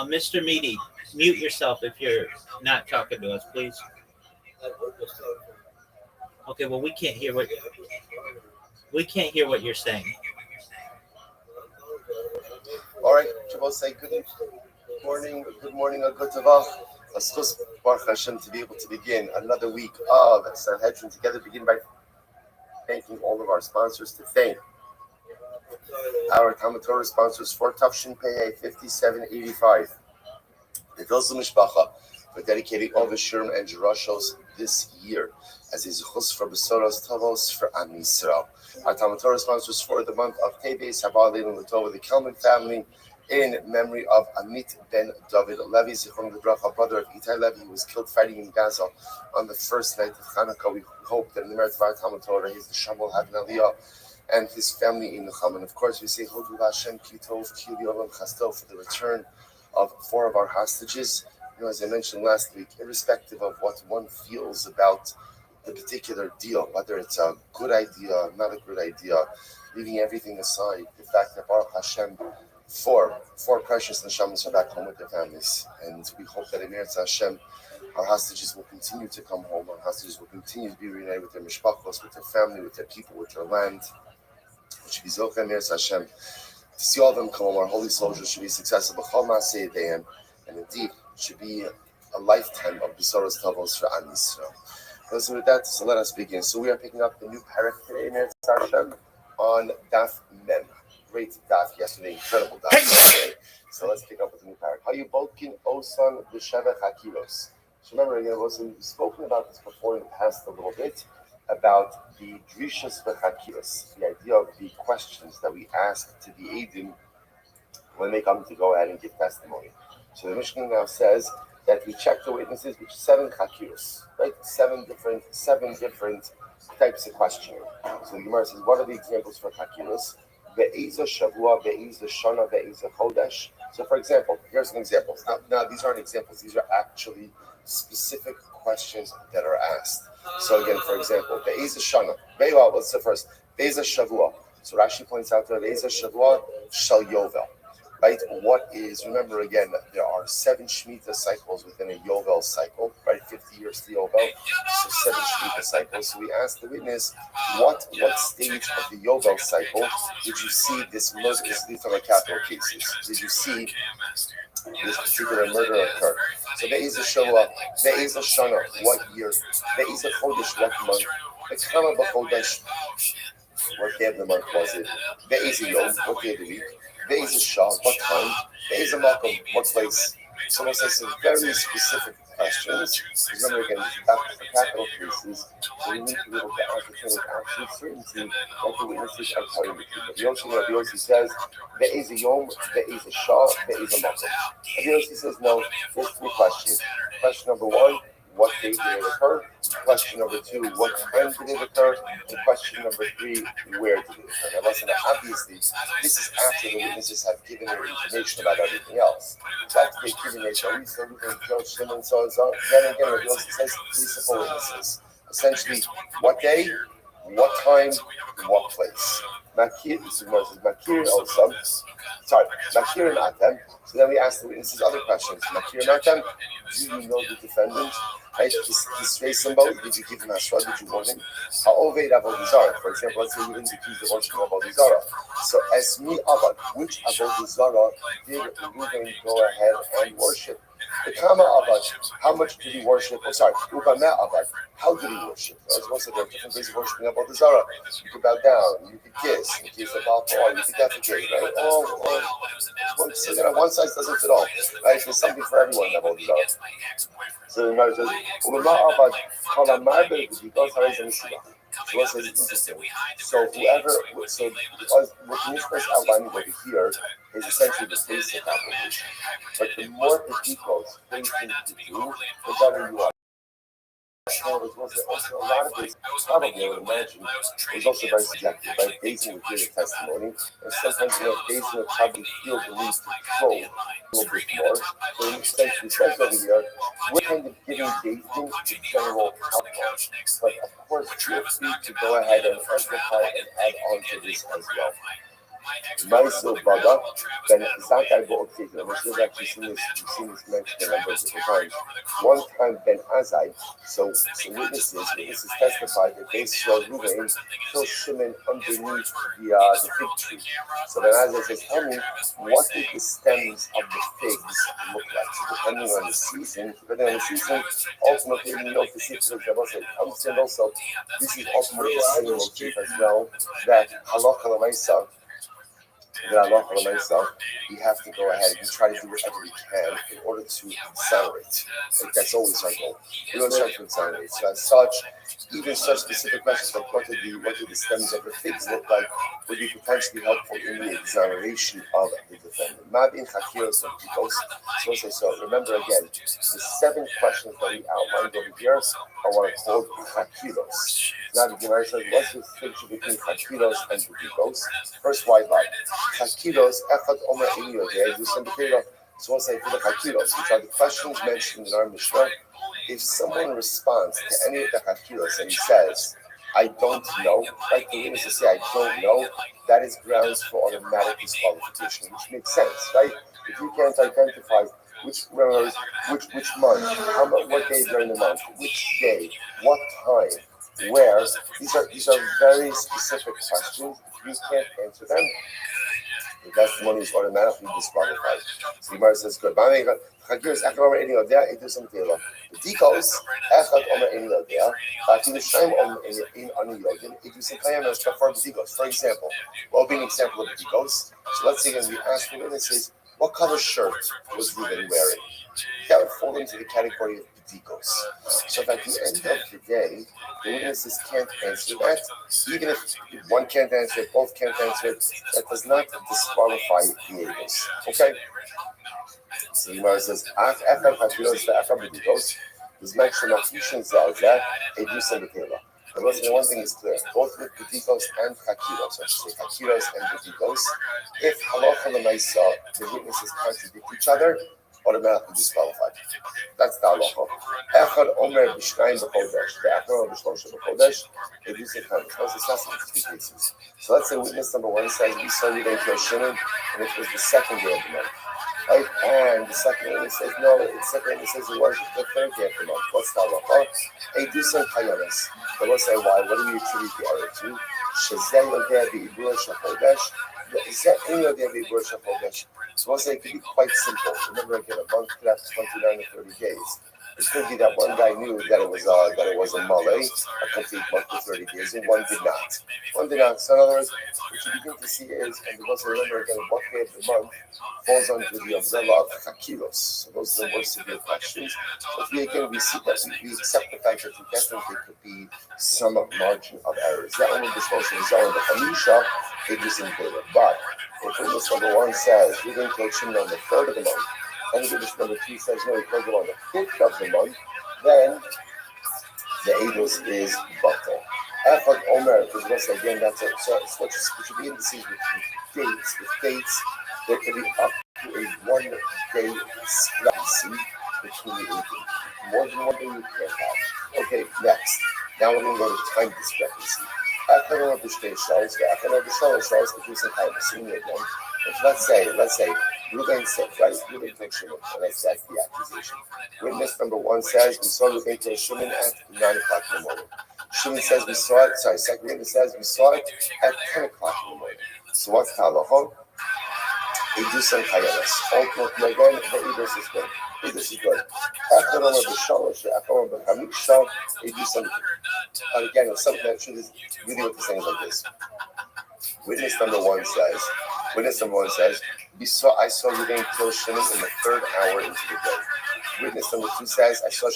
S2: Mr. Meaty, mute yourself if you're not talking to us, please. Okay, well we can't hear what you're saying.
S1: All right, Shabbos, say good morning, or good tava. Let's Baruch Hashem to be able to begin another week of Sanhedrin together. Begin by thanking all of our sponsors. To thank our Talmud Torah sponsors for Tafshin Pei 5785. The Vilsum Mishpacha for dedicating all the Shurim and Jerushos this year as a Zuchus for Besoros Tavos for Am Yisrael. Our Talmud Torah sponsors for the month of Teves, Habal Leilun Latova, the Kelman family, in memory of Amit ben David Levi, Zichron Lebracha, brother of Itai Levi, who was killed fighting in Gaza on the first night of Hanukkah. We hope that in the merit of our Talmud Torah, his Neshama will have an aliyah, and his family in Nechama. And of course, we say Hodu Hashem Ki Tov Ki Yolam Chasdov for the return of 4 of our hostages. You know, as I mentioned last week, irrespective of what one feels about the particular deal, whether it's a good idea, not a good idea, leaving everything aside, the fact that Baruch Hashem, four precious neshamas are back home with their families, and we hope that Emir Hashem, our hostages will continue to come home. Our hostages will continue to be reunited with their mishpachos, with their family, with their people, with their land. It should be Zocha Emir Hashem to see all of them come home. Our holy soldiers should be successful. And indeed, it should be a lifetime of Besoros Tavos for Am Yisrael. So with that, so let us begin. So we are picking up the new parak today, Emir Hashem, on Daf Mem. Great daf yesterday, incredible daf yesterday. So let's pick up with the new parak. How you bolkin osan b'sheva hakilos. So remember, we've spoken about this before in the past a little bit, about the drishas v'chakilos, the idea of the questions that we ask to the Eidim when they come to go ahead and give testimony. So the Mishnah now says that we check the witnesses with 7 chakiros, right? Seven different types of questioning. So the Gemara says, what are the examples for Hakilas? Be'eza Shavua, Be'eza Shana, Be'eza Chodesh. So for example, here's some examples. Now these aren't examples, these are actually specific questions that are asked. So again, for example, Be'eza Shana, Be'ela, what's the first? Be'eza Shavua. So Rashi points out there, Be'eza Shavua, Shal Yovel. Right? What is, remember again, there are 7 Shemitah cycles within a Yovel cycle, right? 50 years to Yovel, so 7 Shemitah cycles. So we asked the witness, what stage of the Yovel cycle did you see this murder, these are the capital cases, did you see this particular murder occur? So Be'ez Shana, Be'ez Shana, what year? Be'ez Chodesh, what month? Bekama B'Chodesh, what day of the month was it? Be'ez Yom, what day of the week? Be'ez Shah, what time? Be'ez Makom, what place? So we'll say some very specific questions. Remember again, for capital cases, so we need to be able to ascertain with absolute certainty what the witnesses are telling the people. Rabbi Yossi says, Be'ez Yom, Be'ez Shah, Be'ez Makom. Rabbi Yossi says, no, there's 3 questions. Question number 1, what day did it occur? Question number 2, what time did it occur? And question number 3, where did it occur? Now listen, obviously, this is after the witnesses have given their information about everything else. So after they've given their Teresa, Judge Shimon, so and so, then again, Rabbi Yossi says 3 simple witnesses. Essentially, what day, what time, what place. Makir, this is Makir also. Sorry, Makir and Atem. So then we ask the witnesses other questions. Makir and Atem, do you know the defendant? Right? His face symbol, did you give him a shot? Did you warn him? Ha'oved Avodah Zarah. For example, let's say you didn't accuse the worship of Avodah Zarah. So, as me Avad, which Avodah Zarah did Reuben go ahead and worship? The Kama Avad, how much did he worship? Oh, sorry, Ubameh Avad, how did he worship? As most of there are different ways of worshiping Avodah Zarah. You could bow down, you could kiss, in case of alcohol, you could defecate, right? One size doesn't fit all, right? There's something for everyone in Avodah Zarah. So the Gemara says, "Ubameh Avad, Kala Marbe, because there is a Mishubah." So what says interesting. So whoever, so what the Mishpah is outlining over here is essentially the basic application. But the more the details things to do, the better you are. Also a lot of this, probably I would imagine, is also very subjective, right? Based on the testimony, and sometimes based on probably feel the need to control a little bit more. So in essentially says over here, we're kind of giving dating the general outcome. But of course, feel free to go ahead and amplify and add on to this as well. Maisil Bada, then Zakai Bo'oktik, and we've actually seen this mentioned a number of different times. One time Ben Azai, so witnesses testified that they saw Ruvain kill Shimon underneath the fig tree. So Ben Azai says, tell me, what did the stems of the figs look like? So depending on the season, ultimately we know the season understand also, this is ultimately the same motif as well, that Halacha L'Maisa, we have to go ahead and try to do whatever we can in order to accelerate. Like that's always our goal. We always try to accelerate. So as such, even such specific questions like what did the stems of the figs look like would be potentially helpful in the exoneration of the defendant. So remember again, the 7 questions that we outlined over here are what are called chakiros. Now the Gemara says, what's the distinction between chakiros and budikos? First, why not? Chakiros, echad omer inyo, so we'll say for the chakiros, which are the questions mentioned in our Mishnah, if someone responds to any of the chakiros and he says, I don't know, like the witness to say, I don't know, that is grounds for automatic disqualification, which makes sense, right? If you can't identify which month, what day during the month, which day, what time, where, these are very specific questions. If you can't answer them, the testimony is automatically disqualified. So the Gemara says, good. Chakiros echad omer eni yodea, it is something like the Budikos echad omer eni yodea, afilu shneim omer eni ani yodin, it is something as for Budikos. For example, what would be an example of Budikos? So let's say again, we ask the witnesses, what color shirt was Reuben wearing? That would fall into the category of Budikos. So if at the end of the day, the witnesses can't answer that, even if one can't answer it, both can't answer it, that does not disqualify the others. Okay? So the Gemara says, Echad chakiros ve'echad budikos, is mentioned of Ishin Zalzah, a Dusan Betela. The one thing is clear, both with B'dikos and Hakiros, I should say Hakiros and B'dikos, if halacha l'maisa, the witnesses contradict each other, automatically disqualified. That's the halacha. Echad omer b'shnayim b'chodesh, ve'echad omer b'shlosha b'chodesh, they do say kind. It's not in three cases. So let's say witness number one says, we saw you going to a Shimon, and it was the second day of the month. Right? And the second witness says, no, the second witness says it was the third day of the month. What's the halacha? They do some chayanis. They will say, why? What do we attribute the error to? Shezeh yodeh b'ibur shachodesh. Is that any of the b'ibur shachodesh? So we'll say it could be quite simple. Remember, again, a month could have 29 or 30 days. It could be that one guy knew that it was a malay, a complete month of 30 days, and one did not. One did not. So in other words, what you begin to see is, and because remember again, what day of the month falls under the umbrella of chakiros. So those are the more severe questions. But we see that we accept the fact that there definitely could be some margin of errors. That one was supposed to result in the Hamisha, it is in favor. But if witness number one says, we're going to kill Shimon on the third of the month, and witness number two says, no, he killed him on the fifth of the month, then the Eidos is Batal. Echad Omer, because again, that's it. So it's what should be indices with dates. With dates, there can be up to a 1 day discrepancy between the 18. More than 1 day you can't have. Okay, next. Now we're going to go to time discrepancy. Echad Omer B'shtei Shalos, Echad Omer B'Shalosh Shalos, the two time assuming again. Let's say, Ruben said, right, Ruben took Shimon, and that's the accusation. Witness number one says, we saw Ruben take Shimon at 9 o'clock in the morning. Shimon says we saw it, second witness says we saw it at 10 o'clock in the morning. So what's the halacha? They do some chayalas. Ultimately, again, the Eidos is good. Eidos is good. After Omer B'Shalosh, after Omer B'Chamisha, they do some, but again, it's something that should really what the saying is like this. Witness number one says, I saw Ruben kill Shimon in the third hour into the day. Witness number two says, I saw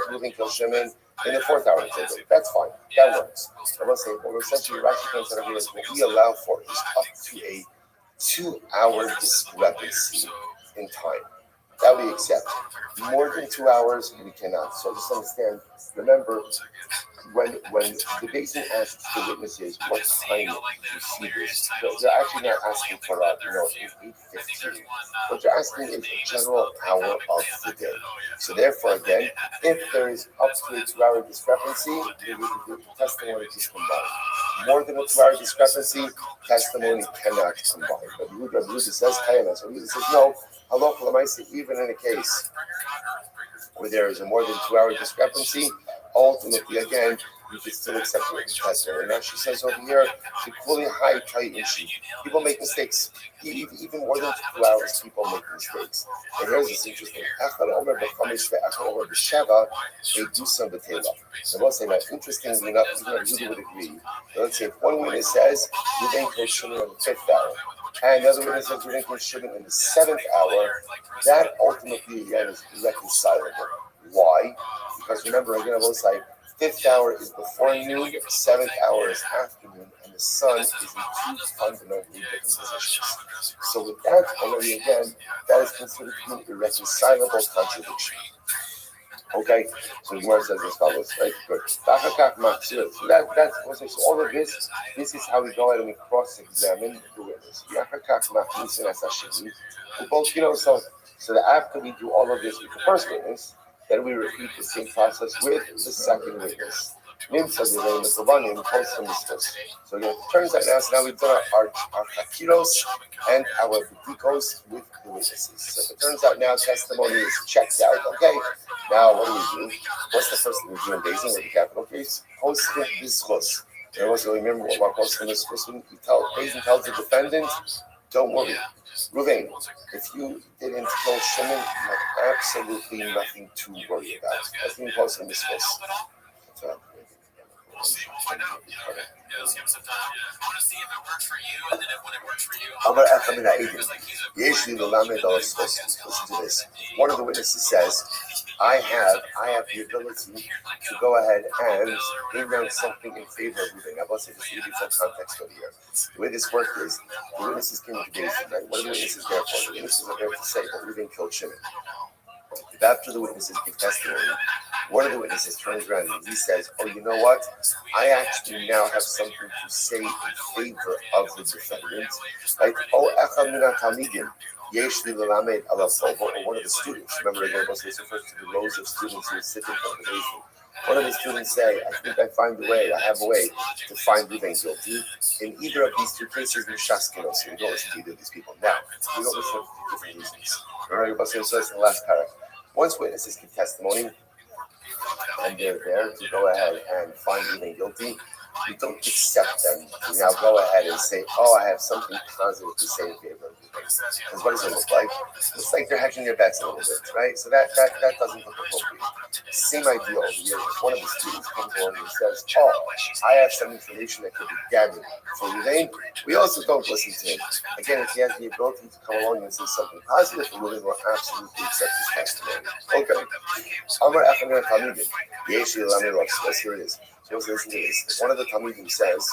S1: Ruben kill Shimon in the fourth hour into the day. That's fine. That works. I will say, what essentially Rashi points out here is what we allow for is up to a 2-hour discrepancy in time. That we accept. More than 2 hours, we cannot. So just understand, remember, when the Basin asks the witnesses what time you see this, they're actually not asking for 8:15. What they're asking is a general hour of the day. So therefore, again, if there is up to a 2-hour discrepancy, the testimony is combined. More than a 2-hour discrepancy, testimony cannot combine. But Ruda says, so Ruda says, no, halacha l'maisa, even in a case where there is a more than 2-hour discrepancy, ultimately, again, you can still accept the testimony. Now she says over here, people make mistakes. Even more than 2 hours, people make mistakes. And here's this interesting. They do some betela. I will say that interestingly enough, even Rudy would agree. Let's say if one witness says, you didn't kill Shimon in the 5th hour, and the other witness says, you didn't kill Shimon in the 7th hour, that ultimately, again, is reconcilable. Why? Because remember, again, I will say, 5th hour is before noon, 7th hour is afternoon, and the sun is in two fundamentally different positions. So with that already, again, that is considered to be an irreconcilable contradiction. Okay, so the Gemara says as follows, right? Good. So that's all of this. This is how we go ahead and we cross-examine the witness. So that after we do all of this with the first witness, then we repeat the same process with the second witness. So again, it turns out now we've done our chakiros and our b'dikos with the witnesses. So it turns out now testimony is checked out. Okay, now what do? What's the first thing we do in Beis Din with the capital case? Posting bischos. And also remember what posting bischos means. Beis Din tells the defendant, don't worry. Ruvain, if you didn't kill Shimon, you have absolutely nothing to worry about. That's being posting bischos. Listen to this. One of the witnesses says, I have the ability to go ahead and bring down something in favor of Ruben. Now, let's say just to give you some context over here. The way this worked is the witnesses came to Beis Din, right? What are the witnesses there for? The witnesses are there to say that Ruben killed Shimon. If after the witnesses give testimony, One of the witnesses turns around and he says, "Oh, you know what? I actually now have something to say in favor of the defendant. Like, oh, Echad min ha-talmidim, yesh li lelamed alav tovo," or one of the students. Remember, again, this refers to the rows of students who sit in front of the basement. One of the students say, "I think I find a way. I have a way to find Ruben guilty in either of these two cases." Mishaskin, so we don't listen to either of these people. Now, we don't listen for different reasons. Remember, Rabbi says in the last paragraph. Once witnesses give testimony, and they're there to go ahead and find Ruben guilty, we don't accept them to now go ahead and say, "Oh, I have something positive to say in favor of Ruben." Because what does it look like? It looks like they're hedging their bets a little bit, right? So that doesn't look appropriate. Same idea over here. If one of the students comes along and says, "Oh, I have some information that could be damning for Ruben," we also don't listen to him. Again, if he has the ability to come along and say something positive for Ruben, we'll absolutely accept his testimony. Okay. Amar Echad Talmidim. Yesh li lelamed alav tovo. Here it is. So let's listen to this. One of the Talmidim says,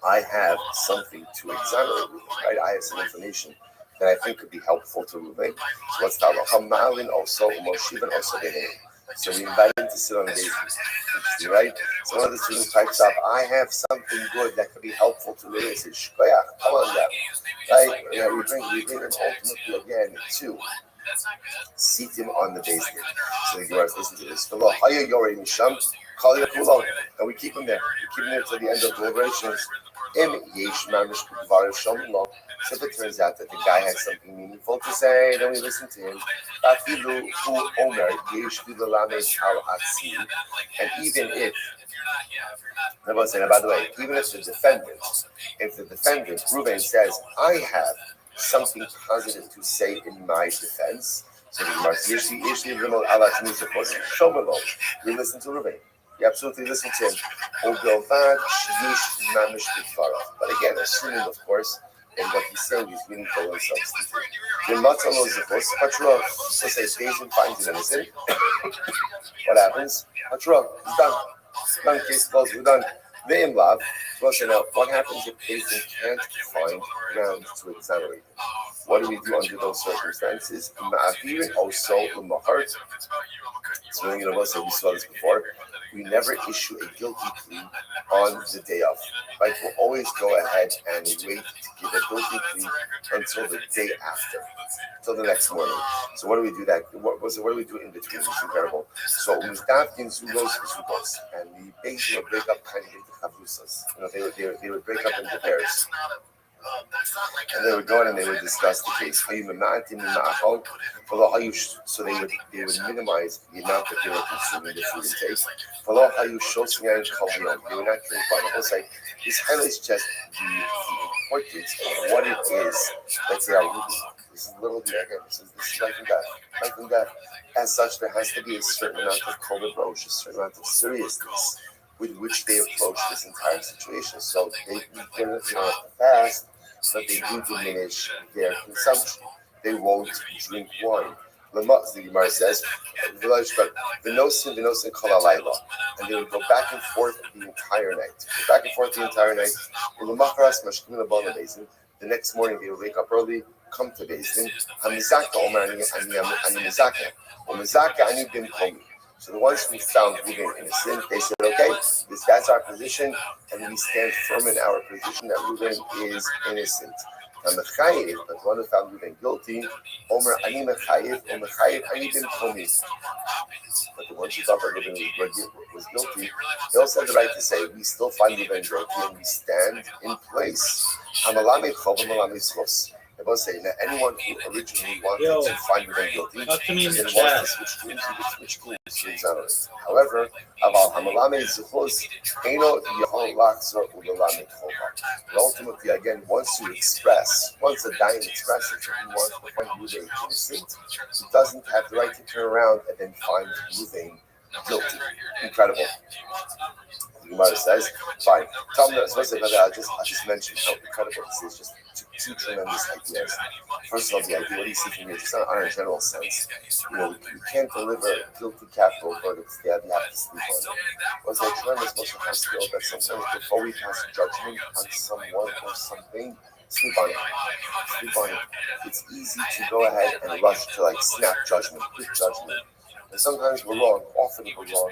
S1: "I have something to exonerate Ruben, right? I have some information that I think could be helpful to Ruben." So let's talk about Hamalin also, Moshivan also Behem. So we invite him to sit on the basement. Interesting, right? So one of the students types up, "I have something good that could be helpful to Ruben." He says, "Shkoyach, come on down." Right? Yeah, we bring him ultimately again to seat him on the basement. So the Gemara listen to this. And we keep him there. We keep him there till the end of deliberations. So if it turns out that the guy has something meaningful to say, then we listen to him. And even if, by the way, even if the defendant, Ruben says, "I have something positive to say in my defense," so the Gemara says, we listen to Ruben. You absolutely listen to him. But again, assuming, of course, that what he's saying is meaningful and substantive. So say Jason finds him innocent. What happens? He's done. Done, case closed, we're done. They in love. Well, so now, what happens if Jason can't find grounds to exonerate him? What do we do under those circumstances? Also, in the heart. So, we saw this before. We never issue a guilty plea on the day of. Right? We'll always go ahead and wait to give a guilty plea until the day after, until the next morning. So what do we do what do we do in between? It's incredible. So and the base would break up kind of into chavusas. They would break up into pairs. And they would go in and they would discuss the case. So they would minimize the amount that they were consuming the food intake. They would not drink by the whole site. This highlights just the importance of what it is that they are looking. This is little bit again. This is life and death. Life and death. As such, there has to be a certain amount of COVID approach, a certain amount of seriousness with which they approach this entire situation. So they don't fast, but they do diminish their consumption. They won't drink wine. The Gemara says, "V'nosin kol halayla," and they would go back and forth the entire night. The next morning they would wake up early, come to Beis Din. So the ones who found Ruben innocent, they said, "Okay, that's our position, and we stand firm in our position that Ruben is innocent." And the Chayiv, but one who found Ruben guilty, Omer Ani Mechayiv, or Mechayiv Ani Bin Chomi. But the ones who thought that Ruben was guilty, they also had the right to say, "We still find Ruben guilty, and we stand in place." Hamalame Chov, Hamalame Tzvos. They both say that anyone who originally wanted to find Ruben guilty and wants to switch teams, he could switch teams to exonerate. However, Aval Hamalame Tzvos, Eino Yahol Lachzor Ulalame Chova. And ultimately, again, once a dying expresses that he wants to find Ruben innocent, he doesn't have the right to turn around and then find Ruben guilty. Incredible. The Gemara says, fine. Tell me, I just mentioned how incredible this is. Just two tremendous ideas. First of all, the idea, what do you see from here? Just on a general sense. We can't deliver guilty capital verdicts. You have to sleep on it. Was a tremendous motion has skill that sometimes before we pass judgment on someone or something, sleep on it. It's easy to go ahead and rush to snap judgment, quick judgment. And sometimes we're wrong, often we're wrong.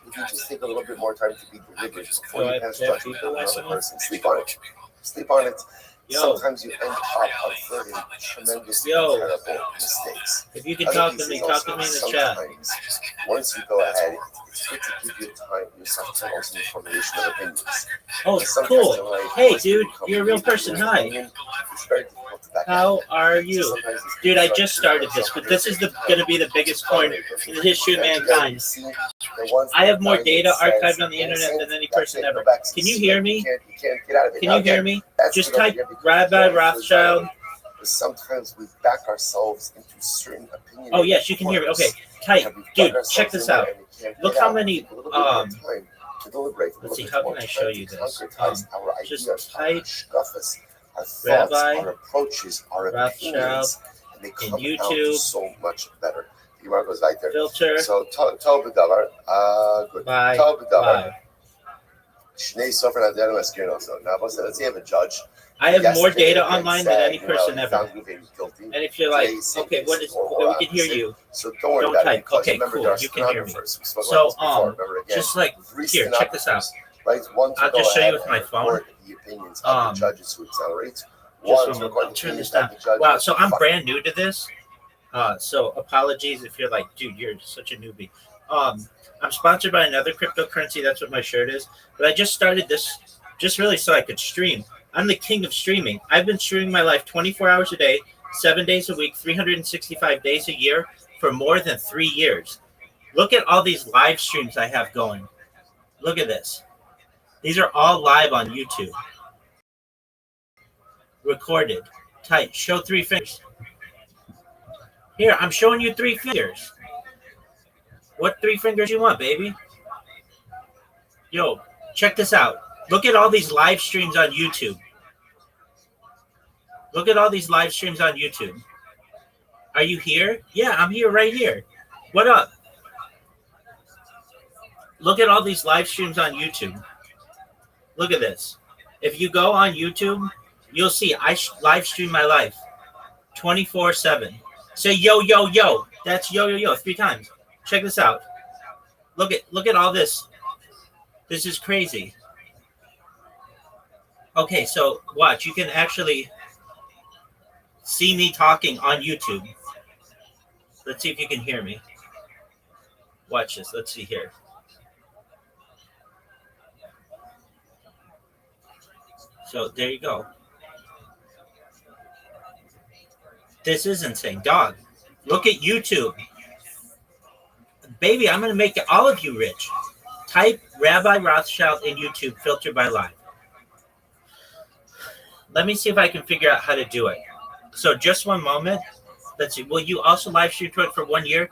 S1: If you just take a little bit more time to be deliberate before you pass judgment on another person, sleep on it. Sleep on it. Sometimes you end up averting tremendous terrible mistakes.
S2: If you can talk to me in the chat.
S1: Once you go ahead, it's good to give you yourself time also in formulation of opinions.
S2: Oh, cool. Hey, dude, you're a real person. Hi. How are you? Dude, I just started this, but this is going to be the biggest point in the history of mankind. I have more data archived on the internet than any person ever. Can you hear me? Can you hear me? Just type Rabbi Rothschild.
S1: Sometimes we back ourselves into certain opinions.
S2: Oh, yes, you can hear me. Okay, type. Dude, check this out. Look how many... let's see, how can I show you this? Just type Rabbi Rothschild in YouTube.
S1: So much better. The Gemara goes right there.
S2: Filter.
S1: So, Tov B'davar. Good. Tov B'davar. Shnei Sofer Nadel Maskirin also. Now, let's say you have a judge.
S2: I have more data online than any person ever. And if you're like, okay, what is? We can hear you.
S1: So don't worry about
S2: type.
S1: it.
S2: Okay, cool. You can hear me. So just like here, check this out.
S1: Right,
S2: I'll just show you with my phone.
S1: The opinions of the judges who accelerate.
S2: I'll turn this down. Wow, so I'm brand new to this. So apologies if you're like, dude, you're such a newbie. I'm sponsored by another cryptocurrency. That's what my shirt is. But I just started this just really so I could stream. I'm the king of streaming. I've been streaming my life 24 hours a day, 7 days a week, 365 days a year for more than 3 years. Look at all these live streams I have going. Look at this. These are all live on YouTube. Recorded. Type. Show 3 fingers. Here, I'm showing you 3 fingers. What 3 fingers you want, baby? Yo, check this out. Look at all these live streams on YouTube. Look at all these live streams on YouTube. Are you here? Yeah, I'm here right here. What up? Look at all these live streams on YouTube. Look at this. If you go on YouTube, you'll see I live stream my life 24/7. Say yo, yo, yo. That's yo, yo, yo 3 times. Check this out. Look at all this. This is crazy. Okay, so watch. You can actually see me talking on YouTube. Let's see if you can hear me. Watch this. Let's see here. So there you go. This is insane. Dog, look at YouTube. Baby, I'm going to make all of you rich. Type Rabbi Rothschild in YouTube, filtered by live. Let me see if I can figure out how to do it. So just one moment. Let's see. Will you also live stream to it for 1 year?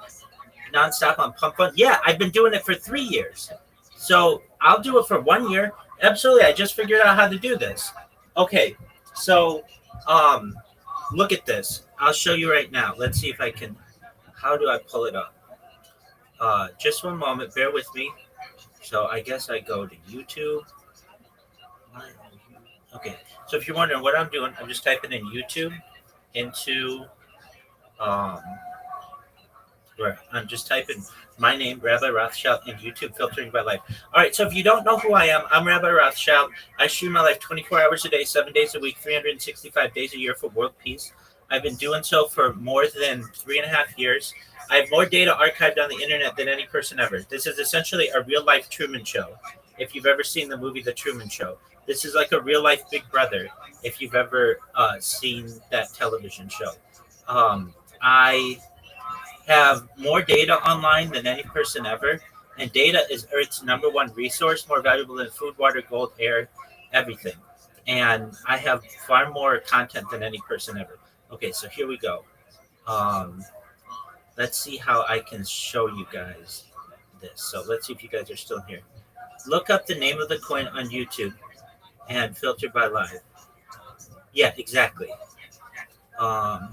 S2: Nonstop on Pump Fund? Yeah, I've been doing it for 3 years. So I'll do it for 1 year. Absolutely. I just figured out how to do this. Okay. So look at this. I'll show you right now. Let's see if I can. How do I pull it up? Just one moment. Bear with me. So I guess I go to YouTube. Okay. So if you're wondering what I'm doing, I'm just typing in YouTube into where I'm just typing my name, Rabbi Rothschild, in YouTube, filtering by life. All right, so if you don't know who I am, I'm Rabbi Rothschild. I stream my life 24 hours a day, 7 days a week, 365 days a year for world peace. I've been doing so for more than 3.5 years. I have more data archived on the internet than any person ever. This is essentially a real-life Truman Show. If you've ever seen the movie The Truman Show, this is like a real-life Big Brother. If you've ever seen that television show, I have more data online than any person ever, and data is Earth's #1 resource, more valuable than food, water, gold, air, everything. And I have far more content than any person ever. Okay, so here we go. Let's see how I can show you guys this. So let's see if you guys are still here. Look up the name of the coin on YouTube and filter by live. Yeah, exactly. I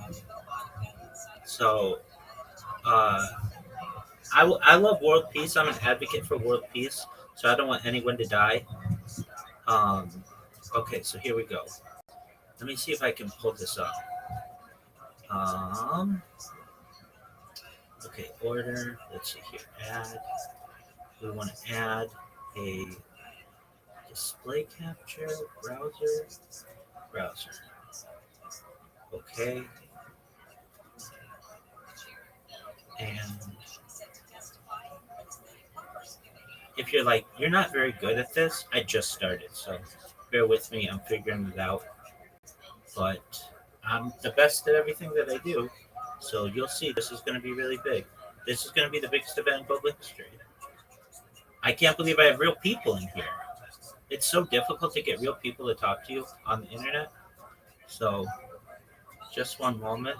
S2: love world peace. I'm an advocate for world peace, so I don't want anyone to die. Okay, so here we go. Let me see if I can pull this up. Okay, order. Let's see here. Add. We want to add a display capture browser. Browser. Okay. And if you're like, you're not very good at this, I just started, so bear with me. I'm figuring it out. But I'm the best at everything that I do. So you'll see this is going to be really big. This is going to be the biggest event in global history. I can't believe I have real people in here. It's so difficult to get real people to talk to you on the internet. So just one moment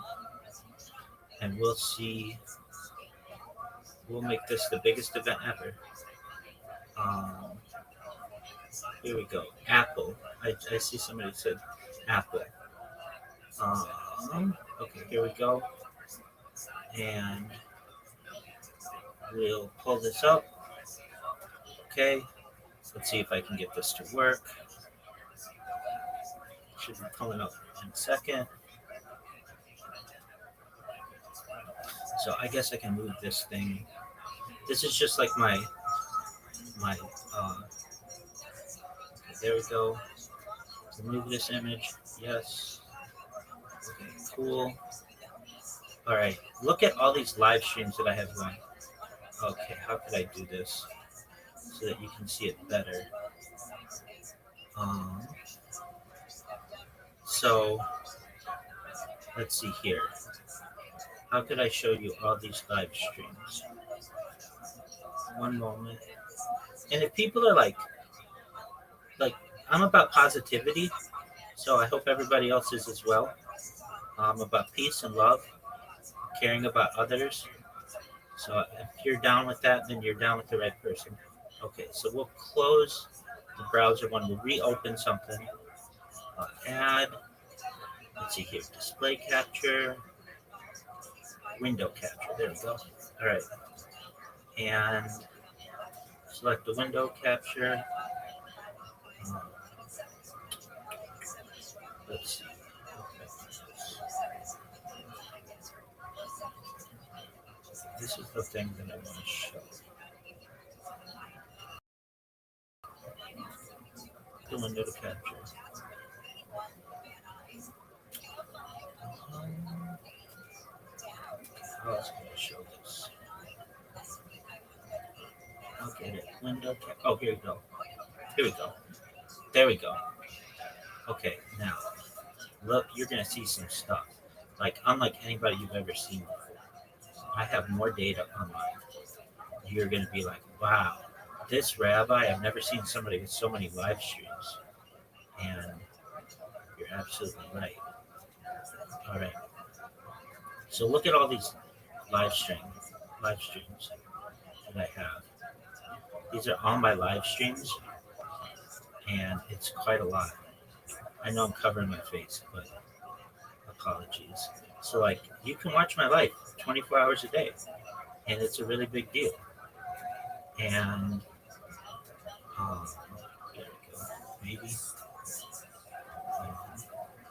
S2: and we'll see. We'll make this the biggest event ever. Um, Here we go. Apple. I see somebody said Apple. Okay, here we go. And we'll pull this up. Okay. Let's see if I can get this to work. Should be pulling up in a second. So I guess I can move this thing. This is just like my okay, there we go. Remove this image. Yes. Okay, cool. All right. Look at all these live streams that I have going. Okay, how could I do this so that you can see it better? Um, so let's see here. How could I show you all these live streams? One moment. And if people are like I'm about positivity, so I hope everybody else is as well. I'm about peace and love, caring about others. So if you're down with that, then you're down with the right person. Okay, so we'll close the browser one. We'll reopen something. Add. Let's see here. Display capture. Window capture. There we go. All right. And select the window capture. Uh, let's see. This is the thing that I want to show. The window to capture. How else can I show this? Okay, window. Oh, here we go. Here we go. There we go. Okay, now look, you're gonna see some stuff like unlike anybody you've ever seen before. I have more data online. You're gonna be like, wow, this rabbi. I've never seen somebody with so many live streams, and you're absolutely right. All right. So look at all these live streams that I have. These are all my live streams, and it's quite a lot. I know I'm covering my face, but apologies. So, like, you can watch my life 24 hours a day, and it's a really big deal. And, there we go. Maybe. Um,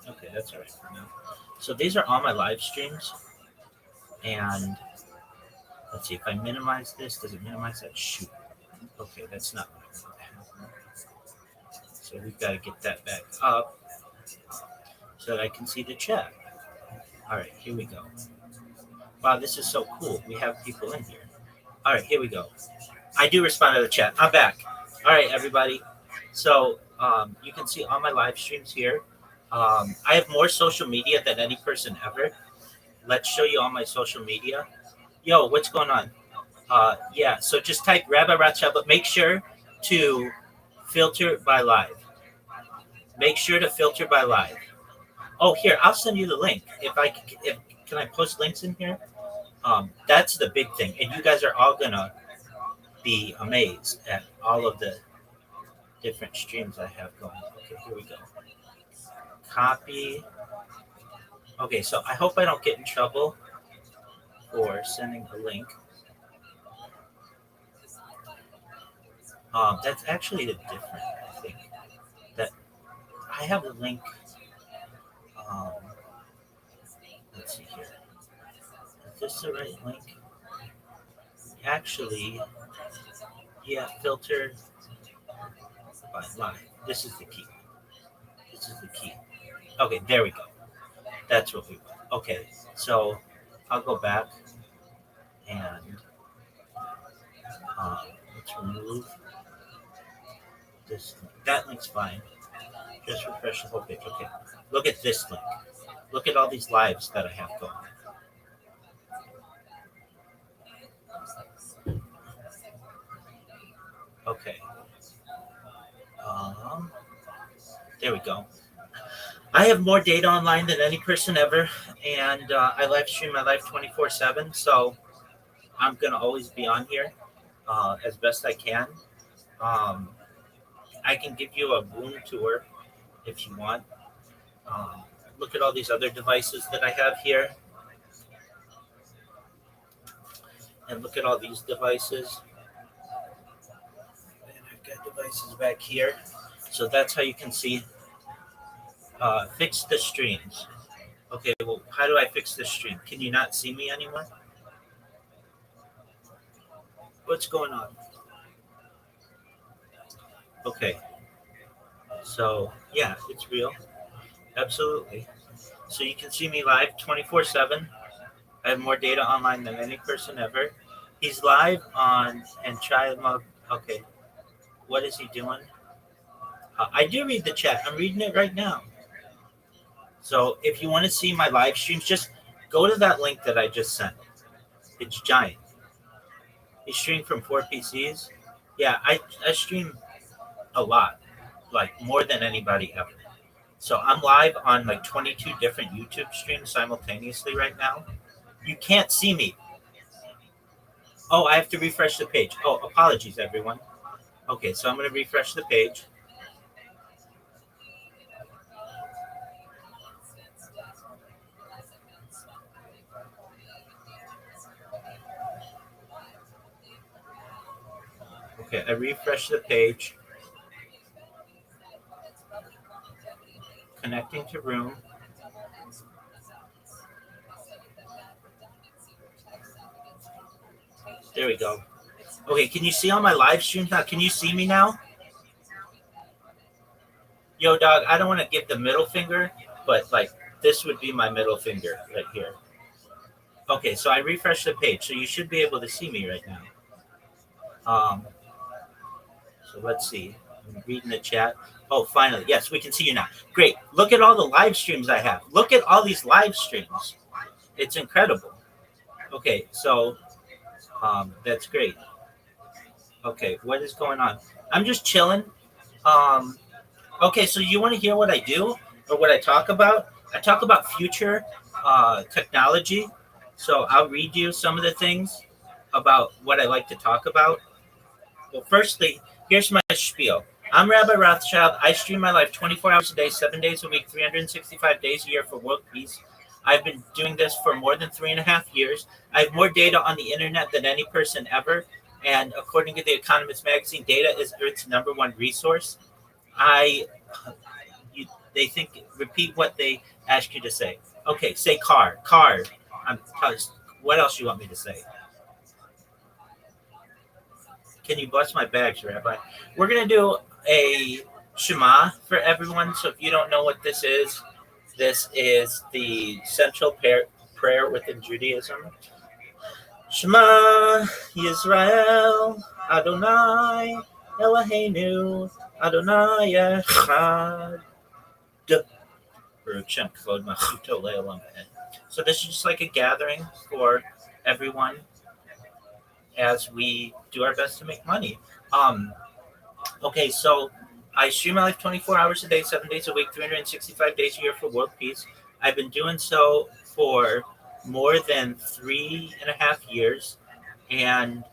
S2: okay, that's all right for now. So, these are all my live streams, and let's see if I minimize this. Does it minimize that? Shoot. Okay, that's not what I want to happen. So, we've got to get that back up so that I can see the chat. All right, here we go. Wow, this is so cool. We have people in here. All right, here we go. I do respond to the chat. I'm back. All right, everybody. So you can see all my live streams here. I have more social media than any person ever. Let's show you all my social media. Yo, what's going on? Yeah, so just type Rabbi Ratcha, but make sure to filter by live. Make sure to filter by live. Oh, here, I'll send you the link. If can I post links in here? That's the big thing, and you guys are all gonna be amazed at all of the different streams I have going. Okay, here we go. Copy. Okay, so I hope I don't get in trouble for sending a link. That's actually the different. I think that I have the link. Um, let's see here. Is this the right link? actually, yeah, filter by line. This is the key. This is the key. Okay, there we go. That's what we want. Okay, so I'll go back and let's remove this link. That link's fine. Just refresh the whole page. Okay, look at this link. Look at all these lives that I have going. Okay. There we go. I have more data online than any person ever, and I live stream my life 24/7. So I'm gonna always be on here as best I can. Um, I can give you a room tour if you want. Um, Look at all these other devices that I have here, and look at all these devices. And I've got devices back here, so that's how you can see. Fix the streams. Okay, well, how do I fix the stream? Can you not see me anymore? What's going on? Okay, so yeah, it's real. Absolutely. So you can see me live 24/7. I have more data online than any person ever. He's live on and try mode. Okay, what is he doing? I do read the chat. I'm reading it right now. So if you want to see my live streams, just go to that link that I just sent. It's giant. You stream from 4 PCs. Yeah, I stream a lot, like more than anybody ever. So I'm live on like 22 different YouTube streams simultaneously right now. You can't see me. Oh, I have to refresh the page. Oh, apologies, everyone. Okay, so I'm going to refresh the page. Okay, I refresh the page. Connecting to room. There we go. Okay, can you see all my live streams now? Can you see me now? Yo, dog, I don't want to give the middle finger, but like this would be my middle finger right here. Okay, so I refreshed the page, so you should be able to see me right now. So let's see. I'm reading the chat. Oh, finally, yes, we can see you now. Great. Look at all the live streams I have. Look at all these live streams. It's incredible. Okay, so that's great. Okay, what is going on? I'm just chilling. Okay, so you want to hear what I do or what I talk about? I talk about future technology. So I'll read you some of the things about what I like to talk about. Well, firstly, here's my spiel. I'm Rabbi Rothschild. I stream my life 24 hours a day, 7 days a week, 365 days a year for world peace. I've been doing this for more than 3.5 years. I have more data on the internet than any person ever. And according to The Economist magazine, data is Earth's #1 resource. They think, repeat what they ask you to say. Okay, say car. What else you want me to say? Can you bust my bags, Rabbi? We're going to do a Shema for everyone. So if you don't know what this is the central prayer within Judaism. Shema Yisrael Adonai Eloheinu Adonai Echad. So this is just like a gathering for everyone as we do our best to make money. Okay, so I stream my life 24 hours a day, 7 days a week, 365 days a year for world peace. I've been doing so for more than 3.5 years. And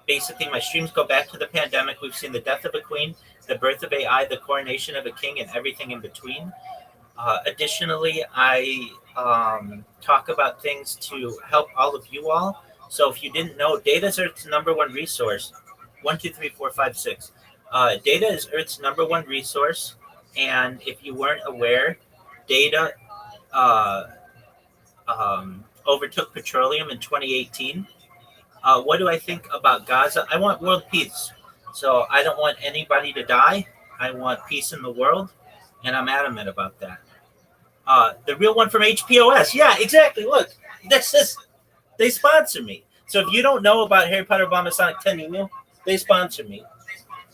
S2: basically, my streams go back to the pandemic. We've seen the death of a queen, the birth of AI, the coronation of a king, and everything in between. Additionally, I talk about things to help all of you all. So if you didn't know, data is Earth's #1 resource. 1, 2, 3, 4, 5, 6. Data is Earth's #1 resource. And if you weren't aware, data overtook petroleum in 2018. What do I think about Gaza? I want world peace. So I don't want anybody to die. I want peace in the world, and I'm adamant about that. The real one from HPOS. Yeah, exactly. Look, this is they sponsor me. So if you don't know about Harry Potter Obama Sonic 10 email, they sponsor me.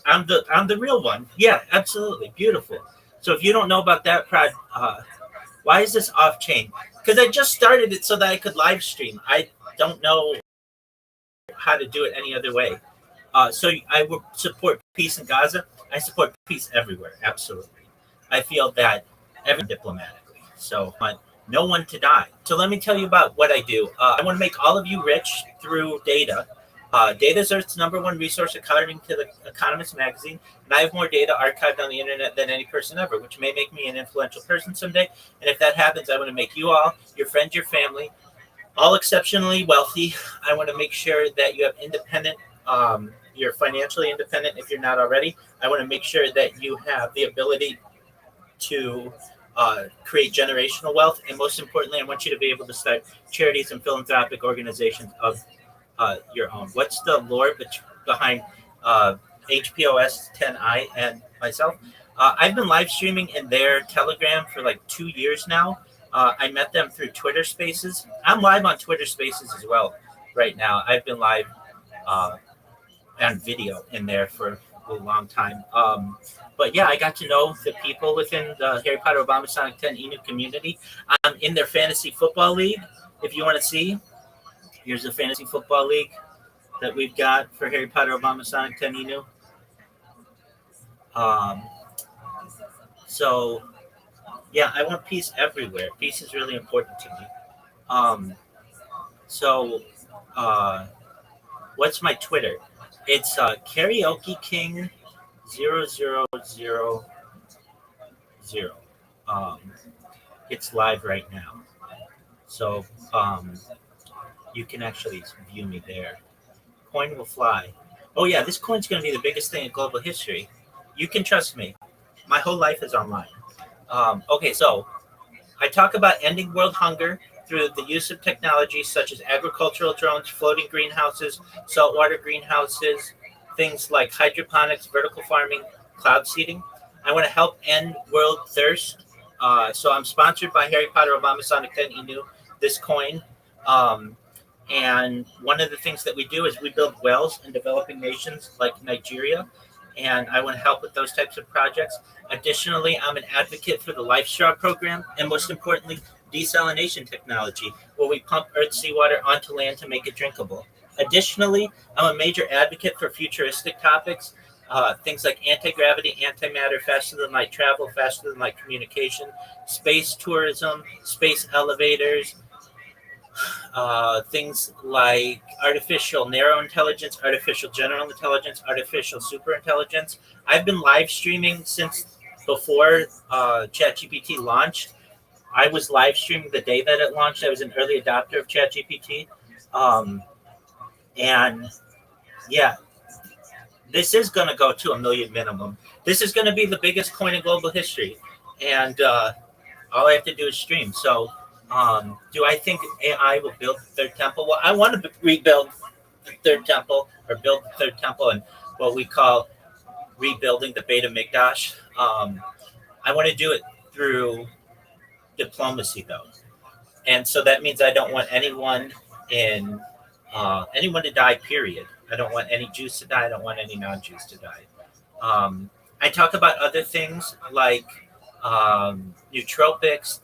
S2: I'm the real one. Yeah, absolutely beautiful. So if you don't know about that, Prod, why is this off chain? Because I just started it so that I could live stream. I don't know how to do it any other way. So I will support peace in Gaza. I support peace everywhere. Absolutely. I feel that every diplomatically. So I want no one to die. So let me tell you about what I do. I want to make all of you rich through data. Data is Earth's number one resource according to the Economist magazine, and I have more data archived on the internet than any person ever, which may make me an influential person someday. And if that happens, I want to make you all, your friends, your family, all exceptionally wealthy. I want to make sure that you have independent, you're financially independent if you're not already. I want to make sure that you have the ability to create generational wealth. And most importantly, I want you to be able to start charities and philanthropic organizations of your own. What's the lore behind HPOS 10i and myself? I've been live streaming in their Telegram for like 2 years now. I met them through Twitter Spaces. I'm live on Twitter Spaces as well right now. I've been live uh, on video in there for a long time. But yeah, I got to know the people within the Harry Potter Obama Sonic 10 Enu community. I'm in their fantasy football league. If you want to see, here's the fantasy football league that we've got for Harry Potter Obama Sonic 10 Enu. Um, so yeah, I want peace everywhere. Peace is really important to me. Um, so what's my Twitter? It's Karaoke King 0000. Um, it's live right now, so you can actually view me there. Coin will fly. Oh yeah, this coin's going to be the biggest thing in global history. You can trust me. My whole life is online. Okay, so I talk about ending world hunger through the use of technologies such as agricultural drones, floating greenhouses, saltwater greenhouses, things like hydroponics, vertical farming, cloud seeding. I want to help end world thirst. So I'm sponsored by Harry Potter Obama Sonic 10 Inu, this coin. Um, and one of the things that we do is we build wells in developing nations like Nigeria. And I want to help with those types of projects. Additionally, I'm an advocate for the Life Straw program, and most importantly, desalination technology, where we pump Earth's seawater onto land to make it drinkable. Additionally, I'm a major advocate for futuristic topics, things like anti-gravity, antimatter, faster than light travel, faster than light communication, space tourism, space elevators, things like artificial narrow intelligence, artificial general intelligence, artificial super intelligence. I've been live streaming since before ChatGPT launched. I was live streaming the day that it launched. I was an early adopter of ChatGPT. Um, and yeah, this is going to go to 1 million minimum. This is going to be the biggest coin in global history. And all I have to do is stream. So, do I think AI will build the third temple? Well, I want to rebuild the third temple or build the third temple and what we call rebuilding the Beta Mikdash. I want to do it through diplomacy, though, and so that means I don't want in anyone to die. Period. I don't want any Jews to die. I don't want any non-Jews to die. I talk about other things like nootropics,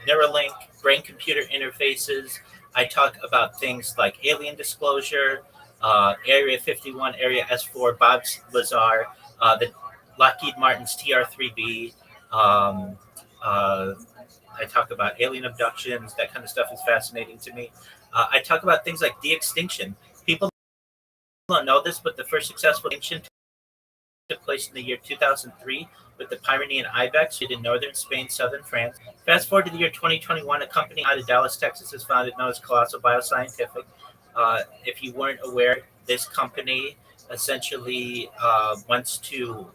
S2: Neuralink, brain-computer interfaces. I talk about things like alien disclosure, Area 51, Area S4, Bob's Lazar, the Lockheed Martin's TR-3B. I talk about alien abductions. That kind of stuff is fascinating to me. I talk about things like de-extinction. People don't know this, but the first successful extinction took place in the year 2003 with the Pyrenean ibex in northern Spain, southern France. Fast forward to the year 2021, a company out of Dallas, Texas is founded known as Colossal Bioscientific. If you weren't aware, this company essentially wants to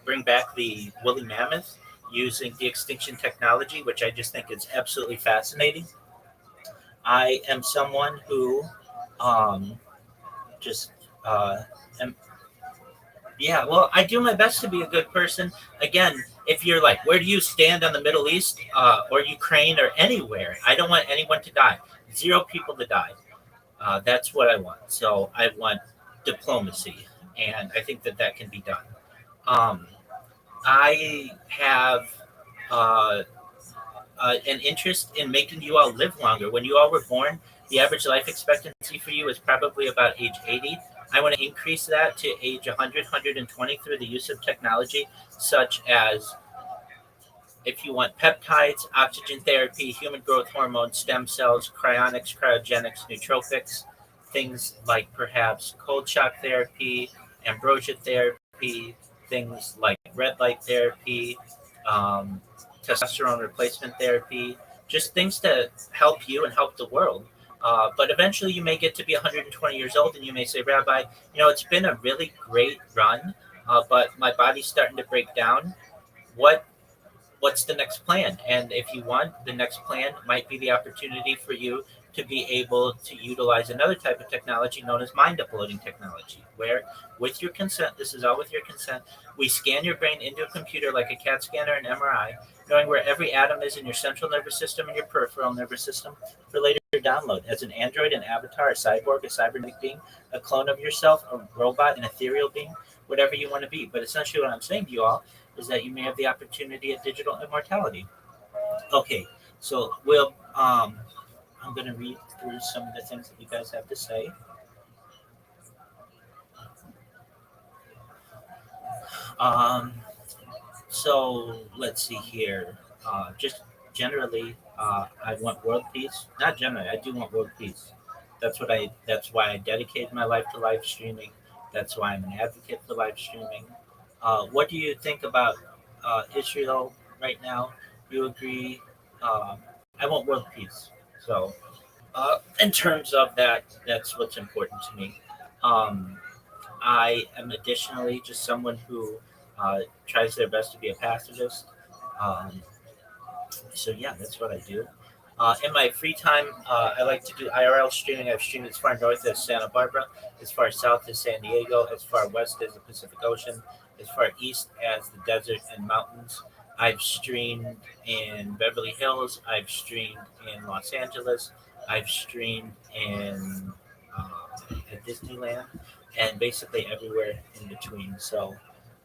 S2: bring back the woolly mammoth using de-extinction technology, which I just think is absolutely fascinating. I am someone who um, just am, yeah, well, I do my best to be a good person. Again, if you're like, where do you stand on the Middle East or Ukraine or anywhere? I don't want anyone to die. Zero people to die. That's what I want. So I want diplomacy, and I think that that can be done. Um, I have uh, an interest in making you all live longer. When you all were born, the average life expectancy for you is probably about age 80. I want to increase that to age 100, 120 through the use of technology such as if you want peptides, oxygen therapy, human growth hormone, stem cells, cryonics, cryogenics, nootropics, things like perhaps cold shock therapy, ambrosia therapy, things like red light therapy, um, testosterone replacement therapy, just things to help you and help the world. But eventually, you may get to be 120 years old, and you may say, Rabbi, it's been a really great run, but my body's starting to break down. What what's the next plan? And if you want, the next plan might be the opportunity for you to be able to utilize another type of technology known as mind uploading technology, where with your consent, this is all with your consent, we scan your brain into a computer like a CAT scanner and MRI, knowing where every atom is in your central nervous system and your peripheral nervous system for later download as an android, an avatar, a cyborg, a cybernetic being, a clone of yourself, a robot, an ethereal being, whatever you want to be. But essentially, what I'm saying to you all is that you may have the opportunity at digital immortality. Okay, so I'm going to read through some of the things that you guys have to say. Um, so let's see here. Just generally, I want world peace. Not generally, I do want world peace. That's why I dedicated my life to live streaming. That's why I'm an advocate for live streaming. What do you think about Israel right now? You agree? I want world peace. So, in terms of that, that's what's important to me. Um, I am additionally just someone who tries their best to be a pacifist. Um, so yeah, that's what I do. In my free time, I like to do IRL streaming. I've streamed as far north as Santa Barbara, as far south as San Diego, as far west as the Pacific Ocean, as far east as the desert and mountains. I've streamed in Beverly Hills. I've streamed in Los Angeles. I've streamed in at Disneyland, and basically everywhere in between. So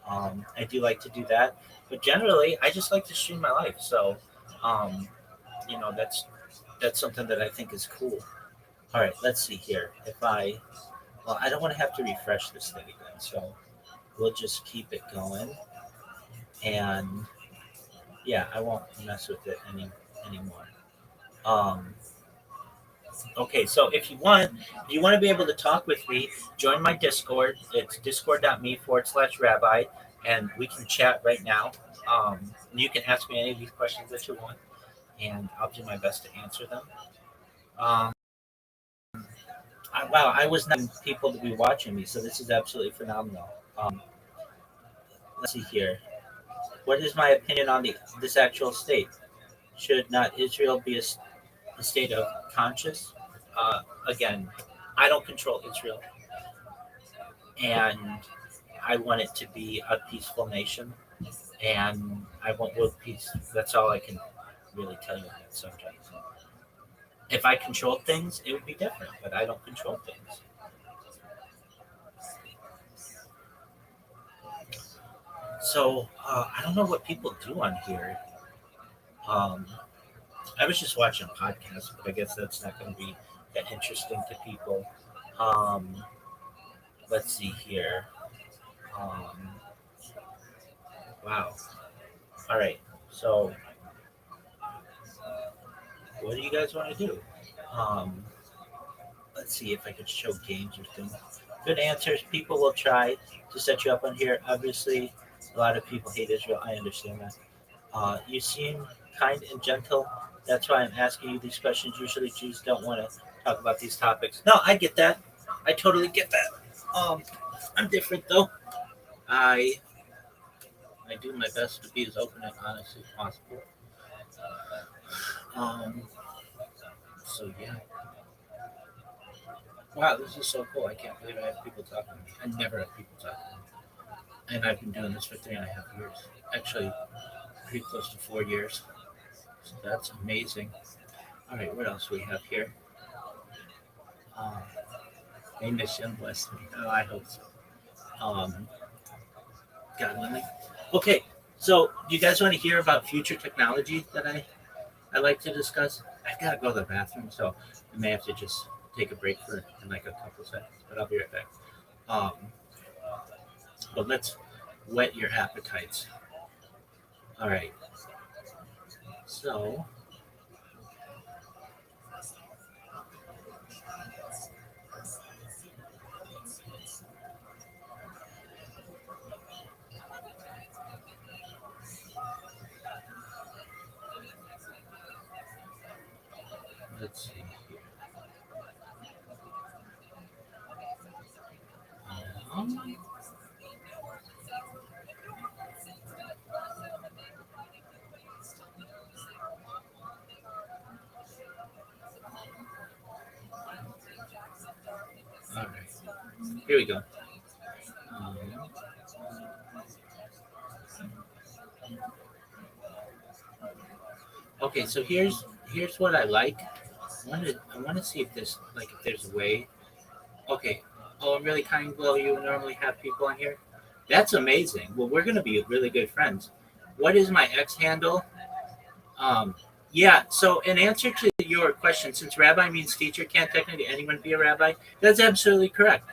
S2: I do like to do that, but generally, I just like to stream my life. So um, that's something that I think is cool. All right, let's see here. I don't want to have to refresh this thing again, so we'll just keep it going. And yeah, I won't mess with it anymore. Um, okay, so if you want to be able to talk with me, join my Discord. It's discord.me/rabbi, and we can chat right now. You can ask me any of these questions that you want, and I'll do my best to answer them. Um, wow, I was not people to be watching me, so this is absolutely phenomenal. Let's see here. What is my opinion on this actual state? Should not Israel be a state of conscious? Again, I don't control Israel, and I want it to be a peaceful nation, and I want world peace. That's all I can really tell you on that subject. If I controlled things, it would be different, but I don't control things. So I don't know what people do on here. Um, I was just watching a podcast, but I guess that's not going to be that interesting to people. Um, let's see here. Um, wow. All right. So, what do you guys want to do? Um, let's see if I could show games or things. Good answers. People will try to set you up on here. Obviously, a lot of people hate Israel. I understand that. You seem kind and gentle. That's why I'm asking you these questions. Usually, Jews don't want to talk about these topics. No, I get that. I totally get that. I'm different though. I I do my best to be as open and honest as possible. Um, So yeah. Wow, this is so cool. I can't believe I have people talking to me. I never have people talking to me. And I've been doing this for 3.5 years. Actually, pretty close to 4 years. So that's amazing. All right, what else we have here? May mission bless me. Oh, I hope so. God willing. Okay, so do you guys want to hear about future technology that I like to discuss? I've got to go to the bathroom, so I may have to just take a break for in like a couple seconds, but I'll be right back. Um, but let's whet your appetites. All right. So let's see here. Um, all right. Here we go. Um, okay, so here's what I like. I want to see if there's a way. Okay. Oh, I'm really kind. Well, you normally have people on here. That's amazing. Well, we're gonna be really good friends. What is my X handle? Um, yeah. So, in answer to your question, since rabbi means teacher, can't technically anyone be a rabbi? That's absolutely correct.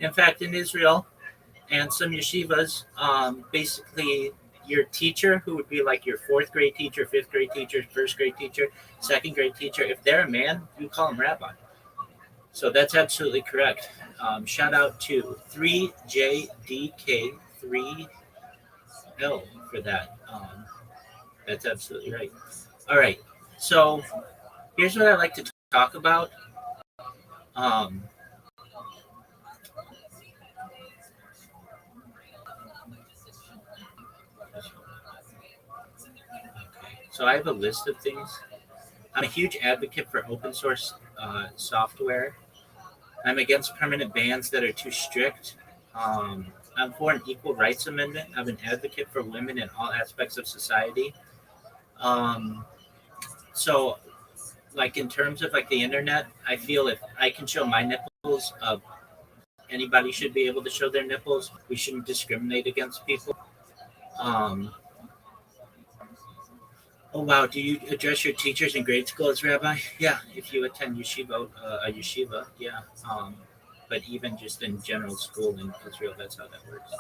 S2: In fact, in Israel and some yeshivas, basically your teacher, who would be like your fourth grade teacher, fifth grade teacher, first grade teacher, second grade teacher, if they're a man, you call them rabbi. So that's absolutely correct. Shout out to 3JDK3L for that. That's absolutely right. All right. So here's what I like to talk about. Um, so I have a list of things. I'm a huge advocate for open source software. I'm against permanent bans that are too strict. Um, I'm for an equal rights amendment. I'm an advocate for women in all aspects of society. Um, so, like in terms of like the internet, I feel if I can show my nipples, anybody should be able to show their nipples. We shouldn't discriminate against people. Um, oh wow, do you address your teachers in grade school as rabbi? Yeah, if you attend yeshiva, a yeshiva, yeah. But even just in general school in Israel, that's how that works.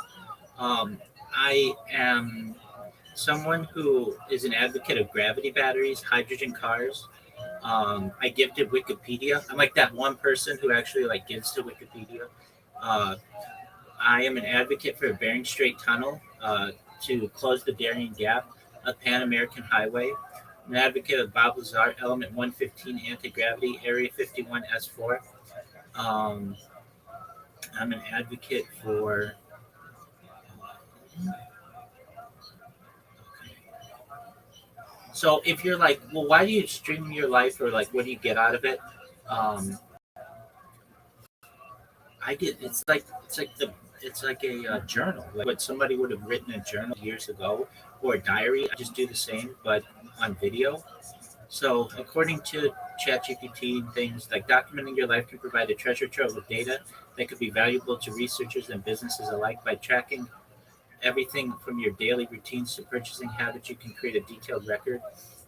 S2: I am someone who is an advocate of gravity batteries, hydrogen cars. I give to Wikipedia. I'm like that one person who actually like gives to Wikipedia. Uh, I am an advocate for a Bering Strait tunnel to close the Darien Gap, a Pan American highway. I'm an advocate of Bob Lazar Element 115 anti gravity, Area 51 S4. Um, I'm an advocate for. So if you're like, well, why do you stream your life, or like, what do you get out of it? Um, I get it's like a journal, like what somebody would have written a journal years ago, or a diary. I just do the same, but on video. So according to ChatGPT and things like documenting your life can provide a treasure trove of data that could be valuable to researchers and businesses alike. By tracking everything from your daily routines to purchasing habits, you can create a detailed record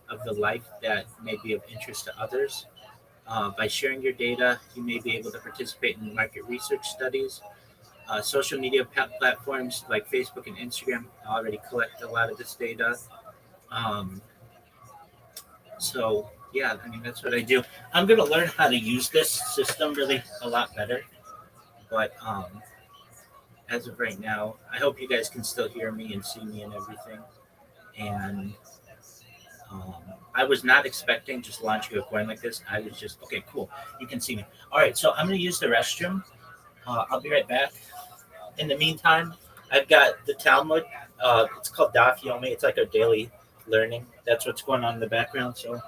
S2: of the life that may be of interest to others. By sharing your data, you may be able to participate in market research studies. Social media platforms like Facebook and Instagram already collect a lot of this data. Um, so, yeah, I mean, that's what I do. I'm going to learn how to use this system really a lot better. But as of right now, I hope you guys can still hear me and see me and everything. And Um, I was not expecting just launching a coin like this. I was just, okay, cool. You can see me. All right, so I'm going to use the restroom. I'll be right back. In the meantime, I've got the Talmud. It's called Daf Yomi. It's like our daily learning. That's what's going on in the background. So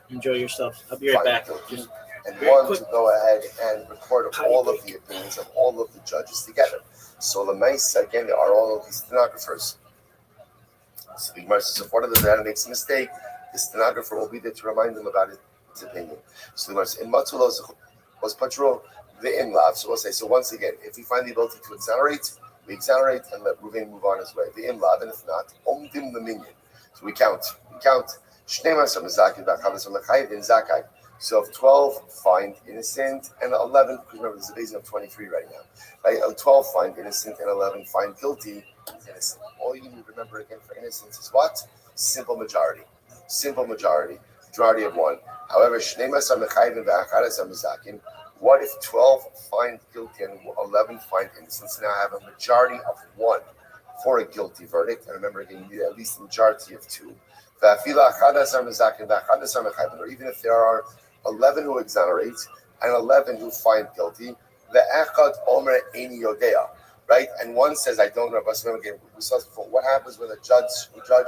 S2: Enjoy yourself. I'll be right back.
S1: guilty,
S2: Just
S1: and
S2: very
S1: one
S2: quick
S1: to go ahead and record
S2: potty
S1: all of
S2: break.
S1: the opinions of all of the judges together. So the mice again are all of these stenographers. So the Gemara says if one of the man makes a mistake, the stenographer will be there to remind them about his opinion. So the Gemara says in Matzulo was Patro the imlav. So we'll say, so once again, if we find the ability to exonerate, we exonerate and let Ruvain move on his way. The imlav, and if not, omdim the minion. So we count. So if 12 find innocent and 11, because remember there's a basin of 23 right now, right? 12 find innocent and 11 find guilty, is innocent. All you need to remember again for innocence is what? Simple majority. Simple majority. Majority of one. However, what if 12 find guilty and 11 find innocent? So now I have a majority of one for a guilty verdict. And remember again, you need at least a majority of two. Or even if there are 11 who exonerate and 11 who find guilty, the echad omer eini yodea, right? And one says, I don't know. Again, we saw this before. What happens when a judge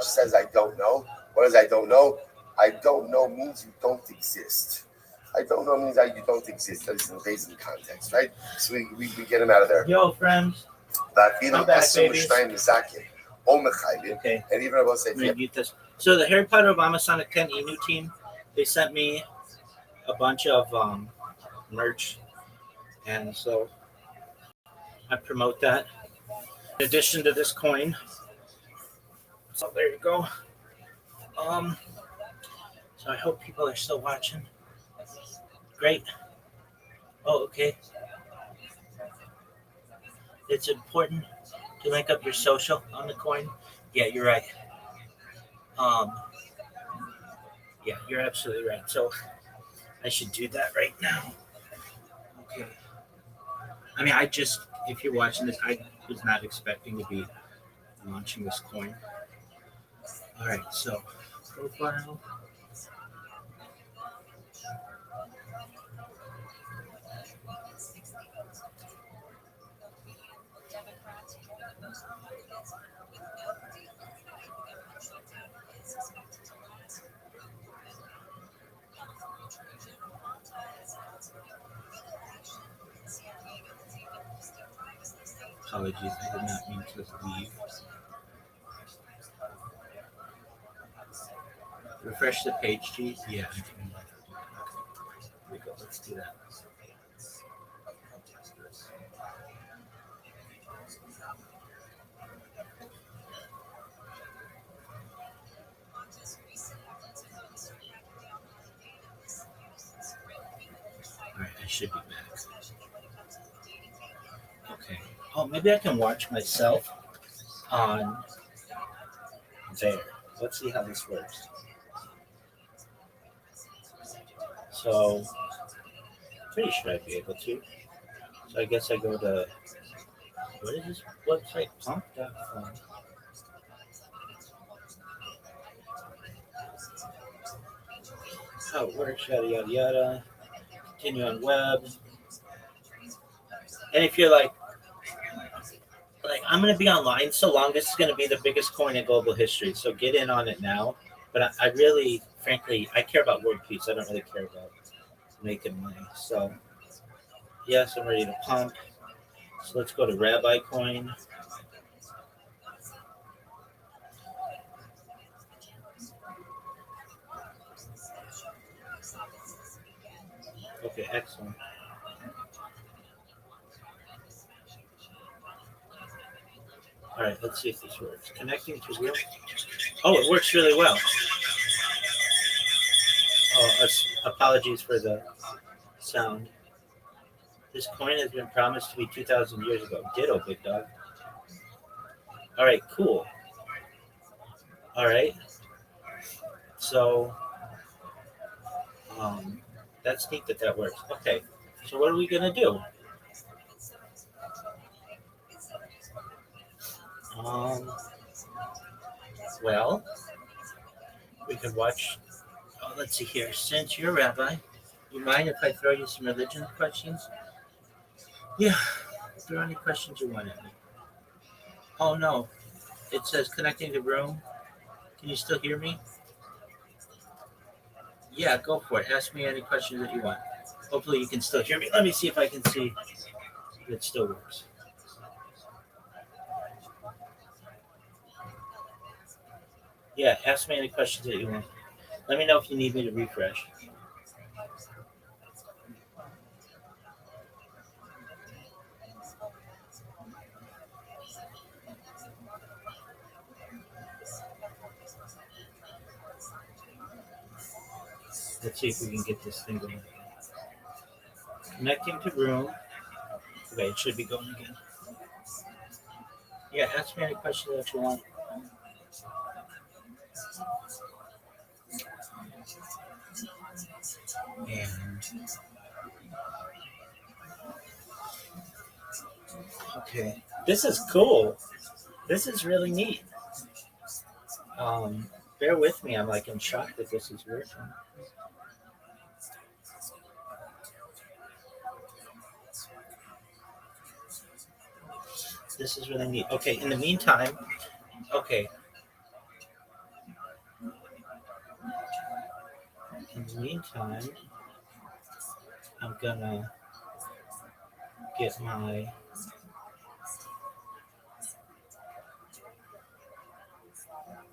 S1: says, I don't know? What is I don't know? I don't know means you don't exist. I don't know means that you don't exist. That is in the basic context, right? So we get him out of there.
S2: Yo, friends.
S1: I'm
S2: back, babies.
S1: Okay. And even about say,
S2: this. So the Harry Potter Obama Sonic 10 Inu team, they sent me a bunch of merch, and so I promote that. In addition to this coin, so there you go. So I hope people are still watching. Great. Oh, okay. It's important to link up your social on the coin. Yeah, you're right. Yeah, you're absolutely right. So I should do that right now. Okay. I mean, if you're watching this, I was not expecting to be launching this coin. All right, so profile. Apologies, I did not mean to leave. Refresh the page, G. Yeah, I can. Okay. Here we go. Let's do that. All right, I should be back. Okay. Oh, maybe I can watch myself on there. Let's see how this works. So, pretty sure I'd be able to. So I guess I go to, what is this website? Pump.com. How it works, yada, yada, yada. Continue on web. And if you're like I'm going to be online so long, this is going to be the biggest coin in global history. So get in on it now. But I really, frankly, I care about world peace. I don't really care about making money. So, yes, I'm ready to pump. So let's go to Rabbi Coin. Okay, excellent. All right, let's see if this works. Connecting to real. Oh, it works really well. Oh, apologies for the sound. This coin has been promised to me 2,000 years ago. Ditto, big dog. All right, cool. All right. So, that's neat that works. Okay, so what are we going to do? Well, we could watch. Oh, let's see here. Since you're a rabbi, you mind if I throw you some religion questions? Yeah. Throw any questions you want at me. Oh no, it says connecting the room. Can you still hear me? Yeah, go for it. Ask me any questions that you want. Hopefully, you can still hear me. Let me see if I can see if it still works. Yeah, ask me any questions that you want. Let me know if you need me to refresh. Let's see if we can get this thing going. Connecting to room. Okay, it should be going again. Yeah, ask me any questions that you want. And okay, this is cool. This is really neat. Um, bear with me. I'm like in shock that this is working. This is really neat. Okay, in the meantime, okay, in the meantime, I'm gonna get my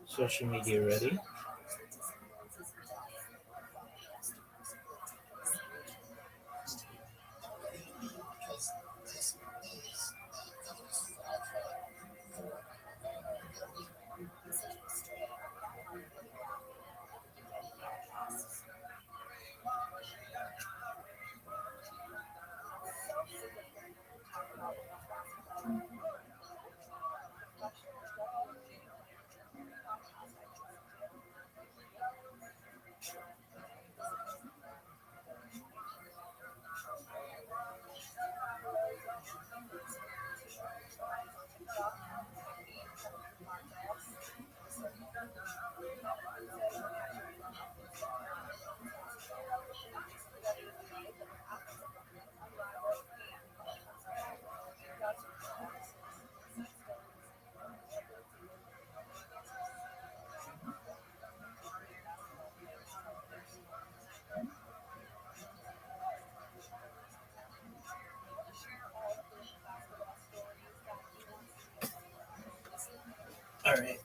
S2: social media ready. All right.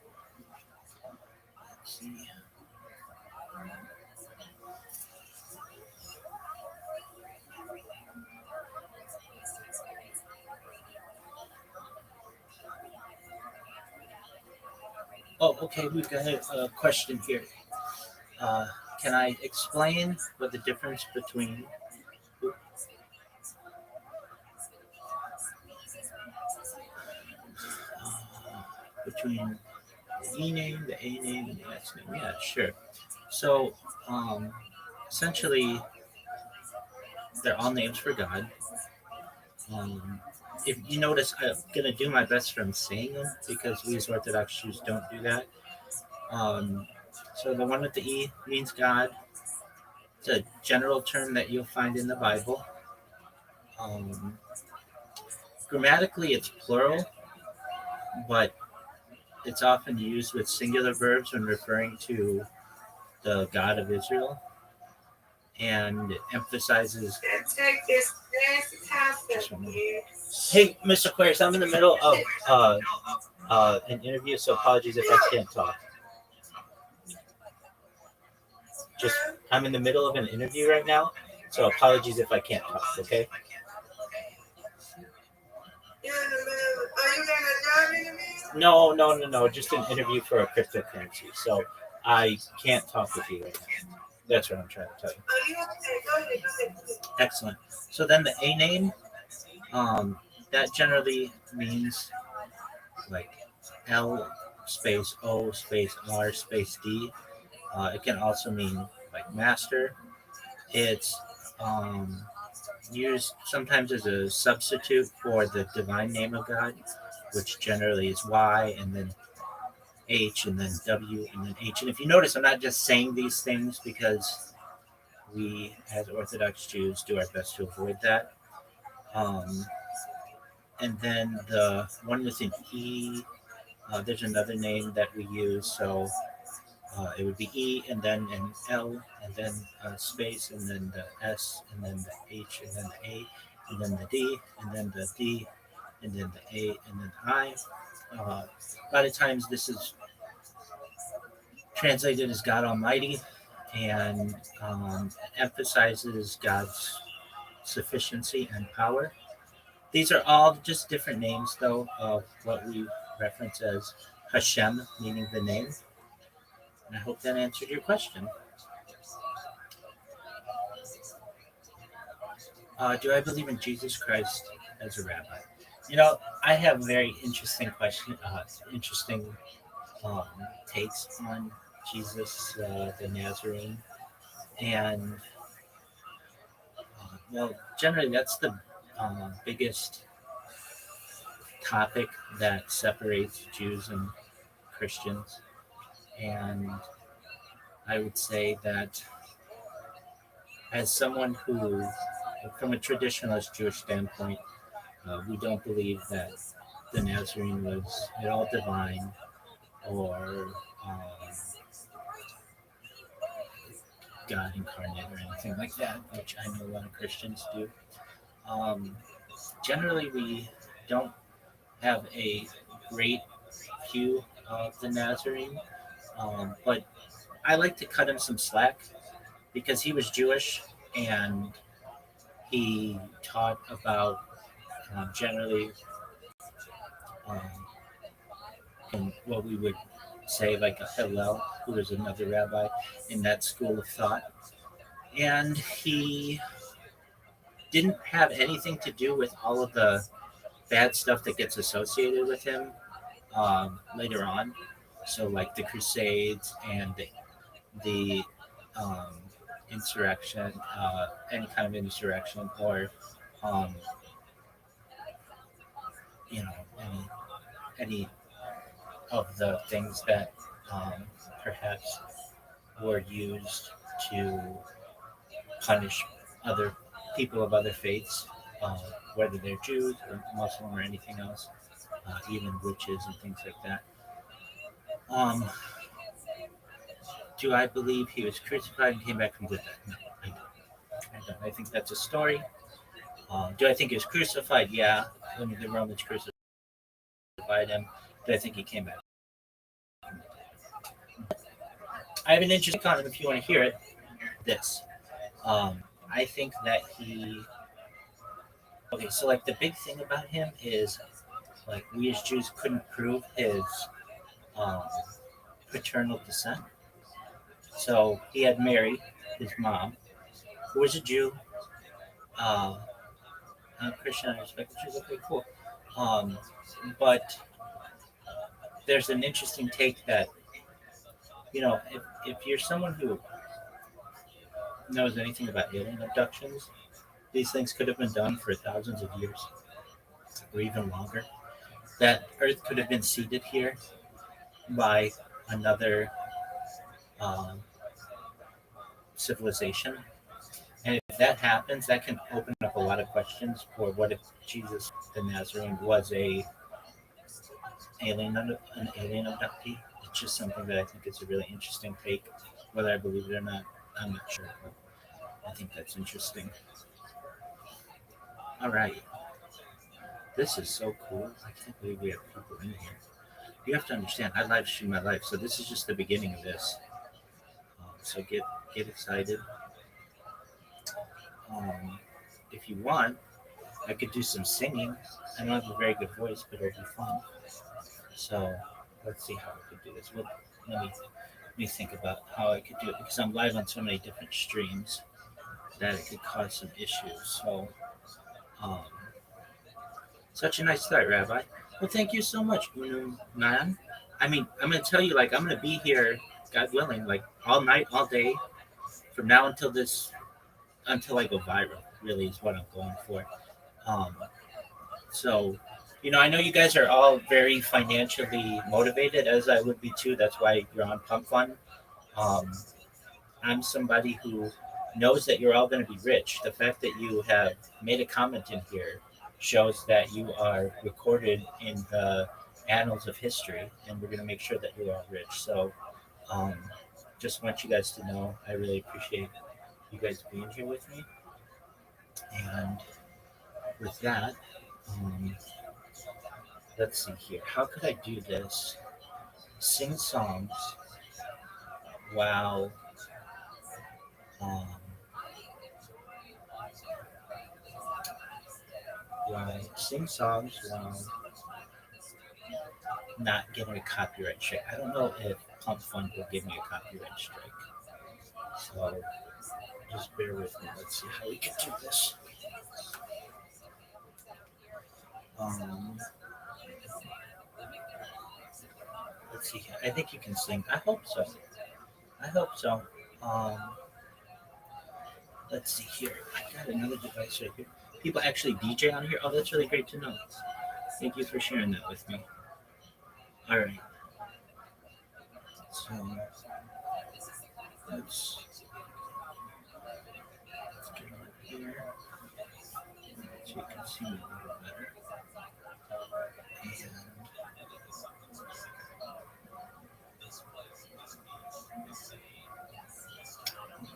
S2: Let's see. Oh, okay. We've got a question here. Uh, can I explain what the difference between the E name, the A name, and the S name? Yeah, sure. So, um, essentially, they're all names for God. Um, if you notice, I'm gonna do my best from saying them because we as Orthodox Jews don't do that. Um, so the one with the E means God. It's a general term that you'll find in the Bible. Um, grammatically, it's plural, but it's often used with singular verbs when referring to the God of Israel, and it emphasizes. Just one moment. Hey, Mr. Aquarius, I'm in the middle of an interview, so apologies if I can't talk. Just I'm in the middle of an interview right now, so apologies if I can't talk. Okay. No, no, no, no. Just an interview for a cryptocurrency, so I can't talk with you right now. That's what I'm trying to tell you. Excellent. So then the A name, that generally means like L space O space R space D. It can also mean like master. It's um, used sometimes as a substitute for the divine name of God, which generally is Y and then H and then W and then H. And if you notice, I'm not just saying these things because we as Orthodox Jews do our best to avoid that. Um, and then the one with an E, there's another name that we use. So It would be E and then an L and then a space and then the S and then the H and then the A and then the D and then the D and then the A and then the I. A lot of times this is translated as God Almighty and emphasizes God's sufficiency and power. These are all just different names, though, of what we reference as Hashem, meaning the name. And I hope that answered your question. Do I believe in Jesus Christ as a rabbi? You know, I have very interesting um, takes on Jesus, the Nazarene, and well, generally that's the biggest topic that separates Jews and Christians, and I would say that as someone who, from a traditionalist Jewish standpoint, we don't believe that the Nazarene was at all divine or God incarnate or anything like that, which I know a lot of Christians do. Um, Generally, we don't have a great view of the Nazarene, but I like to cut him some slack because he was Jewish and he taught about generally um, in what we would say like a Hillel, who was another rabbi in that school of thought. And he didn't have anything to do with all of the bad stuff that gets associated with him later on. So, like the Crusades and the um, insurrection, any kind of insurrection, or um, you know, any of the things that perhaps were used to punish other people of other faiths, uh, whether they're Jews or Muslim or anything else, even witches and things like that. Um, do I believe he was crucified and came back from the dead? No, I don't. I don't. I think that's a story. Do I think he was crucified? Yeah. When the Romans crucified him, do I think he came back? I have an interesting comment if you want to hear it. This. I think that he. Okay, so like the big thing about him is like we as Jews couldn't prove his um, paternal descent. So he had Mary, his mom, who was a Jew, uh, Christian, I respect. She's okay, cool. Um, but there's an interesting take that if you're someone who knows anything about alien abductions, these things could have been done for thousands of years or even longer. That Earth could have been seeded here by another um, civilization. And if that happens, that can open up a lot of questions for what if Jesus the Nazarene was an alien abductee. It's just something that I think is a really interesting take. Whether I believe it or not, I'm not sure, but I think that's interesting. All right, this is so cool. I can't believe we have people in here. You have to understand, I live stream my life, so this is just the beginning of this. So get excited. Um, if you want, I could do some singing. I don't have a very good voice, but it'll be fun. So let's see how I could do this. Well, let me think about how I could do it because I'm live on so many different streams that it could cause some issues. So, um, such a nice start, Rabbi. Well, thank you so much, Unu Man. I mean, I'm gonna tell you, like, I'm gonna be here, God willing, like all night, all day, from now until I go viral. Really, is what I'm going for. Um, so, I know you guys are all very financially motivated, as I would be too. That's why you're on Pump Fund. Um, I'm somebody who knows that you're all going to be rich. The fact that you have made a comment in here shows that you are recorded in the annals of history, and we're going to make sure that you're all rich. So Um, just want you guys to know I really appreciate you guys being here with me. And with that, um, let's see here. How could I do this? Sing songs while um, sing songs while not getting a copyright strike. I don't know if Pump Fund will give me a copyright strike. So just bear with me. Let's see how we can do this. Um, let's see. I think you can sing. I hope so. I hope so. Um, let's see here. I got another device right here. People actually DJ on here. Oh, that's really great to know. Thank you for sharing that with me. All right. So let's get on here so you can see me a little better. And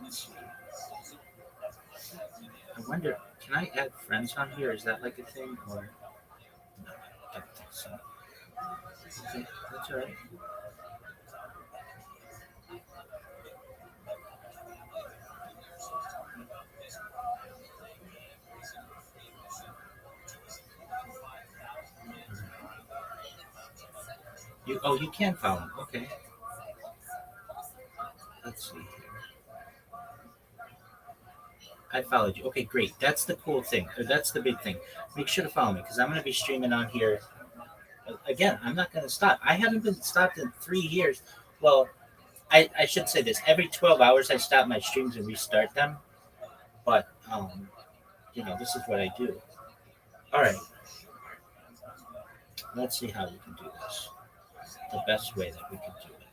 S2: let's see. I wonder, can I add friends on here? Is that like a thing or no? I don't think so. Okay, that's all right. You can follow them. Okay. Let's see here. I followed you. Okay, great. That's the cool thing. Or that's the big thing. Make sure to follow me because I'm going to be streaming on here. Again, I'm not going to stop. I haven't been stopped in 3 years. Well, I should say this. Every 12 hours, I stop my streams and restart them. But, this is what I do. All right. Let's see how we can do this. The best way that we can do it.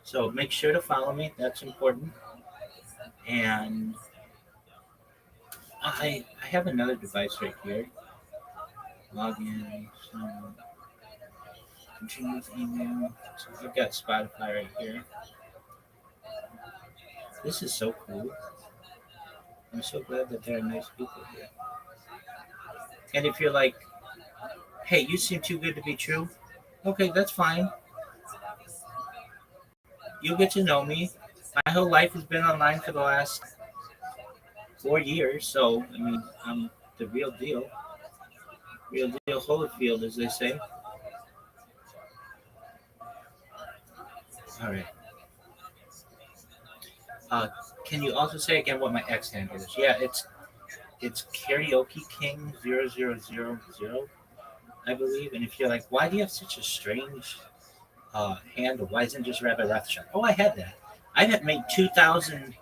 S2: So make sure to follow me. That's important. And I have another device right here. Log in. So continue with email. So I've got Spotify right here. This is so cool. I'm so glad that there are nice people here. And if you're like, hey, you seem too good to be true, okay, that's fine. You'll get to know me. My whole life has been online for the last 4 years, so I mean, I'm the real deal. Real deal Holyfield, as they say. All right. Uh, can you also say again what my X handle is? Yeah, it's Karaoke King 0000, I believe. And if you're like, why do you have such a strange handle? Why isn't it just Rabbi Rothschild? Oh, I had that. I had made 2,000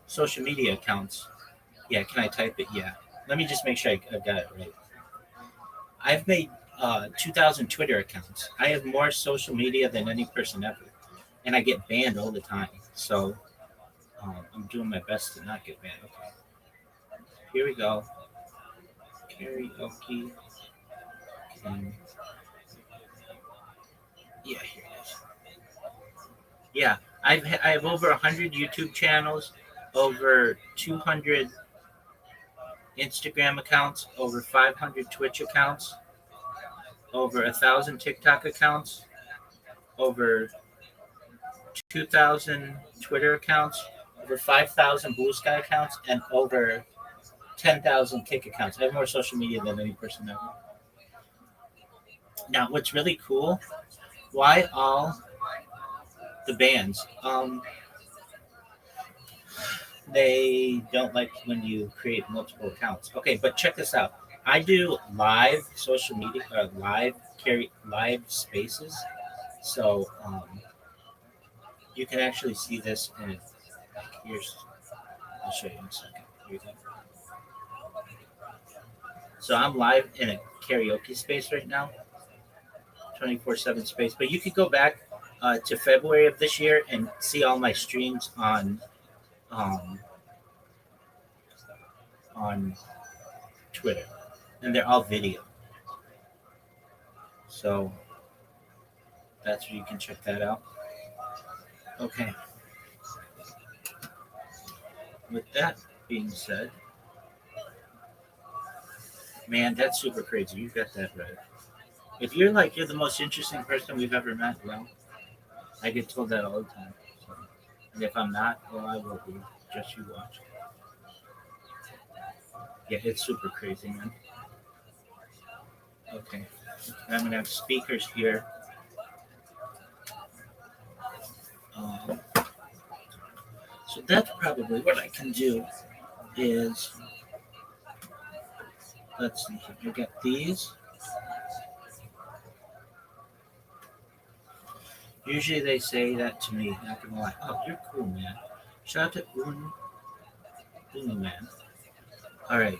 S2: social media accounts. Yeah, can I type it? Yeah. Let me just make sure I got it right. I've made 2,000 Twitter accounts. I have more social media than any person ever. And I get banned all the time. So I'm doing my best to not get banned. Okay. Here we go. Karaoke. Yeah, here it is. Yeah, I have over 100 YouTube channels, over 200 Instagram accounts, over 500 Twitch accounts, over 1,000 TikTok accounts, over 2,000 Twitter accounts, over 5,000 Blue Sky accounts, and over 10,000 Kick accounts. I have more social media than any person ever. Now, what's really cool? Why all the bands? They don't like when you create multiple accounts. Okay, but check this out. I do live social media, live spaces. So you can actually see this in here's. I'll show you in a second. Here you go. So I'm live in a karaoke space right now, 24/7 space. But you could go back to February of this year and see all my streams um, on Twitter, and they're all video. So That's where you can check that out. Okay. With that being said, man, that's super crazy. You got that right. If you're like you're the most interesting person we've ever met, well, I get told that all the time. So, and if I'm not, well, I will be. Just you watch. Yeah, it's super crazy, man. Okay, I'm gonna have speakers here. Um, so that's probably what I can do. Is let's see here. I get these. Usually they say that to me. Not gonna lie. Oh, you're cool, man. Shout out to Unu, man. All right.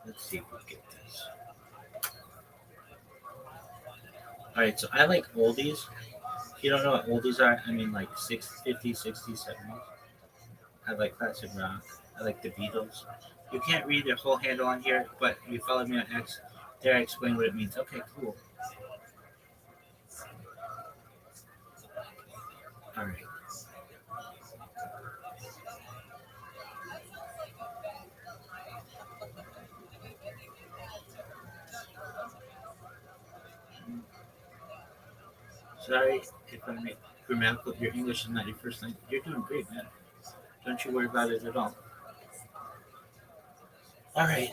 S2: Let's see if we get this. All right. So I like oldies. If you don't know what oldies are, I mean like 50s, 60s, 70s. I like classic rock. I like the Beatles. You can't read the whole handle on here, but you follow me on X. There, I explain what it means. Okay, cool. All right. Sorry if I make grammatical. Your English is not your first language. You're doing great, man. Don't you worry about it at all. All right.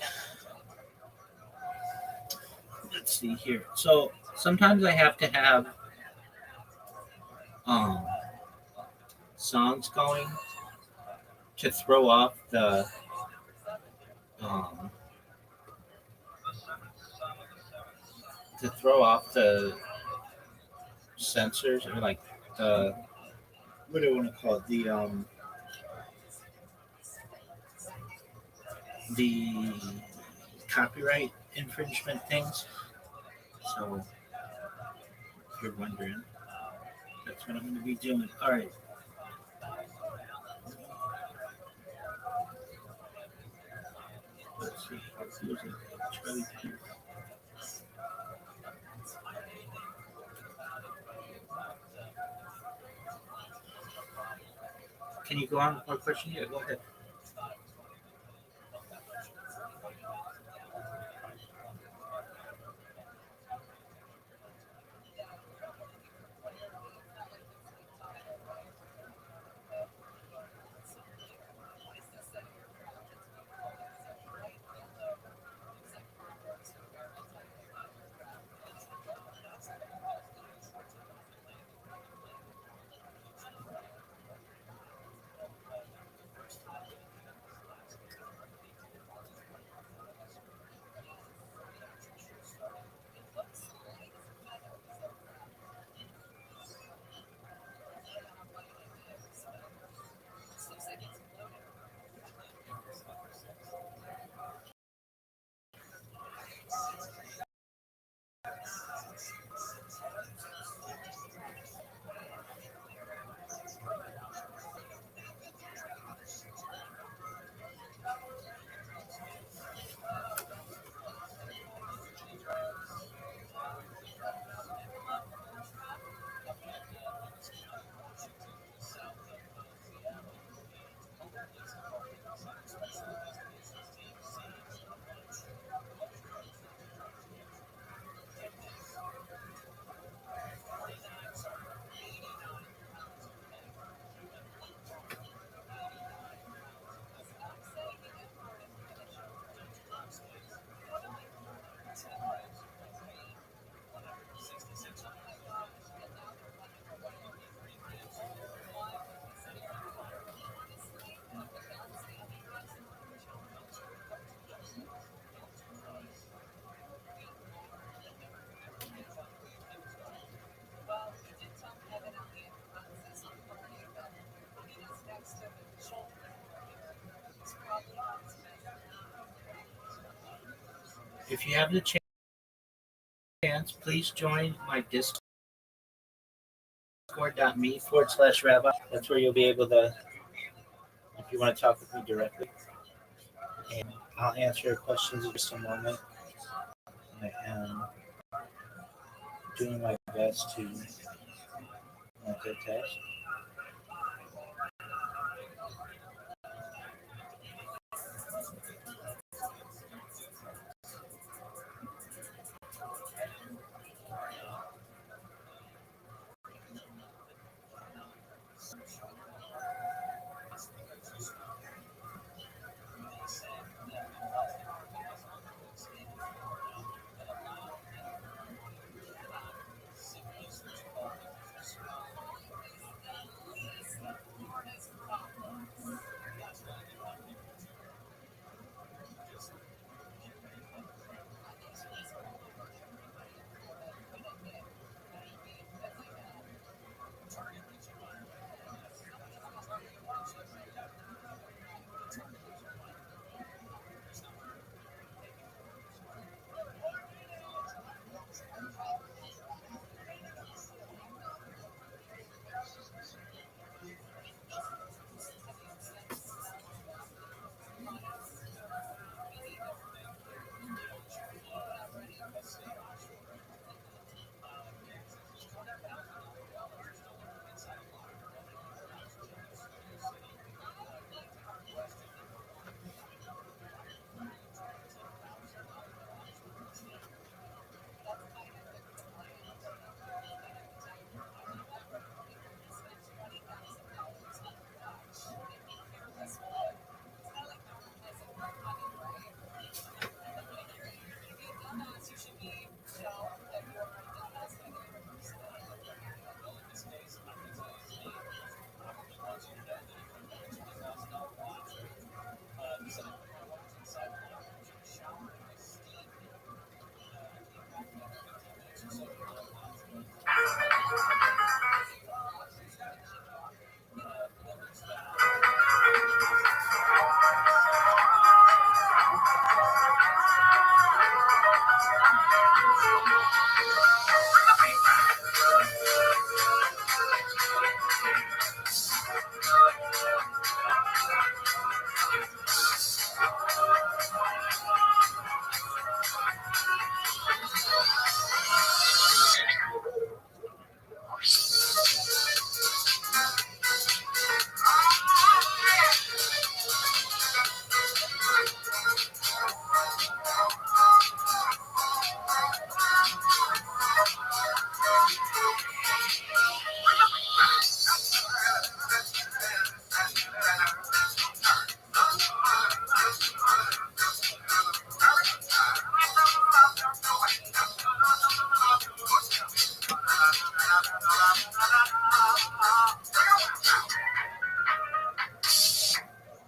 S2: Let's see here. So sometimes I have to have um, songs going to throw off um, the sensors or like the what do I want to call it the copyright infringement things. So if you're wondering, that's what I'm going to be doing. All right. Let's see. Charlie Puth. Can you go on with more questions? Yeah, go ahead. If you have the chance, please join my Discord. discord.me/rabbi. That's where you'll be able to, if you want to talk with me directly. And I'll answer your questions in just a moment. I am doing my best to multitask.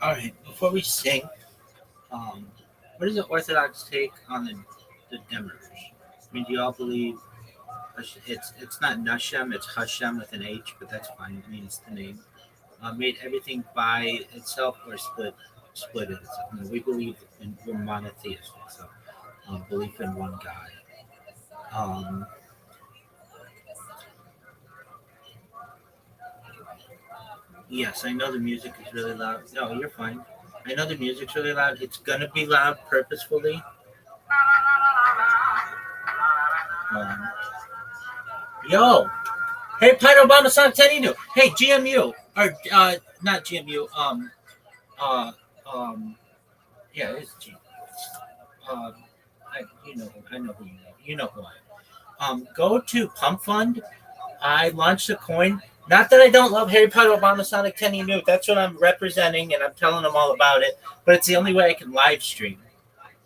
S2: All right, before we sing, what is the Orthodox take on the Demers? I mean, do you all believe it's not Nushem, it's Hashem with an H, but that's fine. I mean, it's the name. Made everything by itself or split it itself. I mean, we believe we're monotheistic, so belief in one God. Um, yes, I know the music is really loud. No, you're fine. I know the music's really loud. It's gonna be loud purposefully. Um, Yo, hey, Pi Obama Santanino. Hey, GMU or not GMU. Uh, um, yeah, it's G. Um, I know who you know. You know who I am. Go to Pump Fund. I launched a coin. Not that I don't love Harry Potter, Obama, Sonic, Tenny New. That's what I'm representing, and I'm telling them all about it. But it's the only way I can live stream.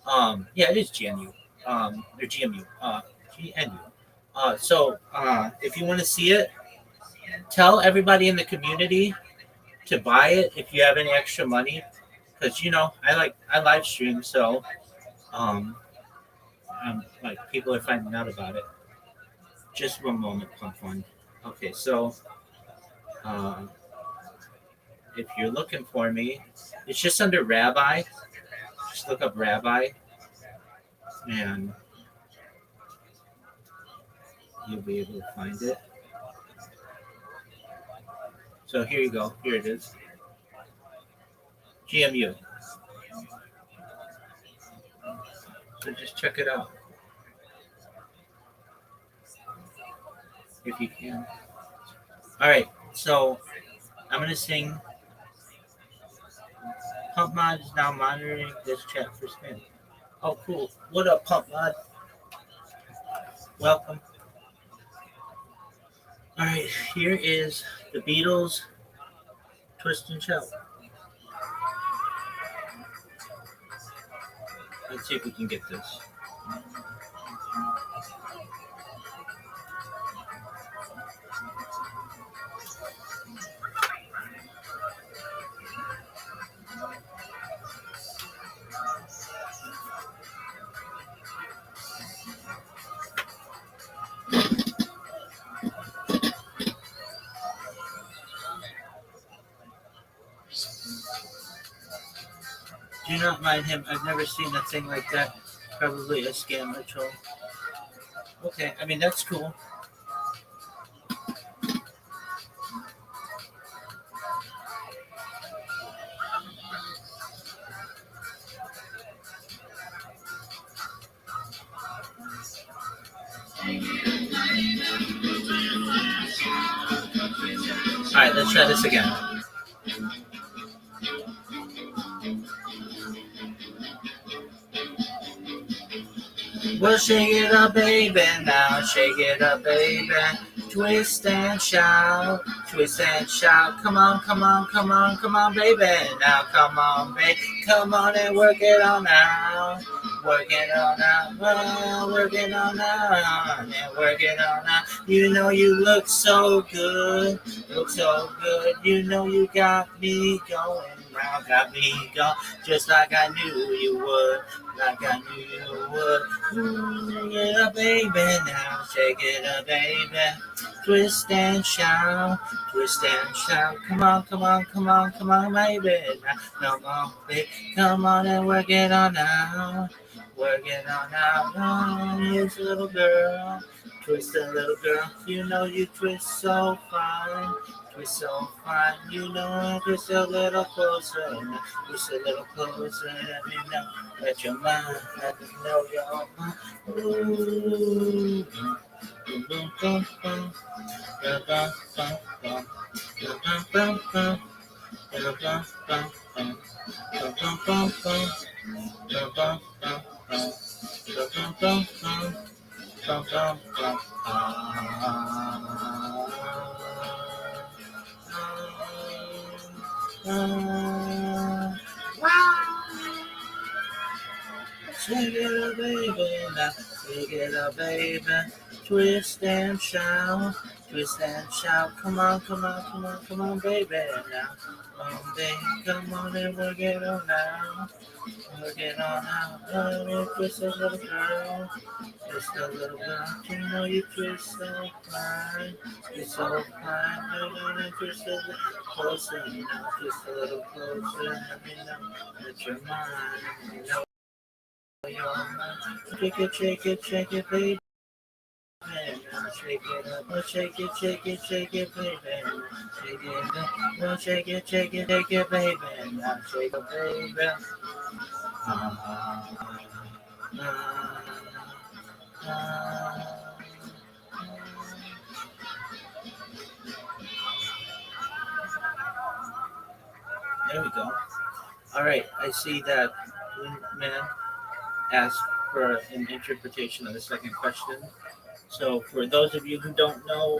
S2: Yeah, it is GNU. Or GMU. GNU. If you want to see it, tell everybody in the community to buy it if you have any extra money, because I live stream, so um, like people are finding out about it. Just one moment, Pump Fund. Okay, so uh, if you're looking for me, it's just under Rabbi. Just look up Rabbi, and you'll be able to find it. So here you go. Here it is. GMU. So just check it out if you can. All right. So I'm gonna sing. Pump Mod is now monitoring this chat for spam. Oh, cool. What up, Pump Mod? Welcome. All right. Here is the Beatles. Twist and shout. Let's see if we can get this. Do not mind him. I've never seen a thing like that. Probably a scam or troll. Okay, I mean, that's cool. All right, let's try this again. Well, shake it up, baby, now shake it up, baby. Twist and shout, twist and shout. Come on, come on, come on, come on, baby. Now come on, baby, come on and work it on now. Work it on now, work it on now, and work it on now. You know you look so good, look so good. You know you got me going now, got me going just like I knew you would. Like I knew you would. Shake it up, baby, now shake it up, baby. Twist and shout, twist and shout. Come on, come on, come on, come on, baby. Now, come on, baby, come on and work it on now. Work it on now, it's a little girl. Twist a little girl, you know you twist so fine. Twist so fine, you know, twist a little closer. Twist a little closer, let me know. Let your mind, let me know your mind. Ooh. Bum, bum, bum, bum, bum, bum, bum, bum, bum, bum, bum, bum, bum, bum, bum, bum, bum, bum, bum. Bum, bum, bum, bum, bum, bum, Shake it up, baby, now shake it up, baby. Twist and shout, twist and shout. Come on, come on, come on, come on, baby, now. Baby, come on and work it on now. Work it on now, twist a little girl. Just a little girl, you know you twist so fine. You're so fine, you're gonna twist a little closer. Now twist a little closer, let me know that you're mine. You know you're mine. Shake it, baby. Now shake it up, oh, shake it, baby. Shake it up, oh, shake it, baby. Now shake it, baby. There we go. All right, I see that man asked for an interpretation of the second question. So, for those of you who don't know,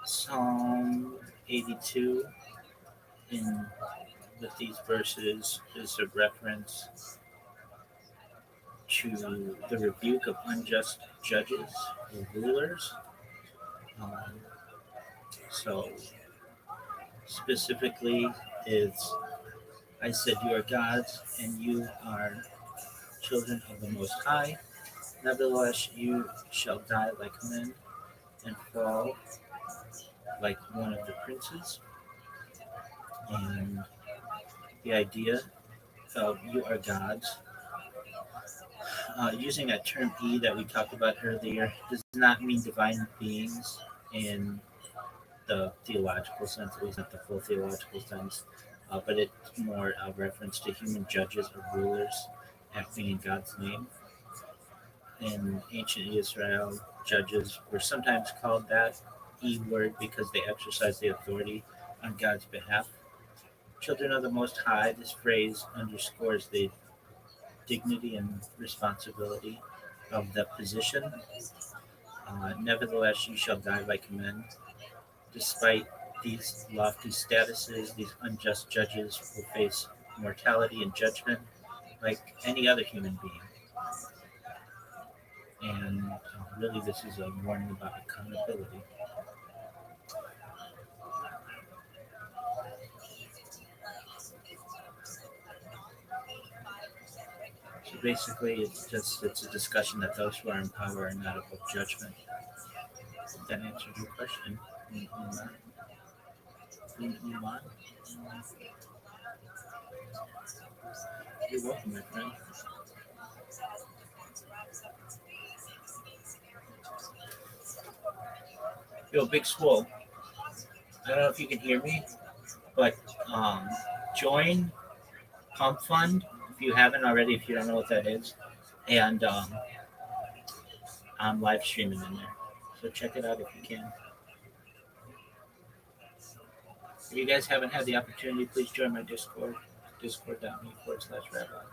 S2: Psalm 82 in with these verses is a reference to the rebuke of unjust judges or rulers. So, specifically, is I said, you are gods and you are children of the Most High. Nevertheless, you shall die like men and fall like one of the princes. And the idea of you are gods, using that term E that we talked about earlier, does not mean divine beings in the theological sense, at least not the full theological sense, but it's more a reference to human judges or rulers acting in God's name. In ancient Israel, judges were sometimes called that E word because they exercised the authority on God's behalf. Children of the Most High, this phrase underscores the dignity and responsibility of the position. Nevertheless, you shall die like men. Despite these lofty statuses, these unjust judges will face mortality and judgment like any other human being. And really, this is a warning about accountability. So basically, it's a discussion that those who are in power are not above judgment. That answers your question. Iman? You're welcome, my friend. Yo, Big Swole. I don't know if you can hear me, but join Pump Fund if you haven't already, if you don't know what that is. And I'm live streaming in there. So check it out if you can. If you guys haven't had the opportunity, please join my Discord, discord.me/rabbi.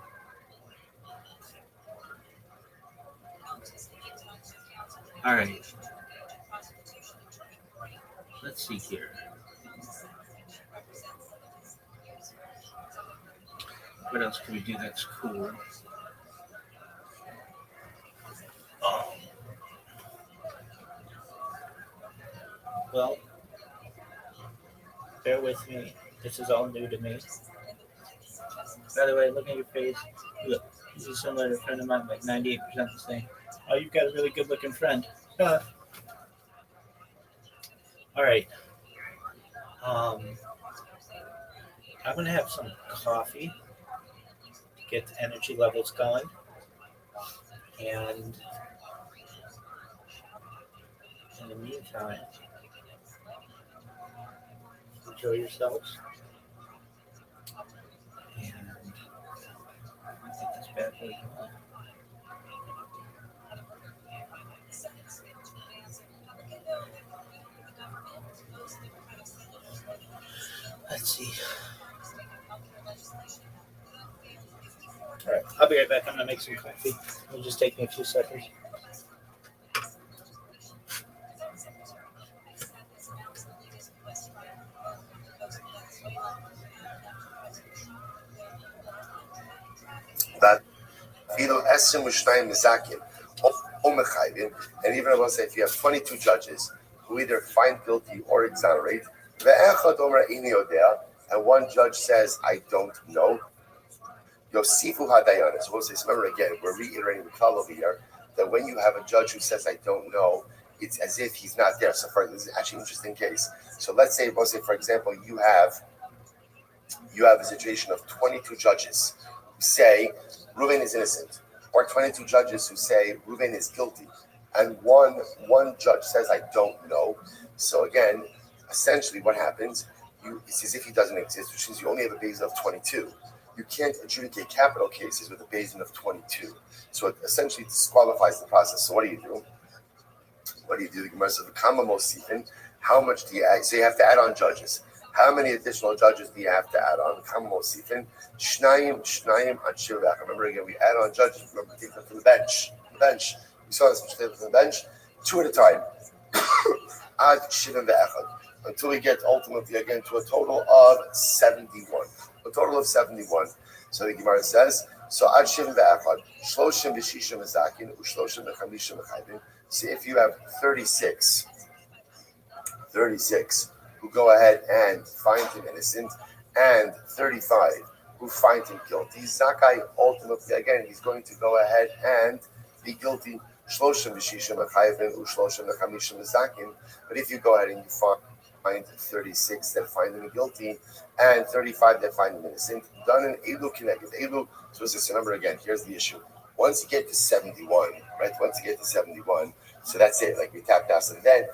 S2: All right. Let's see here. What else can we do that's cool? Well, bear with me. This is all new to me. By the way, look at your face. Look, this is similar to a friend of mine, like 98% the same. Oh, you've got a really good looking friend. All right. I'm going to have some coffee to get the energy levels going. And in the meantime, enjoy yourselves. And get this bad boy going. Let's see. All right, I'll be right back. I'm going to make some coffee. It'll just take me a few seconds.
S1: And even let's say if you have 22 judges who either find guilty or exonerate, and one judge says, I don't know. Yosifu Hadayan. So we'll say, remember again, we're reiterating the call over here that when you have a judge who says, I don't know, it's as if he's not there. So this is actually an interesting case. So let's say, for example, you have a situation of 22 judges who say Reuven is innocent, or 22 judges who say Reuven is guilty, and one judge says, I don't know. So again, essentially what happens, it's as if he doesn't exist, which means you only have a basin of 22. You can't adjudicate capital cases with a basin of 22. So it essentially disqualifies the process. So what do you do? The Gemara says, how much do you add? So you have to add on judges. How many additional judges do you have to add on? Remember again, we add on judges. Remember, take them from the bench. We saw this, we take them from the bench, 2 at a time. Ad shivim ve'echad. Until we get ultimately again to a total of 71. A total of 71. So the Gemara says, so ad shivim ve'echad, shloshim v'shishim v'zakin, u'shloshim v'chamishim v'chayvim. See, if you have 36 who go ahead and find him innocent, and 35 who find him guilty, Zakai ultimately, again, he's going to go ahead and be guilty. Shloshim v'shishim v'chayvim, u'shloshim v'chamishim v'zakin. But if you go ahead and you find 36 that find him guilty, and 35 that find him innocent, done an elu connected. Elu, so remember again, here's the issue. Once you get to 71, right? So that's it. Like we tapped out. So then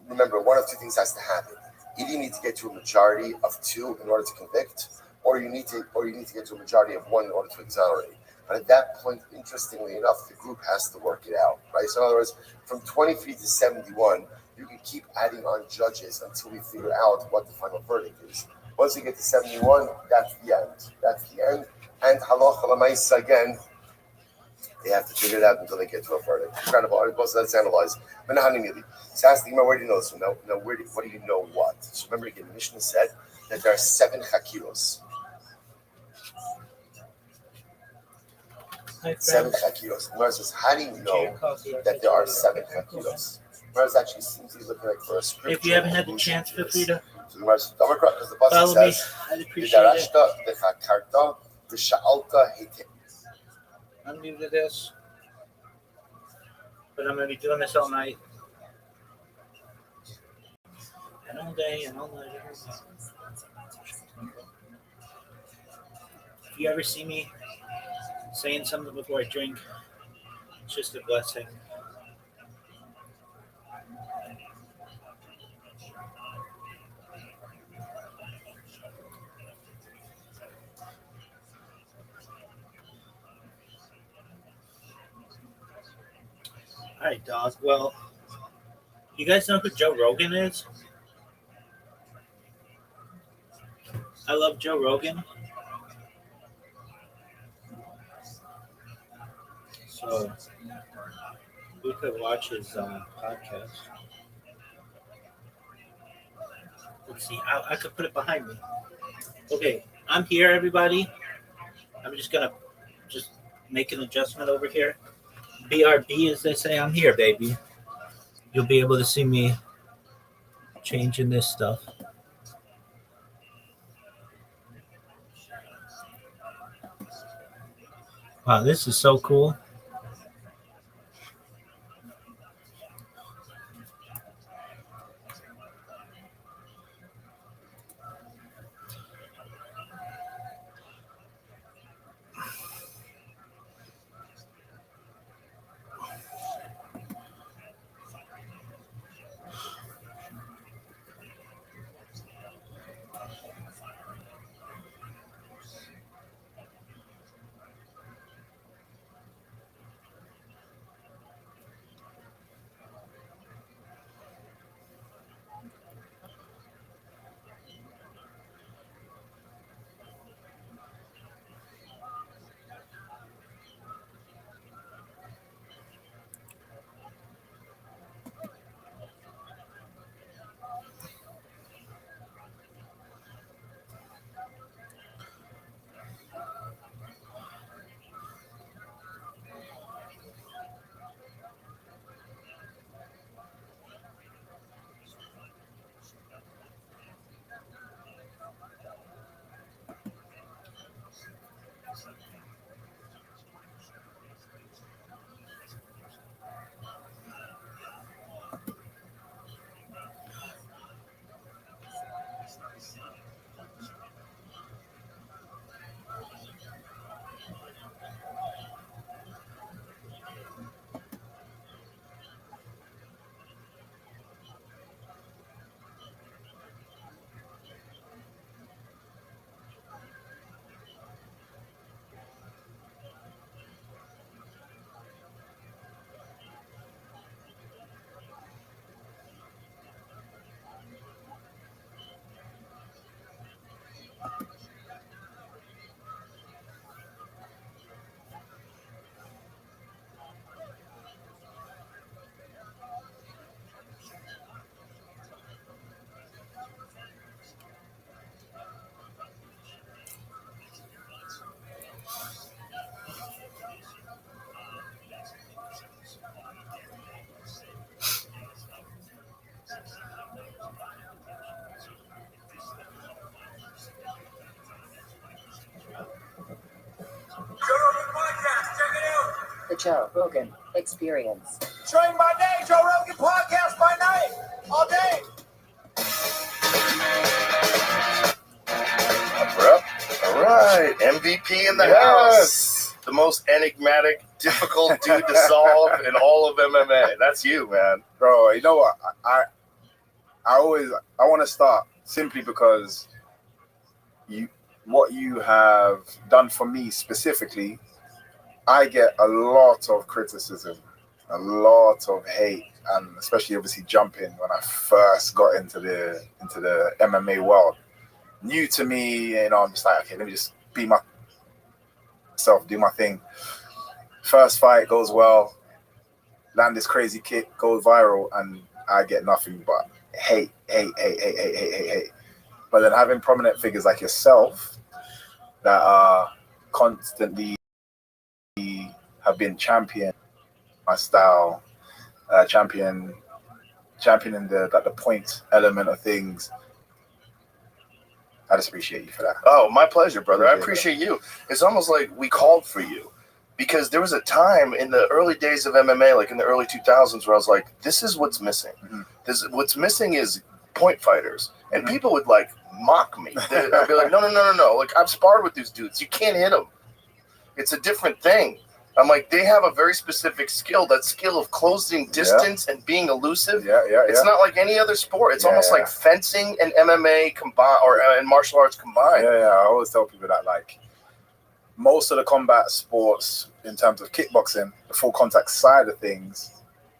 S1: remember, one of two things has to happen. Either you need to get to a majority of 2 in order to convict, or you need to get to a majority of 1 in order to exonerate. But at that point, interestingly enough, the group has to work it out, right? So in other words, from 23 to 71, you can keep adding on judges until we figure out what the final verdict is. Once you get to 71, that's the end. That's the end. And halacha l'maisa again, they have to figure it out until they get to a verdict. Incredible. So let's analyze. So ask the Gemara, where do you know this? No, what do you know what? So remember again, the Mishnah said that there are 7 chakiros. 7 chakiros. Gemara says, how do you know that there are 7 chakiros? Gemara actually seems to be looking like for a scripture.
S2: If you haven't had the chance, feel free to
S1: so Gemara says, because the pasuk
S2: follow me.
S1: says,
S2: I'd appreciate it. I'm new to this, but I'm going to be doing this all night. And all day and all night. If you ever see me saying something before I drink, it's just a blessing. All right, dog. Well, you guys know who Joe Rogan is? I love Joe Rogan. So we could watch his podcast. Let's see. I could put it behind me. Okay, I'm here, everybody. I'm just gonna make an adjustment over here. BRB, as they say, I'm here, baby. You'll be able to see me changing this stuff. Wow, this is so cool.
S5: The Joe Rogan Experience.
S6: Train by day, Joe Rogan podcast by night, all day.
S7: All right, MVP in the house. The most enigmatic, difficult dude to solve in all of MMA. That's you, man.
S1: Bro, you know what?
S8: I want to start simply because what you have done for me specifically, I get a lot of criticism, a lot of hate, and especially obviously jumping when I first got into the MMA world. New to me, I'm just like, okay, let me just be myself, do my thing. First fight goes well, land this crazy kick, goes viral, and I get nothing but hate. But then having prominent figures like yourself that are constantly have been championing my style, championing the point element of things. I just appreciate you for that.
S7: Oh, my pleasure, brother. I appreciate you. It's almost like we called for you. Because there was a time in the early days of MMA, like in the early 2000s, where I was like, this is what's missing. Mm-hmm. What's missing is point fighters. And people would like mock me. I'd be like, no. Like, I've sparred with these dudes. You can't hit them. It's a different thing. I'm like, they have a very specific skill. That skill of closing distance and being elusive. It's not like any other sport. It's almost like fencing and MMA combined, and martial arts combined.
S8: I always tell people that, like, most of the combat sports, in terms of kickboxing, the full contact side of things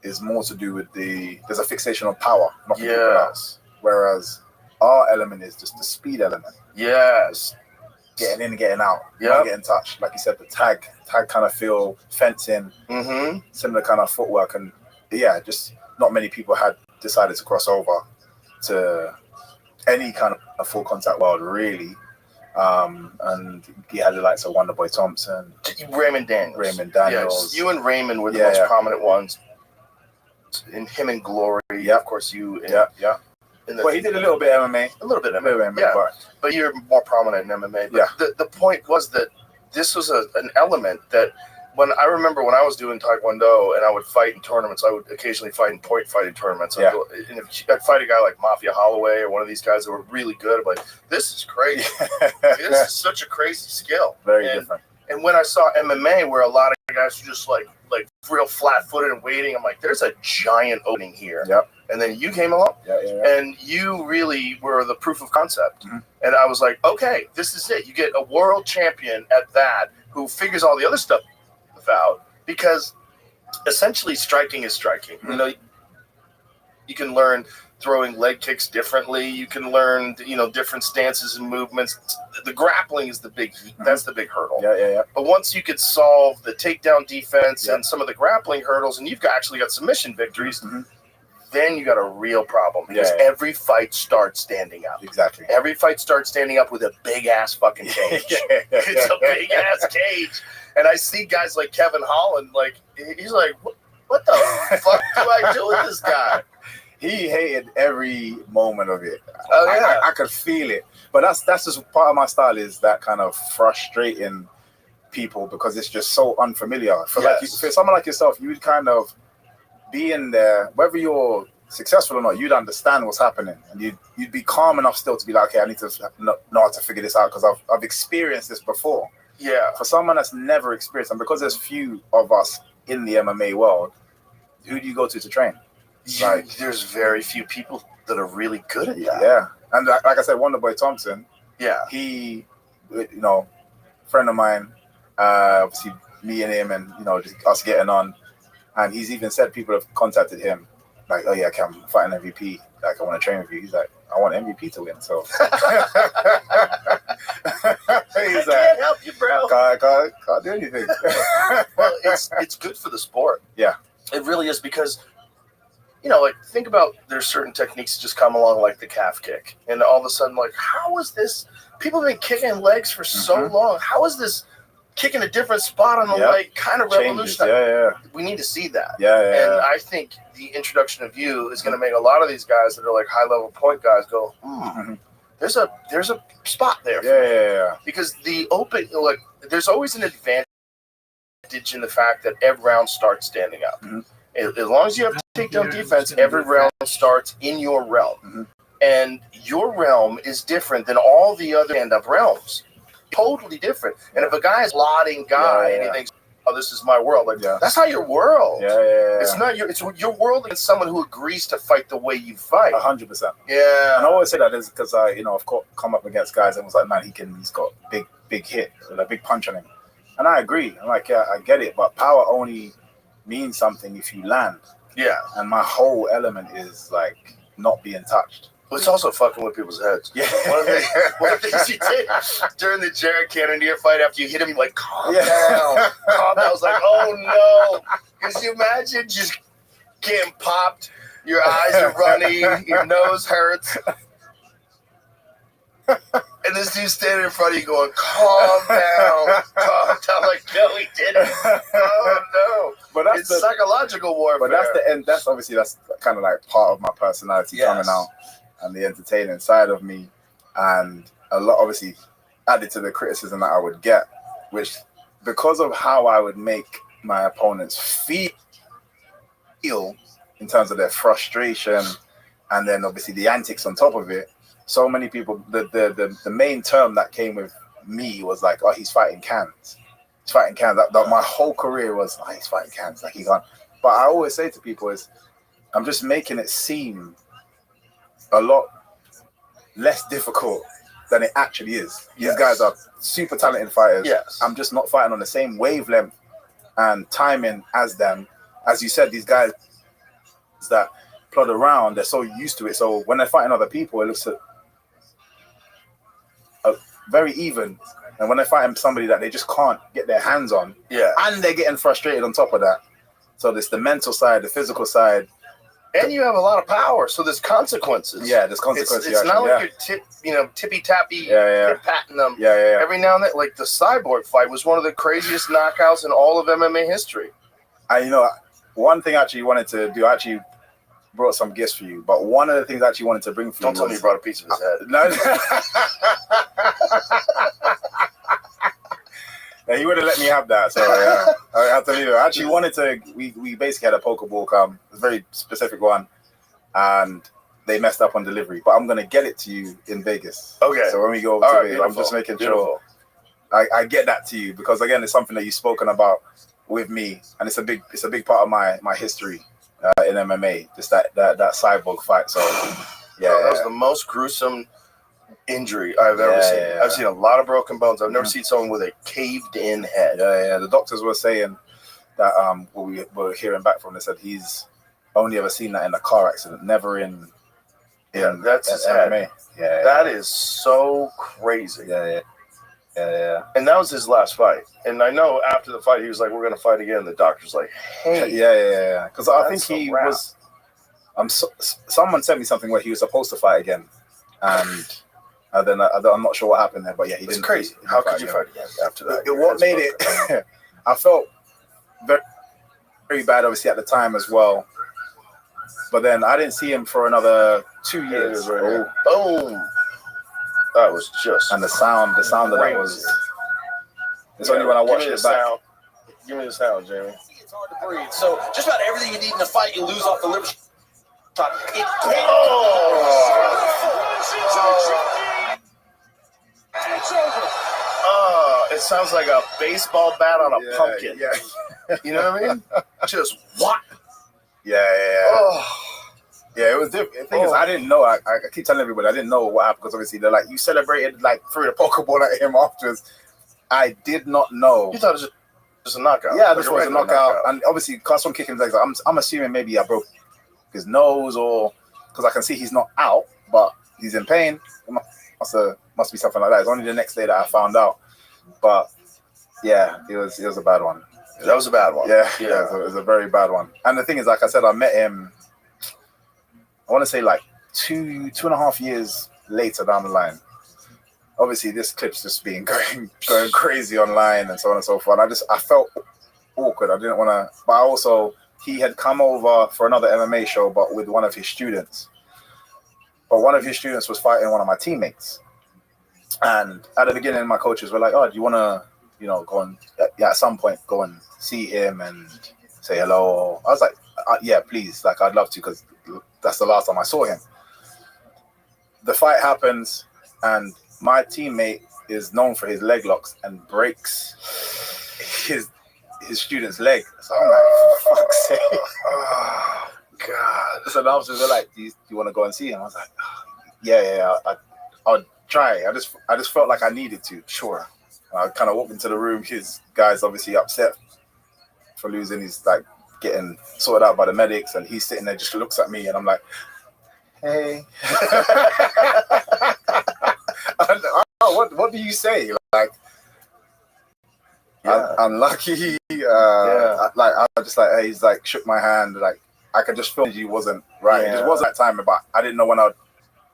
S8: is more to do with there's a fixation on power, nothing else. Whereas our element is just the speed element.
S7: Yes.
S8: Getting in and getting out. Not getting touched. Like you said, the tag kind of feel, fencing, similar kind of footwork. And just not many people had decided to cross over to any kind of full contact world, really. And he had the likes of Wonderboy Thompson,
S7: Raymond Daniels. Yes, you and Raymond were the most prominent ones. And him and Glory, of course, you.
S8: Well, he did a little bit of MMA.
S7: A little bit of MMA, but you're more prominent in MMA. But the point was that this was an element that I remember when I was doing Taekwondo and I would fight in tournaments, I would occasionally fight in point fighting tournaments. And I'd fight a guy like Mafia Holloway or one of these guys that were really good. I'm like, this is crazy. This is such a crazy skill.
S8: Very different.
S7: And when I saw MMA, where a lot of guys were just like real flat-footed and waiting, I'm like, there's a giant opening here. And then you came along, and you really were the proof of concept. And I was like, okay, this is it. You get a world champion at that who figures all the other stuff out, because essentially striking is striking. You can learn throwing leg kicks differently. You can learn, different stances and movements. The grappling is that's the big hurdle. But once you could solve the takedown defense and some of the grappling hurdles, and you've actually got submission victories, then you got a real problem, because every fight starts standing up.
S8: Exactly.
S7: Every fight starts standing up with a big ass fucking cage. It's a big ass cage. And I see guys like Kevin Holland, like, he's like, what the fuck do I do with this guy?
S8: He hated every moment of it.
S7: Oh,
S8: I could feel it. But that's just part of my style, is that kind of frustrating people, because it's just so unfamiliar. For someone like yourself, you'd kind of be in there, whether you're successful or not, you'd understand what's happening, and you'd be calm enough still to be like, okay, I need to know how to figure this out, because I've experienced this before. For someone that's never experienced, and because there's few of us in the MMA world, who do you go to train?
S7: There's very few people that are really good at that.
S8: And like I said, Wonderboy Thompson, he, friend of mine, obviously me and him, and just us getting on. And he's even said people have contacted him, like, oh yeah, I'm fighting MVP. Like, I want to train with you. He's like, I want MVP to win. So
S7: I can't help you, bro.
S8: Can't do anything.
S7: Well, it's good for the sport.
S8: Yeah,
S7: it really is, because like, think about, there's certain techniques that just come along, like the calf kick, and all of a sudden, like, how is this? People have been kicking legs for so long. How is this kicking a different spot on the leg kind of revolutionary? We need to see that. And I think the introduction of you is going to make a lot of these guys that are like high level point guys go, there's a spot there. Because the open, like, there's always an advantage in the fact that every round starts standing up. As long as you have takedown defense, every round starts in your realm. And your realm is different than all the other stand-up realms. Totally different. And if a guy is lauding guy and he thinks, oh, this is my world. Like,
S8: Yeah.
S7: that's not your world.
S8: Yeah, yeah, yeah.
S7: It's not your. It's your world against someone who agrees to fight the way you fight.
S8: 100%.
S7: Yeah.
S8: And I always say that is because I, I've come up against guys and was like, man, he's got big hit, with a big punch on him. And I agree. I'm like, yeah, I get it, but power only means something if you land.
S7: Yeah.
S8: And my whole element is like not being touched.
S7: But it's also fucking with people's heads.
S8: Yeah.
S7: One of the things you did during the Jared Cannonier fight after you hit him, you're like, calm down. Calm down. I was like, oh no. Because you imagine just getting popped, your eyes are running, your nose hurts. And this dude's standing in front of you going, calm down, calm down. Like, no, he didn't. Oh, no.
S8: But that's
S7: it's psychological warfare.
S8: But that's the end. That's kind of like part of my personality coming out and the entertaining side of me. And a lot, obviously, added to the criticism that I would get, which because of how I would make my opponents feel in terms of their frustration and then obviously the antics on top of it, so many people, the main term that came with me was like, oh, he's fighting cans. He's fighting cans. That my whole career was, oh, he's fighting cans. Like, he can't. But I always say to people is, I'm just making it seem a lot less difficult than it actually is. These guys are super talented fighters.
S7: Yes.
S8: I'm just not fighting on the same wavelength and timing as them. As you said, these guys that plod around, they're so used to it. So when they're fighting other people, it looks very even. And when they're fighting somebody that they just can't get their hands on, and they're getting frustrated on top of that. So there's the mental side, the physical side.
S7: And you have a lot of power, so there's consequences.
S8: Yeah, there's consequences.
S7: It's not like you're tippy-tappy, patting them.
S8: Yeah.
S7: Every now and then, like the Cyborg fight was one of the craziest knockouts in all of MMA history.
S8: One thing I actually wanted to do, I actually brought some gifts for you, but one of the things I actually wanted to bring for you.
S7: Don't tell me you brought a piece of his head.
S8: No. Yeah, he would have let me have that, so I have to leave it. I actually wanted to. We basically had a Pokeball come, a very specific one, and they messed up on delivery. But I'm gonna get it to you in Vegas.
S7: Okay.
S8: So when we go over to Vegas, I'm just making sure I get that to you because again, it's something that you've spoken about with me, and it's a big part of my history in MMA. Just that Cyborg fight. So yeah,
S7: that was the most gruesome injury I've ever seen.
S8: Yeah.
S7: I've seen a lot of broken bones. I've never seen someone with a caved-in head.
S8: Yeah. The doctors were saying that we were hearing back from. They said he's only ever seen that in a car accident, never in
S7: that's his
S8: MMA.
S7: head.
S8: Yeah,
S7: that is so crazy.
S8: Yeah.
S7: And that was his last fight. And I know after the fight, he was like, "We're going to fight again." The doctor's like, "Hey,
S8: yeah." Because I think he was. Someone sent me something where he was supposed to fight again, and then I'm not sure what happened there. But yeah, he didn't.
S7: It's crazy. How could you fight again after that?
S8: What made it? I felt very, very bad, obviously at the time as well. But then I didn't see him for another 2 years.
S7: Boom! That was just
S8: and the sound of that was. It's only when I watched it back.
S7: Give me the sound, Jamie.
S6: It's hard to breathe. So just about everything you need in a fight, you lose off the liver shot.
S7: It sounds like a baseball bat on a pumpkin.
S8: Yeah.
S7: You know what I mean? Just what?
S8: Yeah. Yeah, it was different. The thing is, I didn't know. I keep telling everybody I didn't know what happened because obviously they're like, you celebrated like threw the Pokeball at him afterwards. I did not know.
S7: You thought it was just a knockout.
S8: Yeah, this was a knockout. And obviously, because from kicking his legs, I'm assuming maybe I broke his nose or because I can see he's not out, but he's in pain. It must be something like that. It's only the next day that I found out. But yeah, it was a bad one.
S7: That was a bad one.
S8: Yeah. It was a very bad one. And the thing is, like I said, I met him. I want to say like 2.5 years later down the line. Obviously, this clip's just been going crazy online and so on and so forth. And I felt awkward. I didn't want to. But also, he had come over for another MMA show, but with one of his students. But one of his students was fighting one of my teammates. And at the beginning, my coaches were like, "Oh, do you want to, go and at some point go and see him and say hello?" I was like, "Yeah, please. Like, I'd love to because that's the last time I saw him." The fight happens, and my teammate is known for his leg locks and breaks his his student's leg. So I'm like, fuck's sake.
S7: Oh, God.
S8: So the officers were like, do you want to go and see him? I was like, yeah, I'll try. I just felt like I needed to. Sure. I kind of walked into the room. His guy's obviously upset for losing. He's like getting sorted out by the medics, and he's sitting there, just looks at me, and I'm like, hey. What do you say? Like, yeah. Unlucky. Like, I was just like, hey, he's like, shook my hand. Like, I could just feel he wasn't right. Yeah. It just wasn't that time, but I didn't know when I'd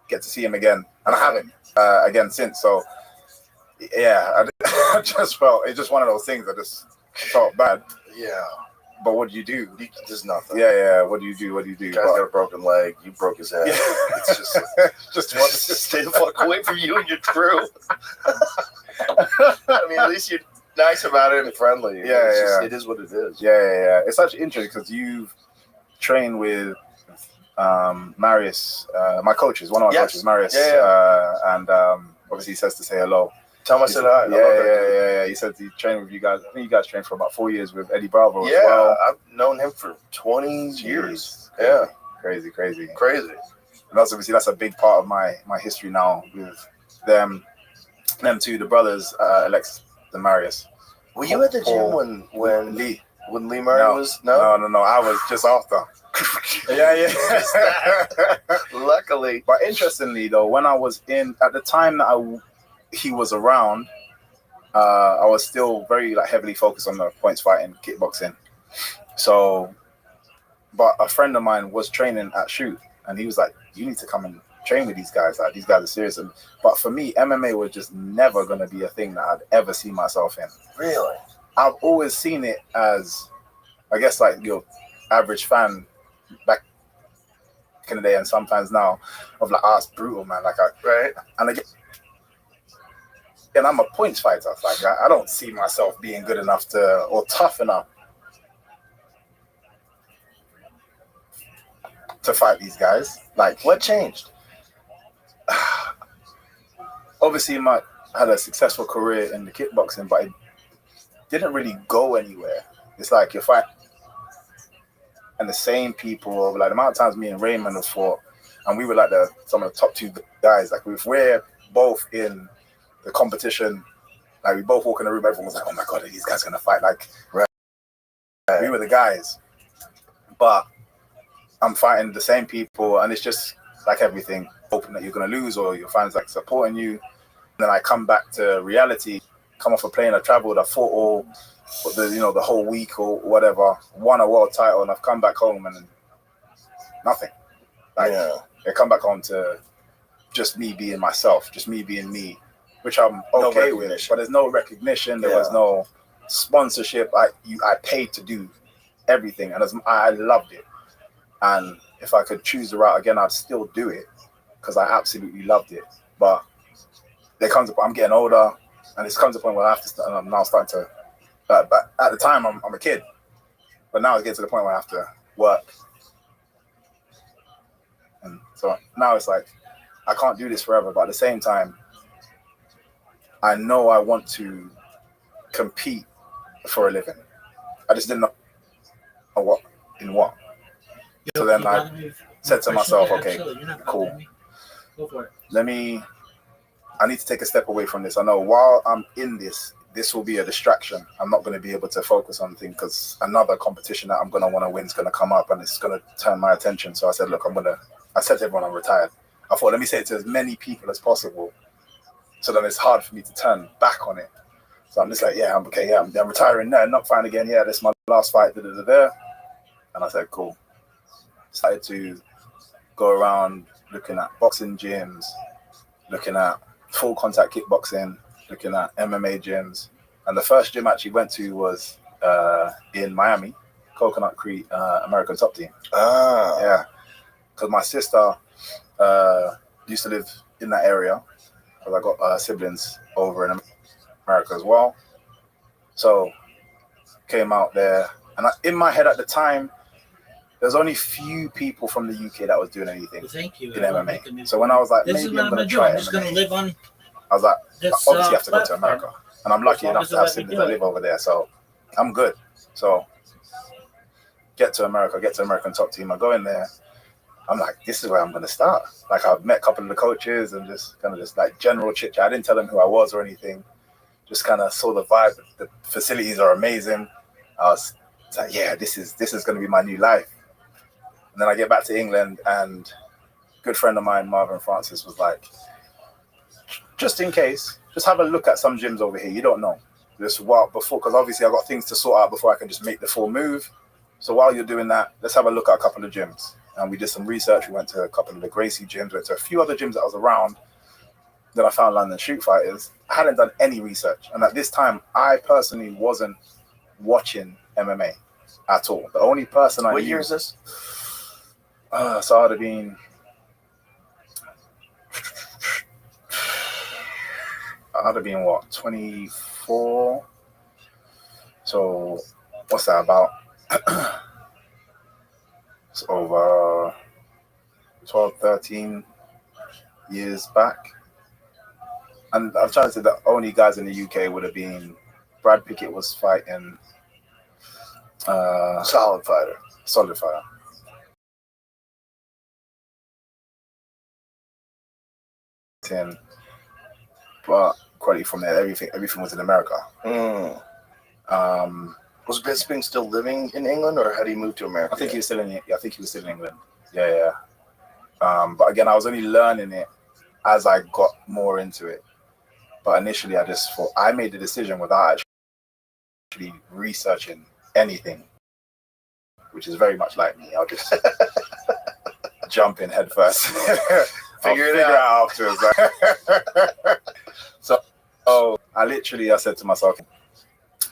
S8: get to see him again, and I haven't again since. So, yeah, I just felt it's just one of those things. I just felt bad.
S7: Yeah.
S8: But what do you do?
S7: There's nothing.
S8: Yeah. What do you do?
S7: Guy's got a broken leg. You broke his head. Yeah. It's just want to stay the fuck away from you and your crew. I mean, at least you're nice about it and friendly.
S8: Yeah.
S7: It is what it is.
S8: Yeah. It's actually interesting because you've trained with Marius, my coaches, one of my coaches, Marius, and obviously he says to say hello.
S7: Tell him I said hi.
S8: Yeah. He said he trained with you guys. I think you guys trained for about 4 years with Eddie Bravo as well.
S7: I've known him for 20 years.
S8: Crazy.
S7: Crazy.
S8: And that's a big part of my history now with them two, the brothers, Alexis and Marius.
S7: Were you at the gym when Lee Murray was? No.
S8: I was just after. Yeah.
S7: Luckily.
S8: But interestingly though, when I was at the time that he was around, I was still very like heavily focused on the points fighting, kickboxing. So, but a friend of mine was training at Shoot, and he was like, "You need to come and train with these guys. Like these guys are serious." But for me, MMA was just never gonna be a thing that I'd ever see myself in.
S7: Really,
S8: I've always seen it as, I guess, like your average fan back in the day, and sometimes now, of like, it's brutal, man. Like, and again. And I'm a points fighter. Like I don't see myself being good enough or tough enough to fight these guys. Like,
S7: what changed?
S8: Obviously, I had a successful career in the kickboxing, but it didn't really go anywhere. It's like you're fighting and the same people. Like the amount of times me and Raymond have fought, and we were like some of the top two guys. Like if we're both in the competition, like we both walk in the room, everyone was like, "Oh my god, are these guys gonna fight?" Like, we were the guys, but I'm fighting the same people, and it's just like everything, hoping that you're gonna lose or your fans like supporting you. And then I come back to reality, come off a plane, I traveled, I fought all the whole week or whatever, won a world title, and I've come back home and nothing. Like, I come back home to just me being myself, just me being me, which I'm okay with, but there's no recognition. There was no sponsorship. I paid to do everything, and I loved it. And if I could choose the route again, I'd still do it because I absolutely loved it. But there comes a point, I'm getting older, and it comes a point where I have to start. And I'm now starting to. But at the time, I'm a kid, but now it's getting to the point where I have to work, and so now it's like I can't do this forever. But at the same time, I know I want to compete for a living. I just didn't know what. So then I said to myself, okay, cool. I need to take a step away from this. I know while I'm in this will be a distraction. I'm not going to be able to focus on things because another competition that I'm going to want to win is going to come up and it's going to turn my attention. So I said, look, I said to everyone I'm retired. I thought, let me say it to as many people as possible. So then it's hard for me to turn back on it. So I'm just like, I'm retiring now, not fighting again. Yeah, this is my last fight. And I said, cool. Started to go around looking at boxing gyms, looking at full contact kickboxing, looking at MMA gyms. And the first gym I actually went to was in Miami, Coconut Creek, American Top Team. Yeah. Because my sister used to live in that area. Because I got siblings over in America as well. So came out there, and in my head at the time, there's only few people from the UK that was doing anything in MMA. So when I was like, maybe I'm going to try MMA, I was like, obviously you have to go to America. And I'm lucky enough to have siblings that live over there, so I'm good. So get to American Top Team. I go in there. I'm like, this is where I'm gonna start. Like, I've met a couple of the coaches and just kind of just like general chit chat. I didn't tell them who I was or anything. Just kind of saw the vibe. The facilities are amazing. I was like, yeah, this is gonna be my new life. And then I get back to England, and a good friend of mine, Marvin Francis, was like, just in case, just have a look at some gyms over here. You don't know. Just while before, because obviously I got things to sort out before I can just make the full move. So while you're doing that, let's have a look at a couple of gyms. And we did some research. We went to a couple of the Gracie gyms, went to a few other gyms that I was around. Then I found London Shoot Fighters. I hadn't done any research. And at this time, I personally wasn't watching MMA at all. The only person I knew...
S1: What year is this?
S8: So I'd have been... what, 24? So what's that about? It's over 12, 13 years back. And I'm trying to say the only guys in the UK would have been Brad Pickett was fighting
S7: Solid fighter.
S8: But quality from there, everything was in America.
S7: Was Bisping still living in England, or had he moved to America?
S8: I think he was still in England. Yeah. But again, I was only learning it as I got more into it. But initially, I just thought I made the decision without actually researching anything, which is very much like me. I'll just jump in head first. Figure it out afterwards. So I said to myself,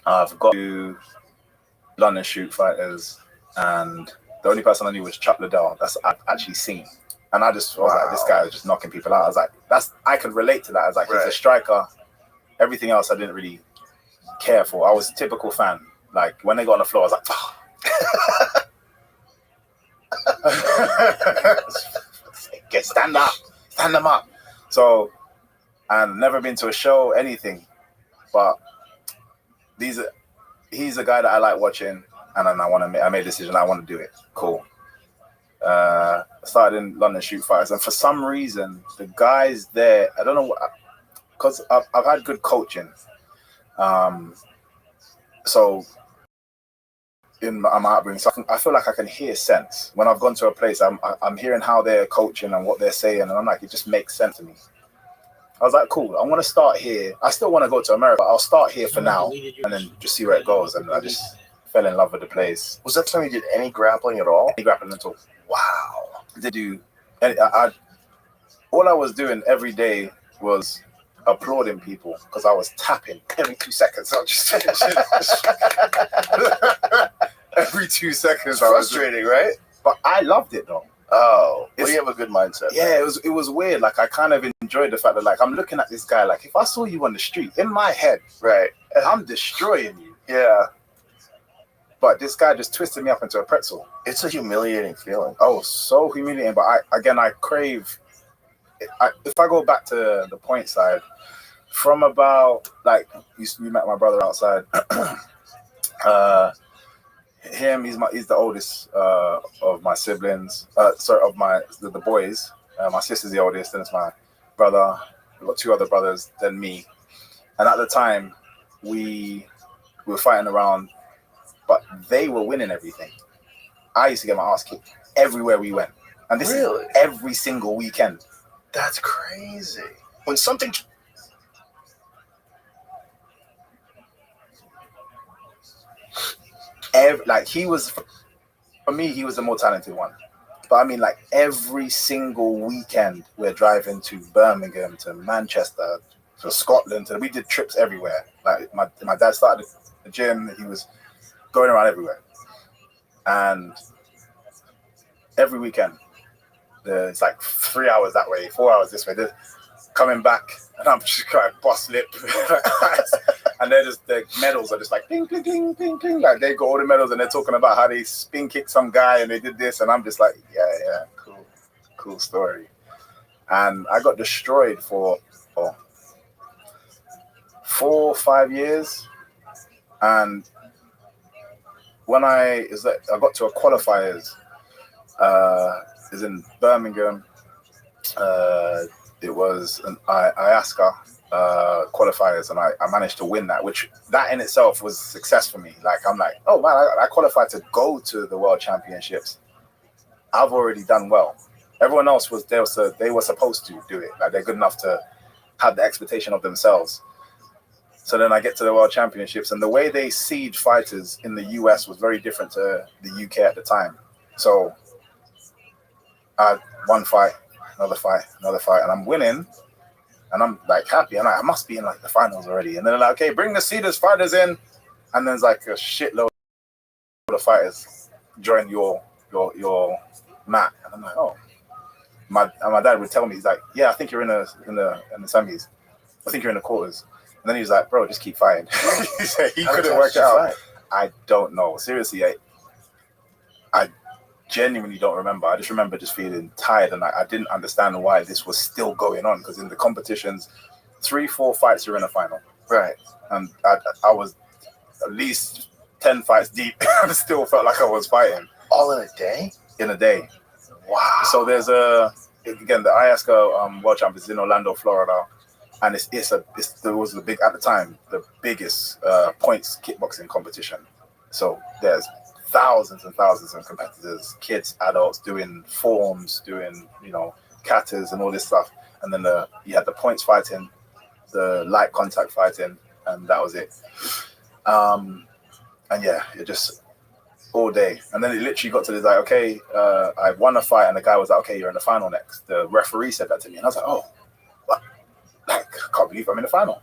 S8: I've got to London Shoot Fighters, and the only person I knew was Chuck Liddell. That's I've actually seen. And I was like, this guy was just knocking people out. I was like, I could relate to that. I was like, he's a striker. Everything else I didn't really care for. I was a typical fan. Like, when they got on the floor, I was like, get stand them up. So, I've never been to a show, anything. But he's a guy that I like watching, and then I made a decision. I want to do it. Cool. Started in London Shoot Fighters, and for some reason the guys there, I don't know what, because I've had good coaching, so in my upbringing, so I feel like I can hear sense when I've gone to a place. I'm hearing how they're coaching and what they're saying, and I'm like, it just makes sense to me. I was like, cool, I want to start here. I still want to go to America. I'll start here for now, and then just see where it goes. And I just fell in love with the place.
S7: Was that time you did any grappling at all?
S8: Any grappling at all.
S7: Wow.
S8: Did you? And all I was doing every day was applauding people because I was tapping every 2 seconds. I was just every 2 seconds.
S7: It's frustrating, right?
S8: But I loved it though.
S7: Oh, well, you have a good mindset.
S8: Yeah, it was weird. Like, I kind of enjoyed the fact that, like, I'm looking at this guy. Like, if I saw you on the street, in my head,
S7: right,
S8: I'm destroying you.
S7: Yeah.
S8: But this guy just twisted me up into a pretzel.
S7: It's a humiliating feeling.
S8: Oh, so humiliating. But I crave. If I go back to the point side, from about, like, you met my brother outside. Him, he's the oldest of my siblings. Of the boys. My sister's the oldest, then it's my brother. We've got 2 other brothers, then me. And at the time, we were fighting around, but they were winning everything. I used to get my ass kicked everywhere we went. And this is every single weekend.
S7: That's crazy. When something...
S8: he was, for me, he was the more talented one. But I mean, like, every single weekend we're driving to Birmingham, to Manchester, to Scotland. We did trips everywhere. Like, my dad started the gym. He was going around everywhere. And every weekend, it's like 3 hours that way, 4 hours this way. They're coming back, and I'm just kind of boss lip. And the medals are just like ding, ding, ding, ding, ding. Like, they got all the medals, and they're talking about how they spin kicked some guy and they did this, and I'm just like, yeah, cool story. And I got destroyed for 4 or 5 years, and when I got to a qualifiers, is in Birmingham. It was an IASCA qualifiers, and I managed to win that, which that in itself was success for me. Like, I'm like, oh man, I qualified to go to the World Championships. I've already done well. Everyone else they were supposed to do it. Like, they're good enough to have the expectation of themselves. So then I get to the World Championships, and the way they seed fighters in the US was very different to the UK at the time. So I one fight, another fight, and I'm winning, and I'm like happy. I'm like, I must be in like the finals already. And then they're like, okay, bring the seeders fighters in, and there's like a shitload of fighters join your mat. And I'm like, oh, my dad would tell me, he's like, yeah, I think you're in the semis. I think you're in the quarters. And then he was like, bro, just keep fighting. He said he couldn't work it out. I don't know. Seriously, I genuinely don't remember. I just remember just feeling tired, and I didn't understand why this was still going on, because in the competitions, 3-4 fights you're in a final.
S7: Right.
S8: And I was at least 10 fights deep and still felt like I was fighting.
S7: All in a day?
S8: In a day.
S7: Wow.
S8: So there's again, the IASCA World Championships in Orlando, Florida. And it was the biggest points kickboxing competition. So there's thousands and thousands of competitors, kids, adults, doing forms, doing, katas and all this stuff. And then you had the points fighting, the light contact fighting, and that was it. And yeah, it just all day. And then it literally got to this, like, okay, I won a fight, and the guy was like, okay, you're in the final next. The referee said that to me, and I was like, oh, what? Like, I can't believe I'm in the final.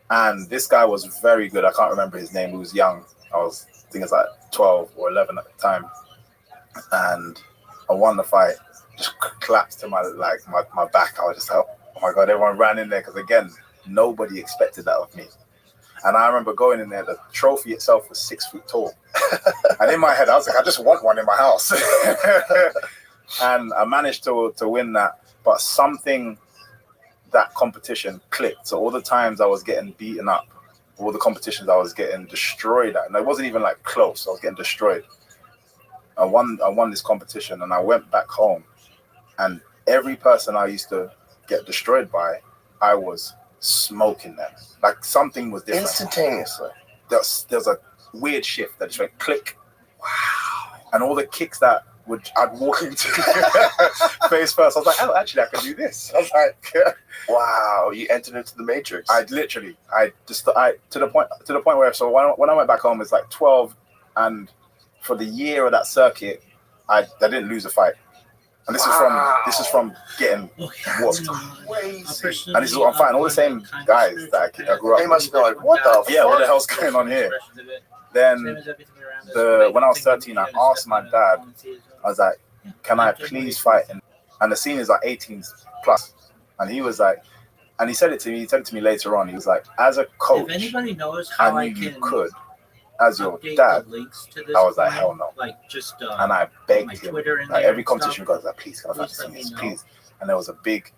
S8: And this guy was very good. I can't remember his name. He was young. I think it was like 12 or 11 at the time. And I won the fight. Just collapsed to my back. I was just like, oh my God, everyone ran in there, because again, nobody expected that of me. And I remember going in there, the trophy itself was 6 feet tall. And in my head, I was like, I just want one in my house. And I managed to win that. But something, that competition clicked. So all the times I was getting beaten up, all the competitions I was getting destroyed at, and it wasn't even like close, I was getting destroyed. I won this competition, and I went back home, and every person I used to get destroyed by, I was smoking them. Like, something was different.
S7: Instantaneously.
S8: There's a weird shift that just went click. Wow. And all the kicks that I'd walk into face first, I was like, oh, actually I can do this. I was like,
S7: wow, you entered into the matrix.
S8: I to the point where, so when I went back home, it's like 12, and for the year of that circuit, I didn't lose a fight. And this is from getting whooped.
S7: Crazy.
S8: And this is what I'm fighting. All the same guys that I grew up
S7: They must be like, what the fuck?
S8: Yeah, what the hell's going on here? Then when I was 13, I asked my dad, I was like, can I please fight? And the scene is like 18 plus. And he was like, and he said it to me later on. He was like, as a coach,
S2: if anybody knows how
S8: I knew you could, as your dad. I was like, hell no.
S2: Like, just
S8: and I begged him. Like, every competition goes like, please, can I fight this? Please. And there was a big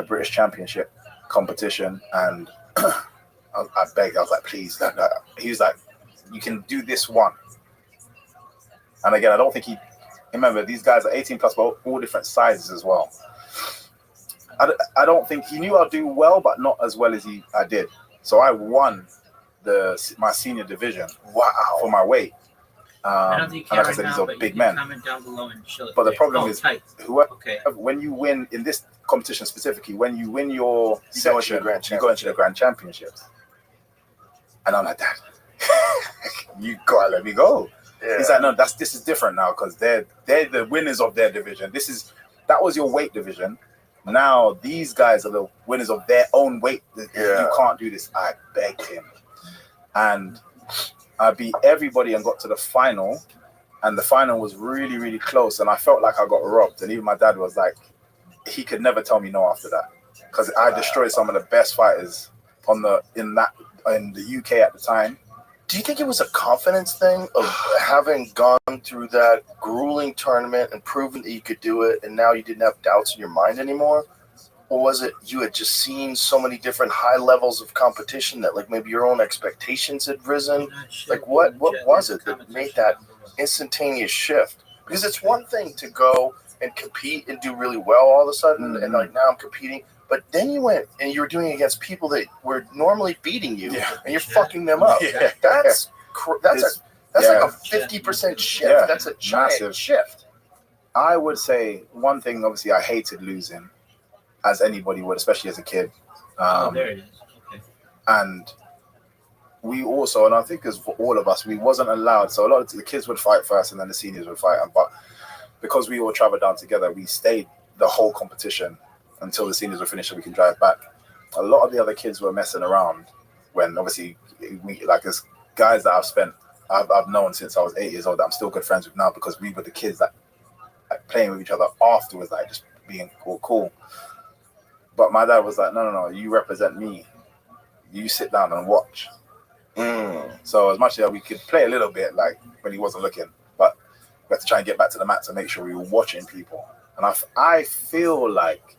S8: British Championship competition, and I begged. I was like, please. He was like, you can do this one. And again, I don't think remember, these guys are 18 plus, but all different sizes as well. I don't think he knew I'd do well, but not as well as I did. So I won my senior division. Wow, for my weight.
S2: I don't think you
S8: and like
S2: can
S8: I said,
S2: right
S8: these
S2: now,
S8: are
S2: but
S8: big
S2: you
S8: men.
S2: can comment down below and show it
S8: But the
S2: there.
S8: problem is,
S2: tight.
S8: whoever,
S2: Okay.
S8: when you win in this competition specifically, when you win your section,
S7: you
S8: go into the Grand Championships. And I'm like, Dad, you gotta let me go.
S7: Yeah.
S8: He's like, no, this is different now, because they're the winners of their division. That was your weight division. Now these guys are the winners of their own weight.
S7: Yeah.
S8: You can't do this. I begged him, and I beat everybody and got to the final. And the final was really, really close, and I felt like I got robbed. And even my dad was like, he could never tell me no after that, because I destroyed some of the best fighters in the UK at the time.
S7: Do you think it was a confidence thing of having gone through that grueling tournament and proven that you could do it, and now you didn't have doubts in your mind anymore? Or was it you had just seen so many different high levels of competition that like maybe your own expectations had risen? Like what was it that made that instantaneous shift? Because it's one thing to go and compete and do really well all of a sudden, and like now I'm competing. But then you went and you were doing it against people that were normally beating you, and you're fucking them up.
S8: Yeah.
S7: That's like a 50% shift.
S8: Yeah.
S7: That's a giant
S8: Massive
S7: shift.
S8: I would say one thing, obviously, I hated losing, as anybody would, especially as a kid.
S2: There it is. Okay.
S8: And we also, and I think as for all of us, we wasn't allowed. So a lot of the kids would fight first and then the seniors would fight. But because we all traveled down together, we stayed the whole competition until the seniors were finished so we can drive back. A lot of the other kids were messing around when obviously we, like as guys that I've known since I was 8 years old that I'm still good friends with now because we were the kids that like playing with each other afterwards, like just being cool. But my dad was like, no, you represent me. You sit down and watch. So as much as we could play a little bit, like when he wasn't looking, but we had to try and get back to the mat to make sure we were watching people. And I feel like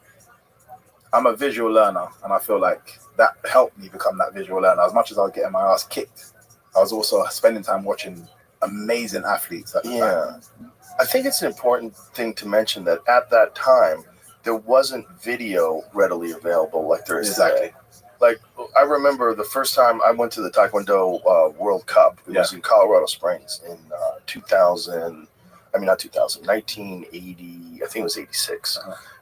S8: I'm a visual learner, and I feel like that helped me become that visual learner. As much as I was getting my ass kicked, I was also spending time watching amazing athletes.
S7: Yeah. I think it's an important thing to mention that at that time, there wasn't video readily available like there is today. Like, I remember the first time I went to the Taekwondo World Cup. It was in Colorado Springs in 1980, I think it was 86.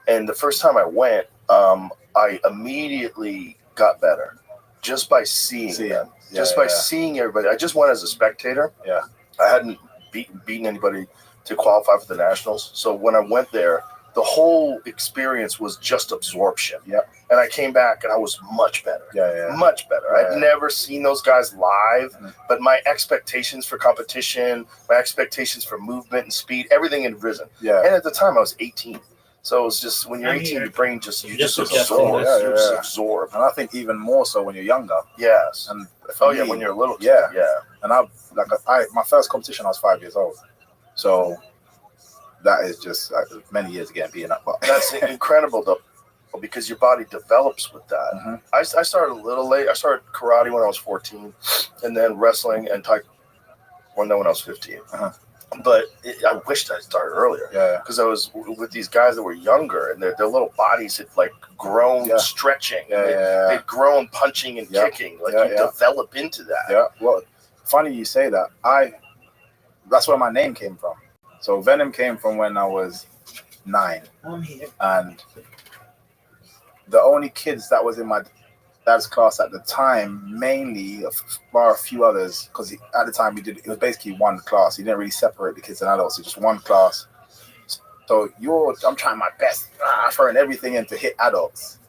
S7: And the first time I went, I immediately got better just by seeing them. By seeing everybody. I just went as a spectator.
S8: Yeah.
S7: I hadn't beaten anybody to qualify for the nationals. So when I went there, the whole experience was just absorption.
S8: Yeah.
S7: And I came back and I was much better. Much better. I'd never seen those guys live, but my expectations for competition, my expectations for movement and speed, everything had risen. Yeah. And at the time I was 18. So it was just when you're 18, your brain just absorb. You just absorb.
S8: And I think even more so when you're younger.
S7: Yes.
S8: And
S7: when you're a little kid.
S8: Yeah. And my first competition I was 5 years old. So that is just many years again being up.
S7: That's incredible though, because your body develops with that. I started a little late. I started karate when I was 14, and then wrestling and taekwondo when I was 15. But I wished I started earlier. Because I was with these guys that were younger, and their little bodies had like grown stretching. They'd grown punching and kicking. Like you develop into that.
S8: Yeah. Well, funny you say that. That's where my name came from. So Venom came from when I was 9. And the only kids that was in my dad's class at the time, mainly, bar a few others, because at the time it was basically one class. He didn't really separate the kids and adults, it's just one class. So I'm trying my best, throwing everything in to hit adults.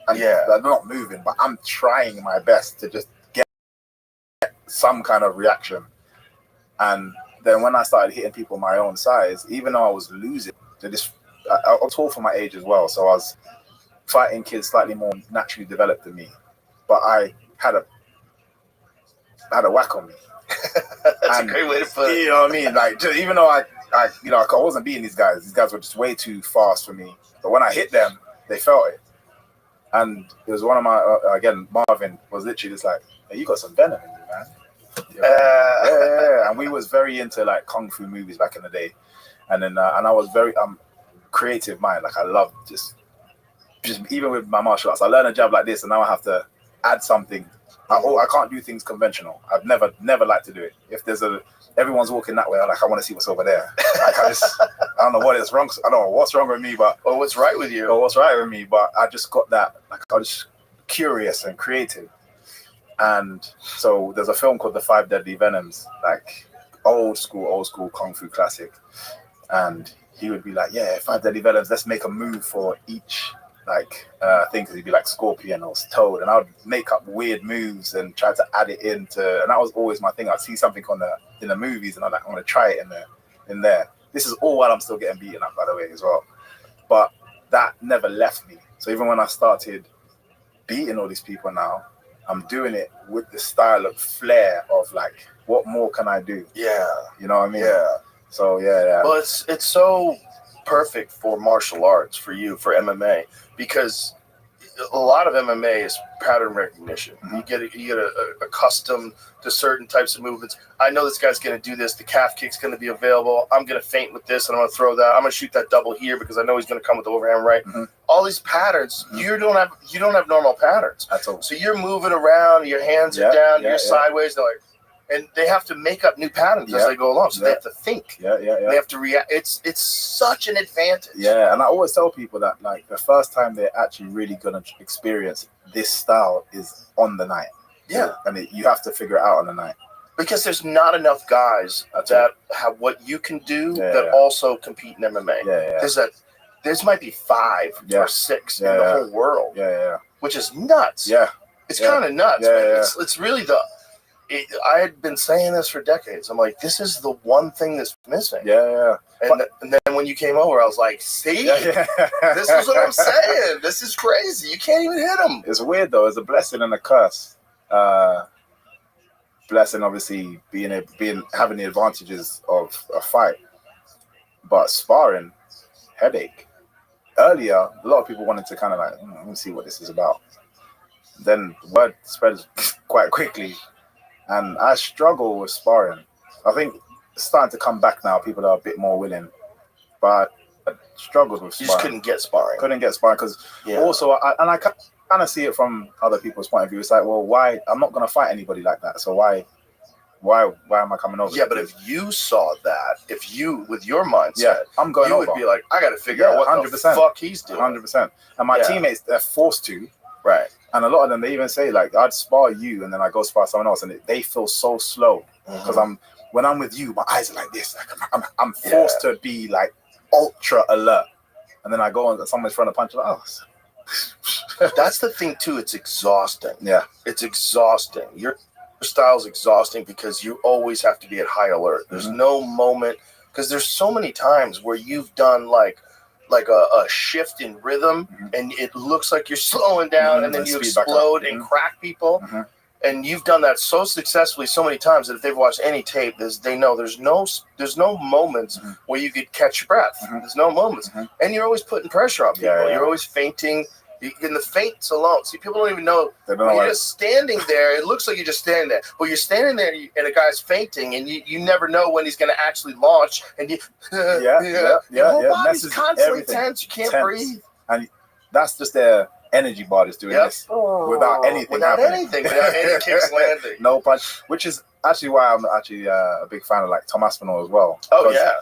S8: And they're not moving, but I'm trying my best to just get some kind of reaction. And then when I started hitting people my own size, even though I was losing, I was tall for my age as well. So I was fighting kids slightly more naturally developed than me. But I had a whack on me.
S7: That's a great way to put it.
S8: You know what I mean? Like, even though I wasn't beating these guys were just way too fast for me. But when I hit them, they felt it. And it was one of my, again, Marvin was literally just like, hey, you got some venom in you, man. Yeah. And we was very into like kung fu movies back in the day, and then and I was very creative mind. Like I love just even with my martial arts, I learn a jab like this, and now I have to add something. I can't do things conventional. I've never liked to do it. If everyone's walking that way, I want to see what's over there. Like I don't know what is wrong. I don't know what's wrong with me, but
S7: or what's right with you,
S8: or what's right with me. But I just got that. Like I was just curious and creative. And so there's a film called The 5 Deadly Venoms, like old school kung fu classic. And he would be like, 5 Deadly Venoms, let's make a move for each thing, because he'd be like Scorpion or Toad, and I would make up weird moves and try to add it into, and that was always my thing. I'd see something in the movies and I'm like, I'm gonna try it in there. This is all while I'm still getting beaten up, by the way, as well. But that never left me. So even when I started beating all these people now, I'm doing it with the style of flair of like, what more can I do?
S7: Yeah.
S8: You know what I mean?
S7: Yeah.
S8: So yeah.
S7: Well, it's so perfect for martial arts, for you, for MMA, because a lot of MMA is pattern recognition.
S8: Mhm.
S7: You get accustomed to certain types of movements. I know this guy's going to do this. The calf kick's going to be available. I'm going to feint with this, and I'm going to throw that. I'm going to shoot that double here because I know he's going to come with the overhand right.
S8: Mhm.
S7: All these patterns, you don't have normal patterns.
S8: That's all.
S7: So you're moving around. Your hands are down. You're sideways. They're like, and they have to make up new patterns as they go along. So they have to think. They have to react. It's such an advantage.
S8: Yeah, and I always tell people that like the first time they're actually really gonna experience this style is on the night.
S7: Yeah,
S8: and you have to figure it out on the night
S7: because there's not enough guys that have what you can do that also compete in MMA. There's might be 5 or 6 in the whole world. Which is nuts. It's kind of nuts. It's really I had been saying this for decades. I'm like, this is the one thing that's missing. And then when you came over, I was like, see? This is what I'm saying. This is crazy. You can't even hit them.
S8: It's weird, though. It's a blessing and a curse. Blessing, obviously, having the advantages of a fight. But sparring, headache. Earlier, a lot of people wanted to kind of like, let me see what this is about. Then word spreads quite quickly. And I struggle with sparring. I think it's starting to come back now. People are a bit more willing. But I struggled with sparring.
S7: You just couldn't get sparring.
S8: Couldn't get sparring because also, I kind of see it from other people's point of view. It's like, well, why? I'm not going to fight anybody like that. So why am I coming over?
S7: Yeah, but if you saw that, with your mindset,
S8: I'm going
S7: you
S8: over.
S7: would be like, I got to figure out what 100%. The fuck he's doing.
S8: 100%. And my teammates, they're forced to.
S7: Right.
S8: And a lot of them, they even say, like, I'd spar you and then I go spar someone else. And they feel so slow. Because when I'm with you, my eyes are like this. Like, I'm forced to be, like, ultra alert. And then I go on someone's throwing a punch. Like, oh.
S7: That's the thing, too. It's exhausting.
S8: Yeah. It's
S7: exhausting. Your style's exhausting because you always have to be at high alert. There's no moment. Because there's so many times where you've done, like a shift in rhythm and it looks like you're slowing down and then you explode and crack people. And you've done that so successfully so many times that if they've watched any tape, they know there's no moments where you could catch your breath. There's no moments. And you're always putting pressure on people. You're always feinting. In the feints alone. See, people don't even know. When you're just standing there, it looks like you're just standing there. But you're standing there and a guy's fainting and you never know when he's going to actually launch. And your whole body's constantly tense. You can't breathe.
S8: And that's just their energy bodies doing this without anything
S7: without any kicks landing.
S8: No punch. Which is actually why I'm actually a big fan of like Tom Aspinall as well.
S7: Oh, yeah.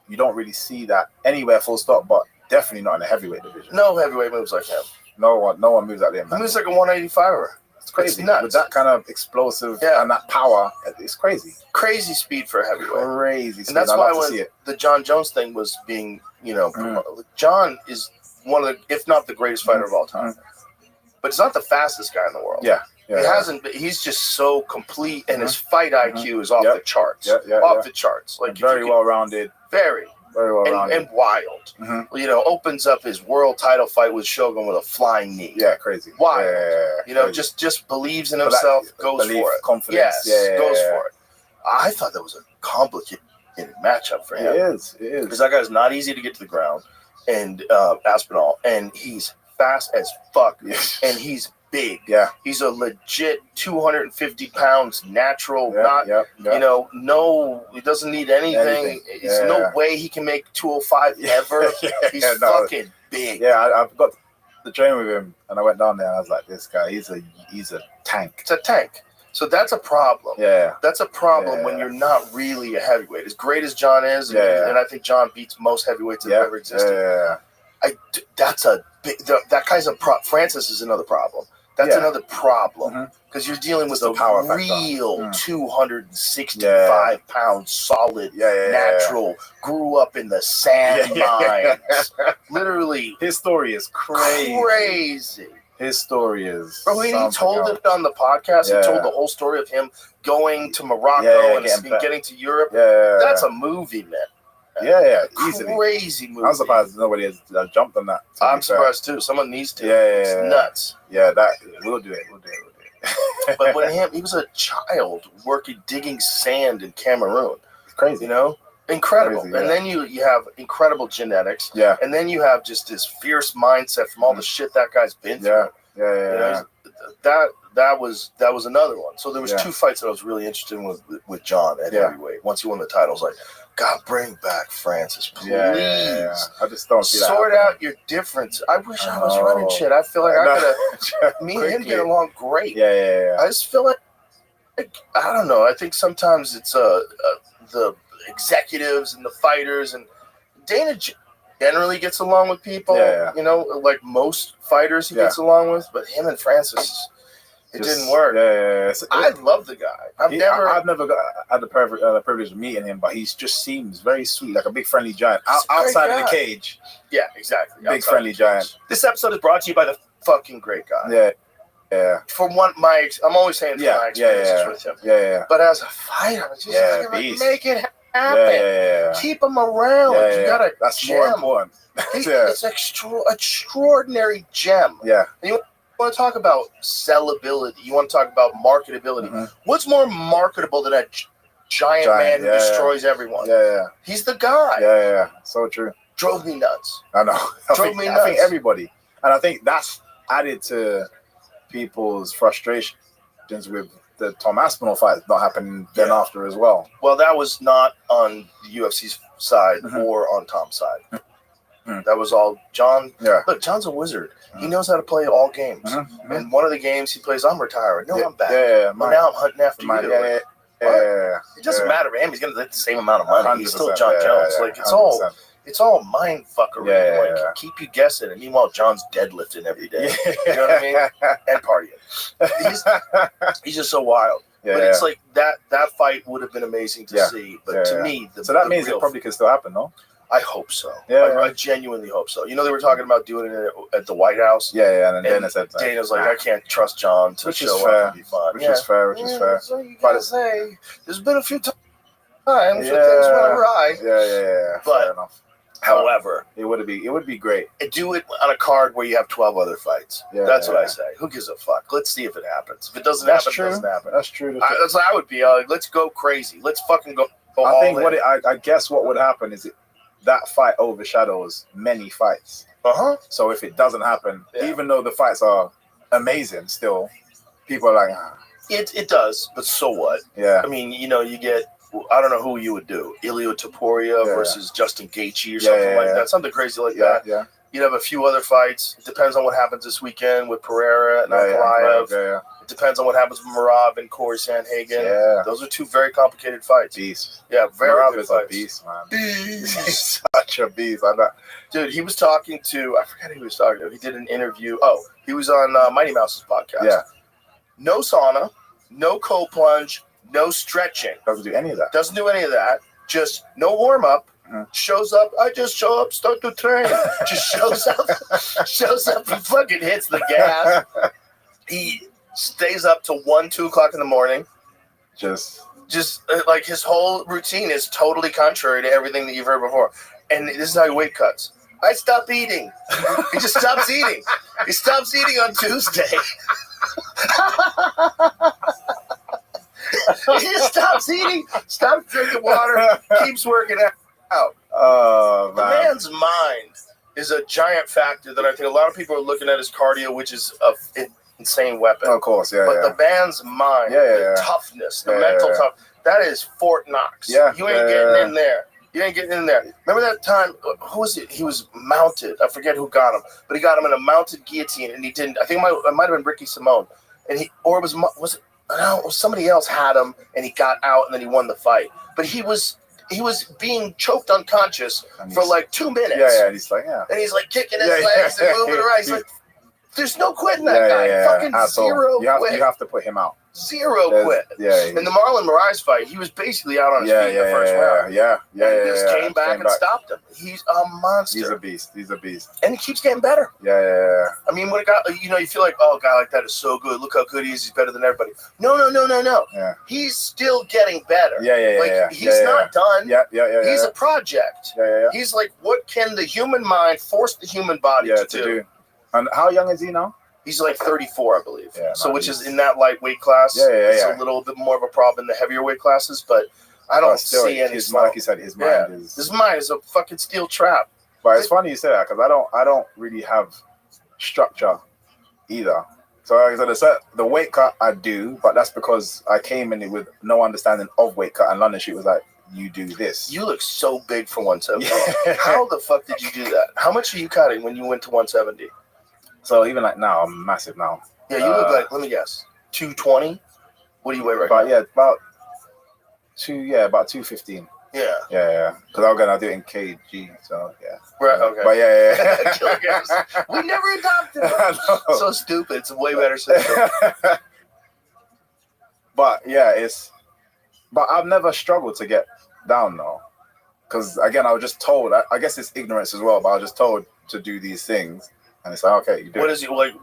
S8: You don't really see that anywhere full stop, but definitely not in the heavyweight division.
S7: No heavyweight moves like him.
S8: No one moves like him.
S7: He moves like a 185er.
S8: It's crazy.
S7: It's nuts.
S8: With that kind of explosive and that power, it's crazy.
S7: Crazy speed for a heavyweight.
S8: Crazy speed.
S7: And that's why when the John Jones thing was being, John is one of the, if not the greatest fighter of all time. But he's not the fastest guy in the world. He hasn't. He's just so complete, and his fight IQ is off the charts. Off the charts. Like
S8: very well rounded.
S7: Very
S8: well rounded.
S7: And wild. Opens up his world title fight with Shogun with a flying knee.
S8: Yeah, crazy.
S7: Wild.
S8: Crazy.
S7: Just believes in himself, goes for it.
S8: Confidence.
S7: Goes for it. I thought that was a complicated matchup for him.
S8: It is.
S7: Because that guy's not easy to get to the ground, and Aspinall, and he's fast as fuck, and he's big. He's a legit 250 pounds natural. No, he doesn't need anything. There's no way he can make 205 ever. He's fucking big.
S8: I've got to train with him, and I went down there, and I was like, this guy, he's a tank.
S7: It's a tank. So that's a problem.
S8: Yeah.
S7: That's a problem when you're not really a heavyweight. As great as John is, and I think John beats most heavyweights that have ever existed. That's a big, that guy's a Francis is another problem. That's another problem because you're dealing with a real 265 pound solid natural. Grew up in the sand mines. Literally,
S8: his story is crazy. His story is.
S7: Bro, when he told it on the podcast, he told the whole story of him going to Morocco and getting to Europe. That's a movie, man. Easily. Crazy movie.
S8: I'm surprised nobody has jumped on that.
S7: I'm surprised too. Someone needs to. It's nuts.
S8: We'll do it.
S7: But when he was a child digging sand in Cameroon.
S8: It's crazy.
S1: Incredible.
S8: Crazy,
S1: and then you have incredible genetics.
S8: Yeah.
S1: And then you have just this fierce mindset from all the shit that guy's been through.
S8: Yeah.
S1: That was another one. So there was
S8: Yeah.
S1: 2 fights that I was really interested in with John at heavyweight. Once he won the title, I was like, God, bring back Francis, please.
S8: Yeah. I just don't see that
S1: Sort
S8: happening.
S1: out your difference. I wish I was running shit. I feel like I could have. Me and him get along great.
S8: Yeah.
S1: I just feel like I don't know. I think sometimes it's the executives and the fighters, and Dana generally gets along with people.
S8: Yeah.
S1: You know, like most fighters he gets along with, but him and Francis, it didn't work.
S8: Yeah.
S1: I love the guy. I've never
S8: had the privilege of meeting him, but he just seems very sweet, like a big friendly giant.
S1: He's a great
S8: Outside of
S1: guy.
S8: the cage.
S1: Yeah, exactly.
S8: Big friendly giant.
S1: This episode is brought to you by the fucking great guy.
S8: Yeah.
S1: From I'm always saying from my experiences with him.
S8: Yeah.
S1: But as a fighter, just
S8: beast.
S1: make it happen.
S8: Yeah.
S1: Keep him around. You got a
S8: That's
S1: gem.
S8: more important.
S1: It's extraordinary gem.
S8: Yeah.
S1: And you want to talk about sellability. You want to talk about marketability.
S8: Mm-hmm.
S1: What's more marketable than a giant man who destroys everyone?
S8: Yeah.
S1: He's the guy.
S8: Yeah. So true.
S1: Drove me nuts.
S8: I know. I think everybody. And I think that's added to people's frustrations with the Tom Aspinall fight not happening then after as well.
S1: Well, that was not on the UFC's side or on Tom's side. That was all John.
S8: Yeah.
S1: Look, John's a wizard. He knows how to play all games. And one of the games he plays, I'm retired. No, I'm back. But now I'm hunting after you. It doesn't matter to him. He's going to get the same amount of money. He's still John Jones. Like, it's all mind fuckery. Keep you guessing. And meanwhile, John's deadlifting every day. You know what I mean? And partying. He's just so wild. But it's like that fight would have been amazing to see. But to me,
S8: so that means it probably could still happen, no?
S1: I hope so. I genuinely hope so. You know, they were talking about doing it at the White House.
S8: Yeah. And then Dana said that.
S1: Dana's like, I can't trust John to show up and be fun.
S8: Which is fair.
S1: So you gotta say, there's been a few times where things went awry.
S8: Yeah.
S1: But
S8: fair enough.
S1: However,
S8: it would be great.
S1: Do it on a card where you have 12 other fights. That's what I say. Who gives a fuck? Let's see if it happens. If it doesn't happen, it doesn't happen.
S8: That's true.
S1: That's what I would be. Let's go crazy. Let's fucking go.
S8: I think I guess what would happen is that fight overshadows many fights. So if it doesn't happen, even though the fights are amazing, still people are like,
S1: It does, but so what?
S8: Yeah.
S1: I mean, you know, you get. I don't know who you would do. Ilya Taporia versus Justin Gaethje or something like that. Something crazy like that.
S8: Yeah.
S1: You'd have a few other fights. It depends on what happens this weekend with Pereira and Ankalaev. It depends on what happens with Merab and Corey Sandhagen.
S8: Yeah.
S1: Those are 2 very complicated fights.
S8: Beast.
S1: Yeah, very
S8: Merab
S1: good
S8: is
S1: fights.
S8: a beast, man. He's such a beast.
S1: Dude, he was talking to, I forget who he was talking to. He did an interview. Oh, he was on Mighty Mouse's podcast.
S8: Yeah.
S1: No sauna, no cold plunge, no stretching.
S8: Doesn't do any of that.
S1: Just no warm up. Shows up. I just show up, start to train. Just shows up and fucking hits the gas. He stays up till 1-2 o'clock in the morning.
S8: Just
S1: like his whole routine is totally contrary to everything that you've heard before. And this is how he weight cuts. I stop eating. He just stops eating. He stops eating on Tuesday. He just stops eating, stops drinking water, keeps working out.
S8: Oh,
S1: the man's mind is a giant factor that I think a lot of people are looking at as cardio, which is an insane weapon.
S8: Of course,
S1: But the man's mind, the toughness, the mental toughness, that is Fort Knox.
S8: Yeah,
S1: you ain't getting in there. You ain't getting in there. Remember that time? Who was it? He was mounted. I forget who got him, but he got him in a mounted guillotine, and he didn't. I think it might have been Ricky Simone, and was it? No, somebody else had him, and he got out, and then he won the fight. But he was being choked unconscious for like 2 minutes.
S8: Yeah, and he's like,
S1: and he's like kicking his legs and moving around. He's like, there's no quitting that guy. Fucking zero quit.
S8: You have to put him out.
S1: Zero quit.
S8: Yeah.
S1: In the Marlon Moraes fight, he was basically out on his feet in the first round.
S8: He
S1: just came back and stopped him. He's a monster.
S8: He's a beast.
S1: And he keeps getting better.
S8: Yeah.
S1: I mean, what a guy, you feel like, oh, a guy like that is so good. Look how good he is. He's better than everybody. No.
S8: Yeah.
S1: He's still getting better.
S8: Yeah.
S1: He's not done.
S8: Yeah.
S1: He's a project.
S8: Yeah.
S1: He's like, what can the human mind force the human body to do?
S8: And how young is he now?
S1: He's like 34, I believe.
S8: Yeah,
S1: so which is in that lightweight class.
S8: Yeah.
S1: It's a little bit more of a problem in the heavier weight classes, but I don't
S8: still,
S1: see any
S8: his,
S1: smoke.
S8: like you said, his mind is.
S1: His mind is a fucking steel trap.
S8: But it's funny you say that because I don't really have structure either. So like I said, the weight cut I do, but that's because I came in it with no understanding of weight cut, and London Street was like, you do this.
S1: You look so big for 170. How the fuck did you do that? How much are you cutting when you went to 170?
S8: So even like now, I'm massive now.
S1: Yeah, you look like, let me guess, 220? What do you weigh right now?
S8: Yeah, about 215.
S1: Yeah.
S8: Because I'm gonna do it in kg, so yeah.
S1: Right, okay.
S8: But yeah.
S1: Kilograms. We never adopted it. So stupid. It's a way better system.
S8: But yeah, but I've never struggled to get down though. Because again, I was just told, I guess it's ignorance as well, but I was just told to do these things. And it's like, okay, you do
S1: What
S8: it.
S1: is it like?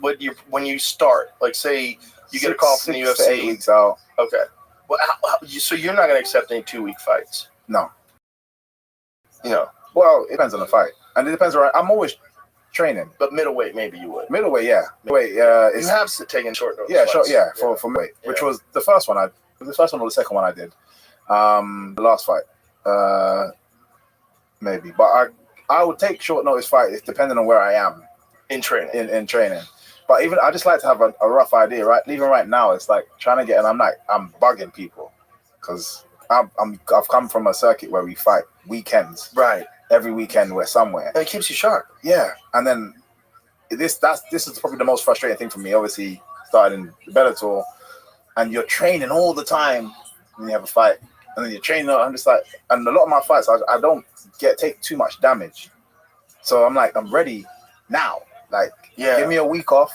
S1: When you start, like say you get a call from the UFC?
S8: 6 to 8 weeks out.
S1: Okay. Well, so you're not going to accept any 2-week fights?
S8: No.
S1: You know.
S8: Well, it depends on the fight, and it depends where I'm always training.
S1: But middleweight, maybe you would.
S8: Middleweight, yeah. Middleweight,
S1: you have taken short notice.
S8: Yeah,
S1: fights.
S8: sure, yeah. For middleweight, which was the first one. The first one or the second one I did. The last fight, maybe. But I would take short notice fights depending on where I am
S1: in training.
S8: In training. But even I just like to have a rough idea, right? Even right now, it's like trying to get, and I'm bugging people because I've come from a circuit where we fight weekends.
S1: Right.
S8: Every weekend we're somewhere.
S1: And it keeps you sharp.
S8: Yeah. And then this is probably the most frustrating thing for me. Obviously, starting Bellator, and you're training all the time, and you have a fight, and then you're training. I'm just like, and a lot of my fights, I don't take too much damage, so I'm like, I'm ready now. Like, give me a week off,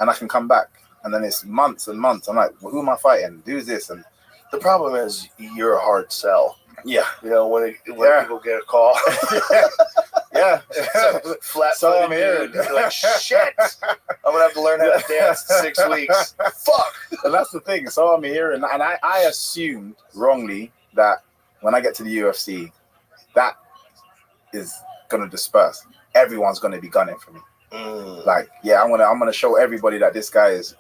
S8: and I can come back. And then it's months and months. I'm like, well, who am I fighting? Who's this? And
S1: the problem is you're a hard sell.
S8: Yeah.
S1: You know, when people get a call.
S8: Yeah.
S1: Flat
S8: so I'm here.
S1: You're like, shit. I'm gonna have to learn how to dance in 6 weeks. Fuck.
S8: And that's the thing. So I'm here, and I assumed wrongly that when I get to the UFC, that is gonna disperse. Everyone's gonna be gunning for me. Like, yeah, I'm gonna show everybody that this guy is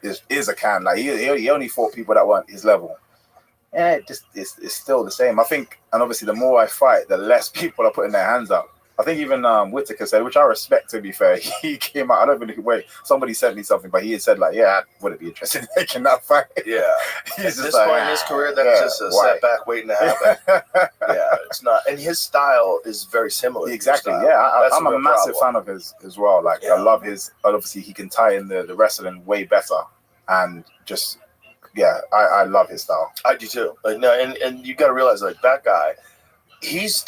S8: a can. Like he only fought people that weren't his level. Yeah, it's still the same. I think, and obviously the more I fight, the less people are putting their hands up. I think even Whitaker said, which I respect, to be fair, he came out, I don't really wait. Somebody sent me something, but he had said like, yeah, I wouldn't be interested in making that fight.
S1: Yeah.
S8: He's
S1: At
S8: just
S1: this
S8: like,
S1: point in his career, that's just a setback waiting to happen. Yeah, it's not. And his style is very similar.
S8: Exactly. Yeah, I'm a massive fan of his as well. Like, I love his. Obviously, he can tie in the wrestling way better, and just I love his style.
S1: I do too. Like, no, and you got to realize, like, that guy, he's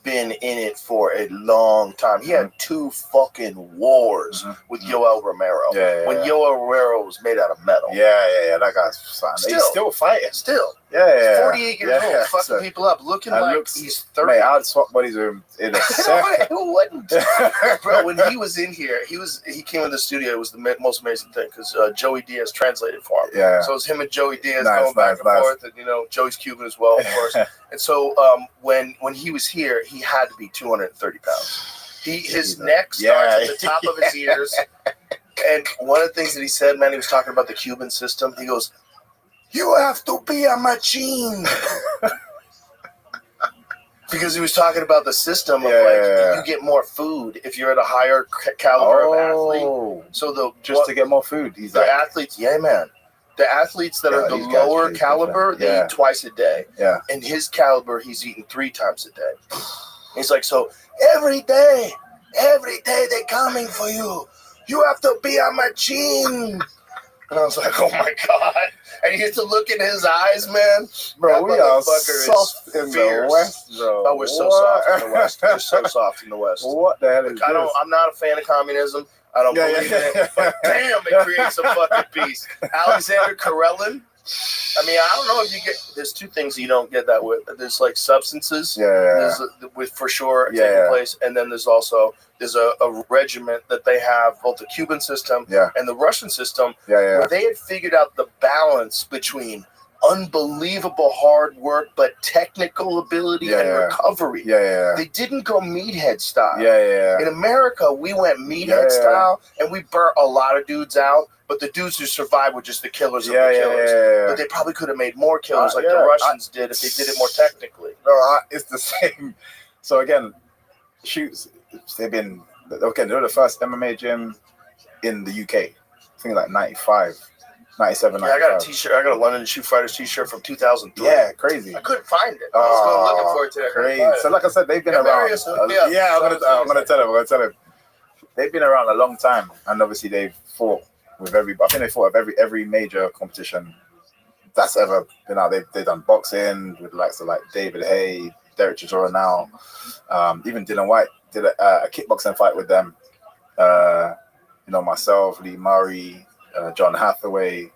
S1: been in it for a long time. He had 2 fucking wars with Yoel Romero. When Yoel Romero was made out of metal.
S8: Yeah. That guy's he's still fighting.
S1: Still.
S8: Yeah.
S1: 48 years old, fucking people up, looking like he's 30.
S8: Mate, I'd swap buddies with him in a second.
S1: Who wouldn't? Bro, when he was in here, he came in the studio. It was the most amazing thing because Joey Diaz translated for him.
S8: Yeah.
S1: So it was him and Joey Diaz going back and forth, and Joey's Cuban as well, of course. And so when he was here, he had to be 230 pounds. His neck starts at the top of his ears. And one of the things that he said, man, he was talking about the Cuban system. He goes, "You have to be a machine." Because he was talking about the system of you get more food if you're at a higher caliber of athlete. So to get more food, the athletes, man. The athletes that are the lower caliber, they eat twice a day. Yeah. And his caliber, he's eating 3 times a day. He's like, so every day they're coming for you. You have to be a machine. And I was like, oh my God. And you get to look in his eyes, man.
S8: Bro, we are soft in the West, bro.
S1: Oh, we're so soft in the West. We're so soft in the West.
S8: What the hell is this?
S1: I'm not a fan of communism. I don't believe in it. But damn, it creates a fucking peace. Alexander Karelin. I mean, I don't know if you get. There's 2 things you don't get that with. There's like substances. There's with for sure taking place, and then there's a regiment that they have, both the Cuban system and the Russian system, where they had figured out the balance between unbelievable hard work, but technical ability and recovery. They didn't go meathead style. In America, we went meathead style, and we burnt a lot of dudes out. But the dudes who survived were just the killers of the killers. But they probably could have made more killers like the Russians did if they did it more technically.
S8: No, it's the same. So again, shoots. They've been they were the first MMA gym in the UK. I think like 95, 97, 95.
S1: I got a T-shirt. I got a London Shoot Fighters T-shirt from 2003.
S8: Yeah, crazy.
S1: I couldn't find it. I was looking for it today.
S8: Crazy. So like I said, they've been around. I'm gonna tell him. They've been around a long time, and obviously they've fought with I think they fought with every major competition that's ever been out. They've done boxing with the likes of like David Hay, Derek Chisora now. Even Dylan White did a kickboxing fight with them. Myself, Lee Murray, John Hathaway,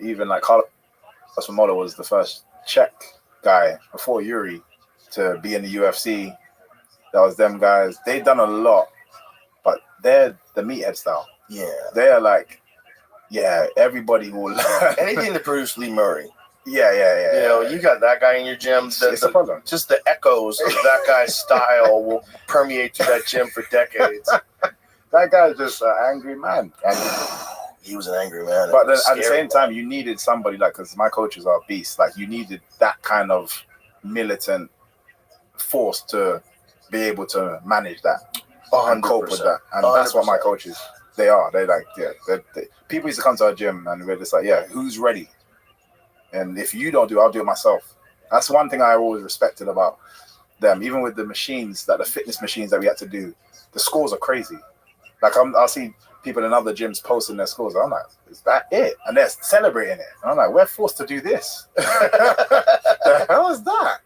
S8: even like Carlos Mola was the first Czech guy before Yuri to be in the UFC. That was them guys. They've done a lot, but they're the meathead style.
S1: Yeah.
S8: They're like, everybody will
S1: anything to produce Lee Murray.
S8: Yeah.
S1: You got that guy in your gym.
S8: It's a problem.
S1: Just the echoes of that guy's style will permeate through that gym for decades.
S8: That guy's just an angry man.
S1: He was an angry man.
S8: But then at the same time, you needed somebody because my coaches are beasts. Like you needed that kind of militant force to be able to manage that and cope with that. And 100%. That's what my coaches, they are. They're like, people used to come to our gym and we're just like, who's ready? And if you don't do it, I'll do it myself. That's one thing I always respected about them. Even with the machines, the fitness machines that we had to do, the scores are crazy. Like I'll see people in other gyms posting their scores. I'm like, is that it? And they're celebrating it. And I'm like, we're forced to do this. The hell is that?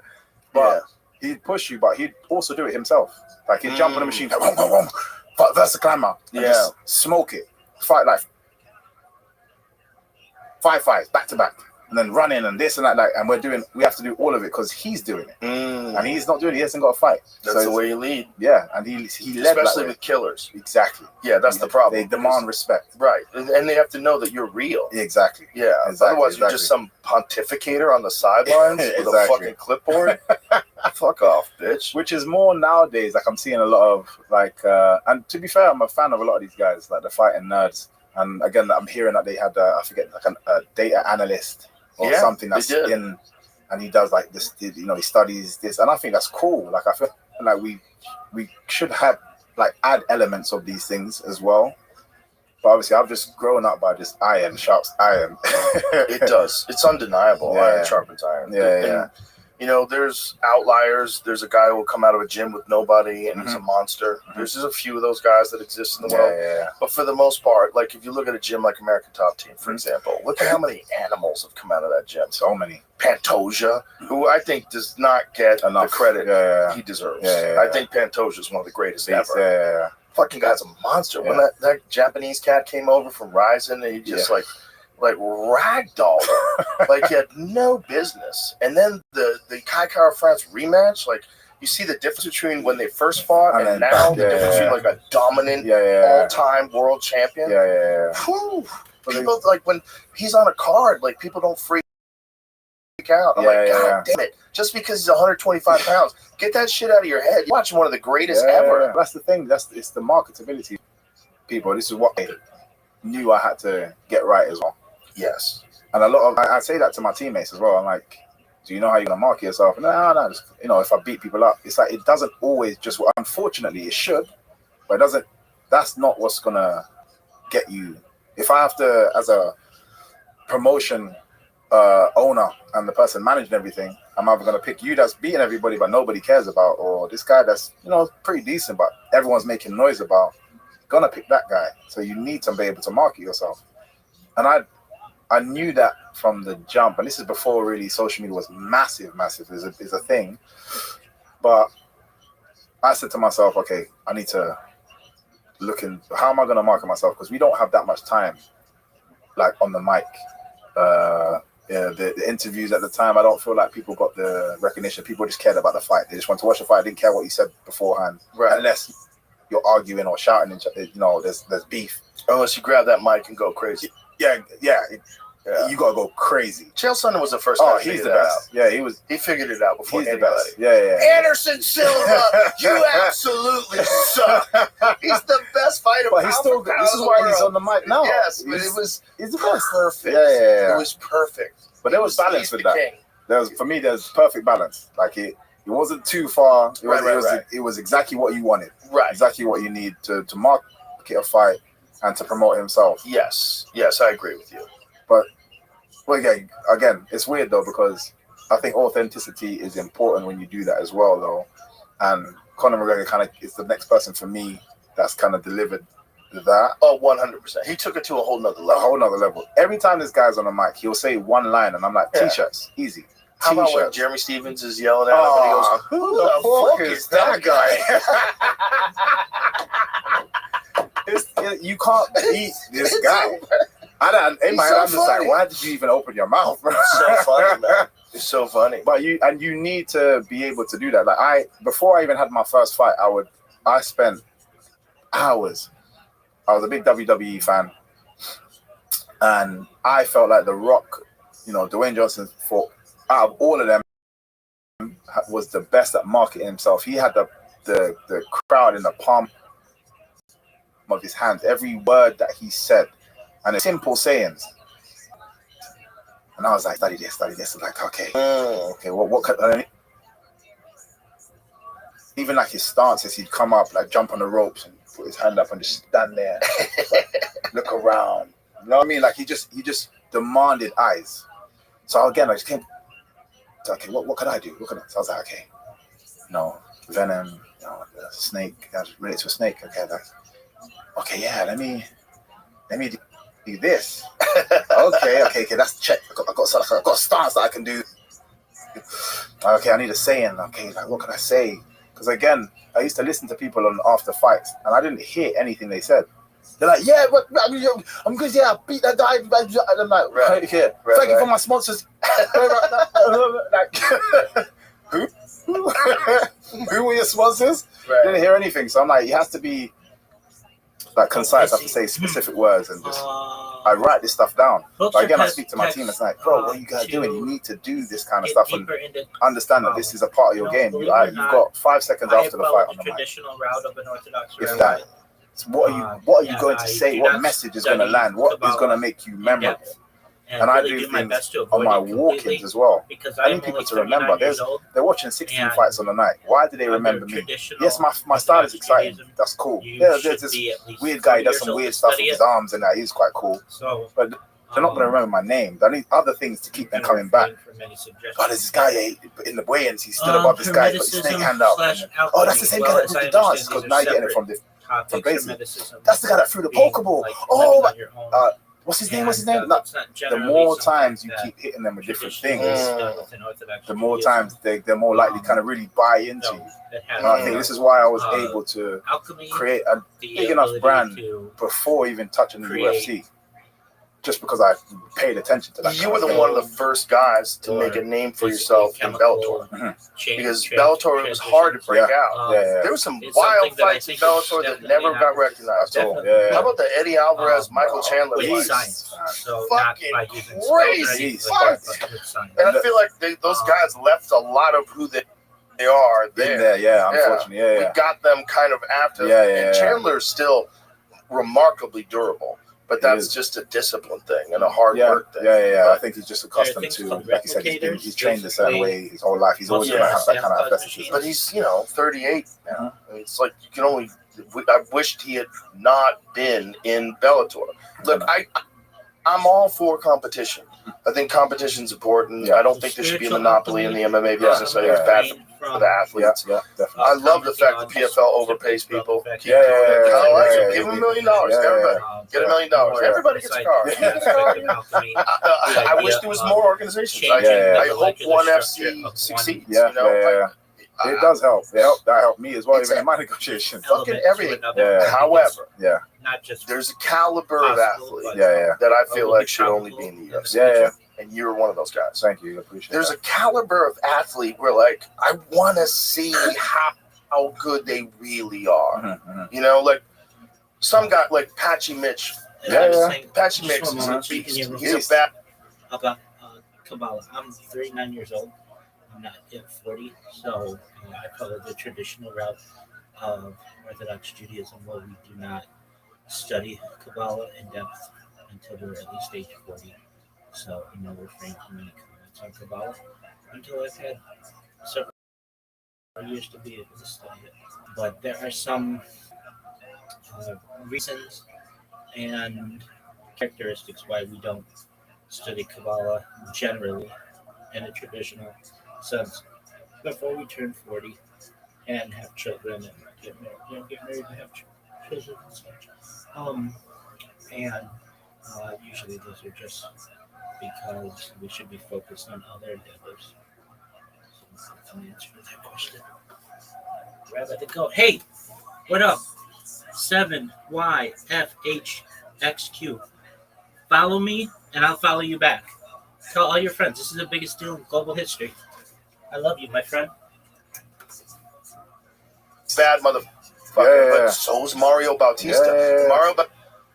S8: But he'd push you, but he'd also do it himself. Like he'd jump on the machine, like, that's the climber. And just smoke it. Fight like 5 fights back to back. And then run in and this and that, and we have to do all of it because he's doing it. And he's not doing it, he hasn't got to fight.
S1: That's the way you lead.
S8: Yeah, and he led.
S1: Especially with killers.
S8: Exactly.
S1: Yeah, that's the problem.
S8: They demand respect.
S1: Right. And they have to know that you're real.
S8: Exactly.
S1: Yeah. Otherwise, you're just some pontificator on the sidelines with a fucking clipboard. Fuck off, bitch.
S8: Which is more nowadays, like I'm seeing a lot of, and to be fair, I'm a fan of a lot of these guys, like the fighting nerds. And again, I'm hearing that they had, I forget, like a data analyst or something that's in, and he does like this, he studies this, and I think that's cool. Like I feel like we should have add elements of these things as well. But obviously, I've just grown up by just iron sharps iron.
S1: It does. It's undeniable. Iron sharpens iron.
S8: Yeah.
S1: There's outliers. There's a guy who will come out of a gym with nobody and he's a monster. There's just a few of those guys that exist in the world.
S8: Yeah.
S1: But for the most part, like if you look at a gym like American Top Team, for example, look at how many animals have come out of that gym.
S8: So many.
S1: Pantoja, who I think does not get the credit he deserves. I think Pantoja is one of the greatest ever.
S8: Yeah.
S1: Fucking guy's a monster. When that Japanese cat came over from Ryzen, and he just like ragdolled him. Like he had no business. And then the Kai Kara France rematch, like you see the difference between when they first fought and now the difference between like a dominant all-time world champion. Whew. People like when he's on a card, like people don't freak out. I'm like, God damn it. Just because he's 125 pounds, get that shit out of your head. You're watching one of the greatest ever.
S8: That's the thing. It's the marketability. People, this is what I knew I had to get right as well.
S1: Yes.
S8: And I say that to my teammates as well. I'm like, do you know how you're gonna market yourself? No, just, if I beat people up, it's like it doesn't always just. Unfortunately, it should, but it doesn't. That's not what's gonna get you. If I have to, as a promotion owner and the person managing everything, I'm either gonna pick you that's beating everybody but nobody cares about, or this guy that's pretty decent but everyone's making noise about. Gonna pick that guy. So you need to be able to market yourself. And I knew that from the jump, and this is before really social media was massive is a thing. But I said to myself, okay, I need to look in, how am I going to market myself? Because we don't have that much time, like on the mic. The interviews at the time, I don't feel like people got the recognition. People just cared about the fight. They just wanted to watch the fight. They didn't care what you said beforehand, unless you're arguing or shouting. There's beef.
S1: Unless you grab that mic and go crazy.
S8: Yeah.
S1: Yeah.
S8: you gotta go crazy.
S1: Chael Sonnen was the first
S8: Oh,
S1: guy to
S8: he's
S1: figure
S8: the
S1: that
S8: best.
S1: out.
S8: Yeah, he was.
S1: He figured it out before
S8: He's the
S1: anybody.
S8: best. Yeah.
S1: Anderson Silva, you absolutely suck. He's the best fighter.
S8: But he's still good. This is why he's on the mic now.
S1: Yes, but
S8: he's the best.
S1: perfect.
S8: Yeah.
S1: It was perfect.
S8: But there was balance
S1: He's
S8: with
S1: the
S8: that.
S1: king.
S8: For me, there's perfect balance. Like it wasn't too far.
S1: Right.
S8: It was exactly what you wanted.
S1: Right.
S8: Exactly what you need to market a fight and to promote himself.
S1: Yes, I agree with you.
S8: But again, it's weird though because I think authenticity is important when you do that as well though. And Conor McGregor kind of is the next person for me that's kind of delivered that.
S1: Oh, 100%. He took it to a whole nother level.
S8: Every time this guy's on the mic, he'll say one line and I'm like, T-shirts, easy.
S1: How about when Jeremy Stevens is yelling at him and he goes, who the fuck is that guy?
S8: You can't beat this guy. In my head, I'm just like, why did you even open your mouth?
S1: It's so funny, man. It's so funny.
S8: But you need to be able to do that. Like before I even had my first fight, I spent hours. I was a big WWE fan, and I felt like The Rock, Dwayne Johnson, out of all of them, was the best at marketing himself. He had the crowd in the palm of his hand. Every word that he said, and the simple sayings. And I was like, study this. I'm like, okay, what could even like his stances, he'd come up, like jump on the ropes and put his hand up and just stand there, look around. You know what I mean? Like he just demanded eyes. So again, I just came. Okay, what could I do? So I was like, okay, venom, the snake. I was related to a snake. Okay, yeah. Let me do this. Okay. That's check. I got a stance that I can do. Okay, I need a saying. Okay, like what can I say? Because again, I used to listen to people on after fights, and I didn't hear anything they said. They're like, yeah, but I'm good. Yeah, I beat that guy. And I'm like, right here. Thank you for my sponsors. Like, who? Who were your sponsors?
S1: Right.
S8: Didn't hear anything. So I'm like, it has to be like concise. I have to say specific words and just. I write this stuff down. But again, I speak to my team. It's like, bro, what are you guys doing? You need to do this kind of stuff and understand that this is a part of your game. You've got 5 seconds after the fight on the mic.
S2: Traditional route of an Orthodox
S8: If that. So what are you going to say? What message is going to land? What is going to make you memorable? And I do things on my walk-ins as well. I need people to remember. They're watching 16 fights on the night. Why do they remember me? Yes, my style is exciting. That's cool. Yeah, there's this weird guy who does some weird stuff with his arms and that. He's quite cool. But they're not going to remember my name. They need other things to keep them coming back. Oh, there's this guy in the weigh-ins. He stood above this guy, put his snake hand out. Oh, that's the same guy that did the dance. Because now you're getting it from places. That's the guy that threw the Pokeball. Oh, what's his name? The more times you keep hitting them with different things, the more times they're more likely kind of really buy into you. And I think this is why I was able to create a big enough brand before even touching the UFC. Just because I paid attention to that.
S1: You were one of the first guys to make a name for yourself in Bellator. Because Bellator, it was hard to break out. There were some wild fights in Bellator that never got recognized. How about the Eddie Alvarez, Michael Chandler fights? Fucking crazy fights. And I feel like those guys left a lot of who they are there.
S8: Unfortunately.
S1: We got them kind of after. And Chandler's still remarkably durable. But that's just a discipline thing and a hard work thing.
S8: I think he's just accustomed to, like you said, he's trained a certain way his whole life. He's always going to have that kind of athleticism.
S1: But he's, 38 now. It's like you can only. I wished he had not been in Bellator. Look, I'm all for competition. I think competition's important. I don't think there should be a monopoly in the MMA business. I think it's bad for the athletes.
S8: Definitely.
S1: I love the fact that PFL overpays people. Give them $1 million. Get $1 million. Everybody gets a car. I wish there was more organizations. I hope ONE FC succeeds.
S8: It does help. That helped me as well, even in my negotiations.
S1: Fucking everything. However,
S2: not just
S1: there's a caliber of athlete that I feel like should only be in the UFC. And you're one of those guys.
S8: Thank you. I appreciate
S1: There's a caliber of athlete where, like, I want to see how good they really are. Like some guy like Patchy Mitch. Patchy Mitch is a beast. He's a
S2: about Kabbalah. I'm 39 years old. I'm not yet 40, so I follow the traditional route of Orthodox Judaism, where we do not study Kabbalah in depth until we're at least age 40. So refrain from any comments on Kabbalah until I've had several years to be able to study it. But there are some reasons and characteristics why we don't study Kabbalah generally in a traditional sense before we turn 40 and have children and get married and have children and such. And usually those are just because we should be focused on other endeavors. So that's an answer to that question. Rabbi the goat. Hey, what up? 7YFHXQ. Follow me and I'll follow you back. Tell all your friends. This is the biggest deal in global history. I love you, my friend.
S7: Bad motherfucker, but so's Mario Bautista. Mario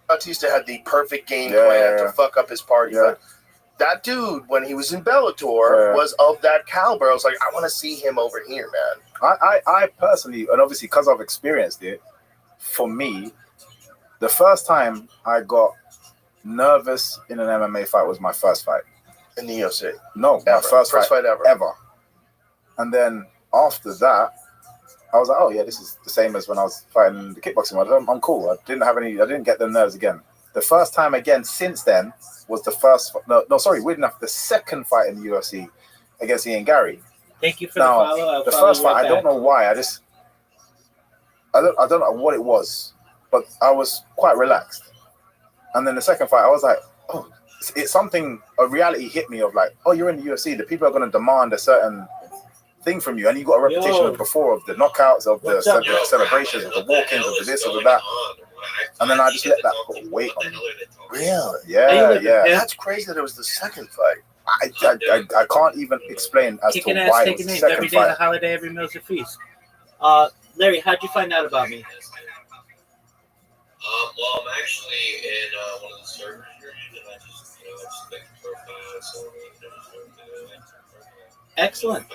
S7: Bautista had the perfect game plan to fuck up his party. But that dude, when he was in Bellator, was of that caliber. I was like, I want to see him over here, man.
S8: I personally, and obviously because I've experienced it, for me, the first time I got nervous in an MMA fight was my first fight.
S7: In the UFC?
S8: No,
S7: ever.
S8: my first fight
S7: ever.
S8: And then after that, I was like, oh yeah, this is the same as when I was fighting the kickboxing one. I'm cool. I didn't get the nerves again. The first time again since then was the second fight in the UFC against Ian Gary.
S2: Thank you for the follow.
S8: The first fight, I don't know why. I don't know what it was, but I was quite relaxed. And then the second fight, I was like, oh, it's something, a reality hit me of like, oh, you're in the UFC. The people are going to demand a certain thing from you. And you got a reputation of before of the knockouts, of the celebrations, of the walk-ins, of the this, of the that. And then I just let that put weight on me.
S7: Really?
S8: Yeah.
S7: That's crazy that it was the second fight.
S8: I can't even explain as to why it was the second
S2: every day
S8: fight.
S2: is a holiday, every meal's a feast. Larry, how'd you find out about me?
S3: Well, I'm actually in one of the servers you're in, and I just think profile, so
S2: Excellent.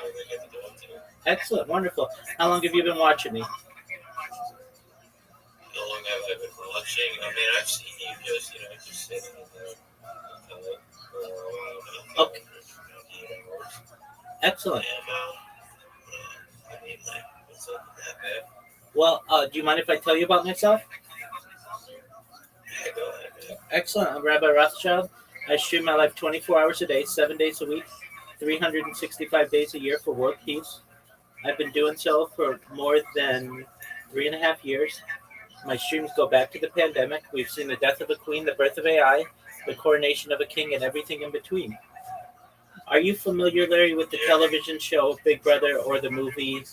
S2: Excellent, wonderful. How long have you been watching me?
S3: How long have I been watching? I mean, I've seen you just sitting in there for a while now.
S2: Okay. Excellent.
S3: I mean, like, what's up with that, man?
S2: Well, do you mind if I tell you about myself?
S3: Yeah, go ahead, man.
S2: Excellent. I'm Rabbi Rothschild. I stream my life 24 hours a day, 7 days a week, 365 days a year for world peace. I've been doing so for more than 3.5 years. My streams go back to the pandemic. We've seen the death of a queen, the birth of AI, the coronation of a king, and everything in between. Are you familiar, Larry, with the television show Big Brother or the movie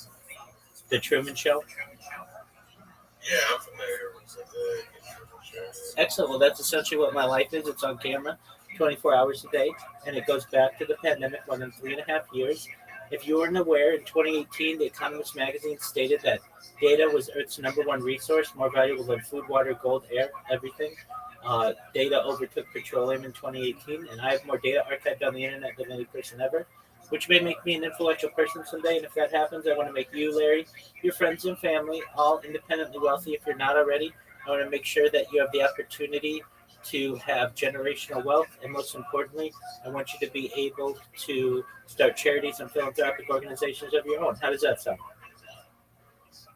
S2: The Truman Show?
S3: Yeah, I'm familiar with the Truman Show.
S2: Excellent. Well, that's essentially what my life is. It's on camera 24 hours a day, and it goes back to the pandemic more than 3.5 years. If you weren't aware, in 2018, The Economist magazine stated that data was Earth's #1 resource, more valuable than food, water, gold, air, everything. Data overtook petroleum in 2018, and I have more data archived on the internet than any person ever, which may make me an influential person someday. And if that happens, I want to make you, Larry, your friends and family, all independently wealthy if you're not already. I want to make sure that you have the opportunity to have generational wealth, and most importantly, I want you to be able to start charities and philanthropic organizations of your own. How does that sound?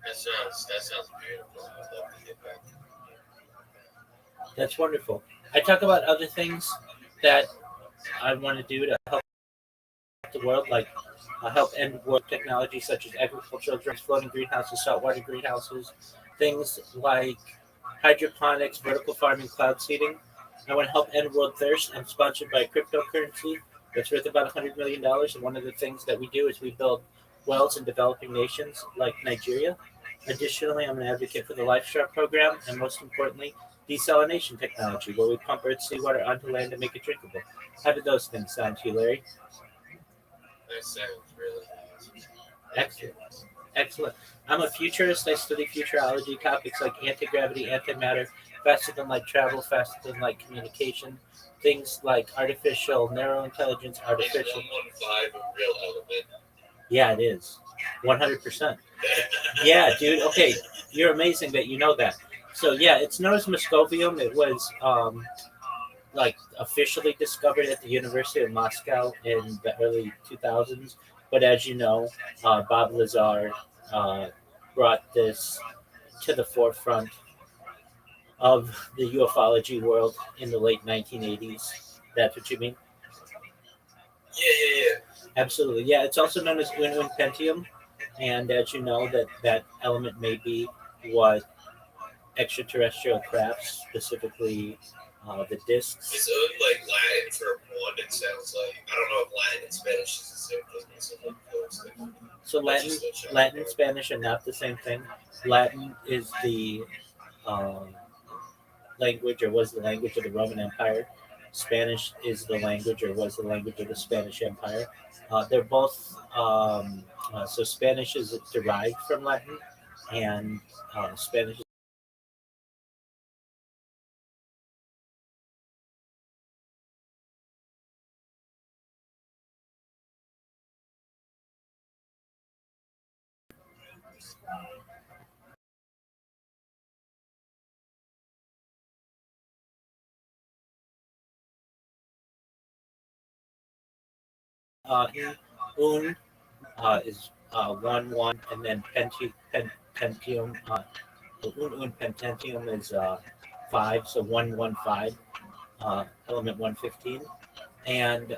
S3: That sounds beautiful. I'd love to get back.
S2: That's wonderful. I talk about other things that I want to do to help the world, like help end world technology such as agricultural drones, floating greenhouses, saltwater greenhouses, things like hydroponics, vertical farming, cloud seeding. I want to help end world thirst. I'm sponsored by cryptocurrency that's worth about $100 million. And one of the things that we do is we build wells in developing nations like Nigeria. Additionally, I'm an advocate for the LifeStar program, and most importantly, desalination technology, where we pump Earth's seawater onto land and make it drinkable. How did those things sound to you, Larry?
S3: That sounds really nice.
S2: Excellent. Excellent. I'm a futurist. I study futurology, topics like anti-gravity, antimatter, faster than light travel, faster than light communication, things like artificial narrow intelligence,
S3: Is
S2: artificial.
S3: 115 a real element?
S2: Yeah, it is. 100%. Yeah, dude. Okay, you're amazing that you know that. So yeah, it's known as Moscovium. It was like officially discovered at the University of Moscow in the early 2000s. But as you know, Bob Lazar brought this to the forefront of the ufology world in the late 1980s. That's what you mean?
S3: Yeah.
S2: Absolutely. Yeah, it's also known as Unum Pentium. And as you know, that element may be what extraterrestrial crafts, specifically the discs.
S3: It's only like Latin for one. It sounds like I don't know if Latin and Spanish is the same thing. It's like close thing.
S2: So Latin and Spanish are not the same thing. Latin is the um, language, or was the language of the Roman Empire. Spanish is the language, or was the language of the Spanish Empire. They're both so Spanish is derived from Latin, and Spanish. Un is 1 1, and then pentium. Un pententium is 5, so 115. Element 115, and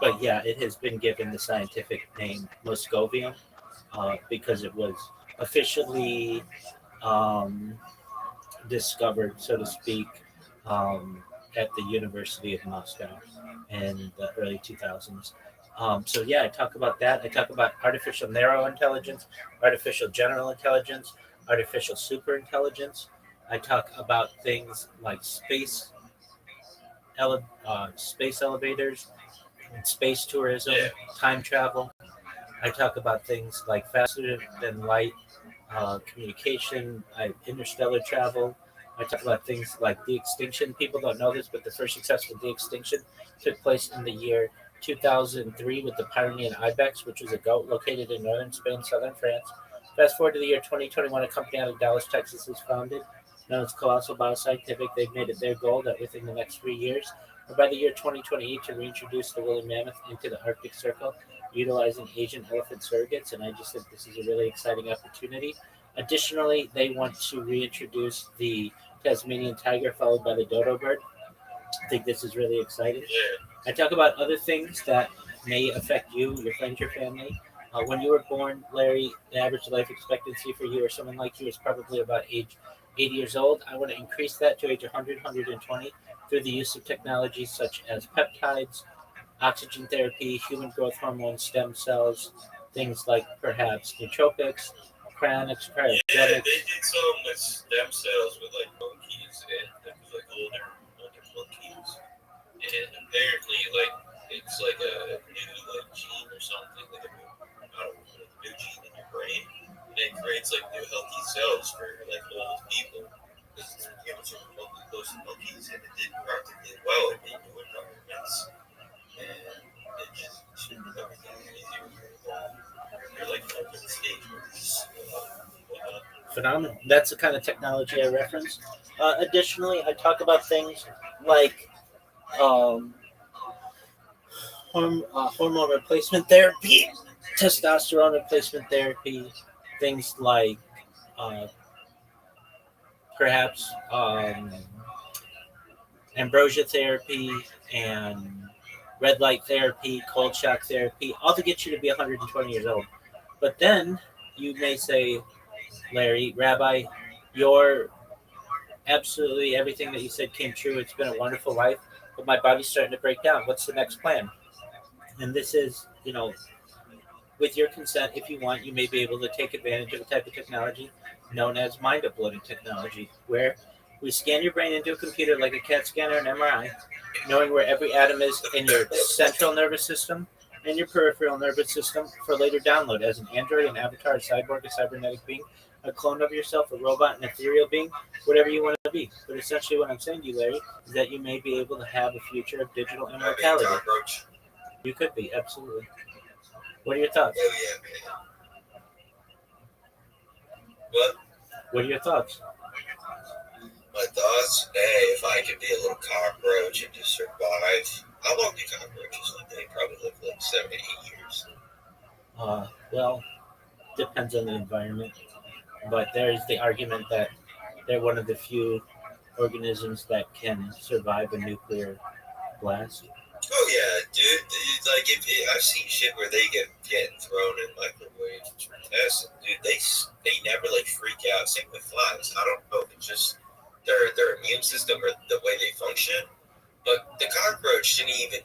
S2: but yeah, it has been given the scientific name Moscovium because it was officially um, discovered, so to speak, um, at the University of Moscow in the early 2000s. So yeah, I talk about that. I talk about artificial narrow intelligence, artificial general intelligence, artificial super intelligence. I talk about things like space elevators, space tourism,
S3: Yeah.
S2: time travel. I talk about things like faster than light communication, interstellar travel. I talk about things like de-extinction. People don't know this, but the first successful de-extinction took place in the year 2003 with the Pyrenean ibex, which was a goat located in northern Spain, southern France. Fast forward to the year 2021, a company out of Dallas, Texas is founded, known as Colossal Bioscientific. They've made it their goal that within the next 3 years, or by the year 2028, to reintroduce the woolly mammoth into the Arctic Circle utilizing Asian elephant surrogates, and I just think this is a really exciting opportunity. Additionally, they want to reintroduce the Tasmanian tiger, followed by the dodo bird. I think this is really exciting.
S3: Yeah.
S2: I talk about other things that may affect you, your friends, your family. When you were born, Larry, the average life expectancy for you or someone like you is probably about age 80 years old. I want to increase that to age 100, 120 through the use of technologies such as peptides, oxygen therapy, human growth hormone, stem cells, things like perhaps nootropics, cryonics,
S3: Yeah, they
S2: cryogenics.
S3: did some with stem cells with like monkeys and it was like older monkeys. And apparently like it's like a new like gene or something, like I don't know, a new gene in your brain. And it creates like new healthy cells for like old people. Because it's given to those monkeys and it did practically well in the new environments. And it just should make everything easier for you're like up in the stage where it's whatnot.
S2: Phenomenal. That's the kind of technology I reference. Additionally, I talk about things like um, hormone replacement therapy, testosterone replacement therapy, things like uh, perhaps ambrosia therapy and red light therapy, cold shock therapy, all to get you to be 120 years old. But then you may say, Larry, Rabbi, your absolutely everything that you said came true. It's been a wonderful life, but my body's starting to break down. What's the next plan? And this is, with your consent, if you want, you may be able to take advantage of a type of technology known as mind uploading technology, where we scan your brain into a computer like a CAT scanner and MRI, knowing where every atom is in your central nervous system and your peripheral nervous system for later download as an android, an avatar, a cyborg, a cybernetic being, a clone of yourself, a robot, an ethereal being, whatever you want to be. But essentially, what I'm saying to you, Larry, is that you may be able to have a future of digital immortality.
S3: Cockroach.
S2: You could be, absolutely. What are your thoughts?
S3: Oh yeah, man. What?
S2: What are your thoughts?
S3: My thoughts? Hey, if I could be a little cockroach and just survive, how long do cockroaches live? They probably live like 7 to 8 years.
S2: Well, depends on the environment. But there's the argument that they're one of the few organisms that can survive a nuclear blast.
S3: Oh yeah, dude. Like I've seen shit where they getting thrown in microwaves for tests, and dude, they never like freak out. Same with flies. I don't know if it's just their immune system or the way they function, but the cockroach didn't even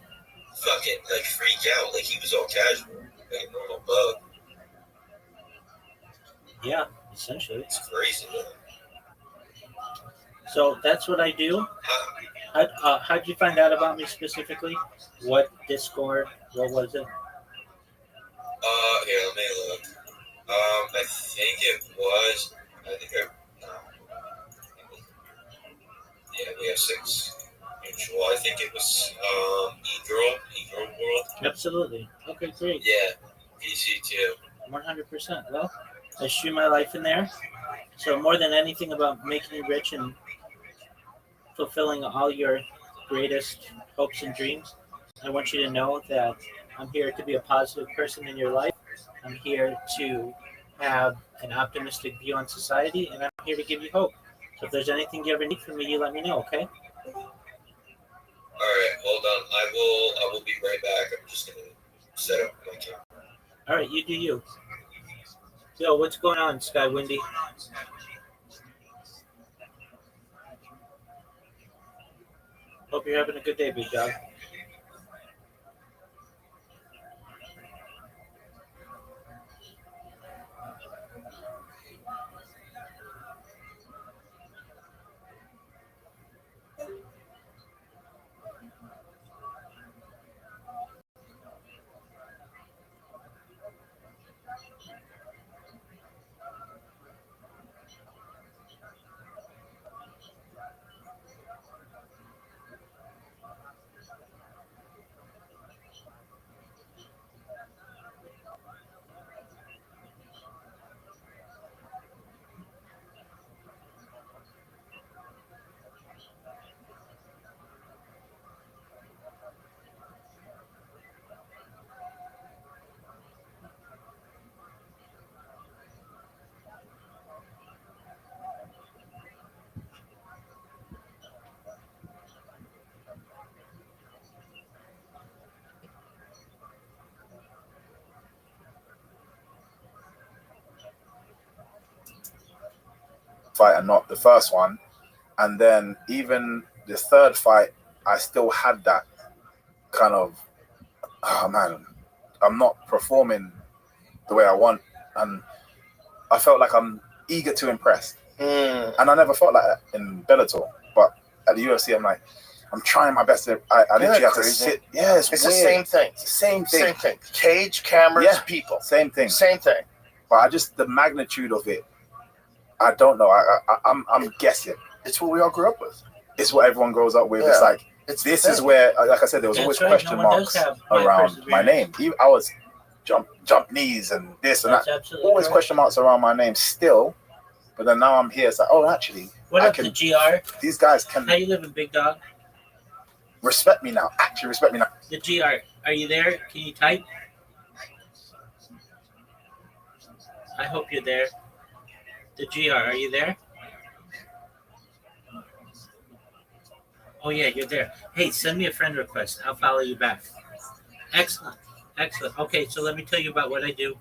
S3: fucking like freak out. Like he was all casual, like a normal bug.
S2: Yeah, essentially.
S3: It's crazy, man.
S2: So that's what I do. How'd you find out about me specifically? What Discord? What was it?
S3: Here, let me look. I think it was. I think yeah, we have 6 mutual. I think it was E-Girl World.
S2: Absolutely. Okay, great.
S3: Yeah, PC too.
S2: 100%. Well, I stream my life in there. So more than anything about making you rich and fulfilling all your greatest hopes and dreams, I want you to know that I'm here to be a positive person in your life. I'm here to have an optimistic view on society, and I'm here to give you hope. So if there's anything you ever need from me, you let me know, okay?
S3: All right, hold on. I will be right back. I'm just gonna set up my camera.
S2: All right, you do you. Yo, what's going on, Sky Windy? Hope you're having a good day, big dog.
S8: Fight and not the first one. And then even the third fight, I still had that kind of, oh man, I'm not performing the way I want. And I felt like I'm eager to impress. And I never felt like that in Bellator. But at the UFC, I'm like, I'm trying my best to, I literally have to sit. Yeah, it's
S1: the same thing.
S8: It's the same thing.
S1: Same thing. Cage, cameras,
S8: Yeah.
S1: people.
S8: Same thing.
S1: Same thing.
S8: But the magnitude of it, I don't know. I'm guessing.
S1: It's what we all grew up with.
S8: It's what everyone grows up with.
S1: Yeah.
S8: It's like,
S1: This
S8: is where, like I said, there was
S2: That's
S8: always
S2: right,
S8: question
S2: no one
S8: marks
S2: does have my
S8: around my name.
S2: perseverance.
S8: I was jump knees and this and
S2: That's
S8: that.
S2: absolutely
S8: Always
S2: correct.
S8: question marks around my name still. But then now I'm here. It's like, oh, actually,
S2: What
S8: I
S2: up,
S8: can,
S2: the GR?
S8: these guys can
S2: How you living, big dog?
S8: respect me now. Actually, respect me now.
S2: The GR, are you there? Can you type? I hope you're there. The GR, are you there? Oh yeah, you're there. Hey, send me a friend request. I'll follow you back. Excellent. Excellent. Okay, so let me tell you about what I do.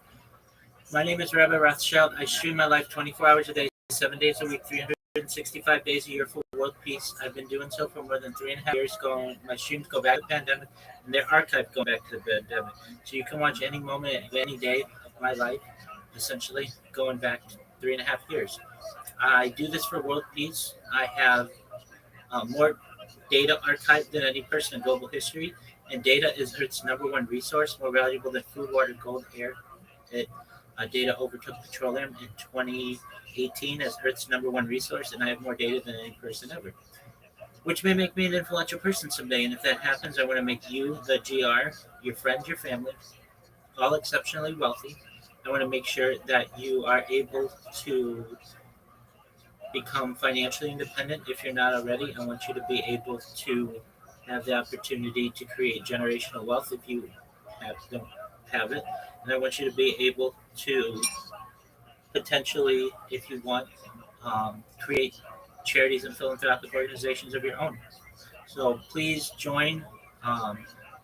S2: My name is Rabbi Rothschild. I stream my life 24 hours a day, 7 days a week, 365 days a year for world peace. I've been doing so for more than 3.5 years. My streams go back to the pandemic, and they're archived going back to the pandemic. So you can watch any moment, any day of my life, essentially going back 3.5 years. I do this for world peace. I have more data archived than any person in global history, and data is its number one resource, more valuable than food, water, gold, air. Data overtook petroleum in 2018 as Earth's #1 resource, and I have more data than any person ever. Which may make me an influential person someday, and if that happens, I want to make you, the GR, your friends, your family, all exceptionally wealthy. I want to make sure that you are able to become financially independent if you're not already. I want you to be able to have the opportunity to create generational wealth if you don't have it. And I want you to be able to potentially, if you want, create charities and philanthropic organizations of your own. So please join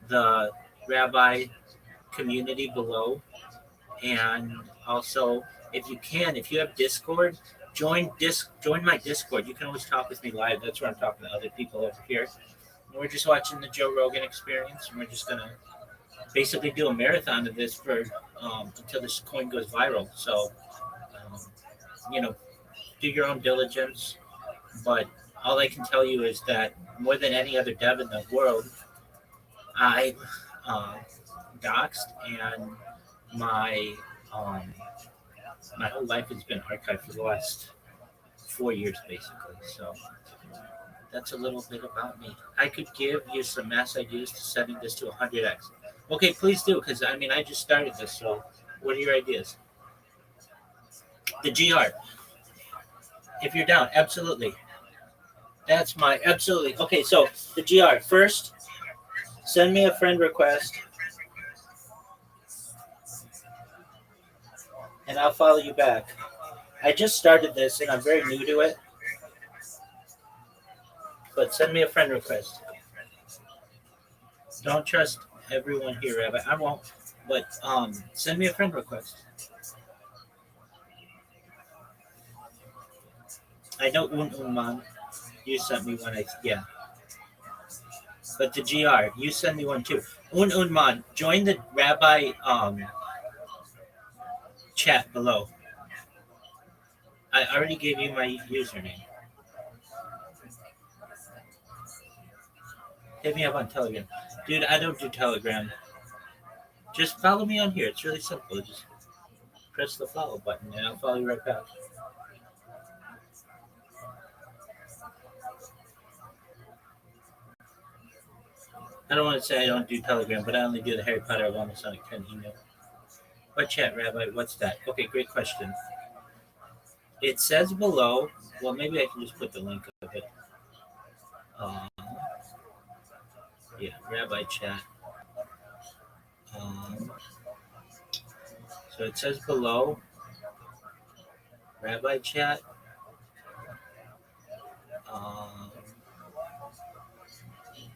S2: the Rabbi community below. And also, if you can, if you have Discord, join my Discord. You can always talk with me live. That's where I'm talking to other people over here. And we're just watching the Joe Rogan Experience, and we're just gonna basically do a marathon of this for until this coin goes viral. So, um, you know, do your own diligence. But all I can tell you is that more than any other dev in the world, I doxed, and my um, my whole life has been archived for the last 4 years, basically. So that's a little bit about me. I could give you some mass ideas to setting this to 100x. Okay, please do, because I mean, I just started this. So, what are your ideas? The GR. If you're down, absolutely. That's my absolutely. Okay, so the GR. First, send me a friend request, and I'll follow you back. I just started this, and I'm very new to it. But send me a friend request. Don't trust everyone here, Rabbi. I won't. But send me a friend request. I know Man, you sent me one. Yeah. But the GR, you send me one too. Man, join the Rabbi chat below. I already gave you my username. Hit me up on Telegram. Dude, I don't do Telegram. Just follow me on here. It's really simple. Just press the follow button and I'll follow you right back. I don't want to say I don't do Telegram, but I only do the Harry Potter Wellness Sonic 10 email. What chat, Rabbi? What's that? Okay, great question. It says below, well, maybe I can just put the link of it. Yeah, Rabbi chat. So it says below, Rabbi chat.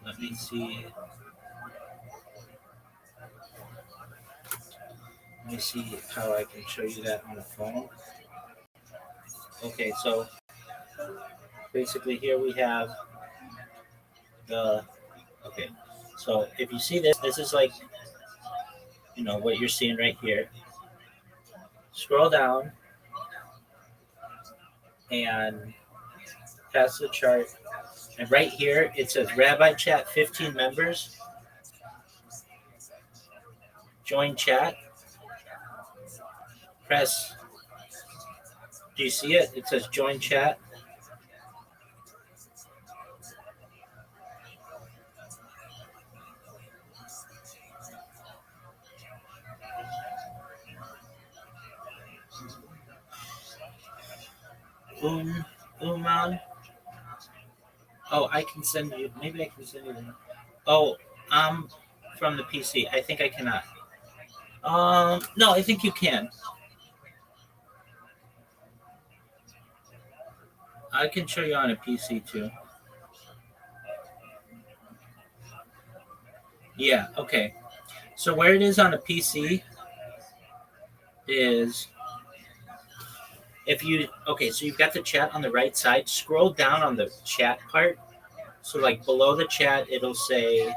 S2: Let me see. Let me see how I can show you that on the phone. Okay, so basically here we have the, okay, so if you see this is like, you know, what you're seeing right here. Scroll down and pass the chart. And right here, it says Rabbi Chat 15 members. Join chat. Press, do you see it? It says join chat. Uman. Oh, I can send you, maybe I can send you the, oh, I'm from the PC. I think I cannot. No, I think you can. I can show you on a PC too. Yeah, okay. So where it is on a PC is if you, okay, so you've got the chat on the right side. Scroll down on the chat part. So like below the chat, it'll say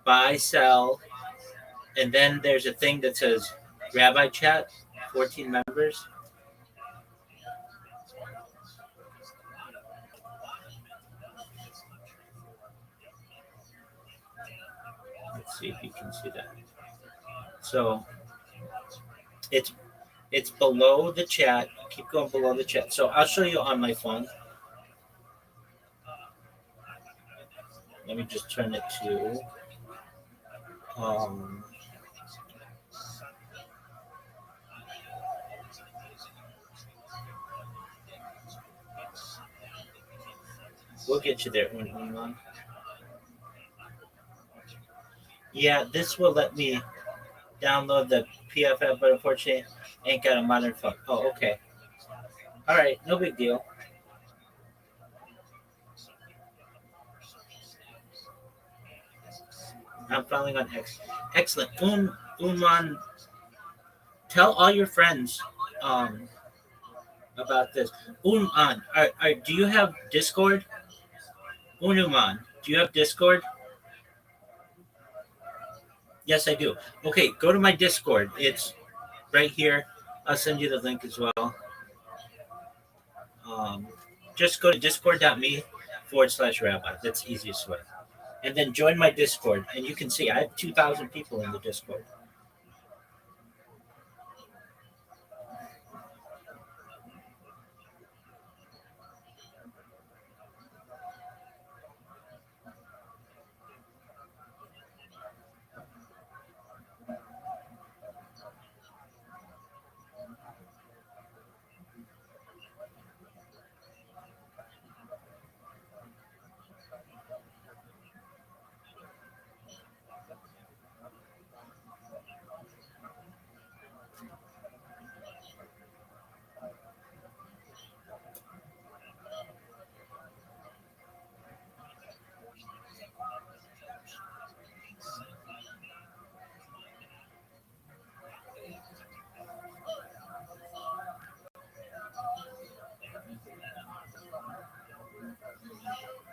S2: buy, sell, and then there's a thing that says Rabbi Chat, 14 members. Let's see if you can see that. So It's below the chat. Keep going below the chat. So I'll show you on my phone. Let me just turn it to. We'll get you there, Unman. Yeah, this will let me download the PFF, but unfortunately, ain't got a modern phone. Oh, okay. All right, no big deal. I'm following on X. Excellent. Unman, tell all your friends about this. Unman, do you have Discord? Unuman, do you have Discord? Yes, I do. Okay, go to my Discord. It's right here. I'll send you the link as well. Just go to discord.me/rabbi. That's the easiest way. And then join my Discord. And you can see I have 2,000 people in the Discord.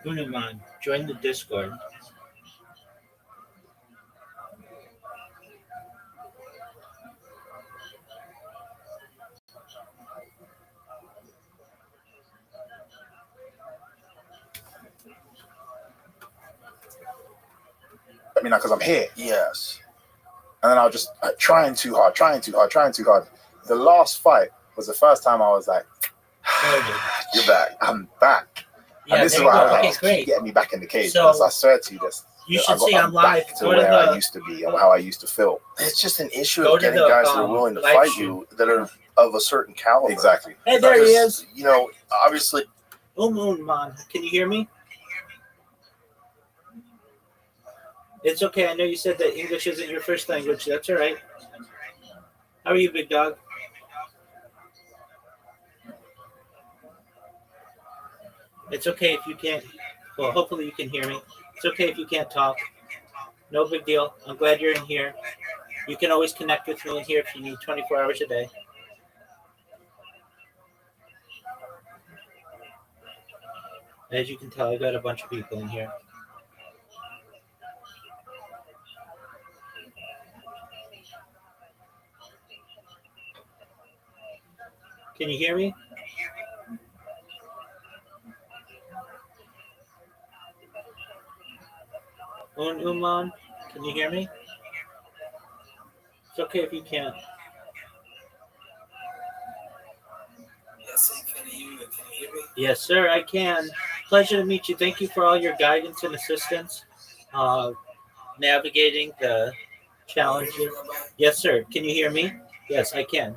S2: Unuman, join the Discord.
S8: I mean, because I'm here.
S7: Yes.
S8: And then I was just trying too hard. The last fight was the first time I was like, you're back. I'm back.
S2: Yeah,
S8: and this is
S2: there
S8: why
S2: you
S8: I
S2: go.
S8: was like,
S2: Okay,
S8: just
S2: great.
S8: keep getting me back in the cage.
S2: So,
S8: Because I swear to you this.
S2: You should see I'm live.
S8: To where I used to be and how I used to feel.
S7: It's just an issue
S2: Go
S7: of
S2: to
S7: getting
S2: the,
S7: guys that are willing to
S2: live
S7: fight
S2: stream.
S7: you that are of a certain caliber.
S8: Exactly.
S2: Hey, there he
S7: Because,
S2: is.
S7: you know, obviously.
S2: Unuman, can you hear me? It's okay. I know you said that English isn't your first language. That's all right. How are you, big dog? It's okay if you can't. Well, hopefully you can hear me. It's okay if you can't talk. No big deal. I'm glad you're in here. You can always connect with me in here if you need 24 hours a day. As you can tell, I got a bunch of people in here. Can you hear me? Uman, can you hear me? It's okay if you can't.
S3: Yes, I can hear you. Can you hear me?
S2: Yes, sir, I can. Pleasure to meet you. Thank you for all your guidance and assistance, navigating the challenges. Yes, sir. Can you hear me? Yes, I can.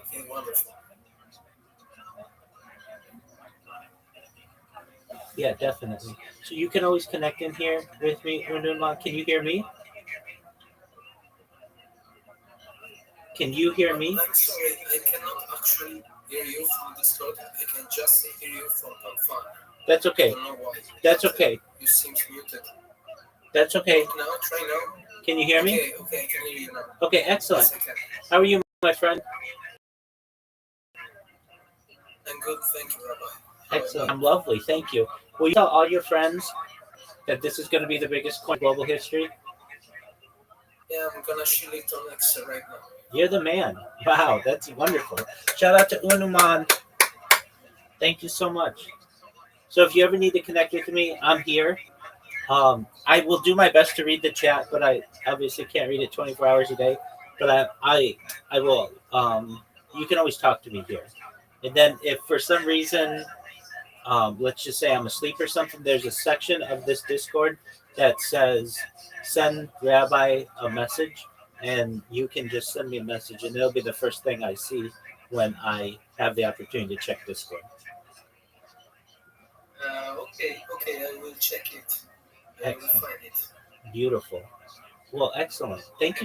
S3: Okay, wonderful.
S2: Yeah, definitely. So you can always connect in here with me. Can you hear me? Can you hear me?
S3: I'm sorry, I cannot actually hear you from Discord. I can just hear you from phone.
S2: That's okay.
S3: I don't know why.
S2: That's okay.
S3: You seem muted.
S2: That's okay.
S3: Now, try now.
S2: Can you hear me?
S3: Okay, I can hear you now.
S2: Okay, excellent.
S3: Yes, I can.
S2: How are you, my friend?
S3: I'm good, thank you, Rabbi.
S2: Excellent. I'm lovely. Thank you. Will you tell all your friends that this is going to be the biggest coin in global history?
S3: Yeah, I'm gonna shoot it on X right now.
S2: You're the man. Wow, that's wonderful. Shout out to Unuman. Thank you so much. So if you ever need to connect with me, I'm here. I will do my best to read the chat, but I obviously can't read it 24 hours a day. But I will. You can always talk to me here. And then if for some reason, let's just say I'm asleep or something, there's a section of this Discord that says send Rabbi a message, and you can just send me a message, and it'll be the first thing I see when I have the opportunity to check Discord.
S3: Okay, I will check it. I will
S2: Excellent.
S3: find it.
S2: Beautiful. Well, excellent. Thank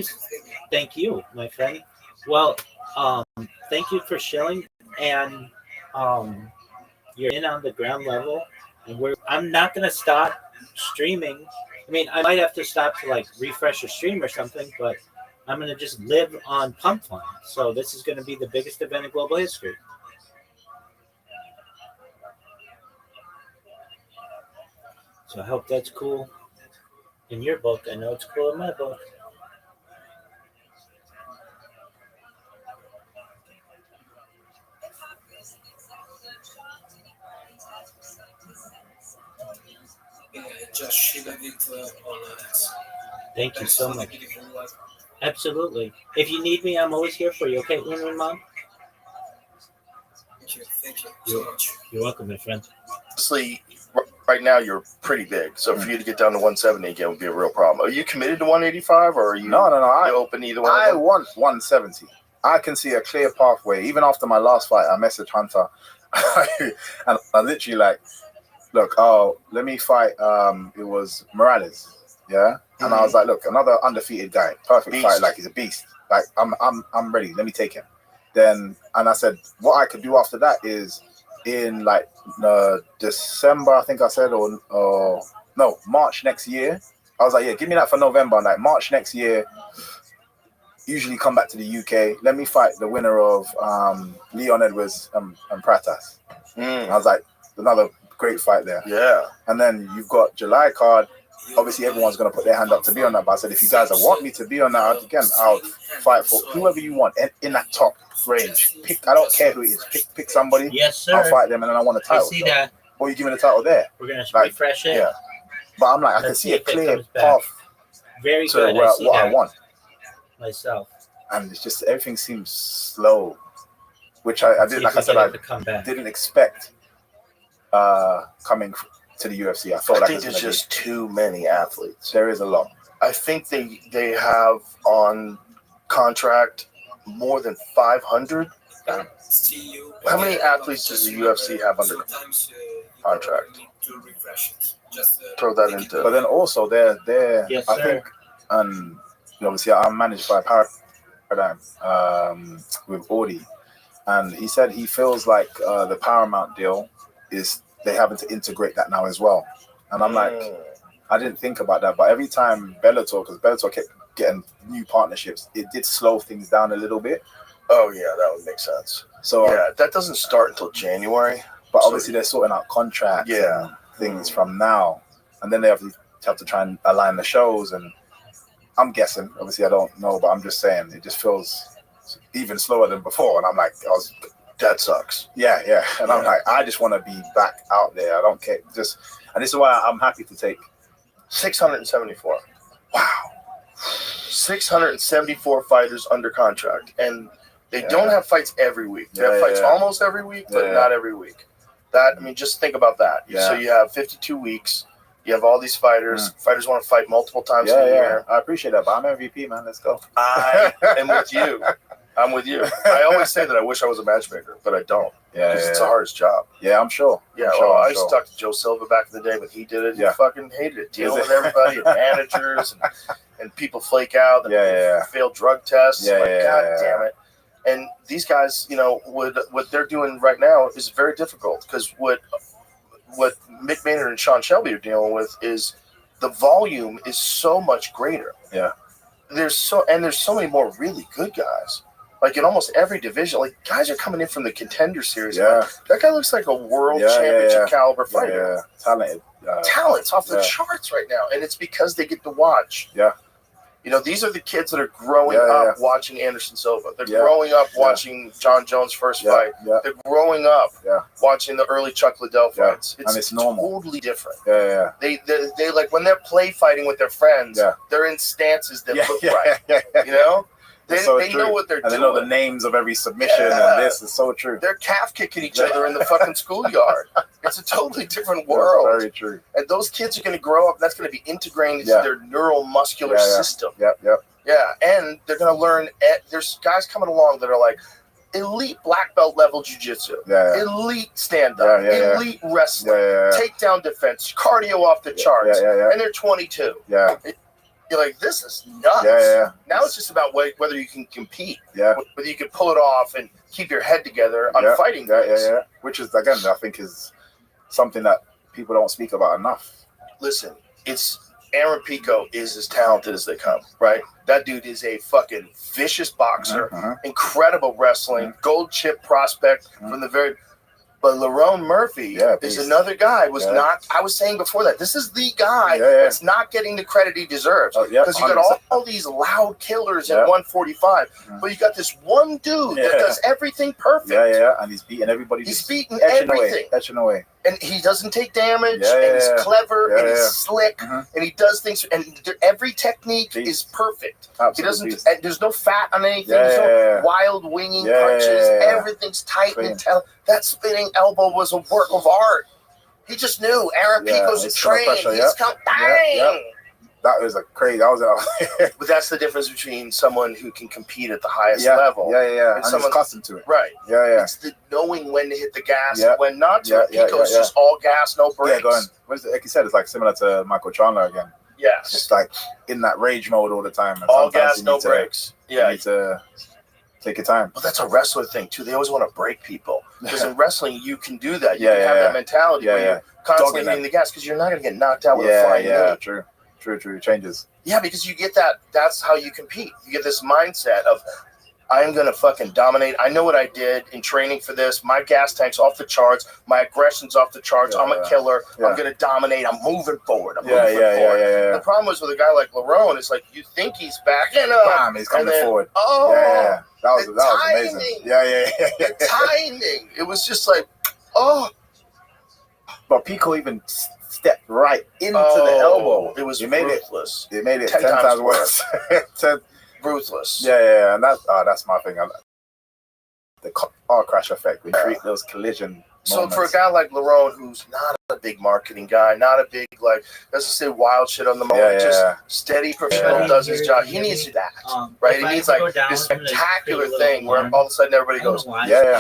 S2: you, my friend. Well, thank you for sharing, and you're in on the ground level, and I'm not gonna stop streaming. I mean, I might have to stop to like refresh a stream or something, but I'm gonna just live on Pump Fun. So this is gonna be the biggest event in global history. So I hope that's cool in your book. I know it's cool in my book.
S3: Yeah, just shared it on X.
S2: Thank you
S3: Thanks
S2: so
S3: for the
S2: much.
S3: beautiful life.
S2: Absolutely. If you need me, I'm always here for you. Okay, Mom?
S3: Thank you so much.
S2: You're welcome, my friend.
S7: Honestly, right now you're pretty big, so for you to get down to 170 again would be a real problem. Are you committed to 185, or are you?
S8: No.
S7: I open either one.
S8: I want 170. I can see a clear pathway. Even after my last fight, I messaged Hunter, and I literally like, look, let me fight. It was Morales, yeah, and I was like, look, another undefeated guy, perfect fight, like he's a beast. Like I'm ready. Let me take him. Then, and I said, what I could do after that is in like December, I think I said, or no, March next year. I was like, yeah, give me that for November. And like March next year, usually come back to the UK. Let me fight the winner of Leon Edwards and Pratas. I was like, another great fight there.
S7: Yeah.
S8: And then you've got July card. Obviously, everyone's going to put their hand up to be on that. But I said, if you guys want me to be on that, again, I'll fight for whoever you want in that top range. I don't care who it is. Pick somebody.
S2: Yes, sir.
S8: I'll fight them, and then I want a title.
S2: I see that.
S8: Or you give me the title there.
S2: We're going to refresh it.
S8: Yeah. But I'm like, I can
S2: Let's
S8: see
S2: see
S8: a
S2: if it
S8: clear
S2: comes back.
S8: path
S2: Very
S8: to
S2: good.
S8: what I want.
S2: Myself.
S8: And it's just, everything seems slow, which I did, like I said, I didn't expect coming to the UFC. I
S7: think there's just too many athletes.
S8: There is a lot.
S7: I think they have on contract more than 500. How many athletes does the UFC have under contract? Throw that into.
S8: But then also they're
S2: Yes,
S8: I think, and obviously I'm managed by Paradigm with Audi, and he said he feels like the Paramount deal is they having to integrate that now as well. And I'm like, I didn't think about that, but every time because Bellator kept getting new partnerships, it did slow things down a little bit.
S7: Oh yeah, that would make sense. So yeah, that doesn't start until January.
S8: But obviously they're sorting out contracts and things from now, and then they have to try and align the shows. And I'm guessing, obviously I don't know, but I'm just saying it just feels even slower than before. And I'm like, that sucks. Yeah. And I'm like, I just want to be back out there. I don't care. And this is why I'm happy to take
S7: 674. Wow. 674 fighters under contract, and they don't have fights every week. They have fights almost every week, but not every week. That, I mean, just think about that. So you have 52 weeks. You have all these fighters. Fighters want to fight multiple times a year.
S8: I appreciate that, but I'm MVP, man. Let's go.
S7: I am with you. I'm with you. I always say that I wish I was a matchmaker, but I don't. Because it's the hardest job.
S8: Yeah, I'm sure.
S7: Yeah, I used to talk to Joe Silva back in the day when he did it. He fucking hated it. Dealing with everybody, and managers, and people flake out, and fail drug tests. God damn it. And these guys, what they're doing right now is very difficult, because what Mick Maynard and Sean Shelby are dealing with is the volume is so much greater.
S8: Yeah.
S7: There's so many more really good guys. Like in almost every division, like guys are coming in from the Contender Series.
S8: Yeah.
S7: Like, that guy looks like a world championship caliber fighter.
S8: Yeah. Talented.
S7: Talent's off the charts right now, and it's because they get to watch.
S8: Yeah.
S7: These are the kids that are growing up watching Anderson Silva. They're growing up watching John Jones' first fight. Yeah. They're growing up watching the early Chuck Liddell fights. It's normal. Totally different.
S8: Yeah.
S7: They like when they're play fighting with their friends, they're in stances that look right. They
S8: true.
S7: know what they're
S8: and
S7: doing.
S8: they know the names of every submission, and this is so true.
S7: They're calf kicking each other in the fucking schoolyard. It's a totally different world.
S8: That's very true.
S7: And those kids are going to grow up. That's going to be integrated into their neuromuscular system.
S8: Yep.
S7: Yeah, and they're going to learn. There's guys coming along that are like elite black belt level jiu-jitsu, elite stand-up, elite wrestling, takedown defense, cardio off the charts, and they're 22.
S8: Yeah.
S7: You're like, this is nuts. Now it's just about whether you can compete, whether you can pull it off and keep your head together on fighting things.
S8: Which is, again, I think is something that people don't speak about enough.
S7: Listen, Aaron Pico is as talented as they come, right? That dude is a fucking vicious boxer, incredible wrestling, gold chip prospect from the very... But Lerone Murphy is another guy. I was saying before that, this is the guy that's not getting the credit he deserves. Because you got all these loud killers at 145, but you got this one dude that does everything perfect.
S8: And he's beating everybody.
S7: He's beating everything.
S8: Etching away.
S7: And he doesn't take damage, and he's clever, and he's slick, and he does things, and every technique is perfect. He doesn't. And there's no fat on anything. There's no wild winging punches. Everything's tight and intelligent. That spinning elbow was a work of art. He just knew Aaron Pico's trained. He's come bang.
S8: That was a crazy.
S7: But that's the difference between someone who can compete at the highest level.
S8: And someone accustomed to it.
S7: Right. It's the knowing when to hit the gas and when not to. Pico's just all gas, no brakes.
S8: Like you said, it's like similar to Michael Chandler again.
S7: Yes.
S8: Just like in that rage mode all the time. And
S7: all gas, no brakes.
S8: You need to take your time.
S7: Well, that's a wrestler thing too. They always want to break people because in wrestling you can do that. You can have that mentality where you're constantly hitting the gas because you're not going to get knocked out with a flying knee.
S8: True. It changes.
S7: Yeah, because you get that. That's how you compete. You get this mindset of, I'm going to fucking dominate. I know what I did in training for this. My gas tank's off the charts. My aggression's off the charts. I'm a killer. I'm going to dominate. I'm moving forward. I'm moving forward. The problem is with a guy like Lerone, it's like you think he's backing up.
S8: Bam, he's coming forward.
S7: Oh,
S8: that was amazing.
S7: The timing. It was just like, oh.
S8: But Pico even stepped right into the elbow.
S7: It was ruthless.
S8: It made it 10 times worse.
S7: Ruthless.
S8: And that's my thing. The car crash effect. We create those collision moments.
S7: For a guy like Lerone, who's not a big marketing guy, not a big doesn't say wild shit on the moment, just steady professional, does his job. He needs that, right? He needs this spectacular thing where all of a sudden everybody goes,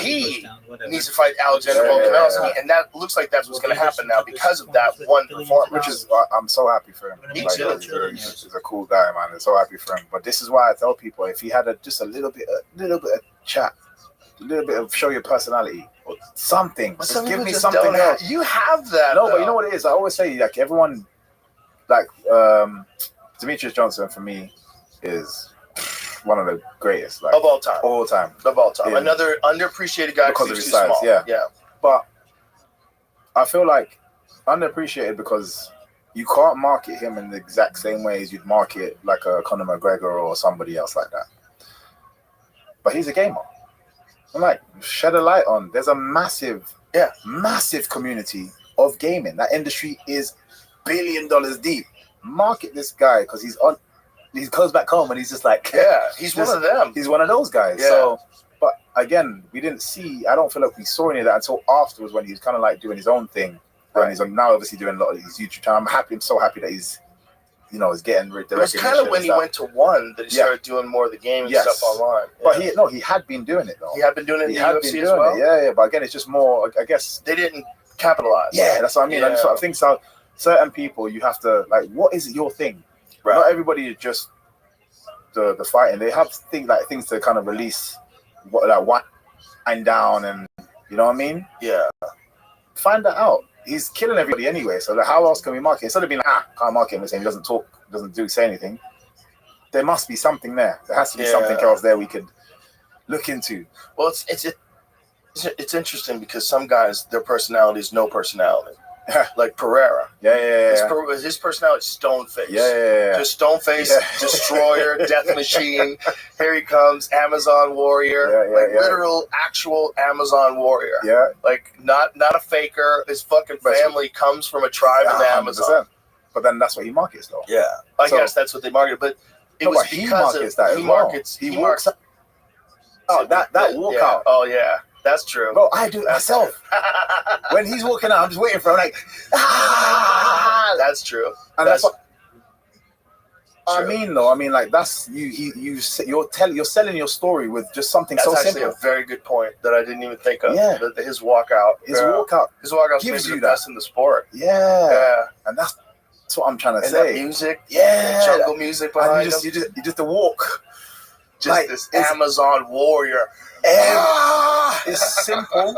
S7: he needs to fight Alexander Volkanovski, and that looks like that's what's going to happen now because of that one performance.
S8: Which is, I'm so happy for him.
S7: Me too.
S8: He's a cool guy, man. I'm so happy for him. But this is why I tell people, if he had just a little bit of chat, a little bit of show your personality, or something. Just give me something else.
S7: You have that.
S8: No, but you know what it is? I always say, like, everyone, like, Demetrius Johnson for me is one of the greatest, like,
S7: of all time.
S8: Yeah.
S7: Another underappreciated guy
S8: because of his size.
S7: Yeah.
S8: But I feel like underappreciated because you can't market him in the exact same way as you'd market like a Conor McGregor or somebody else like that. But he's a gamer. I'm like, shed a light on. There's a massive community of gaming. That industry is $1 billion deep. Market this guy because he goes back home and he's just like,
S7: he's one of them.
S8: He's one of those guys.
S7: Yeah.
S8: So, but again, I don't feel like we saw any of that until afterwards when he was kind of like doing his own thing. And he's now obviously doing a lot of his YouTube channel. I'm so happy that he's getting rid of the recognition. It was kind of
S7: when he went to one that he started doing more of the gaming stuff online.
S8: But he had been doing it though.
S7: He had been doing it in the UFC as well.
S8: Yeah. But again, it's just more, I guess.
S7: They didn't capitalize.
S8: Yeah, that's what I mean.
S7: Yeah.
S8: I think so. Certain people, you have to, like, what is your thing? Right. Not everybody is just the fighting. They have things to kind of release, wind down, and you know what I mean?
S7: Yeah.
S8: Find that out. He's killing everybody anyway. So how else can we market? Instead of being like, can't market him and saying he doesn't talk, say anything. There must be something there. There has to be something else there we could look into.
S7: Well, it's interesting because some guys, their personality is no personality. Like Pereira. His personality is stone face. Just stone face, destroyer, death machine. Here he comes, Amazon warrior. Literal, actual Amazon warrior.
S8: Yeah.
S7: Like not a faker. His fucking family comes from a tribe in the Amazon.
S8: But then that's what he markets though.
S7: Yeah. I guess that's what they market. But It
S8: No,
S7: was
S8: but he
S7: because
S8: markets
S7: of
S8: that
S7: he
S8: as well.
S7: markets.
S8: He
S7: He
S8: walks
S7: marks.
S8: Oh, that walkout.
S7: Yeah. Oh yeah, that's true.
S8: Bro, I do it
S7: That's
S8: myself.
S7: true.
S8: When he's walking out, I'm just waiting for him, like, ah!
S7: That's true.
S8: And that's what I
S7: true.
S8: mean, though. I mean, like, that's you're selling your story with just something
S7: That's
S8: so
S7: actually
S8: simple.
S7: a very good point that I didn't even think of.
S8: Yeah.
S7: His walkout.
S8: His walkout
S7: gives
S8: gives
S7: you
S8: you
S7: the
S8: that.
S7: best in the sport.
S8: Yeah. And that's what I'm trying to
S7: And
S8: say.
S7: that music,
S8: Yeah.
S7: the jungle music behind
S8: And
S7: him.
S8: you just the walk.
S7: Just
S8: like,
S7: this Amazon warrior.
S8: It's simple.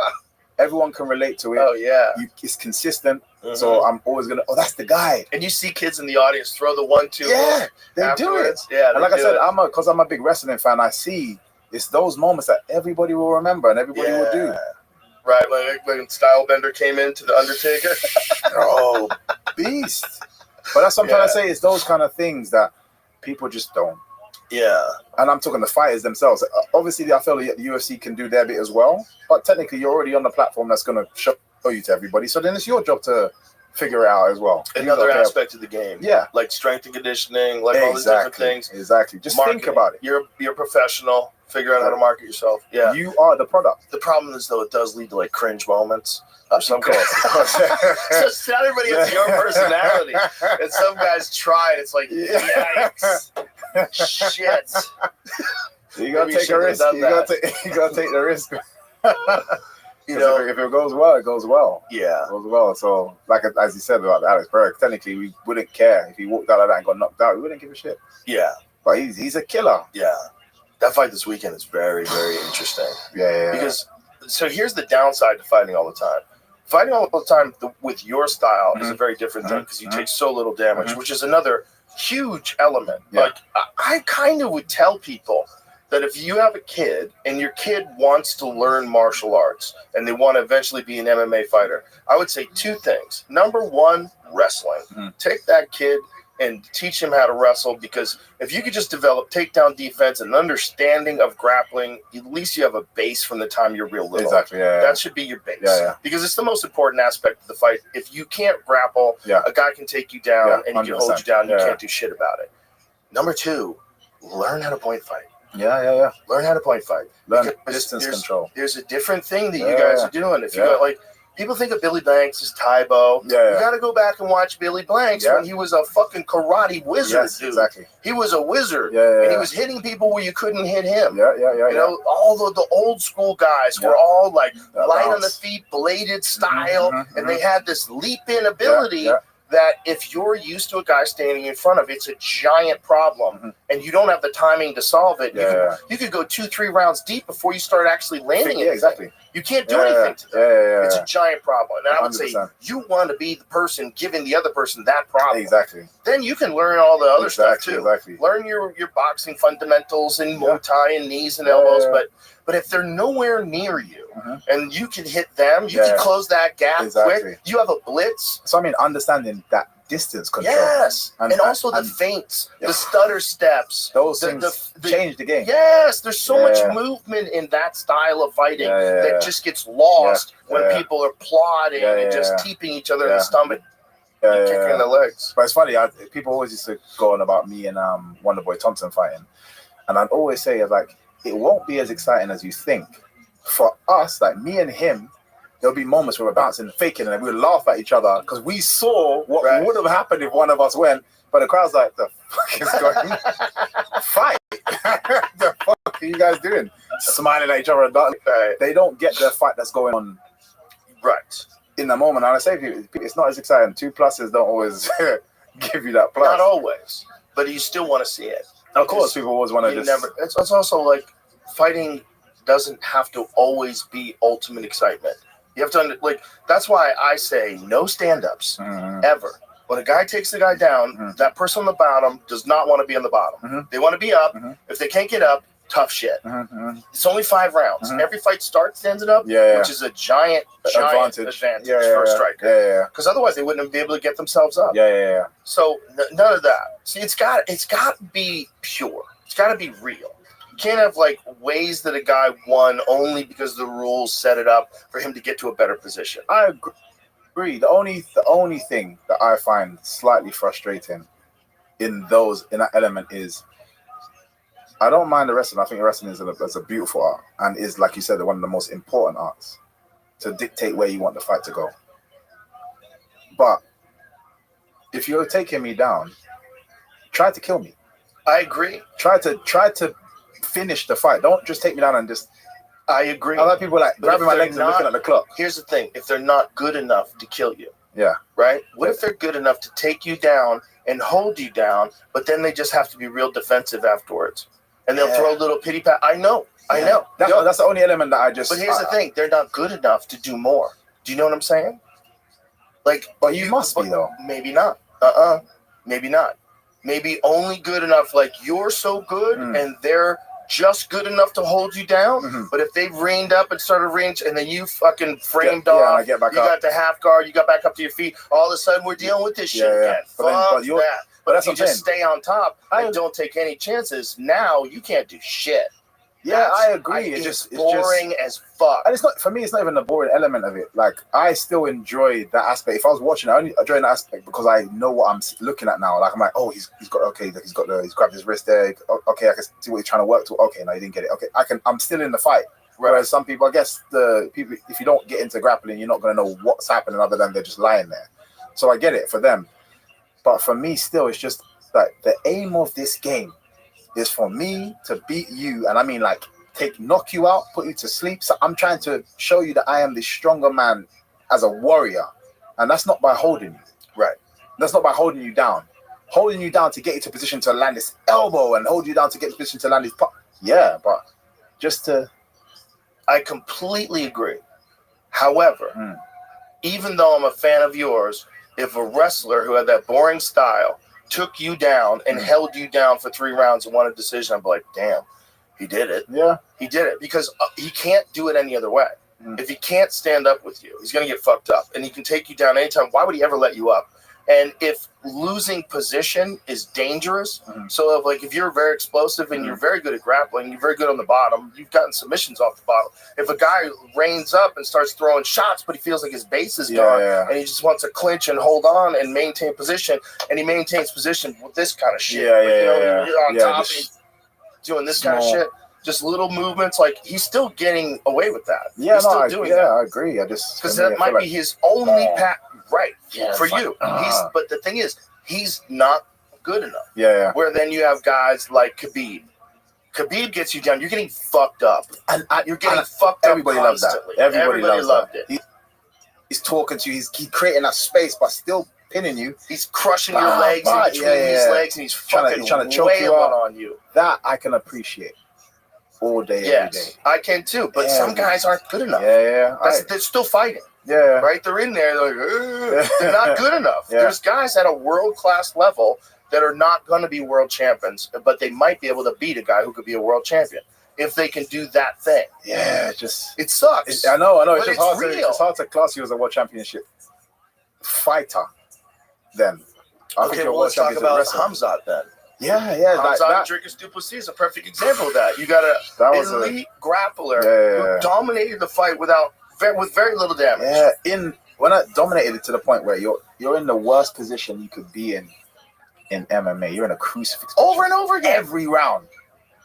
S8: Everyone can relate to it.
S7: Oh yeah.
S8: It's consistent. So I'm always gonna. Oh, that's the guy.
S7: And you see kids in the audience throw the 1-2.
S8: Yeah, they do it.
S7: Yeah,
S8: and like I said, because I'm a big wrestling fan. I see it's those moments that everybody will remember and everybody will do.
S7: Right, when Stylebender came into the Undertaker.
S8: Oh, beast. But that's what I'm trying to say. It's those kind of things that people just don't.
S7: Yeah.
S8: And I'm talking the fighters themselves. Obviously, I feel the UFC can do their bit as well. But technically, you're already on the platform that's going to show you to everybody. So then it's your job to figure it out as well.
S7: Another aspect of the game.
S8: Yeah.
S7: Like strength and conditioning, like all these different things.
S8: Exactly. Just think about it.
S7: You're a professional. Figure out how to market yourself. Yeah.
S8: You are the product.
S7: The problem is, though, it does lead to like cringe moments. Some guys. So not everybody has your personality. And some guys try, and it's like, yikes. Shit.
S8: You gotta take a risk. You gotta take the risk.
S7: You know,
S8: if it goes well, it goes well.
S7: Yeah,
S8: it goes well. So, like as you said about Alex Berg, technically we wouldn't care if he walked out of that and got knocked out. We wouldn't give a shit.
S7: Yeah,
S8: but he's a killer.
S7: Yeah, that fight this weekend is very, very interesting.
S8: Yeah.
S7: Because so here's the downside to fighting all the time. Fighting all the time with your style is a very different thing because you take so little damage, which is another huge element.
S8: Yeah.
S7: Like I kind of would tell people that if you have a kid and your kid wants to learn martial arts and they want to eventually be an MMA fighter, I would say two things. Number one, wrestling. Take that kid and teach him how to wrestle, because if you could just develop takedown defense and understanding of grappling, at least you have a base from the time you're real little.
S8: Exactly. Yeah.
S7: That should be your base.
S8: Yeah.
S7: Because it's the most important aspect of the fight. If you can't grapple, a guy can take you down and he can hold you down. You can't do shit about it. Number two, learn how to point fight.
S8: Yeah.
S7: Learn how to point fight.
S8: Learn distance control.
S7: There's a different thing that you guys are doing. If you got like, people think of Billy Blanks as Tybo. You got to go back and watch Billy Blanks when he was a fucking karate wizard, dude.
S8: Exactly.
S7: He was a wizard.
S8: And
S7: he was hitting people where you couldn't hit him.
S8: You
S7: know, all the old school guys were all like light on the feet, bladed style, and they had this leap in ability. That if you're used to a guy standing in front of, it's a giant problem, and you don't have the timing to solve it. You could go 2-3 rounds deep before you start actually landing it.
S8: Exactly.
S7: You can't do anything to them. It's a giant problem. And I would
S8: 100%.
S7: say you want to be the person giving the other person that problem.
S8: Exactly.
S7: Then you can learn all the other stuff too.
S8: Exactly.
S7: Learn your boxing fundamentals and Muay Thai and knees and elbows. But if they're nowhere near you and you can hit them, you can close that gap quick. You have a blitz.
S8: So I mean, understanding that distance control.
S7: Yes, and also the feints, the stutter steps.
S8: Those things change the game.
S7: Yes, there's so much movement in that style of fighting that just gets lost when people are plodding and just keeping each other in the stomach. Kicking in the legs.
S8: But it's funny, people always used to go on about me and Wonderboy Thompson fighting. And I'd always say, like, it won't be as exciting as you think. For us, like me and him, there'll be moments where we're bouncing and faking and we'll laugh at each other because we saw what would have happened if one of us went. But the crowd's like, the fuck is going on? Fight. The fuck are you guys doing? Smiling at each other. They don't get the fight that's going on in the moment. And I say to you, it's not as exciting. 2 pluses don't always give you that plus.
S7: Not always, but you still want to see it.
S8: Of course, people always want to just...
S7: It's also like fighting doesn't have to always be ultimate excitement. You have to, that's why I say no stand-ups ever. When a guy takes the guy down, that person on the bottom does not want to be on the bottom. They want to be up. If they can't get up, tough shit. It's only 5 rounds. Every fight starts standing up, which is a giant advantage for a striker. Because otherwise they wouldn't be able to get themselves up. So none of that. See, it's got to be pure. It's got to be real. You can't have ways that a guy won only because the rules set it up for him to get to a better position.
S8: I agree. The only thing that I find slightly frustrating in that element is I don't mind the wrestling. I think wrestling is a beautiful art and is, like you said, one of the most important arts to dictate where you want the fight to go. But if you're taking me down, try to kill me.
S7: I agree.
S8: Try to finish the fight. Don't just take me down and just.
S7: I agree.
S8: I like people like grabbing my legs and looking at the clock.
S7: Here's the thing: if they're not good enough to kill you,
S8: yeah,
S7: right? What if they're good enough to take you down and hold you down, but then they just have to be real defensive afterwards, and they'll throw a little pity pat. I know.
S8: That's the only element that I just.
S7: But here's the thing: they're not good enough to do more. Do you know what I'm saying? Like,
S8: but you must be though.
S7: Maybe not. Maybe not. Maybe only good enough. Like you're so good, and they're just good enough to hold you down. But if they've reined up and started range, and then you fucking framed off, you got the half guard, you got back up to your feet. All of a sudden, we're dealing with this shit again. Fuck that. But if you just stay on top and don't take any chances, now you can't do shit.
S8: Yeah, I agree. It's
S7: boring as fuck.
S8: And it's not for me. It's not even the boring element of it. Like I still enjoy that aspect. If I was watching, I only enjoy that aspect because I know what I'm looking at now. Like I'm like, oh, he's grabbed his wrist there. Okay, I can see what he's trying to work to. Okay, no, he didn't get it. Okay, I'm still in the fight. Right. Whereas some people, I guess the people, if you don't get into grappling, you're not going to know what's happening other than they're just lying there. So I get it for them, but for me, still, it's just like the aim of this game is for me to beat you, and I mean like knock you out, put you to sleep. So I'm trying to show you that I am the stronger man as a warrior, and that's not by holding you.
S7: Right.
S8: That's not by holding you down. Holding you down to get you to position to land this elbow and hold you down to get to position to land this pop. Yeah, but just to.
S7: I completely agree. However, even though I'm a fan of yours, if a wrestler who had that boring style took you down and held you down for 3 rounds and won a decision, I'm like, damn, he did it.
S8: Yeah.
S7: He did it because he can't do it any other way. If he can't stand up with you, he's going to get fucked up. And he can take you down anytime. Why would he ever let you up? And if losing position is dangerous, so if you're very explosive and you're very good at grappling, you're very good on the bottom, you've gotten submissions off the bottom. If a guy reins up and starts throwing shots, but he feels like his base is gone, and he just wants to clinch and hold on and maintain position, and he maintains position with this kind of shit. On top, doing this kind of shit. Just little movements, like he's still getting away with that.
S8: Yeah,
S7: he's still doing that.
S8: I agree.
S7: Because that might be his only path. Right, for you. But the thing is, he's not good enough.
S8: Yeah.
S7: Where then you have guys like Khabib. Khabib gets you down. You're getting fucked up. You're getting fucked up constantly.
S8: Everybody loved
S7: it.
S8: He's talking to you. He's keeping that space, but still pinning you.
S7: He's crushing your legs in between his legs, and he's trying to choke you out on you.
S8: That I can appreciate all day, every day.
S7: I can too. But some guys aren't good enough. They're still fighting.
S8: Yeah.
S7: Right? They're in there. They're like, they're not good enough. There's guys at a world-class level that are not going to be world champions, but they might be able to beat a guy who could be a world champion if they can do that thing.
S8: Yeah,
S7: it sucks.
S8: I know.
S7: But
S8: It's hard to class you as a world championship fighter. Then,
S7: let's talk about Hamzat then.
S8: Yeah.
S7: Hamzat Dricus Duplessis is a perfect example of that. You got an elite grappler who dominated the fight with very little damage.
S8: Yeah, when I dominated it to the point where you're in the worst position you could be in MMA. You're in a crucifix
S7: over and over again,
S8: every round,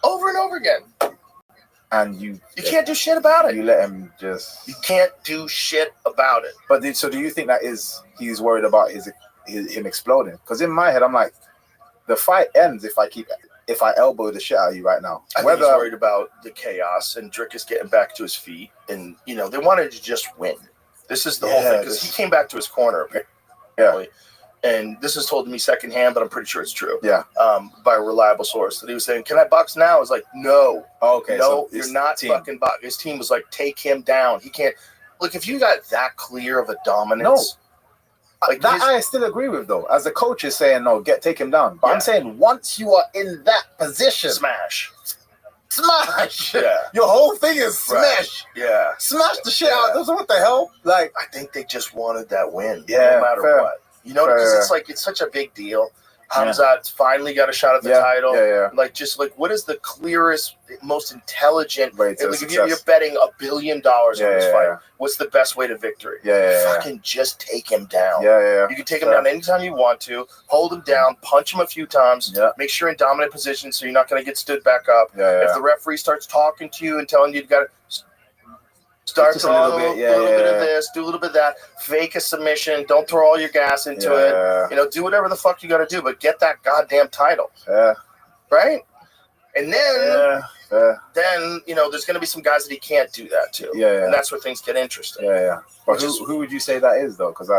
S7: over and over again,
S8: and you
S7: can't do shit about it.
S8: You let him just.
S7: You can't do shit about it.
S8: But so do you think that he's worried about him exploding? Because in my head, I'm like, the fight ends if I elbow the shit out of you right now.
S7: I think he's worried about the chaos and Dricus getting back to his feet, and they wanted to just win. This is the whole thing because he came back to his corner apparently, and this is told to me secondhand, but I'm pretty sure it's true.
S8: Yeah,
S7: by a reliable source that he was saying, "Can I box now?" I was like, "No,
S8: okay,
S7: no, you're not fucking box." His team was like, "Take him down. He can't." Look, if you got that clear of a dominance.
S8: Like that I still agree with though. As the coach is saying, no, take him down. But I'm saying once you are in that position,
S7: smash.
S8: Yeah, your whole thing is smash.
S7: Right. Yeah,
S8: smash the shit out. What the hell? Like
S7: I think they just wanted that win.
S8: Yeah,
S7: no matter what. Because it's like it's such a big deal. Hamzat finally got a shot at the title.
S8: Yeah.
S7: Like, just like, what is the clearest, most intelligent
S8: Way to
S7: like, if
S8: success.
S7: you're betting $1 billion on this fight,
S8: yeah.
S7: what's the best way to victory? Fucking just take him down.
S8: Yeah.
S7: You can take him down anytime you want to, hold him down, punch him a few times, make sure you're in dominant position so you're not going to get stood back up. If the referee starts talking to you and telling you got to start to a little bit of this, do a little bit of that, fake a submission, don't throw all your gas into it. You know, do whatever the fuck you got to do, but get that goddamn title. Right? And then you know, there's going to be some guys that he can't do that to. And that's where things get interesting.
S8: But who would you say that is though? Because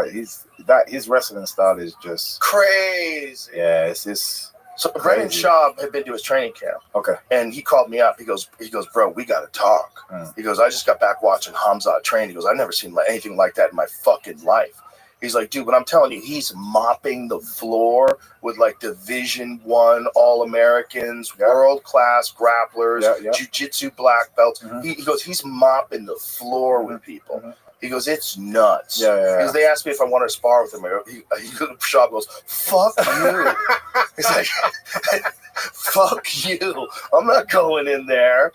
S8: his wrestling style is just
S7: crazy.
S8: It's
S7: so Brendan Schaub had been to his training camp. And he called me up. He goes, bro, we got to talk. He goes, I just got back watching Hamzat train. He goes, I've never seen anything like that in my fucking life. He's like, dude, but I'm telling you, he's mopping the floor with like Division I All-Americans, world-class grapplers, jiu-jitsu black belts. He goes, he's mopping the floor with people. He goes, it's nuts. Because they asked me if I wanted to spar with him. Shaw goes, fuck you. He's like, fuck you. I'm not going in there.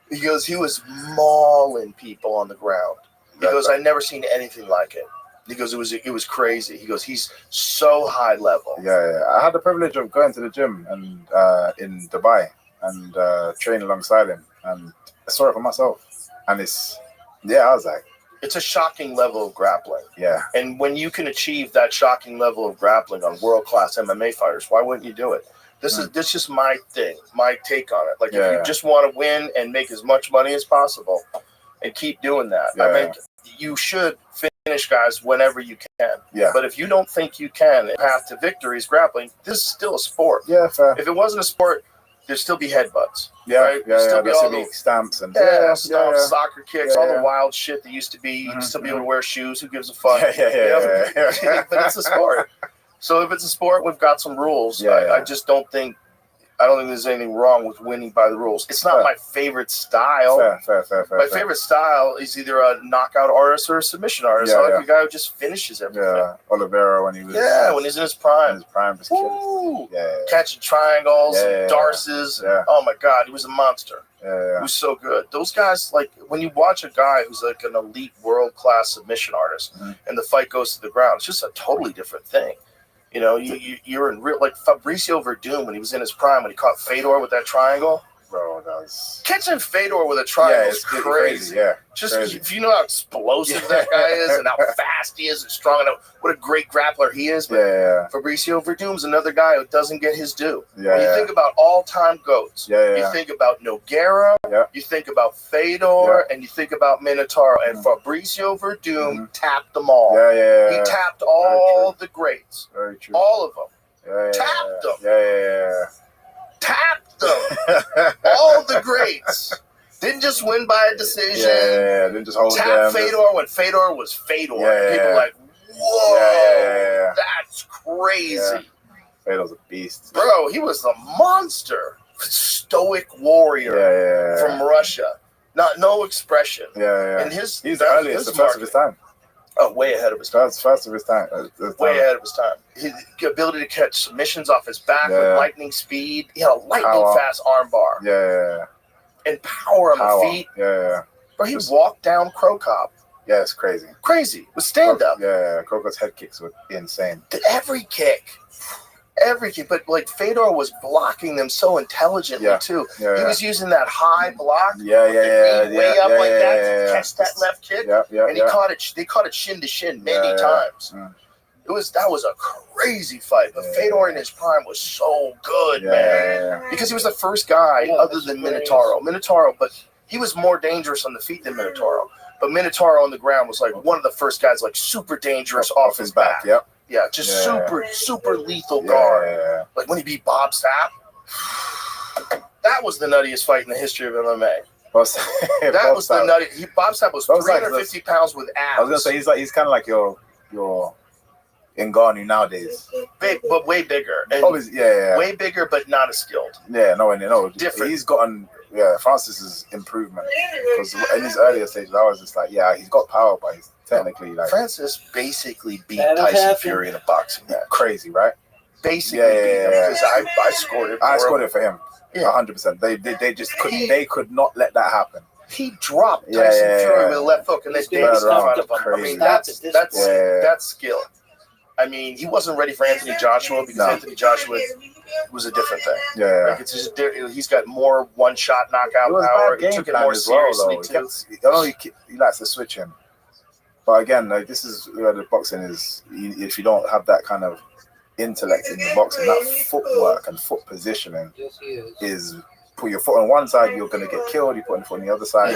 S7: He goes, he was mauling people on the ground. He goes, I've never seen anything like it. He goes, it was crazy. He goes, he's so high level.
S8: I had the privilege of going to the gym and in Dubai and train alongside him, and I saw it for myself. And I was like,
S7: it's a shocking level of grappling. And when you can achieve that shocking level of grappling on world-class MMA fighters, why wouldn't you do it? This is just my thing, my take on it. Like, if you just want to win and make as much money as possible and keep doing that, I mean, you should finish guys whenever you can. But if you don't think you can, the path to victory is grappling, this is still a sport.
S8: Fair.
S7: If it wasn't a sport, there'd still be headbutts.
S8: There'd
S7: still be all
S8: be
S7: the
S8: stamps and
S7: stomps, soccer kicks, all the wild shit that used to be. You can still be able to wear shoes. Who gives a fuck? But it's a sport. So if it's a sport, we've got some rules. I just don't think. I don't think there's anything wrong with winning by the rules. It's not my favorite style.
S8: Fair.
S7: My favorite style is either a knockout artist or a submission artist. I like the guy who just finishes everything.
S8: Oliveira when he was
S7: when he's in his prime.
S8: Just killing.
S7: Catching triangles, darces. Oh my God, he was a monster. He was so good. Those guys, like, when you watch a guy who's like an elite world-class submission artist and the fight goes to the ground, it's just a totally different thing. You know, you're in real, like Fabricio Verdum when he was in his prime, when he caught Fedor with that triangle.
S8: Bro, that was...
S7: Catching Fedor with a triangle is crazy. Just
S8: crazy.
S7: If you know how explosive that guy is and how fast he is and strong enough, what a great grappler he is. But Fabricio Verdum's another guy who doesn't get his due. When you think about all-time GOATs, you think about Nogueira, you think about Fedor, and you think about Minotauro. And Fabricio Verdum tapped them all. He tapped all the greats.
S8: Very true.
S7: All of them. Tapped them. Tapped them. All the greats. Didn't just win by a decision.
S8: Didn't just hold
S7: Tapped Fedor when Fedor was Fedor. People were like, whoa, that's crazy.
S8: Fedor's a beast.
S7: Bro, he was a monster. Stoic warrior from Russia. No expression. And
S8: he's the earliest, the first of his time.
S7: Oh, way ahead of his time.
S8: First of his time.
S7: Way ahead of his time. His ability to catch submissions off his back with lightning speed. He had a lightning fast arm bar. And power on the feet. Bro, he walked down Crow Cop.
S8: It's crazy.
S7: Crazy. With stand-up.
S8: Crow-Cop's head kicks were insane.
S7: Every kick. But like Fedor was blocking them so intelligently too. He was using that high block, way up like that to catch that left kick, and he caught it. They caught it shin to shin many times. That was a crazy fight. But Fedor in his prime was so good, man, because he was the first guy other than Minotauro, but he was more dangerous on the feet than Minotauro. But Minotauro on the ground was like one of the first guys, like super dangerous off his back. Just super lethal guard. Like when he beat Bob Sapp. That was the nuttiest fight in the history of MMA. Bob Sapp was 350 pounds with abs.
S8: I was gonna say he's kind of like your Ngannou nowadays.
S7: Big, but way bigger. And way bigger, but not as skilled.
S8: Different. He's gotten Francis's improvement, because in his earlier stages, I was just like, he's got power, but he's technically like
S7: Francis basically beat Tyson Fury in a boxing match.
S8: Crazy, right?
S7: basically
S8: Yeah.
S7: because I scored it.
S8: I scored it for him.
S7: Yeah.
S8: 100%. They just couldn't. They could not let that happen.
S7: He dropped Tyson Fury with a left hook and then danced in front of him. I mean, that's skill. I mean, he wasn't ready for Anthony Joshua because Anthony Joshua was a different thing.
S8: Yeah.
S7: Like it's just, he's got more one-shot knockout power. He took it more seriously too.
S8: He likes to switch him. But again, like this is where the boxing is. If you don't have that kind of intellect in the boxing, that footwork and foot positioning is put your foot on one side, you're gonna get killed. You put your foot on the other side,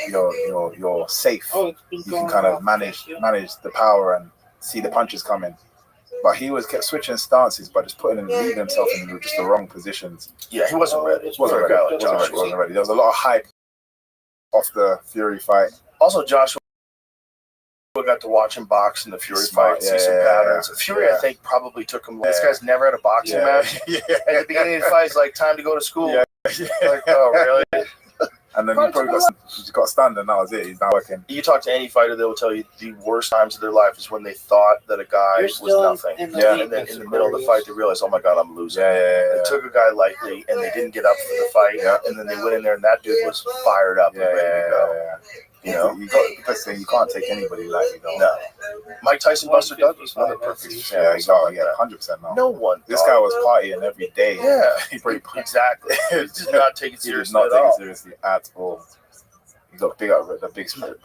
S8: you're safe. You can kind of manage the power and see the punches coming. But he kept switching stances, but just leaving himself in just the wrong positions.
S7: Yeah, he wasn't ready.
S8: Wasn't ready. There was a lot of hype off the Fury fight.
S7: Also, Joshua got to watch him box in the Fury fight, see some patterns. Fury, I think, probably took him. This guy's never had a boxing match. At the beginning of the fight, he's like, "Time to go to school." Like, oh, really?
S8: And then he probably got stunned, and that was it. He's not working.
S7: You talk to any fighter, they will tell you the worst times of their life is when they thought that a guy was nothing. And then in the middle of the fight, they realize, oh my God, I'm losing. They took a guy lightly, and they didn't get up for the fight. And then they went in there, and that dude was fired up and ready to go. You know,
S8: you can't take anybody lightly, though.
S7: No. Mike Tyson, Buster Douglas, another perfect example.
S8: 100%.
S7: No one.
S8: This guy was partying every day.
S7: Yeah, exactly. He did not take it seriously
S8: at all. You got big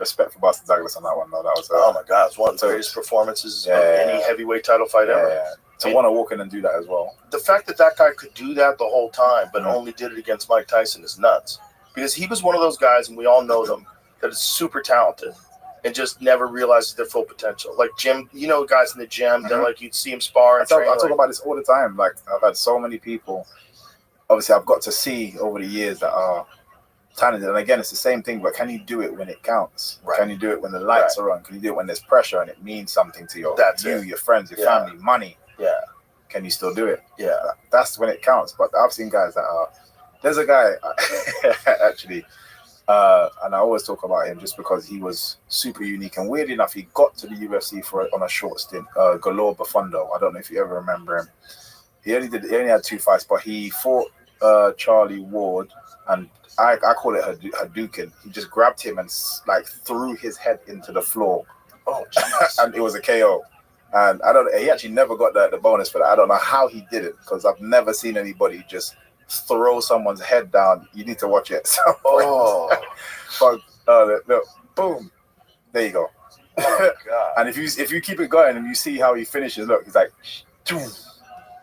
S8: respect for Buster Douglas on that one, though. That was
S7: oh my God, it's one of the greatest performances of any heavyweight title fight ever.
S8: Yeah. To want to walk in and do that as well.
S7: The fact that guy could do that the whole time, but only did it against Mike Tyson is nuts. Because he was one of those guys, and we all know them, that is super talented and just never realizes their full potential. Like gym, guys in the gym, they're like, you'd see him spar. And
S8: I talk about this all the time. Like, I've had so many people, obviously, I've got to see over the years that are talented. And again, it's the same thing, but can you do it when it counts? Right. Can you do it when the lights are on? Can you do it when there's pressure and it means something to you? Your friends, your family, money. Yeah. Can you still do it? Yeah. That's when it counts. But I've seen guys that are, there's a guy, actually, and I always talk about him just because he was super unique. And weirdly enough, he got to the UFC on a short stint. Galore Bafundo. I don't know if you ever remember him. He only had 2 fights, but he fought Charlie Ward, and I call it Hadouken. He just grabbed him and threw his head into the floor. Oh, and it was a KO. And he actually never got the bonus for that. I don't know how he did it, because I've never seen anybody just throw someone's head down. You need to watch it. But look, boom, there you go. Oh, God. And if you keep it going and you see how he finishes, look, he's like,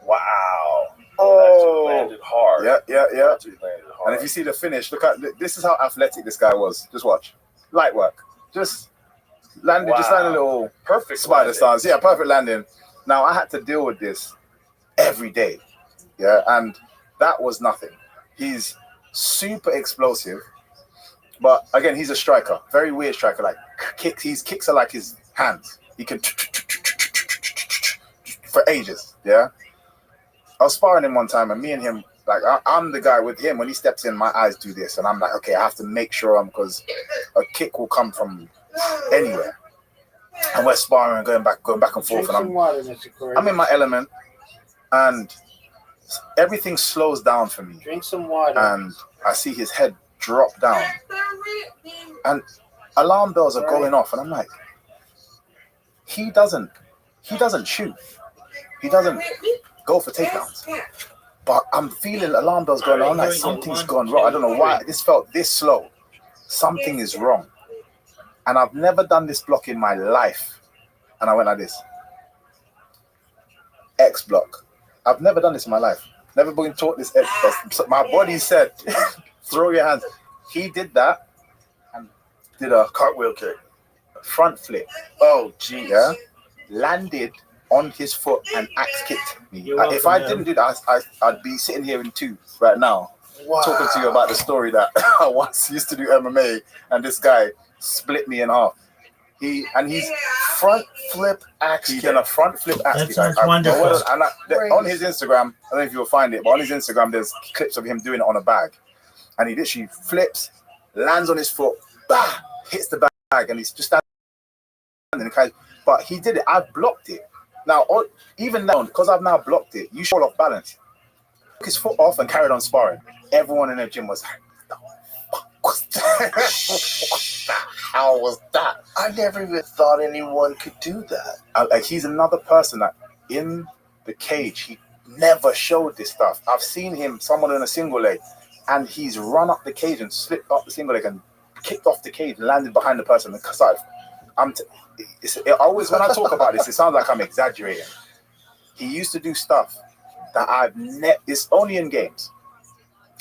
S8: wow. Oh, landed hard. Yeah. Landed hard. And if you see the finish, look at this is how athletic this guy was. Just watch, light work, just landed, just landed a little perfect spider stance. Yeah, perfect landing. Now I had to deal with this every day. Yeah, and that was nothing. He's super explosive, but again, he's a striker. Very weird striker. Like his kicks are like his hands. He can for ages. Yeah. I was sparring him one time, and me and him, like I'm the guy with him. When he steps in, my eyes do this, and I'm like, okay, I have to make sure because a kick will come from anywhere. And we're sparring and going back and forth, and I'm in my element, and everything slows down for me.
S2: Drink some water.
S8: And I see his head drop down. And alarm bells are going off. And I'm like, he doesn't shoot. He doesn't go for takedowns. But I'm feeling alarm bells going on. I'm like, something's gone wrong. I don't know why. This felt this slow. Something is wrong. And I've never done this block in my life. And I went like this. X block. I've never done this in my life. Never been taught this. My body said, throw your hands. He did that and did a cartwheel kick. Front flip. Oh, geez. Yeah. Landed on his foot and axe kicked me. If I didn't do that, I'd be sitting here in 2 right now. Wow. Talking to you about the story that I once used to do MMA and this guy split me in half. He's front flip axe kick and a front flip axe kick.
S2: That sounds wonderful.
S8: On his Instagram, I don't know if you'll find it, but on his Instagram, there's clips of him doing it on a bag. And he literally flips, lands on his foot, bah, hits the bag, and he's just standing. But he did it. I blocked it. Now, Even now, because I've now blocked it, you fall off balance. Took his foot off and carried on sparring. Everyone in the gym was like, what the hell was that?
S7: I never even thought anyone could do that.
S8: Like, he's another person that in the cage, he never showed this stuff. I've seen him, someone in a single leg, and he's run up the cage and slipped up the single leg and kicked off the cage and landed behind the person. And always when I talk about this, it sounds like I'm exaggerating. He used to do stuff that I've never. It's only in games,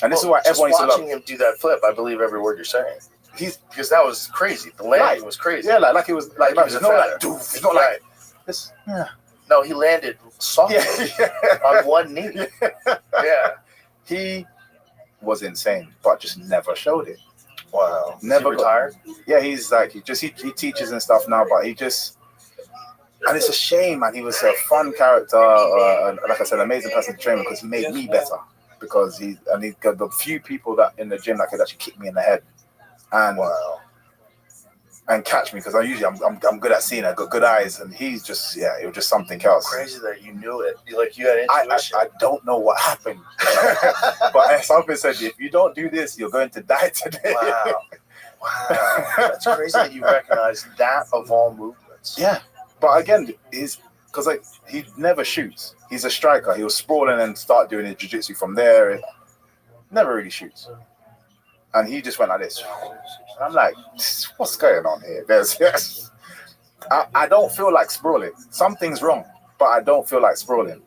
S8: and this is why everyone used to love.
S7: Watching him do that flip, I believe every word you're saying. Because that was crazy. The landing was crazy.
S8: Yeah, like it was like
S7: He was
S8: it's not like doof. It's not like this. Yeah.
S7: No, he landed soft on one knee. Yeah.
S8: He was insane, but just never showed it.
S7: Wow.
S8: Never
S7: retired.
S8: Yeah, he's like he teaches and stuff now, but he just. And it's a shame, man. He was a fun character, and like I said, amazing person to train because he made me better. Because he got the few people that in the gym that could actually kick me in the head, and and catch me because I'm good at seeing. I got good eyes, and he's just it was just something else.
S7: Crazy that you knew it. You had intuition.
S8: I don't know what happened, but something said if you don't do this, you're going to die today.
S7: Wow, that's crazy that you recognize that of all movements.
S8: Yeah. But again, because he never shoots. He's a striker. He'll sprawl in and start doing his jiu-jitsu from there. Never really shoots. And he just went like this. I'm like, what's going on here? I don't feel like sprawling. Something's wrong, but I don't feel like sprawling.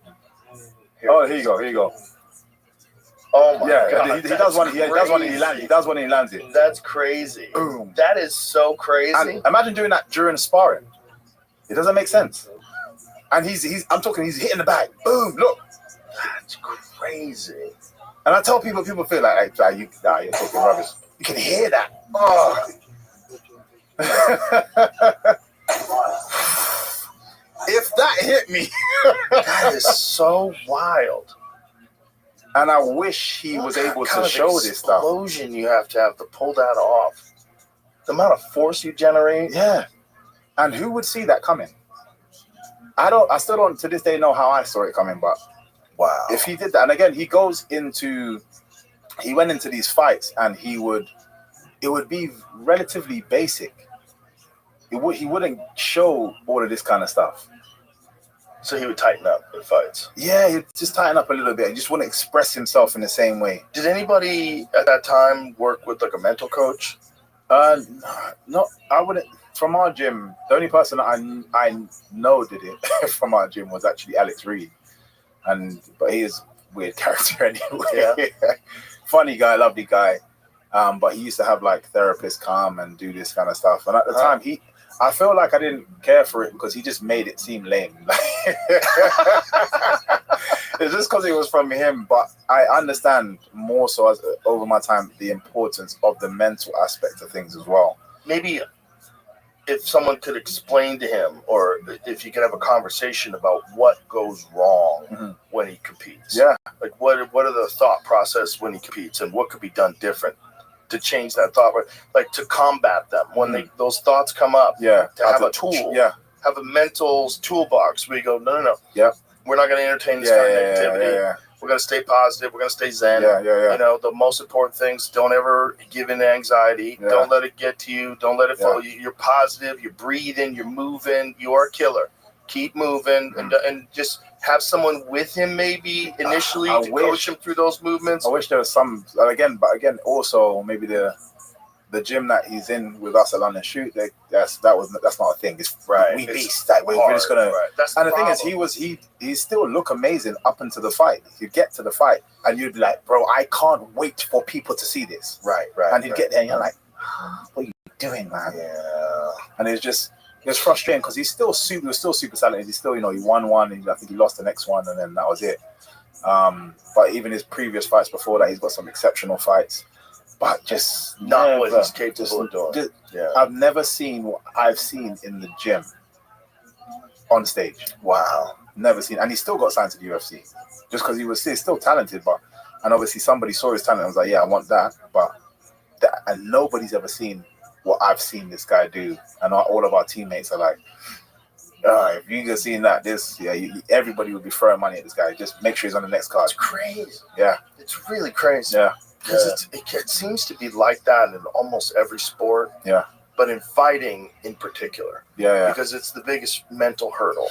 S8: Oh, here you go.
S7: Oh my God!
S8: He does one. He does one and he lands. He does one and he lands it.
S7: That's crazy.
S8: Boom.
S7: That is so crazy.
S8: And imagine doing that during sparring. It doesn't make sense. And he's hitting the bag. Boom, look.
S7: That's crazy.
S8: And I tell people feel like, you're talking rubbish. You can hear that. Oh. If that hit me.
S7: That is so wild.
S8: And I wish he was able to show this stuff.
S7: Explosion you have to pull that off. The amount of force you generate.
S8: Yeah. And who would see that coming? I still don't to this day know how I saw it coming, but
S7: wow.
S8: If he did that, and again, he went into these fights and it would be relatively basic. He wouldn't show all of this kind of stuff.
S7: So he would tighten up in fights.
S8: Yeah, he'd just tighten up a little bit. He just wouldn't express himself in the same way.
S7: Did anybody at that time work with like a mental coach?
S8: No, I wouldn't. From our gym, the only person that I know did it from our gym was actually Alex Reed, but he is a weird character anyway. Yeah. Funny guy, lovely guy, but he used to have like therapists come and do this kind of stuff. And at the time, I feel like I didn't care for it because he just made it seem lame. It's just because it was from him, but I understand more so over my time the importance of the mental aspect of things as well.
S7: Maybe if someone could explain to him, or if you could have a conversation about what goes wrong when he competes.
S8: Yeah.
S7: Like what are the thought process when he competes and what could be done different to change that thought, like to combat them when those thoughts come up.
S8: Yeah.
S7: To have a tool. Yeah. Have a mental toolbox where you go, no.
S8: Yeah.
S7: We're not going to entertain this kind of negativity.
S8: Yeah.
S7: We're going to stay positive. We're going to stay zen.
S8: Yeah.
S7: You know, the most important things, don't ever give in to anxiety. Yeah. Don't let it get to you. Don't let it follow you. You're positive. You're breathing. You're moving. You're a killer. Keep moving and just have someone with him maybe initially to coach him through those movements.
S8: I wish there was some, but again, also maybe the gym that he's in with us at London Shoot, that's not a thing. It's
S7: right.
S8: We beast. Like we're just gonna.
S7: Right. That's
S8: and the thing is, he still look amazing up into the fight. You get to the fight, and you'd be like, bro, I can't wait for people to see this.
S7: Right.
S8: And he'd get there, and you're like, what are you doing, man?
S7: Yeah.
S8: And it's frustrating because he was still super talented. He's still, he won one, and I think he lost the next one, and then that was it. But even his previous fights before that, he's got some exceptional fights. But just
S7: not what he's capable of doing.
S8: I've never seen what I've seen in the gym on stage.
S7: Wow.
S8: Never seen. And he still got signed to the UFC. Just because he's still talented. And obviously somebody saw his talent and was like, yeah, I want that. And nobody's ever seen what I've seen this guy do. And all of our teammates are like, If you just seen that, everybody would be throwing money at this guy. Just make sure he's on the next card.
S7: It's crazy.
S8: Yeah.
S7: It's really crazy.
S8: Yeah.
S7: Because it seems to be like that in almost every sport.
S8: Yeah.
S7: But in fighting in particular.
S8: Yeah.
S7: Because it's the biggest mental hurdle.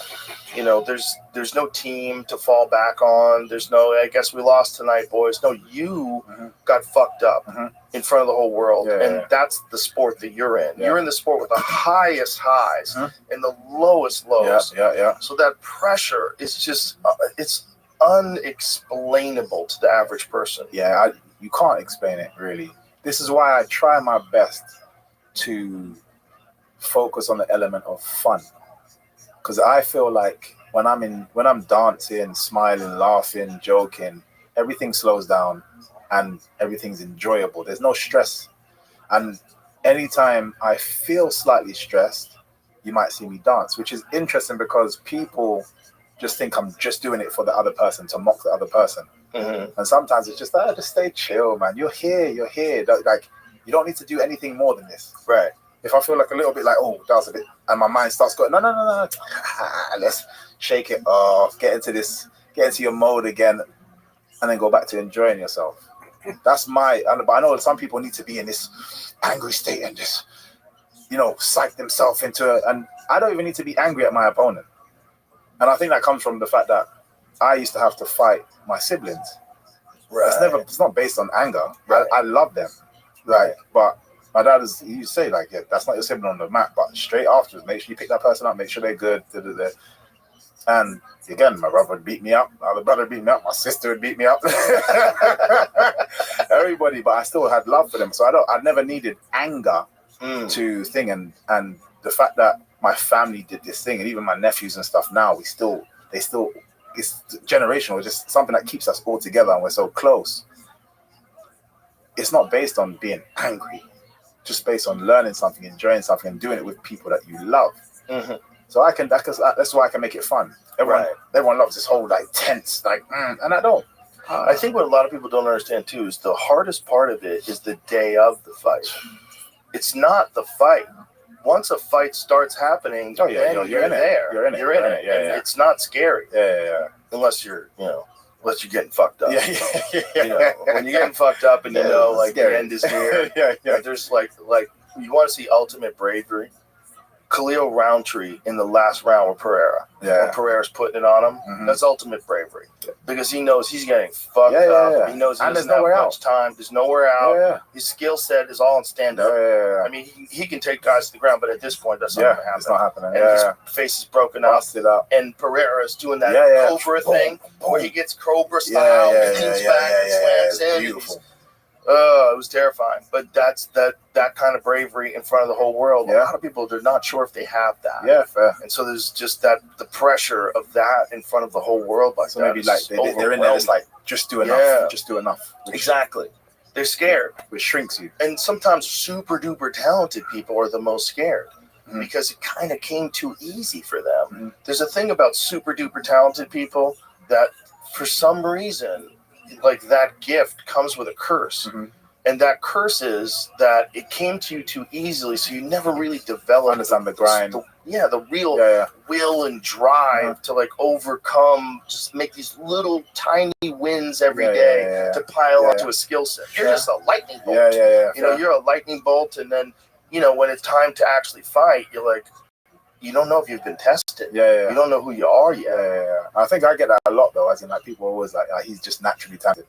S7: You know, there's no team to fall back on. There's no, I guess we lost tonight, boys. No, you got fucked up in front of the whole world. And that's the sport that you're in. You're in the sport with the highest highs and the lowest lows.
S8: Yeah.
S7: So that pressure is just, it's unexplainable to the average person.
S8: Yeah, you can't explain it, really. This is why I try my best to focus on the element of fun, because I feel like when I'm dancing, smiling, laughing, joking, everything slows down and everything's enjoyable. There's no stress. And anytime I feel slightly stressed, you might see me dance, which is interesting because people just think I'm just doing it for the other person, to mock the other person. And sometimes it's just just stay chill, man. You're here. Like, you don't need to do anything more than this.
S7: Right.
S8: If I feel like a little bit like, that was a bit, and my mind starts going, no. Let's shake it off, get into your mode again, and then go back to enjoying yourself. That's but I know some people need to be in this angry state and just, psych themselves into it. And I don't even need to be angry at my opponent. And I think that comes from the fact that I used to have to fight my siblings. Right. It's not based on anger. Right. I love them. But my dad he used to say, that's not your sibling on the map, but straight afterwards, make sure you pick that person up, make sure they're good. And again, my brother would beat me up, my other brother would beat me up, my sister would beat me up. Everybody, but I still had love for them. So I never needed anger to thing. And the fact that my family did this thing, and even my nephews and stuff now, it's generational. It's just something that keeps us all together, and we're so close. It's not based on being angry, just based on learning something, enjoying something, and doing it with people that you love. So that's why I can make it fun. Everyone loves this whole tense, and I don't.
S7: I think what a lot of people don't understand too is the hardest part of it is the day of the fight. It's not the fight. Once a fight starts happening, you're in there. You're in it.
S8: Yeah.
S7: It's not scary.
S8: Yeah.
S7: Unless you're getting fucked up.
S8: Yeah.
S7: When you're getting fucked up and
S8: scary.
S7: The end is near.
S8: Yeah.
S7: There's like you want to see ultimate bravery. Khalil Roundtree in the last round with Pereira.
S8: Yeah.
S7: When Pereira's putting it on him, that's ultimate bravery. Because he knows he's getting fucked up.
S8: Yeah.
S7: He knows he doesn't have much time. There's nowhere out.
S8: Yeah.
S7: His skill set is all in stand-up.
S8: Yeah.
S7: I mean, he can take guys to the ground, but at this point, that's not going to happen.
S8: It's not happening.
S7: And his face is broken up.
S8: Busted up.
S7: And Pereira is doing that Cobra thing where he gets Cobra style, leans back and slams in.
S8: Beautiful.
S7: It was terrifying. But that's that kind of bravery in front of the whole world.
S8: Yeah.
S7: A lot of people, they're not sure if they have that.
S8: Yeah, fair.
S7: And so there's just the pressure of that in front of the whole world.
S8: So maybe they're in there just just do enough.
S7: Yeah.
S8: Just do enough.
S7: Exactly. They're scared.
S8: Which shrinks you.
S7: And sometimes super duper talented people are the most scared. Because it kind of came too easy for them. There's a thing about super duper talented people that for some reason, that gift comes with a curse. And that curse is that it came to you too easily, so you never really developed
S8: the grind.
S7: The real will and drive to overcome, just make these little tiny wins every day to pile onto a skill set. You're just a lightning bolt. You're a lightning bolt, and then when it's time to actually fight, you're like, you don't know if you've been tested. You don't know who you are yet.
S8: I think I get that a lot though, as in people always he's just naturally talented.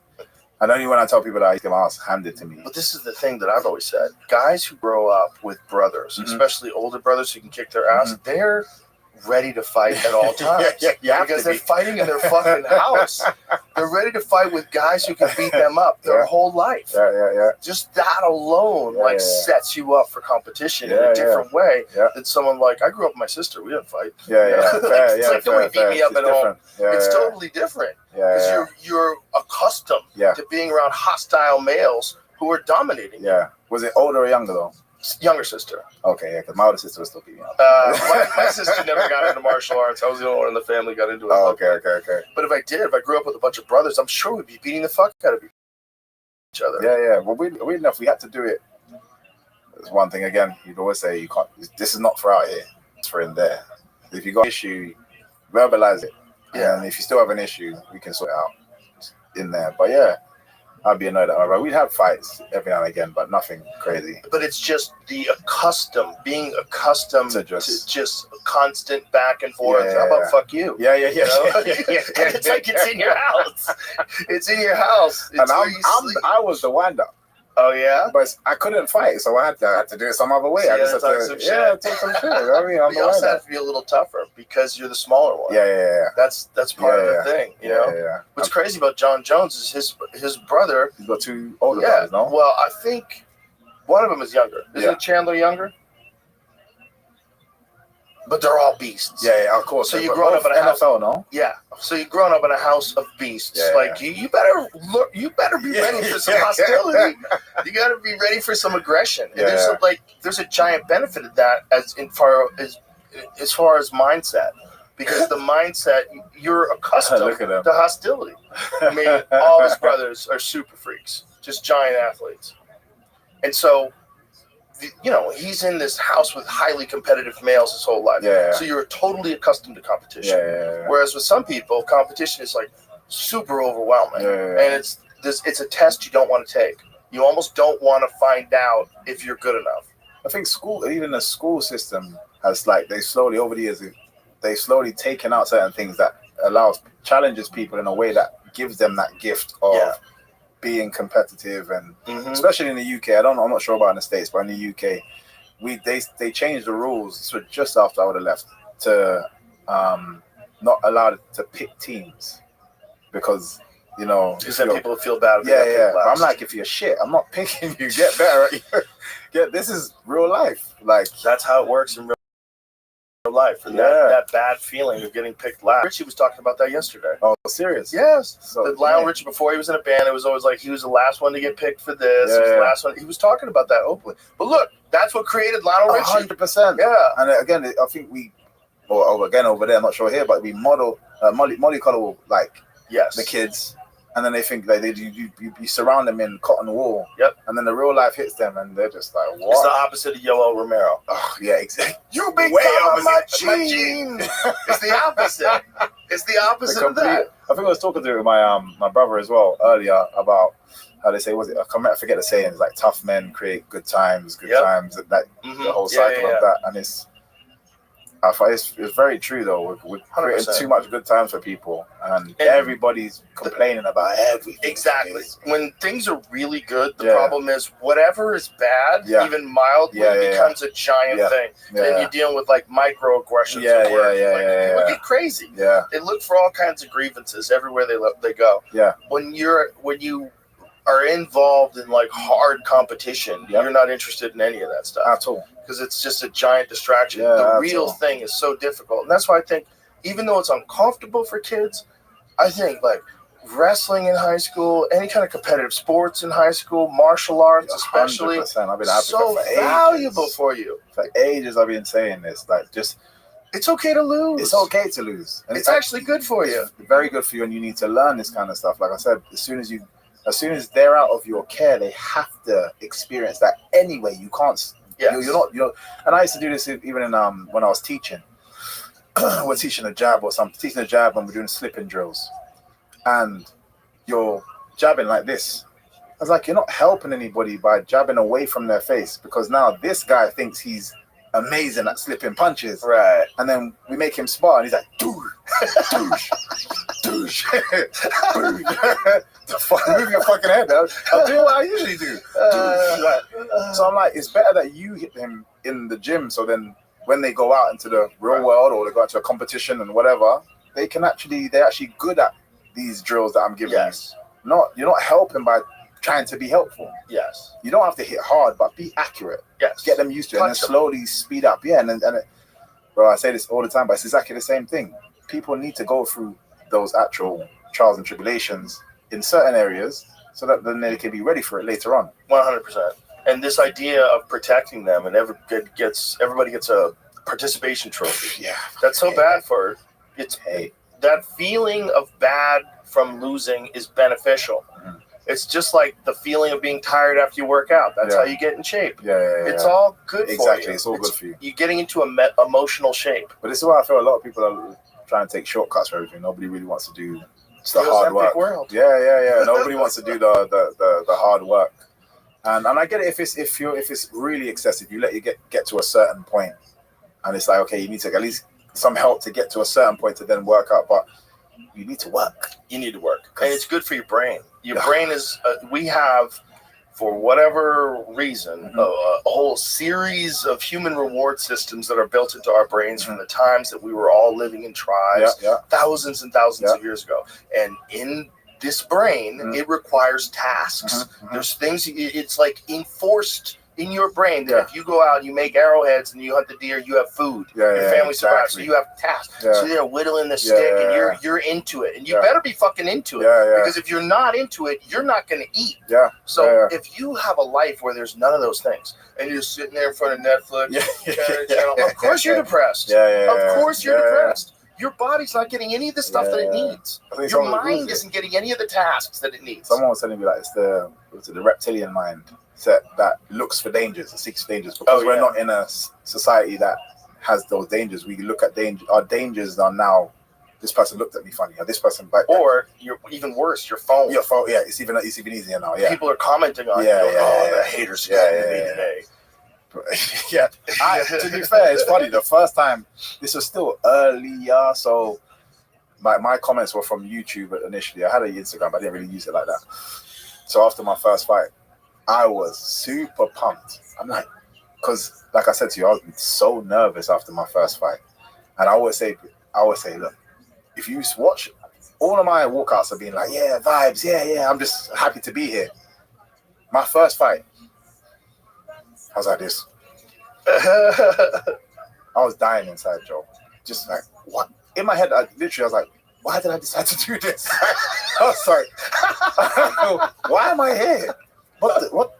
S8: And only when I tell people that, I get my ass handed to me.
S7: But this is the thing that I've always said. Guys who grow up with brothers, especially older brothers who can kick their ass, they're ready to fight at all times. Because they're fighting in their fucking house. They're ready to fight with guys who can beat them up their whole life. Just that alone sets you up for competition in a different way than someone I grew up with my sister. We didn't fight. It's nobody beat me up at home. It's totally different. Because you're accustomed to being around hostile males who are dominating you.
S8: Was it older or younger though?
S7: Younger sister.
S8: Okay, because my older sister was still beating me up.
S7: My sister never got into martial arts. I was the only one in the family got into it.
S8: Okay.
S7: But if I grew up with a bunch of brothers, I'm sure we'd be beating the fuck out of each other.
S8: Yeah. Well, we enough. We had to do it. There's one thing again. You'd always say you can't. This is not for out here. It's for in there. If you got an issue, verbalize it.
S7: Yeah.
S8: And if you still have an issue, we can sort it out in there. But yeah, I'd be annoyed at her. We'd have fights every now and again, but nothing crazy.
S7: But it's just being accustomed to just a constant back and forth.
S8: Yeah.
S7: How about fuck you?
S8: Yeah.
S7: You know? It's like it's in your house. It's in your house. It's
S8: And
S7: where you sleep.
S8: I was the wind-up.
S7: Oh yeah.
S8: But I couldn't fight, so I had to do it some other way.
S7: So
S8: I
S7: you
S8: just
S7: had to
S8: had
S7: talk
S8: to,
S7: some
S8: talk some shit. You know what I mean? I'm
S7: You
S8: the
S7: also
S8: wind-up.
S7: have to be a little tougher because you're the smaller one.
S8: Yeah.
S7: That's part of the thing, you know.
S8: Yeah.
S7: What's crazy about John Jones is his brother.
S8: He's got 2 older brothers, no?
S7: Well, I think one of them is younger. Isn't
S8: Yeah.
S7: it Chandler younger? But they're all beasts.
S8: Yeah, of course.
S7: So you
S8: But
S7: grown up
S8: both
S7: in a house.
S8: NFL, no?
S7: Yeah. So you've grown up in a house of beasts.
S8: Yeah.
S7: Like you better look. You better be ready for some hostility. You got to be ready for some aggression. And there's a giant benefit of that as far as mindset, because the mindset you're accustomed
S8: Look at him.
S7: to hostility. I mean, all his brothers are super freaks, just giant athletes, and so. He's in this house with highly competitive males his whole life.
S8: Yeah.
S7: So you're totally accustomed to competition.
S8: Yeah.
S7: Whereas with some people, competition is like super overwhelming.
S8: Yeah.
S7: And it's a test you don't want to take. You almost don't want to find out if you're good enough.
S8: I think even the school system has over the years, they've slowly taken out certain things that challenges people in a way that gives them that gift of being competitive, and especially in the UK. I'm not sure about in the States, but in the UK, they changed the rules just after I would have left to not allow it to pick teams, because
S7: then people feel bad.
S8: Yeah. But I'm like, if you're shit, I'm not picking you. Get better at you. This is real life. Like
S7: that's how it works in real life, and that bad feeling of getting picked last. Richie was talking about that yesterday.
S8: Oh, serious?
S7: Yes.
S8: So
S7: Lionel Richie, before he was in a band, it was always like he was the last one to get picked for this. He was the last one. He was talking about that openly. But look, that's what created Lionel Richie.
S8: 100%. Yeah. And again, I think over there, I'm not sure here, but we model mollycoddle the kids. And then they think you surround them in cotton wool. Yep. And then the real life hits them, and they're just like, what?
S7: It's the opposite of Yoel Romero.
S8: Oh, yeah, exactly.
S7: You big my gene. It's the opposite. It's the opposite of that.
S8: I think I was talking to my brother as well earlier about how they say, I forget the saying, it's like tough men create good times, times, and that the whole cycle of that. And I find it's very true though. We're creating too much good times for people, and everybody's complaining about everything.
S7: Exactly. When things are really good, the problem is whatever is bad, even mildly, becomes a giant thing. Then you're dealing with microaggressions. People get crazy.
S8: Yeah.
S7: They look for all kinds of grievances everywhere they go.
S8: Yeah.
S7: When you are involved in hard competition, you're not interested in any of that stuff
S8: at all,
S7: because it's just a giant distraction. The real thing is so difficult, and that's why I think, even though it's uncomfortable for kids, I think wrestling in high school, any kind of competitive sports in high school, martial arts especially,
S8: I've been
S7: so valuable for you.
S8: For ages, I've been saying this.
S7: It's okay to lose.
S8: It's okay to lose, and
S7: it's actually good for you.
S8: It's very good for you, and you need to learn this kind of stuff. Like I said, as soon as they're out of your care, they have to experience that anyway. You can't. Yes. You're. And I used to do this even in when I was teaching. We're teaching a jab or something. Teaching a jab, and we're doing slipping drills, and you're jabbing like this. I was like, you're not helping anybody by jabbing away from their face, because now this guy thinks he's amazing at slipping punches.
S7: Right.
S8: And then we make him spar, and he's like, douche, douche. Move your fucking head down. I'll do what I usually do. So I'm like, it's better that you hit him in the gym, so then when they go out into the real world, or they go out to a competition and whatever, they're actually good at these drills that I'm giving you. You're not helping by trying to be helpful.
S7: Yes.
S8: You don't have to hit hard, but be accurate.
S7: Yes.
S8: Get them used to it, and then slowly speed up. Yeah, bro, I say this all the time, but it's exactly the same thing. People need to go through those actual trials and tribulations in certain areas, so that then they can be ready for it later on.
S7: 100%. And this idea of protecting them, and everybody gets a participation trophy.
S8: Yeah,
S7: that's so bad for it. That feeling of bad from losing is beneficial. It's just like the feeling of being tired after you work out. That's how you get in shape. It's all good for you.
S8: Exactly, it's all good for you.
S7: You're getting into emotional shape.
S8: But this is why I feel a lot of people are trying to take shortcuts for everything. Nobody really wants to do the hard work.
S7: World.
S8: Yeah. Nobody wants to do the hard work. And I get it if it's really excessive. You let you get to a certain point, and it's like, okay, you need to at least some help to get to a certain point to then work out. But you need to work.
S7: You need to work, and it's good for your brain. Your brain is. We have, for whatever reason, a whole series of human reward systems that are built into our brains from the times that we were all living in tribes, thousands and thousands of years ago. And in this brain, it requires tasks. There's things. It's like enforced in your brain that if you go out and you make arrowheads and you hunt the deer, you have food. Your family survives, so you have tasks. So they're whittling the stick, and you're into it, and you better be fucking into it, because if you're not into it, you're not going to eat. So if you have a life where there's none of those things, and you're sitting there in front of Netflix, of course you're depressed. Of course you're depressed. Your body's not getting any of the stuff that it needs. Your mind isn't getting any of the tasks that it needs.
S8: Someone was telling me like it's the reptilian mind set that looks for dangers, that seeks dangers, because we're not in a society that has those dangers. We look at danger. Our dangers are now, this person looked at me funny, or this person back.
S7: Or you're even worse, your phone.
S8: Your phone, it's even easier now.
S7: People are commenting on you. The haters got me today.
S8: To be fair, it's funny. The first time, this was still earlier, so my comments were from YouTube initially. I had an Instagram, but I didn't really use it like that. So after my first fight, I was super pumped. I'm like, because like I said to you, I was so nervous after my first fight, and I always say, look, if you watch, all of my walkouts have been like, vibes, I'm just happy to be here. My first fight, I was like this. I was dying inside, Joe. Just like, what? In my head, I was like, why did I decide to do this? I was like, why am I here? What?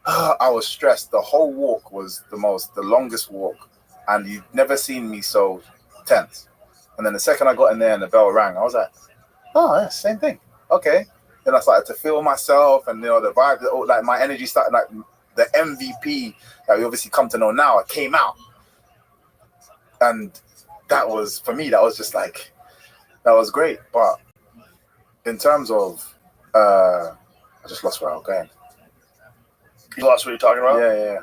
S8: I was stressed. The whole walk was the longest walk, and you've never seen me so tense. And then the second I got in there and the bell rang, I was like, oh, yeah, same thing. Okay. Then I started to feel myself, and the vibe, like my energy started, like the MVP that we obviously come to know now, it came out. And that was, for me, that was just like, that was great. But in terms of, I just lost where I was going.
S7: You lost what you're talking about?
S8: Yeah.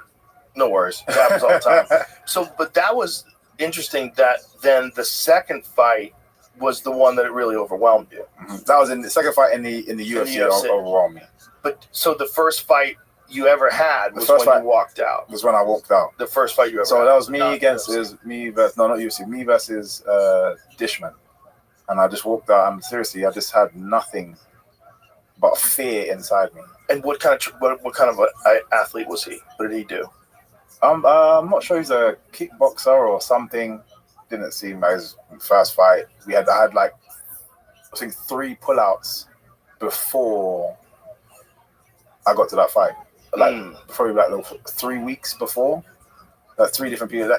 S7: No worries. It happens all the time. So, but that was interesting that then the second fight was the one that really overwhelmed you.
S8: That was in the second fight in the UFC. Overwhelmed me.
S7: But so the first fight you ever had was when you walked out.
S8: Was when I walked out.
S7: The first fight you ever had.
S8: So that was me versus not UFC, me versus Dishman. And I just walked out, and seriously, I just had nothing but fear inside me. And
S7: what kind of an athlete was he? What did he do?
S8: I'm not sure. He's a kickboxer or something. Didn't seem like his first fight. I had like, I think 3 pullouts before I got to that fight. Like probably like 3 weeks before. Like 3 different people.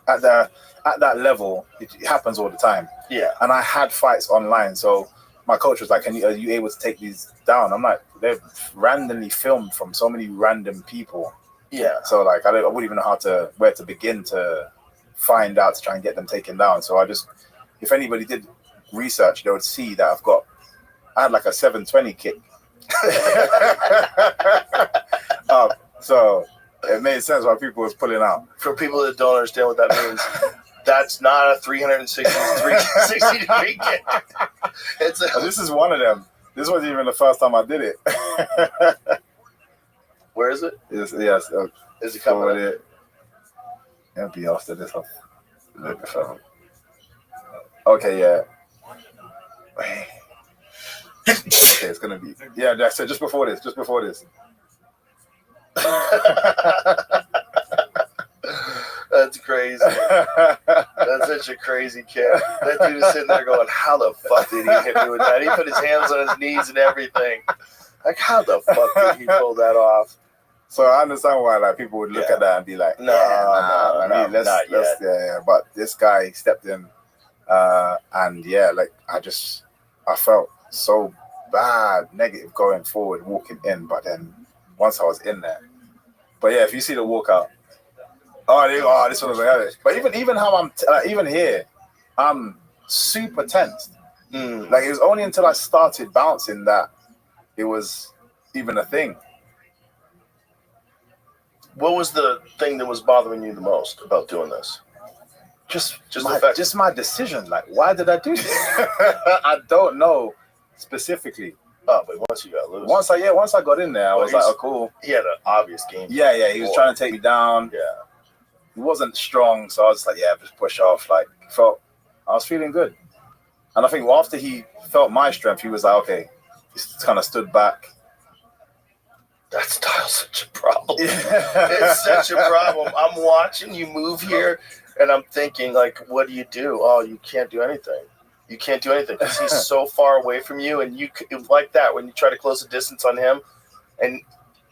S8: At that level, it happens all the time.
S7: Yeah.
S8: And I had fights online, so my coach was like, are you able to take these down? I'm like, they're randomly filmed from so many random people.
S7: Yeah.
S8: So like, I wouldn't even know where to begin to find out to try and get them taken down. So if anybody did research, they would see that I had like a 720 kick. So it made sense why people was pulling out.
S7: For people that don't understand what that means, that's not a 360 degree kick.
S8: This is one of them. This wasn't even the first time I did it.
S7: Where is it?
S8: Yes.
S7: Is it coming up?
S8: It'll be after this one. Okay, yeah. Okay, it's gonna be that's it. Just before this.
S7: That's crazy. That's such a crazy kid. That dude is sitting there going, how the fuck did he hit me with that? He put his hands on his knees and everything. Like, how the fuck did he pull that off?
S8: So I understand why like people would look at that and be like, let's but this guy stepped in, and like I felt so bad negative going forward, walking in. But then once I was in there, but yeah, if you see the walkout, this one was like, but even how I'm even here, I'm super tense. Like it was only until I started bouncing that it was even a thing.
S7: What was the thing that was bothering you the most about doing this? Just
S8: my decision. Like, why did I do this? I don't know specifically.
S7: Oh, but once you got loose.
S8: Once I got in there, I was like, oh, cool.
S7: He had an obvious game.
S8: Yeah, he was trying to take me down.
S7: Yeah.
S8: He wasn't strong, so I was like, just push off. Like, I was feeling good. And I think after he felt my strength, he was like, okay, he kind of stood back.
S7: That style's such a problem. It's such a problem. I'm watching you move here, and I'm thinking, like, what do you do? Oh, you can't do anything. You can't do anything because he's so far away from you, and you like that when you try to close the distance on him,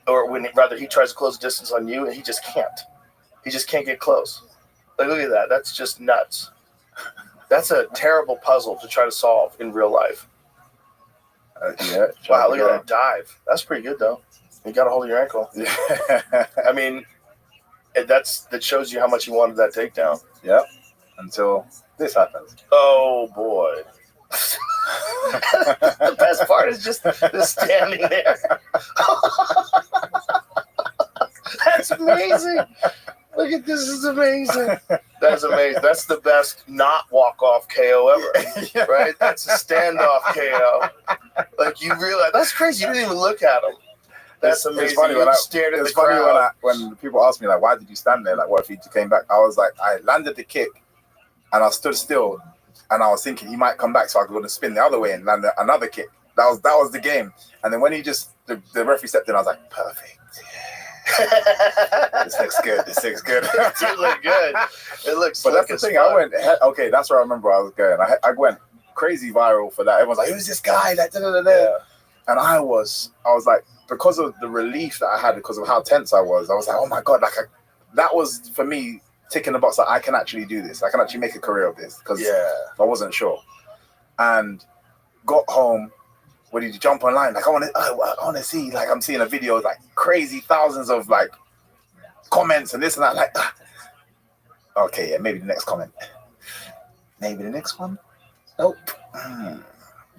S7: or when he tries to close the distance on you, and he just can't. He just can't get close. Like, look at that. That's just nuts. That's a terrible puzzle to try to solve in real life. Wow, look at that dive. That's pretty good, though. You got to hold your ankle. I mean, that shows you how much you wanted that takedown.
S8: Yep. Until this happens.
S7: Oh, boy. The best part is just standing there. That's amazing. Look at this. Is amazing. That's amazing. That's the best not walk-off KO ever, right? That's a standoff KO. Like, you realize, that's crazy. You didn't even look at him. That's amazing. It's funny
S8: when people ask me, like, why did you stand there? Like, what if he came back? I was like, I landed the kick, and I stood still, and I was thinking he might come back, so I could spin the other way and land another kick. That was the game. And then when the referee stepped in, I was like, perfect. This looks good.
S7: It did look good. It looks.
S8: But that's the thing. I went. Okay, that's where I remember I was going. I went crazy viral for that. Everyone's like, "Who's this guy?" Yeah. And I was like, because of the relief that I had, because of how tense I was like, "Oh my god!" Like that was for me ticking the box. Like, I can actually do this. I can actually make a career of this. Because I wasn't sure. And got home. When did you jump online? Like, I want to see, like, I'm seeing a video, like, crazy thousands of, like, comments and this and that. Like, okay, yeah, maybe the next comment. Maybe the next one? Nope.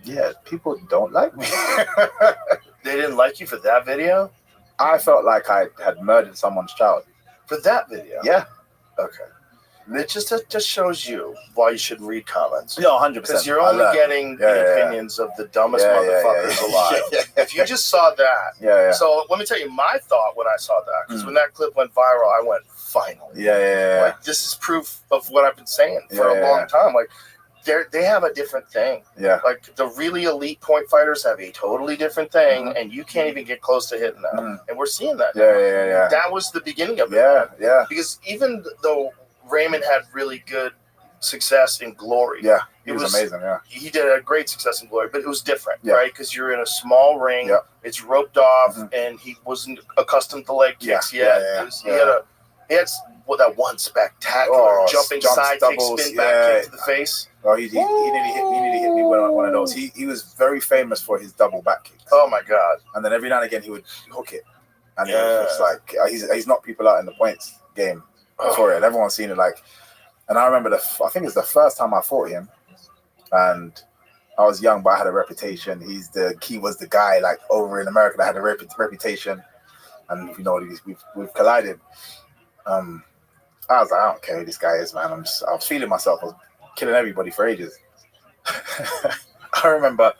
S8: Yeah, people don't like me.
S7: They didn't like you for that video?
S8: I felt like I had murdered someone's child.
S7: For that video?
S8: Yeah.
S7: Okay. It just shows you why you should read comments.
S8: Yeah, 100%.
S7: Because you're only getting the opinions of the dumbest motherfuckers alive. If you just saw that. So let me tell you my thought when I saw that. Because when that clip went viral, I went, finally. Like, this is proof of what I've been saying for a long time. Like, they have a different thing.
S8: Yeah.
S7: Like, the really elite point fighters have a totally different thing, and you can't even get close to hitting that. And we're seeing that.
S8: Yeah.
S7: That was the beginning of it.
S8: Yeah.
S7: Because even though Raymond had really good success in Glory.
S8: Yeah, he was amazing,
S7: He did a great success in Glory, but it was different, right? Because you're in a small ring, it's roped off, and he wasn't accustomed to leg kicks yet. He had that one spectacular jumping side kick, spin back kick to the face.
S8: Oh, he nearly hit me with one of those. He was very famous for his double back kicks.
S7: Oh, my God.
S8: And then every now and again, he would hook it. And it was just like, he's knocked people out in the points game. For it, everyone's seen it. Like, and I remember I think it's the first time I fought him, and I was young, but I had a reputation. He was the guy, like, over in America that had a reputation, and we've collided. I was like, I don't care who this guy is, man. I was feeling myself. I was killing everybody for ages. I remember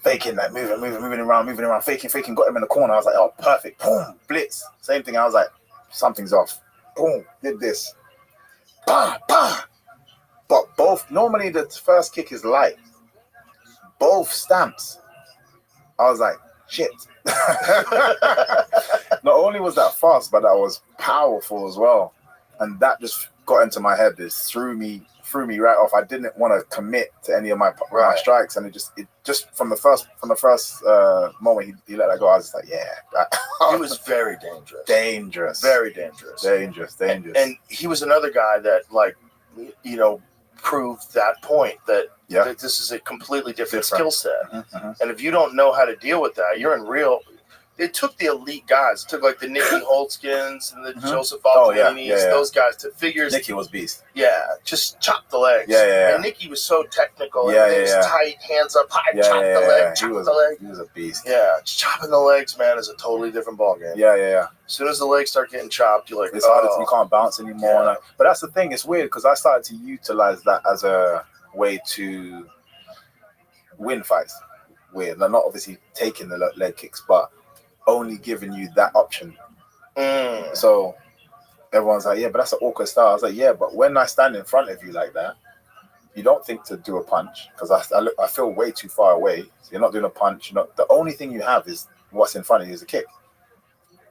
S8: faking, like, moving around, faking, got him in the corner. I was like, oh, perfect, boom, blitz, same thing. I was like, something's off. Boom, did this. Bah. But normally the first kick is light. Both stamps. I was like, shit. Not only was that fast, but that was powerful as well. And that just got into my head. It threw me right off. I didn't want to commit to any of my strikes, and it just from the first moment he let that go, I was just like,
S7: he was very dangerous.
S8: Very dangerous.
S7: And he was another guy that, like, proved that point that this is a completely different skill set. And if you don't know how to deal with that, you're in real. It took the elite guys. It took like the Nicky Holtzkins and the Joseph Valtiminis, those guys to figure.
S8: Nicky was beast.
S7: Yeah, just chop the legs.
S8: Yeah.
S7: And Nicky was so technical. Everything was tight, hands up high, chop the leg, chop the leg.
S8: He was a beast.
S7: Yeah, just chopping the legs, man, is a totally different ballgame.
S8: Yeah.
S7: As soon as the legs start getting chopped, you're like,
S8: it's harder. You can't bounce anymore.
S7: Yeah.
S8: But that's the thing. It's weird because I started to utilize that as a way to win fights. Weird. Like, not obviously taking the leg kicks, but only giving you that option. So everyone's like, yeah, but that's an awkward style. I was like, yeah, but when I stand in front of you like that, you don't think to do a punch because I feel way too far away. So you're not doing a punch. The only thing you have is what's in front of you is a kick.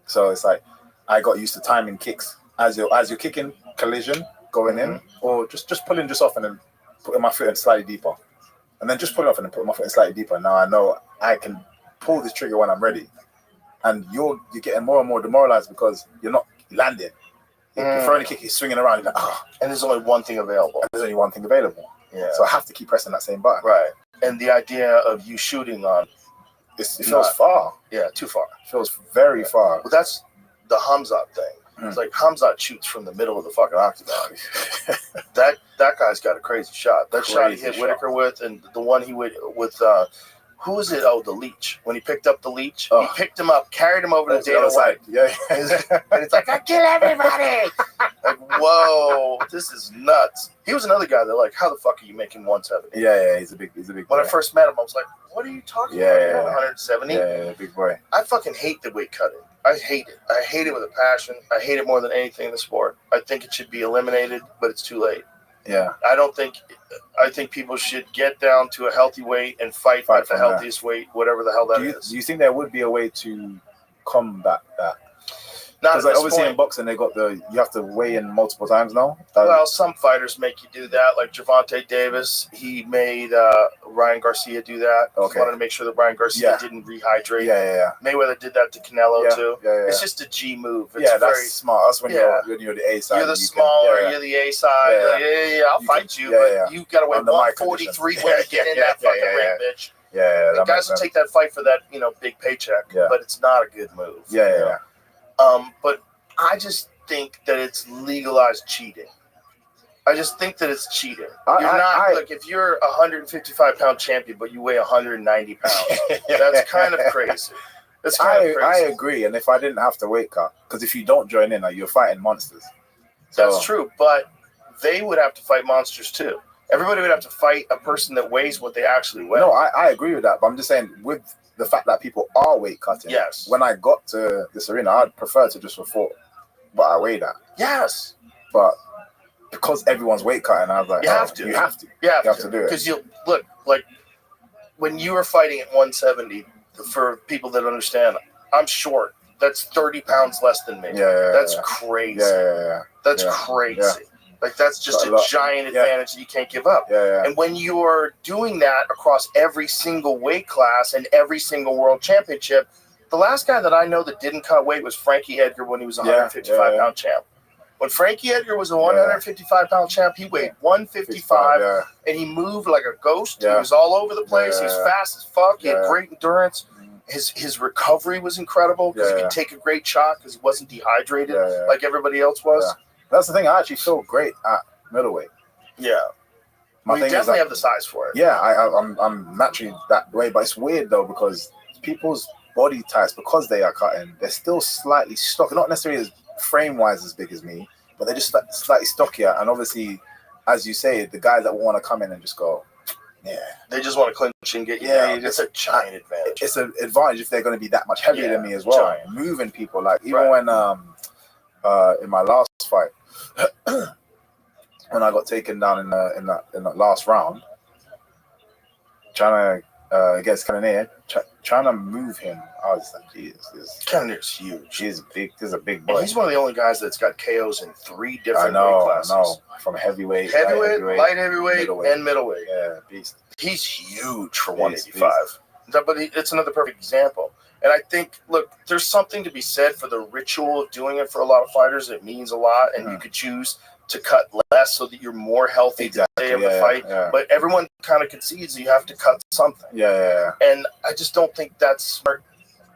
S8: So it's like I got used to timing kicks as you're kicking, collision going in, or just pulling just off and then putting my foot in slightly deeper, and then just pulling off and then putting my foot in slightly deeper. Now I know I can pull this trigger when I'm ready. And you're getting more and more demoralized because you're not landing. You're throwing a kick, you're swinging around. You're like,
S7: and there's only one thing available.
S8: Yeah. So I have to keep pressing that same button.
S7: Right. And the idea of you shooting on,
S8: it feels far.
S7: Yeah, too far.
S8: It feels very far.
S7: Well, that's the Hamzat thing. It's like Hamzat shoots from the middle of the fucking octagon. that guy's got a crazy shot. That shot he hit Whitaker with, and the one he would with. Who was it? Oh, the leech. When he picked up the leech, he picked him up, carried him over to Dana White.
S8: Yeah.
S7: And it's like, I kill everybody. Like, whoa, this is nuts. He was another guy that, like, how the fuck are you making 170?
S8: Yeah, he's a big
S7: When I first met him, I was like, what are you talking about? You're 170?
S8: Yeah, big boy.
S7: I fucking hate the weight cutting. I hate it. I hate it with a passion. I hate it more than anything in the sport. I think it should be eliminated, but it's too late.
S8: Yeah.
S7: I think people should get down to a healthy weight and fight at the healthiest weight, whatever the hell that is.
S8: Do you think there would be a way to combat that?
S7: Not
S8: because obviously in boxing they got you have to weigh in multiple times now.
S7: Well, some fighters make you do that, like Gervonta Davis. He made Ryan Garcia do that.
S8: Okay.
S7: He wanted to make sure that Ryan Garcia didn't rehydrate.
S8: Yeah.
S7: Mayweather did that to Canelo too.
S8: Yeah.
S7: It's just a G move. It's
S8: that's smart. That's when you're the A side.
S7: You're the smaller. You're the A side. Yeah. I'll fight you. But you got to weigh 143 when you get in that fucking ring, bitch.
S8: Yeah.
S7: And guys will take that fight for that, big paycheck.
S8: Yeah.
S7: But it's not a good move.
S8: Yeah.
S7: But I just think that it's legalized cheating. I just think that it's cheating. Look, if you're a 155-pound champion, but you weigh 190 pounds, that's kind of crazy. That's kind of crazy.
S8: I agree. And if I didn't have to weight cut, because if you don't join in, you're fighting monsters.
S7: That's true. But they would have to fight monsters too. Everybody would have to fight a person that weighs what they actually weigh.
S8: No, I agree with that. But I'm just saying, with the fact that people are weight cutting, when I got to this arena, I'd prefer to just report what I weighed at.
S7: Yes.
S8: But because everyone's weight cutting, I was like,
S7: you have to.
S8: You have to do it.
S7: Because you look, like, when you were fighting at 170, for people that understand, I'm short. That's 30 pounds less than me. That's crazy. That's crazy. Like, that's just a giant advantage that you can't give up. And when you're doing that across every single weight class and every single world championship, the last guy that I know that didn't cut weight was Frankie Edgar when he was a 155-pound champ. When Frankie Edgar was a 155-pound champ, he weighed 155, and he moved like a ghost. He was all over the place. He was fast as fuck. He had great endurance. His recovery was incredible because he could take a great shot because he wasn't dehydrated like everybody else was.
S8: That's the thing. I actually feel great at middleweight.
S7: Yeah. We definitely have the size for it.
S8: Yeah, I'm naturally that way. But it's weird, though, because people's body types, because they are cutting, they're still slightly stocky. Not necessarily as frame-wise as big as me, but they're just slightly stockier. And obviously, as you say, the guys that want to come in and just go,
S7: they just want to clinch and get you down. It's a giant advantage.
S8: It's an advantage if they're going to be that much heavier than me as well.
S7: Giant.
S8: Moving people, like even when in my last fight, when I got taken down in that last round, trying to against Cannonier, trying to move him, I was like, Jesus,
S7: Cannonier's huge.
S8: He's big. He's a big boy.
S7: And he's one of the only guys that's got KOs in 3 different weight classes.
S8: I know. From heavyweight,
S7: light heavyweight, and middleweight.
S8: Yeah, beast.
S7: He's huge for 185. But it's another perfect example. And I think, look, there's something to be said for the ritual of doing it for a lot of fighters. It means a lot, and you could choose to cut less so that you're more healthy the day of the fight.
S8: Yeah.
S7: But everyone kind of concedes you have to cut something.
S8: Yeah.
S7: And I just don't think that's smart.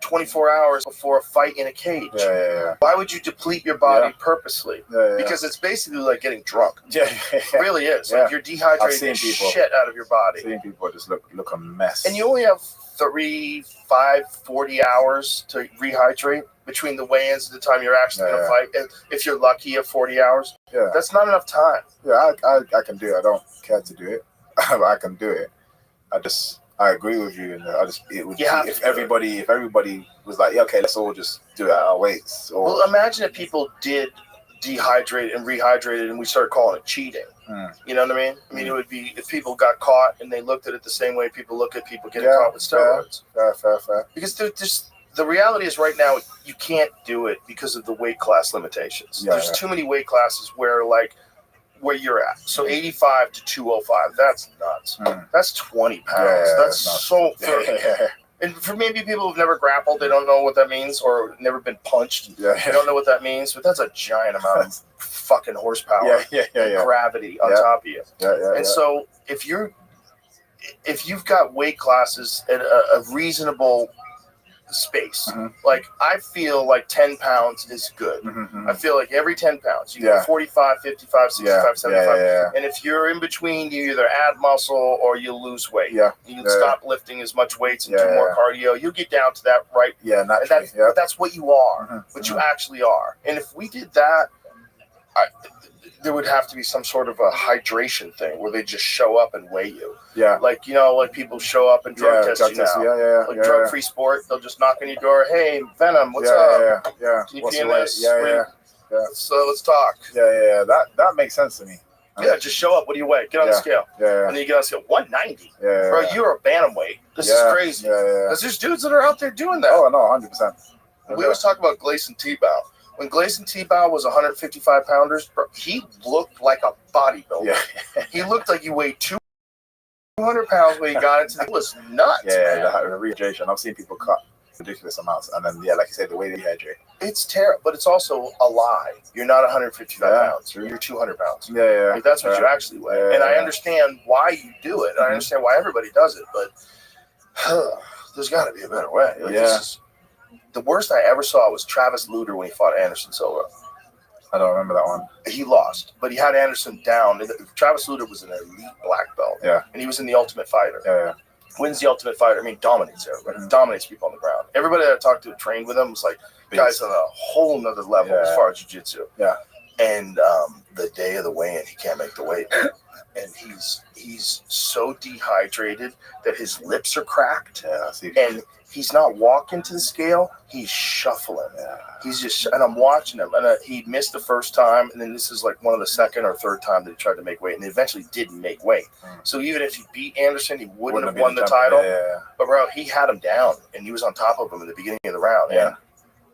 S7: 24 hours before a fight in a cage.
S8: Yeah.
S7: Why would you deplete your body purposely?
S8: Yeah.
S7: Because it's basically like getting drunk.
S8: Yeah.
S7: It really is. Like you're dehydrating the shit out of your body.
S8: Seeing people just look a mess.
S7: And you only have 3, 5, 40 hours to rehydrate between the weigh-ins and the time you're actually going to fight. And if you're lucky, you have 40 hours.
S8: Yeah.
S7: That's not enough time.
S8: Yeah, I can do it. I don't care to do it. I can do it. I agree with you, and if everybody was like, yeah, okay, let's all just do it at our weights.
S7: Well, imagine if people did dehydrate and rehydrated, and we started calling it cheating. You know what I mean? I mean, it would be if people got caught and they looked at it the same way people look at people getting caught with steroids.
S8: Fair.
S7: Because the reality is right now you can't do it because of the weight class limitations. There's too many weight classes where you're at. So 85 to 205, that's nuts. That's 20 pounds. That's so And for maybe people who've never grappled, they don't know what that means, or never been punched. They don't know what that means, but that's a giant amount of fucking horsepower, gravity on top of you. And so if you've got weight classes at a reasonable space, like I feel like 10 pounds is good. I feel like every 10 pounds, you get 45, 55, 65, 75. And if you're in between, you either add muscle or you lose weight. You stop lifting as much weights and do more cardio. You get down to that, right?
S8: Naturally.
S7: But that's what you are, what you actually are. And if we did that, there would have to be some sort of a hydration thing where they just show up and weigh you. Like, like people show up and drug test you now. Like drug-free sport, they'll just knock on your door. Hey, Venom, what's up? Can you pee in this? So let's talk.
S8: That makes sense to me.
S7: Just show up. What do you weigh? Get on the scale. And then you get on the scale. 190. Bro, you're a bantamweight. This is crazy. Because there's dudes that are out there doing that.
S8: Oh, no, 100%.
S7: We always talk about Gleison Tebow. When Gleison Tebow was 155 pounders, bro, he looked like a bodybuilder. He looked like he weighed 200 pounds when he got into it. It was nuts.
S8: The rehydration. I've seen people cut ridiculous amounts, and then like you said, the way they hydrate.
S7: It's terrible, but it's also a lie. You're not 155 pounds. You're 200 pounds. Like, that's what you actually weigh. And I understand why you do it. I understand why everybody does it, but there's got to be a better way. The worst I ever saw was Travis Lutter when he fought Anderson Silva.
S8: I don't remember that one.
S7: He lost, but he had Anderson down. Travis Lutter was an elite black belt. And he was in the Ultimate Fighter. Wins the Ultimate Fighter. I mean, dominates everybody. Dominates people on the ground. Everybody that I talked to trained with him was like, guys on a whole nother level as far as jiu-jitsu. And the day of the weigh-in, he can't make the weight. And he's so dehydrated that his lips are cracked. And he's not walking to the scale. He's shuffling. He's just, and I'm watching him. And he missed the first time, and then this is like one of the second or third time that he tried to make weight, and he eventually didn't make weight. So even if he beat Anderson, he wouldn't have won the title. But bro, he had him down, and he was on top of him in the beginning of the round. And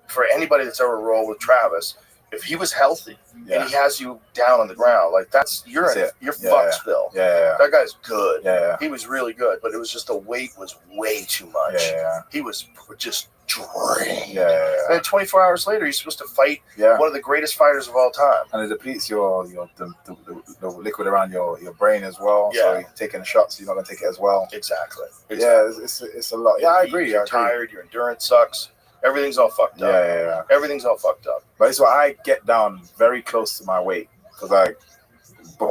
S7: for anybody that's ever rolled with Travis, if he was healthy and he has you down on the ground, like you're fucked still. That guy's good. He was really good, but it was just the weight was way too much. He was just drained. And then 24 hours later, he's supposed to fight one of the greatest fighters of all time.
S8: And it depletes the liquid around your brain as well. So you're taking shots, you're not gonna take it as well.
S7: Exactly.
S8: It's a lot. I agree.
S7: You're tired. Your endurance sucks. Everything's all fucked up. Everything's all fucked up.
S8: But it's why I get down very close to my weight because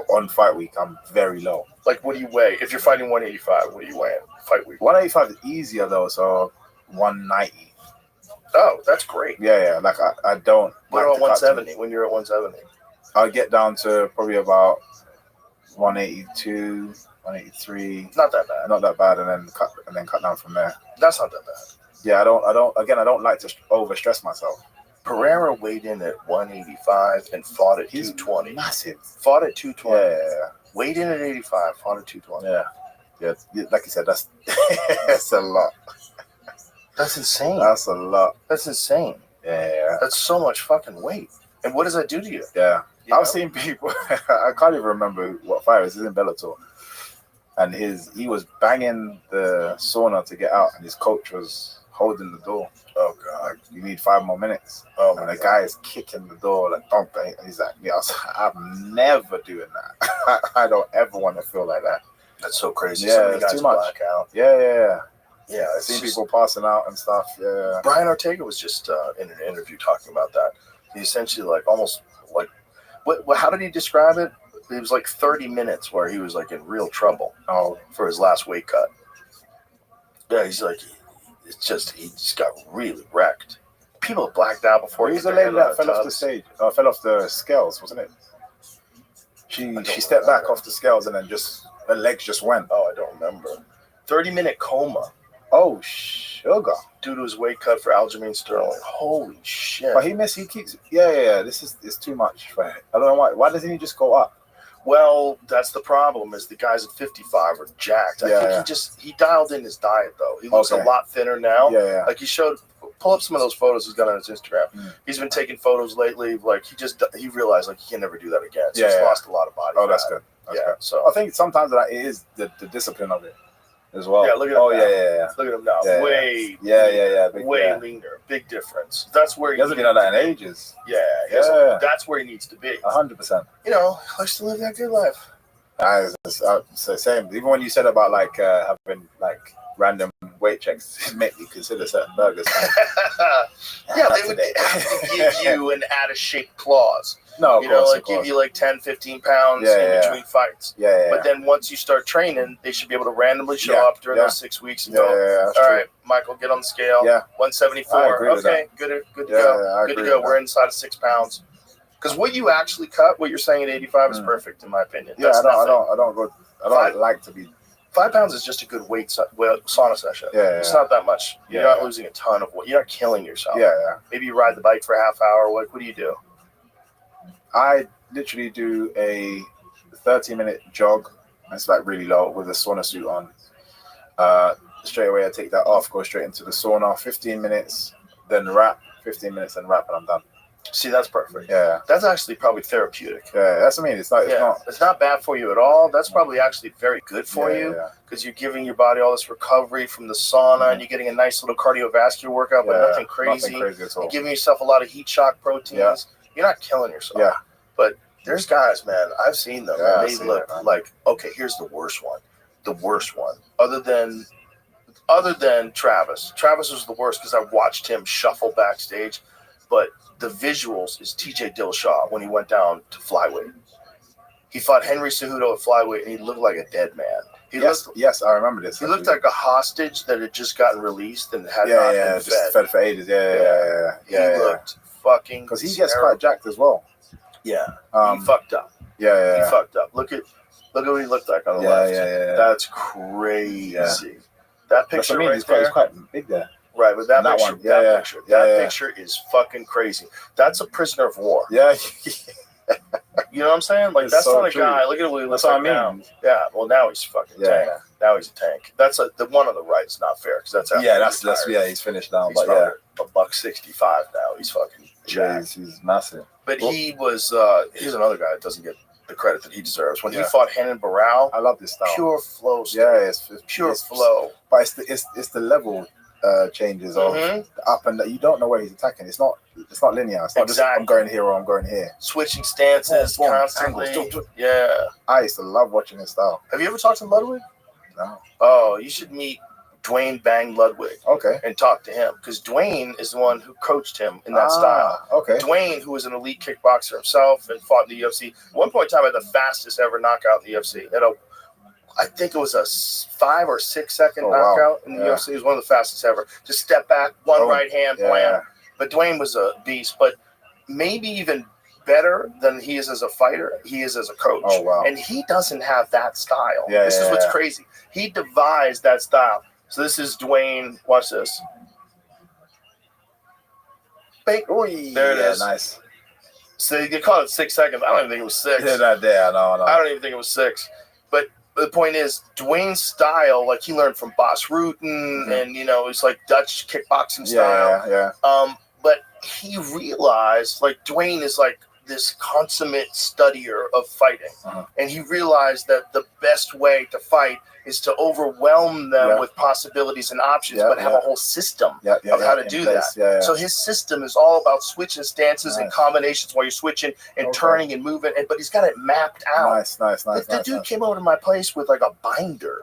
S8: on fight week I'm very low.
S7: Like, what do you weigh? If you're fighting 185, what are you weighing? Fight week.
S8: 185 is easier though, so 190.
S7: Oh, that's great.
S8: Like I don't.
S7: What about 170? When you're at 170,
S8: I'll get down to probably about 182, 183.
S7: Not that bad.
S8: Not that bad, and then cut down from there.
S7: That's not that bad.
S8: I don't like to overstress myself.
S7: Pereira weighed in at 185 and fought at 220.
S8: Massive.
S7: Fought at 220. Weighed in at 85, fought at 220.
S8: Like you said, that's that's a lot.
S7: That's insane.
S8: That's a lot.
S7: That's insane. That's so much fucking weight. And what does that do to you?
S8: I've seen people. I can't even remember what fight it was. He's in Bellator. And he was banging the sauna to get out, and his coach was holding the door.
S1: Oh god.
S8: Like, you need 5 more minutes.
S1: Oh
S8: And
S1: my
S8: the
S1: god.
S8: guy is kicking the door like, don't pay. And he's like, yeah, I'm never doing that. I don't ever want to feel like that.
S1: That's so crazy.
S8: Yeah,
S1: So many
S8: it's
S1: guys
S8: too much.
S1: black out.
S8: Yeah.
S1: Yeah,
S8: I've
S1: it's
S8: seen
S1: just,
S8: people passing out and stuff. Yeah.
S1: Brian Ortega was just in an interview talking about that. He essentially like almost like what how did he describe it? It was like 30 minutes where he was like in real trouble for his last weight cut. Yeah, he's like he just got really wrecked. People blacked out before.
S8: Who was the lady that fell off the stage? Fell off the scales, wasn't it? She stepped back off the scales and then just her legs just went.
S1: Oh, I don't remember. 30-minute coma.
S8: Oh, sugar.
S1: Due to his weight cut for Aljamain Sterling. Holy shit.
S8: But he keeps. Yeah. It's too much for him. I don't know why. Why doesn't he just go up?
S1: Well, that's the problem. Is the guys at 55 are jacked. I think he dialed in his diet though. He looks a lot thinner now.
S8: Yeah.
S1: Like he showed. Pull up some of those photos he's got on his Instagram. He's been taking photos lately. Like he realized like he can never do that again. So he's lost a lot of body.
S8: Oh, that's good. That's good.
S1: So
S8: I think sometimes that it is the discipline of it as well.
S1: Yeah, look at him.
S8: Oh
S1: now.
S8: Yeah.
S1: Look at him now.
S8: Yeah,
S1: way.
S8: Big,
S1: way leaner. Big difference. That's where
S8: he hasn't been like that in ages.
S1: Yeah. That's where he needs to be.
S8: 100%.
S1: You know, likes to live that good life.
S8: Same. Even when you said about like having like random weight checks, it made me consider certain burgers.
S1: Yeah, they would have to give you an out of shape clause.
S8: No,
S1: you know, like give you like 10, 15 pounds in between fights. But then once you start training, they should be able to randomly show up during those 6 weeks and go, all right, Michael, get on the scale. 174. Okay, good to go. Good to go. We're inside of 6 pounds. Because what you actually cut, what you're saying at 85 is perfect in my opinion.
S8: Yeah, I don't like to be.
S1: 5 pounds is just a good sauna session. It's not that much. You're not losing a ton of weight. You're not killing yourself. Maybe you ride the bike for a half hour. What do you do?
S8: I literally do a 30-minute jog. It's like really low with a sauna suit on. Straight away, I take that off, go straight into the sauna. 15 minutes, then wrap. 15 minutes, then wrap, and I'm done.
S1: See, that's perfect.
S8: Yeah,
S1: that's actually probably therapeutic.
S8: Yeah, that's what I mean.
S1: It's not bad for you at all. That's probably actually very good for you because you're giving your body all this recovery from the sauna, and you're getting a nice little cardiovascular workout, but nothing crazy.
S8: Nothing crazy at all.
S1: You're giving yourself a lot of heat shock proteins. You're not killing yourself.
S8: Yeah.
S1: But there's guys, man. I've seen them. And they look like, okay, here's the worst one. The worst one. Other than Travis. Travis was the worst because I watched him shuffle backstage, but the visuals is TJ Dillashaw when he went down to flyweight. He fought Henry Cejudo at flyweight, and he looked like a dead man.
S8: Yes, I remember this.
S1: He looked like a hostage that had just gotten released and had not been
S8: just fed for ages. He
S1: looked fucking
S8: because he gets quite jacked as well.
S1: Yeah, he fucked up. He fucked up. Look at what he looked like on the left. That's crazy. That picture right
S8: he's
S1: there.
S8: Quite big there.
S1: Right, but that picture,
S8: one.
S1: That picture is fucking crazy. That's a prisoner of war.
S8: Yeah.
S1: You know what I'm saying? Like, that's not a guy. Look at what he looks like now. Yeah, well, now he's fucking tank. Now he's a tank. That's the one on the right is not fair because that's after
S8: he's finished now.
S1: He's
S8: but
S1: $165 now. He's fucking jacked.
S8: He's massive.
S1: But he was. Here's another guy that doesn't get the credit that he deserves. When he fought Henan Barao,
S8: I love this style.
S1: Pure flow.
S8: It's
S1: pure flow.
S8: But it's the level changes of up and you don't know where he's attacking. It's not linear. It's not just I'm going here or I'm going here.
S1: Switching stances constantly.
S8: Angles.
S1: Yeah.
S8: I used to love watching his style.
S1: Have you ever talked to Ludwig?
S8: No.
S1: Oh, you should meet Dwayne Bang Ludwig.
S8: Okay.
S1: And talk to him because Dwayne is the one who coached him in that style.
S8: Okay.
S1: Dwayne, who was an elite kickboxer himself and fought in the UFC, at one point in time had the fastest ever knockout in the UFC. I think it was a 5 or 6 second knockout in the UFC. It was one of the fastest ever. Just step back, one right hand plan. But Dwayne was a beast. But maybe even better than he is as a fighter, he is as a coach.
S8: Oh, wow.
S1: And he doesn't have that style. This is what's crazy. He devised that style. So this is Dwayne. Watch this. There it is.
S8: Nice.
S1: So they call it 6 seconds. I don't even think it was 6.
S8: Yeah, not there. No.
S1: I don't even think it was 6. But the point is, Dwayne's style, like he learned from Bas Rutten, and it's like Dutch kickboxing style.
S8: Yeah.
S1: But he realized, like Dwayne is like
S7: this consummate studier of fighting, and he realized that the best way to fight is to overwhelm them with possibilities and options, but have a whole system of how to do that. So his system is all about switching stances and combinations while you're switching and turning and moving, but he's got it mapped out.
S8: Nice.
S7: The dude came over to my place with like a binder.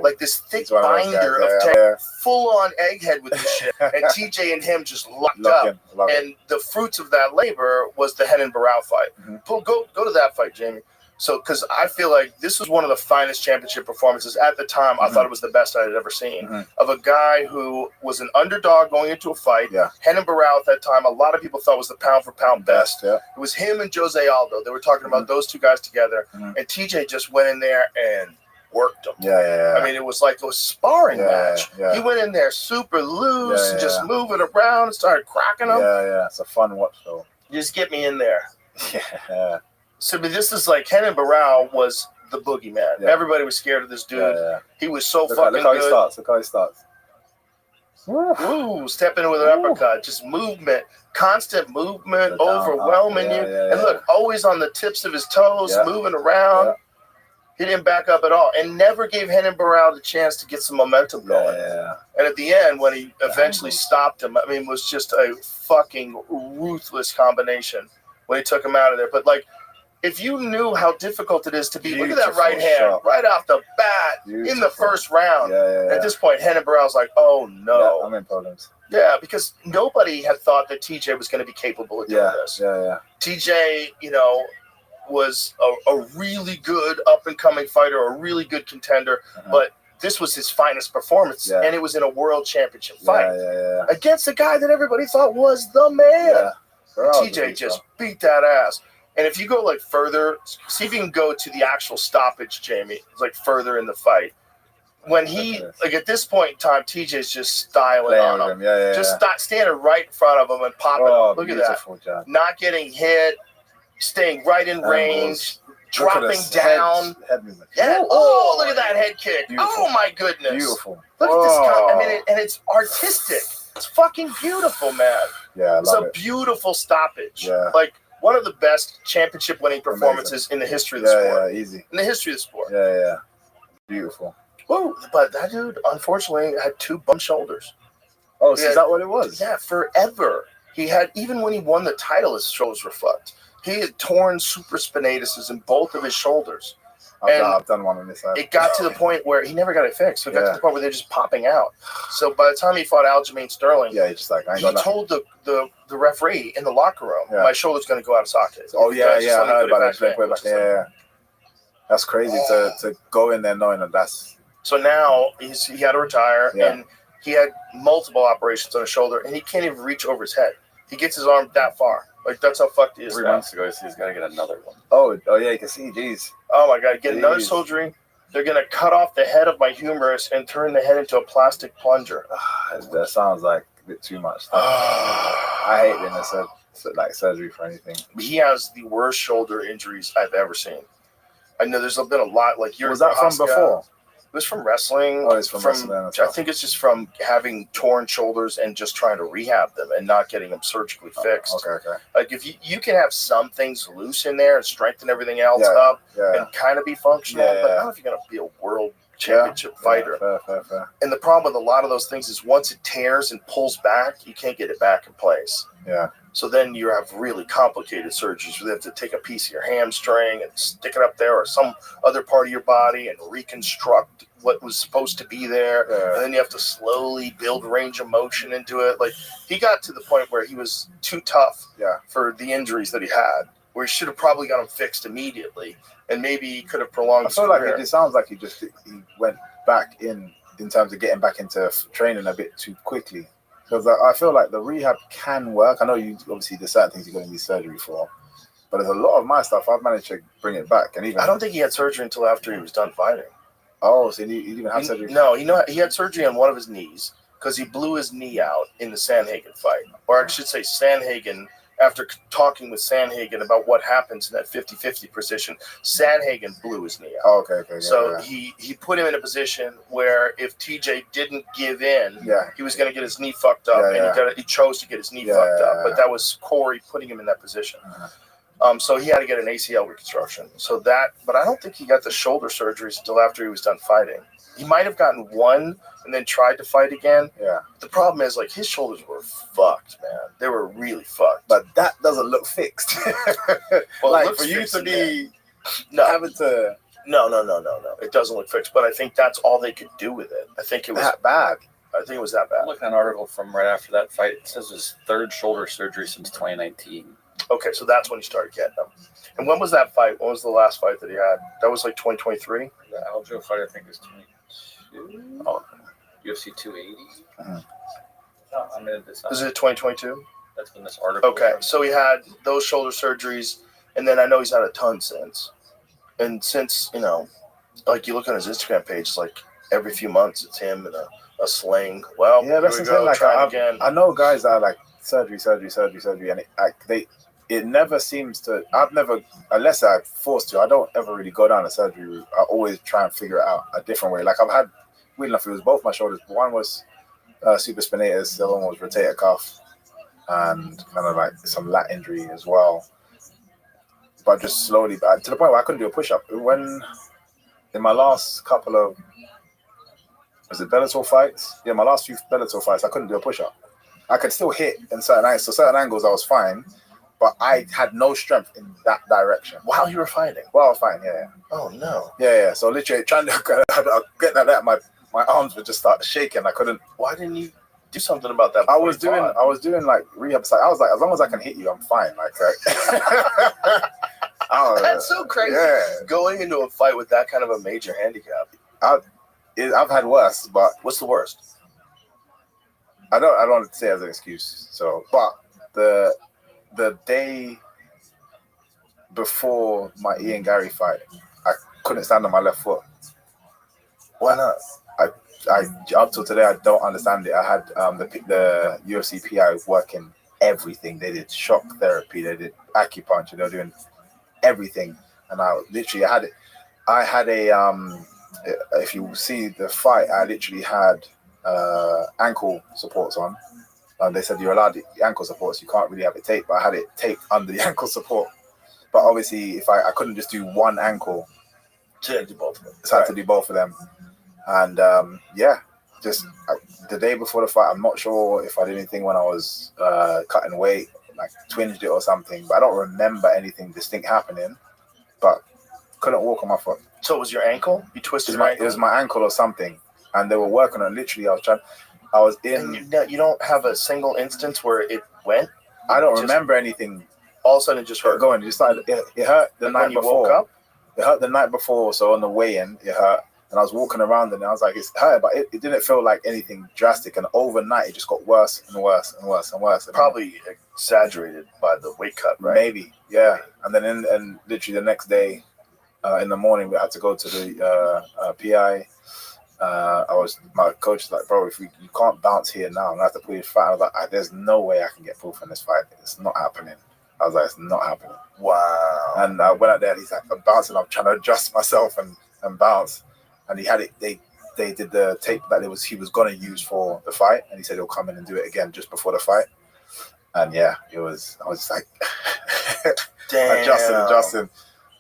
S7: Like this thick
S8: He's one of those
S7: binder
S8: guys,
S7: of full-on egghead with this shit. And TJ and him just locked up. And the fruits of that labor was the Henan Barao fight. Go to that fight, Jamie. So, because I feel like this was one of the finest championship performances at the time. I thought it was the best I had ever seen of a guy who was an underdog going into a fight. Henan Barao at that time, a lot of people thought was the pound-for-pound best. It was him and Jose Aldo. They were talking about those two guys together. And TJ just went in there and worked him. I mean, it was like a sparring match. He went in there super loose and just moving around and started cracking them.
S8: It's a fun watch, though.
S7: Just get me in there. So, but this is like Henan Barao was the boogeyman. Everybody was scared of this dude. He was so fucking good.
S8: Look how he starts.
S7: Ooh, stepping in with an uppercut. Just movement. Constant movement, overwhelming you. And look, always on the tips of his toes, moving around. He didn't back up at all and never gave Henan Barao the chance to get some momentum going. And at the end, when he eventually stopped him, I mean, it was just a fucking ruthless combination when he took him out of there. But, like, if you knew how difficult it is to be, look at that right hand right off the bat in the first round. At this point, Henan Barao's like, oh, no.
S8: I'm in problems.
S7: Yeah, because nobody had thought that TJ was going to be capable of doing this. TJ, you know, was a really good up-and-coming fighter, a really good contender, but this was his finest performance, and it was in a world championship fight against a guy that everybody thought was the man. TJ just beat that ass. And if you go, like, further, see if you can go to the actual stoppage, Jamie. It's, like, further in the fight. When he, like, at this point in time, TJ's just styling on him. Just standing right in front of him and popping him. Look at that. Not getting hit. Staying right in range, dropping down. Head movement. Oh, look at that head kick. Beautiful. Oh, my goodness.
S8: Beautiful.
S7: Look at this. I mean, and it's artistic. It's fucking beautiful, man.
S8: It's
S7: a beautiful stoppage. Like, one of the best championship-winning performances in the history of the sport.
S8: Easy.
S7: In the history of the sport.
S8: Beautiful.
S7: Whoa, but that dude, unfortunately, had 2 bum shoulders.
S8: Oh, so is that what it was?
S7: Yeah, forever. He had, even when he won the title, his shoulders were fucked. He had torn supraspinatus in both of his shoulders.
S8: I've done one on this side.
S7: It got to the point where he never got it fixed. So it got to the point where they're just popping out. So by the time he fought Aljamain Sterling,
S8: he just like,
S7: he told the referee in the locker room, my shoulder's going to go out of socket.
S8: I heard about that. That's crazy to go in there knowing that's...
S7: So now he had to retire, and he had multiple operations on his shoulder, and he can't even reach over his head. He gets his arm that far. Like, that's how fucked he is.
S6: 3 months ago, he's got to get another one.
S8: Oh, yeah, you can see, jeez.
S7: Oh, my God. Get another surgery. They're going to cut off the head of my humerus and turn the head into a plastic plunger.
S8: That sounds like a bit too much. I hate when there's like surgery for anything.
S7: He has the worst shoulder injuries I've ever seen. I know there's been a lot. Like,
S8: was that from before?
S7: It was from wrestling.
S8: Oh, it's from wrestling.
S7: I think it's just from having torn shoulders and just trying to rehab them and not getting them surgically fixed.
S8: Okay.
S7: Like, if you can have some things loose in there and strengthen everything else up and kind of be functional, but not if you're going to be a world championship fighter.
S8: Fair.
S7: And the problem with a lot of those things is once it tears and pulls back, you can't get it back in place. So then you have really complicated surgeries where they have to take a piece of your hamstring and stick it up there or some other part of your body and reconstruct what was supposed to be there. And then you have to slowly build range of motion into it. Like, he got to the point where he was too tough for the injuries that he had, where he should have probably got them fixed immediately. And maybe he could have prolonged his career.
S8: Like it sounds like he went back in terms of getting back into training a bit too quickly. Because I feel like the rehab can work. I know obviously there's certain things you're going to need surgery for, but there's a lot of my stuff I've managed to bring it back. And even
S7: I don't think he had surgery until after he was done fighting.
S8: Oh, so he didn't even have surgery?
S7: No, he had surgery on one of his knees because he blew his knee out in the Sandhagen fight. Or I should say Sandhagen after talking with Sandhagen about what happens in that 50-50 position, Sandhagen blew his knee out.
S8: Oh, okay.
S7: So he put him in a position where if TJ didn't give in, he was going to get his knee fucked up, and he chose to get his knee fucked up. But that was Corey putting him in that position. So he had to get an ACL reconstruction. So that, but I don't think he got the shoulder surgeries until after he was done fighting. He might have gotten one and then tried to fight again.
S8: Yeah.
S7: The problem is, like, his shoulders were fucked, man. They were really fucked.
S8: But that doesn't look fixed.
S7: Well,
S8: like for you to be having to.
S7: No. It doesn't look fixed. But I think that's all they could do with it. I think it was
S8: that bad.
S7: I think it was that bad.
S6: I'm looking at an article from right after that fight. It says his third shoulder surgery since 2019.
S7: Okay, so that's when he started getting them. And when was that fight? When was the last fight that he had? That was like 2023?
S6: The Aljo fight, I think, is 22.
S7: Oh.
S6: UFC 280.
S7: Is it 2022?
S6: That's when this article.
S7: Okay, so he had those shoulder surgeries, and then I know he's had a ton since. And since, you know, like you look on his Instagram page, it's like every few months it's him in a sling. Well,
S8: yeah, that's
S7: here we go,
S8: like
S7: trying again.
S8: I know guys that are like surgery, and it never seems to. I've never, unless I'm forced to, I don't ever really go down a surgery route. I always try and figure it out a different way. Like I've had, weird enough, it was both my shoulders. One was supraspinatus, the other one was rotator cuff, and kind of like some lat injury as well. But just slowly, to the point where I couldn't do a push-up. When in my last couple of, was it Bellator fights? Yeah, my last few Bellator fights, I couldn't do a push-up. I could still hit in certain angles. So certain angles I was fine, but I had no strength in that direction.
S7: While you were fighting?
S8: While I was fighting, yeah.
S7: Oh, no.
S8: Yeah. So literally trying to get that out, my arms would just start shaking. I couldn't.
S7: Why didn't you do something about that?
S8: I was doing like rehab. I was like, as long as I can hit you, I'm fine. Like,
S7: that's so crazy.
S8: Yeah.
S7: Going into a fight with that kind of a major handicap.
S8: I've had worse, but
S7: what's the worst?
S8: I don't want to say it as an excuse. So, but the day before my Ian Gary fight, I couldn't stand on my left foot.
S7: Why not?
S8: I up till today I don't understand it. I had the UFC PI working everything. They did shock therapy, they did acupuncture, they were doing everything, and I had a if you see the fight, I literally had ankle supports on. They said you're allowed the ankle supports, you can't really have it taped, but I had it taped under the ankle support. But obviously, if I couldn't just do one ankle,
S7: so I had to do both of them.
S8: So I had to do both of them. And just the day before the fight, I'm not sure if I did anything when I was cutting weight, like twinged it or something, but I don't remember anything distinct happening. But couldn't walk on my foot.
S7: So it was your ankle? You twisted your ankle?
S8: It was my ankle or something, and they were working on it. Literally, I was in.
S7: And you don't have a single instance where it went?
S8: I don't remember anything.
S7: All of a sudden, it just hurt.
S8: Going, it just started. It hurt the night before.
S7: Woke up?
S8: It hurt the night before, so on the way-in, it hurt. And I was walking around and I was like, it's hurt, but it didn't feel like anything drastic. And overnight, it just got worse and worse and worse and worse.
S7: Probably exaggerated by the weight cut, right?
S8: Maybe, yeah. And then and literally the next day, in the morning, we had to go to the PI. My coach was like, bro, if you can't bounce here now, I'm gonna have to put you fight. I was like, there's no way I can get proof in this fight. It's not happening. I was like, it's not happening.
S7: Wow.
S8: And I went out there and he's like, I'm bouncing. I'm trying to adjust myself and bounce. And he had it. They did the tape that he was gonna use for the fight, and he said he'll come in and do it again just before the fight. And yeah, I was just like adjusting.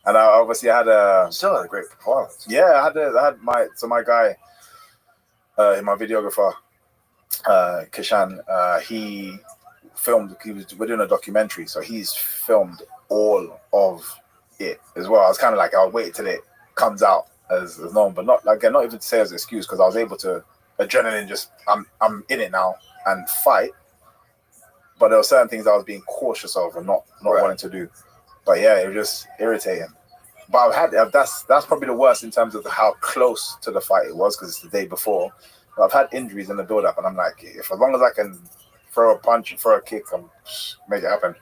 S8: And I obviously had
S7: still had a great performance.
S8: Yeah, I had my guy, my videographer, Kishan. He filmed. We're doing a documentary, so he's filmed all of it as well. I was kind of like, I'll wait till it comes out as known, but not even to say as an excuse, because I was able to adrenaline. Just I'm in it now and fight. But there were certain things I was being cautious of and not wanting to do. But yeah, it was just irritating. But that's probably the worst in terms of how close to the fight it was, because it's the day before. But I've had injuries in the build-up, and I'm like, as long as I can throw a punch and throw a kick, make it happen.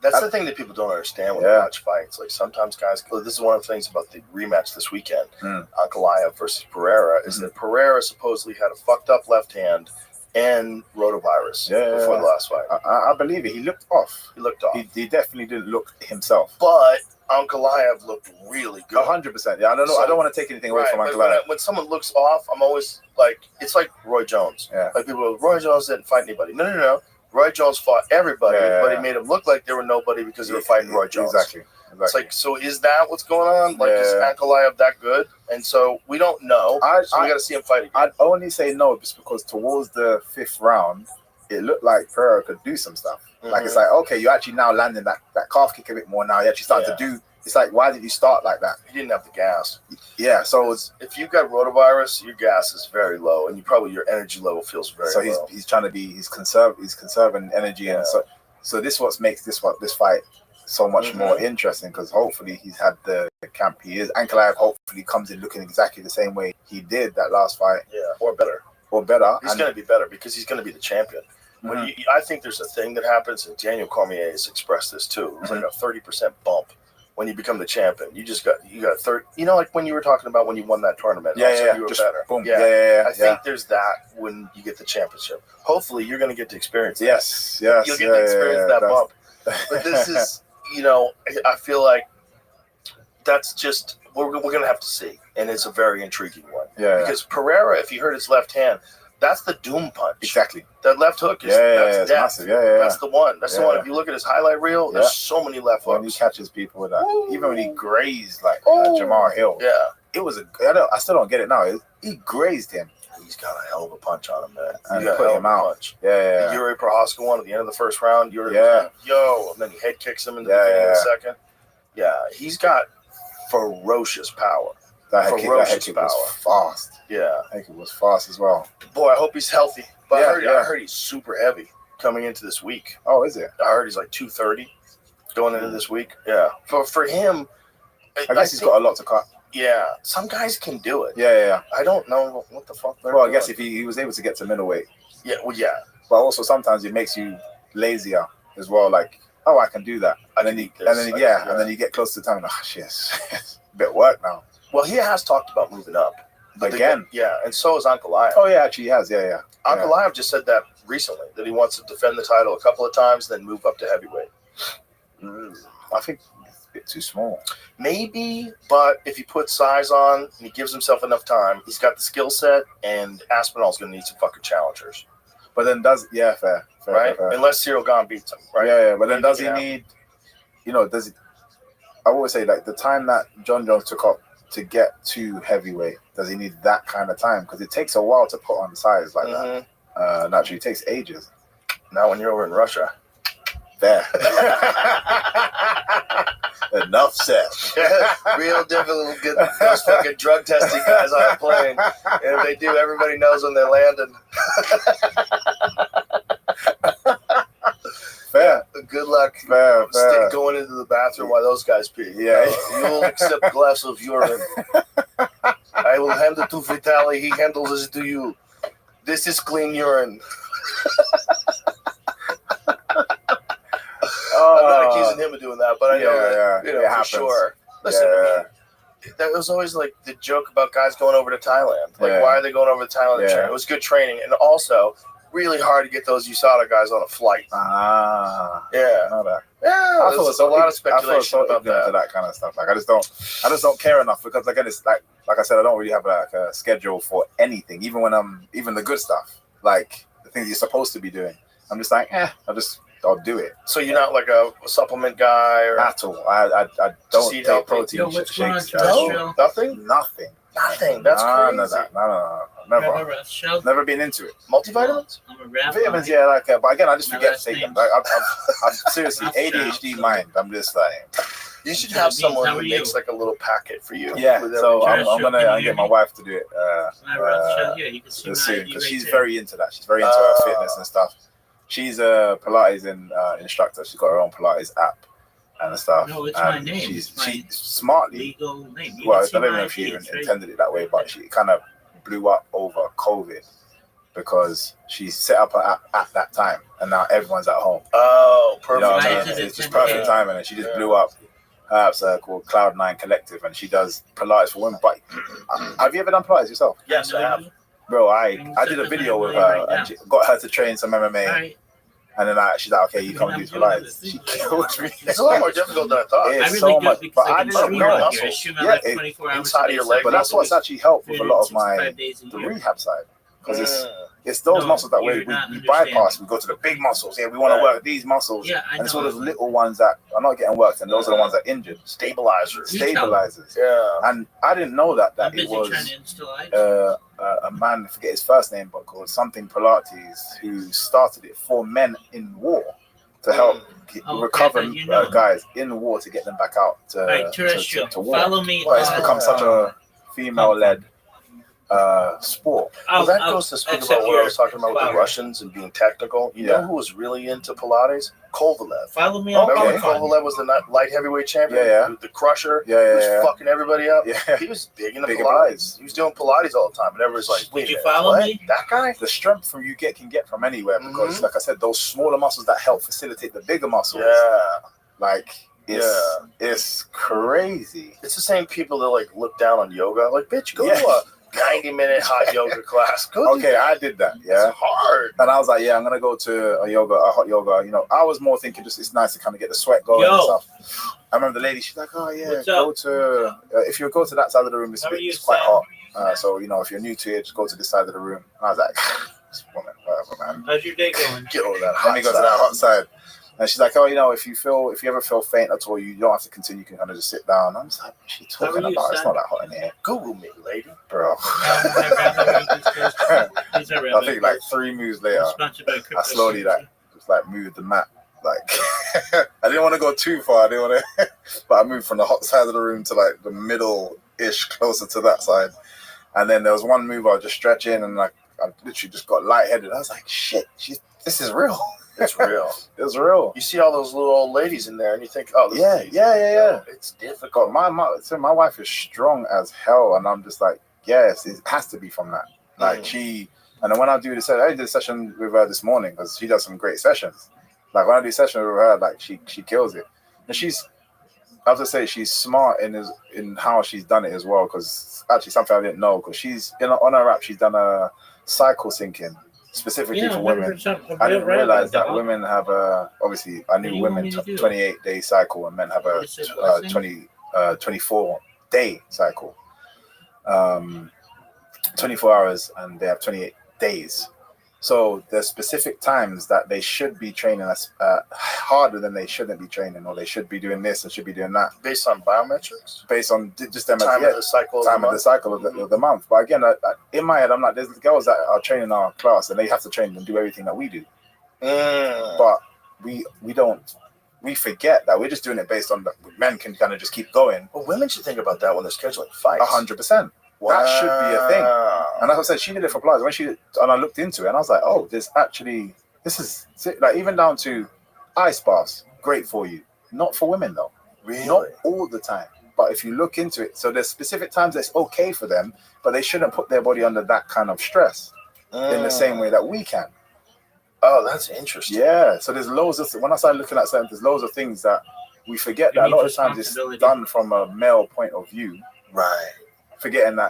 S7: That's the thing that people don't understand when they watch fights. Like sometimes guys, this is one of the things about the rematch this weekend, Ankalaev versus Pereira, is that Pereira supposedly had a fucked up left hand, and rotavirus
S8: Yeah,
S7: before the last fight.
S8: I believe it. He looked off.
S7: He looked off.
S8: He definitely didn't look himself.
S7: But Ankalaev looked really good.
S8: 100%. Yeah, I don't know. I don't want to take anything away from Ankalaev.
S7: When someone looks off, I'm always like, it's like Roy Jones.
S8: Yeah.
S7: Like people go, Roy Jones didn't fight anybody. No. Roy Jones fought everybody, but he made them look like they were nobody because they were fighting Roy Jones.
S8: Exactly.
S7: It's like, so is that what's going on? Like, is Ankalaev that good? And so we don't know. So we got to see him fight again.
S8: I'd only say no just because towards the 5th round, it looked like Pereira could do some stuff. Like, it's like, okay, you're actually now landing that calf kick a bit more now. You're actually starting to do. It's like, why did you start like that?
S7: He didn't have the gas.
S8: Yeah, so
S7: if you've got rotavirus, your gas is very low, and your energy level feels very low.
S8: So he's trying to be he's conserving energy, and so this what makes this fight so much more interesting, because hopefully he's had the camp he is. Ankalaev hopefully comes in looking exactly the same way he did that last fight.
S7: Yeah, or better.
S8: He's
S7: going to be better because he's going to be the champion. I think there's a thing that happens, and Daniel Cormier has expressed this too. It's like a 30% bump when you become the champion. You got 30. You know, like when you were talking about when you won that tournament. You were
S8: just
S7: better.
S8: Boom.
S7: I think there's that when you get the championship. Hopefully, you're going to get to experience that.
S8: Yes.
S7: You'll get to experience that bump. But this is, I feel like that's just we're going to have to see, and it's a very intriguing one.
S8: Yeah.
S7: Because Pereira, if he hurt his left hand, that's the doom punch.
S8: Exactly.
S7: That left hook is that's
S8: massive.
S7: That's the one. That's the one. If you look at his highlight reel, there's so many left hooks.
S8: When he catches people with that, even when he grazed Jamar Hill, it was I still don't get it now. He grazed him.
S7: He's got a hell of a punch on him, man.
S8: And he put him out.
S7: Punch. The Yuri Prohaska one at the end of the first round. Yuri and then he head kicks him in the beginning of the second. Yeah, he's got ferocious power.
S8: That head kick was fast.
S7: Yeah.
S8: I think it was fast as well.
S7: Boy, I hope he's healthy. But I heard he's super heavy coming into this week.
S8: Oh, is it?
S7: I heard he's like 230 going into this week. Yeah. For him,
S8: I guess he's got a lot to cut.
S7: Yeah. Some guys can do it.
S8: Yeah.
S7: I don't know what the fuck they're
S8: doing. I guess if he was able to get to middleweight.
S7: Yeah, well, yeah.
S8: But also sometimes it makes you lazier as well. Like, I can do that. And then you get close to the time and shit, it's a bit of work now.
S7: Well, he has talked about moving up.
S8: Again.
S7: And so has Ankalaev.
S8: Oh, yeah, actually he has,
S7: Ankalaev just said that recently, that he wants to defend the title a couple of times, then move up to heavyweight.
S8: I think it's a bit too small.
S7: Maybe, but if he puts size on and he gives himself enough time, he's got the skill set, and Aspinall's going to need some fucking challengers.
S8: But then fair.
S7: Right?
S8: Fair.
S7: Unless Cyril Gane beats him, right?
S8: Yeah, but then does he need, I always say, like, the time that John Jones took up to get to heavyweight, does he need that kind of time? Because it takes a while to put on size like that. Naturally, it takes ages.
S7: Now when you're over in Russia.
S8: There. Enough said.
S7: Real difficult to get those fucking drug testing guys on a plane. And if they do, everybody knows when they're landing.
S8: Fair.
S7: Good luck
S8: fair.
S7: Going into the bathroom while those guys pee.
S8: Yeah.
S7: You'll accept a glass of urine. I will hand it to Vitali. He handles it to you. This is clean urine. I'm not accusing him of doing that, but I know that, for sure. Listen, there was always like the joke about guys going over to Thailand. Like, why are they going over to Thailand to train? It was good training, and also really hard to get those USADA guys on a flight.
S8: I know that.
S7: Yeah,
S8: I thought
S7: there's a lot of speculation about
S8: that kind of stuff. Like, I just don't care enough, because again, it's like I said, I don't really have like a schedule for anything, even when even the good stuff, like the things you're supposed to be doing. I'm just like, I'll do it.
S7: So you're not like a supplement guy or
S8: at all. I don't take protein shakes.
S7: No, nothing. That's crazy.
S8: None of that. No. Never been into it.
S7: Multivitamins?
S8: Vitamins, but again, I just forget to take them. Like, I'm seriously ADHD mind. I'm just like.
S7: You should have someone who makes like a little packet for you.
S8: Yeah, so I'm gonna get my wife to do it soon, because she's very into that. She's very into her fitness and stuff. She's a Pilates instructor. She's got her own Pilates app and stuff.
S2: No, it's my name.
S8: She smartly.
S2: Legal name.
S8: Well, I don't know if she even intended it that way, but she kind of blew up over COVID because she set up her app at that time, and now everyone's at home.
S7: Oh, perfect.
S8: You know what I mean? It's just perfect timing, and she just blew up. Her app's called Cloud9 Collective, and she does Pilates for women. But have you ever done Pilates yourself?
S7: Yes, I have.
S8: bro, I did a video with her and got her to train some MMA.
S2: Right.
S8: And then she's like, okay, you can't do Pilates. She killed me.
S7: It's a lot more difficult than I thought.
S8: It's
S2: I really
S8: so
S2: do
S8: much,
S2: because
S8: but
S2: I
S8: I
S2: can
S8: didn't
S2: stream
S8: know.
S2: out here. I stream out
S8: Yeah,
S2: like 24 hours
S7: inside
S2: a day,
S7: of your leg,
S8: But that's what's actually helped with a lot of my
S2: 365 days a
S8: the
S2: year.
S8: rehab side, because it's those
S2: No,
S8: muscles that
S2: you're
S8: we
S2: not
S8: bypass. We go to the big muscles. Yeah, we want to work these muscles.
S2: Yeah, I
S8: and it's all
S2: know.
S8: those little ones that are not getting worked, and those are the ones that are injured.
S7: Stabilizers.
S2: You tell
S8: Stabilizers.
S7: Yeah.
S8: And I didn't know that
S2: I'm
S8: it
S2: busy
S8: was
S2: trying to instill life.
S8: a man, I forget his first name, but called something Pilates, who started it for men in war to help recover guys in war to get them back out to,
S2: Right, terrestrial.
S8: to war.
S2: Follow me.
S8: But it's become such a female-led sport.
S7: Well, that goes to speak about what I was talking about with the
S2: flower.
S7: Russians and being technical. You know who was really into Pilates? Kovalev.
S2: Follow me on
S7: Remember when
S2: Peloton.
S7: Kovalev was the light heavyweight champion?
S8: Yeah.
S7: The crusher?
S8: Yeah,
S7: He was fucking everybody up.
S8: Yeah.
S7: He was big in the
S8: Big in
S7: Pilates.
S8: Pilates.
S7: He was doing Pilates all the time. And everybody's like, wait,
S2: Did you
S7: a minute,
S2: follow
S7: what?
S2: me?
S7: That guy?
S8: The strength from you can get from anywhere, because like I said, those smaller muscles that help facilitate the bigger muscles.
S7: Yeah.
S8: Like it's crazy.
S7: It's the same people that like look down on yoga. Like, bitch, go to a 90-minute hot yoga class. Go
S8: Okay, I did that. Yeah.
S7: It's hard.
S8: And I was like, yeah, I'm gonna go to a hot yoga. You know, I was more thinking just it's nice to kind of get the sweat going and stuff. I remember the lady, she's like, oh yeah,
S2: What's
S8: go
S2: up?
S8: to if you go to that side of the room, it's quite hot. So you know, if you're new to it, just go to this side of the room. And I was like, this woman, whatever, man.
S2: How's your day going?
S7: Get over that
S8: Let
S7: hot
S8: me go to that hot side. And she's like, oh, you know, if you ever feel faint at all, you don't have to continue. You can kind of just sit down. I'm just like, what's she talking about? It's not that hot in here.
S7: Google me, lady.
S8: Bro. I think like 3 moves later, I slowly just moved the mat. Like I didn't want to go too far. I didn't want to, but I moved from the hot side of the room to like the middle-ish, closer to that side. And then there was one move I was just stretching, and like I literally just got lightheaded. I was like, shit, this is real.
S7: It's real.
S8: It's real.
S7: You see all those little old ladies in there, and you think, oh, this is easy.
S8: Yeah.
S7: It's difficult.
S8: My wife is strong as hell, and I'm just like, yes, it has to be from that. Like and then when I do the session, I did a session with her this morning because she does some great sessions. Like when I do sessions with her, like she kills it, and I have to say she's smart in how she's done it as well. Because actually something I didn't know, because she's on her app, she's done a cycle syncing specifically for women. I didn't realize that women have obviously I knew women 28-day cycle and men have a 24-day cycle. 24 hours and they have 28 days. So there's specific times that they should be training us harder than they shouldn't be training, or they should be doing this and should be doing that.
S7: Based on biometrics?
S8: Based on just them
S7: time of the cycle
S8: of the month. But again, in my head, I'm like, there's girls that are training our class and they have to train and do everything that we do. But we forget that we're just doing it based on men can kind of just keep going.
S7: Well, women should think about that when they're scheduling fights.
S8: 100%. Wow. That should be a thing. And like I said, she did it for Pilates. And I looked into it and I was like, oh, this is like even down to ice baths, great for you. Not for women though.
S7: Really?
S8: Not all the time. But if you look into it, so there's specific times that's okay for them, but they shouldn't put their body under that kind of stress in the same way that we can.
S7: Oh, that's interesting.
S8: Yeah. So there's loads of, when I started looking at something, there's loads of things that we forget that a lot of times it's done from a male point of view.
S7: Right.
S8: Forgetting that